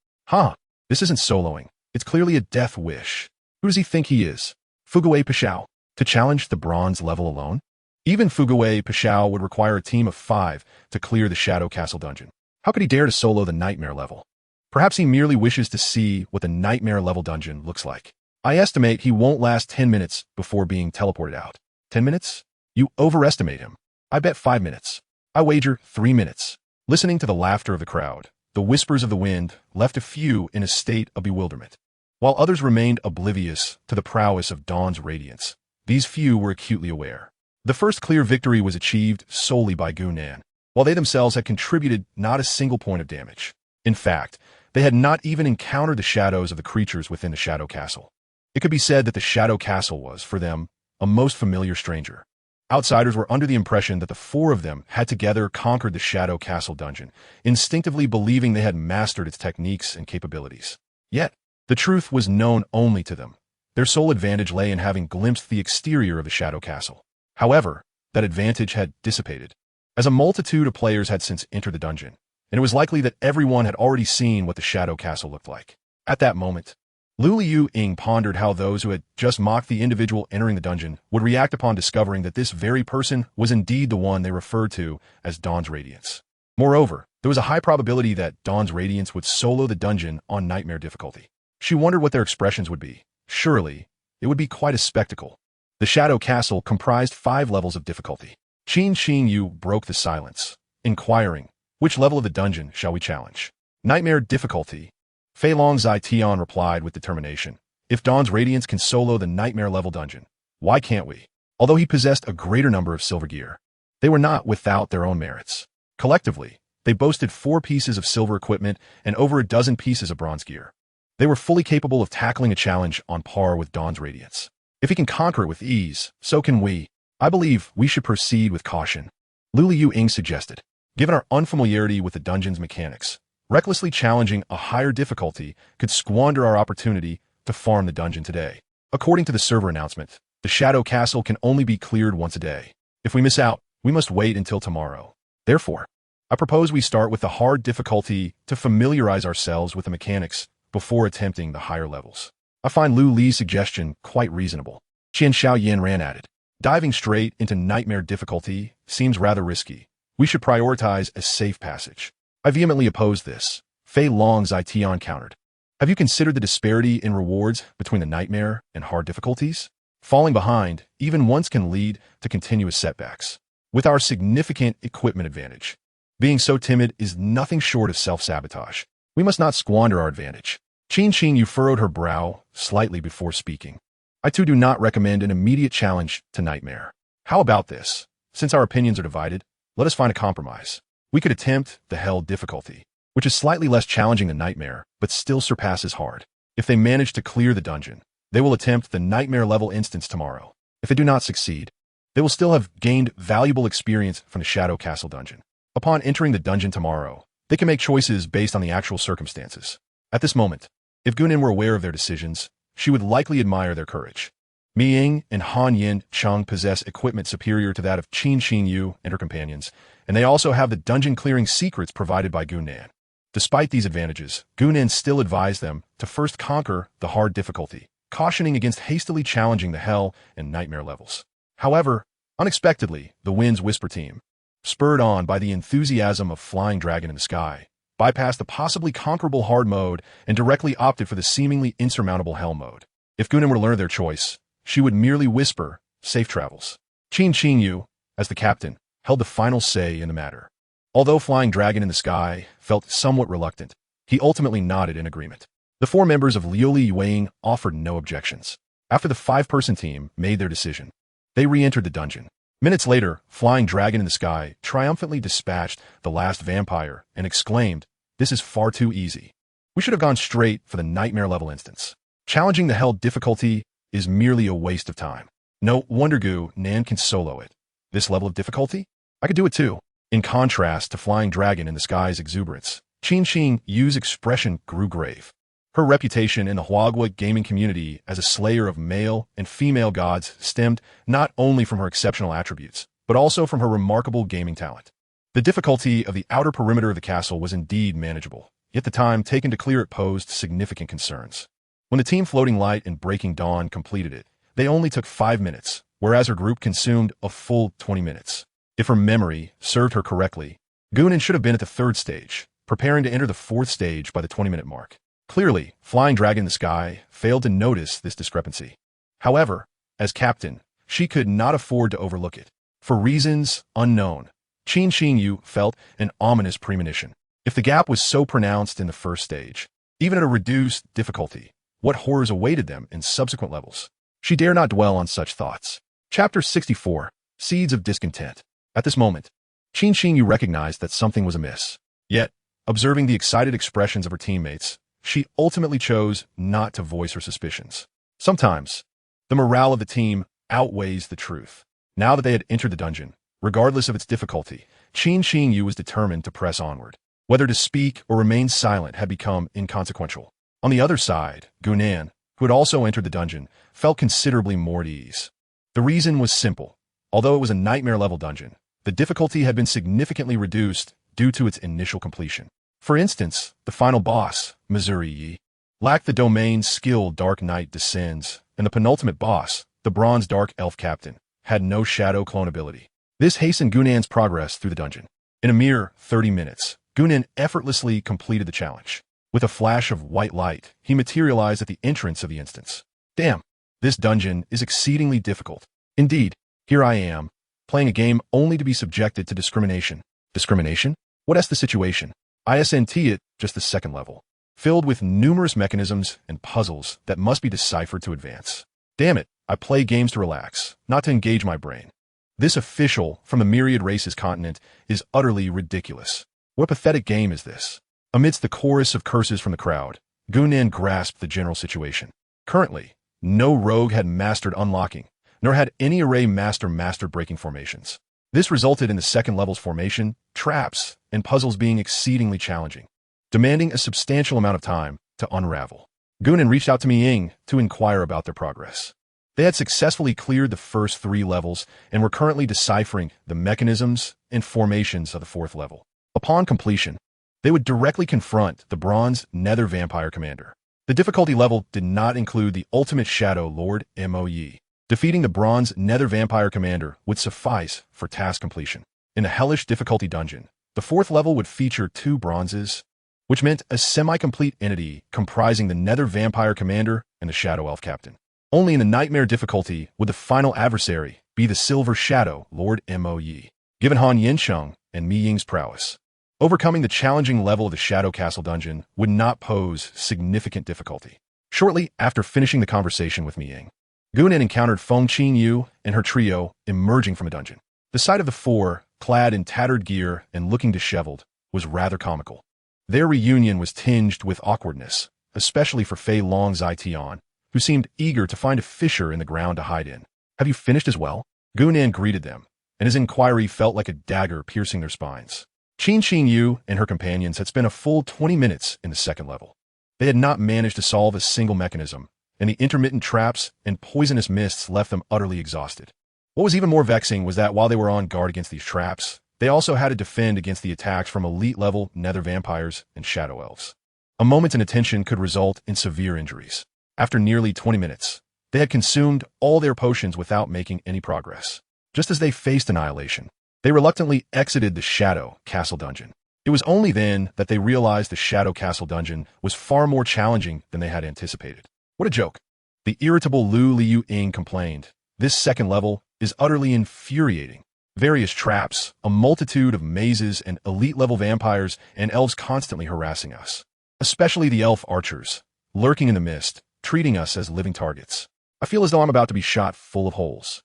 This isn't soloing. It's clearly a death wish. Who does he think he is? Fuguwei Pashao? To challenge the bronze level alone? Even Fuguwei Pashao would require a team of 5 to clear the Shadow Castle dungeon. How could he dare to solo the nightmare level? Perhaps he merely wishes to see what the nightmare level dungeon looks like. I estimate he won't last 10 minutes before being teleported out. 10 minutes? You overestimate him. I bet 5 minutes. I wager 3 minutes. Listening to the laughter of the crowd, the whispers of the wind left a few in a state of bewilderment. While others remained oblivious to the prowess of Dawn's radiance, these few were acutely aware. The first clear victory was achieved solely by Gunan, while they themselves had contributed not a single point of damage. In fact, they had not even encountered the shadows of the creatures within the Shadow Castle. It could be said that the Shadow Castle was, for them, a most familiar stranger. Outsiders were under the impression that the 4 of them had together conquered the Shadow Castle dungeon, instinctively believing they had mastered its techniques and capabilities. Yet, the truth was known only to them. Their sole advantage lay in having glimpsed the exterior of the Shadow Castle. However, that advantage had dissipated, as a multitude of players had since entered the dungeon, and it was likely that everyone had already seen what the Shadow Castle looked like. At that moment, Liu Yueying pondered how those who had just mocked the individual entering the dungeon would react upon discovering that this very person was indeed the one they referred to as Dawn's Radiance. Moreover, there was a high probability that Dawn's Radiance would solo the dungeon on nightmare difficulty. She wondered what their expressions would be. Surely, it would be quite a spectacle. The Shadow Castle comprised 5 levels of difficulty. Qin Xingyu broke the silence, inquiring, "Which level of the dungeon shall we challenge?" "Nightmare difficulty." Feilong Zai replied with determination. "If Dawn's Radiance can solo the nightmare level dungeon, why can't we?" Although he possessed a greater number of silver gear, they were not without their own merits. Collectively, they boasted 4 pieces of silver equipment and over a dozen pieces of bronze gear. They were fully capable of tackling a challenge on par with Dawn's Radiance. If he can conquer it with ease, so can we. I believe we should proceed with caution, Liu Yueying suggested. Given our unfamiliarity with the dungeon's mechanics, recklessly challenging a higher difficulty could squander our opportunity to farm the dungeon today. According to the server announcement, the Shadow Castle can only be cleared once a day. If we miss out, we must wait until tomorrow. Therefore, I propose we start with the hard difficulty to familiarize ourselves with the mechanics before attempting the higher levels. I find Liu Li's suggestion quite reasonable. Qianxiao Yanran added, "Diving straight into nightmare difficulty seems rather risky. We should prioritize a safe passage." I vehemently oppose this. Feilong Zai countered. "Have you considered the disparity in rewards between the nightmare and hard difficulties? Falling behind, even once, can lead to continuous setbacks. With our significant equipment advantage, being so timid is nothing short of self-sabotage. We must not squander our advantage. Qin Yu furrowed her brow slightly before speaking. I too do not recommend an immediate challenge to Nightmare. How about this? Since our opinions are divided, let us find a compromise. We could attempt the Hell difficulty, which is slightly less challenging than Nightmare, but still surpasses hard. If they manage to clear the dungeon, they will attempt the Nightmare level instance tomorrow. If they do not succeed, they will still have gained valuable experience from the Shadow Castle dungeon. Upon entering the dungeon tomorrow, they can make choices based on the actual circumstances. At this moment, if Gunan were aware of their decisions, she would likely admire their courage. Mi Ying and Han Yin Cheng possess equipment superior to that of Qin Yu and her companions, and they also have the dungeon-clearing secrets provided by Gunan. Despite these advantages, Gunan still advised them to first conquer the hard difficulty, cautioning against hastily challenging the Hell and Nightmare levels. However, unexpectedly, the Wind's Whisper team, spurred on by the enthusiasm of Flying Dragon in the Sky, bypassed the possibly conquerable hard mode and directly opted for the seemingly insurmountable Hell mode. If Gunan were to learn their choice, she would merely whisper, "Safe travels." Qin Yu, as the captain, held the final say in the matter. Although Flying Dragon in the Sky felt somewhat reluctant, he ultimately nodded in agreement. The 4 members of Liuli Yueying offered no objections. After the 5-person team made their decision, they re-entered the dungeon. Minutes later, Flying Dragon in the Sky triumphantly dispatched the last vampire and exclaimed, "This is far too easy. We should have gone straight for the Nightmare level instance. Challenging the Hell difficulty is merely a waste of time. No wonder Nan can solo it. This level of difficulty? I could do it too." In contrast to Flying Dragon in the Sky's exuberance, Qin Yu's expression grew grave. Her reputation in the Huagua gaming community as a slayer of male and female gods stemmed not only from her exceptional attributes, but also from her remarkable gaming talent. The difficulty of the outer perimeter of the castle was indeed manageable, yet the time taken to clear it posed significant concerns. When the team Floating Light and Breaking Dawn completed it, they only took 5 minutes, whereas her group consumed a full 20 minutes. If her memory served her correctly, Gunan should have been at the 3rd stage, preparing to enter the 4th stage by the 20-minute mark. Clearly, Flying Dragon in the Sky failed to notice this discrepancy. However, as captain, she could not afford to overlook it. For reasons unknown, Qin Yu felt an ominous premonition. If the gap was so pronounced in the 1st stage, even at a reduced difficulty, what horrors awaited them in subsequent levels? She dare not dwell on such thoughts. Chapter 64, Seeds of Discontent. At this moment, Qin Yu recognized that something was amiss. Yet, observing the excited expressions of her teammates, she ultimately chose not to voice her suspicions. Sometimes, the morale of the team outweighs the truth. Now that they had entered the dungeon, regardless of its difficulty, Qin Yu was determined to press onward. Whether to speak or remain silent had become inconsequential. On the other side, Gunan, who had also entered the dungeon, felt considerably more at ease. The reason was simple. Although it was a Nightmare-level dungeon, the difficulty had been significantly reduced due to its initial completion. For instance, the final boss, Missouri Yi, lacked the domain skill Dark Knight Descends, and the penultimate boss, the Bronze Dark Elf Captain, had no shadow clone ability. This hastened Gunan's progress through the dungeon. In a mere 30 minutes, Gunan effortlessly completed the challenge. With a flash of white light, he materialized at the entrance of the instance. Damn, this dungeon is exceedingly difficult. Indeed, here I am, playing a game only to be subjected to discrimination. Discrimination? What's the situation? Isn't it just the 2nd level, filled with numerous mechanisms and puzzles that must be deciphered to advance. Damn it, I play games to relax, not to engage my brain. This official from the Myriad Races continent is utterly ridiculous. What pathetic game is this? Amidst the chorus of curses from the crowd, Gunan grasped the general situation. Currently, no rogue had mastered unlocking, nor had any array mastered breaking formations. This resulted in the 2nd level's formation, traps, and puzzles being exceedingly challenging, demanding a substantial amount of time to unravel. Gunan reached out to Mi Ying to inquire about their progress. They had successfully cleared the first 3 levels and were currently deciphering the mechanisms and formations of the 4th level. Upon completion, they would directly confront the Bronze Nether Vampire Commander. The difficulty level did not include the Ultimate Shadow Lord Mo Yi. Defeating the Bronze Nether Vampire Commander would suffice for task completion. In the hellish difficulty dungeon, the 4th level would feature 2 bronzes, which meant a semi-complete entity comprising the Nether Vampire Commander and the Shadow Elf Captain. Only in the nightmare difficulty would the final adversary be the Silver Shadow, Lord Mo Yi. Given Han Yinsheng and Mi Ying's prowess, overcoming the challenging level of the Shadow Castle dungeon would not pose significant difficulty. Shortly after finishing the conversation with Mi Ying, Gunan encountered Feng Qingyu and her trio emerging from a dungeon. The sight of the four, clad in tattered gear and looking disheveled, was rather comical. Their reunion was tinged with awkwardness, especially for Fei Long Zai-Tian, who seemed eager to find a fissure in the ground to hide in. "Have you finished as well?" Gunan greeted them, and his inquiry felt like a dagger piercing their spines. Qin Qingyu and her companions had spent a full 20 minutes in the second level. They had not managed to solve a single mechanism, and the intermittent traps and poisonous mists left them utterly exhausted. What was even more vexing was that while they were on guard against these traps, they also had to defend against the attacks from elite-level nether vampires and shadow elves. A moment's inattention could result in severe injuries. After nearly 20 minutes, they had consumed all their potions without making any progress. Just as they faced annihilation, they reluctantly exited the Shadow Castle dungeon. It was only then that they realized the Shadow Castle dungeon was far more challenging than they had anticipated. "What a joke." The irritable Lu Liying complained. "This second level is utterly infuriating. Various traps, a multitude of mazes, and elite-level vampires and elves constantly harassing us. Especially the elf archers, lurking in the mist, treating us as living targets. I feel as though I'm about to be shot full of holes."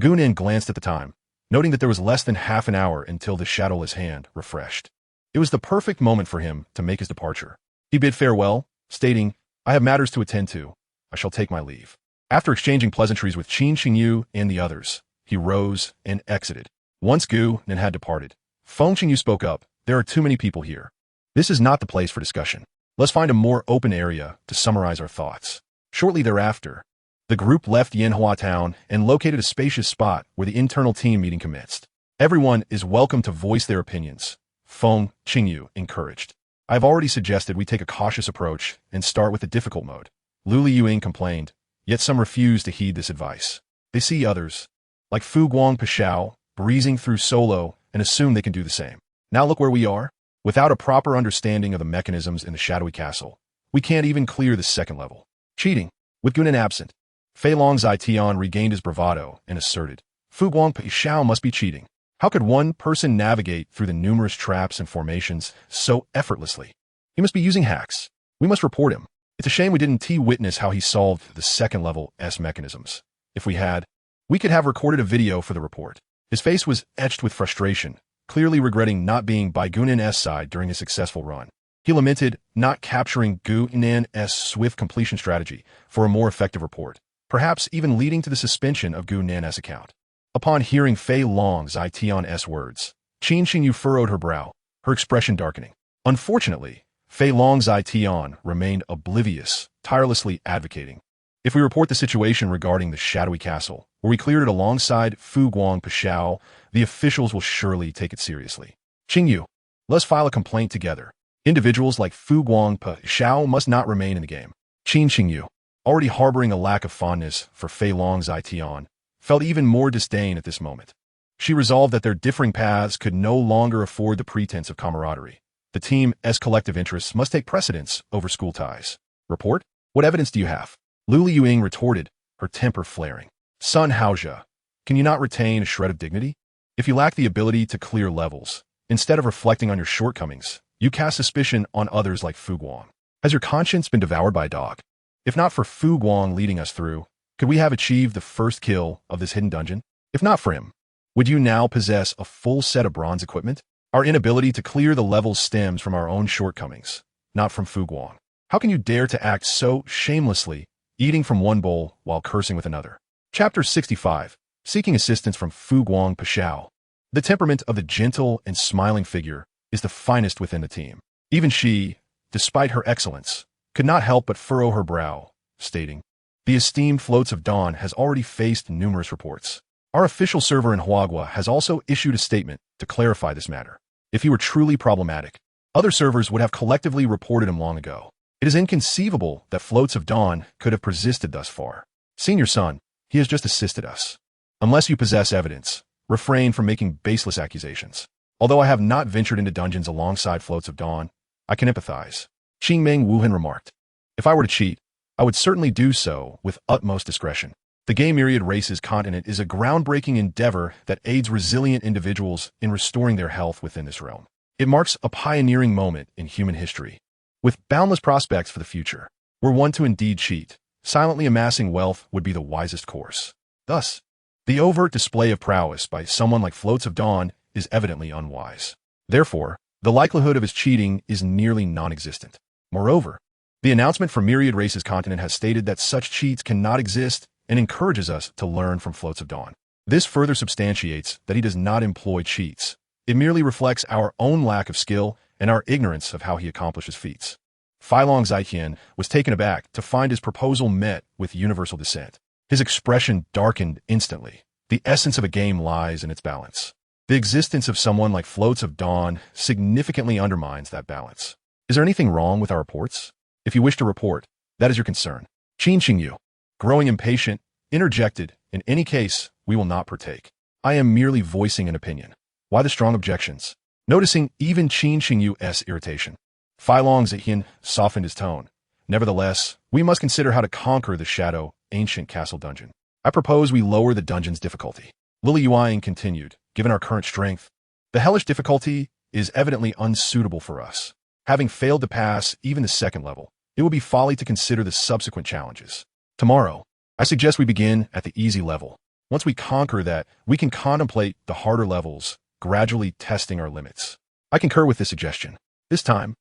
Gunan glanced at the time, noting that there was less than half an hour until the shadowless hand refreshed. It was the perfect moment for him to make his departure. He bid farewell, stating, "I have matters to attend to. I shall take my leave." After exchanging pleasantries with Qin Qingyu and the others, he rose and exited. Once Gunan had departed, Feng Qingyu spoke up, "There are too many people here. This is not the place for discussion. Let's find a more open area to summarize our thoughts." Shortly thereafter, the group left Yanhua Town and located a spacious spot where the internal team meeting commenced. "Everyone is welcome to voice their opinions," Feng Qingyu encouraged. "I've already suggested we take a cautious approach and start with the difficult mode." Lu Liying complained, yet some refused to heed this advice. They see others, like Fu Guang Pashao, breezing through solo and assume they can do the same. Now look where we are. Without a proper understanding of the mechanisms in the Shadowy Castle, we can't even clear the second level. Cheating. With Gunan absent, Fei Long Zai-Tian regained his bravado and asserted, "Fu Guang Pashao must be cheating. How could one person navigate through the numerous traps and formations so effortlessly? He must be using hacks. We must report him. It's a shame we didn't witness how he solved the second level S mechanisms. If we had, we could have recorded a video for the report." His face was etched with frustration, clearly regretting not being by Gunan's side during his successful run. He lamented not capturing Gunan's swift completion strategy for a more effective report, perhaps even leading to the suspension of Gunan's account. Upon hearing Fei Long Zai-Tian's words, Qin Qingyu furrowed her brow, her expression darkening. Unfortunately, Fei Long Zai-Tian remained oblivious, tirelessly advocating, "If we report the situation regarding the Shadowy Castle, where we cleared it alongside Fu Guang Pashao, the officials will surely take it seriously. Qingyu, let's file a complaint together. Individuals like Fu Guang Pashao must not remain in the game." Qin Qingyu, already harboring a lack of fondness for Fei Long Zai-Tian, felt even more disdain at this moment. She resolved that their differing paths could no longer afford the pretense of camaraderie. The team's collective interests must take precedence over school ties. "Report? What evidence do you have?" Lu Liying retorted, her temper flaring. "Sun Haojia, can you not retain a shred of dignity? If you lack the ability to clear levels, instead of reflecting on your shortcomings, you cast suspicion on others like Fu Guang. Has your conscience been devoured by a dog? If not for Fu Guang leading us through, could we have achieved the first kill of this hidden dungeon? If not for him, would you now possess a full set of bronze equipment? Our inability to clear the levels stems from our own shortcomings, not from Fu Guang. How can you dare to act so shamelessly, eating from one bowl while cursing with another?" Chapter 65, Seeking Assistance from Fu Guang Pashao. The temperament of the gentle and smiling figure is the finest within the team. Even she, despite her excellence, could not help but furrow her brow, stating, "The esteemed Floats of Dawn has already faced numerous reports. Our official server in Huagua has also issued a statement to clarify this matter. If he were truly problematic, other servers would have collectively reported him long ago. It is inconceivable that Floats of Dawn could have persisted thus far. Senior Son, he has just assisted us. Unless you possess evidence, refrain from making baseless accusations. Although I have not ventured into dungeons alongside Floats of Dawn, I can empathize." Qingmeng Wuhan remarked, "If I were to cheat, I would certainly do so with utmost discretion. The Gay Myriad Races continent is a groundbreaking endeavor that aids resilient individuals in restoring their health within this realm. It marks a pioneering moment in human history. With boundless prospects for the future, were one to indeed cheat, silently amassing wealth would be the wisest course. Thus, the overt display of prowess by someone like Floats of Dawn is evidently unwise. Therefore, the likelihood of his cheating is nearly non-existent. Moreover, the announcement from Myriad Races continent has stated that such cheats cannot exist and encourages us to learn from Floats of Dawn. This further substantiates that he does not employ cheats. It merely reflects our own lack of skill and our ignorance of how he accomplishes feats. Filong Zaiqian was taken aback to find his proposal met with universal dissent. His expression darkened instantly. The essence of a game lies in its balance. The existence of someone like Floats of Dawn significantly undermines that balance. Is there anything wrong with our reports? If you wish to report, that is your concern. Qin Qingyu, growing impatient, interjected, in any case, we will not partake. I am merely voicing an opinion. Why the strong objections? Noticing even Qin Qingyu's irritation, Filong Zaiqian softened his tone. Nevertheless, we must consider how to conquer the shadow ancient castle dungeon. I propose we lower the dungeon's difficulty. Lily Yuan continued, given our current strength, the hellish difficulty is evidently unsuitable for us. Having failed to pass even the second level, it would be folly to consider the subsequent challenges. Tomorrow, I suggest we begin at the easy level. Once we conquer that, we can contemplate the harder levels, gradually testing our limits. I concur with this suggestion. This time,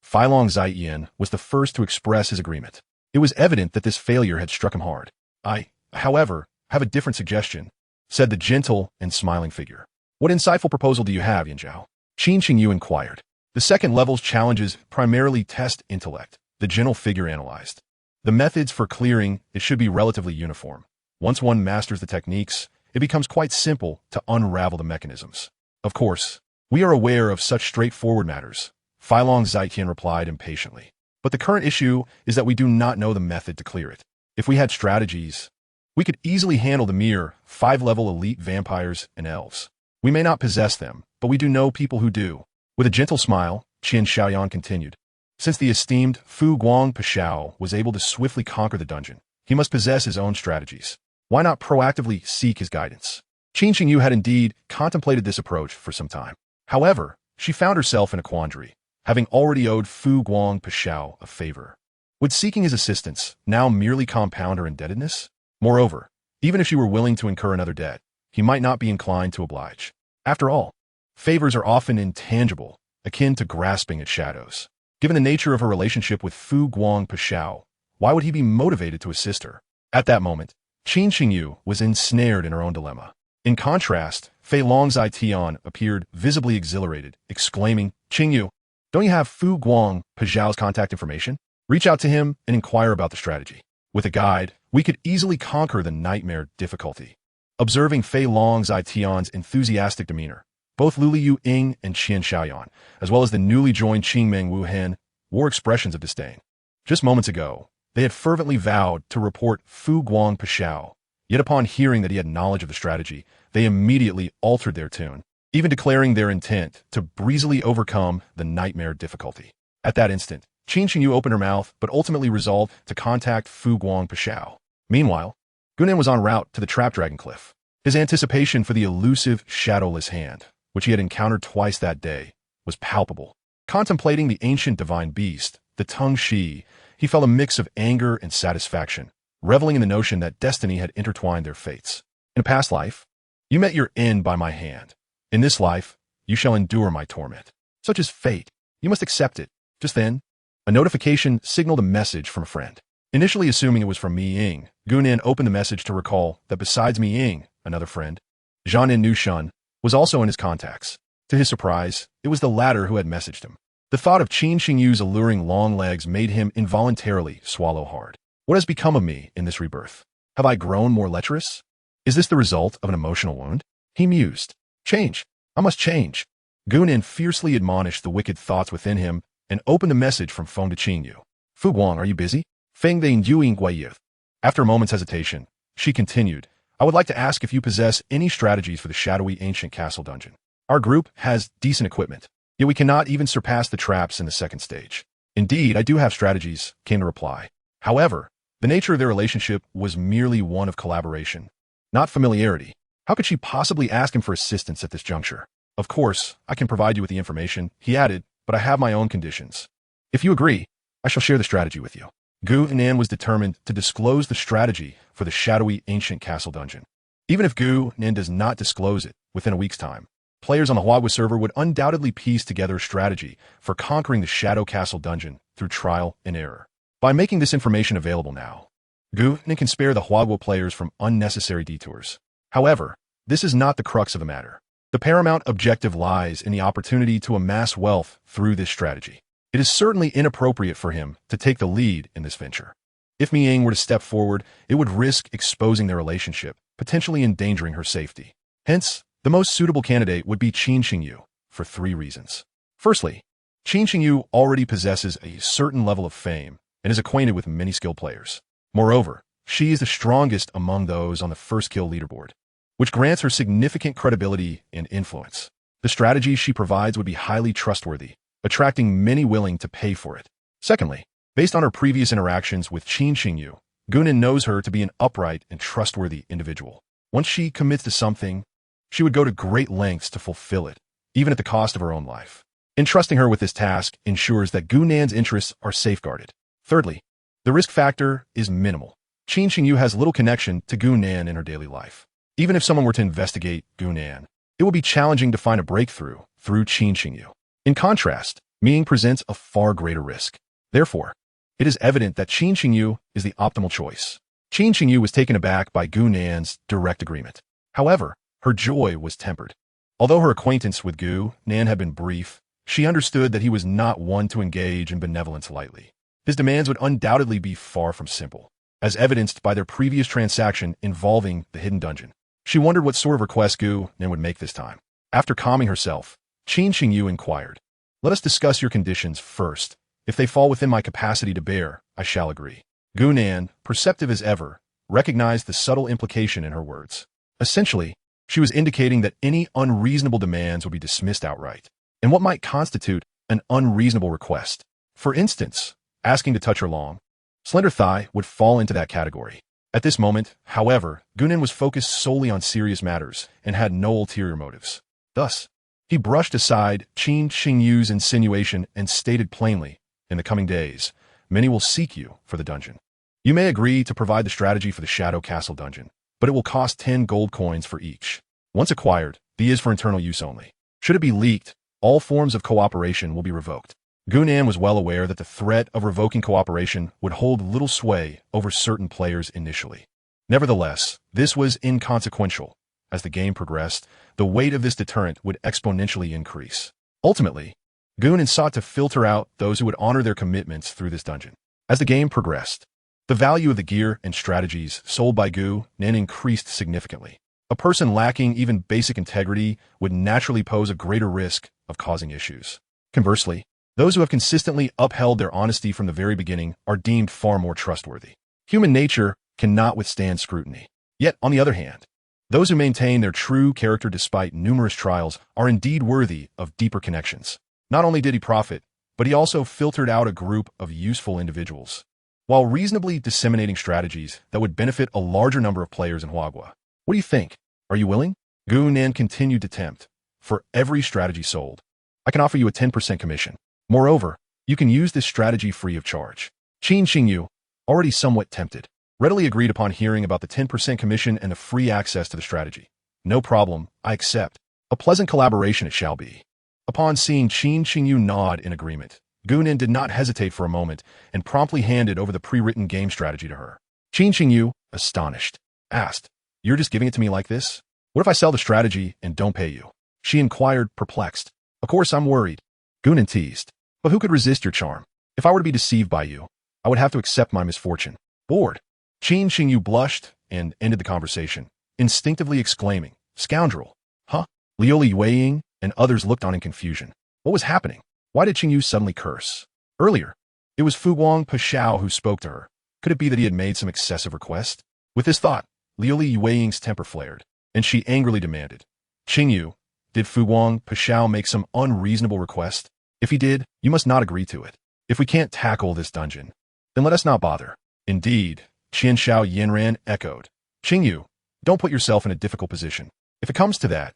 Filong Zaiqian was the first to express his agreement. It was evident that this failure had struck him hard. I, however, have a different suggestion, said the gentle and smiling figure. What insightful proposal do you have, Yanzhao? Qin Qingyu inquired. The second level's challenges primarily test intellect, the gentle figure analyzed. The methods for clearing it should be relatively uniform. Once one masters the techniques, it becomes quite simple to unravel the mechanisms. Of course, we are aware of such straightforward matters, Filong Zaiqian replied impatiently. But the current issue is that we do not know the method to clear it. If we had strategies, we could easily handle the mere 5-level elite vampires and elves. We may not possess them, but we do know people who do. With a gentle smile, Qin Xiaoyan continued. Since the esteemed Fu Guang Pashao was able to swiftly conquer the dungeon, he must possess his own strategies. Why not proactively seek his guidance? Qin Qingyu had indeed contemplated this approach for some time. However, she found herself in a quandary, having already owed Fu Guang Pashao a favor. Would seeking his assistance now merely compound her indebtedness? Moreover, even if she were willing to incur another debt, he might not be inclined to oblige. After all, favors are often intangible, akin to grasping at shadows. Given the nature of her relationship with Fu Guang Pashao, why would he be motivated to assist her? At that moment, Qin Qingyu was ensnared in her own dilemma. In contrast, Fei Long Zaiqian appeared visibly exhilarated, exclaiming, Qingyu, don't you have Fu Guang Pashao's contact information? Reach out to him and inquire about the strategy. With a guide, we could easily conquer the nightmare difficulty. Observing Fei Long Zaiqian's enthusiastic demeanor, both Lu Liying and Qian Xiaoyan, as well as the newly joined Qingmeng Wuhen, wore expressions of disdain. Just moments ago, they had fervently vowed to report Fu Guang Pashao, yet upon hearing that he had knowledge of the strategy, they immediately altered their tune, even declaring their intent to breezily overcome the nightmare difficulty. At that instant, Qin Qingyu opened her mouth but ultimately resolved to contact Fu Guang Pashao. Meanwhile, Gunan was en route to the Trap Dragon Cliff. His anticipation for the elusive, shadowless hand, which he had encountered twice that day, was palpable. Contemplating the ancient divine beast, the Tung Shi, he felt a mix of anger and satisfaction, reveling in the notion that destiny had intertwined their fates. In a past life, you met your end by my hand. In this life, you shall endure my torment. Such is fate. You must accept it. Just then, a notification signaled a message from a friend. Initially assuming it was from Mi Ying, Gunan opened the message to recall that besides Mi Ying, another friend, Zhanin Nushan, was also in his contacts. To his surprise, it was the latter who had messaged him. The thought of Qin Qingyu's alluring long legs made him involuntarily swallow hard. What has become of me in this rebirth? Have I grown more lecherous? Is this the result of an emotional wound? He mused. Change. I must change. Gunan fiercely admonished the wicked thoughts within him and opened a message from Feng to Qingyu. Fu Guang, are you busy? Feng Ding Yuing Guayu. After a moment's hesitation, she continued, I would like to ask if you possess any strategies for the shadowy ancient castle dungeon. Our group has decent equipment, yet we cannot even surpass the traps in the second stage. Indeed, I do have strategies, came the reply. However, The nature of their relationship was merely one of collaboration, not familiarity. How could she possibly ask him for assistance at this juncture? Of course, I can provide you with the information, he added, but I have my own conditions. If you agree, I shall share the strategy with you. Gu Nan was determined to disclose the strategy for the shadowy ancient castle dungeon. Even if Gu Nan does not disclose it within a week's time, players on the Huagua server would undoubtedly piece together a strategy for conquering the Shadow Castle dungeon through trial and error. By making this information available now, Gu Nan can spare the Huagua players from unnecessary detours. However, this is not the crux of the matter. The paramount objective lies in the opportunity to amass wealth through this strategy. It is certainly inappropriate for him to take the lead in this venture. If Miying were to step forward, it would risk exposing their relationship, potentially endangering her safety. Hence, the most suitable candidate would be Qin Xingyu, for 3 reasons. Firstly, Qin Xingyu already possesses a certain level of fame and is acquainted with many skilled players. Moreover, she is the strongest among those on the first kill leaderboard, which grants her significant credibility and influence. The strategy she provides would be highly trustworthy, attracting many willing to pay for it. Secondly, based on her previous interactions with Qin Xingyu, Gu Nan knows her to be an upright and trustworthy individual. Once she commits to something, she would go to great lengths to fulfill it, even at the cost of her own life. Entrusting her with this task ensures that Gu Nan's interests are safeguarded. Thirdly, the risk factor is minimal. Qin Xingyu has little connection to Gu Nan in her daily life. Even if someone were to investigate Gu Nan, it would be challenging to find a breakthrough through Qin Xingyu. In contrast, Miying presents a far greater risk. Therefore, it is evident that Qin Xingyu is the optimal choice. Qin Xingyu was taken aback by Gu Nan's direct agreement. However, her joy was tempered. Although her acquaintance with Gu Nan had been brief, she understood that he was not one to engage in benevolence lightly. His demands would undoubtedly be far from simple, as evidenced by their previous transaction involving the hidden dungeon. She wondered what sort of request Gu Nan would make this time. After calming herself, Qin Xingyu inquired, "Let us discuss your conditions first. If they fall within my capacity to bear, I shall agree." Gu Nan, perceptive as ever, recognized the subtle implication in her words. Essentially, she was indicating that any unreasonable demands would be dismissed outright, and what might constitute an unreasonable request. For instance, asking to touch her long, slender thigh would fall into that category. At this moment, however, Gu Nan was focused solely on serious matters and had no ulterior motives. Thus, he brushed aside Qin Xingyu's insinuation and stated plainly, "In the coming days, many will seek you for the dungeon. You may agree to provide the strategy for the Shadow Castle dungeon, but it will cost 10 gold coins for each. Once acquired, the is for internal use only. Should it be leaked, all forms of cooperation will be revoked." Gu Nan was well aware that the threat of revoking cooperation would hold little sway over certain players initially. Nevertheless, this was inconsequential. As the game progressed, the weight of this deterrent would exponentially increase. Ultimately, Gu Nan sought to filter out those who would honor their commitments through this dungeon. As the game progressed, the value of the gear and strategies sold by Gu Nan increased significantly. A person lacking even basic integrity would naturally pose a greater risk of causing issues. Conversely, those who have consistently upheld their honesty from the very beginning are deemed far more trustworthy. Human nature cannot withstand scrutiny. Yet, on the other hand, those who maintain their true character despite numerous trials are indeed worthy of deeper connections. Not only did he profit, but he also filtered out a group of useful individuals, while reasonably disseminating strategies that would benefit a larger number of players in Huagua. What do you think? Are you willing? Gu Nan continued to tempt. For every strategy sold, I can offer you a 10% commission. Moreover, you can use this strategy free of charge. Qin Xingyu, already somewhat tempted, readily agreed upon hearing about the 10% commission and the free access to the strategy. "No problem, I accept. A pleasant collaboration it shall be." Upon seeing Qin Xingyu nod in agreement, Gu Nan did not hesitate for a moment and promptly handed over the pre-written game strategy to her. Qin Xingyu, astonished, asked, "You're just giving it to me like this? What if I sell the strategy and don't pay you?" She inquired, perplexed. "Of course I'm worried." Gu Nan teased, "But who could resist your charm? If I were to be deceived by you, I would have to accept my misfortune." Bored, Qin Xingyu blushed and ended the conversation, instinctively exclaiming, "Scoundrel! Huh?" Liu Yueying and others looked on in confusion. What was happening? Why did Xingyu suddenly curse? Earlier, it was Fuguang Pashao who spoke to her. Could it be that he had made some excessive request? With this thought, Liu Yueying's temper flared, and she angrily demanded, "Xingyu, did Fuguang Pashao make some unreasonable request? If he did, you must not agree to it. If we can't tackle this dungeon, then let us not bother." Indeed, Qian Xiao Yinran echoed. Qingyu, don't put yourself in a difficult position. If it comes to that,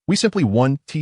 we simply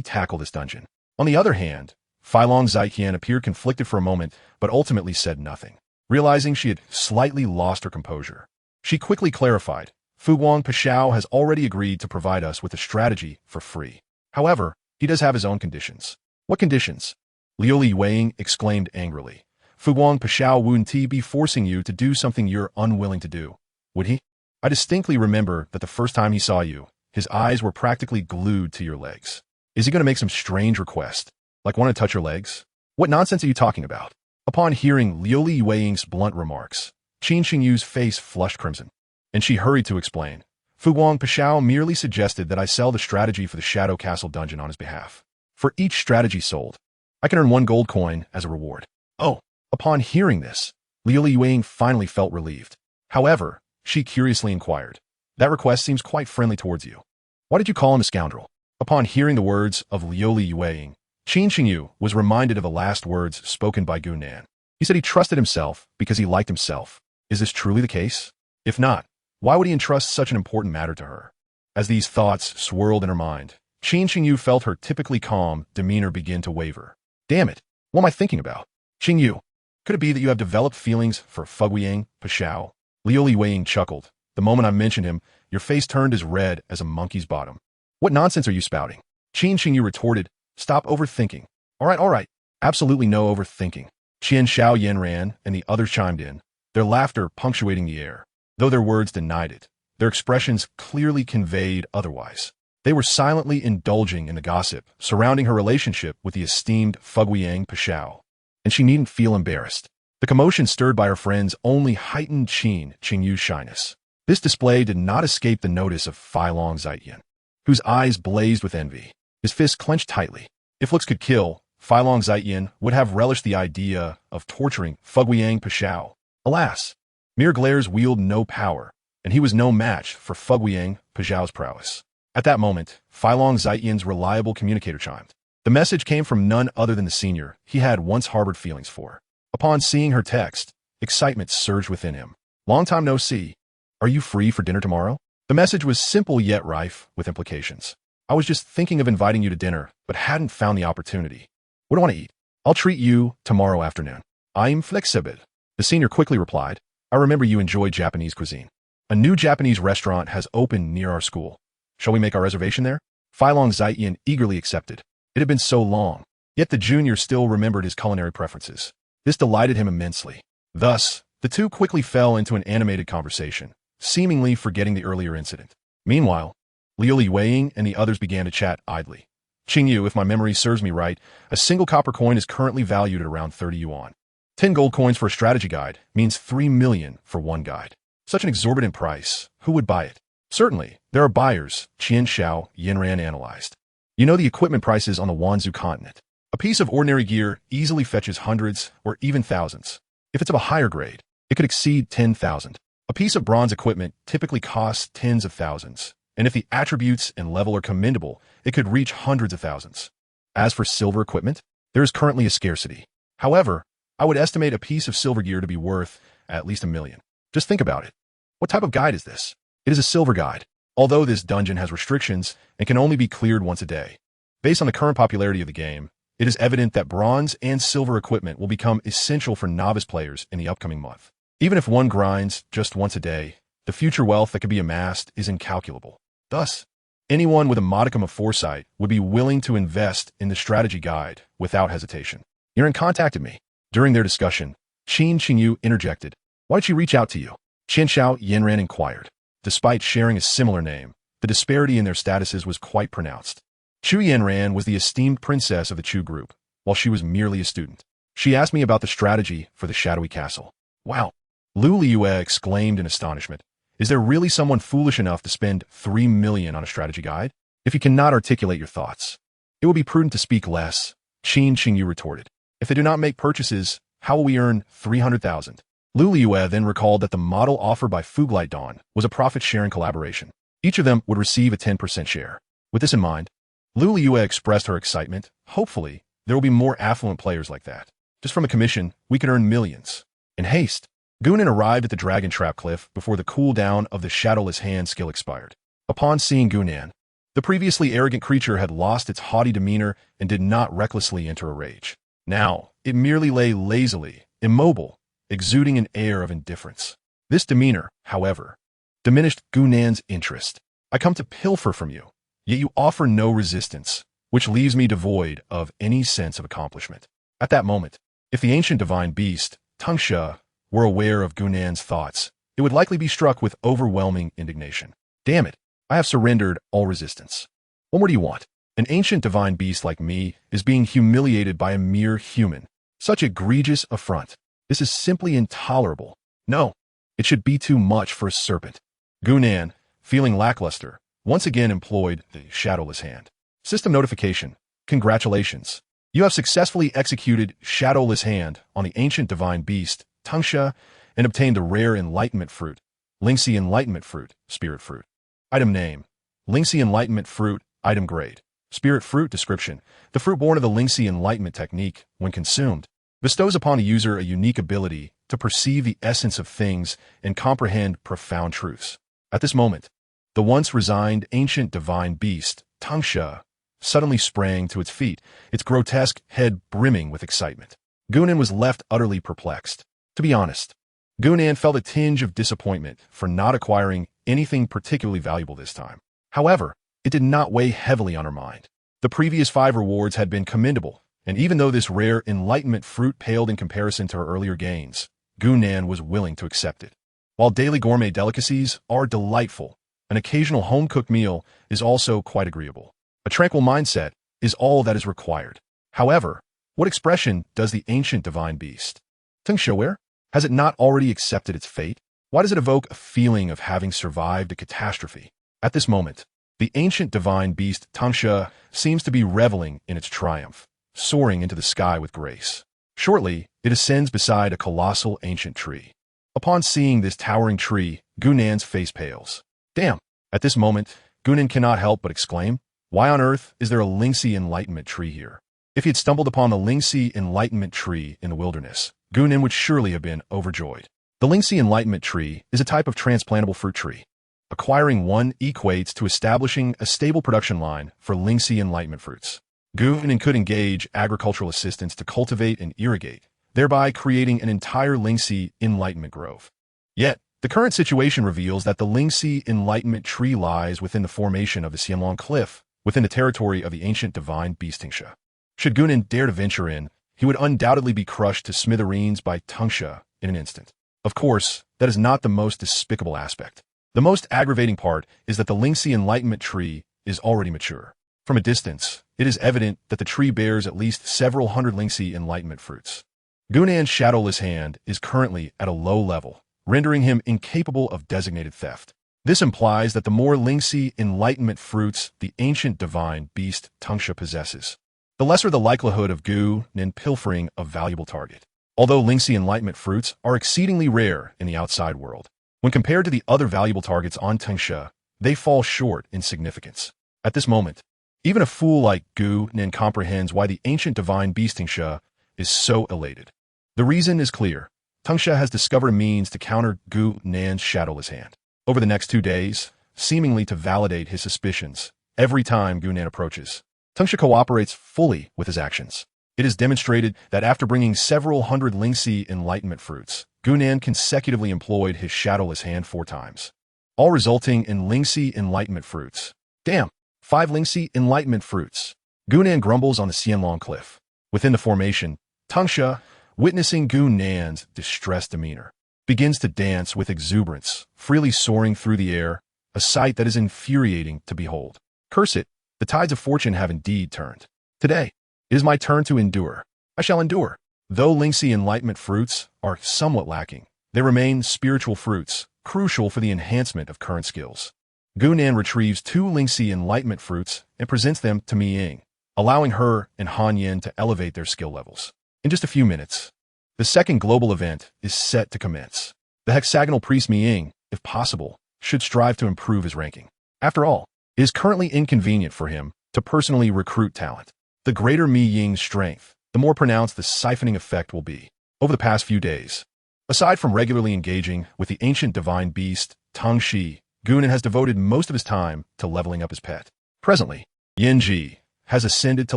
tackle this dungeon. On the other hand, Filong Zaiqian appeared conflicted for a moment, but ultimately said nothing. Realizing she had slightly lost her composure, she quickly clarified, Fu Guang Pashao has already agreed to provide us with a strategy for free. However, he does have his own conditions. What conditions? Liu Yueying exclaimed angrily. Fu Guang Pashao wouldn't be forcing you to do something you're unwilling to do, would he? I distinctly remember that the first time he saw you, his eyes were practically glued to your legs. Is he going to make some strange request, like want to touch your legs? What nonsense are you talking about? Upon hearing Liu Yueying's blunt remarks, Qin Xingyu's face flushed crimson, and she hurried to explain. Fu Guang Pashao merely suggested that I sell the strategy for the Shadow Castle dungeon on his behalf. For each strategy sold, I can earn 1 gold coin as a reward. Oh, upon hearing this, Liu Yueying finally felt relieved. However, she curiously inquired, that request seems quite friendly towards you. Why did you call him a scoundrel? Upon hearing the words of Liu Yueying, Qin Xingyu was reminded of the last words spoken by Gu Nan. He said he trusted himself because he liked himself. Is this truly the case? If not, why would he entrust such an important matter to her? As these thoughts swirled in her mind, Qin Xingyu felt her typically calm demeanor begin to waver. Damn it, what am I thinking about? Xingyu, could it be that you have developed feelings for Fuguang Pashao? Liu Yueying chuckled. The moment I mentioned him, your face turned as red as a monkey's bottom. What nonsense are you spouting? Qin Xingyu retorted, stop overthinking. All right. Absolutely no overthinking. Qian Xiao Yanran and the others chimed in, their laughter punctuating the air. Though their words denied it, their expressions clearly conveyed otherwise. They were silently indulging in the gossip surrounding her relationship with the esteemed Fuguang Pashao, and she needn't feel embarrassed. The commotion stirred by her friends only heightened Qingyu's shyness. This display did not escape the notice of Filong Zaiqian, whose eyes blazed with envy. His fists clenched tightly. If looks could kill, Filong Zaiqian would have relished the idea of torturing Fuguang Pashao. Alas, mere glares wield no power, and he was no match for Fuguang Pashao's prowess. At that moment, Filong Zaiqian's reliable communicator chimed. The message came from none other than the senior he had once harbored feelings for. Upon seeing her text, excitement surged within him. Long time no see. Are you free for dinner tomorrow? The message was simple yet rife with implications. I was just thinking of inviting you to dinner, but hadn't found the opportunity. What do I want to eat? I'll treat you tomorrow afternoon. I'm flexible. The senior quickly replied, I remember you enjoy Japanese cuisine. A new Japanese restaurant has opened near our school. Shall we make our reservation there? Filong Zaiqian eagerly accepted. It had been so long, yet the junior still remembered his culinary preferences. This delighted him immensely. Thus, the two quickly fell into an animated conversation, seemingly forgetting the earlier incident. Meanwhile, Liu Yueying and the others began to chat idly. Qingyu, if my memory serves me right, a single copper coin is currently valued at around 30 yuan. 10 gold coins for a strategy guide means 3 million for one guide. Such an exorbitant price. Who would buy it? Certainly, there are buyers, Qian Xiao Yinran analyzed. You know the equipment prices on the Wanzhou continent. A piece of ordinary gear easily fetches hundreds or even thousands. If it's of a higher grade, it could exceed 10,000. A piece of bronze equipment typically costs tens of thousands, and if the attributes and level are commendable, it could reach hundreds of thousands. As for silver equipment, there is currently a scarcity. However, I would estimate a piece of silver gear to be worth at least 1 million. Just think about it. What type of guide is this? It is a silver guide, although this dungeon has restrictions and can only be cleared once a day. Based on the current popularity of the game, it is evident that bronze and silver equipment will become essential for novice players in the upcoming month. Even if one grinds just once a day, the future wealth that could be amassed is incalculable. Thus, anyone with a modicum of foresight would be willing to invest in the strategy guide without hesitation. Yiren contacted me. During their discussion, Qin Xingyu interjected. Why did she reach out to you? Qian Xiao Yanran inquired. Despite sharing a similar name, the disparity in their statuses was quite pronounced. Chu Yanran was the esteemed princess of the Chu group, while she was merely a student. She asked me about the strategy for the shadowy castle. Wow! Lu Liyue exclaimed in astonishment. Is there really someone foolish enough to spend 3 million on a strategy guide? If you cannot articulate your thoughts, it would be prudent to speak less, Qin Xingyu retorted. If they do not make purchases, how will we earn 300,000? Lu Liyue then recalled that the model offered by Fuglight Dawn was a profit-sharing collaboration. Each of them would receive a 10% share. With this in mind, Lu Liyue expressed her excitement. Hopefully, there will be more affluent players like that. Just from a commission, we could earn millions. In haste, Gunan arrived at the Dragon Trap Cliff before the cooldown of the Shadowless Hand skill expired. Upon seeing Gunan, the previously arrogant creature had lost its haughty demeanor and did not recklessly enter a rage. Now, it merely lay lazily, immobile, exuding an air of indifference. This demeanor, however, diminished Gunan's interest. I come to pilfer from you, yet you offer no resistance, which leaves me devoid of any sense of accomplishment. At that moment, if the ancient divine beast, Tangsha, were aware of Gunan's thoughts, it would likely be struck with overwhelming indignation. Damn it, I have surrendered all resistance. What more do you want? An ancient divine beast like me is being humiliated by a mere human. Such egregious affront. This is simply intolerable. No, it should be too much for a serpent. Gunan, feeling lackluster, once again employed the Shadowless Hand. System notification. Congratulations. You have successfully executed Shadowless Hand on the ancient divine beast, Tangsha, and obtained the rare Enlightenment Fruit, Linksy Enlightenment Fruit, Spirit Fruit. Item name, Linksy Enlightenment Fruit, item grade. Spirit Fruit description. The fruit born of the Linksy Enlightenment technique, when consumed, bestows upon a user a unique ability to perceive the essence of things and comprehend profound truths. At this moment, the once resigned ancient divine beast, Tangsha, suddenly sprang to its feet, its grotesque head brimming with excitement. Gunan was left utterly perplexed. To be honest, Gunan felt a tinge of disappointment for not acquiring anything particularly valuable this time. However, it did not weigh heavily on her mind. The previous 5 rewards had been commendable, and even though this rare Enlightenment Fruit paled in comparison to her earlier gains, Gunan was willing to accept it. While daily gourmet delicacies are delightful, an occasional home-cooked meal is also quite agreeable. A tranquil mindset is all that is required. However, what expression does the ancient divine beast Tangsha wear? Has it not already accepted its fate? Why does it evoke a feeling of having survived a catastrophe? At this moment, the ancient divine beast Tangsha seems to be reveling in its triumph, soaring into the sky with grace. Shortly, it ascends beside a colossal ancient tree. Upon seeing this towering tree, Gunan's face pales. Damn! At this moment, Gunan cannot help but exclaim, why on earth is there a Linksy Enlightenment tree here? If he had stumbled upon the Linksy Enlightenment tree in the wilderness, Gunan would surely have been overjoyed. The Linksy Enlightenment tree is a type of transplantable fruit tree. Acquiring one equates to establishing a stable production line for Linksy Enlightenment fruits. Gunan could engage agricultural assistants to cultivate and irrigate, thereby creating an entire Linksy Enlightenment grove. Yet, the current situation reveals that the Linksy Enlightenment tree lies within the formation of the Xianlong Cliff, within the territory of the ancient divine beast Tangsha. Should Gunan dare to venture in, he would undoubtedly be crushed to smithereens by Tangsha in an instant. Of course, that is not the most despicable aspect. The most aggravating part is that the Linksy Enlightenment tree is already mature. From a distance, it is evident that the tree bears at least several hundred Linksy Enlightenment fruits. Gunan's Shadowless Hand is currently at a low level, rendering him incapable of designated theft. This implies that the more Linksy Enlightenment fruits the ancient divine beast Tangsha possesses, the lesser the likelihood of Gunan pilfering a valuable target. Although Linksy Enlightenment fruits are exceedingly rare in the outside world, when compared to the other valuable targets on Tangsha, they fall short in significance. At this moment, even a fool like Gunan comprehends why the ancient divine beast Tangsha is so elated. The reason is clear. Tangsha has discovered a means to counter Gunan's Shadowless Hand. Over the next 2 days, seemingly to validate his suspicions, every time Gunan approaches, Tangsha cooperates fully with his actions. It is demonstrated that after bringing several hundred Linksy Enlightenment fruits, Gunan consecutively employed his Shadowless Hand 4 times, all resulting in Linksy Enlightenment fruits. Damn! 5 Linksy Enlightenment fruits. Gunan grumbles on the Xianlong Cliff. Within the formation, Tangsha, witnessing Gunan's distressed demeanor, begins to dance with exuberance, freely soaring through the air, a sight that is infuriating to behold. Curse it, the tides of fortune have indeed turned. Today, it is my turn to endure. I shall endure. Though Linksy Enlightenment fruits are somewhat lacking, they remain spiritual fruits, crucial for the enhancement of current skills. Gunan retrieves 2 Linksy Enlightenment fruits and presents them to Mi Ying, allowing her and Han Yen to elevate their skill levels. In just a few minutes, the second global event is set to commence. The hexagonal priest Mi Ying, if possible, should strive to improve his ranking. After all, it is currently inconvenient for him to personally recruit talent. The greater Mi Ying's strength, the more pronounced the siphoning effect will be. Over the past few days, Aside from regularly engaging with the ancient divine beast, Tang Shi, Gunan has devoted most of his time to leveling up his pet. Presently, Yanji has ascended to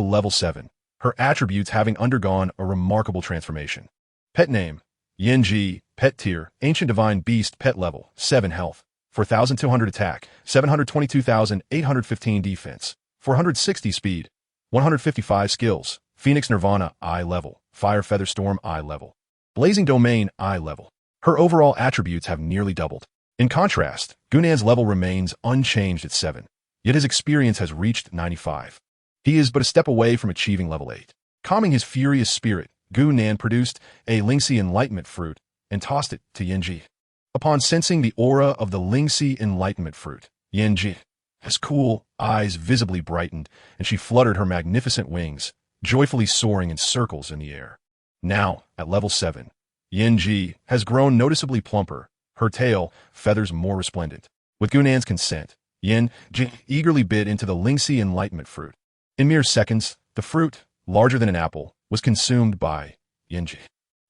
level 7, her attributes having undergone a remarkable transformation. Pet name, Yanji, pet tier, ancient divine beast, pet level, 7 health, 4,200 attack, 722,815 defense, 460 speed, 155 skills, Phoenix Nirvana, eye level, Fire Feather Storm, eye level, Blazing Domain, eye level. Her overall attributes have nearly doubled. In contrast, Gunan's level remains unchanged at 7, yet his experience has reached 95. He is but a step away from achieving level 8. Calming his furious spirit, Gunan produced a Lingxi Enlightenment fruit and tossed it to Yanji. Upon sensing the aura of the Lingxi Enlightenment fruit, Yanji, his cool eyes visibly brightened, and she fluttered her magnificent wings, joyfully soaring in circles in the air. Now, at level 7, Yanji has grown noticeably plumper, her tail feathers more resplendent. With Gunan's consent, Yanji eagerly bit into the Lingxi Enlightenment fruit. In mere seconds, the fruit, larger than an apple, was consumed by Yanji.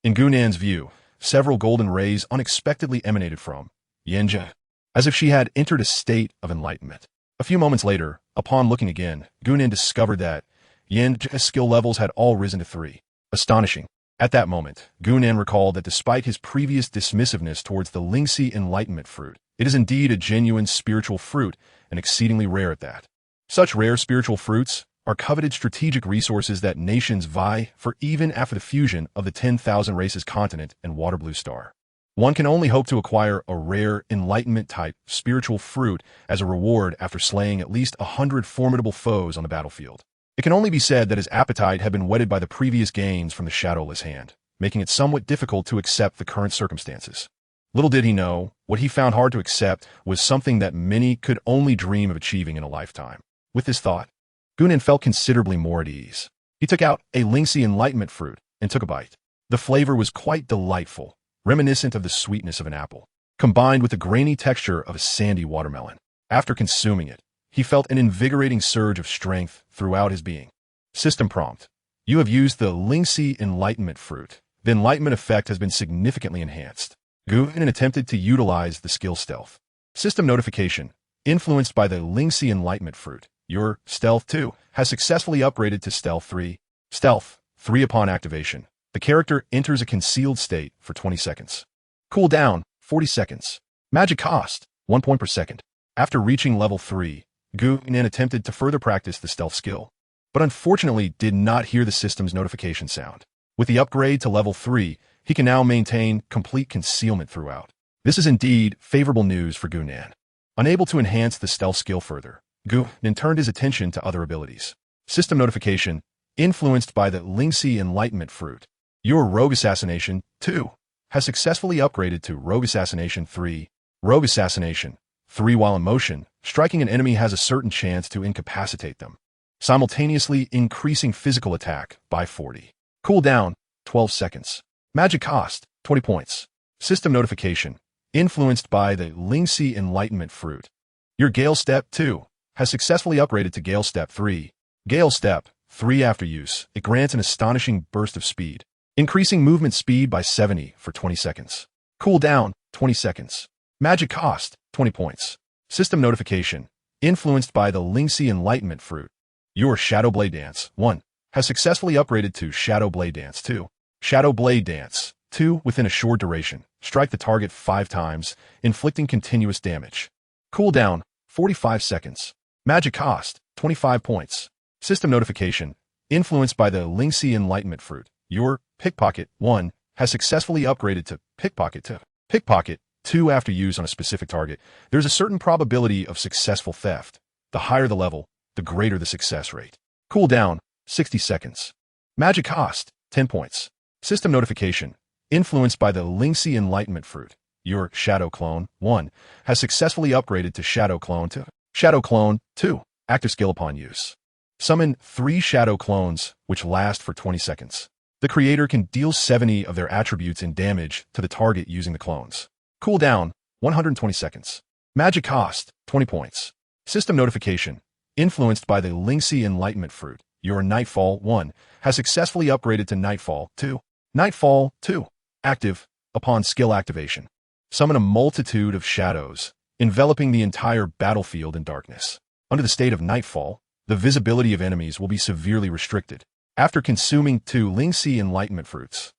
In Gunan's view, several golden rays unexpectedly emanated from Yanji, as if she had entered a state of enlightenment. A few moments later, upon looking again, Gunan discovered that Yanji's skill levels had all risen to 3. Astonishing. At that moment, Gunan recalled that despite his previous dismissiveness towards the Lingxi Enlightenment fruit, it is indeed a genuine spiritual fruit and exceedingly rare at that. Such rare spiritual fruits are coveted strategic resources that nations vie for even after the fusion of the 10,000 Races continent and Water Blue Star. One can only hope to acquire a rare Enlightenment-type spiritual fruit as a reward after slaying at least 100 formidable foes on the battlefield. It can only be said that his appetite had been whetted by the previous gains from the Shadowless Hand, making it somewhat difficult to accept the current circumstances. Little did he know, what he found hard to accept was something that many could only dream of achieving in a lifetime. With this thought, Gunan felt considerably more at ease. He took out a Lingxi Enlightenment fruit and took a bite. The flavor was quite delightful, reminiscent of the sweetness of an apple, combined with the grainy texture of a sandy watermelon. After consuming it, he felt an invigorating surge of strength throughout his being. System prompt. You have used the Lingxi Enlightenment fruit. The enlightenment effect has been significantly enhanced. Gunan attempted to utilize the skill stealth. System notification. Influenced by the Lingxi Enlightenment fruit, your stealth 2 has successfully upgraded to stealth 3. Stealth 3 upon activation. The character enters a concealed state for 20 seconds. Cooldown 40 seconds. Magic cost 1 point per second. After reaching level 3, Gunan attempted to further practice the stealth skill, but unfortunately did not hear the system's notification sound. With the upgrade to level 3, he can now maintain complete concealment throughout. This is indeed favorable news for Gunan. Unable to enhance the stealth skill further, Gunan turned his attention to other abilities. System notification. Influenced by the Lingxi Enlightenment fruit, your Rogue Assassination 2 has successfully upgraded to Rogue Assassination 3. Rogue Assassination 3. While in motion, striking an enemy has a certain chance to incapacitate them, simultaneously increasing physical attack by 40. Cooldown 12 seconds. Magic cost 20 points. System notification. Influenced by the Lingxi Enlightenment fruit, your Gale Step 2 has successfully upgraded to Gale Step 3. Gale Step 3. After use, it grants an astonishing burst of speed, increasing movement speed by 70 for 20 seconds. Cooldown 20 seconds. Magic cost 20 points. System notification. Influenced by the Lingxi Enlightenment fruit, your Shadow Blade Dance 1 has successfully upgraded to Shadow Blade Dance 2. Shadow Blade Dance 2. Within a short duration, strike the target 5 times, inflicting continuous damage. Cooldown 45 seconds. Magic cost 25 points. System notification. Influenced by the Lingxi Enlightenment fruit, your Pickpocket 1 has successfully upgraded to Pickpocket 2. Pickpocket 2. After use on a specific target, there's a certain probability of successful theft. The higher the level, the greater the success rate. Cooldown 60 seconds. Magic cost 10 points. System notification. Influenced by the Lingxi Enlightenment fruit, your Shadow Clone 1 has successfully upgraded to Shadow Clone 2. Shadow Clone 2. Active skill upon use. Summon 3 Shadow Clones, which last for 20 seconds. The creator can deal 70 of their attributes in damage to the target using the clones. Cooldown 120 seconds. Magic cost 20 points. System notification. Influenced by the Lingxi Enlightenment fruit, your Nightfall 1 has successfully upgraded to Nightfall 2. Nightfall 2. Active Upon skill activation, summon a multitude of shadows, enveloping the entire battlefield in darkness. Under the state of nightfall, the visibility of enemies will be severely restricted. After consuming 2 Fiancée enlightenment fruits.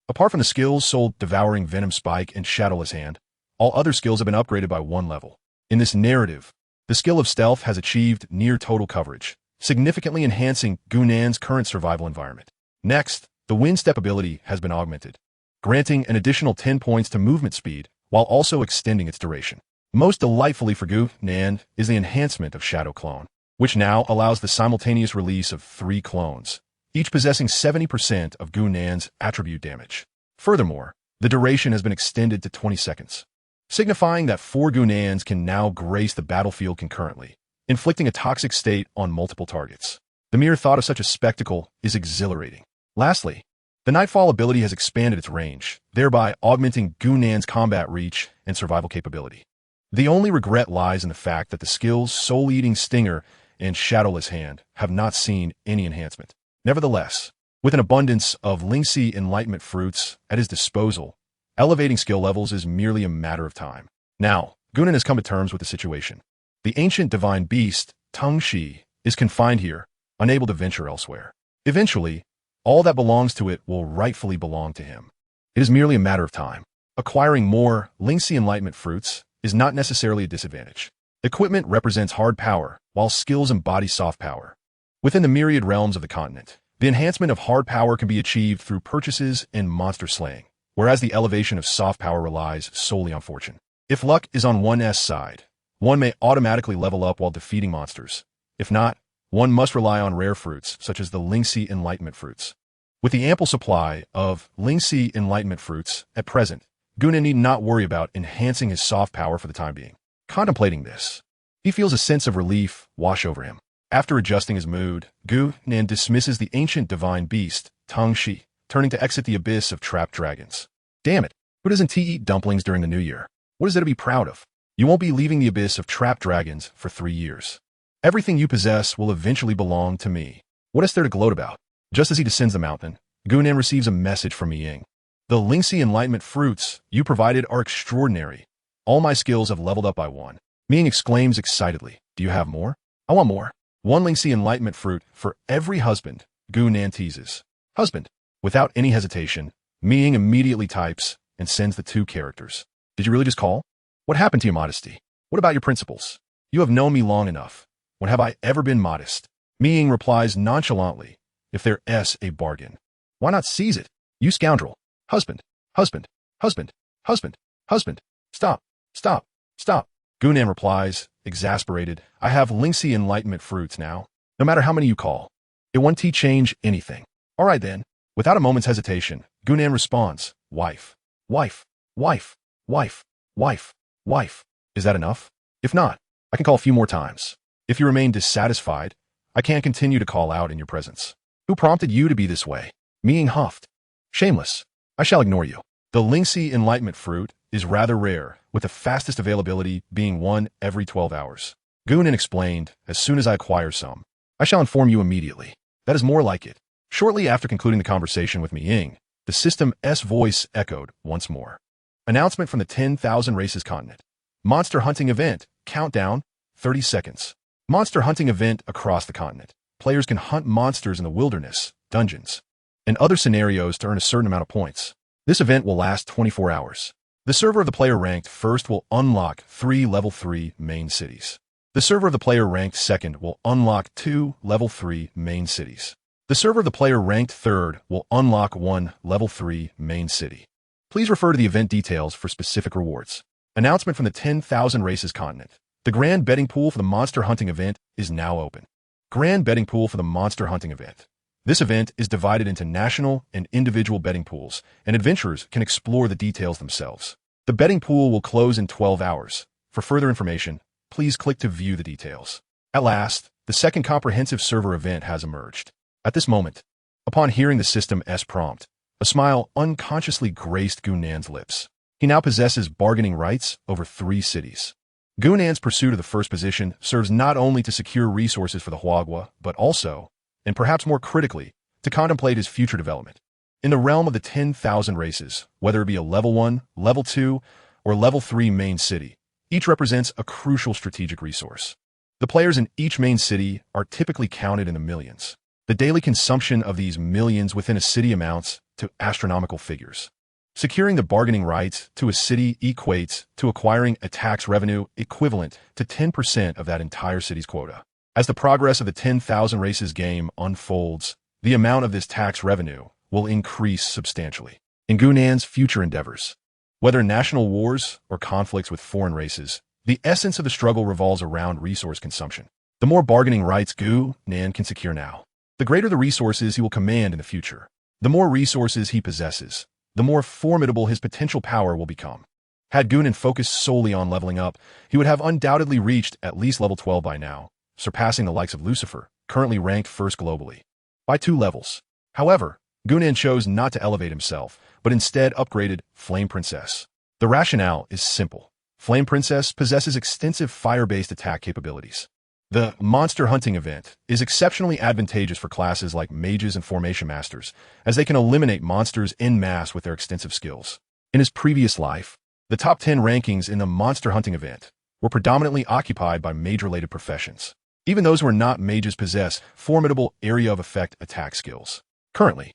Apart from the skills sold Devouring Venom Spike and Shadowless Hand, all other skills have been upgraded by 1 level. In this narrative, the skill of Stealth has achieved near total coverage, significantly enhancing Gunnan's current survival environment. Next, the Wind Step ability has been augmented, granting an additional 10 points to movement speed while also extending its duration. Most delightfully for Gunnan is the enhancement of Shadow Clone, which now allows the simultaneous release of 3 clones, each possessing 70% of Gunnan's attribute damage. Furthermore, the duration has been extended to 20 seconds, signifying that 4 Gunnans can now grace the battlefield concurrently, inflicting a toxic state on multiple targets. The mere thought of such a spectacle is exhilarating. Lastly, the Nightfall ability has expanded its range, thereby augmenting Gunnan's combat reach and survival capability. The only regret lies in the fact that the skills Soul-Eating Stinger and Shadowless Hand have not seen any enhancement. Nevertheless, with an abundance of Fiancée enlightenment fruits at his disposal, elevating skill levels is merely a matter of time. Now, Gunnan has come to terms with the situation. The ancient divine beast, Tung Shi, is confined here, unable to venture elsewhere. Eventually, all that belongs to it will rightfully belong to him. It is merely a matter of time. Acquiring more Fiancée enlightenment fruits is not necessarily a disadvantage. Equipment represents hard power, while skills embody soft power. Within the myriad realms of the continent, the enhancement of hard power can be achieved through purchases and monster slaying, whereas the elevation of soft power relies solely on fortune. If luck is on one's side, one may automatically level up while defeating monsters. If not, one must rely on rare fruits, such as the Fiancée enlightenment fruits. With the ample supply of Fiancée enlightenment fruits at present, Gunnan need not worry about enhancing his soft power for the time being. Contemplating this, he feels a sense of relief wash over him. After adjusting his mood, Gunnan dismisses the ancient divine beast, Tung Shi, turning to exit the abyss of trapped dragons. Damn it, who doesn't eat dumplings during the new year? What is there to be proud of? You won't be leaving the abyss of trapped dragons for 3 years. Everything you possess will eventually belong to me. What is there to gloat about? Just as he descends the mountain, Gunnan receives a message from Ying. The Fiancée enlightenment fruits you provided are extraordinary. All my skills have leveled up by 1. Ming exclaims excitedly, do you have more? I want more. 1 Fiancée enlightenment fruit for every husband, Gunnan teases. Husband. Without any hesitation, Ming immediately types and sends the 2 characters. Did you really just call? What happened to your modesty? What about your principles? You have known me long enough. When have I ever been modest? Ming replies nonchalantly, if there's a bargain, why not seize it? You scoundrel. Husband, husband, husband, husband, husband. Stop, stop, stop. Gunnan replies, exasperated, I have Fiancée enlightenment fruits now. No matter how many you call, it won't change anything. All right then. Without a moment's hesitation, Gunnan responds, wife, wife, wife, wife, wife, wife. Is that enough? If not, I can call a few more times. If you remain dissatisfied, I can't continue to call out in your presence. Who prompted you to be this way? Ming huffed. Shameless. I shall ignore you. The Fiancée enlightenment fruit is rather rare, with the fastest availability being 1 every 12 hours. Gunnan explained, as soon as I acquire some, I shall inform you immediately. That is more like it. Shortly after concluding the conversation with Ying, the system's voice echoed once more. Announcement from the 10,000 Races continent. Monster hunting event. Countdown. 30 seconds. Monster hunting event across the continent. Players can hunt monsters in the wilderness, dungeons, and other scenarios to earn a certain amount of points. This event will last 24 hours. The server of the player ranked first will unlock 3 level 3 main cities. The server of the player ranked second will unlock 2 level 3 main cities. The server of the player ranked third will unlock 1 level 3 main city. Please refer to the event details for specific rewards. Announcement from the 10,000 Races continent. The grand betting pool for the monster hunting event is now open. Grand betting pool for the monster hunting event. This event is divided into national and individual betting pools, and adventurers can explore the details themselves. The betting pool will close in 12 hours. For further information, please click to view the details. At last, the second comprehensive server event has emerged. At this moment, upon hearing the system's prompt, a smile unconsciously graced Gunnan's lips. He now possesses bargaining rights over 3 cities. Gunnan's pursuit of the first position serves not only to secure resources for the Huagua, but also, and perhaps more critically, to contemplate his future development. In the realm of the 10,000 races, whether it be a level 1, level 2, or level 3 main city, each represents a crucial strategic resource. The players in each main city are typically counted in the millions. The daily consumption of these millions within a city amounts to astronomical figures. Securing the bargaining rights to a city equates to acquiring a tax revenue equivalent to 10% of that entire city's quota. As the progress of the 10,000 races game unfolds, the amount of this tax revenue will increase substantially. In Gunnan's future endeavors, whether national wars or conflicts with foreign races, the essence of the struggle revolves around resource consumption. The more bargaining rights Gunnan can secure now, the greater the resources he will command in the future. The more resources he possesses, the more formidable his potential power will become. Had Gunnan focused solely on leveling up, he would have undoubtedly reached at least level 12 by now, surpassing the likes of Lucifer, currently ranked first globally, by 2 levels. However, Gunnan chose not to elevate himself, but instead upgraded Flame Princess. The rationale is simple. Flame Princess possesses extensive fire-based attack capabilities. The monster hunting event is exceptionally advantageous for classes like mages and formation masters, as they can eliminate monsters en masse with their extensive skills. In his previous life, the top 10 rankings in the monster hunting event were predominantly occupied by mage-related professions. Even those who are not mages possess formidable area of effect attack skills. Currently,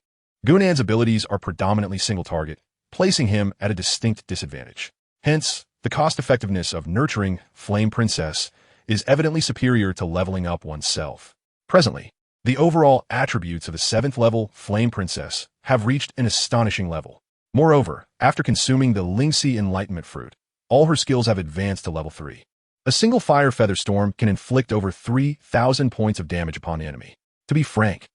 Gunnan's abilities are predominantly single-target, placing him at a distinct disadvantage. Hence, the cost-effectiveness of nurturing Flame Princess is evidently superior to leveling up oneself. Presently, the overall attributes of the 7th level Flame Princess have reached an astonishing level. Moreover, after consuming the Lingxi Enlightenment Fruit, all her skills have advanced to level 3. A single Fire Feather Storm can inflict over 3,000 points of damage upon the enemy. To be frank,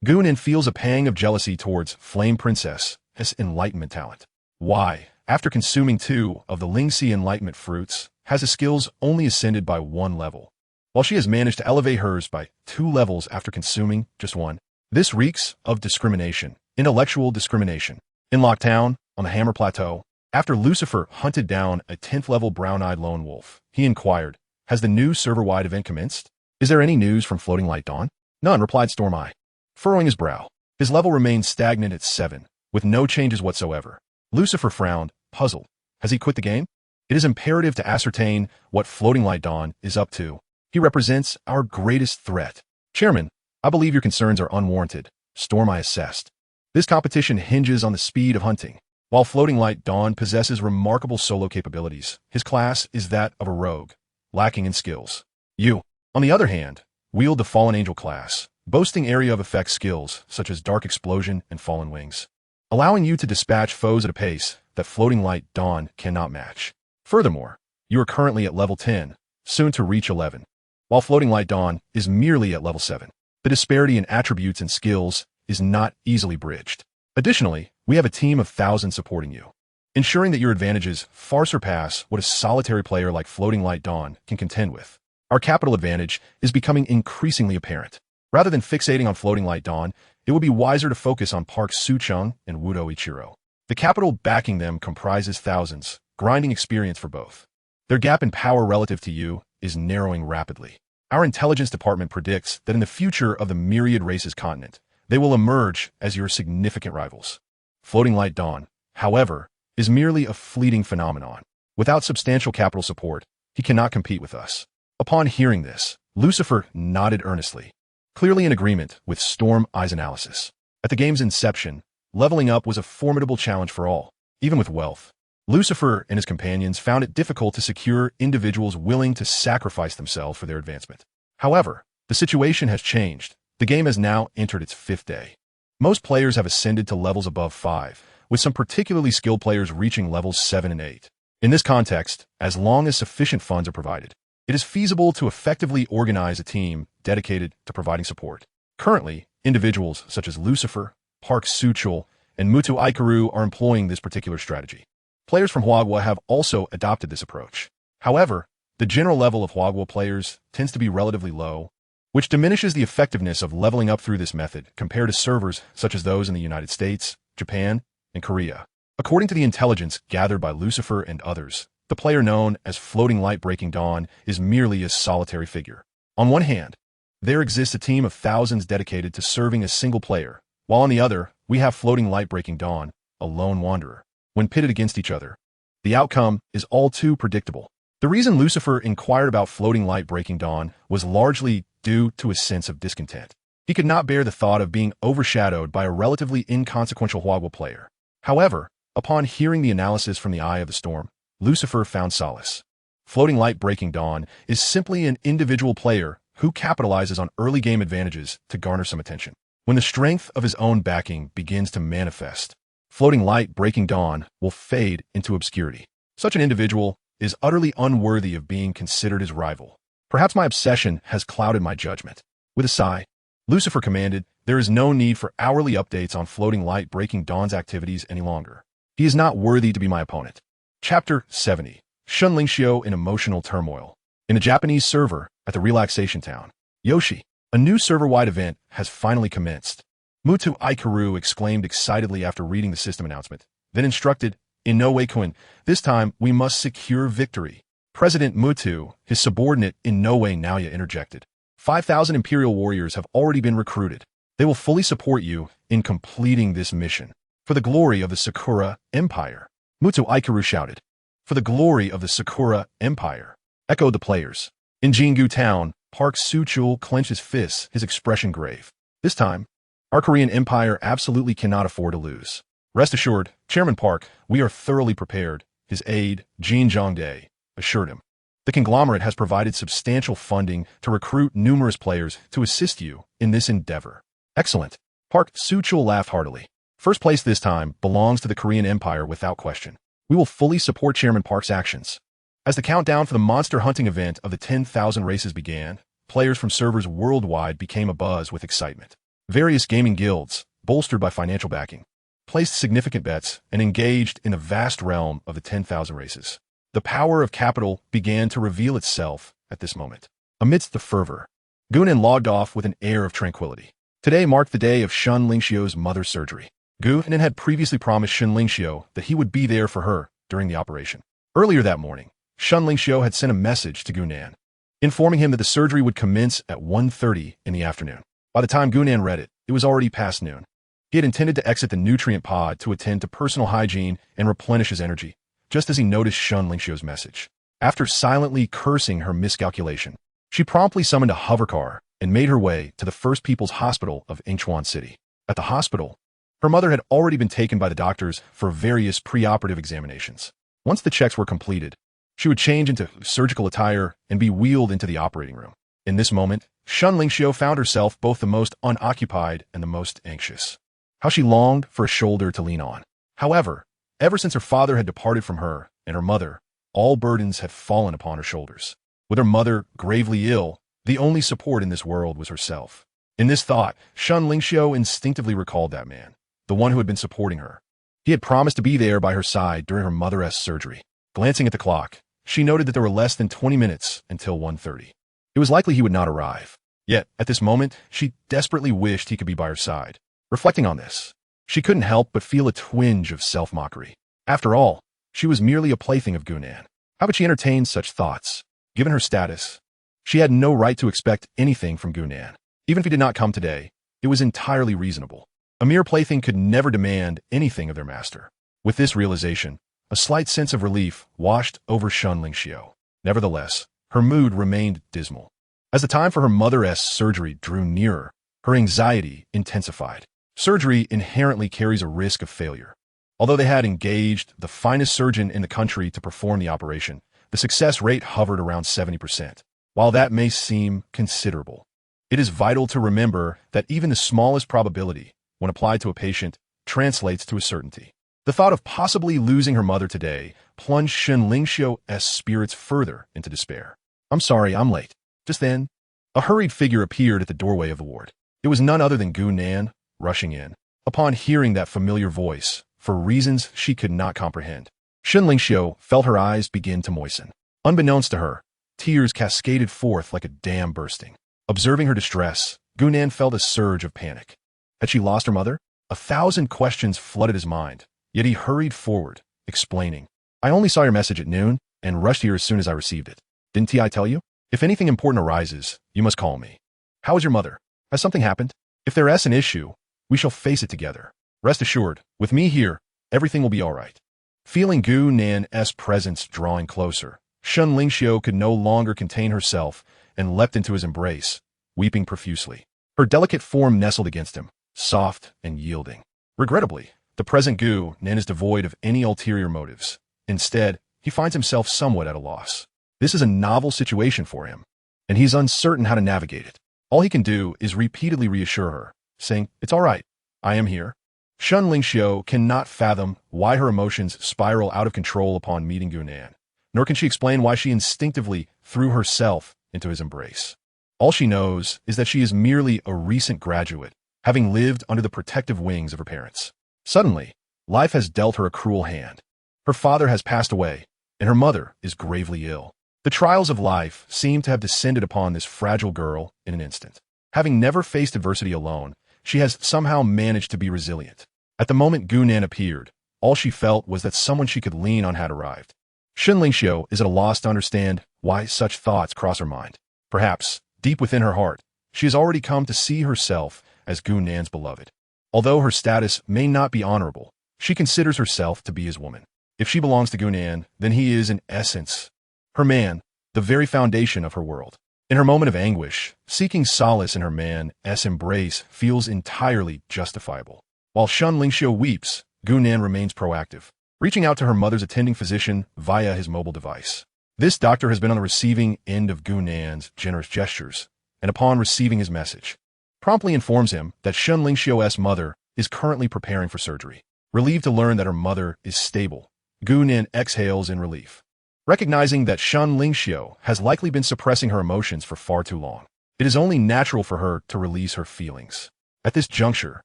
Gunnan feels a pang of jealousy towards Flame Princess' enlightenment talent. Why, after consuming 2 of the Lingxi Enlightenment Fruits, has his skills only ascended by 1 level, while she has managed to elevate hers by 2 levels after consuming just 1. This reeks of discrimination, intellectual discrimination. In Locktown, on the Hammer Plateau, after Lucifer hunted down a 10th level brown-eyed lone wolf, he inquired, "Has the new server-wide event commenced? Is there any news from Floating Light Dawn?" "None," replied Stormeye, furrowing his brow. His level remained stagnant at 7, with no changes whatsoever. Lucifer frowned, puzzled. Has he quit the game? It is imperative to ascertain what Floating Light Dawn is up to. He represents our greatest threat. "Chairman, I believe your concerns are unwarranted," Stormeye assessed. This competition hinges on the speed of hunting. While Floating Light Dawn possesses remarkable solo capabilities, his class is that of a rogue, lacking in skills. You, on the other hand, wield the Fallen Angel class, boasting area of effect skills such as Dark Explosion and Fallen Wings, allowing you to dispatch foes at a pace that Floating Light Dawn cannot match. Furthermore, you are currently at level 10, soon to reach 11, while Floating Light Dawn is merely at level 7. The disparity in attributes and skills is not easily bridged. Additionally, we have a team of thousands supporting you, ensuring that your advantages far surpass what a solitary player like Floating Light Dawn can contend with. Our capital advantage is becoming increasingly apparent. Rather than fixating on Floating Light Dawn, it would be wiser to focus on Park Suchung and Wudo Ichiro. The capital backing them comprises thousands, grinding experience for both. Their gap in power relative to you is narrowing rapidly. Our intelligence department predicts that in the future of the Myriad Races continent, they will emerge as your significant rivals. Floating Light Dawn, however, is merely a fleeting phenomenon. Without substantial capital support, he cannot compete with us. Upon hearing this, Lucifer nodded earnestly, clearly in agreement with Stormeye's analysis. At the game's inception, leveling up was a formidable challenge for all, even with wealth. Lucifer and his companions found it difficult to secure individuals willing to sacrifice themselves for their advancement. However, the situation has changed. The game has now entered its 5th day. Most players have ascended to levels above 5, with some particularly skilled players reaching levels 7 and 8. In this context, as long as sufficient funds are provided, it is feasible to effectively organize a team dedicated to providing support. Currently, individuals such as Lucifer, Park Suchul, and Mutu Aikaru are employing this particular strategy. Players from Huagua have also adopted this approach. However, the general level of Huagua players tends to be relatively low, which diminishes the effectiveness of leveling up through this method compared to servers such as those in the United States, Japan, and Korea. According to the intelligence gathered by Lucifer and others, the player known as Floating Light Breaking Dawn is merely a solitary figure. On one hand, there exists a team of thousands dedicated to serving a single player, while on the other, we have floating light breaking dawn, a lone wanderer. When pitted against each other, the outcome is all too predictable. The reason Lucifer inquired about floating light breaking dawn was largely due to a sense of discontent. He could not bear the thought of being overshadowed by a relatively inconsequential Hogwarts player. However, upon hearing the analysis from the Eye of the Storm, Lucifer found solace. Floating light breaking dawn is simply an individual player who capitalizes on early game advantages to garner some attention. When the strength of his own backing begins to manifest, floating light breaking dawn will fade into obscurity. Such an individual is utterly unworthy of being considered his rival. Perhaps my obsession has clouded my judgment. With a sigh, Lucifer commanded, there is no need for hourly updates on floating light breaking dawn's activities any longer. He is not worthy to be my opponent. Chapter 70. Shun Lingxiu in emotional turmoil. In a Japanese server at the relaxation town, Yoshi, a new server-wide event has finally commenced. Mutu Aikaru exclaimed excitedly after reading the system announcement, then instructed, in no way Quinn, this time we must secure victory. President Mutu, his subordinate in no way Naoya interjected. 5,000 Imperial warriors have already been recruited. They will fully support you in completing this mission. For the glory of the Sakura Empire. Mutu Aikaru shouted. For the glory of the Sakura Empire. Echoed the players. In Jingu Town, Park Soo-chul clenched his fists, his expression grave. This time, our Korean Empire absolutely cannot afford to lose. Rest assured, Chairman Park, we are thoroughly prepared, his aide, Jin Jongdae, assured him. The conglomerate has provided substantial funding to recruit numerous players to assist you in this endeavor. Excellent. Park Soo-chul laughed heartily. First place this time belongs to the Korean Empire without question. We will fully support Chairman Park's actions. As the countdown for the monster hunting event of the 10,000 races began, players from servers worldwide became abuzz with excitement. Various gaming guilds, bolstered by financial backing, placed significant bets and engaged in the vast realm of the 10,000 races. The power of capital began to reveal itself at this moment. Amidst the fervor, Gunan logged off with an air of tranquility. Today marked the day of Shun Lingxiu's mother's surgery. Gunan had previously promised Shun Lingxiu that he would be there for her during the operation. Earlier that morning, Shun Lingxiu had sent a message to Gunan, informing him that the surgery would commence at 1:30 in the afternoon. By the time Gunan read it, it was already past noon. He had intended to exit the nutrient pod to attend to personal hygiene and replenish his energy, just as he noticed Shun Lingxiu's message. After silently cursing her miscalculation, she promptly summoned a hovercar and made her way to the First People's Hospital of Incheon City. At the hospital, her mother had already been taken by the doctors for various preoperative examinations. Once the checks were completed, she would change into surgical attire and be wheeled into the operating room. In this moment, Shun Lingxiu found herself both the most unoccupied and the most anxious. How she longed for a shoulder to lean on. However, ever since her father had departed from her and her mother, all burdens had fallen upon her shoulders. With her mother gravely ill, the only support in this world was herself. In this thought, Shun Lingxiu instinctively recalled that man, the one who had been supporting her. He had promised to be there by her side during her mother's surgery. Glancing at the clock, she noted that there were less than 20 minutes until 1:30. It was likely he would not arrive. Yet, at this moment, she desperately wished he could be by her side. Reflecting on this, she couldn't help but feel a twinge of self-mockery. After all, she was merely a plaything of Gunan. How could she entertain such thoughts? Given her status, she had no right to expect anything from Gunan. Even if he did not come today, it was entirely reasonable. A mere plaything could never demand anything of their master. With this realization, a slight sense of relief washed over Shun Lingxiu. Nevertheless, her mood remained dismal. As the time for her mother's surgery drew nearer, her anxiety intensified. Surgery inherently carries a risk of failure. Although they had engaged the finest surgeon in the country to perform the operation, the success rate hovered around 70%. While that may seem considerable, it is vital to remember that even the smallest probability, when applied to a patient, translates to a certainty. The thought of possibly losing her mother today plunged Shun Lingxiu's spirits further into despair. I'm sorry, I'm late. Just then, a hurried figure appeared at the doorway of the ward. It was none other than Gunan, rushing in. Upon hearing that familiar voice, for reasons she could not comprehend, Shun Lingxiu felt her eyes begin to moisten. Unbeknownst to her, tears cascaded forth like a dam bursting. Observing her distress, Gunan felt a surge of panic. Had she lost her mother? 1,000 questions flooded his mind, yet he hurried forward, explaining, I only saw your message at noon and rushed here as soon as I received it. Didn't I tell you? If anything important arises, you must call me. How is your mother? Has something happened? If there is an issue, we shall face it together. Rest assured, with me here, everything will be all right. Feeling Gu Nan's presence drawing closer, Shun Lingxiu could no longer contain herself and leapt into his embrace, weeping profusely. Her delicate form nestled against him, soft and yielding. Regrettably, the present Gu Nan is devoid of any ulterior motives. Instead, he finds himself somewhat at a loss. This is a novel situation for him, and he's uncertain how to navigate it. All he can do is repeatedly reassure her, saying, "It's all right. I am here." Shun Lingxiu cannot fathom why her emotions spiral out of control upon meeting Gu Nan, nor can she explain why she instinctively threw herself into his embrace. All she knows is that she is merely a recent graduate, having lived under the protective wings of her parents. Suddenly, life has dealt her a cruel hand. Her father has passed away, and her mother is gravely ill. The trials of life seem to have descended upon this fragile girl in an instant. Having never faced adversity alone, she has somehow managed to be resilient. At the moment Gu Nan appeared, all she felt was that someone she could lean on had arrived. Shun Lingxiu is at a loss to understand why such thoughts cross her mind. Perhaps, deep within her heart, she has already come to see herself as Gu Nan's beloved. Although her status may not be honorable, she considers herself to be his woman. If she belongs to Gu Nan, then he is, in essence, her man, the very foundation of her world. In her moment of anguish, seeking solace in her man's embrace feels entirely justifiable. While Shun Lingxiu weeps, Gu Nan remains proactive, reaching out to her mother's attending physician via his mobile device. This doctor has been on the receiving end of Gu Nan's generous gestures, and upon receiving his message, promptly informs him that Shun Lingxiu's mother is currently preparing for surgery. Relieved to learn that her mother is stable, Gu Nan exhales in relief, recognizing that Shun Lingxiu has likely been suppressing her emotions for far too long. It is only natural for her to release her feelings. At this juncture,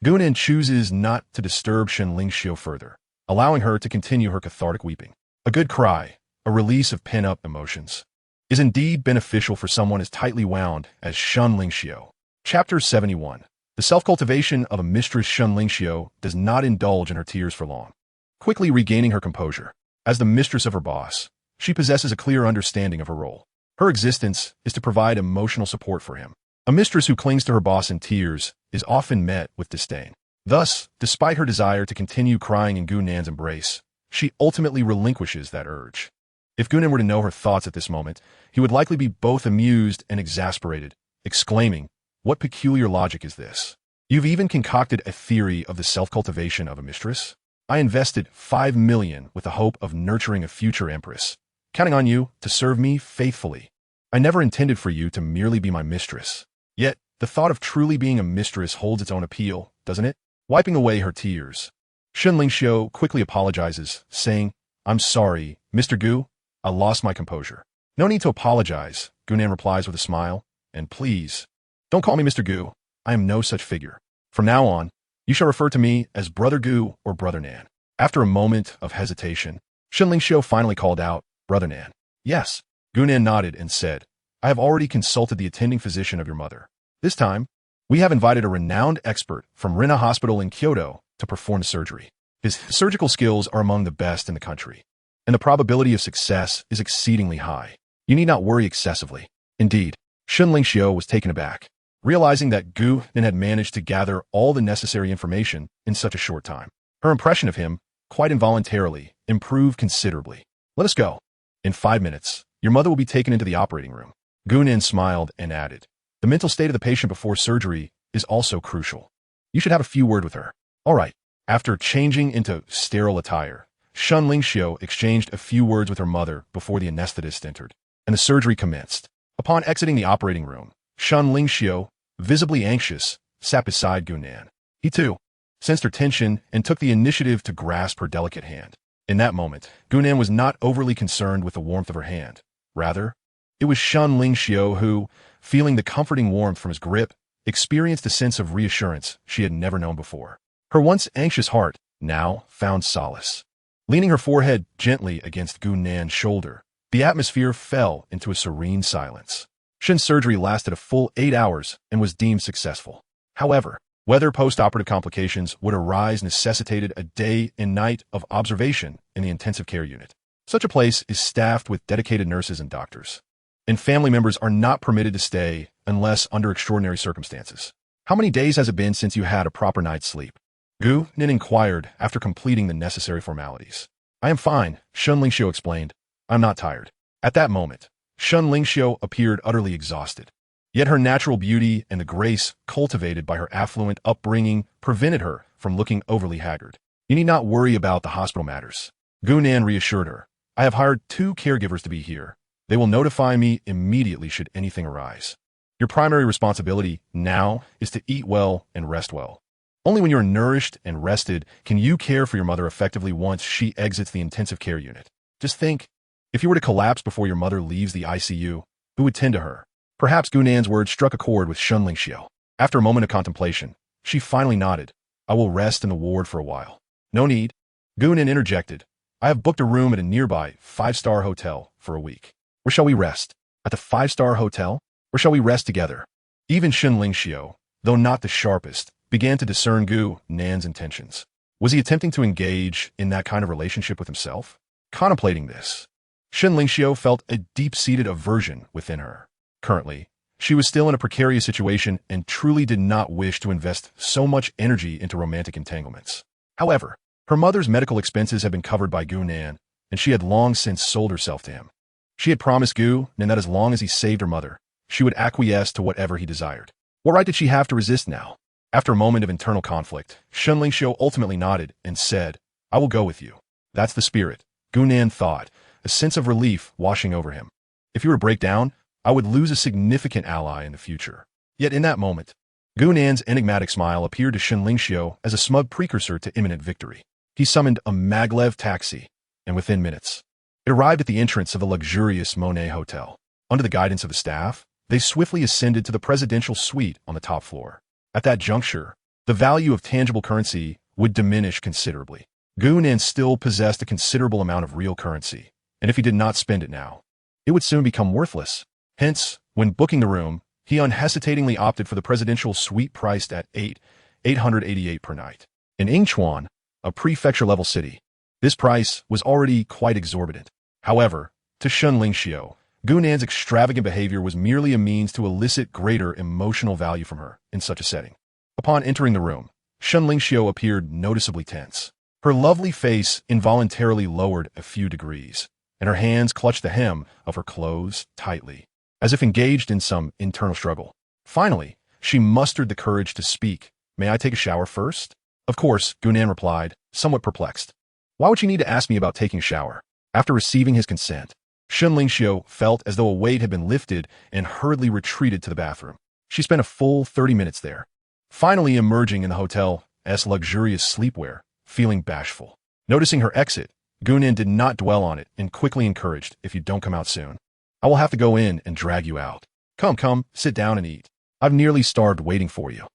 Gu Nan chooses not to disturb Shun Lingxiu further, allowing her to continue her cathartic weeping. A good cry, a release of pent-up emotions, is indeed beneficial for someone as tightly wound as Shun Lingxiu. Chapter 71. The self-cultivation of a mistress. Shun Lingxiu does not indulge in her tears for long. Quickly regaining her composure, as the mistress of her boss, she possesses a clear understanding of her role. Her existence is to provide emotional support for him. A mistress who clings to her boss in tears is often met with disdain. Thus, despite her desire to continue crying in Gu Nan's embrace, she ultimately relinquishes that urge. If Gu Nan were to know her thoughts at this moment, he would likely be both amused and exasperated, exclaiming, "What peculiar logic is this? You've even concocted a theory of the self-cultivation of a mistress? I invested 5 million with the hope of nurturing a future empress, counting on you to serve me faithfully. I never intended for you to merely be my mistress. Yet, the thought of truly being a mistress holds its own appeal, doesn't it?" Wiping away her tears, Shun Lingxiu quickly apologizes, saying, "I'm sorry, Mr. Gu, I lost my composure." "No need to apologize," Gu Nan replies with a smile, "and please, don't call me Mr. Gu. I am no such figure. From now on, you shall refer to me as Brother Gu or Brother Nan." After a moment of hesitation, Shun Lingxiu finally called out, "Brother Nan." "Yes." Gu Nan nodded and said, "I have already consulted the attending physician of your mother. This time, we have invited a renowned expert from Rina Hospital in Kyoto to perform the surgery. His surgical skills are among the best in the country, and the probability of success is exceedingly high. You need not worry excessively." Indeed, Shun Lingxiu was taken aback, realizing that Gu Nan had managed to gather all the necessary information in such a short time. Her impression of him, quite involuntarily, improved considerably. "Let us go. In 5 minutes, your mother will be taken into the operating room." Gu Nan smiled and added, "The mental state of the patient before surgery is also crucial. You should have a few words with her." "All right." After changing into sterile attire, Shun Lingxiu exchanged a few words with her mother before the anesthetist entered, and the surgery commenced. Upon exiting the operating room, Shun Lingxiu, visibly anxious, sat beside Gu Nan. He too sensed her tension and took the initiative to grasp her delicate hand. In that moment, Gu Nan was not overly concerned with the warmth of her hand. Rather, it was Shun Lingxiu who, feeling the comforting warmth from his grip, experienced a sense of reassurance she had never known before. Her once anxious heart now found solace. Leaning her forehead gently against Gu Nan's shoulder, the atmosphere fell into a serene silence. Shun's surgery lasted a full 8 hours and was deemed successful. However, whether post-operative complications would arise necessitated a day and night of observation in the intensive care unit. Such a place is staffed with dedicated nurses and doctors, and family members are not permitted to stay unless under extraordinary circumstances. "How many days has it been since you had a proper night's sleep?" Gu Nin inquired after completing the necessary formalities. I am fine, Shun Lingxiu explained. I'm not tired. At that moment, Shun Lingxiu appeared utterly exhausted. Yet her natural beauty and the grace cultivated by her affluent upbringing prevented her from looking overly haggard. You need not worry about the hospital matters. Gu Nan reassured her. I have hired 2 caregivers to be here. They will notify me immediately should anything arise. Your primary responsibility now is to eat well and rest well. Only when you are nourished and rested can you care for your mother effectively once she exits the intensive care unit. Just think, if you were to collapse before your mother leaves the ICU, who would tend to her? Perhaps Gu Nan's words struck a chord with Shun Lingxiu. After a moment of contemplation, she finally nodded. I will rest in the ward for a while. No need. Gu Nan interjected. I have booked a room at a nearby 5-star hotel for a week. Where shall we rest? At the 5-star hotel? Or shall we rest together? Even Shun Lingxiu, though not the sharpest, began to discern Gu Nan's intentions. Was he attempting to engage in that kind of relationship with himself? Contemplating this, Shun Lingxiu felt a deep-seated aversion within her. Currently, she was still in a precarious situation and truly did not wish to invest so much energy into romantic entanglements. However, her mother's medical expenses had been covered by Gu Nan, and she had long since sold herself to him. She had promised Gu Nan that as long as he saved her mother, she would acquiesce to whatever he desired. What right did she have to resist now? After a moment of internal conflict, Shun Lingxiu ultimately nodded and said, I will go with you. That's the spirit, Gu Nan thought, a sense of relief washing over him. If you were to break down, I would lose a significant ally in the future. Yet in that moment, Gu Nan's enigmatic smile appeared to Shun Lingxiu as a smug precursor to imminent victory. He summoned a maglev taxi, and within minutes, it arrived at the entrance of the luxurious Monet Hotel. Under the guidance of the staff, they swiftly ascended to the presidential suite on the top floor. At that juncture, the value of tangible currency would diminish considerably. Gu Nan still possessed a considerable amount of real currency, and if he did not spend it now, it would soon become worthless. Hence, when booking the room, he unhesitatingly opted for the presidential suite priced at 888 per night. In Yingchuan, a prefecture-level city, this price was already quite exorbitant. However, to Shun Lingxiu, Gu Nan's extravagant behavior was merely a means to elicit greater emotional value from her in such a setting. Upon entering the room, Shun Lingxiu appeared noticeably tense. Her lovely face involuntarily lowered a few degrees, and her hands clutched the hem of her clothes tightly, as if engaged in some internal struggle. Finally, she mustered the courage to speak. May I take a shower first? Of course, Gu Nan replied, somewhat perplexed. Why would she need to ask me about taking a shower? After receiving his consent, Shun Lingxiu felt as though a weight had been lifted and hurriedly retreated to the bathroom. She spent a full 30 minutes there, finally emerging in the hotel's luxurious sleepwear, feeling bashful. Noticing her exit, Gu Nan did not dwell on it and quickly encouraged, if you don't come out soon, I will have to go in and drag you out. Come, sit down and eat. I've nearly starved waiting for you.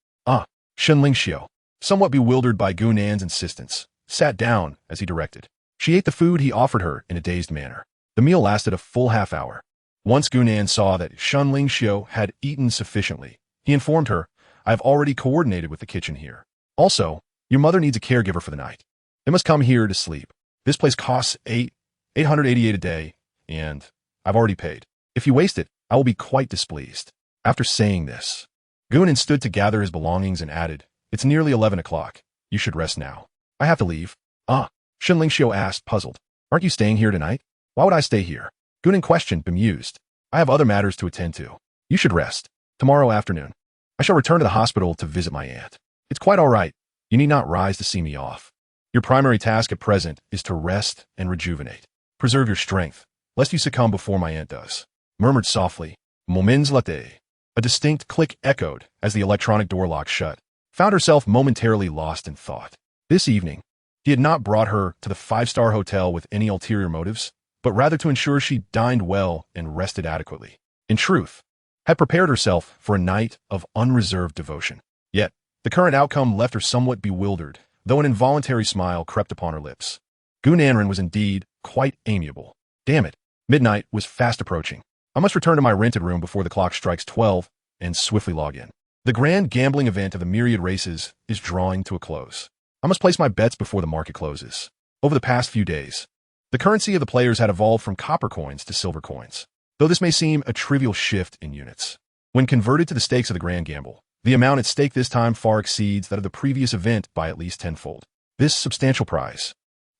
Shun Lingxiu, somewhat bewildered by Gu Nan's insistence, sat down as he directed. She ate the food he offered her in a dazed manner. The meal lasted a full half-hour. Once Gu Nan saw that Shun Lingxiu had eaten sufficiently, he informed her, I have already coordinated with the kitchen here. Also, your mother needs a caregiver for the night. They must come here to sleep. This place costs 888 a day, and I've already paid. If you waste it, I will be quite displeased. After saying this, Gu Nan stood to gather his belongings and added, It's nearly 11 o'clock. You should rest now. I have to leave. Shun Lingxiu asked, puzzled. Aren't you staying here tonight? Why would I stay here? Gu Nan questioned, bemused. I have other matters to attend to. You should rest. Tomorrow afternoon, I shall return to the hospital to visit my aunt. It's quite all right. You need not rise to see me off. Your primary task at present is to rest and rejuvenate. Preserve your strength, lest you succumb before my aunt does. Murmured softly, Moments latte. A distinct click echoed as the electronic door lock shut. Found herself momentarily lost in thought. This evening, he had not brought her to the 5-star hotel with any ulterior motives, but rather to ensure she dined well and rested adequately. In truth, had prepared herself for a night of unreserved devotion. Yet, the current outcome left her somewhat bewildered, though an involuntary smile crept upon her lips. Gu Nanren was indeed quite amiable. Damn it, midnight was fast approaching. I must return to my rented room before the clock strikes 12 and swiftly log in. The grand gambling event of the Myriad Races is drawing to a close. I must place my bets before the market closes. Over the past few days, the currency of the players had evolved from copper coins to silver coins, though this may seem a trivial shift in units. When converted to the stakes of the grand gamble, The amount at stake this time far exceeds that of the previous event by at least tenfold. This substantial prize,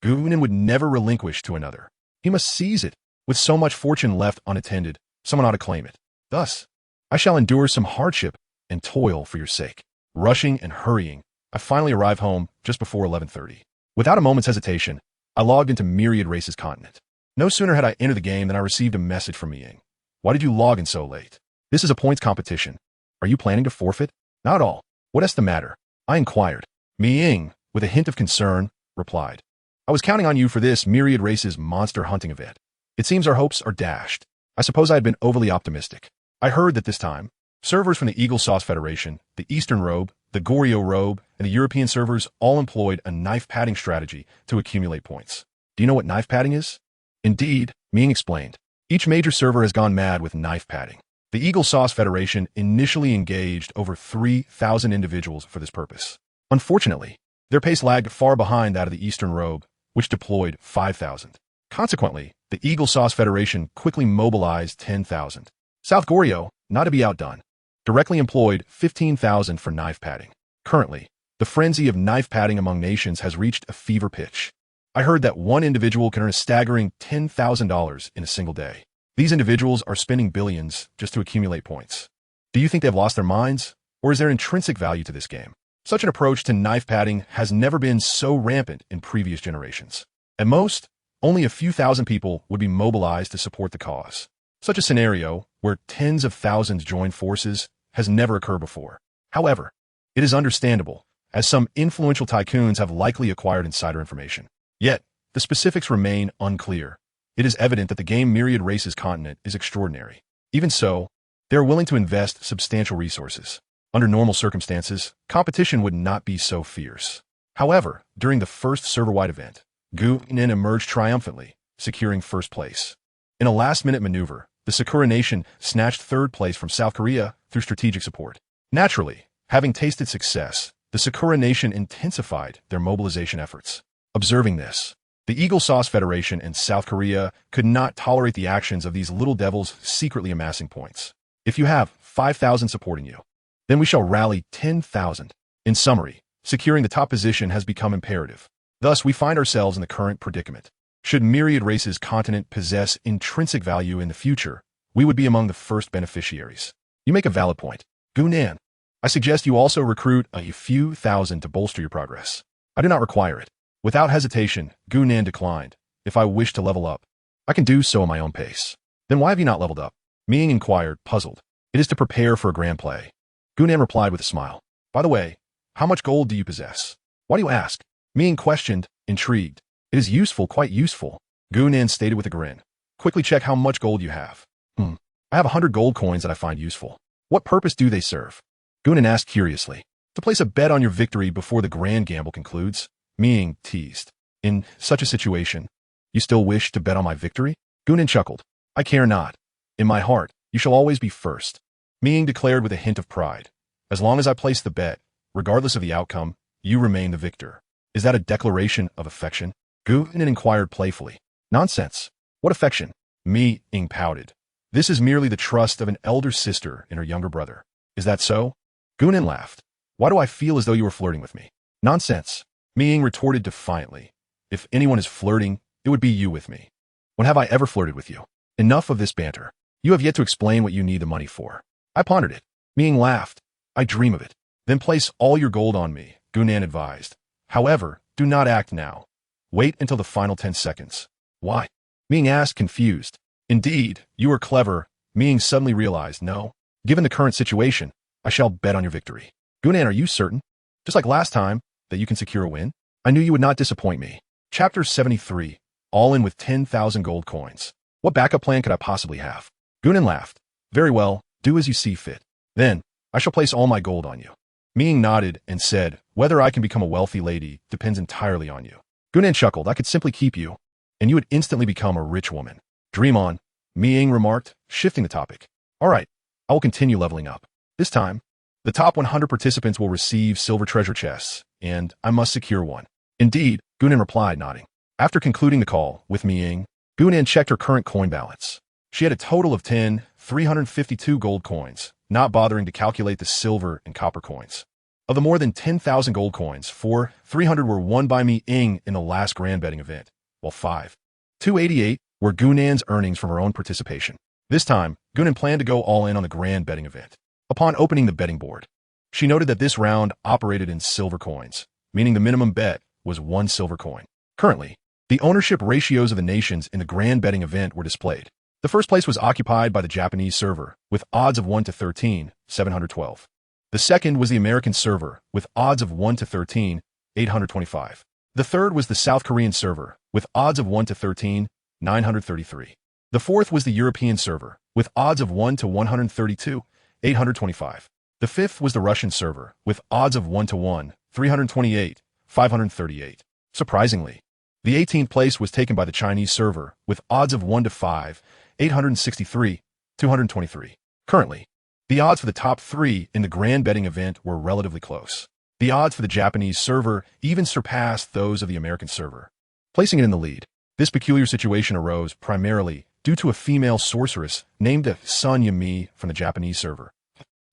Gunan would never relinquish to another. He must seize it. With so much fortune left unattended, someone ought to claim it. Thus, I shall endure some hardship and toil for your sake. Rushing and hurrying, I finally arrive home just before 11:30. Without a moment's hesitation, I logged into Myriad Races continent. No sooner had I entered the game than I received a message from Miying. Why did you log in so late? This is a points competition. Are you planning to forfeit? Not at all. What is the matter? I inquired. Miying, with a hint of concern, replied. I was counting on you for this Myriad Races monster hunting event. It seems our hopes are dashed. I suppose I had been overly optimistic. I heard that this time, servers from the Eagle Sauce Federation, the Eastern Robe, the Goryo Robe, and the European servers all employed a knife padding strategy to accumulate points. Do you know what knife padding is? Indeed, Ming explained. Each major server has gone mad with knife padding. The Eagle Sauce Federation initially engaged over 3,000 individuals for this purpose. Unfortunately, their pace lagged far behind that of the Eastern Robe, which deployed 5,000. Consequently, the Eagle Sauce Federation quickly mobilized 10,000. South Goryo, not to be outdone, directly employed 15,000 for knife padding. Currently, the frenzy of knife padding among nations has reached a fever pitch. I heard that one individual can earn a staggering $10,000 in a single day. These individuals are spending billions just to accumulate points. Do you think they've lost their minds? Or is there intrinsic value to this game? Such an approach to knife padding has never been so rampant in previous generations. At most, only a few thousand people would be mobilized to support the cause. Such a scenario, where tens of thousands join forces, has never occurred before. However, it is understandable, as some influential tycoons have likely acquired insider information. Yet, the specifics remain unclear. It is evident that the game Myriad Races continent is extraordinary. Even so, they are willing to invest substantial resources. Under normal circumstances, competition would not be so fierce. However, during the first server-wide event, Gunan emerged triumphantly, securing first place. In a last-minute maneuver, the Sakura Nation snatched third place from South Korea through strategic support. Naturally, having tasted success, the Sakura Nation intensified their mobilization efforts. Observing this, the Eagle Sauce Federation and South Korea could not tolerate the actions of these little devils secretly amassing points. If you have 5,000 supporting you, then we shall rally 10,000. In summary, securing the top position has become imperative. Thus, we find ourselves in the current predicament. Should Myriad Races continent possess intrinsic value in the future, we would be among the first beneficiaries. You make a valid point. Gunan, I suggest you also recruit a few thousand to bolster your progress. I do not require it. Without hesitation, Gunan declined. If I wish to level up, I can do so at my own pace. Then why have you not leveled up? Ming inquired, puzzled. It is to prepare for a grand play. Gunan replied with a smile. By the way, how much gold do you possess? Why do you ask? Ming questioned, intrigued. It is useful, quite useful. Gunan stated with a grin. Quickly check how much gold you have. I have 100 gold coins that I find useful. What purpose do they serve? Gunan asked curiously. To place a bet on your victory before the grand gamble concludes. Ming teased. In such a situation, you still wish to bet on my victory? Gunan chuckled. I care not. In my heart, you shall always be first. Ming declared with a hint of pride. As long as I place the bet, regardless of the outcome, you remain the victor. Is that a declaration of affection? Gunan inquired playfully. Nonsense. What affection? Ming pouted. This is merely the trust of an elder sister in her younger brother. Is that so? Gunan laughed. Why do I feel as though you were flirting with me? Nonsense. Ming retorted defiantly. If anyone is flirting, it would be you with me. When have I ever flirted with you? Enough of this banter. You have yet to explain what you need the money for. I pondered it. Ming laughed. I dream of it. Then place all your gold on me, Gunan advised. However, do not act now. Wait until the final 10 seconds. Why? Ming asked, confused. Indeed, you are clever. Ming suddenly realized, no. Given the current situation, I shall bet on your victory. Gunan, are you certain? Just like last time, that you can secure a win? I knew you would not disappoint me. Chapter 73. All in with 10,000 gold coins. What backup plan could I possibly have? Gunan laughed. Very well, do as you see fit. Then, I shall place all my gold on you. Ming nodded and said, whether I can become a wealthy lady depends entirely on you. Gunan chuckled. I could simply keep you, and you would instantly become a rich woman. Dream on, Ming remarked, shifting the topic. All right, I will continue leveling up. This time, the top 100 participants will receive silver treasure chests, and I must secure one. Indeed, Gunan replied, nodding. After concluding the call with Ming, Gunan checked her current coin balance. She had a total of 352 gold coins, not bothering to calculate the silver and copper coins. Of the more than 10,000 gold coins, 300 were won by me Ing in the last grand betting event, while 288 were Gunan's earnings from her own participation. This time, Gunan planned to go all in on the grand betting event. Upon opening the betting board, she noted that this round operated in silver coins, meaning the minimum bet was 1 silver coin. Currently, the ownership ratios of the nations in the grand betting event were displayed. The first place was occupied by the Japanese server, with odds of 1 to 13, 712. The second was the American server, with odds of 1 to 13, 825. The third was the South Korean server, with odds of 1 to 13, 933. The fourth was the European server, with odds of 1 to 132, 825. The fifth was the Russian server, with odds of 1 to 1, 328, 538. Surprisingly, the 18th place was taken by the Chinese server, with odds of 1 to 5, 863, 223. Currently, the odds for the top 3 in the grand betting event were relatively close. The odds for the Japanese server even surpassed those of the American server, placing it in the lead. This peculiar situation arose primarily due to a female sorceress named Sun Yami from the Japanese server,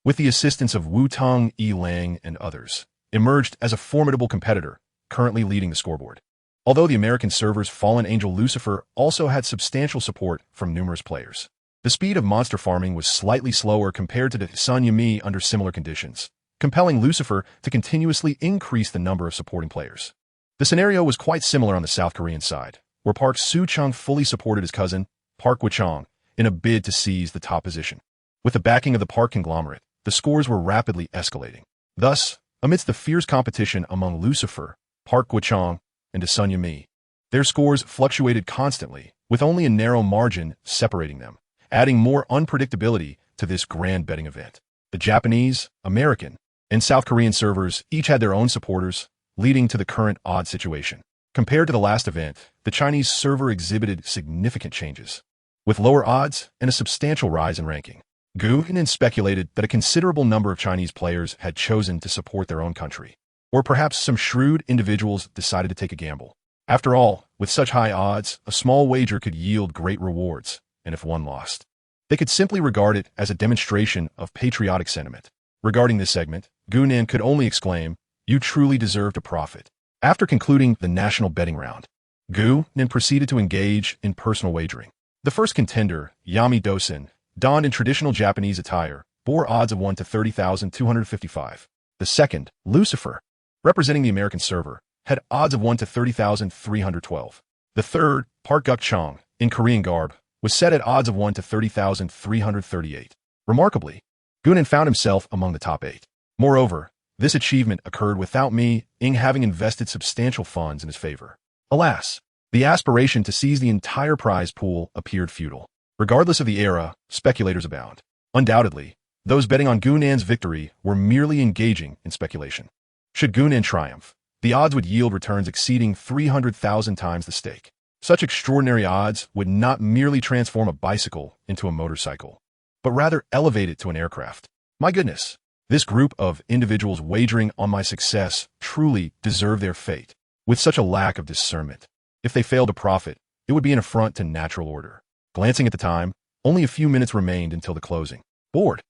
with the assistance of Wu Tung, Yi Lang, and others, emerged as a formidable competitor, currently leading the scoreboard. Although the American server's fallen angel Lucifer also had substantial support from numerous players, the speed of monster farming was slightly slower compared to the Sun Yami under similar conditions, compelling Lucifer to continuously increase the number of supporting players. The scenario was quite similar on the South Korean side, where Park Soo-chung fully supported his cousin, Park Woo-chong, in a bid to seize the top position. With the backing of the Park conglomerate, the scores were rapidly escalating. Thus, amidst the fierce competition among Lucifer, Park Woo-chong, and Sun Yami, their scores fluctuated constantly, with only a narrow margin separating them, adding more unpredictability to this grand betting event. The Japanese, American, and South Korean servers each had their own supporters, leading to the current odd situation. Compared to the last event, the Chinese server exhibited significant changes, with lower odds and a substantial rise in ranking. Gunan speculated that a considerable number of Chinese players had chosen to support their own country, or perhaps some shrewd individuals decided to take a gamble. After all, with such high odds, a small wager could yield great rewards, and if one lost, they could simply regard it as a demonstration of patriotic sentiment. Regarding this segment, Gunan could only exclaim, "You truly deserve to profit." After concluding the national betting round, Gunan proceeded to engage in personal wagering. The first contender, Yami Dosin, donned in traditional Japanese attire, bore odds of 1 to 30,255. The second, Lucifer, representing the American server, had odds of 1 to 30,312. The third, Park Guk-chong, in Korean garb, was set at odds of 1 to 30,338. Remarkably, Gunan found himself among the top 8. Moreover, this achievement occurred without me, Ing having invested substantial funds in his favor. Alas, the aspiration to seize the entire prize pool appeared futile. Regardless of the era, speculators abound. Undoubtedly, those betting on Gunan's victory were merely engaging in speculation. Should Gunan triumph, the odds would yield returns exceeding 300,000 times the stake. Such extraordinary odds would not merely transform a bicycle into a motorcycle, but rather elevate it to an aircraft. My goodness, this group of individuals wagering on my success truly deserve their fate. With such a lack of discernment, if they failed to profit, it would be an affront to natural order. Glancing at the time, only a few minutes remained until the closing. Bored,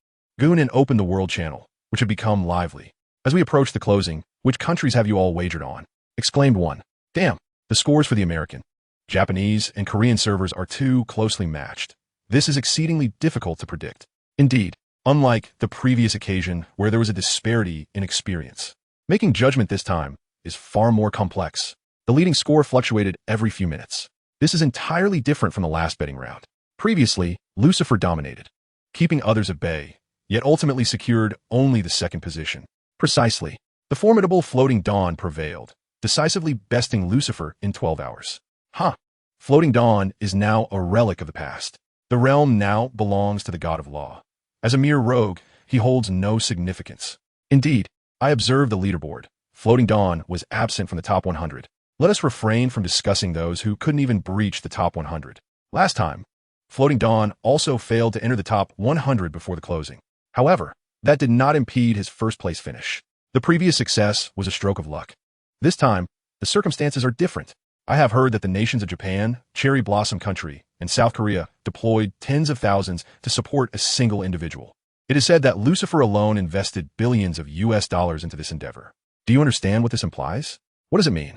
Gunan opened the world channel, which had become lively. As we approached the closing, "Which countries have you all wagered on?" exclaimed one. "Damn, the scores for the American, Japanese, and Korean servers are too closely matched. This is exceedingly difficult to predict." Indeed, unlike the previous occasion where there was a disparity in experience, making judgment this time is far more complex. The leading score fluctuated every few minutes. This is entirely different from the last betting round. Previously, Lucifer dominated, keeping others at bay, yet ultimately secured only the second position. Precisely, the formidable Floating Dawn prevailed, decisively besting Lucifer in 12 hours. Floating Dawn is now a relic of the past. The realm now belongs to the god of law. As a mere rogue, he holds no significance. Indeed, I observed the leaderboard. Floating Dawn was absent from the top 100. Let us refrain from discussing those who couldn't even breach the top 100. Last time, Floating Dawn also failed to enter the top 100 before the closing. However, that did not impede his first-place finish. The previous success was a stroke of luck. This time, the circumstances are different. I have heard that the nations of Japan, Cherry Blossom Country, and South Korea deployed tens of thousands to support a single individual. It is said that Lucifer alone invested billions of US dollars into this endeavor. Do you understand what this implies? What does it mean?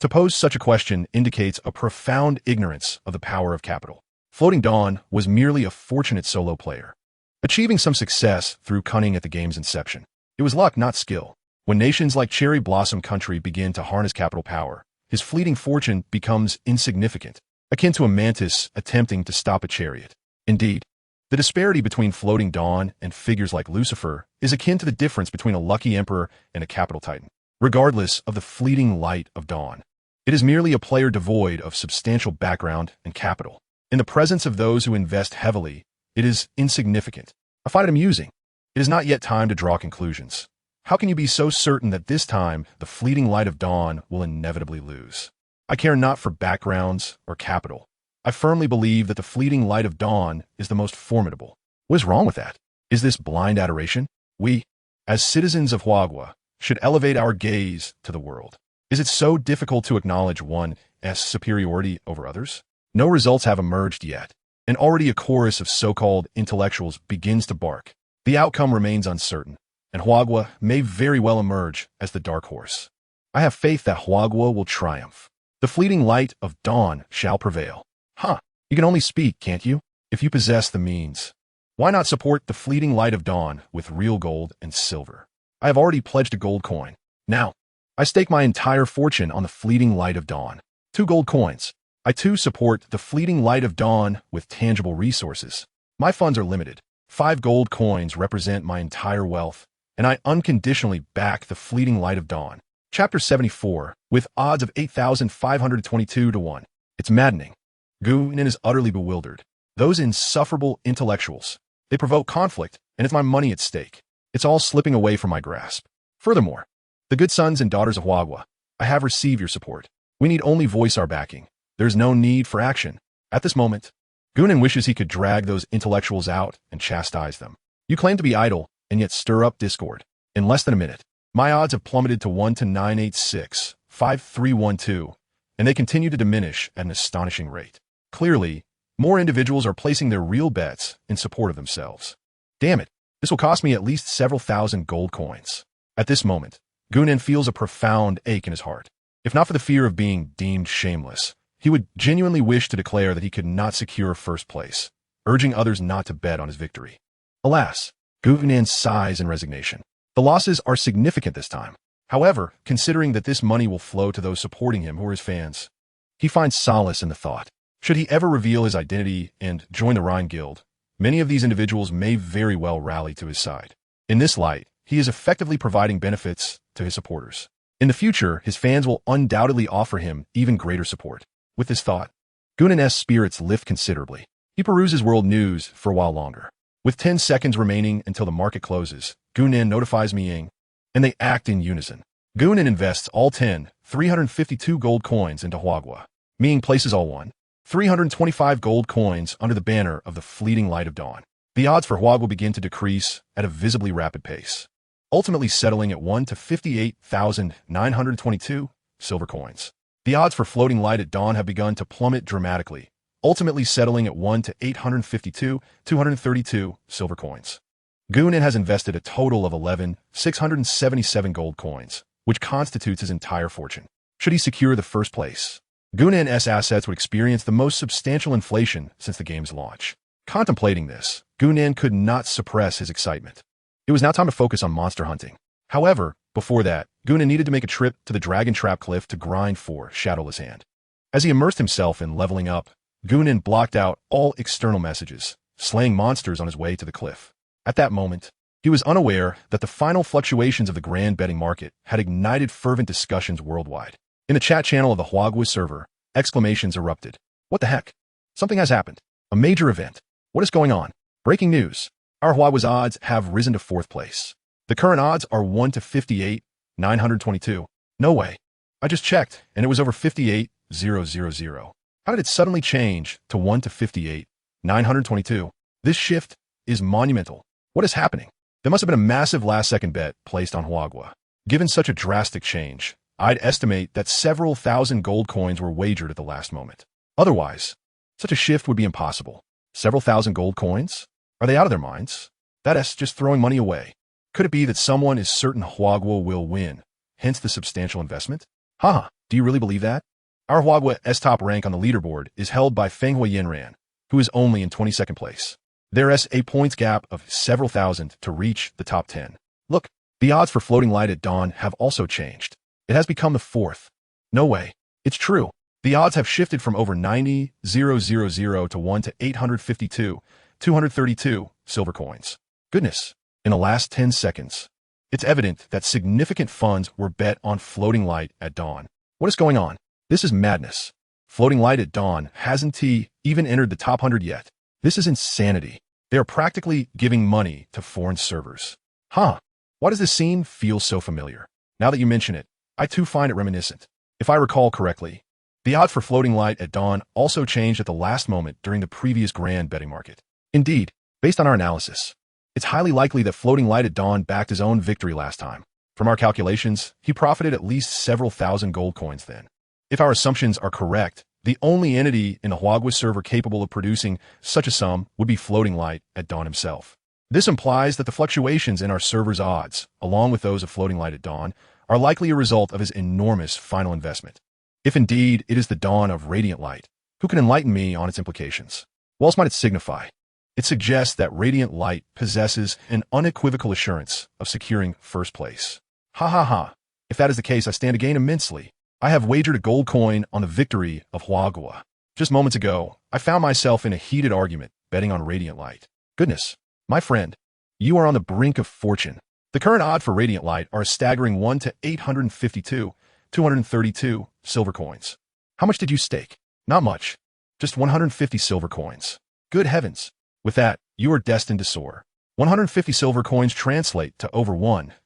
To pose such a question indicates a profound ignorance of the power of capital. Floating Dawn was merely a fortunate solo player, achieving some success through cunning at the game's inception. It was luck, not skill. When nations like Cherry Blossom Country begin to harness capital power, his fleeting fortune becomes insignificant, akin to a mantis attempting to stop a chariot. Indeed, the disparity between Floating Dawn and figures like Lucifer is akin to the difference between a lucky emperor and a capital titan. Regardless of the fleeting light of Dawn, it is merely a player devoid of substantial background and capital. In the presence of those who invest heavily, it is insignificant. I find it amusing. It is not yet time to draw conclusions. How can you be so certain that this time the fleeting light of Dawn will inevitably lose? I care not for backgrounds or capital. I firmly believe that the fleeting light of Dawn is the most formidable. What is wrong with that? Is this blind adoration? We, as citizens of Huagua, should elevate our gaze to the world. Is it so difficult to acknowledge one's superiority over others? No results have emerged yet, and already a chorus of so-called intellectuals begins to bark. The outcome remains uncertain, and Huagua may very well emerge as the dark horse. I have faith that Huagua will triumph. The fleeting light of Dawn shall prevail. You can only speak, can't you? If you possess the means. Why not support the fleeting light of Dawn with real gold and silver? I have already pledged a gold coin. Now, I stake my entire fortune on the fleeting light of Dawn. 2 gold coins. I too support the fleeting light of Dawn with tangible resources. My funds are limited. 5 gold coins represent my entire wealth, and I unconditionally back the fleeting light of Dawn. Chapter 74, with odds of 8,522 to 1. It's maddening. Gunen is utterly bewildered. Those insufferable intellectuals. They provoke conflict, and it's my money at stake. It's all slipping away from my grasp. Furthermore, the good sons and daughters of Huagua, I have received your support. We need only voice our backing. There is no need for action. At this moment, Gunen wishes he could drag those intellectuals out and chastise them. You claim to be idle, and yet stir up discord. In less than a minute, my odds have plummeted to 1 to 986, 5312, and they continue to diminish at an astonishing rate. Clearly, more individuals are placing their real bets in support of themselves. Damn it, this will cost me at least several thousand gold coins. At this moment, Gunen feels a profound ache in his heart. If not for the fear of being deemed shameless, he would genuinely wish to declare that he could not secure first place, urging others not to bet on his victory. Alas, Gunen sighs in resignation. The losses are significant this time. However, considering that this money will flow to those supporting him who are his fans, he finds solace in the thought. Should he ever reveal his identity and join the Rhine Guild, many of these individuals may very well rally to his side. In this light, he is effectively providing benefits to his supporters. In the future, his fans will undoubtedly offer him even greater support. With this thought, Gunen's spirits lift considerably. He peruses world news for a while longer. With 10 seconds remaining until the market closes, Gunen notifies Miying, and they act in unison. Gunen invests all 352 gold coins into Huagua. Miying places all 325 gold coins under the banner of the fleeting light of Dawn. The odds for Huagua begin to decrease at a visibly rapid pace, ultimately settling at 1 to 58,922 silver coins. The odds for floating light at Dawn have begun to plummet dramatically, ultimately settling at 1 to 852,232 silver coins. Gunen has invested a total of 11,677 gold coins, which constitutes his entire fortune. Should he secure the first place, Gunen's assets would experience the most substantial inflation since the game's launch. Contemplating this, Gunen could not suppress his excitement. It was now time to focus on monster hunting. However, before that, Gunen needed to make a trip to the Dragon Trap Cliff to grind for Shadowless Hand. As he immersed himself in leveling up, Gunen blocked out all external messages, slaying monsters on his way to the cliff. At that moment, he was unaware that the final fluctuations of the grand betting market had ignited fervent discussions worldwide. In the chat channel of the Huagua server, exclamations erupted. What the heck? Something has happened. A major event. What is going on? Breaking news. Our Huagua's odds have risen to 4th place. The current odds are 1 to 58,922. No way. I just checked, and it was over 58,000. How did it suddenly change to 1 to 58,922? This shift is monumental. What is happening? There must have been a massive last-second bet placed on Huagua. Given such a drastic change, I'd estimate that several thousand gold coins were wagered at the last moment. Otherwise, such a shift would be impossible. Several thousand gold coins? Are they out of their minds? That's just throwing money away. Could it be that someone is certain Huagua will win, hence the substantial investment? Haha, do you really believe that? Our Huagua's top rank on the leaderboard is held by Fenghui Yinran, who is only in 22nd place. There is a points gap of several thousand to reach the top 10. Look, the odds for floating light at dawn have also changed. It has become the fourth. No way. It's true. The odds have shifted from over 90,000 to 1 to 852, 232 silver coins. Goodness, in the last 10 seconds. It's evident that significant funds were bet on floating light at dawn. What is going on? This is madness. Floating light at dawn hasn't even entered the top 100 yet. This is insanity. They are practically giving money to foreign servers. Huh. Why does this scene feel so familiar? Now that you mention it, I too find it reminiscent. If I recall correctly, the odds for floating light at dawn also changed at the last moment during the previous grand betting market. Indeed, based on our analysis, it's highly likely that floating light at dawn backed his own victory last time. From our calculations, he profited at least several thousand gold coins then. If our assumptions are correct, the only entity in the Huagua server capable of producing such a sum would be floating light at dawn himself. This implies that the fluctuations in our server's odds, along with those of floating light at dawn, are likely a result of his enormous final investment. If indeed it is the dawn of radiant light, who can enlighten me on its implications? What else might it signify? It suggests that radiant light possesses an unequivocal assurance of securing first place. Ha ha ha. If that is the case, I stand to gain immensely. I have wagered a gold coin on the victory of Huagua. Just moments ago, I found myself in a heated argument betting on radiant light. Goodness, my friend, you are on the brink of fortune. The current odd for radiant light are a staggering 1 to 852, 232 silver coins. How much did you stake? Not much. Just 150 silver coins. Good heavens. With that, you are destined to soar. 150 silver coins translate to over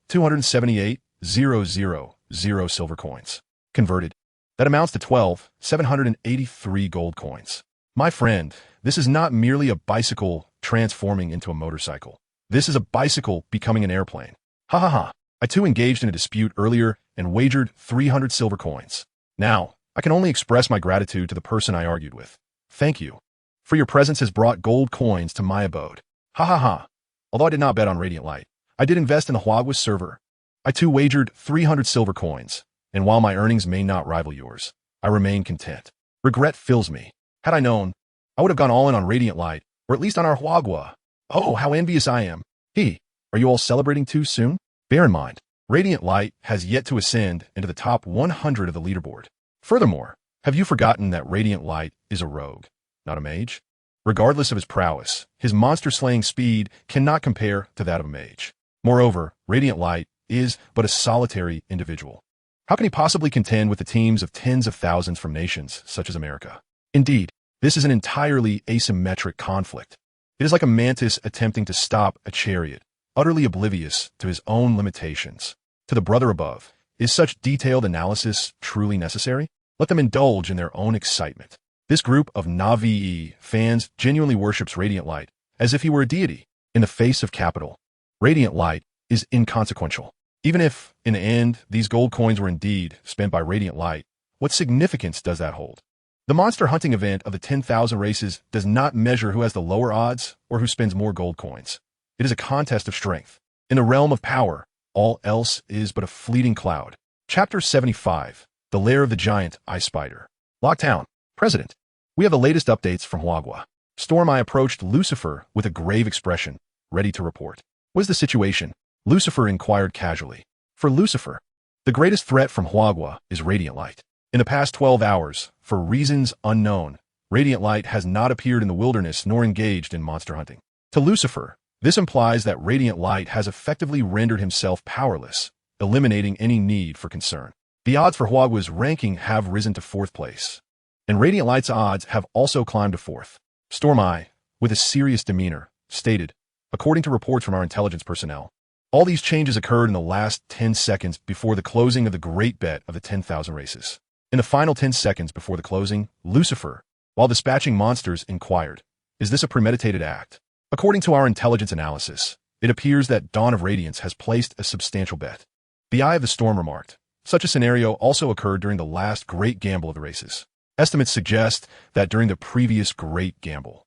278,000 silver coins. Converted, that amounts to 12,783 gold coins. My friend, this is not merely a bicycle transforming into a motorcycle. This is a bicycle becoming an airplane. Ha ha ha. I too engaged in a dispute earlier and wagered 300 silver coins. Now, I can only express my gratitude to the person I argued with. Thank you. For your presence has brought gold coins to my abode. Ha ha ha. Although I did not bet on radiant light, I did invest in the Huagua server. I too wagered 300 silver coins, and while my earnings may not rival yours, I remain content. Regret fills me. Had I known, I would have gone all in on radiant light, or at least on our Huagua. Oh, how envious I am. Are you all celebrating too soon? Bear in mind, radiant light has yet to ascend into the top 100 of the leaderboard. Furthermore, have you forgotten that radiant light is a rogue, not a mage? Regardless of his prowess, his monster-slaying speed cannot compare to that of a mage. Moreover, radiant light is but a solitary individual. How can he possibly contend with the teams of tens of thousands from nations such as America? Indeed, this is an entirely asymmetric conflict. It is like a mantis attempting to stop a chariot, utterly oblivious to his own limitations. To the brother above, is such detailed analysis truly necessary? Let them indulge in their own excitement. This group of Navi fans genuinely worships radiant light, as if he were a deity. In the face of capital, radiant light is inconsequential. Even if, in the end, these gold coins were indeed spent by radiant light, what significance does that hold? The monster hunting event of the 10,000 races does not measure who has the lower odds or who spends more gold coins. It is a contest of strength. In the realm of power, all else is but a fleeting cloud. Chapter 75, The Lair of the Giant Ice Spider. Lockdown. President. We have the latest updates from Huagua. Storm. I approached Lucifer with a grave expression, ready to report. What is the situation? Lucifer inquired casually. For Lucifer, the greatest threat from Huagua is radiant light. In the past 12 hours, for reasons unknown, radiant light has not appeared in the wilderness nor engaged in monster hunting. To Lucifer, this implies that radiant light has effectively rendered himself powerless, eliminating any need for concern. The odds for Huagua's ranking have risen to 4th place, and radiant light's odds have also climbed to 4th. Storm I, with a serious demeanor, stated, according to reports from our intelligence personnel, all these changes occurred in the last 10 seconds before the closing of the great bet of the 10,000 races. In the final 10 seconds before the closing, Lucifer, while dispatching monsters, inquired, is this a premeditated act? According to our intelligence analysis, it appears that Dawn of Radiance has placed a substantial bet. The Eye of the Storm remarked, such a scenario also occurred during the last great gamble of the races. Estimates suggest that during the previous great gamble,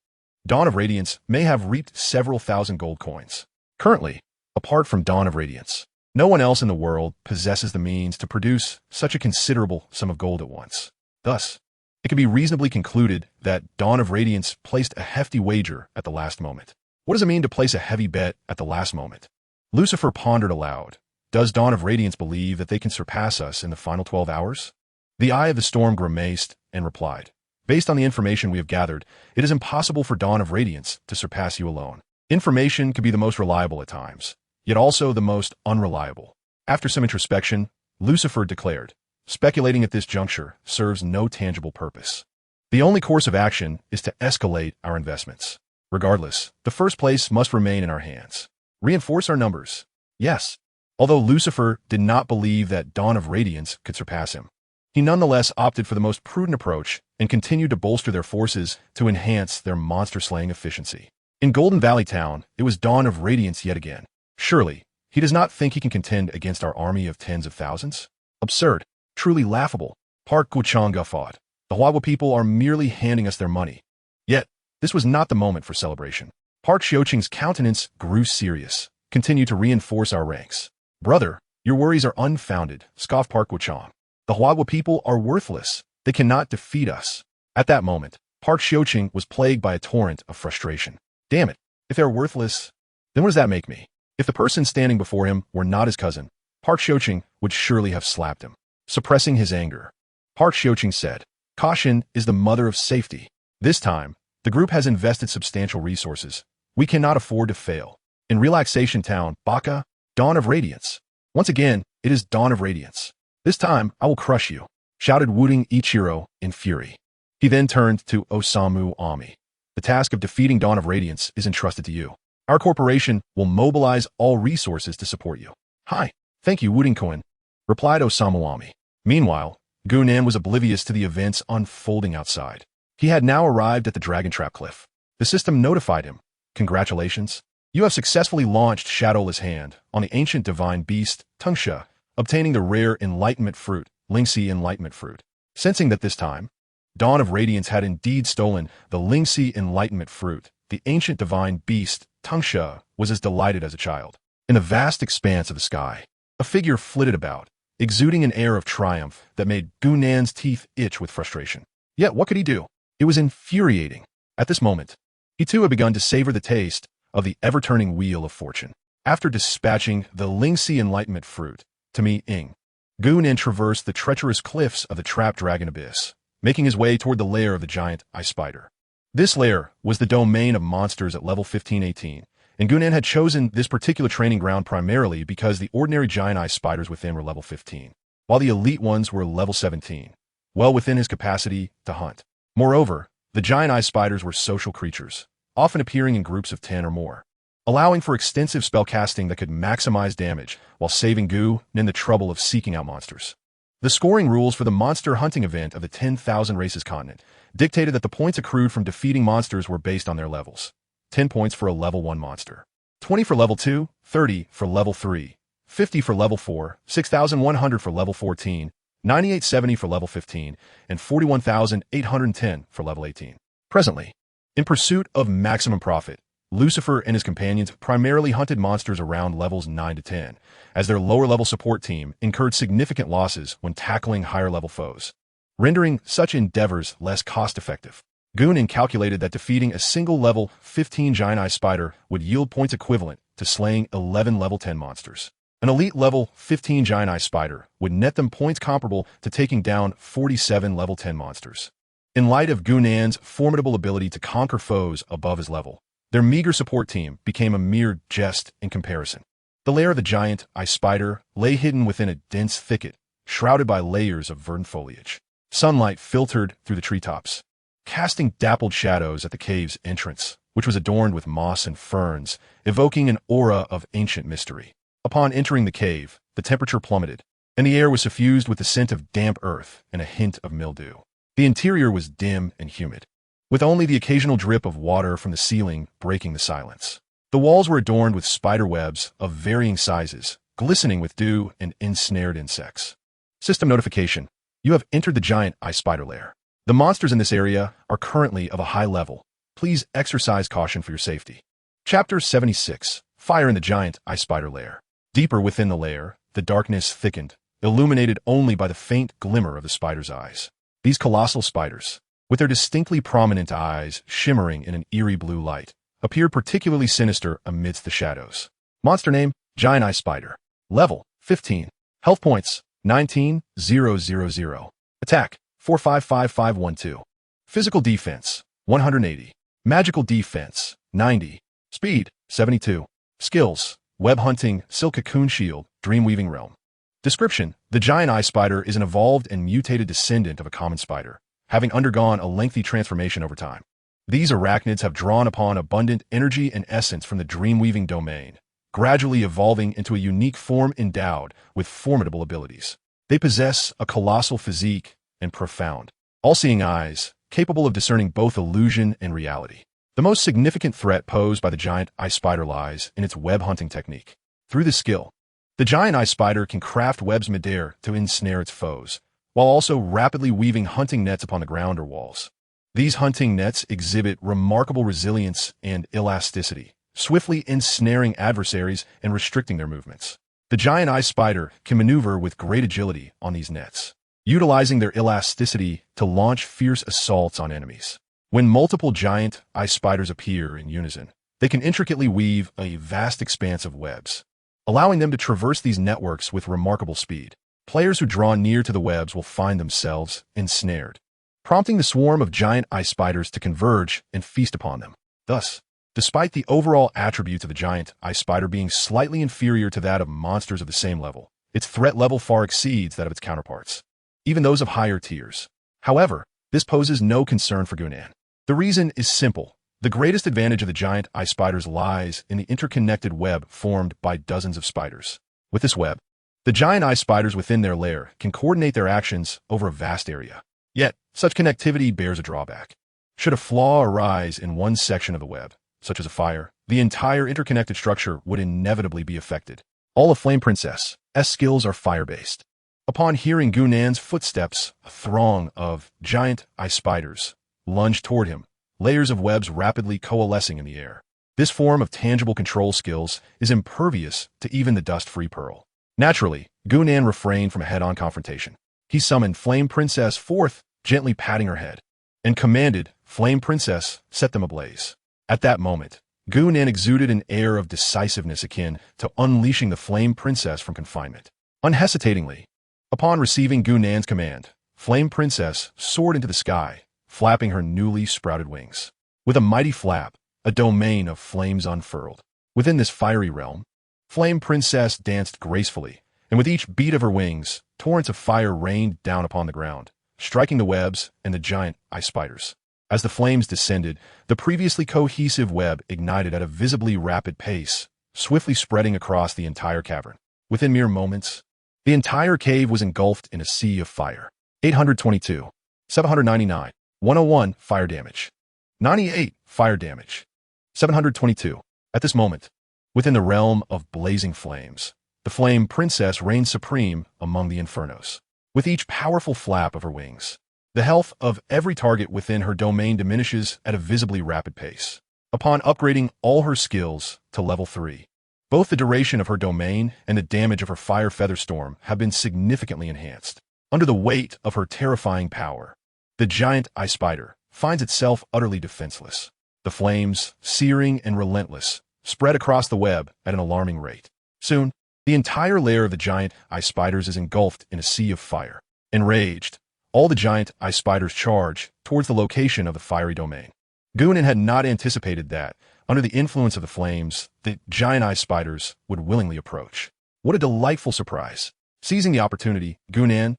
Dawn of Radiance may have reaped several thousand gold coins. Currently, apart from Dawn of Radiance, no one else in the world possesses the means to produce such a considerable sum of gold at once. Thus, it can be reasonably concluded that Dawn of Radiance placed a hefty wager at the last moment. What does it mean to place a heavy bet at the last moment? Lucifer pondered aloud. Does Dawn of Radiance believe that they can surpass us in the final 12 hours? The Eye of the Storm grimaced and replied, based on the information we have gathered, it is impossible for Dawn of Radiance to surpass you alone. Information can be the most reliable at times, yet also the most unreliable. After some introspection, Lucifer declared, speculating at this juncture serves no tangible purpose. The only course of action is to escalate our investments. Regardless, the first place must remain in our hands. Reinforce our numbers. Yes. Although Lucifer did not believe that Dawn of Radiance could surpass him, he nonetheless opted for the most prudent approach and continued to bolster their forces to enhance their monster-slaying efficiency. In Golden Valley Town, it was Dawn of Radiance yet again. Surely, he does not think he can contend against our army of tens of thousands? Absurd. Truly laughable. Park Guchang guffawed. The Huawa people are merely handing us their money. Yet, this was not the moment for celebration. Park Xiuqing's countenance grew serious, continued to reinforce our ranks. Brother, your worries are unfounded, scoffed Park Guchang. The Huawa people are worthless. They cannot defeat us. At that moment, Park Xiuqing was plagued by a torrent of frustration. Damn it, if they're worthless, then what does that make me? If the person standing before him were not his cousin, Park Xiuqing would surely have slapped him. Suppressing his anger, Park Xiuqing said, caution is the mother of safety. This time, the group has invested substantial resources. We cannot afford to fail. In Relaxation Town, Baka, Dawn of Radiance. Once again, it is Dawn of Radiance. This time, I will crush you, shouted Wuding Ichiro in fury. He then turned to Osamu Ami. The task of defeating Dawn of Radiance is entrusted to you. Our corporation will mobilize all resources to support you. Hi, thank you, Wuding Koen, replied Osamu Ami. Meanwhile, Gunan was oblivious to the events unfolding outside. He had now arrived at the Dragon Trap Cliff. The system notified him. Congratulations. You have successfully launched Shadowless Hand on the ancient divine beast, Tungsha, obtaining the rare Enlightenment Fruit, Lingxi Enlightenment Fruit. Sensing that this time, Dawn of Radiance had indeed stolen the Lingxi Enlightenment Fruit, the ancient divine beast, Tungsha, was as delighted as a child. In the vast expanse of the sky, a figure flitted about, exuding an air of triumph that made Gunan's teeth itch with frustration. Yet what could he do? It was infuriating. At this moment, he too had begun to savor the taste of the ever-turning wheel of fortune. After dispatching the Lingxi Enlightenment Fruit, Tami Ing, Gunan traversed the treacherous cliffs of the trapped dragon abyss, making his way toward the lair of the giant ice spider. This lair was the domain of monsters at level 1518, and Gunan had chosen this particular training ground primarily because the ordinary giant ice spiders within were level 15, while the elite ones were level 17, well within his capacity to hunt. Moreover, the giant ice spiders were social creatures, often appearing in groups of 10 or more, allowing for extensive spellcasting that could maximize damage while saving Gunan the trouble of seeking out monsters. The scoring rules for the monster hunting event of the 10,000 Races continent dictated that the points accrued from defeating monsters were based on their levels. 10 points for a level 1 monster, 20 for level 2, 30 for level 3, 50 for level 4, 6,100 for level 14, 9870 for level 15, and 41,810 for level 18. Presently, in pursuit of maximum profit, Lucifer and his companions primarily hunted monsters around levels 9 to 10, as their lower-level support team incurred significant losses when tackling higher-level foes, rendering such endeavors less cost-effective. Gunan calculated that defeating a single level 15 giant ice spider would yield points equivalent to slaying 11 level 10 monsters. An elite level 15 giant ice spider would net them points comparable to taking down 47 level 10 monsters. In light of Gunan's formidable ability to conquer foes above his level, their meager support team became a mere jest in comparison. The lair of the giant ice spider lay hidden within a dense thicket, shrouded by layers of verdant foliage. Sunlight filtered through the treetops, casting dappled shadows at the cave's entrance, which was adorned with moss and ferns, evoking an aura of ancient mystery. Upon entering the cave, the temperature plummeted, and the air was suffused with the scent of damp earth and a hint of mildew. The interior was dim and humid, with only the occasional drip of water from the ceiling breaking the silence. The walls were adorned with spider webs of varying sizes, glistening with dew and ensnared insects. System notification: you have entered the giant ice spider lair. The monsters in this area are currently of a high level. Please exercise caution for your safety. Chapter 76. Fire in the giant ice spider lair. Deeper within the lair, the darkness thickened, illuminated only by the faint glimmer of the spider's eyes. These colossal spiders, with their distinctly prominent eyes shimmering in an eerie blue light, appeared particularly sinister amidst the shadows. Monster name, Giant Ice Spider. Level, 15. Health points, 19,000. Attack, 455512. Physical defense, 180. Magical defense, 90. Speed, 72. Skills, web hunting, silk cocoon shield, dream-weaving realm. Description: the giant eye spider is an evolved and mutated descendant of a common spider, having undergone a lengthy transformation over time. These arachnids have drawn upon abundant energy and essence from the dream-weaving domain, gradually evolving into a unique form endowed with formidable abilities. They possess a colossal physique and profound, all-seeing eyes, capable of discerning both illusion and reality. The most significant threat posed by the giant ice spider lies in its web hunting technique. Through this skill, the giant ice spider can craft webs midair to ensnare its foes, while also rapidly weaving hunting nets upon the ground or walls. These hunting nets exhibit remarkable resilience and elasticity, swiftly ensnaring adversaries and restricting their movements. The giant ice spider can maneuver with great agility on these nets, utilizing their elasticity to launch fierce assaults on enemies. When multiple giant ice spiders appear in unison, they can intricately weave a vast expanse of webs, allowing them to traverse these networks with remarkable speed. Players who draw near to the webs will find themselves ensnared, prompting the swarm of giant ice spiders to converge and feast upon them. Thus, despite the overall attributes of the giant ice spider being slightly inferior to that of monsters of the same level, its threat level far exceeds that of its counterparts, even those of higher tiers. However, this poses no concern for Gunan. The reason is simple. The greatest advantage of the giant ice spiders lies in the interconnected web formed by dozens of spiders. With this web, the giant ice spiders within their lair can coordinate their actions over a vast area. Yet, such connectivity bears a drawback. Should a flaw arise in one section of the web, such as a fire, the entire interconnected structure would inevitably be affected. All of Flame Princess's skills are fire-based. Upon hearing Gunan's footsteps, a throng of giant ice spiders lunged toward him, layers of webs rapidly coalescing in the air. This form of tangible control skills is impervious to even the dust-free pearl. Naturally, Gunan refrained from a head-on confrontation. He summoned Flame Princess forth, gently patting her head, and commanded Flame Princess set them ablaze. At that moment, Gunan exuded an air of decisiveness akin to unleashing the Flame Princess from confinement. Unhesitatingly, upon receiving Gunan's command, Flame Princess soared into the sky, flapping her newly sprouted wings. With a mighty flap, a domain of flames unfurled. Within this fiery realm, Flame Princess danced gracefully, and with each beat of her wings, torrents of fire rained down upon the ground, striking the webs and the giant ice spiders. As the flames descended, the previously cohesive web ignited at a visibly rapid pace, swiftly spreading across the entire cavern. Within mere moments, the entire cave was engulfed in a sea of fire. 822, 799, 101 fire damage, 98 fire damage, 722. At this moment, within the realm of blazing flames, the Flame Princess reigned supreme among the infernos. With each powerful flap of her wings, the health of every target within her domain diminishes at a visibly rapid pace. Upon upgrading all her skills to level 3, both the duration of her domain and the damage of her fire feather storm have been significantly enhanced. Under the weight of her terrifying power, the giant ice spider finds itself utterly defenseless. The flames, searing and relentless, spread across the web at an alarming rate. Soon, the entire lair of the giant ice spiders is engulfed in a sea of fire. Enraged, all the giant ice spiders charge towards the location of the fiery domain. Gunan had not anticipated that, under the influence of the flames, the giant ice spiders would willingly approach. What a delightful surprise! Seizing the opportunity, Gunan,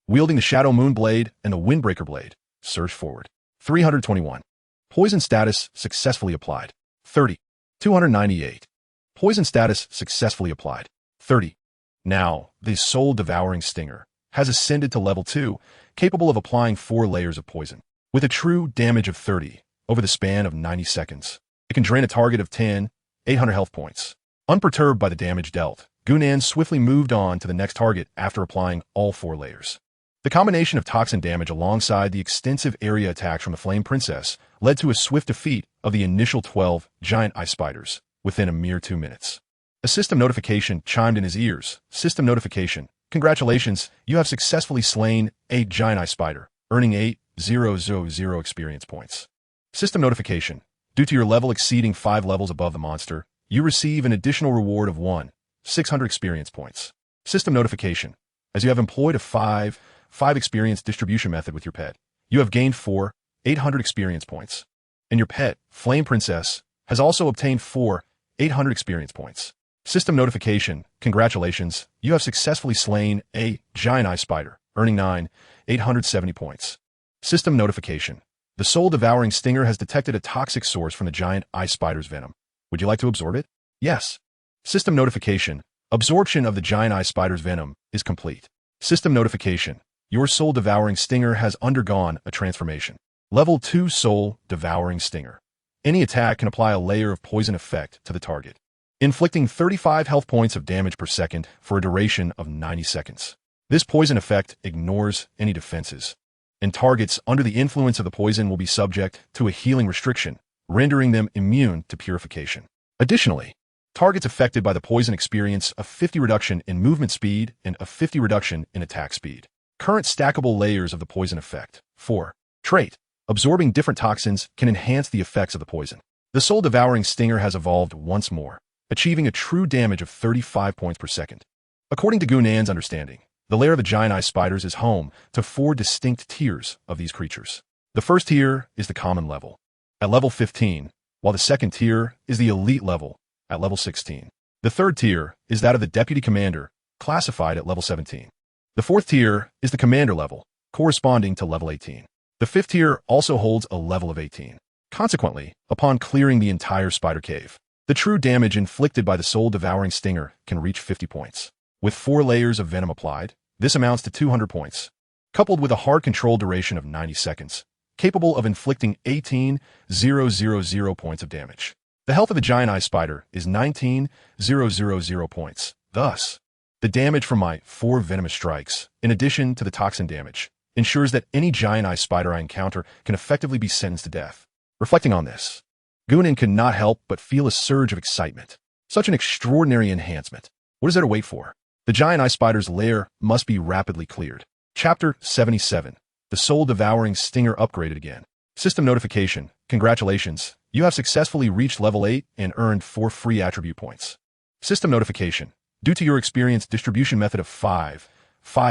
wielding the Shadow Moon Blade and the Windbreaker Blade, surged forward. 321. Poison status successfully applied. 30. 298. Poison status successfully applied. 30. Now, the soul-devouring stinger has ascended to level 2, capable of applying 4 layers of poison. With a true damage of 30 over the span of 90 seconds, it can drain a target of 800 health points. Unperturbed by the damage dealt, Gunan swiftly moved on to the next target after applying all 4 layers. The combination of toxin damage alongside the extensive area attacks from the Flame Princess led to a swift defeat of the initial 12 giant ice spiders, within a mere 2 minutes. A system notification chimed in his ears. System notification. Congratulations, you have successfully slain a giant eye spider, earning 8,000 experience points. System notification. Due to your level exceeding 5 levels above the monster, you receive an additional reward of 1,600 experience points. System notification. As you have employed a 5 experience distribution method with your pet, you have gained 4,800 experience points. And your pet, Flame Princess, has also obtained 4,800 experience points. System notification. Congratulations, you have successfully slain a giant eye spider, earning 9,870 points. System notification. The soul-devouring stinger has detected a toxic source from the giant eye spider's venom. Would you like to absorb it? Yes. System notification. Absorption of the giant eye spider's venom is complete. System notification. Your soul-devouring stinger has undergone a transformation. Level 2 soul-devouring stinger. Any attack can apply a layer of poison effect to the target, inflicting 35 health points of damage per second for a duration of 90 seconds. This poison effect ignores any defenses, and targets under the influence of the poison will be subject to a healing restriction, rendering them immune to purification. Additionally, targets affected by the poison experience a 50 reduction in movement speed and a 50 reduction in attack speed. Current stackable layers of the poison effect. 4. Trait. Absorbing different toxins can enhance the effects of the poison. The soul-devouring stinger has evolved once more, achieving a true damage of 35 points per second. According to Gunan's understanding, the lair of the giant eye spiders is home to 4 distinct tiers of these creatures. The first tier is the common level, at level 15, while the second tier is the elite level, at level 16. The third tier is that of the deputy commander, classified at level 17. The fourth tier is the commander level, corresponding to level 18. The fifth tier also holds a level of 18. Consequently, upon clearing the entire spider cave, the true damage inflicted by the soul-devouring stinger can reach 50 points. With 4 layers of venom applied, this amounts to 200 points, coupled with a hard control duration of 90 seconds, capable of inflicting 18,000 points of damage. The health of the giant eye spider is 19,000 points. Thus, the damage from my 4 venomous strikes, in addition to the toxin damage, ensures that any giant eye spider I encounter can effectively be sentenced to death. Reflecting on this, Gunan could not help but feel a surge of excitement. Such an extraordinary enhancement. What is there to wait for? The giant eye spider's lair must be rapidly cleared. Chapter 77. The soul-devouring stinger upgraded again. System notification. Congratulations, you have successfully reached level 8 and earned 4 free attribute points. System notification. Due to your experience distribution method of 5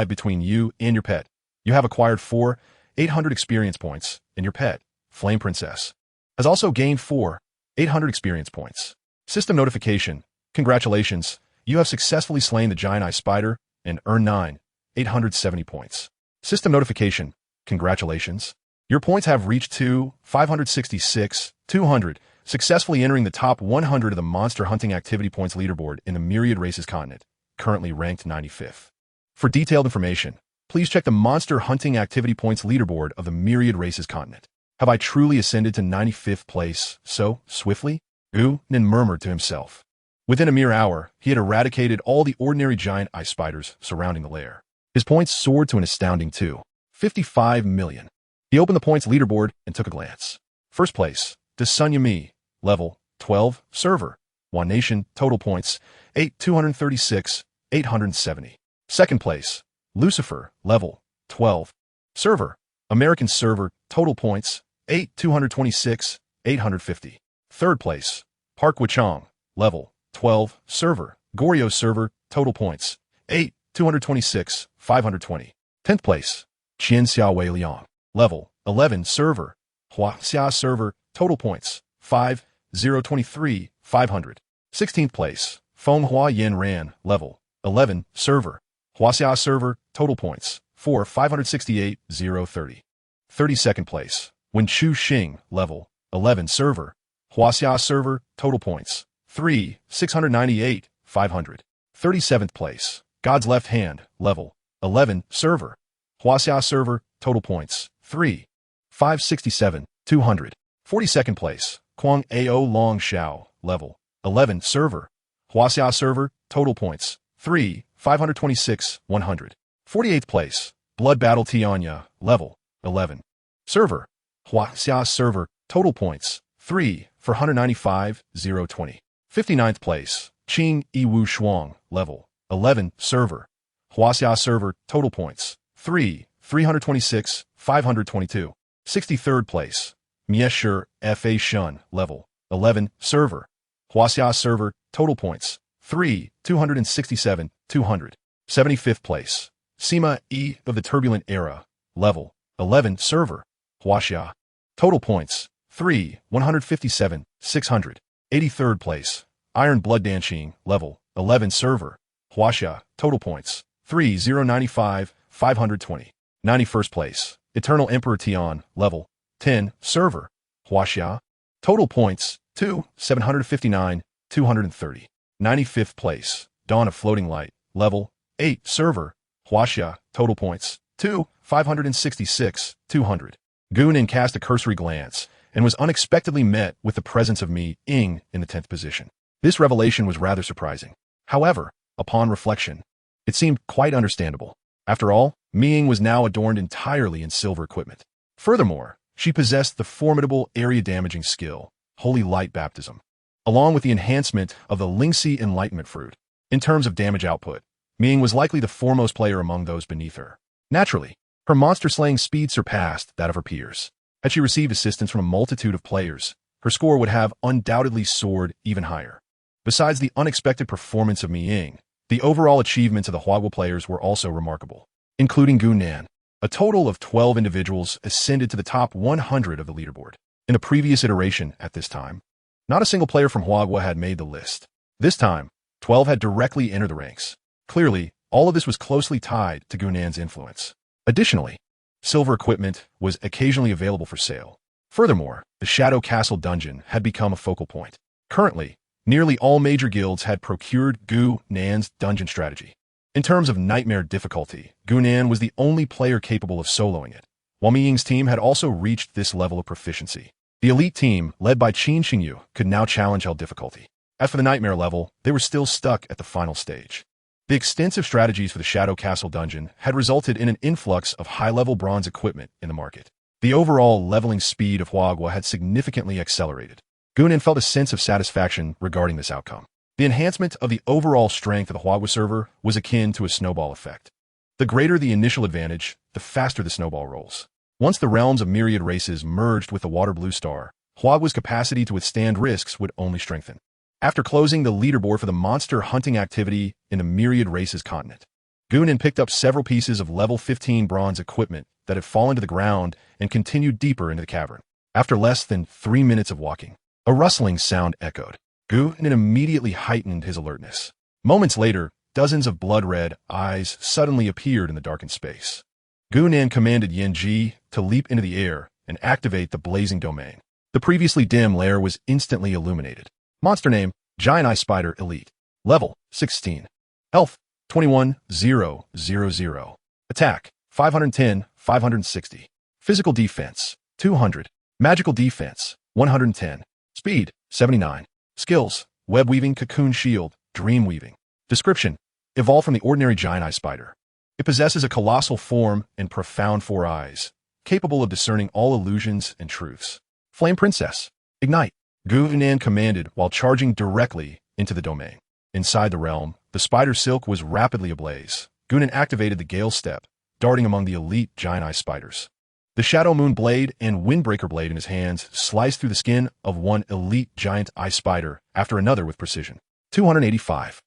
between you and your pet, you have acquired 4,800 experience points, and your pet, Flame Princess, has also gained 4,800 experience points. System notification. Congratulations, you have successfully slain the giant eye spider and earned 9,870 points. System notification. Congratulations. Your points have reached 2,566,200, successfully entering the top 100 of the Monster Hunting Activity Points leaderboard in the Myriad Races continent, currently ranked 95th. For detailed information, please check the Monster Hunting Activity Points leaderboard of the Myriad Races continent. Have I truly ascended to 95th place so swiftly? Gunan murmured to himself. Within a mere hour, he had eradicated all the ordinary giant eye spiders surrounding the lair. His points soared to an astounding 255 million. He opened the points leaderboard and took a glance. First place, Desanyami, level 12, server, One Nation, total points, 8,236,870. Second place, Lucifer, level 12, server, American server, total points, 8,226,850. Third place, Park Wichong, level 12, server, Goryeo server, total points, 8,226,520. 10th place, Qian Xiaowei Liang, level 11, server, Huaxia server, total points, 5,023,500. 16th place, Feng Hua Yin Ran, level 11, server, Huaxia server, total points, 4,568,030. 32nd place, Wen Chu Xing, level 11, server, Huaxia server, total points, 3,698,500. 37th place, God's Left Hand, level 11, server, Huaxia server, total points, 3,567,200. 42nd place, Kuang Ao Long Xiao, level 11, server, Huaxia server, total points, 3,526,100. 48th place, Blood Battle Tianya, level 11, server, Huaxia server, total points, 3,495,020. 59th place, Qing Yiwu Shuang, level 11, server. Huaxia server, total points, 326, 522. 63rd place, Miesher Fa Shun, level 11, server. Huaxia server, total points, 267, 200. 75th place, Sima E of the Turbulent Era, level 11, server. Huaxia, total points, 157, 600. 83rd place, Iron Blood Danqing, level 11, server. Huaxia, total points, 3095, 520. 91st place, Eternal Emperor Tian, level 10, server. Huaxia, total points, 759, 230. 95th place, Dawn of Floating Light, level 8, server. Huaxia, total points, 566, 200. Gunin cast a cursory glance and was unexpectedly met with the presence of Mi Ying in the 10th position. This revelation was rather surprising. However, upon reflection, it seemed quite understandable. After all, Mi Ying was now adorned entirely in silver equipment. Furthermore, she possessed the formidable area-damaging skill, Holy Light Baptism, along with the enhancement of the Lingxi Enlightenment Fruit. In terms of damage output, Mi Ying was likely the foremost player among those beneath her. Naturally, her monster-slaying speed surpassed that of her peers. Had she received assistance from a multitude of players, her score would have undoubtedly soared even higher. Besides the unexpected performance of Mi Ying, the overall achievements of the Huaguo players were also remarkable, including Gu Nan. A total of 12 individuals ascended to the top 100 of the leaderboard. In the previous iteration at this time, not a single player from Huaguo had made the list. This time, 12 had directly entered the ranks. Clearly, all of this was closely tied to Gu Nan's influence. Additionally, silver equipment was occasionally available for sale. Furthermore, the Shadow Castle dungeon had become a focal point. Currently, nearly all major guilds had procured Gu Nan's dungeon strategy. In terms of nightmare difficulty, Gu Nan was the only player capable of soloing it, while Mi Ying's team had also reached this level of proficiency. The elite team, led by Qin Xingyu, could now challenge Hell difficulty. As for the nightmare level, they were still stuck at the final stage. The extensive strategies for the Shadow Castle dungeon had resulted in an influx of high-level bronze equipment in the market. The overall leveling speed of Huaguo had significantly accelerated. Gu Nan felt a sense of satisfaction regarding this outcome. The enhancement of the overall strength of the Huaguo server was akin to a snowball effect. The greater the initial advantage, the faster the snowball rolls. Once the realms of myriad races merged with the Water Blue Star, Huaguo's capacity to withstand risks would only strengthen. After closing the leaderboard for the monster hunting activity in the myriad races continent, Gu Nan picked up several pieces of level 15 bronze equipment that had fallen to the ground and continued deeper into the cavern. After less than 3 minutes of walking, a rustling sound echoed. Gu Nan immediately heightened his alertness. Moments later, dozens of blood-red eyes suddenly appeared in the darkened space. Gu Nan commanded Yin Ji to leap into the air and activate the blazing domain. The previously dim lair was instantly illuminated. Monster name, Giant Eye Spider Elite. Level, 16. Health, 21,000. Attack, 510, 560. Physical defense, 200. Magical defense, 110. Speed, 79. Skills, Web Weaving, Cocoon Shield, Dream Weaving. Description, evolved from the ordinary Giant Eye Spider. It possesses a colossal form and profound 4 eyes, capable of discerning all illusions and truths. Flame Princess, Ignite. Gu Nan commanded while charging directly into the domain. Inside the realm, the spider silk was rapidly ablaze. Gu Nan activated the Gale Step, darting among the elite Giant Eye Spiders. The Shadow Moon Blade and Windbreaker Blade in his hands sliced through the skin of one elite Giant Eye Spider after another with precision. 285.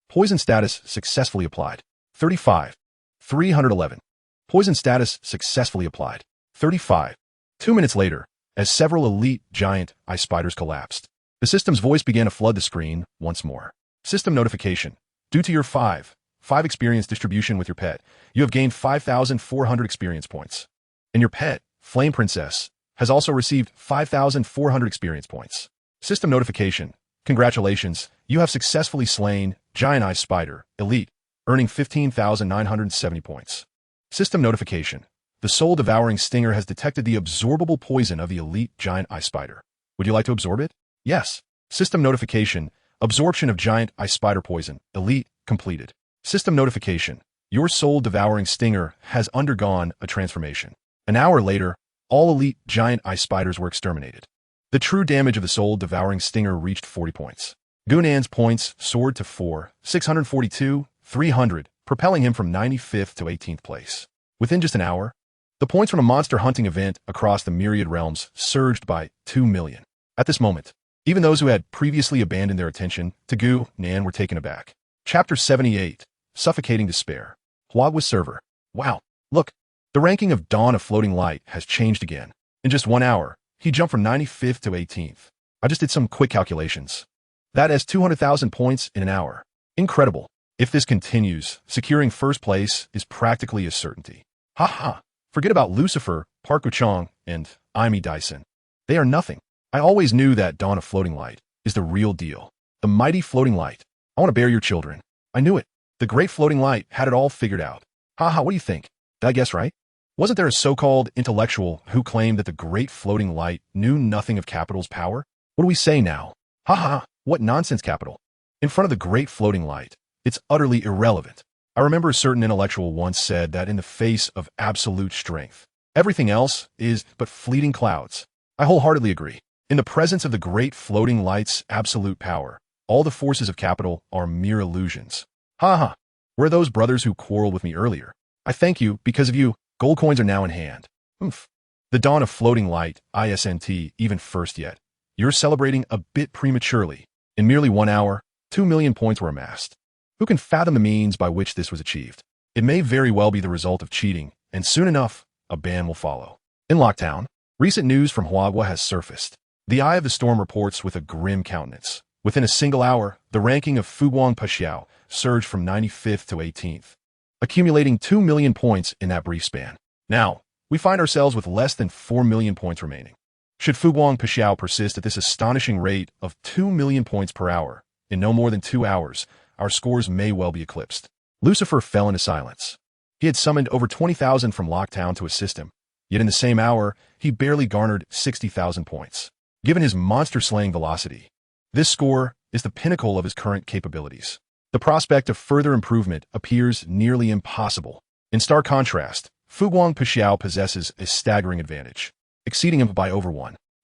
Poison status successfully applied. 35. 311. Poison status successfully applied. 35. 2 minutes later, as several elite Giant Eye Spiders collapsed, the system's voice began to flood the screen once more. System notification. Due to your 5 experience distribution with your pet, you have gained 5,400 experience points. And your pet, Flame Princess, has also received 5,400 experience points. System notification. Congratulations, you have successfully slain Giant Eye Spider Elite, earning 15,970 points. System notification. The soul-devouring stinger has detected the absorbable poison of the elite Giant Eye Spider. Would you like to absorb it? Yes. System notification. Absorption of Giant Eye Spider poison Elite completed. System notification. Your soul-devouring stinger has undergone a transformation. An hour later, all elite Giant Eye Spiders were exterminated. The true damage of the soul-devouring stinger reached 40 points. Gunan's points soared to 642, 300, propelling him from 95th to 18th place. Within just an hour, the points from a monster hunting event across the Myriad realms surged by 2 million. At this moment, even those who had previously abandoned their attention to Gu-nan were taken aback. Chapter 78, Suffocating Despair. Huagua's server. Wow, look, the ranking of Dawn of Floating Light has changed again. In just 1 hour, he jumped from 95th to 18th. I just did some quick calculations. That is 200,000 points in an hour. Incredible. If this continues, securing first place is practically a certainty. Haha. Forget about Lucifer, Park Wuchang, and Amy Dyson. They are nothing. I always knew that Dawn of Floating Light is the real deal. The mighty floating light. I want to bear your children. I knew it. The great floating light had it all figured out. Haha, what do you think? Did I guess right? Wasn't there a so-called intellectual who claimed that the great floating light knew nothing of capital's power? What do we say now? Haha, what nonsense, capital. In front of the great floating light, it's utterly irrelevant. I remember a certain intellectual once said that in the face of absolute strength, everything else is but fleeting clouds. I wholeheartedly agree. In the presence of the great floating light's absolute power, all the forces of capital are mere illusions. Haha, where are those brothers who quarreled with me earlier? I thank you, because of you, gold coins are now in hand. Oomph. The Dawn of Floating Light, isn't even first yet. You're celebrating a bit prematurely. In merely 1 hour, 2 million points were amassed. Who can fathom the means by which this was achieved? It may very well be the result of cheating, and soon enough, a ban will follow. In Locktown, recent news from Huagua has surfaced. The Eye of the Storm reports with a grim countenance. Within a single hour, the ranking of Fuguang Paxiao surged from 95th to 18th, accumulating 2 million points in that brief span. Now, we find ourselves with less than 4 million points remaining. Should Fuguang Paxiao persist at this astonishing rate of 2 million points per hour, in no more than 2 hours, our scores may well be eclipsed. Lucifer fell into silence. He had summoned over 20,000 from Locktown to assist him, yet in the same hour, he barely garnered 60,000 points. Given his monster-slaying velocity, this score is the pinnacle of his current capabilities. The prospect of further improvement appears nearly impossible. In stark contrast, Fuguang Paxiao possesses a staggering advantage, exceeding him by over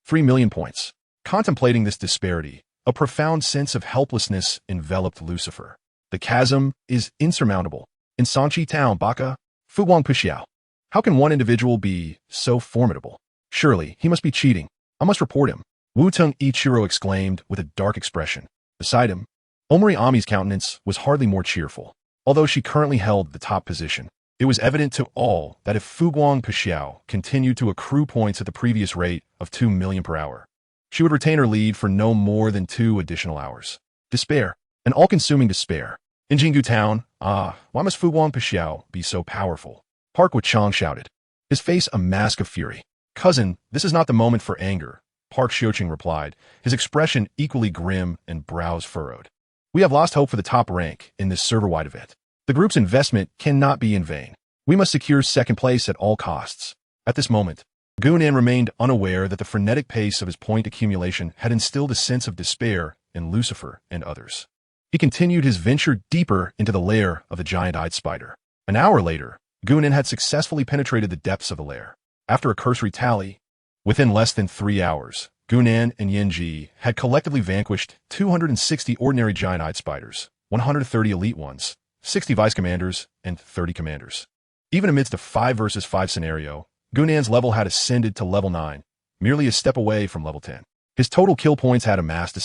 3 million points. Contemplating this disparity, a profound sense of helplessness enveloped Lucifer. The chasm is insurmountable. In Sanchi Town, Baka, Fuguang Paxiao. How can one individual be so formidable? Surely, he must be cheating. I must report him. Wu-Tung Ichiro exclaimed with a dark expression. Beside him, Omori Ami's countenance was hardly more cheerful. Although she currently held the top position, it was evident to all that if Fuguang Paxiao continued to accrue points at the previous rate of 2 million per hour, she would retain her lead for no more than 2 additional hours. Despair, an all-consuming despair. In Jinggu Town, why must Fuguang Paxiao be so powerful? Park Wuchang shouted, his face a mask of fury. Cousin, this is not the moment for anger, Park Xiuqing replied, his expression equally grim and brows furrowed. We have lost hope for the top rank in this server-wide event. The group's investment cannot be in vain. We must secure second place at all costs. At this moment, Gu-nan remained unaware that the frenetic pace of his point accumulation had instilled a sense of despair in Lucifer and others. He continued his venture deeper into the lair of the giant-eyed spider. An hour later, Gu-nan had successfully penetrated the depths of the lair. After a cursory tally, within less than 3 hours, Gu-nan and Yanji had collectively vanquished 260 ordinary giant-eyed spiders, 130 elite ones, 60 vice commanders, and 30 commanders. Even amidst a 5 versus 5 scenario, Gu-nan's level had ascended to level 9, merely a step away from level 10. His total kill points had amassed to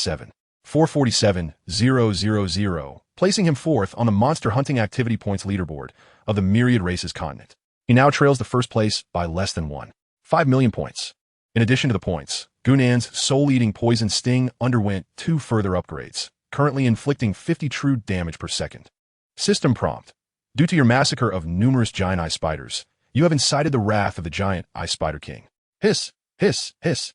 447,000, placing him fourth on the monster hunting activity points leaderboard of the Myriad Races continent. He now trails the first place by less than 5 million points. In addition to the points, Gu-nan's soul-eating poison sting underwent 2 further upgrades, currently inflicting 50 true damage per second. System prompt. Due to your massacre of numerous giant eye spiders, you have incited the wrath of the giant eye spider king. Hiss, hiss, hiss.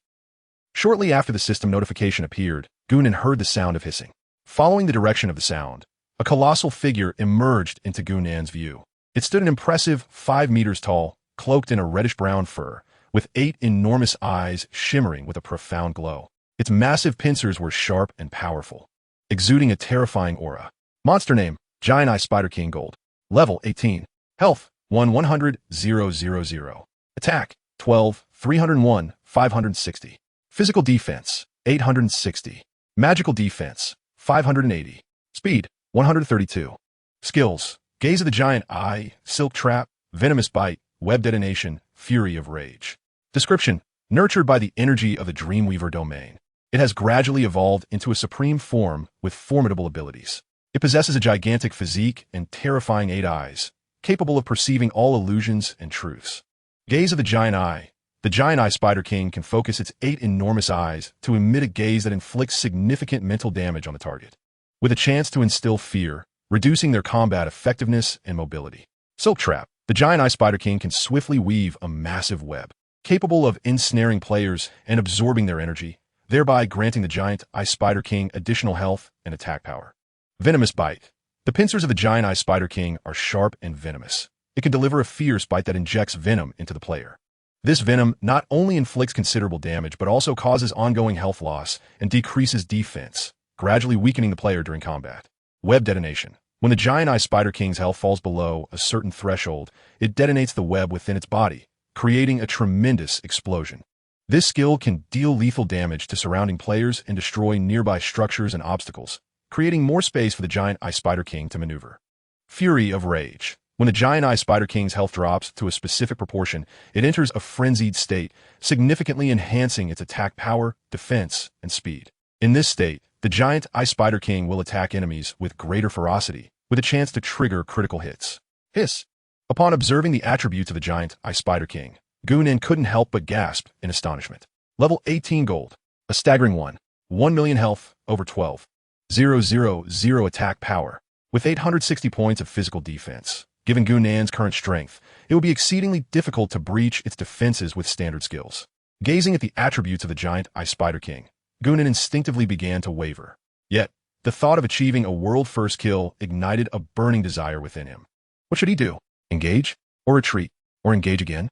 Shortly after the system notification appeared, Gu-nan heard the sound of hissing. Following the direction of the sound, a colossal figure emerged into Gu-nan's view. It stood an impressive 5 meters tall, cloaked in a reddish-brown fur, with 8 enormous eyes shimmering with a profound glow. Its massive pincers were sharp and powerful, exuding a terrifying aura. Monster name, Giant Eye Spider King Gold. Level 18. Health, 100,000. Attack, 12, 301, 560. Physical defense, 860. Magical defense, 580. Speed, 132. Skills, Gaze of the Giant Eye, Silk Trap, Venomous Bite, Web Detonation, Fury of Rage. Description, nurtured by the energy of the Dreamweaver domain, it has gradually evolved into a supreme form with formidable abilities. It possesses a gigantic physique and terrifying 8 eyes, capable of perceiving all illusions and truths. Gaze of the Giant Eye. The Giant Eye Spider King can focus its 8 enormous eyes to emit a gaze that inflicts significant mental damage on the target, with a chance to instill fear, reducing their combat effectiveness and mobility. Silk Trap. The Giant Eye Spider King can swiftly weave a massive web, capable of ensnaring players and absorbing their energy, thereby granting the Giant Eye Spider King additional health and attack power. Venomous Bite. The pincers of the Giant Eye Spider King are sharp and venomous. It can deliver a fierce bite that injects venom into the player. This venom not only inflicts considerable damage, but also causes ongoing health loss and decreases defense, gradually weakening the player during combat. Web Detonation. When the Giant Eye Spider King's health falls below a certain threshold, it detonates the web within its body, creating a tremendous explosion. This skill can deal lethal damage to surrounding players and destroy nearby structures and obstacles, creating more space for the Giant Eye Spider King to maneuver. Fury of Rage. When the Giant Eye Spider King's health drops to a specific proportion, it enters a frenzied state, significantly enhancing its attack power, defense, and speed. In this state, the Giant Eye Spider King will attack enemies with greater ferocity, with a chance to trigger critical hits. Hiss. Upon observing the attributes of the Giant Eye Spider King, Gunan couldn't help but gasp in astonishment. Level 18 Gold. A staggering 1 million health, over 12,000 attack power. With 860 points of physical defense. Given Gunan's current strength, it would be exceedingly difficult to breach its defenses with standard skills. Gazing at the attributes of the Giant Eye Spider King, Gunan instinctively began to waver. Yet, the thought of achieving a world-first kill ignited a burning desire within him. What should he do? Engage? Or retreat? Or engage again?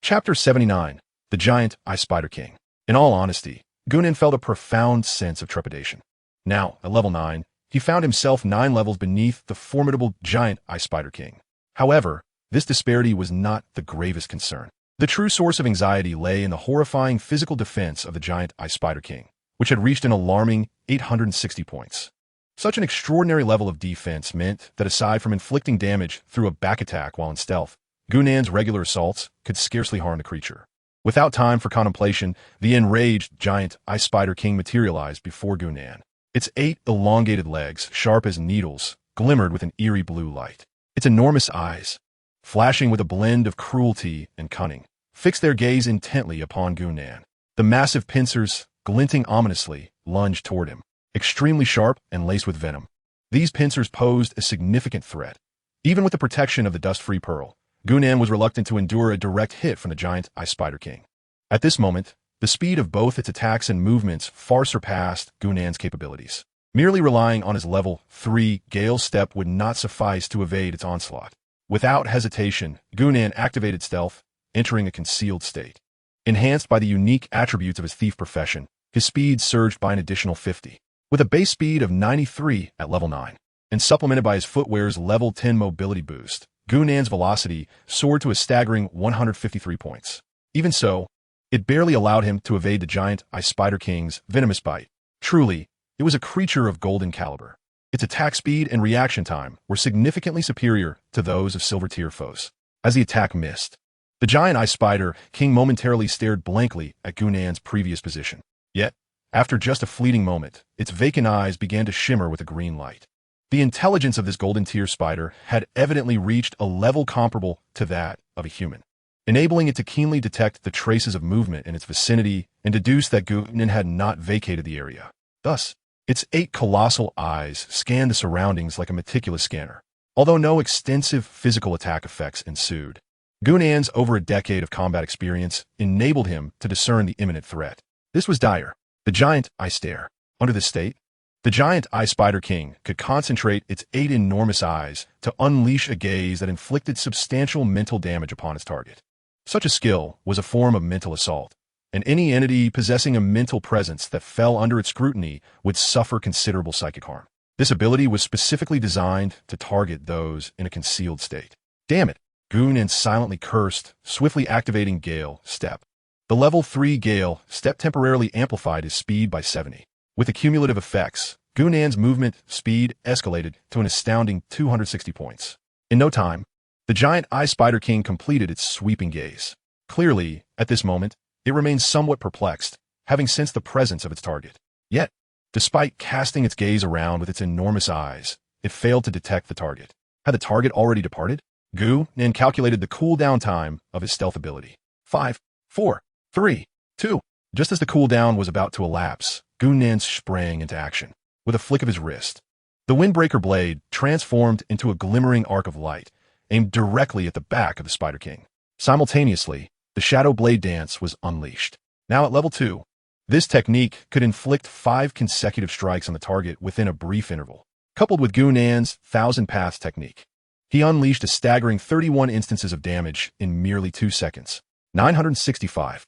Chapter 79. The Giant Eye Spider King. In all honesty, Gunan felt a profound sense of trepidation. Now, at level 9, he found himself 9 levels beneath the formidable Giant Eye Spider King. However, this disparity was not the gravest concern. The true source of anxiety lay in the horrifying physical defense of the Giant Eye Spider King, which had reached an alarming 860 points. Such an extraordinary level of defense meant that aside from inflicting damage through a back attack while in stealth, Gunan's regular assaults could scarcely harm the creature. Without time for contemplation, the enraged Giant Eye Spider King materialized before Gunan. Its 8 elongated legs, sharp as needles, glimmered with an eerie blue light. Its enormous eyes, flashing with a blend of cruelty and cunning, fixed their gaze intently upon Gunan. The massive pincers, glinting ominously, lunged toward him, extremely sharp and laced with venom. These pincers posed a significant threat. Even with the protection of the dust-free pearl, Gunan was reluctant to endure a direct hit from the Giant Eye Spider King. At this moment, the speed of both its attacks and movements far surpassed Gunan's capabilities. Merely relying on his level 3 Gale Step would not suffice to evade its onslaught. Without hesitation, Gunan activated stealth, entering a concealed state. Enhanced by the unique attributes of his thief profession, his speed surged by an additional 50. With a base speed of 93 at level 9, and supplemented by his footwear's level 10 mobility boost, Gunan's velocity soared to a staggering 153 points. Even so, it barely allowed him to evade the Giant Eye Spider King's venomous bite. Truly, it was a creature of golden caliber. Its attack speed and reaction time were significantly superior to those of silver tier foes. As the attack missed, the Giant Eye Spider King momentarily stared blankly at Gunan's previous position. Yet, after just a fleeting moment, its vacant eyes began to shimmer with a green light. The intelligence of this golden tier spider had evidently reached a level comparable to that of a human, enabling it to keenly detect the traces of movement in its vicinity and deduce that Gunan had not vacated the area. Thus, its 8 colossal eyes scanned the surroundings like a meticulous scanner. Although no extensive physical attack effects ensued, Gunan's over a decade of combat experience enabled him to discern the imminent threat. This was dire. The Giant Eye Stare. Under this state, the Giant Eye Spider King could concentrate its 8 enormous eyes to unleash a gaze that inflicted substantial mental damage upon its target. Such a skill was a form of mental assault, and any entity possessing a mental presence that fell under its scrutiny would suffer considerable psychic harm. This ability was specifically designed to target those in a concealed state. Damn it! Gunan silently cursed, swiftly activating Gale Step. The level 3 Gale Step temporarily amplified his speed by 70. With the cumulative effects, Gunnan's movement speed escalated to an astounding 260 points. In no time, the giant Ice Spider King completed its sweeping gaze. Clearly, at this moment, it remained somewhat perplexed, having sensed the presence of its target. Yet, despite casting its gaze around with its enormous eyes, it failed to detect the target. Had the target already departed? Gunnan calculated the cooldown time of his stealth ability. 5, 4, 3, 2. Just as the cooldown was about to elapse, Gunnan sprang into action. With a flick of his wrist, the Windbreaker blade transformed into a glimmering arc of light, aimed directly at the back of the Spider King. Simultaneously, the Shadow Blade Dance was unleashed. Now at level 2, this technique could inflict 5 consecutive strikes on the target within a brief interval. Coupled with Gunnan's Thousand Paths technique, he unleashed a staggering 31 instances of damage in merely 2 seconds. 965.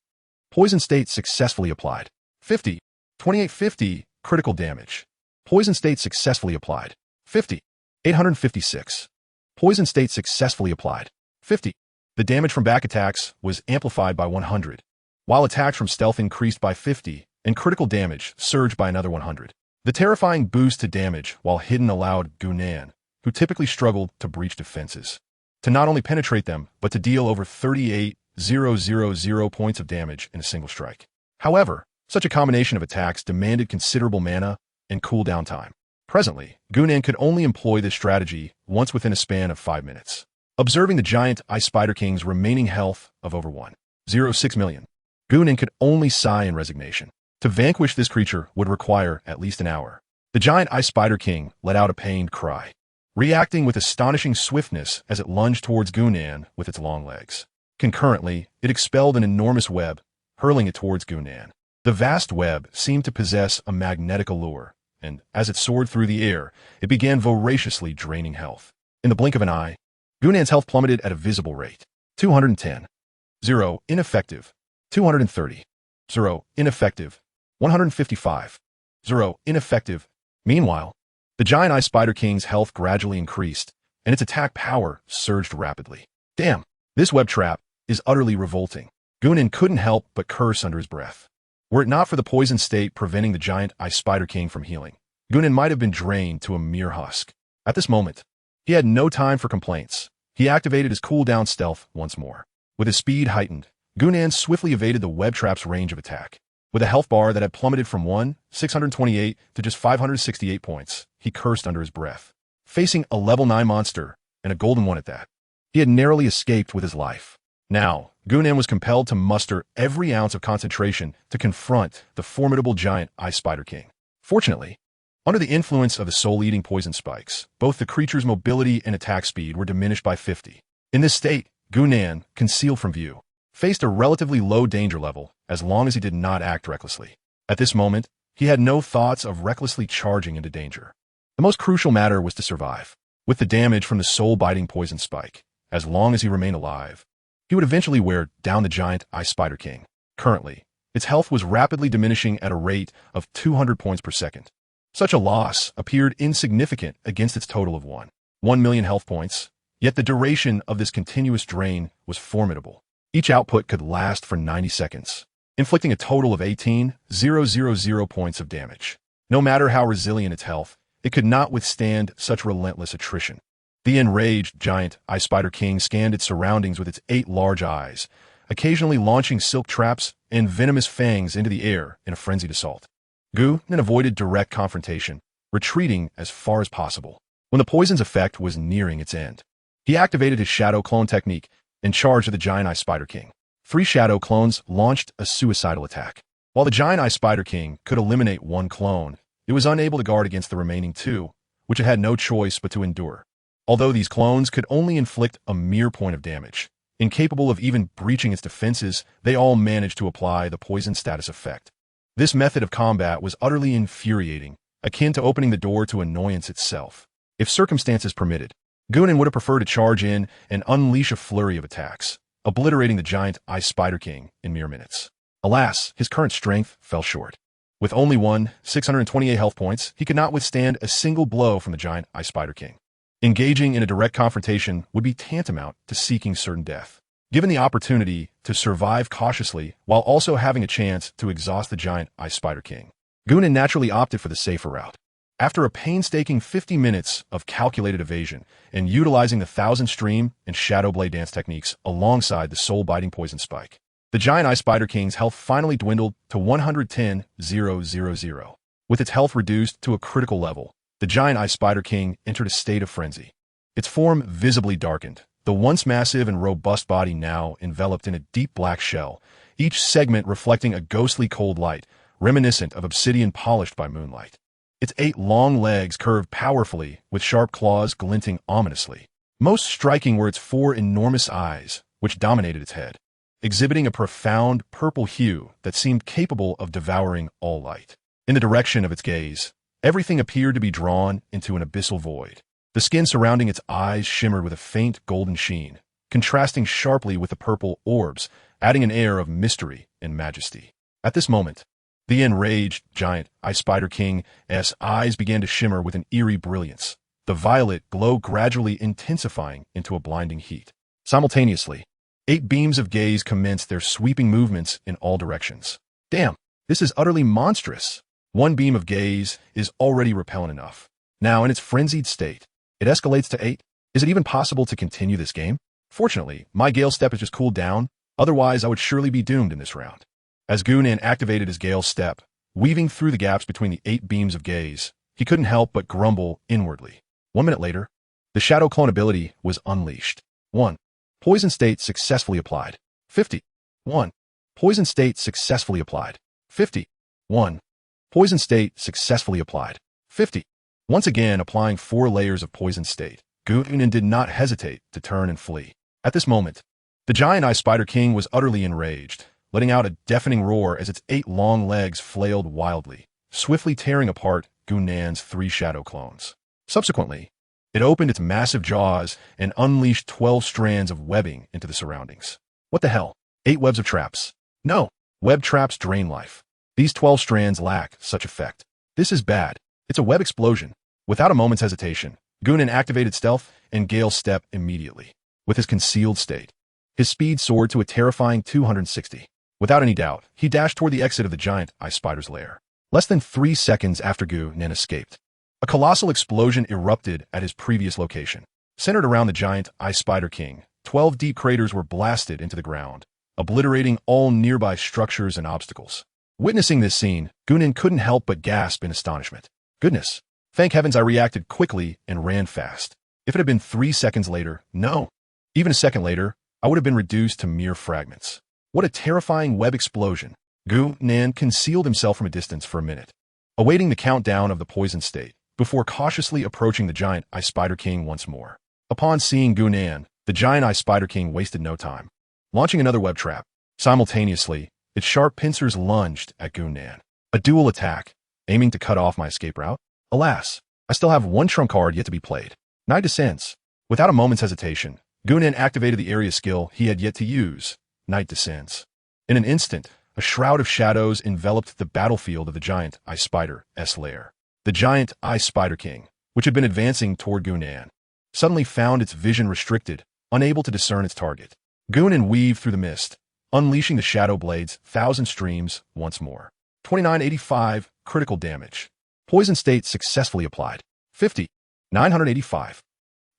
Poison State successfully applied. 50. 2850. Critical damage. Poison State successfully applied. 50. 856. Poison State successfully applied. 50. The damage from back attacks was amplified by 100, while attacks from stealth increased by 50, and critical damage surged by another 100. The terrifying boost to damage while hidden allowed Gunnan, who typically struggled to breach defenses, to not only penetrate them, but to deal over 38,000 points of damage in a single strike. However, such a combination of attacks demanded considerable mana and cooldown time. Presently, Gunnan could only employ this strategy once within a span of 5 minutes. Observing the giant Ice Spider King's remaining health of over 1.06 million, Gunnan could only sigh in resignation. To vanquish this creature would require at least an hour. The giant Ice Spider King let out a pained cry, reacting with astonishing swiftness as it lunged towards Gunnan with its long legs. Concurrently, it expelled an enormous web, hurling it towards Gunnan. The vast web seemed to possess a magnetic allure, and as it soared through the air, it began voraciously draining health. In the blink of an eye, Gunnan's health plummeted at a visible rate. 210. 0. Ineffective. 230. 0. Ineffective. 155. 0. Ineffective. Meanwhile, the giant Ice Spider King's health gradually increased, and its attack power surged rapidly. Damn, this web trap is utterly revolting. Gunnan couldn't help but curse under his breath. Were it not for the poison state preventing the giant Ice Spider King from healing, Gunnan might have been drained to a mere husk. At this moment, he had no time for complaints. He activated his cooldown stealth once more. With his speed heightened, Gunnan swiftly evaded the web trap's range of attack. With a health bar that had plummeted from 1,628 to just 568 points, he cursed under his breath. Facing a level 9 monster, and a golden one at that, he had narrowly escaped with his life. Now, Gunnan was compelled to muster every ounce of concentration to confront the formidable giant Ice Spider King. Fortunately, under the influence of the soul-eating poison spikes, both the creature's mobility and attack speed were diminished by 50. In this state, Gunnan, concealed from view, faced a relatively low danger level as long as he did not act recklessly. At this moment, he had no thoughts of recklessly charging into danger. The most crucial matter was to survive. With the damage from the soul-biting poison spike, as long as he remained alive, he would eventually wear down the giant Ice Spider King. Currently, its health was rapidly diminishing at a rate of 200 points per second. Such a loss appeared insignificant against its total of 1 million health points, yet the duration of this continuous drain was formidable. Each output could last for 90 seconds, inflicting a total of 18,000 points of damage. No matter how resilient its health, it could not withstand such relentless attrition. The enraged giant Ice Spider King scanned its surroundings with its 8 large eyes, occasionally launching silk traps and venomous fangs into the air in a frenzied assault. Gunnan avoided direct confrontation, retreating as far as possible. When the poison's effect was nearing its end, he activated his Shadow Clone technique and charged at the giant Ice Spider King. 3 Shadow Clones launched a suicidal attack. While the giant Ice Spider King could eliminate 1 clone, it was unable to guard against the remaining 2, which it had no choice but to endure. Although these clones could only inflict a mere point of damage, incapable of even breaching its defenses, they all managed to apply the poison status effect. This method of combat was utterly infuriating, akin to opening the door to annoyance itself. If circumstances permitted, Gunnan would have preferred to charge in and unleash a flurry of attacks, obliterating the giant Ice Spider King in mere minutes. Alas, his current strength fell short. With only 628 health points, he could not withstand a single blow from the giant Ice Spider King. Engaging in a direct confrontation would be tantamount to seeking certain death. Given the opportunity to survive cautiously while also having a chance to exhaust the giant Ice Spider King, Gunnan naturally opted for the safer route. After a painstaking 50 minutes of calculated evasion and utilizing the Thousand Stream and Shadow Blade dance techniques alongside the soul-biting poison spike, the giant Ice Spider King's health finally dwindled to 110,000. With its health reduced to a critical level, the giant Ice Spider King entered a state of frenzy. Its form visibly darkened, the once massive and robust body now enveloped in a deep black shell, each segment reflecting a ghostly cold light, reminiscent of obsidian polished by moonlight. Its 8 long legs curved powerfully, with sharp claws glinting ominously. Most striking were its 4 enormous eyes, which dominated its head, exhibiting a profound purple hue that seemed capable of devouring all light. In the direction of its gaze, everything appeared to be drawn into an abyssal void. The skin surrounding its eyes shimmered with a faint golden sheen, contrasting sharply with the purple orbs, adding an air of mystery and majesty. At this moment, the enraged giant Ice Spider King's eyes began to shimmer with an eerie brilliance, the violet glow gradually intensifying into a blinding heat. Simultaneously, 8 beams of gaze commenced their sweeping movements in all directions. Damn, this is utterly monstrous. One beam of gaze is already repellent enough. Now, in its frenzied state, it escalates to 8. Is it even possible to continue this game? Fortunately, my Gale Step has just cooled down, otherwise I would surely be doomed in this round. As Gunan activated his Gale Step, weaving through the gaps between the 8 beams of gaze, he couldn't help but grumble inwardly. 1 minute later, the Shadow Clone ability was unleashed. 1. Poison State successfully applied. 50. 1. Poison State successfully applied. 50. 1. Poison State successfully applied. 50. Once again applying 4 layers of Poison State, Gunan did not hesitate to turn and flee. At this moment, the giant Ice Spider King was utterly enraged, letting out a deafening roar as its 8 long legs flailed wildly, swiftly tearing apart Gunan's 3 shadow clones. Subsequently, it opened its massive jaws and unleashed 12 strands of webbing into the surroundings. What the hell? 8 webs of traps? No, web traps drain life. These 12 strands lack such effect. This is bad. It's a web explosion. Without a moment's hesitation, Gunan activated Stealth and Gale Step immediately. With his concealed state, his speed soared to a terrifying 260. Without any doubt, he dashed toward the exit of the giant Ice Spider's lair. Less than 3 seconds after Gunan escaped, a colossal explosion erupted at his previous location. Centered around the giant Ice Spider King, 12 deep craters were blasted into the ground, obliterating all nearby structures and obstacles. Witnessing this scene, Gunan couldn't help but gasp in astonishment. Goodness. Thank heavens I reacted quickly and ran fast. If it had been 3 seconds later, no. Even a second later, I would have been reduced to mere fragments. What a terrifying web explosion. Gunan concealed himself from a distance for a minute, awaiting the countdown of the poison state, before cautiously approaching the giant Ice Spider King once more. Upon seeing Gunan, the giant Ice Spider King wasted no time, launching another web trap. Simultaneously, its sharp pincers lunged at Gunan. A dual attack, aiming to cut off my escape route. Alas, I still have 1 trump card yet to be played. Night Descends. Without a moment's hesitation, Gunan activated the area skill he had yet to use, Night Descends. In an instant, a shroud of shadows enveloped the battlefield of the giant Ice Spider's lair. The giant Ice Spider King, which had been advancing toward Gunan, suddenly found its vision restricted, unable to discern its target. Gunan weaved through the mist, unleashing the Shadow Blade's 1,000 streams once more. 2985 critical damage. Poison State successfully applied. 50. 985.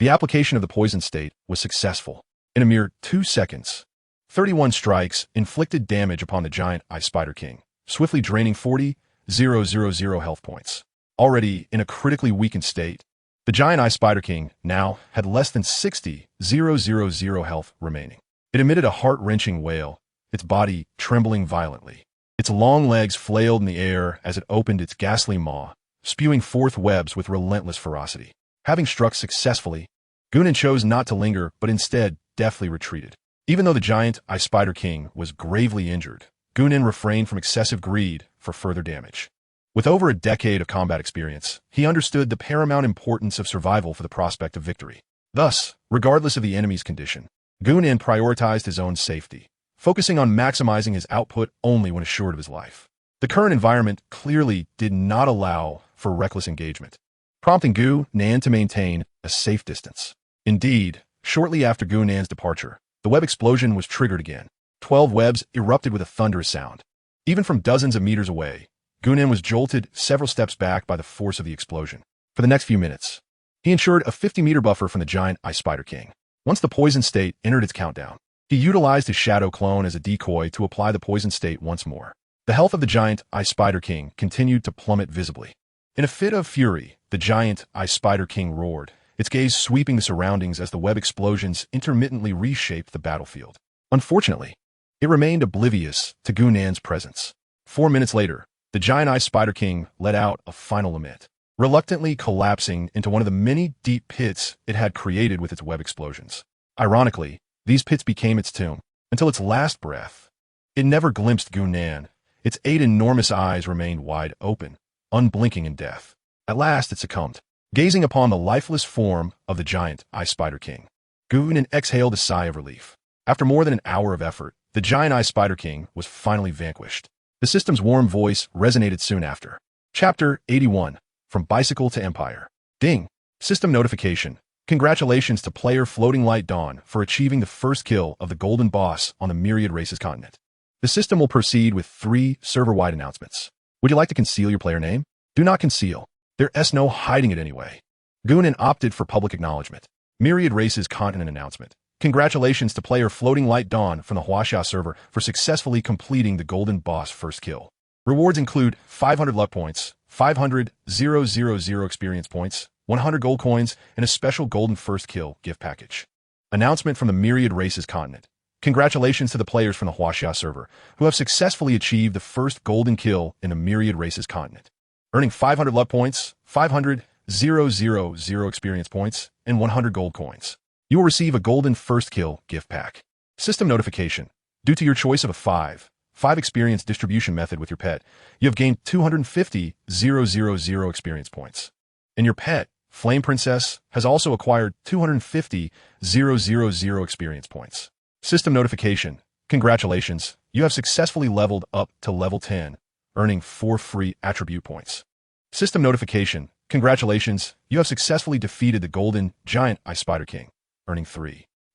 The application of the Poison State was successful. In a mere 2 seconds, 31 strikes inflicted damage upon the giant Ice Spider King, swiftly draining 40,000 health points. Already in a critically weakened state, the giant Ice Spider King now had less than 60,000 health remaining. It emitted a heart-wrenching wail, its body trembling violently. Its long legs flailed in the air as it opened its ghastly maw, spewing forth webs with relentless ferocity. Having struck successfully, Gunan chose not to linger but instead deftly retreated. Even though the giant Ice Spider King was gravely injured, Gunan refrained from excessive greed for further damage. With over a decade of combat experience, he understood the paramount importance of survival for the prospect of victory. Thus, regardless of the enemy's condition, Gunan prioritized his own safety, focusing on maximizing his output only when assured of his life. The current environment clearly did not allow for reckless engagement, prompting Gunan to maintain a safe distance. Indeed, shortly after Gunan's departure, the web explosion was triggered again. 12 webs erupted with a thunderous sound. Even from dozens of meters away, Gunan was jolted several steps back by the force of the explosion. For the next few minutes, he ensured a 50-meter buffer from the giant Ice Spider King. Once the poison state entered its countdown, he utilized his shadow clone as a decoy to apply the poison state once more. The health of the giant Ice Spider King continued to plummet visibly. In a fit of fury, the giant Ice Spider King roared, its gaze sweeping the surroundings as the web explosions intermittently reshaped the battlefield. Unfortunately, it remained oblivious to Gunan's presence. 4 minutes later, the giant Ice Spider King let out a final lament, reluctantly collapsing into one of the many deep pits it had created with its web explosions. Ironically, these pits became its tomb. Until its last breath, it never glimpsed Gunan. Its 8 enormous eyes remained wide open, unblinking in death. At last it succumbed, gazing upon the lifeless form of the giant Ice Spider King. Gunan exhaled a sigh of relief. After more than an hour of effort, the giant Ice Spider King was finally vanquished. The system's warm voice resonated soon after. Chapter 81. From Bicycle to Empire. Ding! System notification. Congratulations to player Floating Light Dawn for achieving the first kill of the golden boss on the Myriad Races continent. The system will proceed with 3 server-wide announcements. Would you like to conceal your player name? Do not conceal. There's no hiding it anyway. Gunan opted for public acknowledgement. Myriad Races continent announcement. Congratulations to player Floating Light Dawn from the Huaxia server for successfully completing the golden boss first kill. Rewards include 500 luck points, 500,000 experience points, 100 gold coins, and a special golden first kill gift package. Announcement from the Myriad Races continent. Congratulations to the players from the Huaxia server who have successfully achieved the first golden kill in the Myriad Races continent, earning 500 luck points, 500,000 experience points, and 100 gold coins. You will receive a golden first kill gift pack. System notification. Due to your choice of a 5 experience distribution method with your pet, you have gained 250,000 experience points. And your pet, Flame Princess, has also acquired 250,000 experience points. System notification. Congratulations, you have successfully leveled up to level 10, earning 4 free attribute points. System notification. Congratulations, you have successfully defeated the golden giant Ice Spider King, earning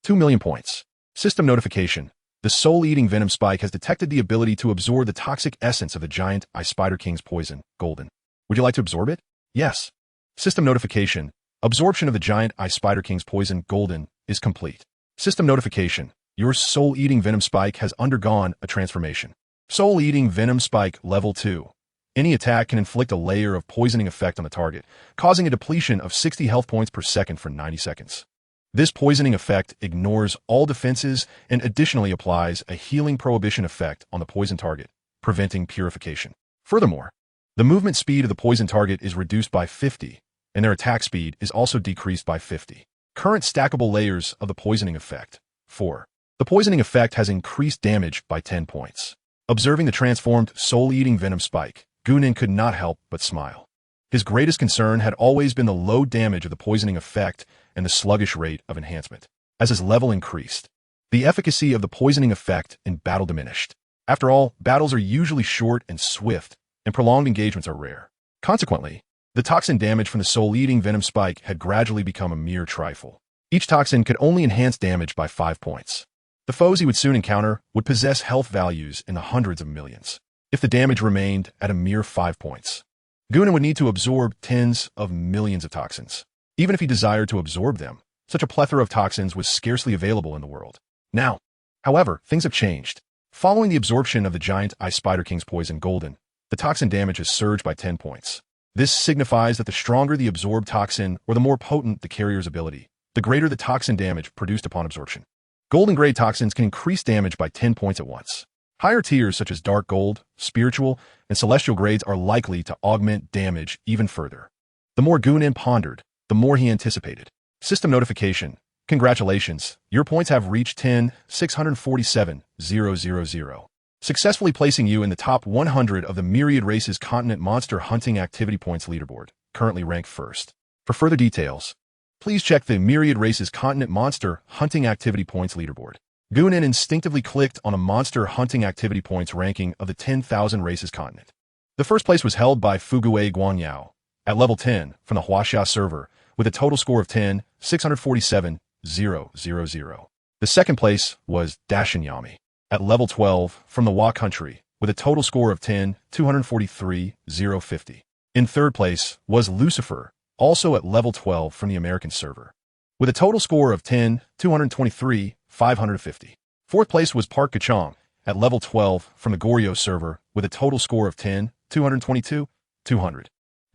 2 million points. System notification. The soul-eating venom spike has detected the ability to absorb the toxic essence of the giant Ice Spider King's poison, Golden. Would you like to absorb it? Yes. System notification. Absorption of the giant Ice Spider King's poison, Golden, is complete. System notification. Your soul-eating venom spike has undergone a transformation. Soul-eating venom spike level 2. Any attack can inflict a layer of poisoning effect on the target, causing a depletion of 60 health points per second for 90 seconds. This poisoning effect ignores all defenses and additionally applies a healing prohibition effect on the poison target, preventing purification. Furthermore, the movement speed of the poison target is reduced by 50, and their attack speed is also decreased by 50. Current stackable layers of the poisoning effect. 4. The poisoning effect has increased damage by 10 points. Observing the transformed soul-eating venom spike, Gunan could not help but smile. His greatest concern had always been the low damage of the poisoning effect and the sluggish rate of enhancement. As his level increased, the efficacy of the poisoning effect in battle diminished. After all, battles are usually short and swift, and prolonged engagements are rare. Consequently, the toxin damage from the soul-eating venom spike had gradually become a mere trifle. Each toxin could only enhance damage by 5 points. The foes he would soon encounter would possess health values in the hundreds of millions, if the damage remained at a mere 5 points. Gunan would need to absorb tens of millions of toxins. Even if he desired to absorb them, such a plethora of toxins was scarcely available in the world. Now, however, things have changed. Following the absorption of the giant Ice Spider King's poison, Golden, the toxin damage has surged by 10 points. This signifies that the stronger the absorbed toxin or the more potent the carrier's ability, the greater the toxin damage produced upon absorption. Golden grade toxins can increase damage by 10 points at once. Higher tiers such as Dark Gold, Spiritual, and Celestial grades are likely to augment damage even further. The more Gunan pondered, the more he anticipated. System notification. Congratulations, your points have reached 10,647,000, successfully placing you in the top 100 of the Myriad Races Continent Monster Hunting Activity Points leaderboard, currently ranked first. For further details, please check the Myriad Races Continent Monster Hunting Activity Points leaderboard. Gunan instinctively clicked on a Monster Hunting Activity Points ranking of the 10,000 Races continent. The first place was held by Fuguei Guanyao, at level 10 from the Huaxia server, with a total score of 10,647,000. The second place was Dashin Yami, at level 12 from the Wa country, with a total score of 10,243,050. In third place was Lucifer, also at level 12 from the American server, with a total score of 10,223,550. Fourth place was Park Kachong at level 12 from the Goryeo server with a total score of 10,222,200.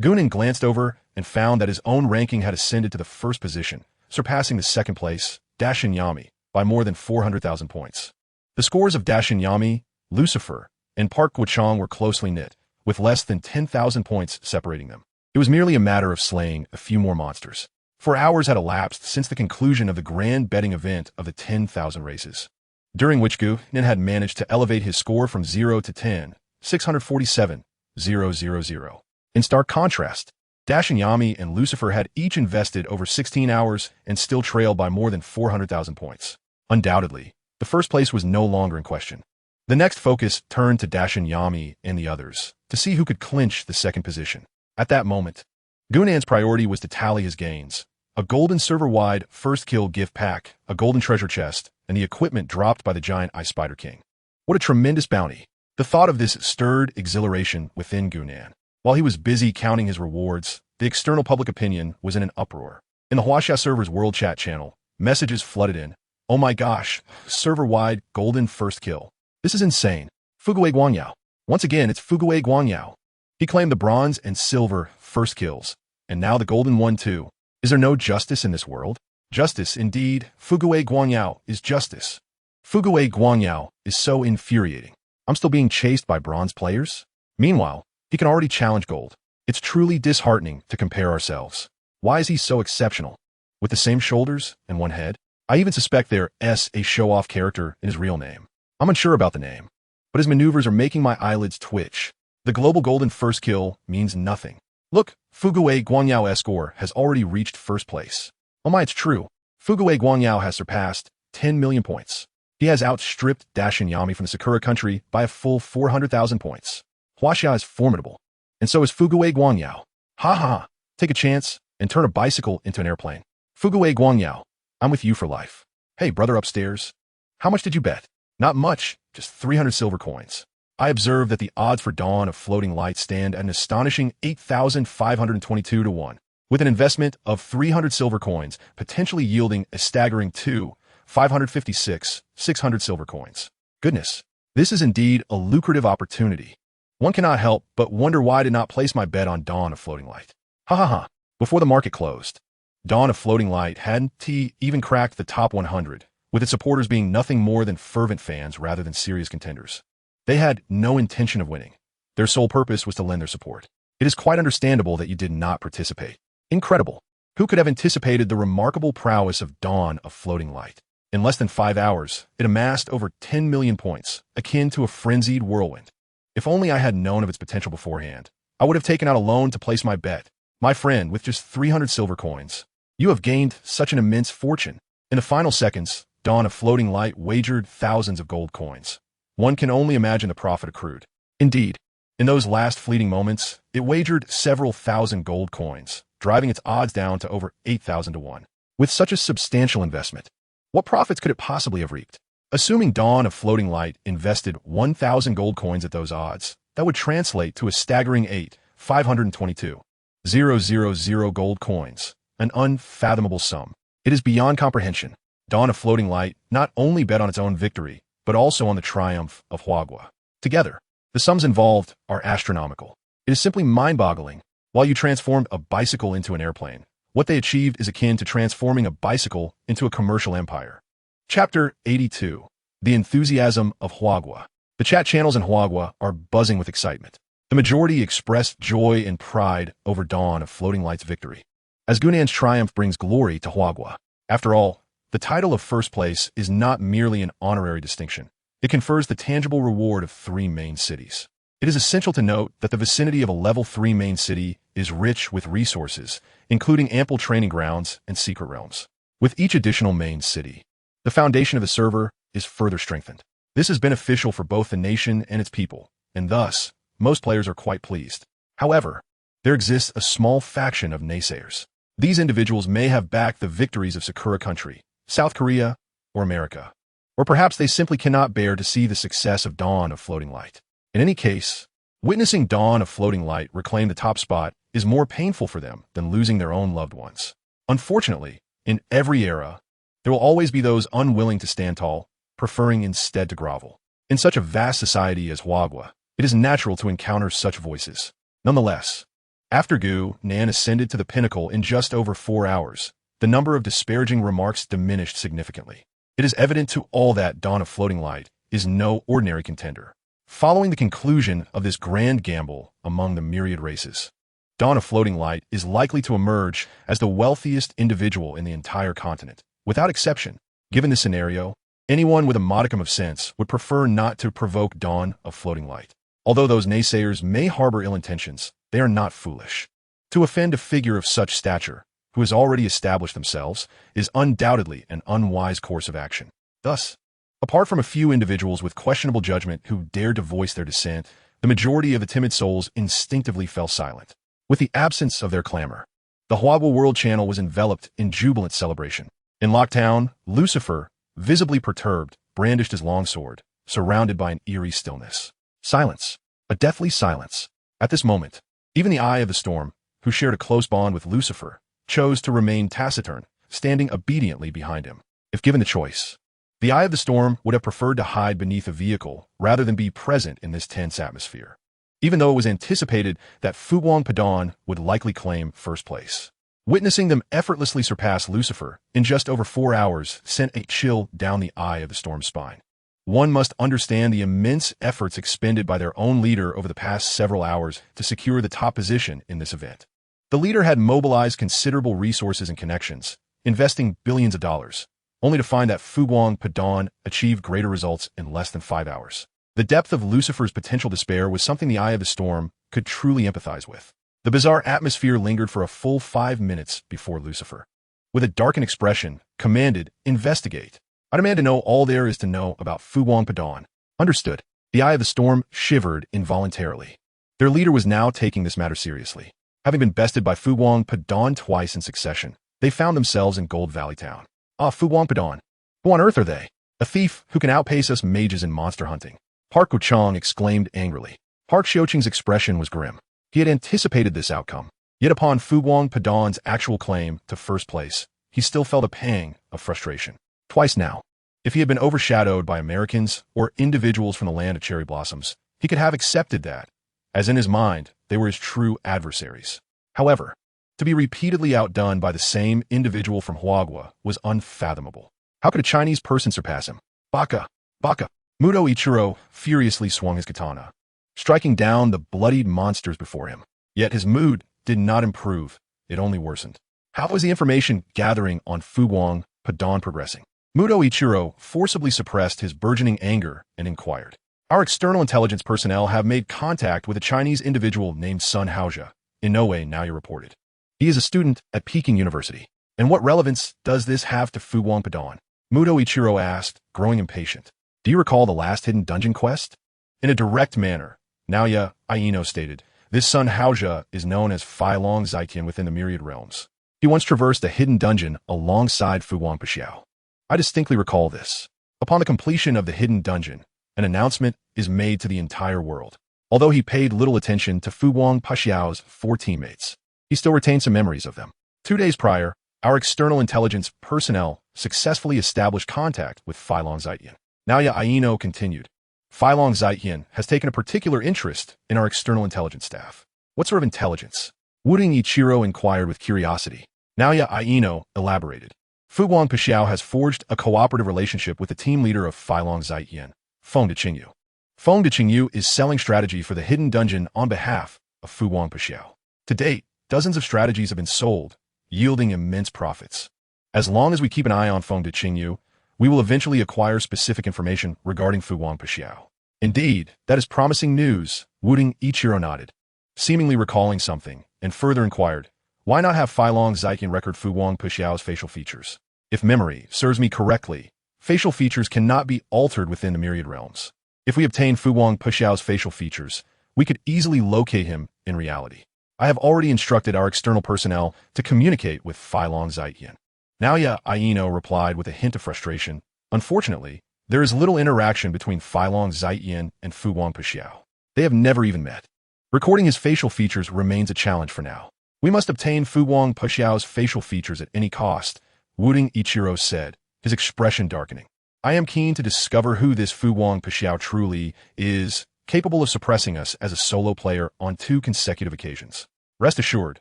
Gunan glanced over and found that his own ranking had ascended to the first position, surpassing the second place, Dashin Yami, by more than 400,000 points. The scores of Dashin Yami, Lucifer, and Park Kachong were closely knit, with less than 10,000 points separating them. It was merely a matter of slaying a few more monsters. 4 hours had elapsed since the conclusion of the grand betting event of the 10,000 races, during which Gunan had managed to elevate his score from 0 to 10,647,000. In stark contrast, Dashin Yami and Lucifer had each invested over 16 hours and still trailed by more than 400,000 points. Undoubtedly, the first place was no longer in question. The next focus turned to Dashin Yami and the others to see who could clinch the second position. At that moment, Gunan's priority was to tally his gains: a golden server-wide first kill gift pack, a golden treasure chest, and the equipment dropped by the giant Ice Spider King. What a tremendous bounty! The thought of this stirred exhilaration within Gunan. While he was busy counting his rewards, the external public opinion was in an uproar. In the Huaxia server's world chat channel, messages flooded in. "Oh my gosh, server-wide golden first kill. This is insane. Fuguei Guangyao. Once again, it's Fuguei Guangyao. He claimed the bronze and silver first kills, and now the golden one too. Is there no justice in this world? Justice, indeed. Fuguei Guangyao is justice. Fuguei Guangyao is so infuriating. I'm still being chased by bronze players? Meanwhile, he can already challenge gold. It's truly disheartening to compare ourselves. Why is he so exceptional? With the same shoulders and one head? I even suspect there's a show-off character in his real name. I'm unsure about the name, but his maneuvers are making my eyelids twitch. The global golden first kill means nothing. Look, Fuguei Guanyao's score has already reached first place. Oh my, it's true. Fuguei Guangyao has surpassed 10 million points. He has outstripped Dashin Yami from the Sakura country by a full 400,000 points. Huaxia is formidable, and so is Fuguei Guangyao. Ha ha! Take a chance and turn a bicycle into an airplane. Fuguei Guangyao, I'm with you for life. Hey, brother upstairs. How much did you bet? Not much, just 300 silver coins. I observed that the odds for Dawn of Floating Light stand at an astonishing 8,522 to 1, with an investment of 300 silver coins, potentially yielding a staggering 2,556,600 silver coins. Goodness, this is indeed a lucrative opportunity. One cannot help but wonder why I did not place my bet on Dawn of Floating Light. Ha ha ha, before the market closed, Dawn of Floating Light hadn't even cracked the top 100, with its supporters being nothing more than fervent fans rather than serious contenders. They had no intention of winning. Their sole purpose was to lend their support. It is quite understandable that you did not participate. Incredible. Who could have anticipated the remarkable prowess of Dawn of Floating Light? In less than 5 hours, it amassed over 10 million points, akin to a frenzied whirlwind. If only I had known of its potential beforehand, I would have taken out a loan to place my bet. My friend, with just 300 silver coins, you have gained such an immense fortune. In the final seconds, Dawn of Floating Light wagered thousands of gold coins. One can only imagine the profit accrued. Indeed, in those last fleeting moments, it wagered several thousand gold coins, driving its odds down to over 8,000 to 1. With such a substantial investment, what profits could it possibly have reaped? Assuming Dawn of Floating Light invested 1,000 gold coins at those odds, that would translate to a staggering 8,522,000 gold coins, an unfathomable sum. It is beyond comprehension. Dawn of Floating Light not only bet on its own victory, but also on the triumph of Huagua. Together, the sums involved are astronomical. It is simply mind-boggling. While you transformed a bicycle into an airplane, what they achieved is akin to transforming a bicycle into a commercial empire. Chapter 82. The Enthusiasm of Huagua. The chat channels in Huagua are buzzing with excitement. The majority expressed joy and pride over Dawn of Floating Light's victory, as Gunan's triumph brings glory to Huagua. After all, the title of first place is not merely an honorary distinction. It confers the tangible reward of 3 main cities. It is essential to note that the vicinity of a level 3 main city is rich with resources, including ample training grounds and secret realms. With each additional main city, the foundation of the server is further strengthened. This is beneficial for both the nation and its people, and thus, most players are quite pleased. However, there exists a small faction of naysayers. These individuals may have backed the victories of Sakura country, South Korea, or America. Or perhaps they simply cannot bear to see the success of Dawn of Floating Light. In any case, witnessing dawn of floating light reclaim the top spot is more painful for them than losing their own loved ones. Unfortunately, in every era, there will always be those unwilling to stand tall, preferring instead to grovel. In such a vast society as Huagua, it is natural to encounter such voices. Nonetheless, after Gu Nan ascended to the pinnacle in just over 4 hours, the number of disparaging remarks diminished significantly. It is evident to all that Dawn of Floating Light is no ordinary contender. Following the conclusion of this grand gamble among the myriad races, Dawn of Floating Light is likely to emerge as the wealthiest individual in the entire continent. Without exception, given this scenario, anyone with a modicum of sense would prefer not to provoke Dawn of Floating Light. Although those naysayers may harbor ill intentions, they are not foolish. To offend a figure of such stature, who has already established themselves, is undoubtedly an unwise course of action. Thus, apart from a few individuals with questionable judgment who dared to voice their dissent, the majority of the timid souls instinctively fell silent. With the absence of their clamor, the Huagua World Channel was enveloped in jubilant celebration. In Locktown, Lucifer, visibly perturbed, brandished his longsword, surrounded by an eerie stillness. Silence. A deathly silence. At this moment, even the Eye of the Storm, who shared a close bond with Lucifer, chose to remain taciturn, standing obediently behind him. If given the choice, the Eye of the Storm would have preferred to hide beneath a vehicle rather than be present in this tense atmosphere, even though it was anticipated that Fuguang Padon would likely claim first place. Witnessing them effortlessly surpass Lucifer in just over 4 hours sent a chill down the Eye of the Storm's spine. One must understand the immense efforts expended by their own leader over the past several hours to secure the top position in this event. The leader had mobilized considerable resources and connections, investing billions of dollars, only to find that Fuguang Padon achieved greater results in less than 5 hours. The depth of Lucifer's potential despair was something the Eye of the Storm could truly empathize with. The bizarre atmosphere lingered for a full 5 minutes before Lucifer, with a darkened expression, commanded, "Investigate. I demand to know all there is to know about Fuguang Padon." Understood. The Eye of the Storm shivered involuntarily. Their leader was now taking this matter seriously. Having been bested by Fuguang Padon twice in succession, they found themselves in Gold Valley Town. Ah, Fuguang Padon. Who on earth are they? A thief who can outpace us mages in monster hunting. Park Guchong exclaimed angrily. Park Xiuqing's expression was grim. He had anticipated this outcome. Yet upon Fuguang Padon's actual claim to first place, he still felt a pang of frustration. Twice now. If he had been overshadowed by Americans or individuals from the land of cherry blossoms, he could have accepted that, as in his mind, they were his true adversaries. However, to be repeatedly outdone by the same individual from Huagua was unfathomable. How could a Chinese person surpass him? Baka! Baka! Muto Ichiro furiously swung his katana, striking down the bloodied monsters before him. Yet his mood did not improve, it only worsened. How was the information gathering on Fuguang Padon progressing? Muto Ichiro forcibly suppressed his burgeoning anger and inquired. Our external intelligence personnel have made contact with a Chinese individual named Sun Haojia. In no way now, you reported. He is a student at Peking University. And what relevance does this have to Fuguang Padon? Muto Ichiro asked, growing impatient. Do you recall the last hidden dungeon quest? In a direct manner, Naoya Aino stated, this Sun Haojia is known as Filong Zaitian within the Myriad Realms. He once traversed a hidden dungeon alongside Fuguang Paxiao. I distinctly recall this. Upon the completion of the hidden dungeon, an announcement is made to the entire world. Although he paid little attention to Fuguang Paxiao's 4 teammates, he still retained some memories of them. 2 days prior, our external intelligence personnel successfully established contact with Filong Zaitian. Naoya Aino continued. Filong Zaitian has taken a particular interest in our external intelligence staff. What sort of intelligence? Wuding Ichiro inquired with curiosity. Naoya Aino elaborated. Fuguang Paxiao has forged a cooperative relationship with the team leader of Filong Zaitian, Feng Deqingyu. Feng Deqingyu is selling strategy for the hidden dungeon on behalf of Fuguang Paxiao. To date, dozens of strategies have been sold, yielding immense profits. As long as we keep an eye on Feng Deqingyu, we will eventually acquire specific information regarding Fuguang Paxiao. Indeed, that is promising news, Wuding Ichiro nodded, seemingly recalling something, and further inquired, why not have Filong Zaitian record Fuguang Paxiao's facial features? If memory serves me correctly, facial features cannot be altered within the Myriad Realms. If we obtain Fuguang Paxiao's facial features, we could easily locate him in reality. I have already instructed our external personnel to communicate with Filong Zaitian. Naoya Aino replied with a hint of frustration. Unfortunately, there is little interaction between Filong Zaitian and Fuguang Paxiao. They have never even met. Recording his facial features remains a challenge for now. We must obtain Fu Wang Puxiao's facial features at any cost, Wuding Ichiro said, his expression darkening. I am keen to discover who this Fu Wang Puxiao truly is, capable of suppressing us as a solo player on 2 consecutive occasions. Rest assured,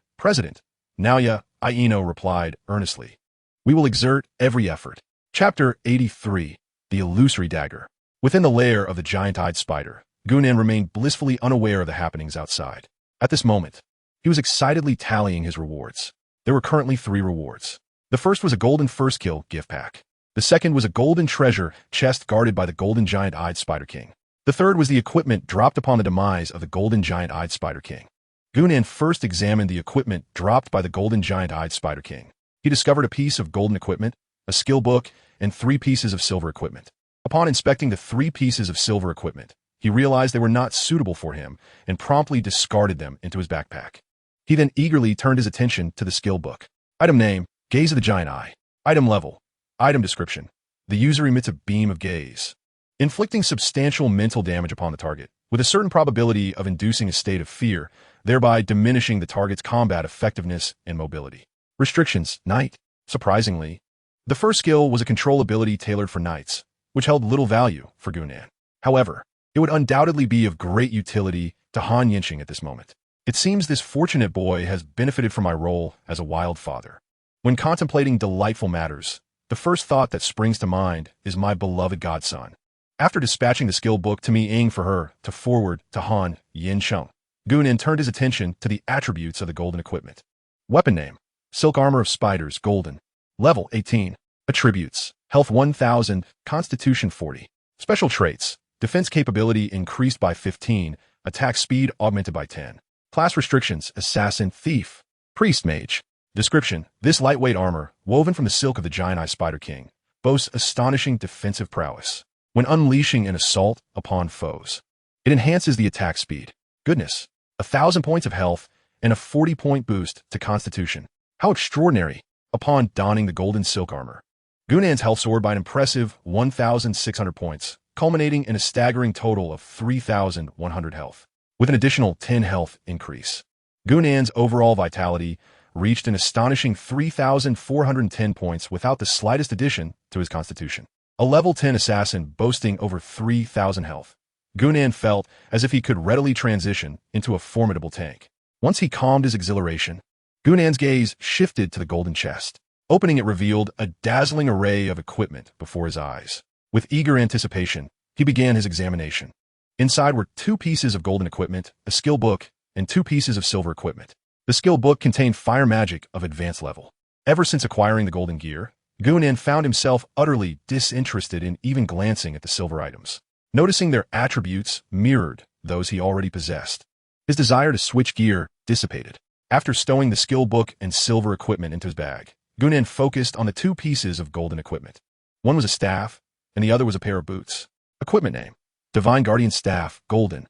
President, Naoya Aino replied earnestly. We will exert every effort. Chapter 83, The Illusory Dagger. Within the lair of the giant-eyed spider, Gunan remained blissfully unaware of the happenings outside. At this moment, he was excitedly tallying his rewards. There were currently 3 rewards. The first was a golden first kill gift pack. The second was a golden treasure chest guarded by the golden giant-eyed Spider King. The third was the equipment dropped upon the demise of the golden giant-eyed Spider King. Gunan first examined the equipment dropped by the golden giant-eyed Spider King. He discovered a piece of golden equipment, a skill book, and 3 pieces of silver equipment. Upon inspecting the 3 pieces of silver equipment, he realized they were not suitable for him and promptly discarded them into his backpack. He then eagerly turned his attention to the skill book. Item name, Gaze of the Giant Eye. Item level. Item description. The user emits a beam of gaze, inflicting substantial mental damage upon the target, with a certain probability of inducing a state of fear, thereby diminishing the target's combat effectiveness and mobility. Restrictions, Knight. Surprisingly, the first skill was a control ability tailored for knights, which held little value for Gunan. However, it would undoubtedly be of great utility to Han Yinxing at this moment. It seems this fortunate boy has benefited from my role as a wild father. When contemplating delightful matters, the first thought that springs to mind is my beloved godson. After dispatching the skill book to Mi Ying for her to forward to Han Yinsheng, Gunan turned his attention to the attributes of the golden equipment. Weapon name, Silk Armor of Spiders, Golden. Level 18. Attributes, Health 1000, Constitution 40. Special traits, Defense capability increased by 15, attack speed augmented by 10. Class restrictions, Assassin, Thief, Priest, Mage. Description, this lightweight armor, woven from the silk of the giant-eye Spider King, boasts astonishing defensive prowess when unleashing an assault upon foes. It enhances the attack speed. Goodness, 1,000 points of health and a 40-point boost to Constitution. How extraordinary! Upon donning the golden silk armor, Gunan's health soared by an impressive 1,600 points, culminating in a staggering total of 3,100 health, with an additional 10 health increase. Gunan's overall vitality reached an astonishing 3,410 points without the slightest addition to his constitution. A level 10 assassin boasting over 3,000 health, Gunan felt as if he could readily transition into a formidable tank. Once he calmed his exhilaration, Gunan's gaze shifted to the golden chest. Opening it revealed a dazzling array of equipment before his eyes. With eager anticipation, he began his examination. Inside were 2 pieces of golden equipment, a skill book, and 2 pieces of silver equipment. The skill book contained fire magic of advanced level. Ever since acquiring the golden gear, Gunan found himself utterly disinterested in even glancing at the silver items. Noticing their attributes mirrored those he already possessed, his desire to switch gear dissipated. After stowing the skill book and silver equipment into his bag, Gunan focused on the 2 pieces of golden equipment. One was a staff, and the other was a pair of boots. Equipment name, Divine Guardian Staff, Golden.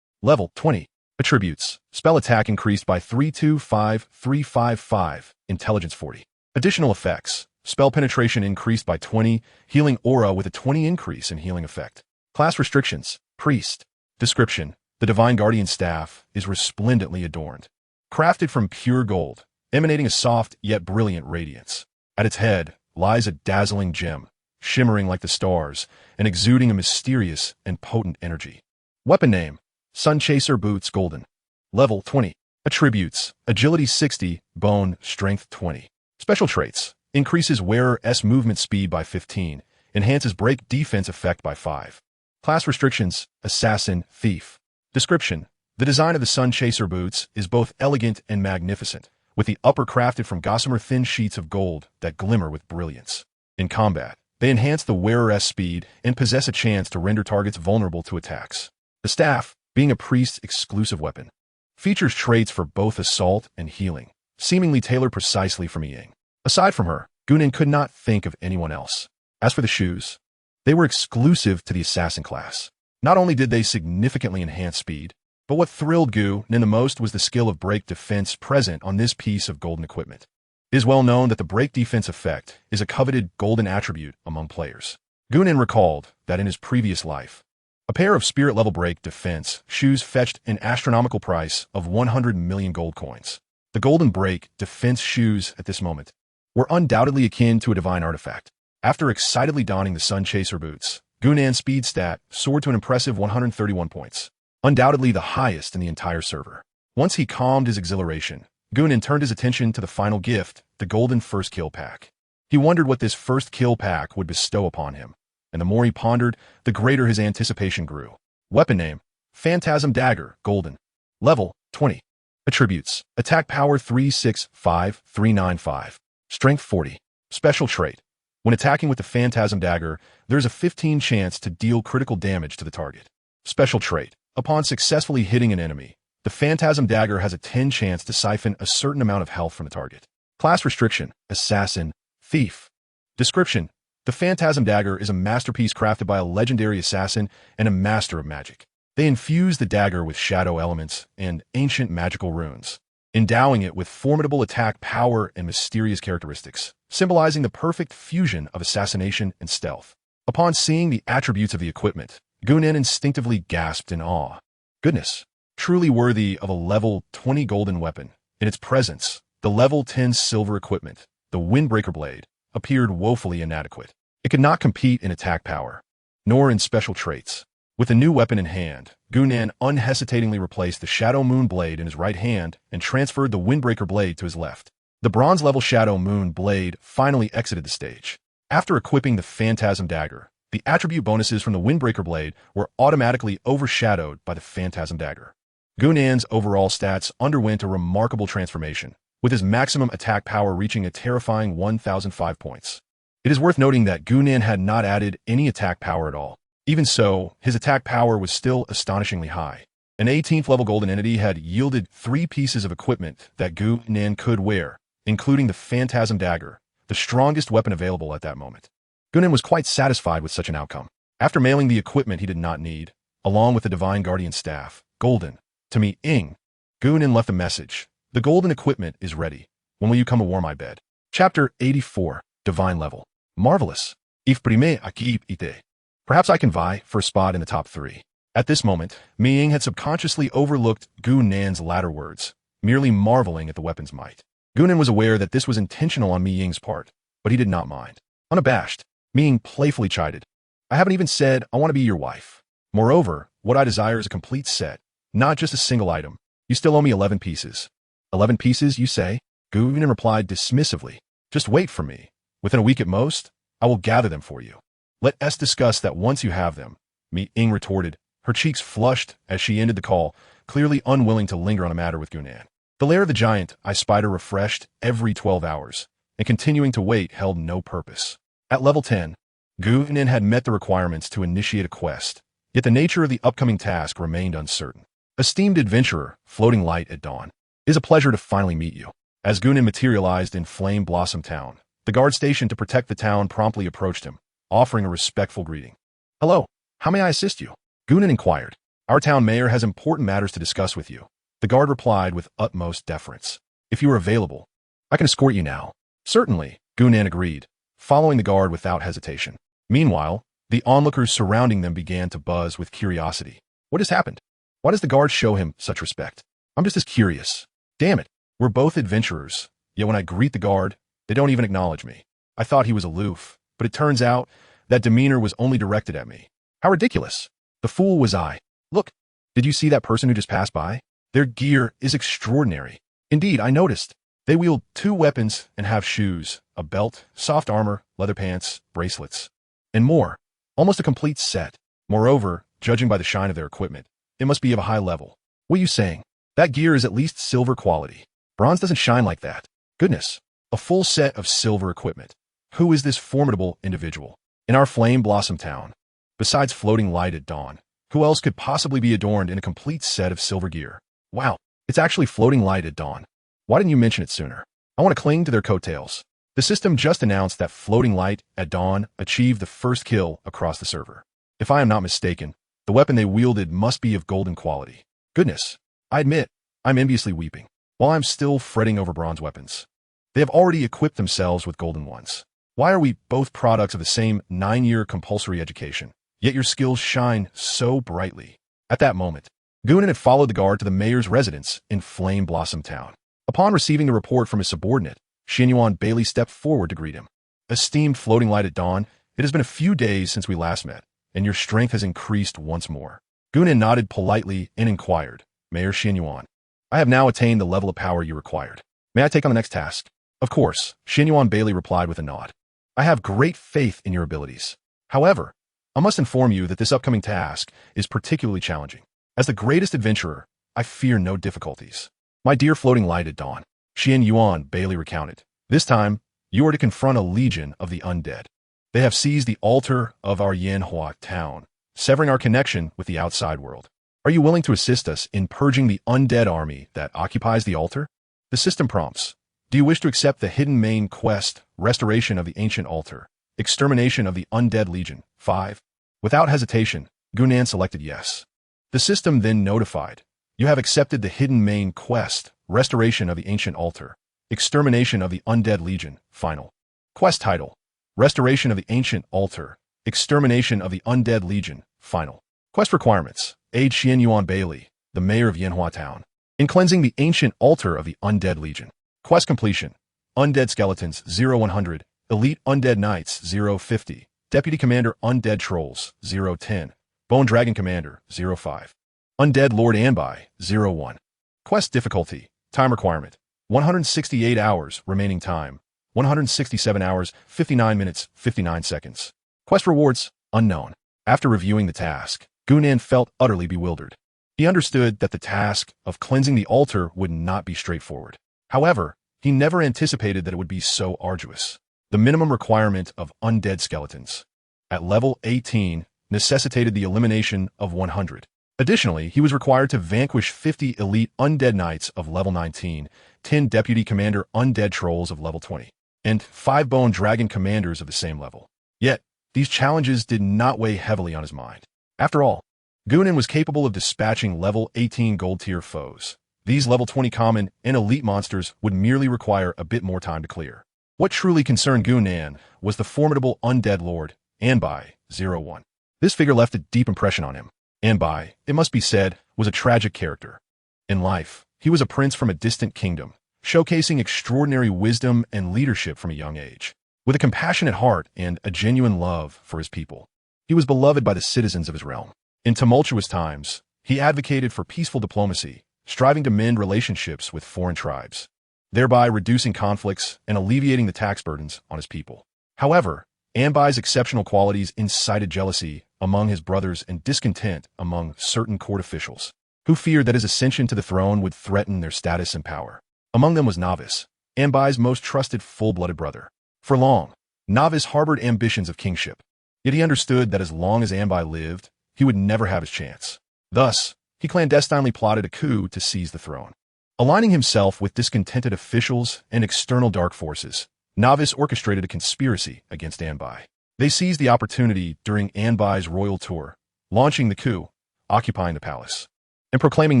Level 20. Attributes, spell attack increased by 325,355, intelligence 40. Additional effects, spell penetration increased by 20, healing aura with a 20 increase in healing effect. Class restrictions, priest. Description, the Divine Guardian Staff is resplendently adorned. Crafted from pure gold, emanating a soft yet brilliant radiance. At its head lies a dazzling gem, shimmering like the stars and exuding a mysterious and potent energy. Weapon name, Sun Chaser Boots, Golden. Level 20. Attributes, agility 60, bone, strength 20. Special traits, increases wearer's movement speed by 15, enhances break defense effect by 5. Class restrictions, assassin, thief. Description, the design of the Sun Chaser boots is both elegant and magnificent, with the upper crafted from gossamer thin sheets of gold that glimmer with brilliance. In combat, they enhance the wearer's speed and possess a chance to render targets vulnerable to attacks. The staff, being a priest's exclusive weapon, features traits for both assault and healing, seemingly tailored precisely for Mi Ying. Aside from her, Gunan could not think of anyone else. As for the shoes, they were exclusive to the assassin class. Not only did they significantly enhance speed, but what thrilled Gunan the most was the skill of break defense present on this piece of golden equipment. It is well known that the break defense effect is a coveted golden attribute among players. Gunan recalled that in his previous life, A pair of spirit-level break defense shoes fetched an astronomical price of 100 million gold coins. The golden break defense shoes at this moment were undoubtedly akin to a divine artifact. After excitedly donning the Sun Chaser boots, Gunnan's speed stat soared to an impressive 131 points, undoubtedly the highest in the entire server. Once he calmed his exhilaration, Gunnan turned his attention to the final gift, the golden first kill pack. He wondered what this first kill pack would bestow upon him, and the more he pondered, the greater his anticipation grew. Weapon name: Phantasm Dagger, golden. Level: 20. Attributes: Attack Power 365-395. Strength 40. Special trait: when attacking with the Phantasm Dagger, there is a 15 chance to deal critical damage to the target. Special trait: upon successfully hitting an enemy, the Phantasm Dagger has a 10 chance to siphon a certain amount of health from the target. Class restriction: Assassin, Thief. Description: the Phantasm Dagger is a masterpiece crafted by a legendary assassin and a master of magic. They infuse the dagger with shadow elements and ancient magical runes, endowing it with formidable attack power and mysterious characteristics, symbolizing the perfect fusion of assassination and stealth. Upon seeing the attributes of the equipment, Gunnan instinctively gasped in awe. Goodness, truly worthy of a level 20 golden weapon. In its presence, the level 10 silver equipment, the Windbreaker Blade, appeared woefully inadequate. It could not compete in attack power, nor in special traits. With a new weapon in hand, Gunnan unhesitatingly replaced the Shadow Moon Blade in his right hand and transferred the Windbreaker Blade to his left. The bronze-level Shadow Moon Blade finally exited the stage. After equipping the Phantasm Dagger, the attribute bonuses from the Windbreaker Blade were automatically overshadowed by the Phantasm Dagger. Gunnan's overall stats underwent a remarkable transformation, with his maximum attack power reaching a terrifying 1,005 points. It is worth noting that Gunnan had not added any attack power at all. Even so, his attack power was still astonishingly high. An 18th level golden entity had yielded 3 pieces of equipment that Gunnan could wear, including the Phantasm Dagger, the strongest weapon available at that moment. Gunnan was quite satisfied with such an outcome. After mailing the equipment he did not need, along with the Divine Guardian Staff, golden, to me Ing, Gunnan left a message. The golden equipment is ready. When will you come to warm my bed? Chapter 84, Divine Level. Marvelous. If prime aquí ite. Perhaps I can vie for a spot in the top 3. At this moment, Ming had subconsciously overlooked Gunnan's latter words, merely marveling at the weapon's might. Gunnan was aware that this was intentional on Ming's part, but he did not mind. Unabashed, Ming playfully chided. I haven't even said I want to be your wife. Moreover, what I desire is a complete set, not just a single item. You still owe me 11 pieces. 11 pieces, you say? Gunnan replied dismissively. Just wait for me. Within a week at most, I will gather them for you. Let us discuss that once you have them, Ming retorted, her cheeks flushed as she ended the call, clearly unwilling to linger on a matter with Gunnan. The lair of the giant I spied her refreshed every 12 hours, and continuing to wait held no purpose. At level 10, Gunnan had met the requirements to initiate a quest, yet the nature of the upcoming task remained uncertain. Esteemed adventurer, floating light at dawn. It is a pleasure to finally meet you. As Gunnan materialized in Flame Blossom Town, the guard stationed to protect the town promptly approached him, offering a respectful greeting. Hello, how may I assist you? Gunnan inquired. Our town mayor has important matters to discuss with you. The guard replied with utmost deference. If you are available, I can escort you now. Certainly, Gunnan agreed, following the guard without hesitation. Meanwhile, the onlookers surrounding them began to buzz with curiosity. What has happened? Why does the guard show him such respect? I'm just as curious. Damn it, we're both adventurers, yet when I greet the guard, they don't even acknowledge me. I thought he was aloof, but it turns out that demeanor was only directed at me. How ridiculous. The fool was I. Look, did you see that person who just passed by? Their gear is extraordinary. Indeed, I noticed. They wield 2 weapons and have shoes, a belt, soft armor, leather pants, bracelets, and more. Almost a complete set. Moreover, judging by the shine of their equipment, it must be of a high level. What are you saying? That gear is at least silver quality. Bronze doesn't shine like that. Goodness. A full set of silver equipment. Who is this formidable individual? In our Flame Blossom Town, besides floating light at dawn, who else could possibly be adorned in a complete set of silver gear? Wow, it's actually floating light at dawn. Why didn't you mention it sooner? I want to cling to their coattails. The system just announced that floating light at dawn achieved the first kill across the server. If I am not mistaken, the weapon they wielded must be of golden quality. Goodness, I admit, I'm enviously weeping. While I'm still fretting over bronze weapons, they have already equipped themselves with golden ones. Why are we both products of the same 9-year compulsory education? yet your skills shine so brightly. At that moment, Gunan had followed the guard to the mayor's residence in Flame Blossom Town. Upon receiving the report from his subordinate, Xianyuan Bailey stepped forward to greet him. Esteemed Floating Light at Dawn, it has been a few days since we last met, and your strength has increased once more. Gunan nodded politely and inquired, Mayor Xianyuan, I have now attained the level of power you required. May I take on the next task? Of course, Xianyuan Bailey replied with a nod. I have great faith in your abilities. However, I must inform you that this upcoming task is particularly challenging. As the greatest adventurer, I fear no difficulties. My dear Floating Light at Dawn, Xianyuan Bailey recounted. This time, you are to confront a legion of the undead. They have seized the altar of our Yanhua town, severing our connection with the outside world. Are you willing to assist us in purging the undead army that occupies the altar? The system prompts. Do you wish to accept the hidden main quest, Restoration of the Ancient Altar, Extermination of the Undead Legion, 5? Without hesitation, Gunan selected yes. The system then notified. You have accepted the hidden main quest, Restoration of the Ancient Altar, Extermination of the Undead Legion, final. Quest title, Restoration of the Ancient Altar, Extermination of the Undead Legion, final. Quest requirements, aid Xianyuan Bailey, the mayor of Yanhua Town, in cleansing the ancient altar of the Undead Legion. Quest completion, Undead Skeletons 0-100, Elite Undead Knights 0-50, Deputy Commander Undead Trolls 0-10, Bone Dragon Commander 0-5, Undead Lord Anbai 0-1. Quest difficulty, time requirement, 168 hours remaining time, 167 hours, 59 minutes, 59 seconds. Quest rewards, unknown. After reviewing the task, Gunan felt utterly bewildered. He understood that the task of cleansing the altar would not be straightforward. However, he never anticipated that it would be so arduous. The minimum requirement of undead skeletons at level 18 necessitated the elimination of 100. Additionally, he was required to vanquish 50 elite undead knights of level 19, 10 deputy commander undead trolls of level 20, and 5 bone dragon commanders of the same level. Yet, these challenges did not weigh heavily on his mind. After all, Gunan was capable of dispatching level 18 gold tier foes. These level 20 common and elite monsters would merely require a bit more time to clear. What truly concerned Gunan was the formidable undead lord, Anbai, 01. This figure left a deep impression on him. Anbai, it must be said, was a tragic character. In life, he was a prince from a distant kingdom, showcasing extraordinary wisdom and leadership from a young age. With a compassionate heart and a genuine love for his people, he was beloved by the citizens of his realm. In tumultuous times, he advocated for peaceful diplomacy, striving to mend relationships with foreign tribes, thereby reducing conflicts and alleviating the tax burdens on his people. However, Anbai's exceptional qualities incited jealousy among his brothers and discontent among certain court officials, who feared that his ascension to the throne would threaten their status and power. Among them was Novice, Anbai's most trusted full-blooded brother. For long, Novice harbored ambitions of kingship, yet he understood that as long as Anbai lived, he would never have his chance. Thus, he clandestinely plotted a coup to seize the throne. Aligning himself with discontented officials and external dark forces, Novice orchestrated a conspiracy against Anbai. They seized the opportunity during Anbai's royal tour, launching the coup, occupying the palace, and proclaiming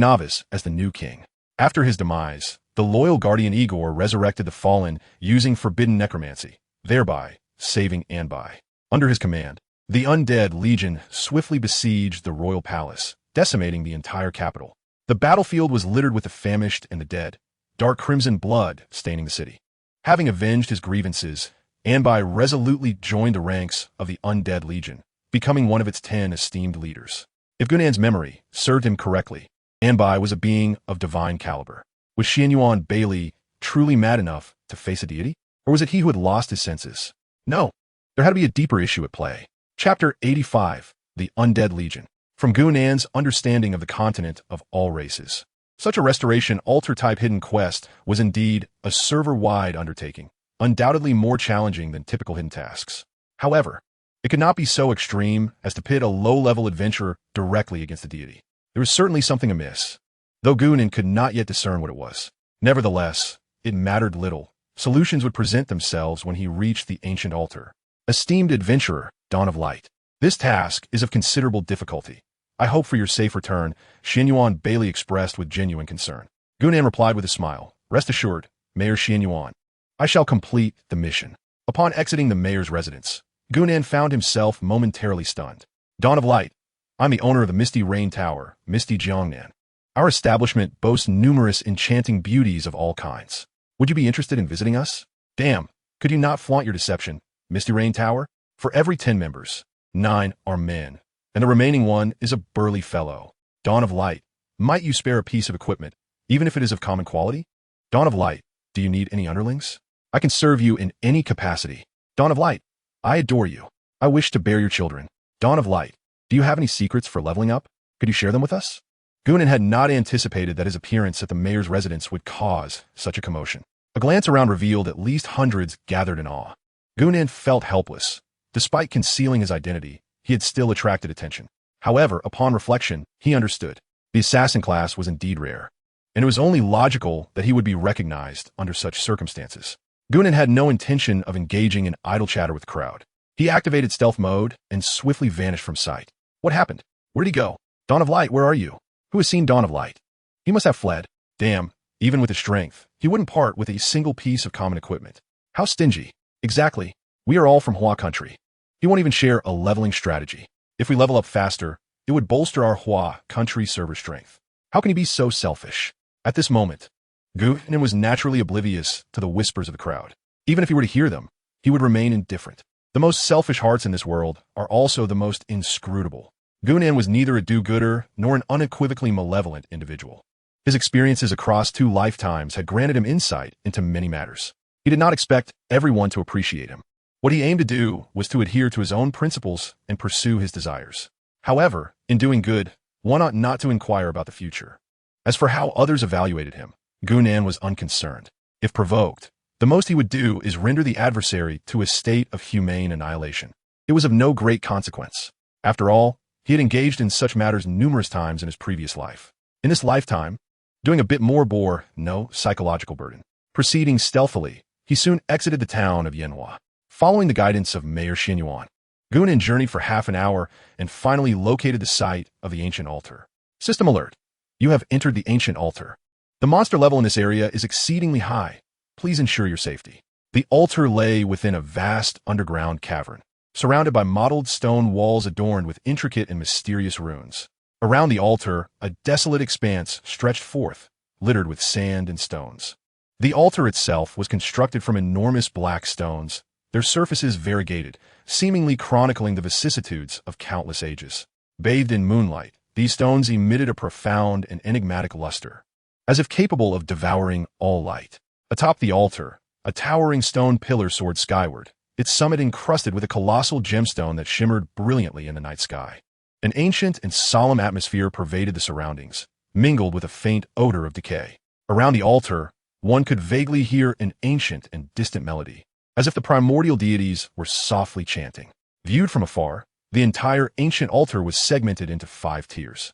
Novice as the new king. After his demise, the loyal guardian Igor resurrected the fallen using forbidden necromancy, thereby saving Anbai. Under his command, the undead legion swiftly besieged the royal palace, decimating the entire capital. The battlefield was littered with the famished and the dead, dark crimson blood staining the city. Having avenged his grievances, Anbai resolutely joined the ranks of the undead legion, becoming one of its 10 esteemed leaders. If Gunan's memory served him correctly, Anbai was a being of divine caliber. Was Xianyuan Bailey truly mad enough to face a deity? Or was it he who had lost his senses? No, there had to be a deeper issue at play. Chapter 85, The Undead Legion. From Gunan's understanding of the continent of all races. Such a restoration altar-type hidden quest was indeed a server-wide undertaking, undoubtedly more challenging than typical hidden tasks. However, it could not be so extreme as to pit a low-level adventurer directly against the deity. There was certainly something amiss, though Gunan could not yet discern what it was. Nevertheless, it mattered little. Solutions would present themselves when he reached the ancient altar. Esteemed adventurer, Dawn of Light, this task is of considerable difficulty. I hope for your safe return, Xianyuan Bailey expressed with genuine concern. Gunan replied with a smile. Rest assured, Mayor Xianyuan, I shall complete the mission. Upon exiting the mayor's residence, Gunan found himself momentarily stunned. Dawn of Light. I'm the owner of the Misty Rain Tower, Misty Jiangnan. Our establishment boasts numerous enchanting beauties of all kinds. Would you be interested in visiting us? Damn, could you not flaunt your deception? Misty Rain Tower? For every 10 members, 9 are men, and the remaining one is a burly fellow. Dawn of Light. Might you spare a piece of equipment, even if it is of common quality? Dawn of Light. Do you need any underlings? I can serve you in any capacity. Dawn of Light. I adore you. I wish to bear your children. Dawn of Light. Do you have any secrets for leveling up? Could you share them with us? Gunan had not anticipated that his appearance at the mayor's residence would cause such a commotion. A glance around revealed at least hundreds gathered in awe. Gunan felt helpless. Despite concealing his identity, he had still attracted attention. However, upon reflection, he understood. The assassin class was indeed rare, and it was only logical that he would be recognized under such circumstances. Gunan had no intention of engaging in idle chatter with the crowd. He activated stealth mode and swiftly vanished from sight. What happened? Where did he go? Dawn of Light, where are you? Who has seen Dawn of Light? He must have fled. Damn, even with his strength, he wouldn't part with a single piece of common equipment. How stingy. Exactly. We are all from Hua country. He won't even share a leveling strategy. If we level up faster, it would bolster our Hua country server strength. How can he be so selfish? At this moment, Gunan was naturally oblivious to the whispers of the crowd. Even if he were to hear them, he would remain indifferent. The most selfish hearts in this world are also the most inscrutable. Gunan was neither a do-gooder nor an unequivocally malevolent individual. His experiences across 2 lifetimes had granted him insight into many matters. He did not expect everyone to appreciate him. What he aimed to do was to adhere to his own principles and pursue his desires. However, in doing good, one ought not to inquire about the future. As for how others evaluated him, Gunan was unconcerned. If provoked, the most he would do is render the adversary to a state of humane annihilation. It was of no great consequence. After all, he had engaged in such matters numerous times in his previous life. In this lifetime, doing a bit more bore no psychological burden. Proceeding stealthily, he soon exited the town of Yanhua. Following the guidance of Mayor Xinyuan, Gunan journeyed for half an hour and finally located the site of the ancient altar. System alert. You have entered the ancient altar. The monster level in this area is exceedingly high. Please ensure your safety. The altar lay within a vast underground cavern, surrounded by mottled stone walls adorned with intricate and mysterious runes. Around the altar, a desolate expanse stretched forth, littered with sand and stones. The altar itself was constructed from enormous black stones, their surfaces variegated, seemingly chronicling the vicissitudes of countless ages. Bathed in moonlight, these stones emitted a profound and enigmatic luster, as if capable of devouring all light. Atop the altar, a towering stone pillar soared skyward, its summit encrusted with a colossal gemstone that shimmered brilliantly in the night sky. An ancient and solemn atmosphere pervaded the surroundings, mingled with a faint odor of decay. Around the altar, one could vaguely hear an ancient and distant melody, as if the primordial deities were softly chanting. Viewed from afar, the entire ancient altar was segmented into 5 tiers.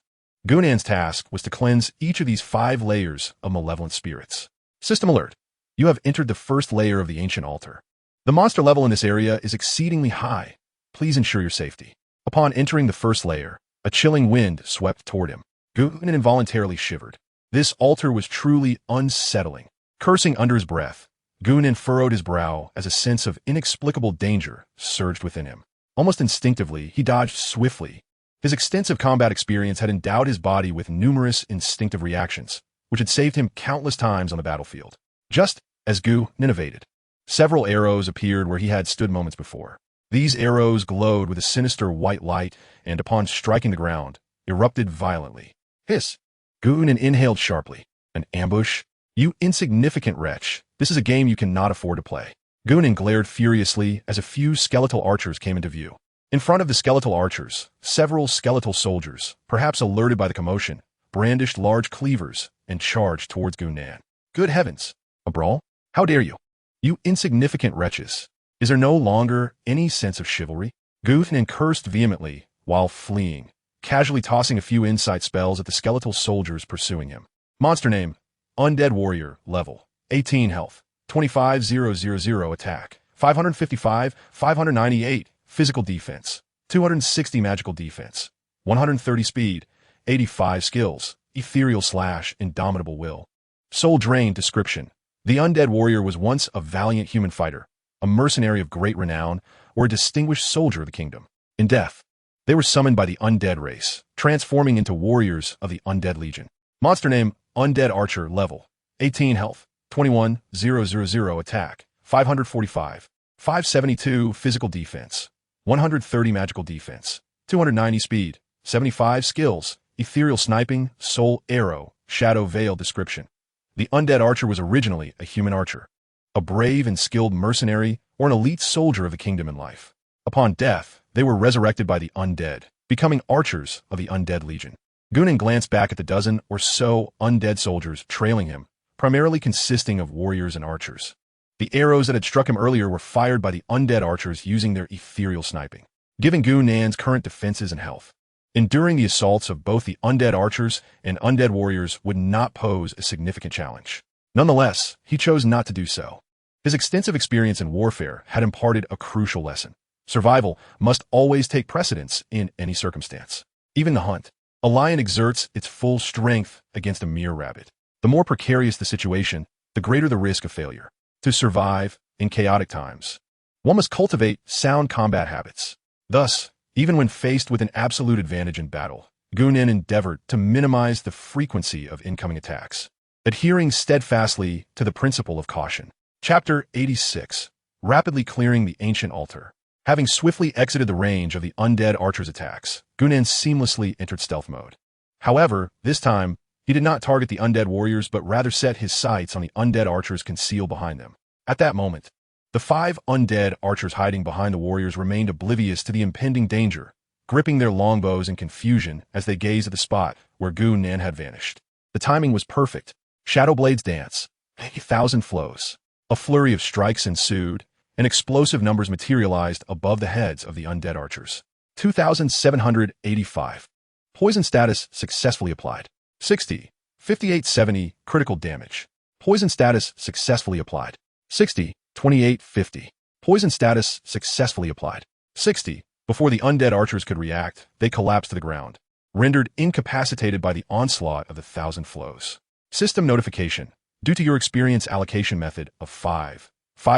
Gunan's task was to cleanse each of these 5 layers of malevolent spirits. System alert. You have entered the first layer of the ancient altar. The monster level in this area is exceedingly high. Please ensure your safety. Upon entering the first layer, a chilling wind swept toward him. Gunan involuntarily shivered. This altar was truly unsettling. Cursing under his breath, Gunan furrowed his brow as a sense of inexplicable danger surged within him. Almost instinctively, he dodged swiftly. His extensive combat experience had endowed his body with numerous instinctive reactions, which had saved him countless times on the battlefield. Just as Gunan evaded, several arrows appeared where he had stood moments before. These arrows glowed with a sinister white light and, upon striking the ground, erupted violently. Hiss! Gunan inhaled sharply. An ambush? You insignificant wretch. This is a game you cannot afford to play. Gunan glared furiously as a few skeletal archers came into view. In front of the skeletal archers, several skeletal soldiers, perhaps alerted by the commotion, brandished large cleavers and charged towards Gunan. Good heavens! A brawl? How dare you? You insignificant wretches! Is there no longer any sense of chivalry? Gunan cursed vehemently while fleeing, casually tossing a few insight spells at the skeletal soldiers pursuing him. Monster name: Undead Warrior, level 18 health, 25,000 attack, 555, 598 physical defense, 260 magical defense, 130 speed, 85 skills, ethereal slash, indomitable will. Soul drain description: the Undead Warrior was once a valiant human fighter, a mercenary of great renown, or a distinguished soldier of the kingdom. In death, They were summoned by the Undead race, transforming into warriors of the Undead Legion. Monster name, Undead Archer, level 18 health, 21,000 attack, 545, 572 physical defense, 130 magical defense, 290 speed, 75 skills, ethereal sniping, soul arrow, shadow veil description. The Undead Archer was originally a human archer, a brave and skilled mercenary or an elite soldier of the kingdom in life. Upon death, they were resurrected by the undead, becoming archers of the Undead Legion. Gunan glanced back at the dozen or so undead soldiers trailing him, primarily consisting of warriors and archers. The arrows that had struck him earlier were fired by the undead archers using their ethereal sniping, giving Gunan's current defenses and health. Enduring the assaults of both the undead archers and undead warriors would not pose a significant challenge. Nonetheless, he chose not to do so. His extensive experience in warfare had imparted a crucial lesson. Survival must always take precedence in any circumstance. Even the hunt. A lion exerts its full strength against a mere rabbit. The more precarious the situation, the greater the risk of failure. To survive in chaotic times, one must cultivate sound combat habits. Thus, even when faced with an absolute advantage in battle, Gunan endeavored to minimize the frequency of incoming attacks, adhering steadfastly to the principle of caution. Chapter 86. Rapidly clearing the ancient altar. Having swiftly exited the range of the undead archer's attacks, Gunan seamlessly entered stealth mode. However, this time, he did not target the undead warriors but rather set his sights on the undead archers concealed behind them. At that moment, the 5 undead archers hiding behind the warriors remained oblivious to the impending danger, gripping their longbows in confusion as they gazed at the spot where Gunan had vanished. The timing was perfect. Shadow blades dance. 1,000 flows. A flurry of strikes ensued, and explosive numbers materialized above the heads of the undead archers. 2,785. Poison status successfully applied. 60. 5870 critical damage. Poison status successfully applied. 60. 2850. Poison status successfully applied. 60. Before the undead archers could react, they collapsed to the ground, rendered incapacitated by the onslaught of the 1,000 flows. System notification. Due to your experience allocation method of 5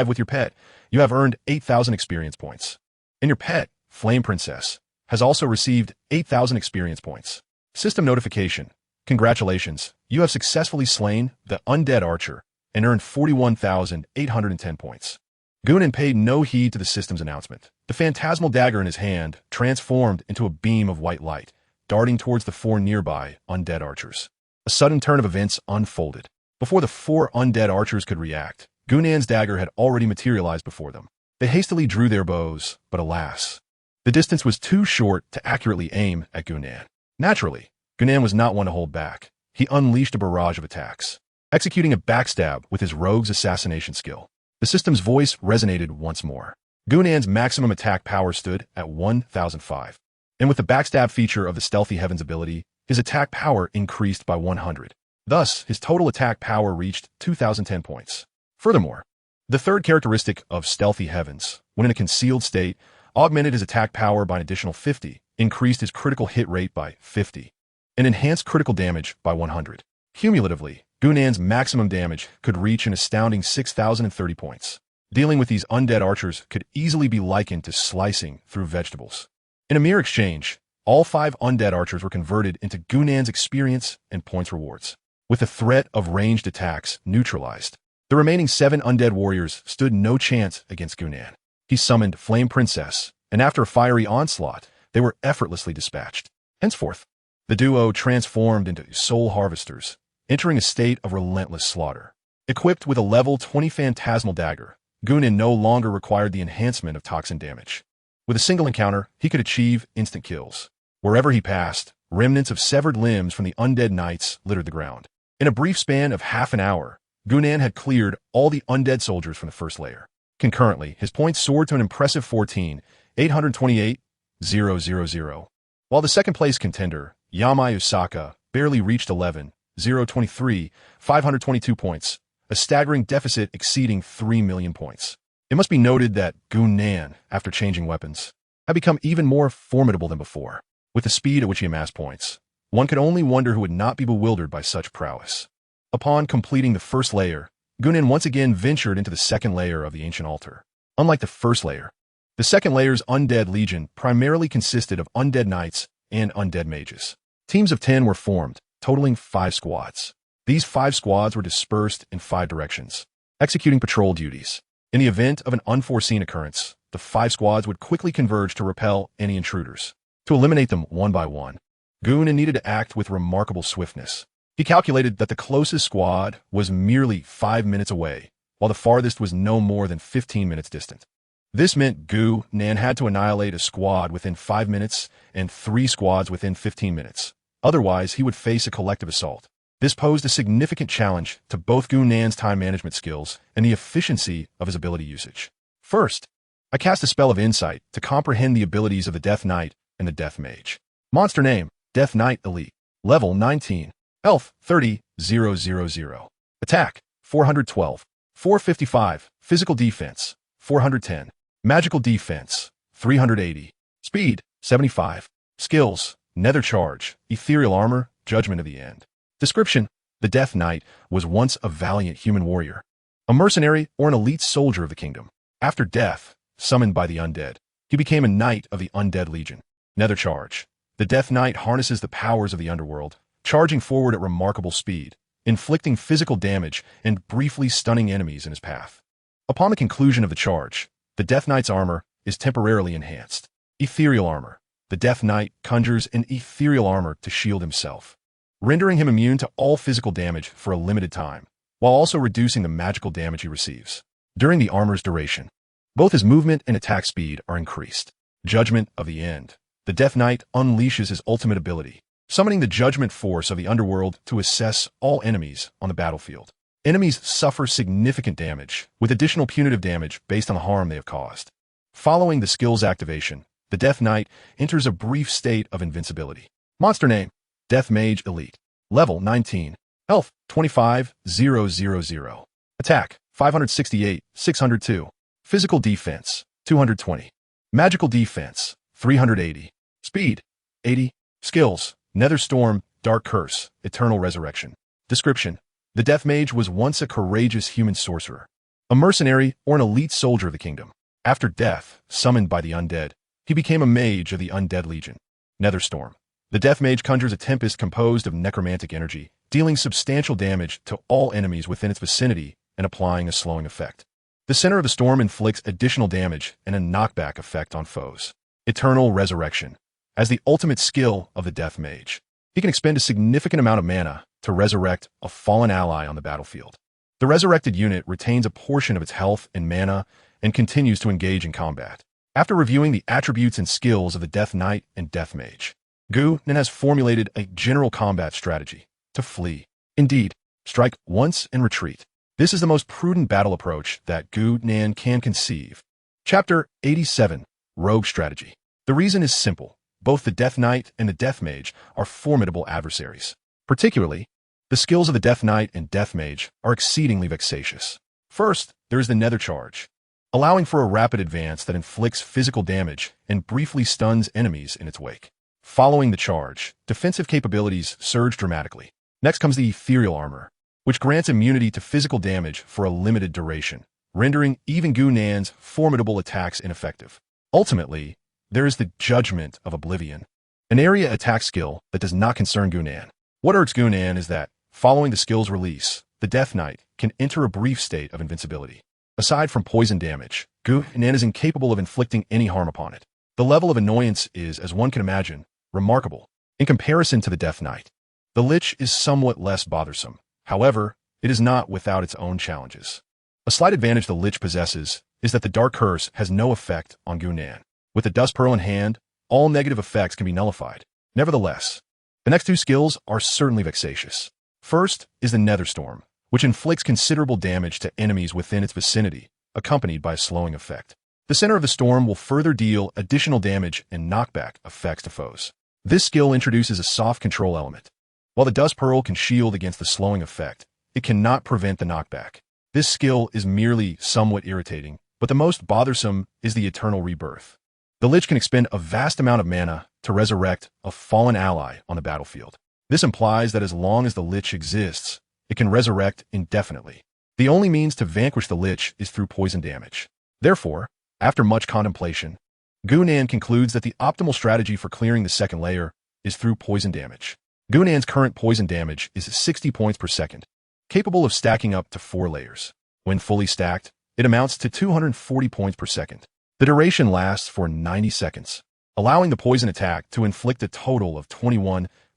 with your pet, you have earned 8,000 experience points. And your pet, Flame Princess, has also received 8,000 experience points. System notification. Congratulations, you have successfully slain the undead archer and earned 41,810 points. Gunan paid no heed to the system's announcement. The phantasmal dagger in his hand transformed into a beam of white light, darting towards the 4 nearby undead archers. A sudden turn of events unfolded. Before the 4 undead archers could react, Gunan's dagger had already materialized before them. They hastily drew their bows, but alas, the distance was too short to accurately aim at Gunan. Naturally, Gunan was not one to hold back. He unleashed a barrage of attacks, executing a backstab with his rogue's assassination skill. The system's voice resonated once more. Gunan's maximum attack power stood at 1,005, and with the backstab feature of the Stealthy Heavens ability, his attack power increased by 100. Thus, his total attack power reached 2,010 points. Furthermore, the third characteristic of Stealthy Heavens, when in a concealed state, augmented his attack power by an additional 50, increased his critical hit rate by 50, and enhanced critical damage by 100. Cumulatively, Gunan's maximum damage could reach an astounding 6,030 points. Dealing with these undead archers could easily be likened to slicing through vegetables. In a mere exchange, all 5 undead archers were converted into Gunan's experience and points rewards. With the threat of ranged attacks neutralized, the remaining 7 undead warriors stood no chance against Gunan. He summoned Flame Princess, and after a fiery onslaught, they were effortlessly dispatched. Henceforth, the duo transformed into soul harvesters, entering a state of relentless slaughter. Equipped with a level 20 phantasmal dagger, Gunan no longer required the enhancement of toxin damage. With a single encounter, he could achieve instant kills. Wherever he passed, remnants of severed limbs from the undead knights littered the ground. In a brief span of half an hour, Gunan had cleared all the undead soldiers from the first layer. Concurrently, his points soared to an impressive 14,828,000, while the second-place contender, Yamai Usaka, barely reached 11,023,522 points, a staggering deficit exceeding 3 million points. It must be noted that Gunan, after changing weapons, had become even more formidable than before. With the speed at which he amassed points, one could only wonder who would not be bewildered by such prowess. Upon completing the first layer, Gunan once again ventured into the second layer of the ancient altar. Unlike the first layer, The second layer's undead legion primarily consisted of undead knights and undead mages. Teams of 10 were formed, totaling 5 squads. These 5 squads were dispersed in 5 directions, executing patrol duties. In the event of an unforeseen occurrence, the 5 squads would quickly converge to repel any intruders. To eliminate them one by one, Goonan needed to act with remarkable swiftness. He calculated that the closest squad was merely 5 minutes away, while the farthest was no more than 15 minutes distant. This meant Goonan had to annihilate a squad within 5 minutes and 3 squads within 15 minutes. Otherwise, he would face a collective assault. This posed a significant challenge to both Goonan's time management skills and the efficiency of his ability usage. First, I cast a spell of insight to comprehend the abilities of the Death Knight and the Death Mage. Monster name, Death Knight Elite. Level 19. Health 30,000. Attack 412. 455. Physical defense 410. Magical defense 380. Speed 75. Skills, Nether Charge, Ethereal Armor, Judgment of the End. Description: the Death Knight was once a valiant human warrior, a mercenary or an elite soldier of the kingdom. After death, summoned by the undead, he became a knight of the Undead Legion. Nether Charge: the Death Knight harnesses the powers of the underworld, charging forward at remarkable speed, inflicting physical damage and briefly stunning enemies in his path. Upon the conclusion of the charge, the Death Knight's armor is temporarily enhanced. Ethereal Armor: the Death Knight conjures an ethereal armor to shield himself, rendering him immune to all physical damage for a limited time, while also reducing the magical damage he receives. During the armor's duration, both his movement and attack speed are increased. Judgment of the End: the Death Knight unleashes his ultimate ability, summoning the judgment force of the underworld to assess all enemies on the battlefield. Enemies suffer significant damage, with additional punitive damage based on the harm they have caused. Following the skill's activation, the Death Knight enters a brief state of invincibility. Monster name: Death Mage Elite. Level 19. Health 25,000. Attack 568, 602. Physical defense 220. Magical defense 380. Speed 80. Skills: Nether Storm, Dark Curse, Eternal Resurrection. Description: the Death Mage was once a courageous human sorcerer, a mercenary or an elite soldier of the kingdom. After death, summoned by the undead, he became a mage of the Undead Legion. Nether Storm: the Death Mage conjures a tempest composed of necromantic energy, dealing substantial damage to all enemies within its vicinity and applying a slowing effect. The center of the storm inflicts additional damage and a knockback effect on foes. Eternal Resurrection: as the ultimate skill of the Death Mage, he can expend a significant amount of mana to resurrect a fallen ally on the battlefield. The resurrected unit retains a portion of its health and mana and continues to engage in combat. After reviewing the attributes and skills of the Death Knight and Death Mage, Goonan has formulated a general combat strategy: to flee. Indeed, strike once and retreat. This is the most prudent battle approach that Goonan can conceive. Chapter 87. Rogue Strategy. The reason is simple. Both the Death Knight and the Death Mage are formidable adversaries. Particularly, the skills of the Death Knight and Death Mage are exceedingly vexatious. First, there is the Nether Charge, allowing for a rapid advance that inflicts physical damage and briefly stuns enemies in its wake. Following the charge, defensive capabilities surge dramatically. Next comes the Ethereal Armor, which grants immunity to physical damage for a limited duration, rendering even Goonan's formidable attacks ineffective. Ultimately, there is the Judgment of Oblivion, an area attack skill that does not concern Goonan. What irks Goonan is that, following the skill's release, the Death Knight can enter a brief state of invincibility. Aside from poison damage, Goonan is incapable of inflicting any harm upon it. The level of annoyance is, as one can imagine, remarkable. In comparison to the Death Knight, the Lich is somewhat less bothersome. However, it is not without its own challenges. A slight advantage the Lich possesses is that the Dark Curse has no effect on Goonan. With the Dust Pearl in hand, all negative effects can be nullified. Nevertheless, the next two skills are certainly vexatious. First is the Nether Storm, which inflicts considerable damage to enemies within its vicinity, accompanied by a slowing effect. The center of the storm will further deal additional damage and knockback effects to foes. This skill introduces a soft control element. While the Dust Pearl can shield against the slowing effect, it cannot prevent the knockback. This skill is merely somewhat irritating, but the most bothersome is the Eternal Rebirth. The Lich can expend a vast amount of mana to resurrect a fallen ally on the battlefield. This implies that as long as the Lich exists, it can resurrect indefinitely. The only means to vanquish the Lich is through poison damage. Therefore, After much contemplation, Gunan concludes that the optimal strategy for clearing the second layer is through poison damage. Gunan's current poison damage is 60 points per second, capable of stacking up to 4 layers. When fully stacked, it amounts to 240 points per second. The duration lasts for 90 seconds, allowing the poison attack to inflict a total of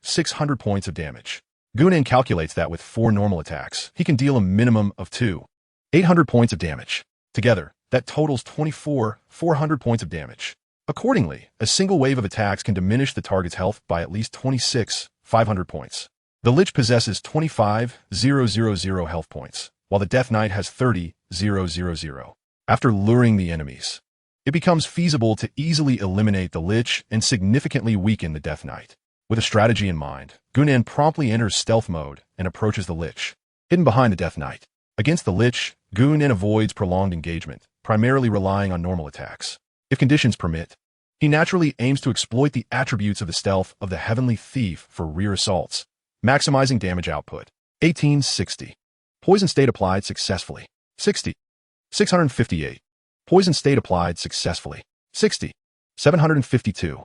600 points of damage. Gunan calculates that with 4 normal attacks, he can deal a minimum of 800 points of damage. Together, that totals 400 points of damage. Accordingly, a single wave of attacks can diminish the target's health by at least 500 points. The Lich possesses 25,000 health points, while the Death Knight has 30,000. After luring the enemies, it becomes feasible to easily eliminate the Lich and significantly weaken the Death Knight. With a strategy in mind, Gunan promptly enters stealth mode and approaches the Lich, hidden behind the Death Knight. Against the Lich, Gunan avoids prolonged engagement, primarily relying on normal attacks. If conditions permit, he naturally aims to exploit the attributes of the stealth of the Heavenly Thief for rear assaults, maximizing damage output. 1860. Poison state applied successfully. 60. 658. Poison state applied successfully. 60. 752.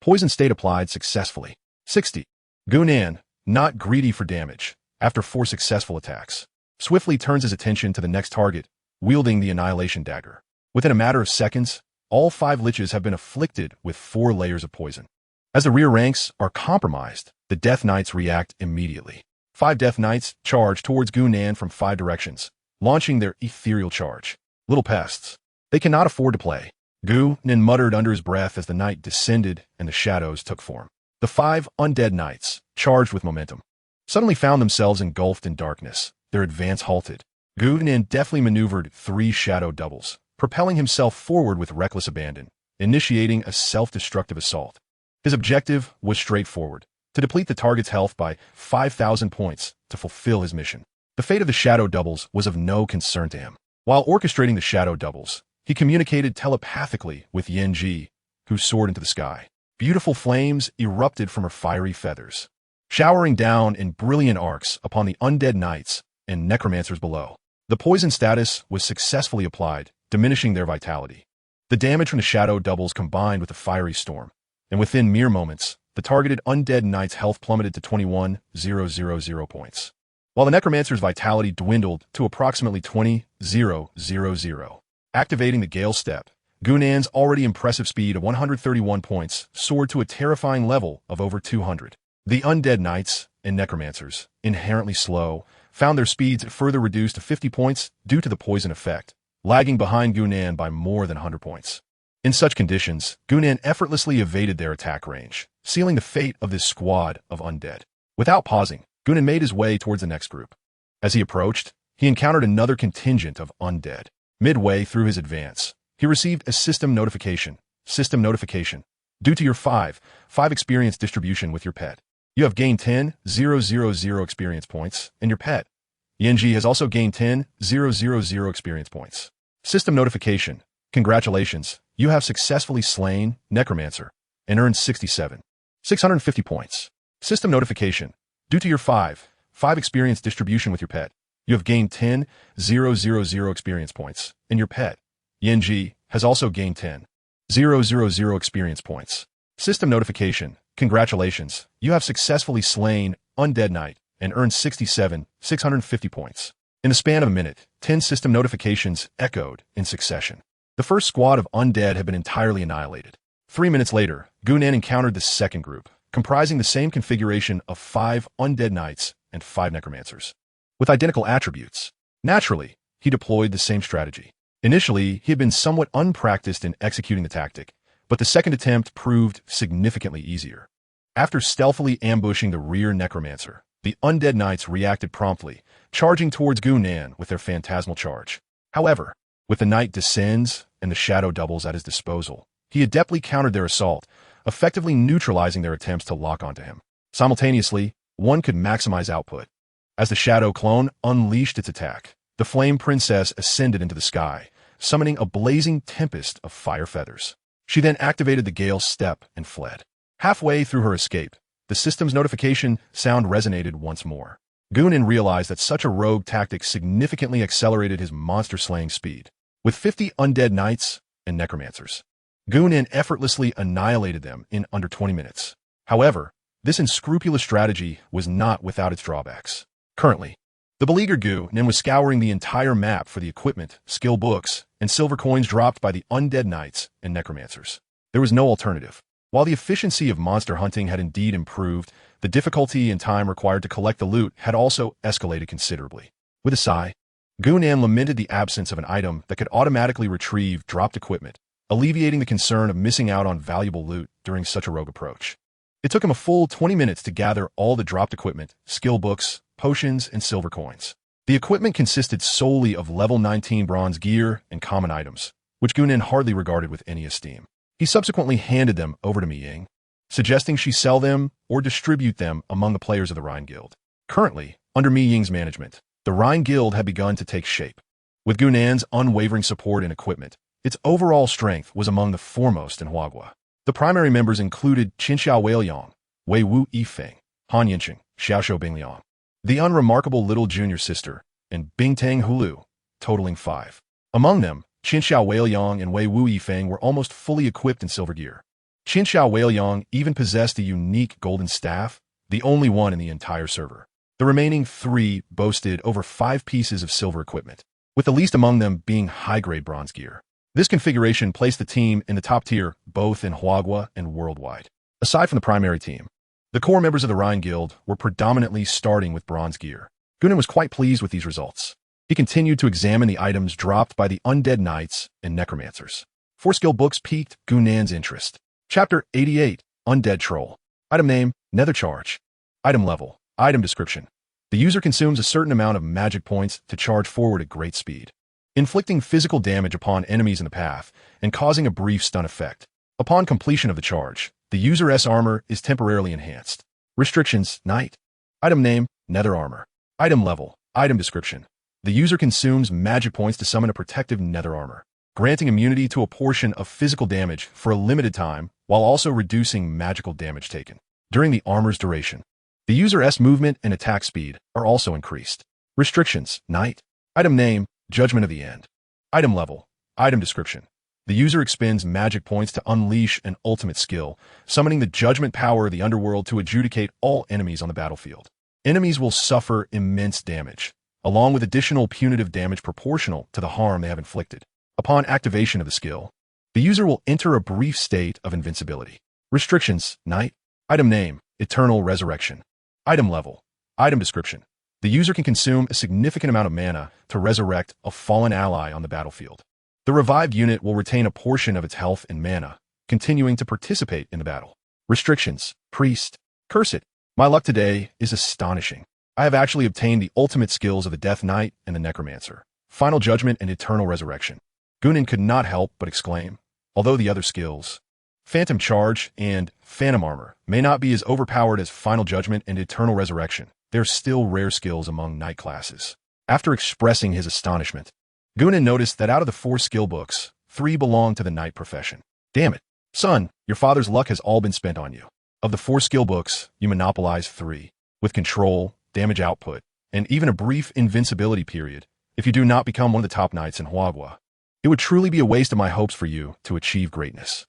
Poison state applied successfully. 60. Gunan, not greedy for damage, after 4 successful attacks, swiftly turns his attention to the next target, wielding the Annihilation Dagger. Within a matter of seconds, all 5 Liches have been afflicted with 4 layers of poison. As the rear ranks are compromised, the Death Knights react immediately. 5 Death Knights charge towards Gunan from 5 directions, launching their ethereal charge. Little pests. They cannot afford to play. Gunan muttered under his breath as the night descended and the shadows took form. The 5 undead knights, charged with momentum, suddenly found themselves engulfed in darkness, their advance halted. Gunan deftly maneuvered 3 shadow doubles, propelling himself forward with reckless abandon, initiating a self-destructive assault. His objective was straightforward: to deplete the target's health by 5,000 points to fulfill his mission. The fate of the shadow doubles was of no concern to him. While orchestrating the shadow doubles, he communicated telepathically with Yenji, who soared into the sky. Beautiful flames erupted from her fiery feathers, showering down in brilliant arcs upon the undead knights and necromancers below. The poison status was successfully applied, diminishing their vitality. The damage from the shadow doubles combined with the fiery storm, and within mere moments, the targeted undead knight's health plummeted to 21,000 points, while the necromancer's vitality dwindled to approximately 20,000. Activating the Gale Step, Gunan's already impressive speed of 131 points soared to a terrifying level of over 200. The undead knights and necromancers, inherently slow, found their speeds further reduced to 50 points due to the poison effect, lagging behind Gunan by more than 100 points. In such conditions, Gunan effortlessly evaded their attack range, sealing the fate of this squad of undead. Without pausing, Gunan made his way towards the next group. As he approached, he encountered another contingent of undead. Midway through his advance, he received a system notification. System notification. Due to your 5 experience distribution with your pet, you have gained 10,000 experience points, and your pet, Yenji, has also gained 10,000 experience points. System notification. Congratulations, you have successfully slain Necromancer and earned 650 points. System notification. Due to your 5 experience distribution with your pet, you have gained 10,000 experience points, and your pet, Yenji, has also gained 10,000 experience points. System notification. Congratulations, you have successfully slain Undead Knight and earned 650 points. In the span of a minute, 10 system notifications echoed in succession. The first squad of undead had been entirely annihilated. 3 minutes later, Gunan encountered the second group, comprising the same configuration of 5 undead knights and 5 necromancers, with identical attributes. Naturally, he deployed the same strategy. Initially, he had been somewhat unpracticed in executing the tactic, but the second attempt proved significantly easier. After stealthily ambushing the rear necromancer, the undead knights reacted promptly, charging towards Gunan with their phantasmal charge. However, with the knight descends and the shadow doubles at his disposal, he adeptly countered their assault, effectively neutralizing their attempts to lock onto him. Simultaneously, one could maximize output. As the shadow clone unleashed its attack, the flame princess ascended into the sky, summoning a blazing tempest of fire feathers. She then activated the Gale Step and fled. Halfway through her escape, the system's notification sound resonated once more. Gunan realized that such a rogue tactic significantly accelerated his monster-slaying speed. With 50 undead knights and necromancers. Gunin effortlessly annihilated them in under 20 minutes. However, this unscrupulous strategy was not without its drawbacks. Currently, the beleaguered Gunin was scouring the entire map for the equipment, skill books, and silver coins dropped by the undead knights and necromancers. There was no alternative. While the efficiency of monster hunting had indeed improved, the difficulty and time required to collect the loot had also escalated considerably. With a sigh, Gunan lamented the absence of an item that could automatically retrieve dropped equipment, alleviating the concern of missing out on valuable loot during such a rogue approach. It took him a full 20 minutes to gather all the dropped equipment, skill books, potions, and silver coins. The equipment consisted solely of level 19 bronze gear and common items, which Gunan hardly regarded with any esteem. He subsequently handed them over to Mi Ying, suggesting she sell them or distribute them among the players of the Rhine Guild. Currently, under Mi Ying's management, the Rhine Guild had begun to take shape. With Gunan's unwavering support and equipment, its overall strength was among the foremost in Huagua. The primary members included Qinxiao Weiliang, Wei Wu Yifeng, Han Yinqing, Xiaoshou Bingliang, the unremarkable little junior sister, and Bingtang Hulu, totaling 5. Among them, Qinxiao Weiliang and Wei Wu Yifeng were almost fully equipped in silver gear. Qinxiao Weiliang even possessed a unique golden staff, the only one in the entire server. The remaining 3 boasted over 5 pieces of silver equipment, with the least among them being high-grade bronze gear. This configuration placed the team in the top tier both in Huagua and worldwide. Aside from the primary team, the core members of the Rhine Guild were predominantly starting with bronze gear. Gunan was quite pleased with these results. He continued to examine the items dropped by the undead knights and necromancers. 4 skill books piqued Gunan's interest. Chapter 88, Undead Troll. Item name, Nether Charge. Item level, item description. The user consumes a certain amount of magic points to charge forward at great speed, inflicting physical damage upon enemies in the path and causing a brief stun effect. Upon completion of the charge, the user's armor is temporarily enhanced. Restrictions, Knight. Item name, Nether Armor. Item level, item description. The user consumes magic points to summon a protective nether armor, granting immunity to a portion of physical damage for a limited time while also reducing magical damage taken. During the armor's duration, the user's movement and attack speed are also increased. Restrictions, Knight. Item name, Judgment of the End. Item level, item description. The user expends magic points to unleash an ultimate skill, summoning the judgment power of the underworld to adjudicate all enemies on the battlefield. Enemies will suffer immense damage, along with additional punitive damage proportional to the harm they have inflicted. Upon activation of the skill, the user will enter a brief state of invincibility. Restrictions, Knight. Item name, Eternal Resurrection. Item level, item description. The user can consume a significant amount of mana to resurrect a fallen ally on the battlefield. The revived unit will retain a portion of its health and mana, continuing to participate in the battle. Restrictions, Priest. Curse it. My luck today is astonishing. I have actually obtained the ultimate skills of the Death Knight and the Necromancer, Final Judgment and Eternal Resurrection. Gunan could not help but exclaim, although the other skills, Phantom Charge and Phantom Armor, may not be as overpowered as Final Judgment and Eternal Resurrection, they are still rare skills among knight classes. After expressing his astonishment, Gunan noticed that out of the 4 skill books, 3 belonged to the knight profession. Damn it, son, your father's luck has all been spent on you. Of the 4 skill books, you monopolize 3, with control, damage output, and even a brief invincibility period if you do not become one of the top knights in Huagua. It would truly be a waste of my hopes for you to achieve greatness.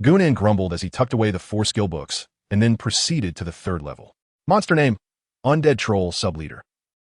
Gunan grumbled as he tucked away the 4 skill books and then proceeded to the 3rd level. Monster name, Undead Troll Subleader.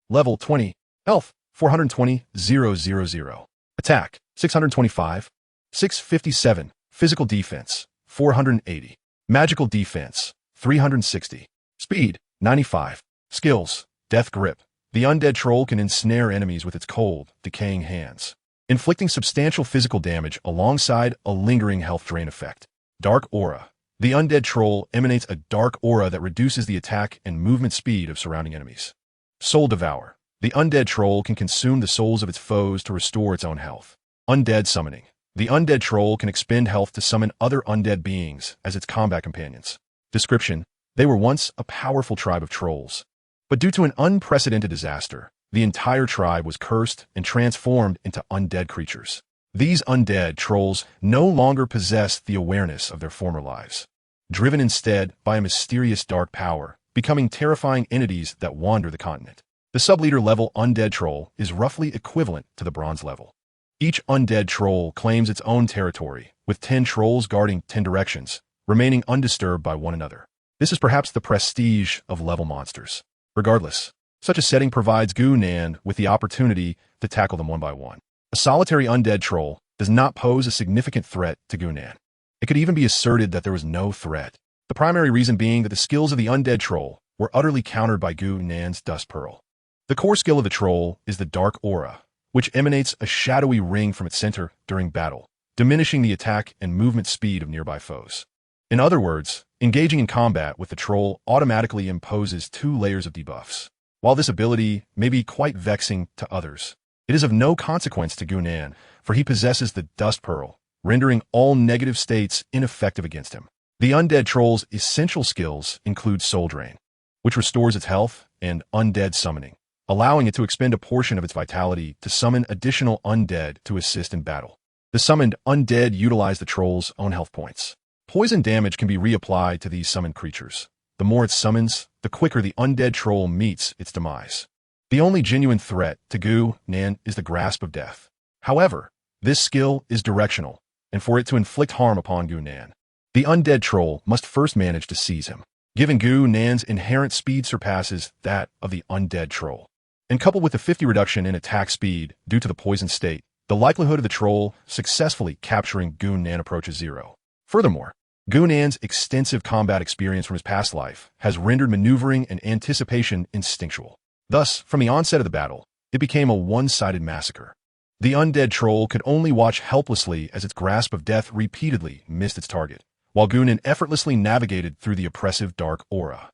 Level 20, Health, 420,000. Attack, 625. 657. Physical Defense, 480. Magical Defense, 360. Speed, 95. Skills, Death Grip. The undead troll can ensnare enemies with its cold, decaying hands, inflicting substantial physical damage alongside a lingering health drain effect. Dark Aura. The undead troll emanates a dark aura that reduces the attack and movement speed of surrounding enemies. Soul Devour. The undead troll can consume the souls of its foes to restore its own health. Undead Summoning. The undead troll can expend health to summon other undead beings as its combat companions. Description. They were once a powerful tribe of trolls, but due to an unprecedented disaster, the entire tribe was cursed and transformed into undead creatures. These undead trolls no longer possessed the awareness of their former lives, driven instead by a mysterious dark power, becoming terrifying entities that wander the continent. The subleader level undead troll is roughly equivalent to the bronze level. Each undead troll claims its own territory, with 10 trolls guarding 10 directions, remaining undisturbed by one another. This is perhaps the prestige of level monsters. Regardless, such a setting provides Gu-Nan with the opportunity to tackle them one by one. A solitary undead troll does not pose a significant threat to Gu-Nan. It could even be asserted that there was no threat. The primary reason being that the skills of the undead troll were utterly countered by Gu-Nan's Dust Pearl. The core skill of the troll is the Dark Aura, which emanates a shadowy ring from its center during battle, diminishing the attack and movement speed of nearby foes. In other words, engaging in combat with the troll automatically imposes 2 layers of debuffs. While this ability may be quite vexing to others, it is of no consequence to Gu-Nan, for he possesses the Dust Pearl, rendering all negative states ineffective against him. The undead troll's essential skills include Soul Drain, which restores its health, and Undead Summoning, allowing it to expend a portion of its vitality to summon additional undead to assist in battle. The summoned undead utilize the troll's own health points. Poison damage can be reapplied to these summoned creatures. The more it summons, the quicker the undead troll meets its demise. The only genuine threat to Gu-Nan is the Grasp of Death. However, this skill is directional, and for it to inflict harm upon Gu-Nan, the undead troll must first manage to seize him. Given Gu-Nan's inherent speed surpasses that of the undead troll, and coupled with the 50 reduction in attack speed due to the poison state, the likelihood of the troll successfully capturing Gu-Nan approaches 0. Furthermore, Gu-Nan's extensive combat experience from his past life has rendered maneuvering and anticipation instinctual. Thus, from the onset of the battle, it became a one-sided massacre. The undead troll could only watch helplessly as its Grasp of Death repeatedly missed its target, while Gu-Nan effortlessly navigated through the oppressive Dark Aura.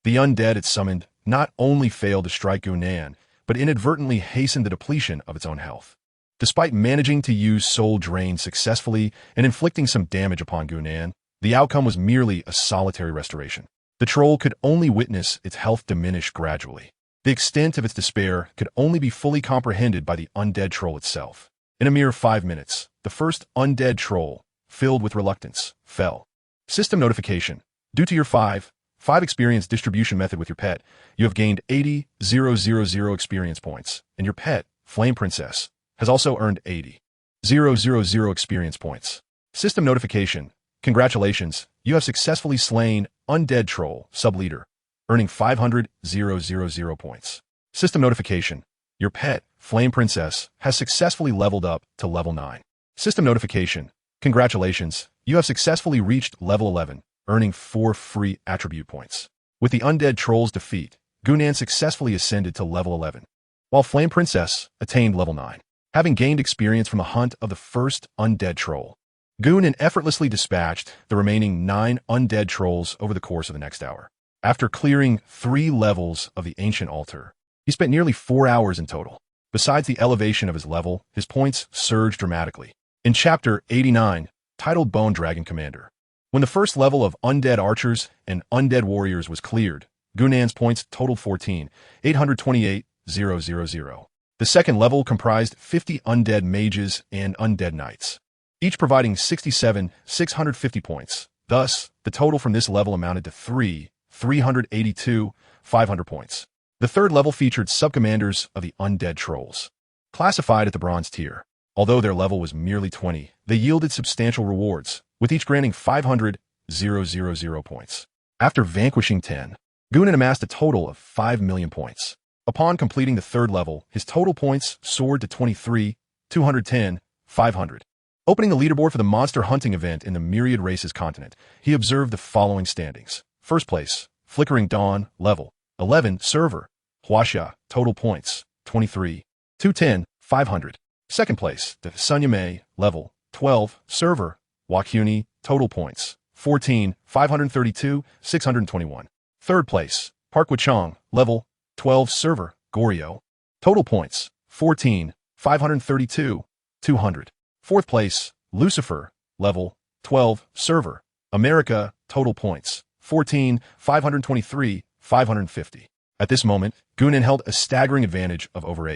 The undead it summoned not only failed to strike Gu-Nan, but inadvertently hastened the depletion of its own health. Despite managing to use Soul Drain successfully and inflicting some damage upon Gu-Nan, the outcome was merely a solitary restoration. The troll could only witness its health diminish gradually. The extent of its despair could only be fully comprehended by the undead troll itself. In a mere 5 minutes, the first undead troll, filled with reluctance, fell. System notification. Due to your 5 experience distribution method with your pet, you have gained 80,000 experience points, and your pet, Flame Princess, has also earned 80,000 experience points. System notification. Congratulations, you have successfully slain Undead Troll, Sub-Leader, earning 500,000 points. System notification. Your pet, Flame Princess, has successfully leveled up to level 9. System notification. Congratulations, you have successfully reached level 11, earning 4 free attribute points. With the Undead Troll's defeat, Gu-Nan successfully ascended to level 11, while Flame Princess attained level 9. Having gained experience from the hunt of the first Undead Troll, Gu-Nan effortlessly dispatched the remaining 9 undead trolls over the course of the next hour. After clearing 3 levels of the Ancient Altar, he spent nearly 4 hours in total. Besides the elevation of his level, his points surged dramatically. In Chapter 89, titled Bone Dragon Commander, when the first level of Undead Archers and Undead Warriors was cleared, Gu-Nan's points totaled 14,828,000. The second level comprised 50 Undead Mages and Undead Knights, each providing 67,650 points. Thus, the total from this level amounted to 382,500 points. The third level featured subcommanders of the Undead Trolls, classified at the Bronze tier. Although their level was merely 20, they yielded substantial rewards, with each granting 500,000 points. After vanquishing 10, Gu-Nan amassed a total of 5 million points. Upon completing the third level, his total points soared to 23,210,500. Opening the leaderboard for the monster hunting event in the Myriad Races continent, he observed the following standings. First place, Flickering Dawn, level 11, server, Huaxia, total points, 23,210,500. Second place, the Sunyame, level 12, server, Wakuni, total points, 14,532,621. Third place, Park Wuchang, level 12, server, Goryeo, total points, 14,532,200. Fourth place, Lucifer, level 12, server, America, total points, 14,523,550. At this moment, Gu-Nan held a staggering advantage of over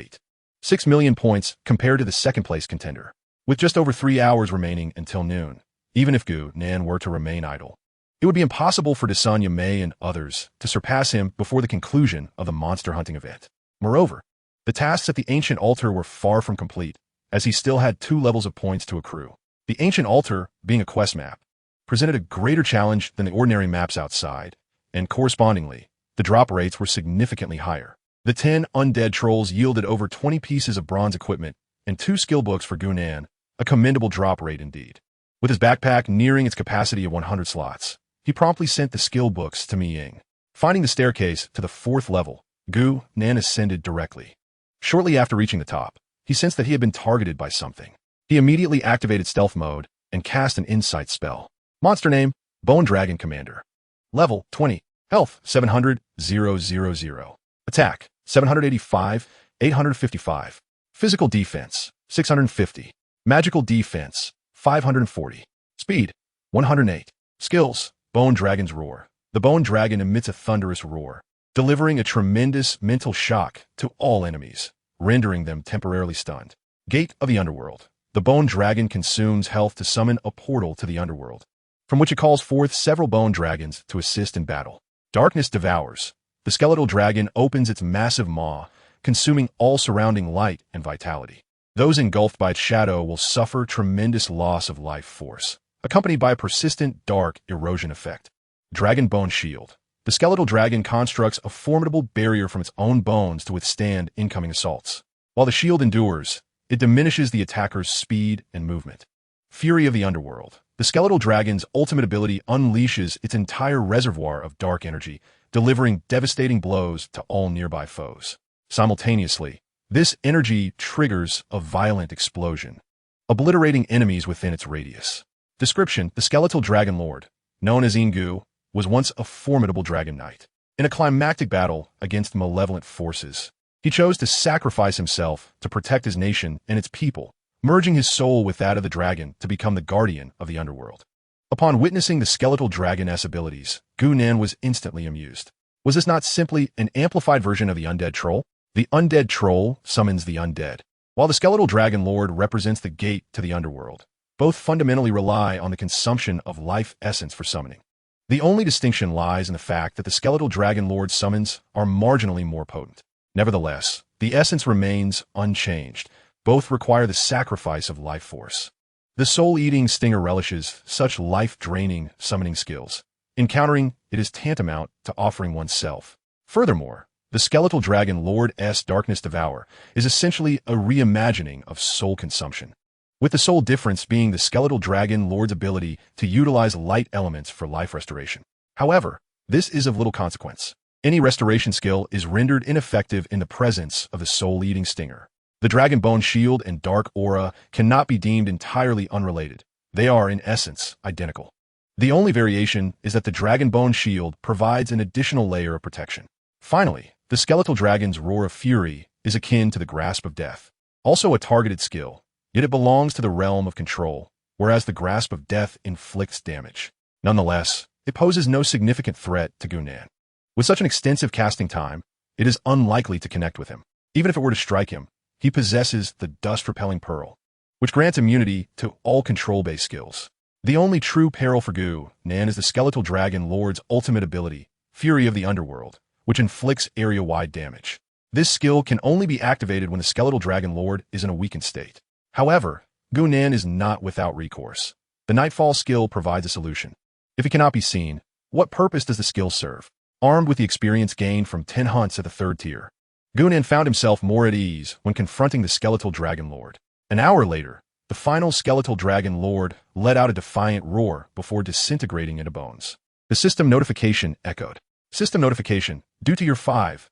6 million points compared to the second place contender. With just over 3 hours remaining until noon, even if Gu-Nan were to remain idle, it would be impossible for Desanya Mei and others to surpass him before the conclusion of the monster hunting event. Moreover, the tasks at the Ancient Altar were far from complete, as he still had 2 levels of points to accrue. The Ancient Altar, being a quest map, presented a greater challenge than the ordinary maps outside, and correspondingly, the drop rates were significantly higher. The 10 undead trolls yielded over 20 pieces of bronze equipment and 2 skill books for Gunan, a commendable drop rate indeed. With his backpack nearing its capacity of 100 slots, he promptly sent the skill books to Mi Ying. Finding the staircase to the 4th level, Gunan ascended directly. Shortly after reaching the top, he sensed that he had been targeted by something. He immediately activated stealth mode and cast an insight spell. Monster name, Bone Dragon Commander. Level 20. Health 700, 000. Attack 785, 855. Physical defense 650. Magical defense 540. Speed 108. Skills, Bone Dragon's Roar. The Bone Dragon emits a thunderous roar, delivering a tremendous mental shock to all enemies, rendering them temporarily stunned. Gate of the Underworld. The Bone Dragon consumes health to summon a portal to the Underworld, from which it calls forth several bone dragons to assist in battle. Darkness devours. The skeletal dragon opens its massive maw, consuming all surrounding light and vitality. Those engulfed by its shadow will suffer tremendous loss of life force, accompanied by a persistent dark erosion effect. Dragon Bone Shield. The skeletal dragon constructs a formidable barrier from its own bones to withstand incoming assaults. While the shield endures, it diminishes the attacker's speed and movement. Fury of the Underworld. The skeletal dragon's ultimate ability unleashes its entire reservoir of dark energy, delivering devastating blows to all nearby foes. Simultaneously, this energy triggers a violent explosion, obliterating enemies within its radius. Description: the skeletal dragon lord, known as Ingu, was once a formidable dragon knight. In a climactic battle against malevolent forces, he chose to sacrifice himself to protect his nation and its people, merging his soul with that of the dragon to become the guardian of the underworld. Upon witnessing the skeletal dragoness abilities, Gunan was instantly amused. Was this not simply an amplified version of the undead troll? The undead troll summons the undead, while the skeletal dragon lord represents the gate to the underworld. Both fundamentally rely on the consumption of life essence for summoning. The only distinction lies in the fact that the skeletal dragon lord's summons are marginally more potent. Nevertheless, the essence remains unchanged. Both require the sacrifice of life force. The soul-eating stinger relishes such life-draining summoning skills. Encountering it is tantamount to offering oneself. Furthermore, the skeletal dragon Lord's Darkness Devour is essentially a reimagining of soul consumption, with the sole difference being the skeletal dragon lord's ability to utilize light elements for life restoration. However, this is of little consequence. Any restoration skill is rendered ineffective in the presence of the soul-eating stinger. The Dragon Bone Shield and Dark Aura cannot be deemed entirely unrelated. They are, in essence, identical. The only variation is that the Dragon Bone Shield provides an additional layer of protection. Finally, the skeletal dragon's Roar of Fury is akin to the Grasp of Death, also a targeted skill, yet it belongs to the realm of control, whereas the Grasp of Death inflicts damage. Nonetheless, it poses no significant threat to Gunan. With such an extensive casting time, it is unlikely to connect with him. Even if it were to strike him, he possesses the Dust-Repelling Pearl, which grants immunity to all control-based skills. The only true peril for Gunan is the skeletal dragon lord's ultimate ability, Fury of the Underworld, which inflicts area-wide damage. This skill can only be activated when the skeletal dragon lord is in a weakened state. However, Gunan is not without recourse. The Nightfall skill provides a solution. If it cannot be seen, what purpose does the skill serve? Armed with the experience gained from 10 hunts at the 3rd tier, Gunan found himself more at ease when confronting the skeletal dragon lord. An hour later, the final skeletal dragon lord let out a defiant roar before disintegrating into bones. The system notification echoed. System notification: due to your 5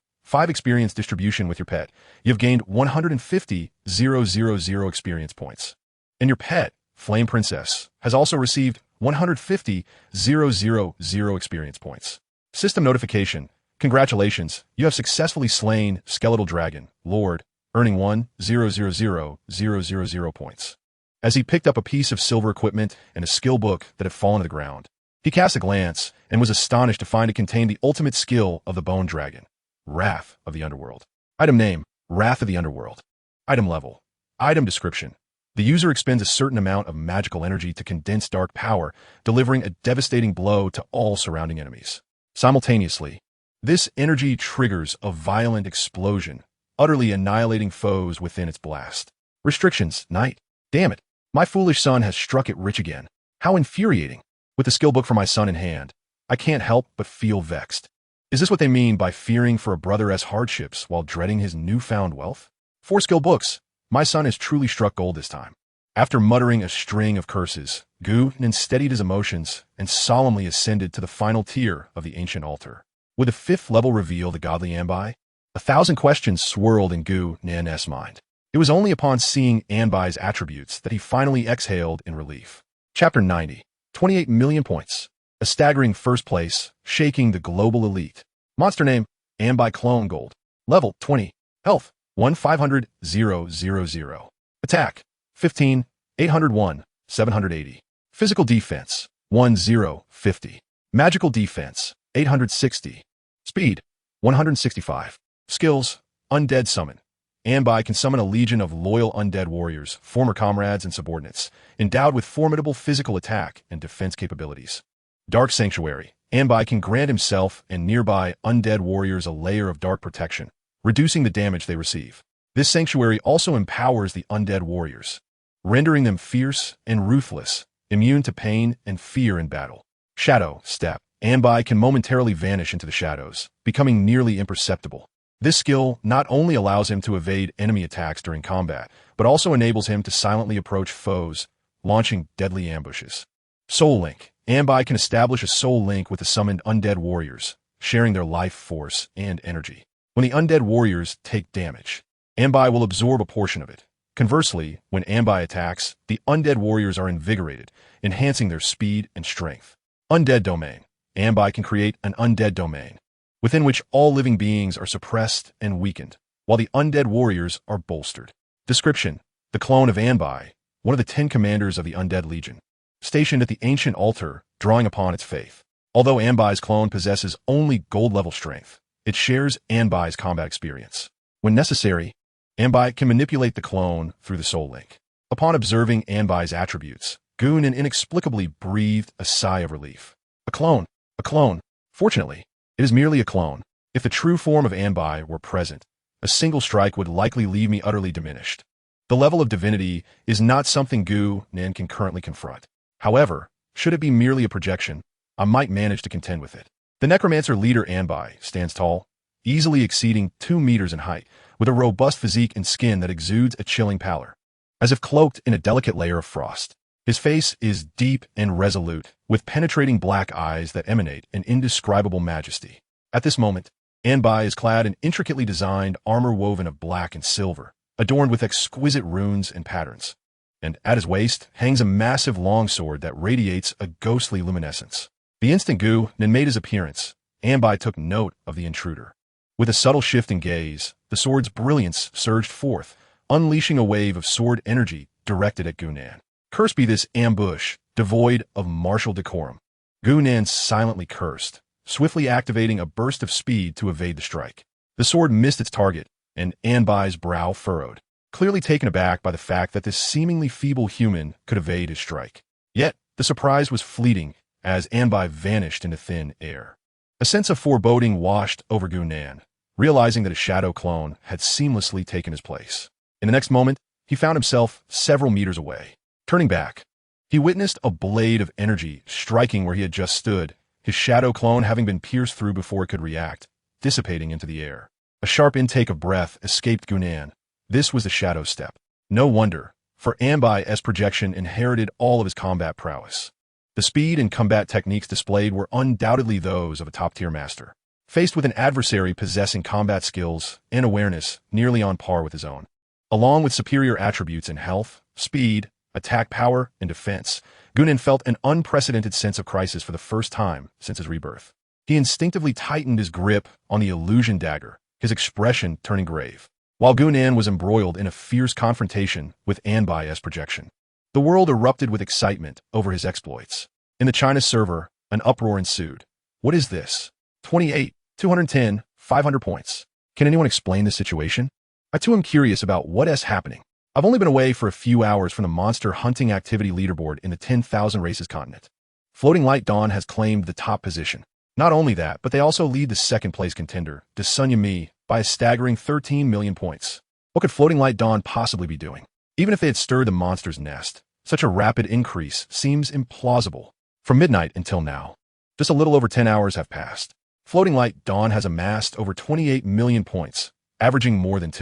experience distribution with your pet, you've gained 150,000 experience points. And your pet, Flame Princess, has also received 150,000 experience points. System notification: congratulations, you have successfully slain Skeletal Dragon Lord, earning 1,000,000 points. As he picked up a piece of silver equipment and a skill book that had fallen to the ground, he cast a glance and was astonished to find it contained the ultimate skill of the Bone Dragon, Wrath of the Underworld. Item name: Wrath of the Underworld. Item level. Item description: the user expends a certain amount of magical energy to condense dark power, delivering a devastating blow to all surrounding enemies. Simultaneously, this energy triggers a violent explosion, utterly annihilating foes within its blast. Restrictions, night. Damn it. My foolish son has struck it rich again. How infuriating. With the skill book for my son in hand, I can't help but feel vexed. Is this what they mean by fearing for a brother's hardships while dreading his newfound wealth? 4 skill books. My son has truly struck gold this time. After muttering a string of curses, Gu Nin steadied his emotions and solemnly ascended to the final tier of the ancient altar. Would the 5th level reveal the godly Anbai? 1,000 questions swirled in Gu Nin's mind. It was only upon seeing Anbai's attributes that he finally exhaled in relief. Chapter 90. 28 million points. A staggering first place, shaking the global elite. Monster name, Anbai Clone Gold. Level, 20. Health, 1,500,000. Attack, 15, 801, 780. Physical defense, 1050. Magical defense, 860. Speed, 165. Skills, Undead Summon. Anbai can summon a legion of loyal undead warriors, former comrades and subordinates, endowed with formidable physical attack and defense capabilities. Dark Sanctuary. Anbai can grant himself and nearby undead warriors a layer of dark protection, reducing the damage they receive. This sanctuary also empowers the undead warriors, rendering them fierce and ruthless, immune to pain and fear in battle. Shadow Step. Anbai can momentarily vanish into the shadows, becoming nearly imperceptible. This skill not only allows him to evade enemy attacks during combat, but also enables him to silently approach foes, launching deadly ambushes. Soul Link. Anbai can establish a soul link with the summoned undead warriors, sharing their life force and energy. When the undead warriors take damage, Anbai will absorb a portion of it. Conversely, when Anbai attacks, the undead warriors are invigorated, enhancing their speed and strength. Undead Domain. Anbai can create an undead domain, within which all living beings are suppressed and weakened, while the undead warriors are bolstered. Description. The clone of Anbai, one of the 10 commanders of the Undead Legion, stationed at the ancient altar, drawing upon its faith. Although Anbai's clone possesses only gold-level strength, it shares Anbai's combat experience. When necessary, Anbai can manipulate the clone through the soul link. Upon observing Anbai's attributes, Gu Nin inexplicably breathed a sigh of relief. A clone. A clone. Fortunately, it is merely a clone. If the true form of Anbai were present, a single strike would likely leave me utterly diminished. The level of divinity is not something Gu Nin can currently confront. However, should it be merely a projection, I might manage to contend with it. The necromancer leader Anbai stands tall, easily exceeding 2 meters in height, with a robust physique and skin that exudes a chilling pallor, as if cloaked in a delicate layer of frost. His face is deep and resolute, with penetrating black eyes that emanate an indescribable majesty. At this moment, Anbai is clad in intricately designed armor woven of black and silver, adorned with exquisite runes and patterns. And at his waist hangs a massive longsword that radiates a ghostly luminescence. The instant Gu Nin made his appearance, Anbai took note of the intruder. With a subtle shift in gaze, the sword's brilliance surged forth, unleashing a wave of sword energy directed at Gu Nin. Cursed be this ambush, devoid of martial decorum. Gu Nin silently cursed, swiftly activating a burst of speed to evade the strike. The sword missed its target, and Anbai's brow furrowed, clearly taken aback by the fact that this seemingly feeble human could evade his strike. Yet, the surprise was fleeting as Anbai vanished into thin air. A sense of foreboding washed over Gu Nin, realizing that a shadow clone had seamlessly taken his place. In the next moment, he found himself several meters away. Turning back, he witnessed a blade of energy striking where he had just stood, his shadow clone having been pierced through before it could react, dissipating into the air. A sharp intake of breath escaped Gu Nin. This was the shadow step. No wonder, for Anbai's projection inherited all of his combat prowess. The speed and combat techniques displayed were undoubtedly those of a top-tier master, faced with an adversary possessing combat skills and awareness nearly on par with his own. Along with superior attributes in health, speed, attack power, and defense, Gu Nin felt an unprecedented sense of crisis for the first time since his rebirth. He instinctively tightened his grip on the illusion dagger, his expression turning grave, while Gu Nin was embroiled in a fierce confrontation with Anbai's projection. The world erupted with excitement over his exploits. In the China server, an uproar ensued. What is this? 28, 210, 500 points. Can anyone explain this situation? I too am curious about what is happening. I've only been away for a few hours from the monster hunting activity leaderboard in the 10,000 races continent. Floating Light Dawn has claimed the top position. Not only that, but they also lead the second-place contender, Desunya Mi, by a staggering 13 million points. What could Floating Light Dawn possibly be doing? Even if they had stirred the monster's nest, such a rapid increase seems implausible. From midnight until now, just a little over 10 hours have passed. Floating Light Dawn has amassed over 28 million points, averaging more than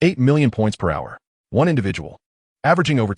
8 million points per hour. One individual, averaging over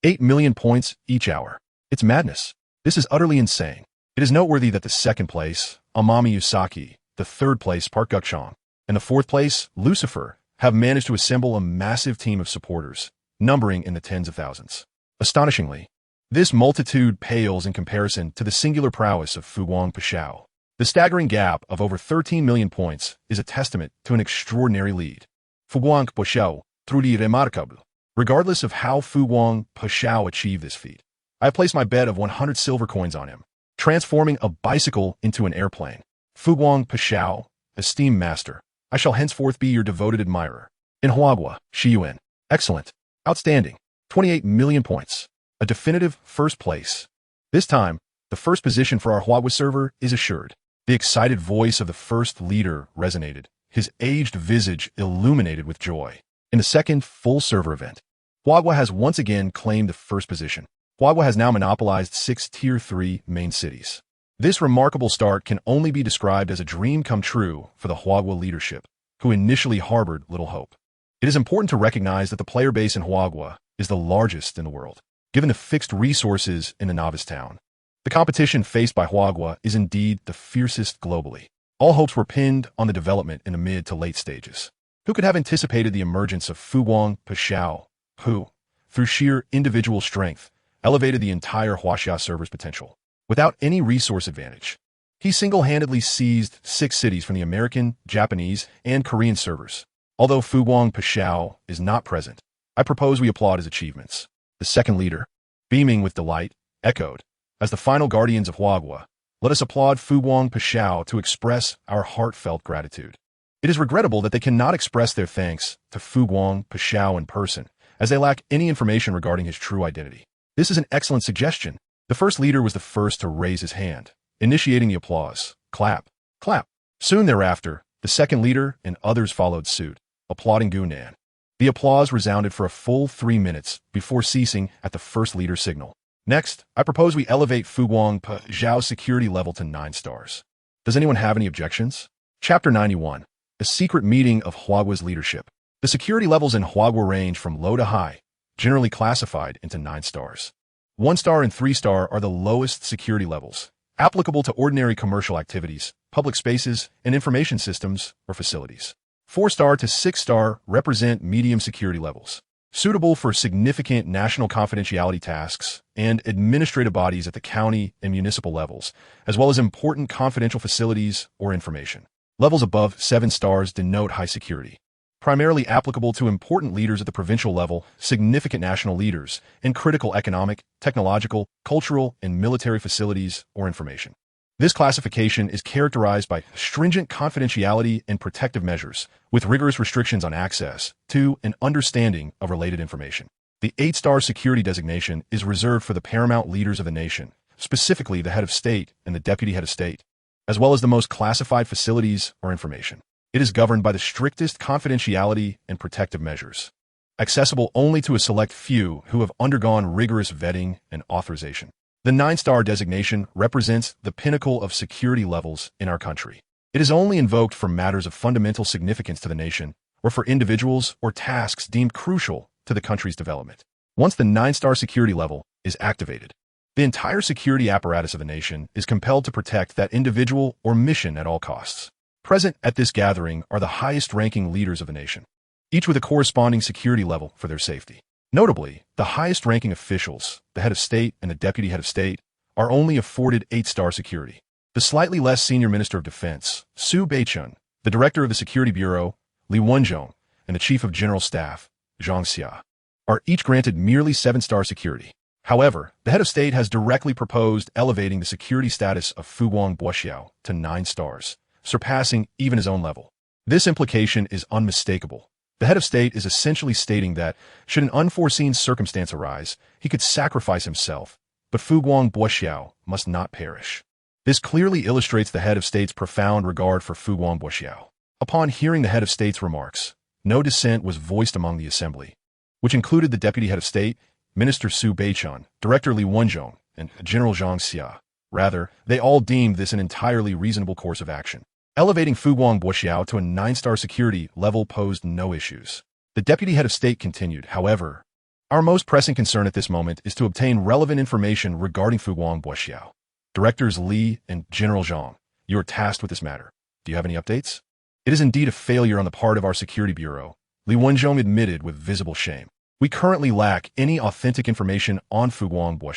8 million points each hour. It's madness. This is utterly insane. It is noteworthy that the second place, Amami Yusaki, the third place, Park Gukchong, and the fourth place, Lucifer, have managed to assemble a massive team of supporters, numbering in the tens of thousands. Astonishingly, this multitude pales in comparison to the singular prowess of Fuguang Pashao. The staggering gap of over 13 million points is a testament to an extraordinary lead. Fuguang Pashao, truly remarkable. Regardless of how Fuguang Pashao achieved this feat, I placed my bet of 100 silver coins on him, transforming a bicycle into an airplane. Fuguang Pashao, esteemed master, I shall henceforth be your devoted admirer. In Huagua, Shiyuan. Excellent. Outstanding. 28 million points. A definitive first place. This time, the first position for our Huagua server is assured. The excited voice of the first leader resonated, his aged visage illuminated with joy. In the second full server event, Huagua has once again claimed the first position. Huagua has now monopolized 6 Tier 3 main cities. This remarkable start can only be described as a dream come true for the Huagua leadership, who initially harbored little hope. It is important to recognize that the player base in Huagua is the largest in the world, given the fixed resources in the novice town. The competition faced by Huagua is indeed the fiercest globally. All hopes were pinned on the development in the mid to late stages. Who could have anticipated the emergence of Fuguang Pashao, who, through sheer individual strength, elevated the entire Huaxia server's potential? Without any resource advantage, he single-handedly seized 6 cities from the American, Japanese, and Korean servers. Although Fuguang Pashao is not present, I propose we applaud his achievements. The second leader, beaming with delight, echoed, as the final guardians of Huagua, let us applaud Fuguang Pashao to express our heartfelt gratitude. It is regrettable that they cannot express their thanks to Fuguang Pashao in person, as they lack any information regarding his true identity. This is an excellent suggestion. The first leader was the first to raise his hand, initiating the applause. Clap, clap. Soon thereafter, the second leader and others followed suit, applauding Gunan. The applause resounded for a full 3 minutes before ceasing at the first leader's signal. Next, I propose we elevate Fuguang Paxiao's security level to 9 stars. Does anyone have any objections? Chapter 91. A secret meeting of Huagua's leadership. The security levels in Huagua range from low to high, generally classified into 9 stars. 1 star and 3 star are the lowest security levels, applicable to ordinary commercial activities, public spaces, and information systems or facilities. 4 star to 6 star represent medium security levels, suitable for significant national confidentiality tasks and administrative bodies at the county and municipal levels, as well as important confidential facilities or information. Levels above 7 stars denote high security, primarily applicable to important leaders at the provincial level, significant national leaders, and critical economic, technological, cultural, and military facilities or information. This classification is characterized by stringent confidentiality and protective measures, with rigorous restrictions on access to and understanding of related information. The 8-star security designation is reserved for the paramount leaders of the nation, specifically the head of state and the deputy head of state, as well as the most classified facilities or information. It is governed by the strictest confidentiality and protective measures, accessible only to a select few who have undergone rigorous vetting and authorization. The 9-star designation represents the pinnacle of security levels in our country. It is only invoked for matters of fundamental significance to the nation or for individuals or tasks deemed crucial to the country's development. Once the 9-star security level is activated, the entire security apparatus of the nation is compelled to protect that individual or mission at all costs. Present at this gathering are the highest-ranking leaders of the nation, each with a corresponding security level for their safety. Notably, the highest-ranking officials, the head of state and the deputy head of state, are only afforded 8-star security. The slightly less senior Minister of Defense, Su Beichun, the Director of the Security Bureau, Li Wenzhong, and the Chief of General Staff, Zhang Xia, are each granted merely 7-star security. However, the head of state has directly proposed elevating the security status of Fuguang Boxiao to 9 stars, surpassing even his own level. This implication is unmistakable. The head of state is essentially stating that, should an unforeseen circumstance arise, he could sacrifice himself, but Fuguang Boxiao must not perish. This clearly illustrates the head of state's profound regard for Fuguang Boxiao. Upon hearing the head of state's remarks, no dissent was voiced among the assembly. which included the deputy head of state, Minister Su Beichun, Director Li Wenzhong, and General Zhang Xia. Rather, they all deemed this an entirely reasonable course of action. Elevating Fu Guangbo to a 9-star security level posed no issues. The deputy head of state continued, however, our most pressing concern at this moment is to obtain relevant information regarding Fu Guangbo. Directors Li and General Zhang, you are tasked with this matter. Do you have any updates? It is indeed a failure on the part of our security bureau, Li Wenzhong admitted with visible shame. We currently lack any authentic information on Fu Guangbo.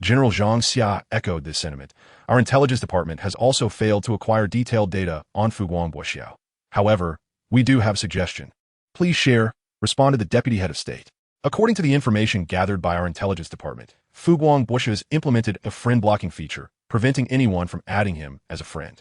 General Zhang Xia echoed this sentiment. Our intelligence department has also failed to acquire detailed data on Fu Guangbo. However, we do have a suggestion. Please share, responded the deputy head of state. According to the information gathered by our intelligence department, Fu Guangbo has implemented a friend blocking feature, preventing anyone from adding him as a friend.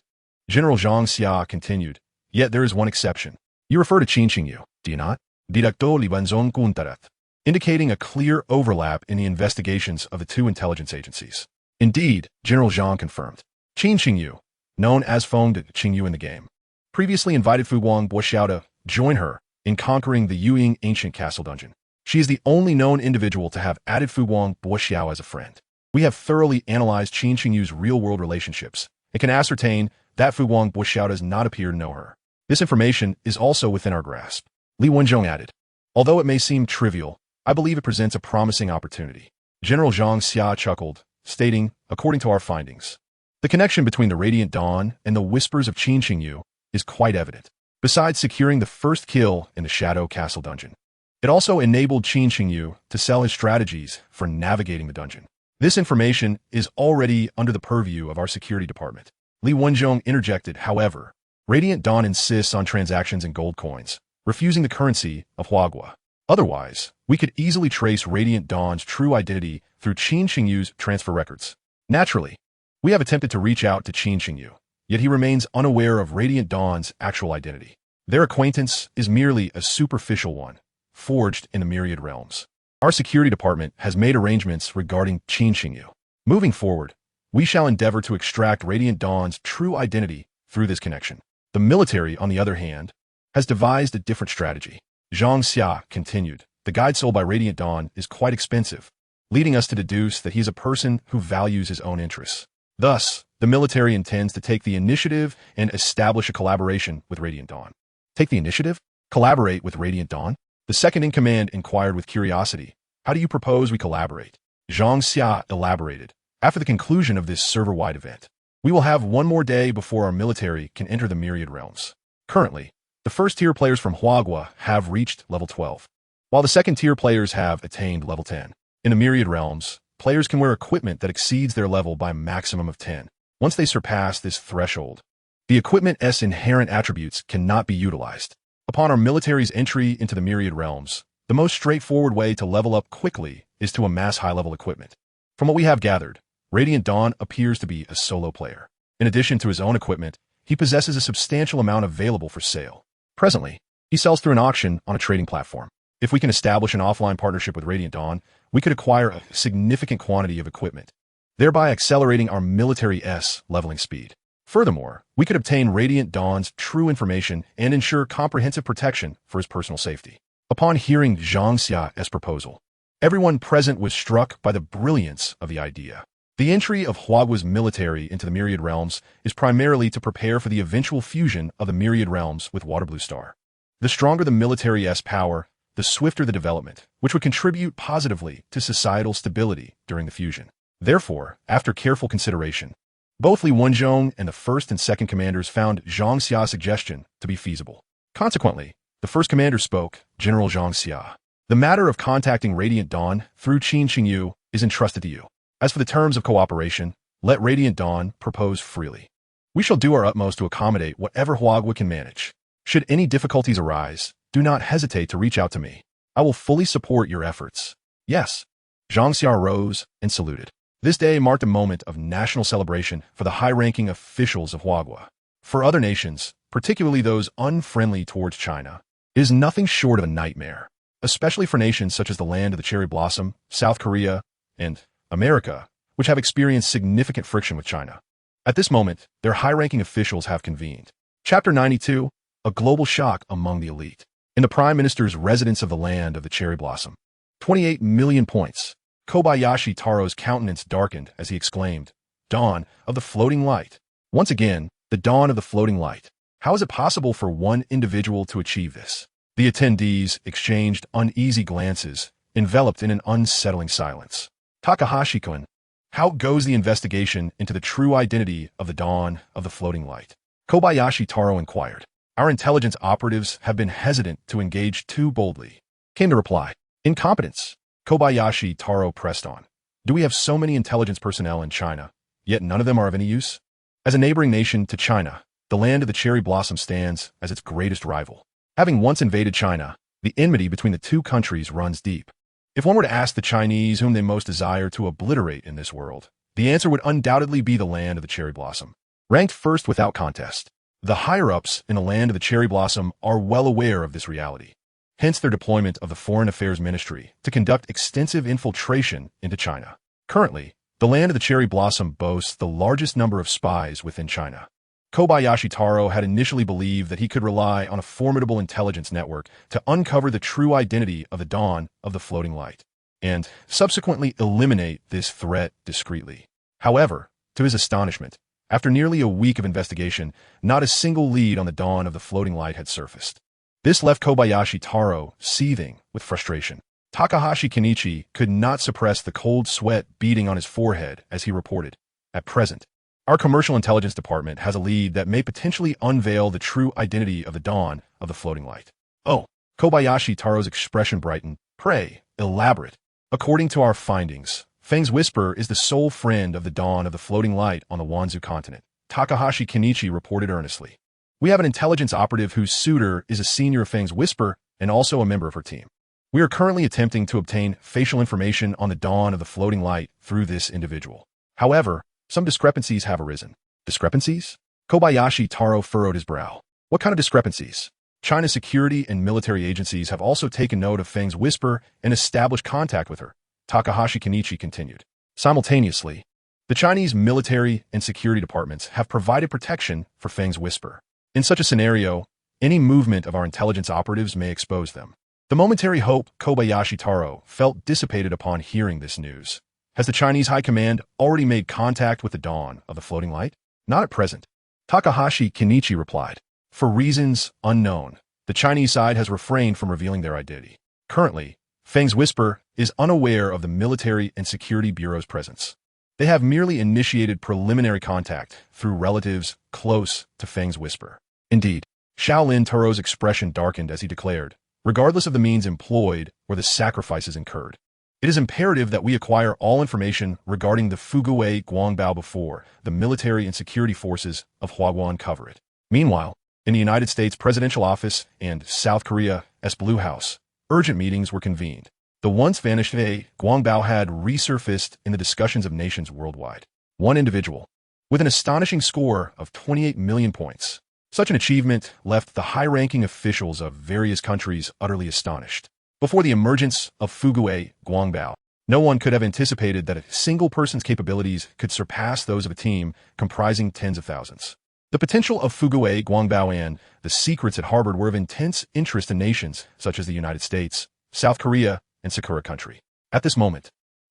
General Zhang Xia continued, yet there is one exception. You refer to Qin Qingyu, do you not? Director Li Wenzhong Guntarat, indicating a clear overlap in the investigations of the two intelligence agencies. Indeed, General Zhang confirmed. Qin Qingyu, known as Feng de Qingyu in the game, previously invited Fu Guangbo to join her in conquering the Yuying ancient castle dungeon. She is the only known individual to have added Fu Guangbo as a friend. We have thoroughly analyzed Qin Qingyu's real-world relationships and can ascertain that Fu Guangbo does not appear to know her. This information is also within our grasp. Li Wenzhong added, although it may seem trivial, I believe it presents a promising opportunity. General Zhang Xia chuckled, stating, according to our findings, the connection between the Radiant Dawn and the whispers of Qin Qingyu is quite evident. Besides securing the first kill in the Shadow Castle dungeon, it also enabled Qin Qingyu to sell his strategies for navigating the dungeon. This information is already under the purview of our security department. Li Wenzhong interjected, however, Radiant Dawn insists on transactions in gold coins, refusing the currency of Huagua. Otherwise, we could easily trace Radiant Dawn's true identity through Qin Qingyu's transfer records. Naturally, we have attempted to reach out to Qin Qingyu, yet he remains unaware of Radiant Dawn's actual identity. Their acquaintance is merely a superficial one, forged in the Myriad realms. Our security department has made arrangements regarding Qin Qingyu. Moving forward, we shall endeavor to extract Radiant Dawn's true identity through this connection. The military, on the other hand, has devised a different strategy. Zhang Xia continued, the guide sold by Radiant Dawn is quite expensive, leading us to deduce that he is a person who values his own interests. Thus, the military intends to take the initiative and establish a collaboration with Radiant Dawn. Take the initiative? Collaborate with Radiant Dawn? The second-in-command inquired with curiosity, how do you propose we collaborate? Zhang Xia elaborated, after the conclusion of this server-wide event, we will have one more day before our military can enter the Myriad realms. Currently, the first-tier players from Huagua have reached level 12, while the second-tier players have attained level 10. In the Myriad realms, players can wear equipment that exceeds their level by a maximum of 10. Once they surpass this threshold, the equipment's inherent attributes cannot be utilized. Upon our military's entry into the Myriad realms, the most straightforward way to level up quickly is to amass high-level equipment. From what we have gathered, Radiant Dawn appears to be a solo player. In addition to his own equipment, he possesses a substantial amount available for sale. Presently, he sells through an auction on a trading platform. If we can establish an offline partnership with Radiant Dawn, we could acquire a significant quantity of equipment, thereby accelerating our military's leveling speed. Furthermore, we could obtain Radiant Dawn's true information and ensure comprehensive protection for his personal safety. Upon hearing Zhang Xia's proposal, everyone present was struck by the brilliance of the idea. The entry of Huagua's military into the Myriad realms is primarily to prepare for the eventual fusion of the Myriad realms with Waterblue Star. The stronger the military's power, the swifter the development, which would contribute positively to societal stability during the fusion. Therefore, after careful consideration, both Li Wenzhong and the first and second commanders found Zhang Xia's suggestion to be feasible. Consequently, the first commander spoke, General Zhang Xia. The matter of contacting Radiant Dawn through Qin Qingyu is entrusted to you. As for the terms of cooperation, let Radiant Dawn propose freely. We shall do our utmost to accommodate whatever Huagua can manage. Should any difficulties arise, do not hesitate to reach out to me. I will fully support your efforts. Yes. Zhang Xia rose and saluted. This day marked a moment of national celebration for the high-ranking officials of Huagua. For other nations, particularly those unfriendly towards China, it is nothing short of a nightmare, especially for nations such as the Land of the Cherry Blossom, South Korea, and America, which have experienced significant friction with China. At this moment, their high-ranking officials have convened. Chapter 92, A Global Shock Among the Elite. in the Prime Minister's residence of the land of the cherry blossom. 28 million points. Kobayashi Taro's countenance darkened as he exclaimed, "Dawn of the floating light." Once again, the dawn of the floating light. How is it possible for one individual to achieve this? The attendees exchanged uneasy glances, enveloped in an unsettling silence. Takahashi-kun, how goes the investigation into the true identity of the dawn of the floating light? Kobayashi Taro inquired. Our intelligence operatives have been hesitant to engage too boldly, came the reply. Incompetence. Kobayashi Taro pressed on. Do we have so many intelligence personnel in China, yet none of them are of any use? As a neighboring nation to China, the land of the cherry blossom stands as its greatest rival. Having once invaded China, the enmity between the two countries runs deep. If one were to ask the Chinese whom they most desire to obliterate in this world, the answer would undoubtedly be the land of the cherry blossom. Ranked first without contest, the higher-ups in the land of the cherry blossom are well aware of this reality. Hence their deployment of the Foreign Affairs Ministry to conduct extensive infiltration into China. Currently, the land of the cherry blossom boasts the largest number of spies within China. Kobayashi Taro had initially believed that he could rely on a formidable intelligence network to uncover the true identity of the dawn of the floating light, and subsequently eliminate this threat discreetly. However, to his astonishment, after nearly a week of investigation, not a single lead on the dawn of the floating light had surfaced. This left Kobayashi Taro seething with frustration. Takahashi Kenichi could not suppress the cold sweat beating on his forehead as he reported, "At present, our commercial intelligence department has a lead that may potentially unveil the true identity of the dawn of the floating light." Oh, Kobayashi Taro's expression brightened. Pray, elaborate. According to our findings, Feng's Whisper is the sole friend of the dawn of the floating light on the Wanzhou continent. Takahashi Kenichi reported earnestly. We have an intelligence operative whose suitor is a senior of Feng's Whisper and also a member of her team. We are currently attempting to obtain facial information on the dawn of the floating light through this individual. However, some discrepancies have arisen. Discrepancies? Kobayashi Taro furrowed his brow. What kind of discrepancies? China's security and military agencies have also taken note of Feng's Whisper and established contact with her, Takahashi Kenichi continued. Simultaneously, the Chinese military and security departments have provided protection for Feng's Whisper. In such a scenario, any movement of our intelligence operatives may expose them. The momentary hope Kobayashi Taro felt dissipated upon hearing this news. Has the Chinese High Command already made contact with the dawn of the floating light? Not at present. Takahashi Kenichi replied. For reasons unknown, the Chinese side has refrained from revealing their identity. Currently, Feng's Whisper is unaware of the military and security bureau's presence. They have merely initiated preliminary contact through relatives close to Feng's Whisper. Indeed, Shaolin Taro's expression darkened as he declared, regardless of the means employed or the sacrifices incurred, it is imperative that we acquire all information regarding the Fuguei Guangbao before the military and security forces of Huaguan uncover it. Meanwhile, in the United States Presidential Office and South Korea's Blue House, urgent meetings were convened. The once vanished Guangbao had resurfaced in the discussions of nations worldwide. One individual, with an astonishing score of 28 million points. Such an achievement left the high-ranking officials of various countries utterly astonished. Before the emergence of Fuguei Guangbao, no one could have anticipated that a single person's capabilities could surpass those of a team comprising tens of thousands. The potential of Fuguei Guangbao and the secrets it harbored were of intense interest in nations such as the United States, South Korea, and Sakura country. At this moment,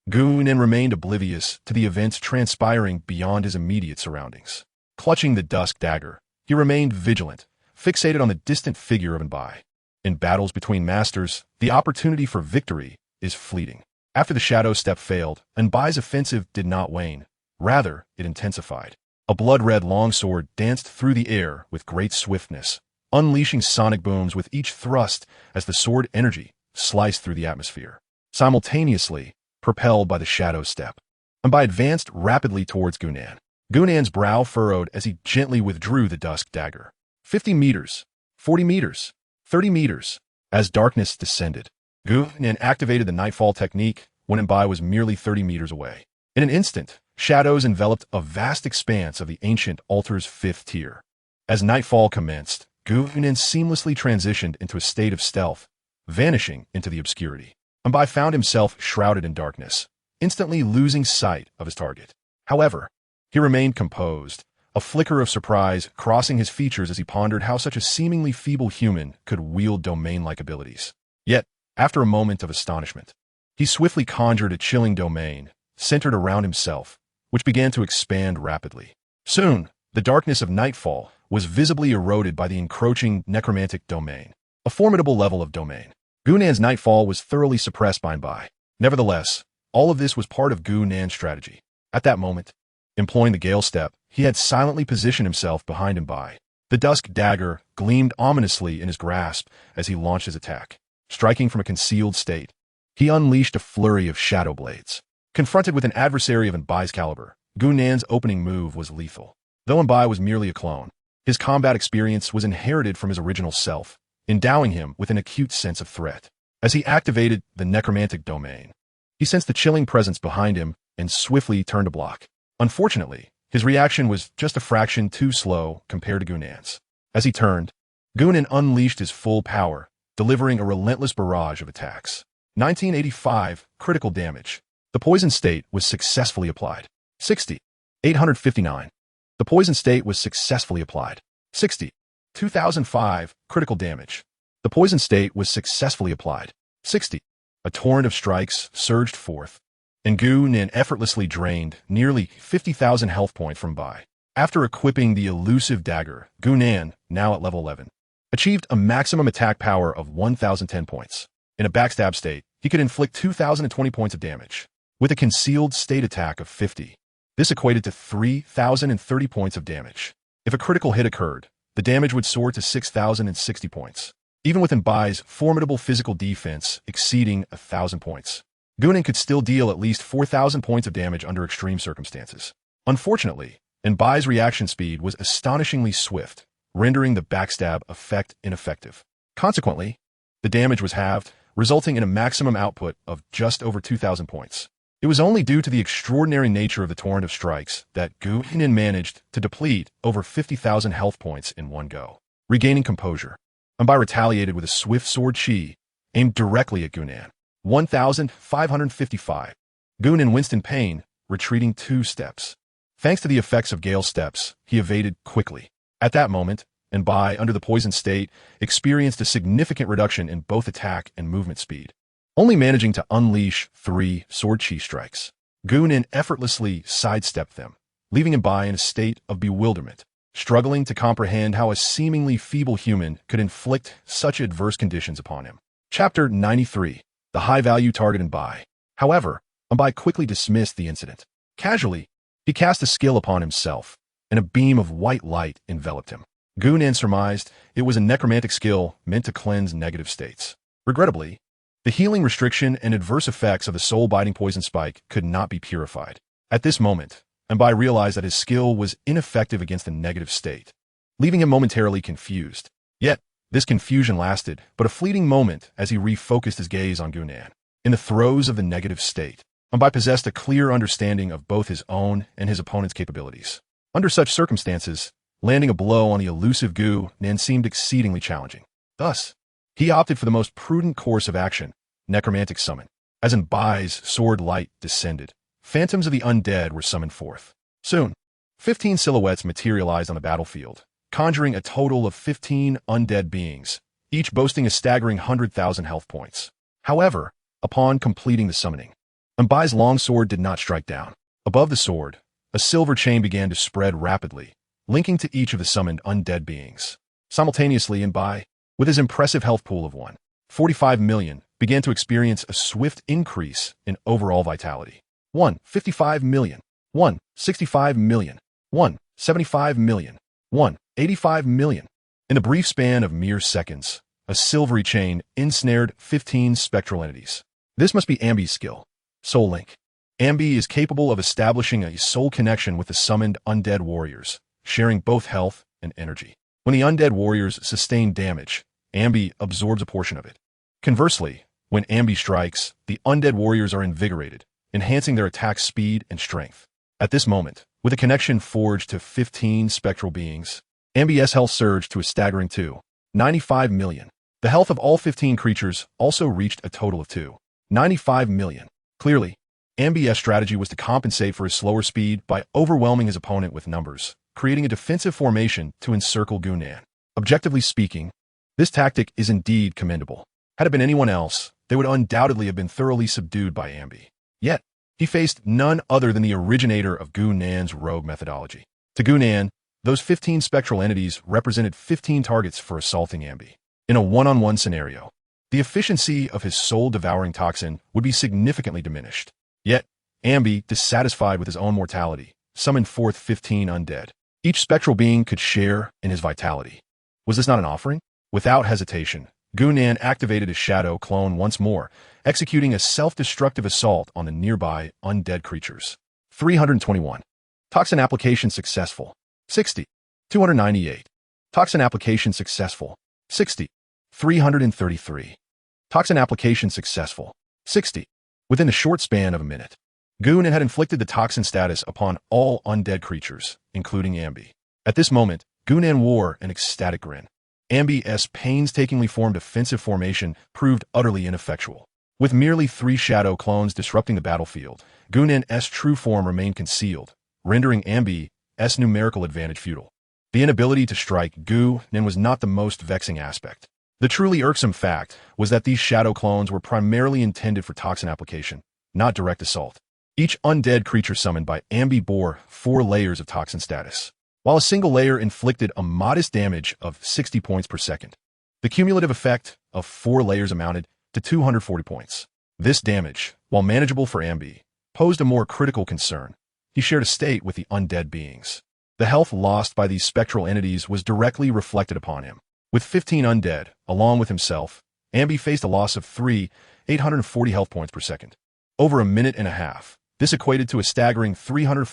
Gunan remained oblivious to the events transpiring beyond his immediate surroundings. Clutching the dusk dagger, he remained vigilant, fixated on the distant figure of Nbai. In battles between masters, the opportunity for victory is fleeting. After the shadow step failed, Nbai's offensive did not wane. Rather, it intensified. A blood-red longsword danced through the air with great swiftness, unleashing sonic booms with each thrust as the sword energy sliced through the atmosphere. Simultaneously, propelled by the shadow step, Nbai advanced rapidly towards Gunan. Gunan's brow furrowed as he gently withdrew the dusk dagger. 50 meters, 40 meters, 30 meters. As darkness descended, Gunan activated the nightfall technique when Nbai was merely 30 meters away. In an instant, shadows enveloped a vast expanse of the ancient altar's fifth tier. As nightfall commenced, Gunan seamlessly transitioned into a state of stealth, vanishing into the obscurity. Nbai found himself shrouded in darkness, instantly losing sight of his target. However, he remained composed, a flicker of surprise crossing his features as he pondered how such a seemingly feeble human could wield domain-like abilities. Yet, after a moment of astonishment, he swiftly conjured a chilling domain, centered around himself, which began to expand rapidly. Soon, the darkness of nightfall was visibly eroded by the encroaching necromantic domain, a formidable level of domain. Gunan's nightfall was thoroughly suppressed by and by. Nevertheless, all of this was part of Gunan's strategy. At that moment, employing the Gale Step, he had silently positioned himself behind him by. The dusk dagger gleamed ominously in his grasp as he launched his attack. Striking from a concealed state, he unleashed a flurry of shadow blades. Confronted with an adversary of Mbai's caliber, Gunan's opening move was lethal. Though Mbai was merely a clone, his combat experience was inherited from his original self, endowing him with an acute sense of threat. As he activated the necromantic domain, he sensed the chilling presence behind him and swiftly turned to block. Unfortunately, his reaction was just a fraction too slow compared to Gunan's. As he turned, Gunan unleashed his full power, delivering a relentless barrage of attacks. 1985 critical damage. The poison state was successfully applied. 60. 859. The poison state was successfully applied. 60. 2005 critical damage. The poison state was successfully applied. 60. A torrent of strikes surged forth, and Gunan effortlessly drained nearly 50,000 health points from Mbai. After equipping the elusive dagger, Gunan, now at level 11, achieved a maximum attack power of 1,010 points. In a backstab state, he could inflict 2,020 points of damage. With a concealed state attack of 50, this equated to 3,030 points of damage. If a critical hit occurred, the damage would soar to 6,060 points. Even with Mbai's formidable physical defense exceeding 1,000 points, Gunan could still deal at least 4,000 points of damage under extreme circumstances. Unfortunately, Mbai's reaction speed was astonishingly swift, rendering the backstab effect ineffective. Consequently, the damage was halved, resulting in a maximum output of just over 2,000 points. It was only due to the extraordinary nature of the torrent of strikes that Gunan managed to deplete over 50,000 health points in one go. Regaining composure, Mbai retaliated with a swift sword chi, aimed directly at Gunan. 1,555. Gunan winced in pain, retreating 2 steps. Thanks to the effects of Gale Steps, he evaded quickly. At that moment, Mbai, under the poison state, experienced a significant reduction in both attack and movement speed. Only managing to unleash 3 sword chi strikes, Gunan effortlessly sidestepped them, leaving Mbai in a state of bewilderment, struggling to comprehend how a seemingly feeble human could inflict such adverse conditions upon him. Chapter 93. The high-value target Mbai. However, Mbai quickly dismissed the incident. Casually, he cast a skill upon himself, and a beam of white light enveloped him. Gunan surmised it was a necromantic skill meant to cleanse negative states. Regrettably, the healing restriction and adverse effects of the soul-biting poison spike could not be purified. At this moment, Mbai realized that his skill was ineffective against the negative state, leaving him momentarily confused. Yet, this confusion lasted but a fleeting moment as he refocused his gaze on Gunan. In the throes of the negative state, Mbai possessed a clear understanding of both his own and his opponent's capabilities. Under such circumstances, landing a blow on the elusive Gunan seemed exceedingly challenging. Thus, he opted for the most prudent course of action, necromantic summon. As Mbai's sword light descended, phantoms of the undead were summoned forth. Soon, 15 silhouettes materialized on the battlefield, conjuring a total of 15 undead beings, each boasting a staggering 100,000 health points. However, upon completing the summoning, Mbai's long sword did not strike down. Above the sword, a silver chain began to spread rapidly, linking to each of the summoned undead beings. Simultaneously, Mbai, with his impressive health pool of 1.45 million, began to experience a swift increase in overall vitality. 1.55 million, 1.65 million, 1.75 million, 1.85 million. In the brief span of mere seconds, a silvery chain ensnared 15 spectral entities. This must be Ambi's skill. Soul Link. Ambi is capable of establishing a soul connection with the summoned undead warriors, sharing both health and energy. When the undead warriors sustain damage, Ambi absorbs a portion of it. Conversely, when Ambi strikes, the undead warriors are invigorated, enhancing their attack speed and strength. At this moment, with a connection forged to 15 spectral beings, Ambi's health surged to a staggering 2.95 million. The health of all 15 creatures also reached a total of 2.95 million. Clearly, Ambi's strategy was to compensate for his slower speed by overwhelming his opponent with numbers, creating a defensive formation to encircle Gunan. Objectively speaking, this tactic is indeed commendable. Had it been anyone else, they would undoubtedly have been thoroughly subdued by Ambi. Yet, he faced none other than the originator of Gunan's rogue methodology. To Gunan, those 15 spectral entities represented 15 targets for assaulting Ambi. In a one-on-one scenario, the efficiency of his soul-devouring toxin would be significantly diminished. Yet, Ambi, dissatisfied with his own mortality, summoned forth 15 undead. Each spectral being could share in his vitality. Was this not an offering? Without hesitation, Gunan activated his shadow clone once more, executing a self-destructive assault on the nearby undead creatures. 321. Toxin application successful. 60. 298. Toxin application successful. 60. 333. Toxin application successful. 60. Within a short span of a minute, Gunan had inflicted the toxin status upon all undead creatures, including Ambi. At this moment, Gunan wore an ecstatic grin. Ambi's painstakingly formed offensive formation proved utterly ineffectual. With merely 3 shadow clones disrupting the battlefield, Gunan's true form remained concealed, rendering Ambi's numerical advantage futile. The inability to strike Gunan was not the most vexing aspect. The truly irksome fact was that these shadow clones were primarily intended for toxin application, not direct assault. Each undead creature summoned by Ambi bore 4 layers of toxin status, while a single layer inflicted a modest damage of 60 points per second. The cumulative effect of 4 layers amounted to 240 points. This damage, while manageable for Ambi, posed a more critical concern. He shared a state with the undead beings. The health lost by these spectral entities was directly reflected upon him. With 15 undead, along with himself, Ambi faced a loss of 840 health points per second. Over a minute and a half, this equated to a staggering 600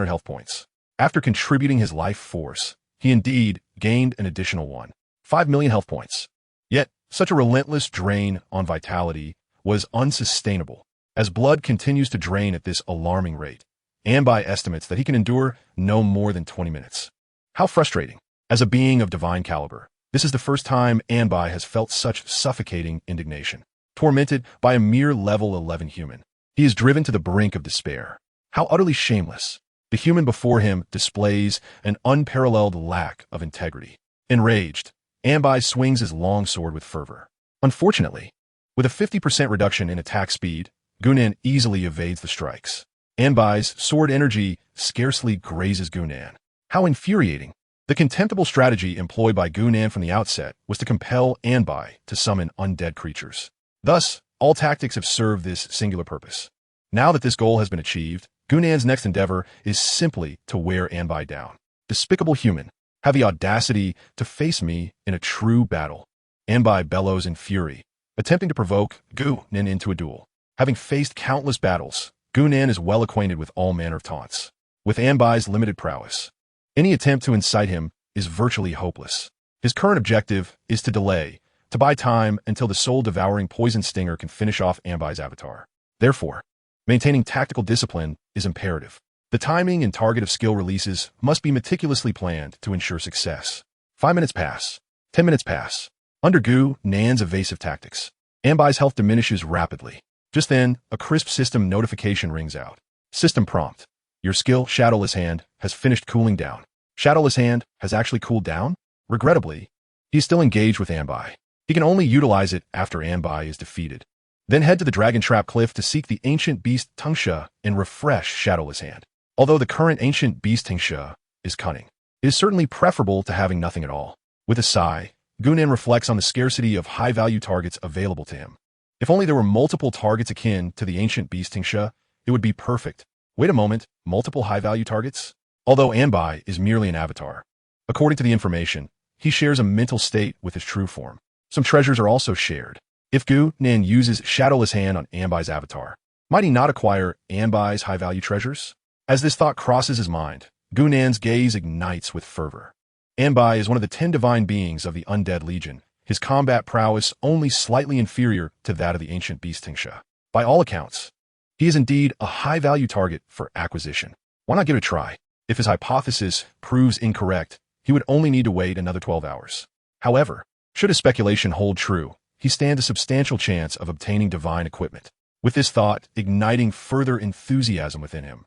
health points. After contributing his life force, he indeed gained an additional 5 million health points. Yet, such a relentless drain on vitality was unsustainable. As blood continues to drain at this alarming rate, Ambi estimates that he can endure no more than 20 minutes. How frustrating. As a being of divine caliber, this is the first time Ambi has felt such suffocating indignation. Tormented by a mere level 11 human, he is driven to the brink of despair. How utterly shameless. The human before him displays an unparalleled lack of integrity. Enraged, Ambi swings his long sword with fervor. Unfortunately, with a 50% reduction in attack speed, Gunan easily evades the strikes. Ambi's sword energy scarcely grazes Gunan. How infuriating. The contemptible strategy employed by Gunan from the outset was to compel Ambi to summon undead creatures. Thus, all tactics have served this singular purpose. Now that this goal has been achieved, Gunan's next endeavor is simply to wear Ambi down. Despicable human, have the audacity to face me in a true battle. Ambi bellows in fury, attempting to provoke Gunan into a duel. Having faced countless battles, Gunan is well acquainted with all manner of taunts. With Ambi's limited prowess, any attempt to incite him is virtually hopeless. His current objective is to delay, to buy time until the soul-devouring poison stinger can finish off Ambi's avatar. Therefore, maintaining tactical discipline is imperative. The timing and target of skill releases must be meticulously planned to ensure success. 5 minutes pass. 10 minutes pass. Under Gunan's evasive tactics, Ambi's health diminishes rapidly. Just then, a crisp system notification rings out. System prompt. Your skill, Shadowless Hand, has finished cooling down. Shadowless Hand has actually cooled down? Regrettably, he is still engaged with Ambi. He can only utilize it after Ambi is defeated. Then head to the Dragon Trap Cliff to seek the Ancient Beast Tincture and refresh Shadowless Hand. Although the current Ancient Beast Tincture is cunning, it is certainly preferable to having nothing at all. With a sigh, Gunan reflects on the scarcity of high-value targets available to him. If only there were multiple targets akin to the Ancient Beast Tincture, it would be perfect. Wait a moment, multiple high-value targets? Although Ambi is merely an avatar, according to the information, he shares a mental state with his true form. Some treasures are also shared. If Gunan uses Shadowless Hand on Ambi's avatar, might he not acquire Ambi's high-value treasures? As this thought crosses his mind, Gunan's gaze ignites with fervor. Ambi is one of the 10 divine beings of the Undead Legion, his combat prowess only slightly inferior to that of the Ancient Beast Tincture. By all accounts, he is indeed a high-value target for acquisition. Why not give it a try? If his hypothesis proves incorrect, he would only need to wait another 12 hours. However, should his speculation hold true, he stands a substantial chance of obtaining divine equipment. With this thought igniting further enthusiasm within him,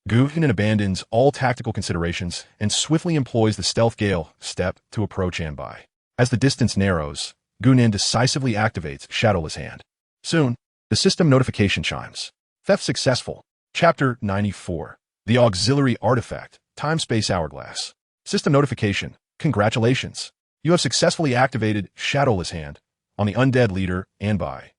Gunan abandons all tactical considerations and swiftly employs the stealth gale step to approach Anbai. As the distance narrows, Gunan decisively activates Shadowless Hand. Soon, the system notification chimes. Theft successful. Chapter 94. The Auxiliary Artifact, Time-Space Hourglass. System notification. Congratulations. You have successfully activated Shadowless Hand on the undead leader Anbai,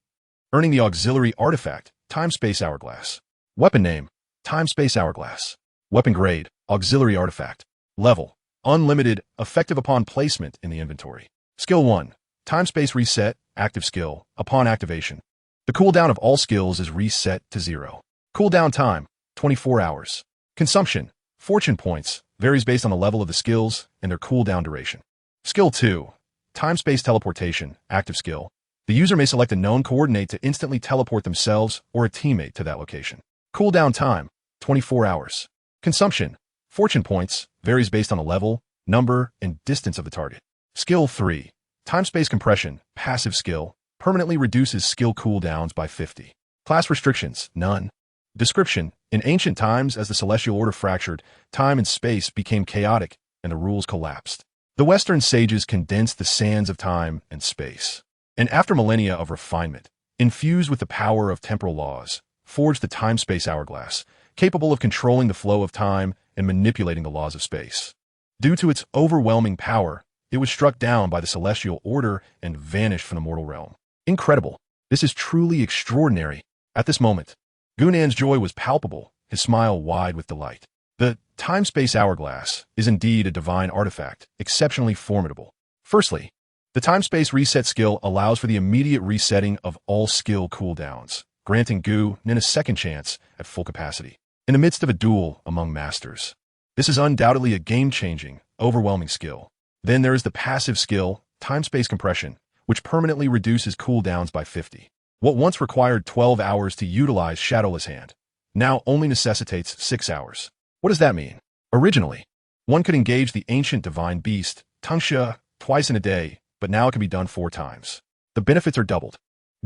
earning the Auxiliary Artifact, Time-Space Hourglass. Weapon name, Time-Space Hourglass. Weapon grade, Auxiliary Artifact. Level, unlimited, effective upon placement in the inventory. Skill 1, Time-Space Reset, active skill, upon activation. The cooldown of all skills is reset to 0. Cooldown time, 24 hours. Consumption, fortune points, varies based on the level of the skills and their cooldown duration. Skill 2, Time-Space Teleportation, active skill. The user may select a known coordinate to instantly teleport themselves or a teammate to that location. Cooldown time, 24 hours. Consumption, fortune points, varies based on the level, number, and distance of the target. Skill 3, Time-Space Compression, passive skill, permanently reduces skill cooldowns by 50. Class restrictions, none. Description, in ancient times as the celestial order fractured, time and space became chaotic and the rules collapsed. The Western sages condensed the sands of time and space, and after millennia of refinement, infused with the power of temporal laws, forged the time-space hourglass, capable of controlling the flow of time and manipulating the laws of space. Due to its overwhelming power, it was struck down by the celestial order and vanished from the mortal realm. Incredible. This is truly extraordinary. At this moment, Gunan's joy was palpable, his smile wide with delight. The time-space hourglass is indeed a divine artifact, exceptionally formidable. Firstly, the time-space reset skill allows for the immediate resetting of all skill cooldowns, granting Gunan a second chance at full capacity. In the midst of a duel among masters, this is undoubtedly a game-changing, overwhelming skill. Then there is the passive skill, time-space compression, which permanently reduces cooldowns by 50. What once required 12 hours to utilize Shadowless Hand, now only necessitates 6 hours. What does that mean? Originally, one could engage the ancient divine beast, Tungsha, twice in a day, but now it can be done 4 times. The benefits are doubled.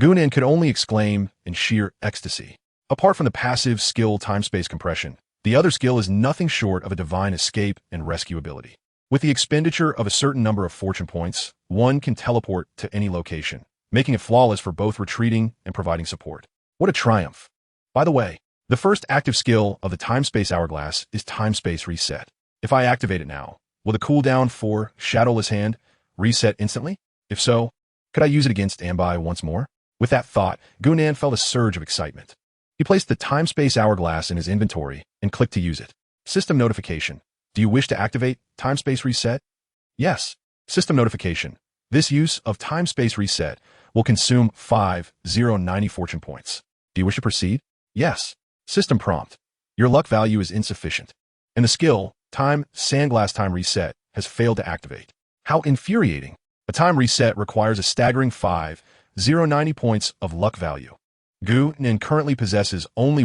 Gunan could only exclaim in sheer ecstasy. Apart from the passive skill time-space compression, the other skill is nothing short of a divine escape and rescue ability. With the expenditure of a certain number of fortune points, one can teleport to any location, making it flawless for both retreating and providing support. What a triumph! By the way, the first active skill of the time-space hourglass is time-space reset. If I activate it now, will the cooldown for Shadowless Hand reset instantly? If so, could I use it against Anbai once more? With that thought, Gunan felt a surge of excitement. He placed the time-space hourglass in his inventory and clicked to use it. System notification. Do you wish to activate time-space reset? Yes. System notification. This use of time-space reset will consume 5090 fortune points. Do you wish to proceed? Yes. System prompt. Your luck value is insufficient, and the skill, time sandglass time reset, has failed to activate. How infuriating. A time reset requires a staggering 5090 points of luck value. Gunan currently possesses only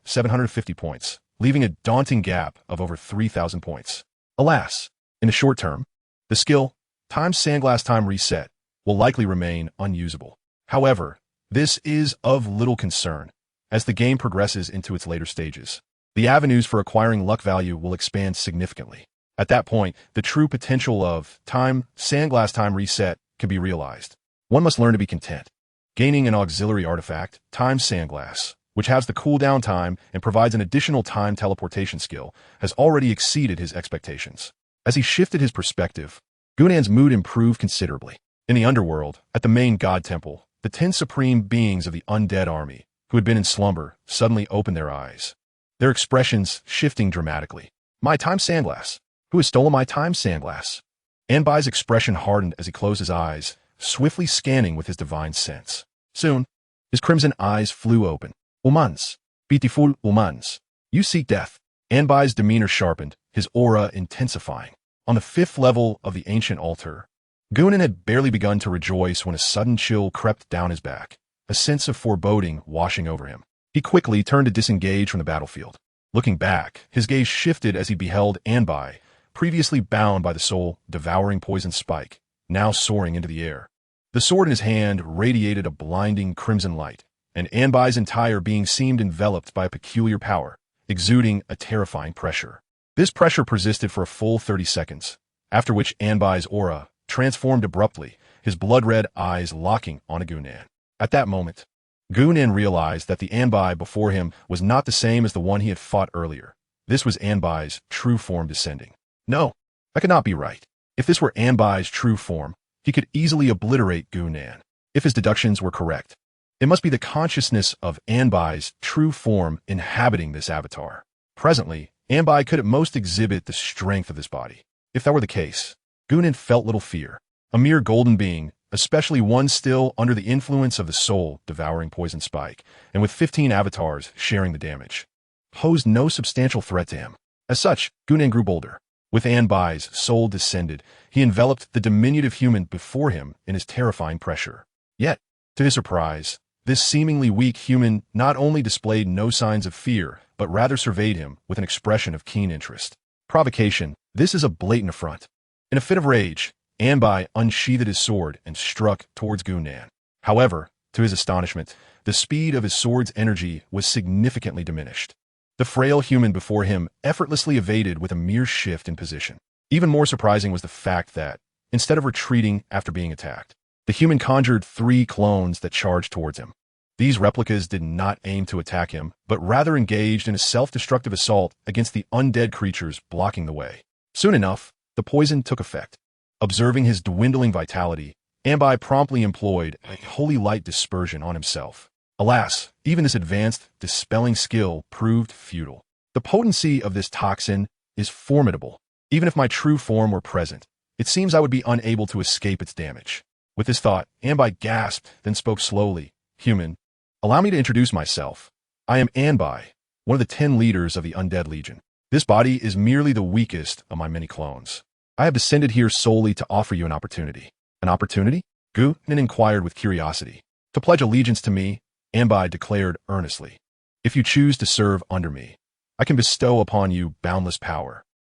750 points, leaving a daunting gap of over 3,000 points. Alas, in the short term, the skill, time sandglass time reset, will likely remain unusable. However, this is of little concern. As the game progresses into its later stages, the avenues for acquiring luck value will expand significantly. At that point, the true potential of time sandglass time reset can be realized. One must learn to be content. Gaining an auxiliary artifact, time sandglass, which has the cooldown time and provides an additional time teleportation skill, has already exceeded his expectations. As he shifted his perspective, Gunan's mood improved considerably. In the underworld, at the main god temple, the 10 supreme beings of the undead army, who had been in slumber, suddenly opened their eyes, their expressions shifting dramatically. My time sandglass. Who has stolen my time sandglass? Anbai's expression hardened as he closed his eyes, swiftly scanning with his divine sense. Soon, his crimson eyes flew open. Humans. Beautiful humans. You seek death. Anbai's demeanor sharpened, his aura intensifying. On the 5th level of the ancient altar, Gunan had barely begun to rejoice when a sudden chill crept down his back, a sense of foreboding washing over him. He quickly turned to disengage from the battlefield. Looking back, his gaze shifted as he beheld Anbai, previously bound by the soul-devouring poison spike, now soaring into the air. The sword in his hand radiated a blinding crimson light, and Anbai's entire being seemed enveloped by a peculiar power, exuding a terrifying pressure. This pressure persisted for a full 30 seconds, after which Anbai's aura transformed abruptly, his blood-red eyes locking on Gunan. At that moment, Gunan realized that the Anbai before him was not the same as the one he had fought earlier. This was Anbai's true form descending. No, that could not be right. If this were Anbai's true form, he could easily obliterate Gunan. If his deductions were correct, it must be the consciousness of Anbai's true form inhabiting this avatar. Presently, Anbai could at most exhibit the strength of this body. If that were the case, Gunan felt little fear. A mere golden being, especially one still under the influence of the soul devouring poison spike, and with 15 avatars sharing the damage, posed no substantial threat to him. As such, Gunan grew bolder. With Anbai's soul descended, he enveloped the diminutive human before him in his terrifying pressure. Yet, to his surprise, this seemingly weak human not only displayed no signs of fear, but rather surveyed him with an expression of keen interest. Provocation, this is a blatant affront. In a fit of rage, Anbai unsheathed his sword and struck towards Gunan. However, to his astonishment, the speed of his sword's energy was significantly diminished. The frail human before him effortlessly evaded with a mere shift in position. Even more surprising was the fact that, instead of retreating after being attacked, the human conjured 3 clones that charged towards him. These replicas did not aim to attack him, but rather engaged in a self-destructive assault against the undead creatures blocking the way. Soon enough, the poison took effect. Observing his dwindling vitality, Anbai promptly employed a holy light dispersion on himself. Alas, even this advanced, dispelling skill proved futile. The potency of this toxin is formidable. Even if my true form were present, it seems I would be unable to escape its damage. With this thought, Anbai gasped, then spoke slowly. Human, allow me to introduce myself. I am Anbai, one of the 10 leaders of the Undead Legion. This body is merely the weakest of my many clones. I have descended here solely to offer you an opportunity. An opportunity? Gunan inquired with curiosity. To pledge allegiance to me, Anbai declared earnestly. If you choose to serve under me, I can bestow upon you boundless power.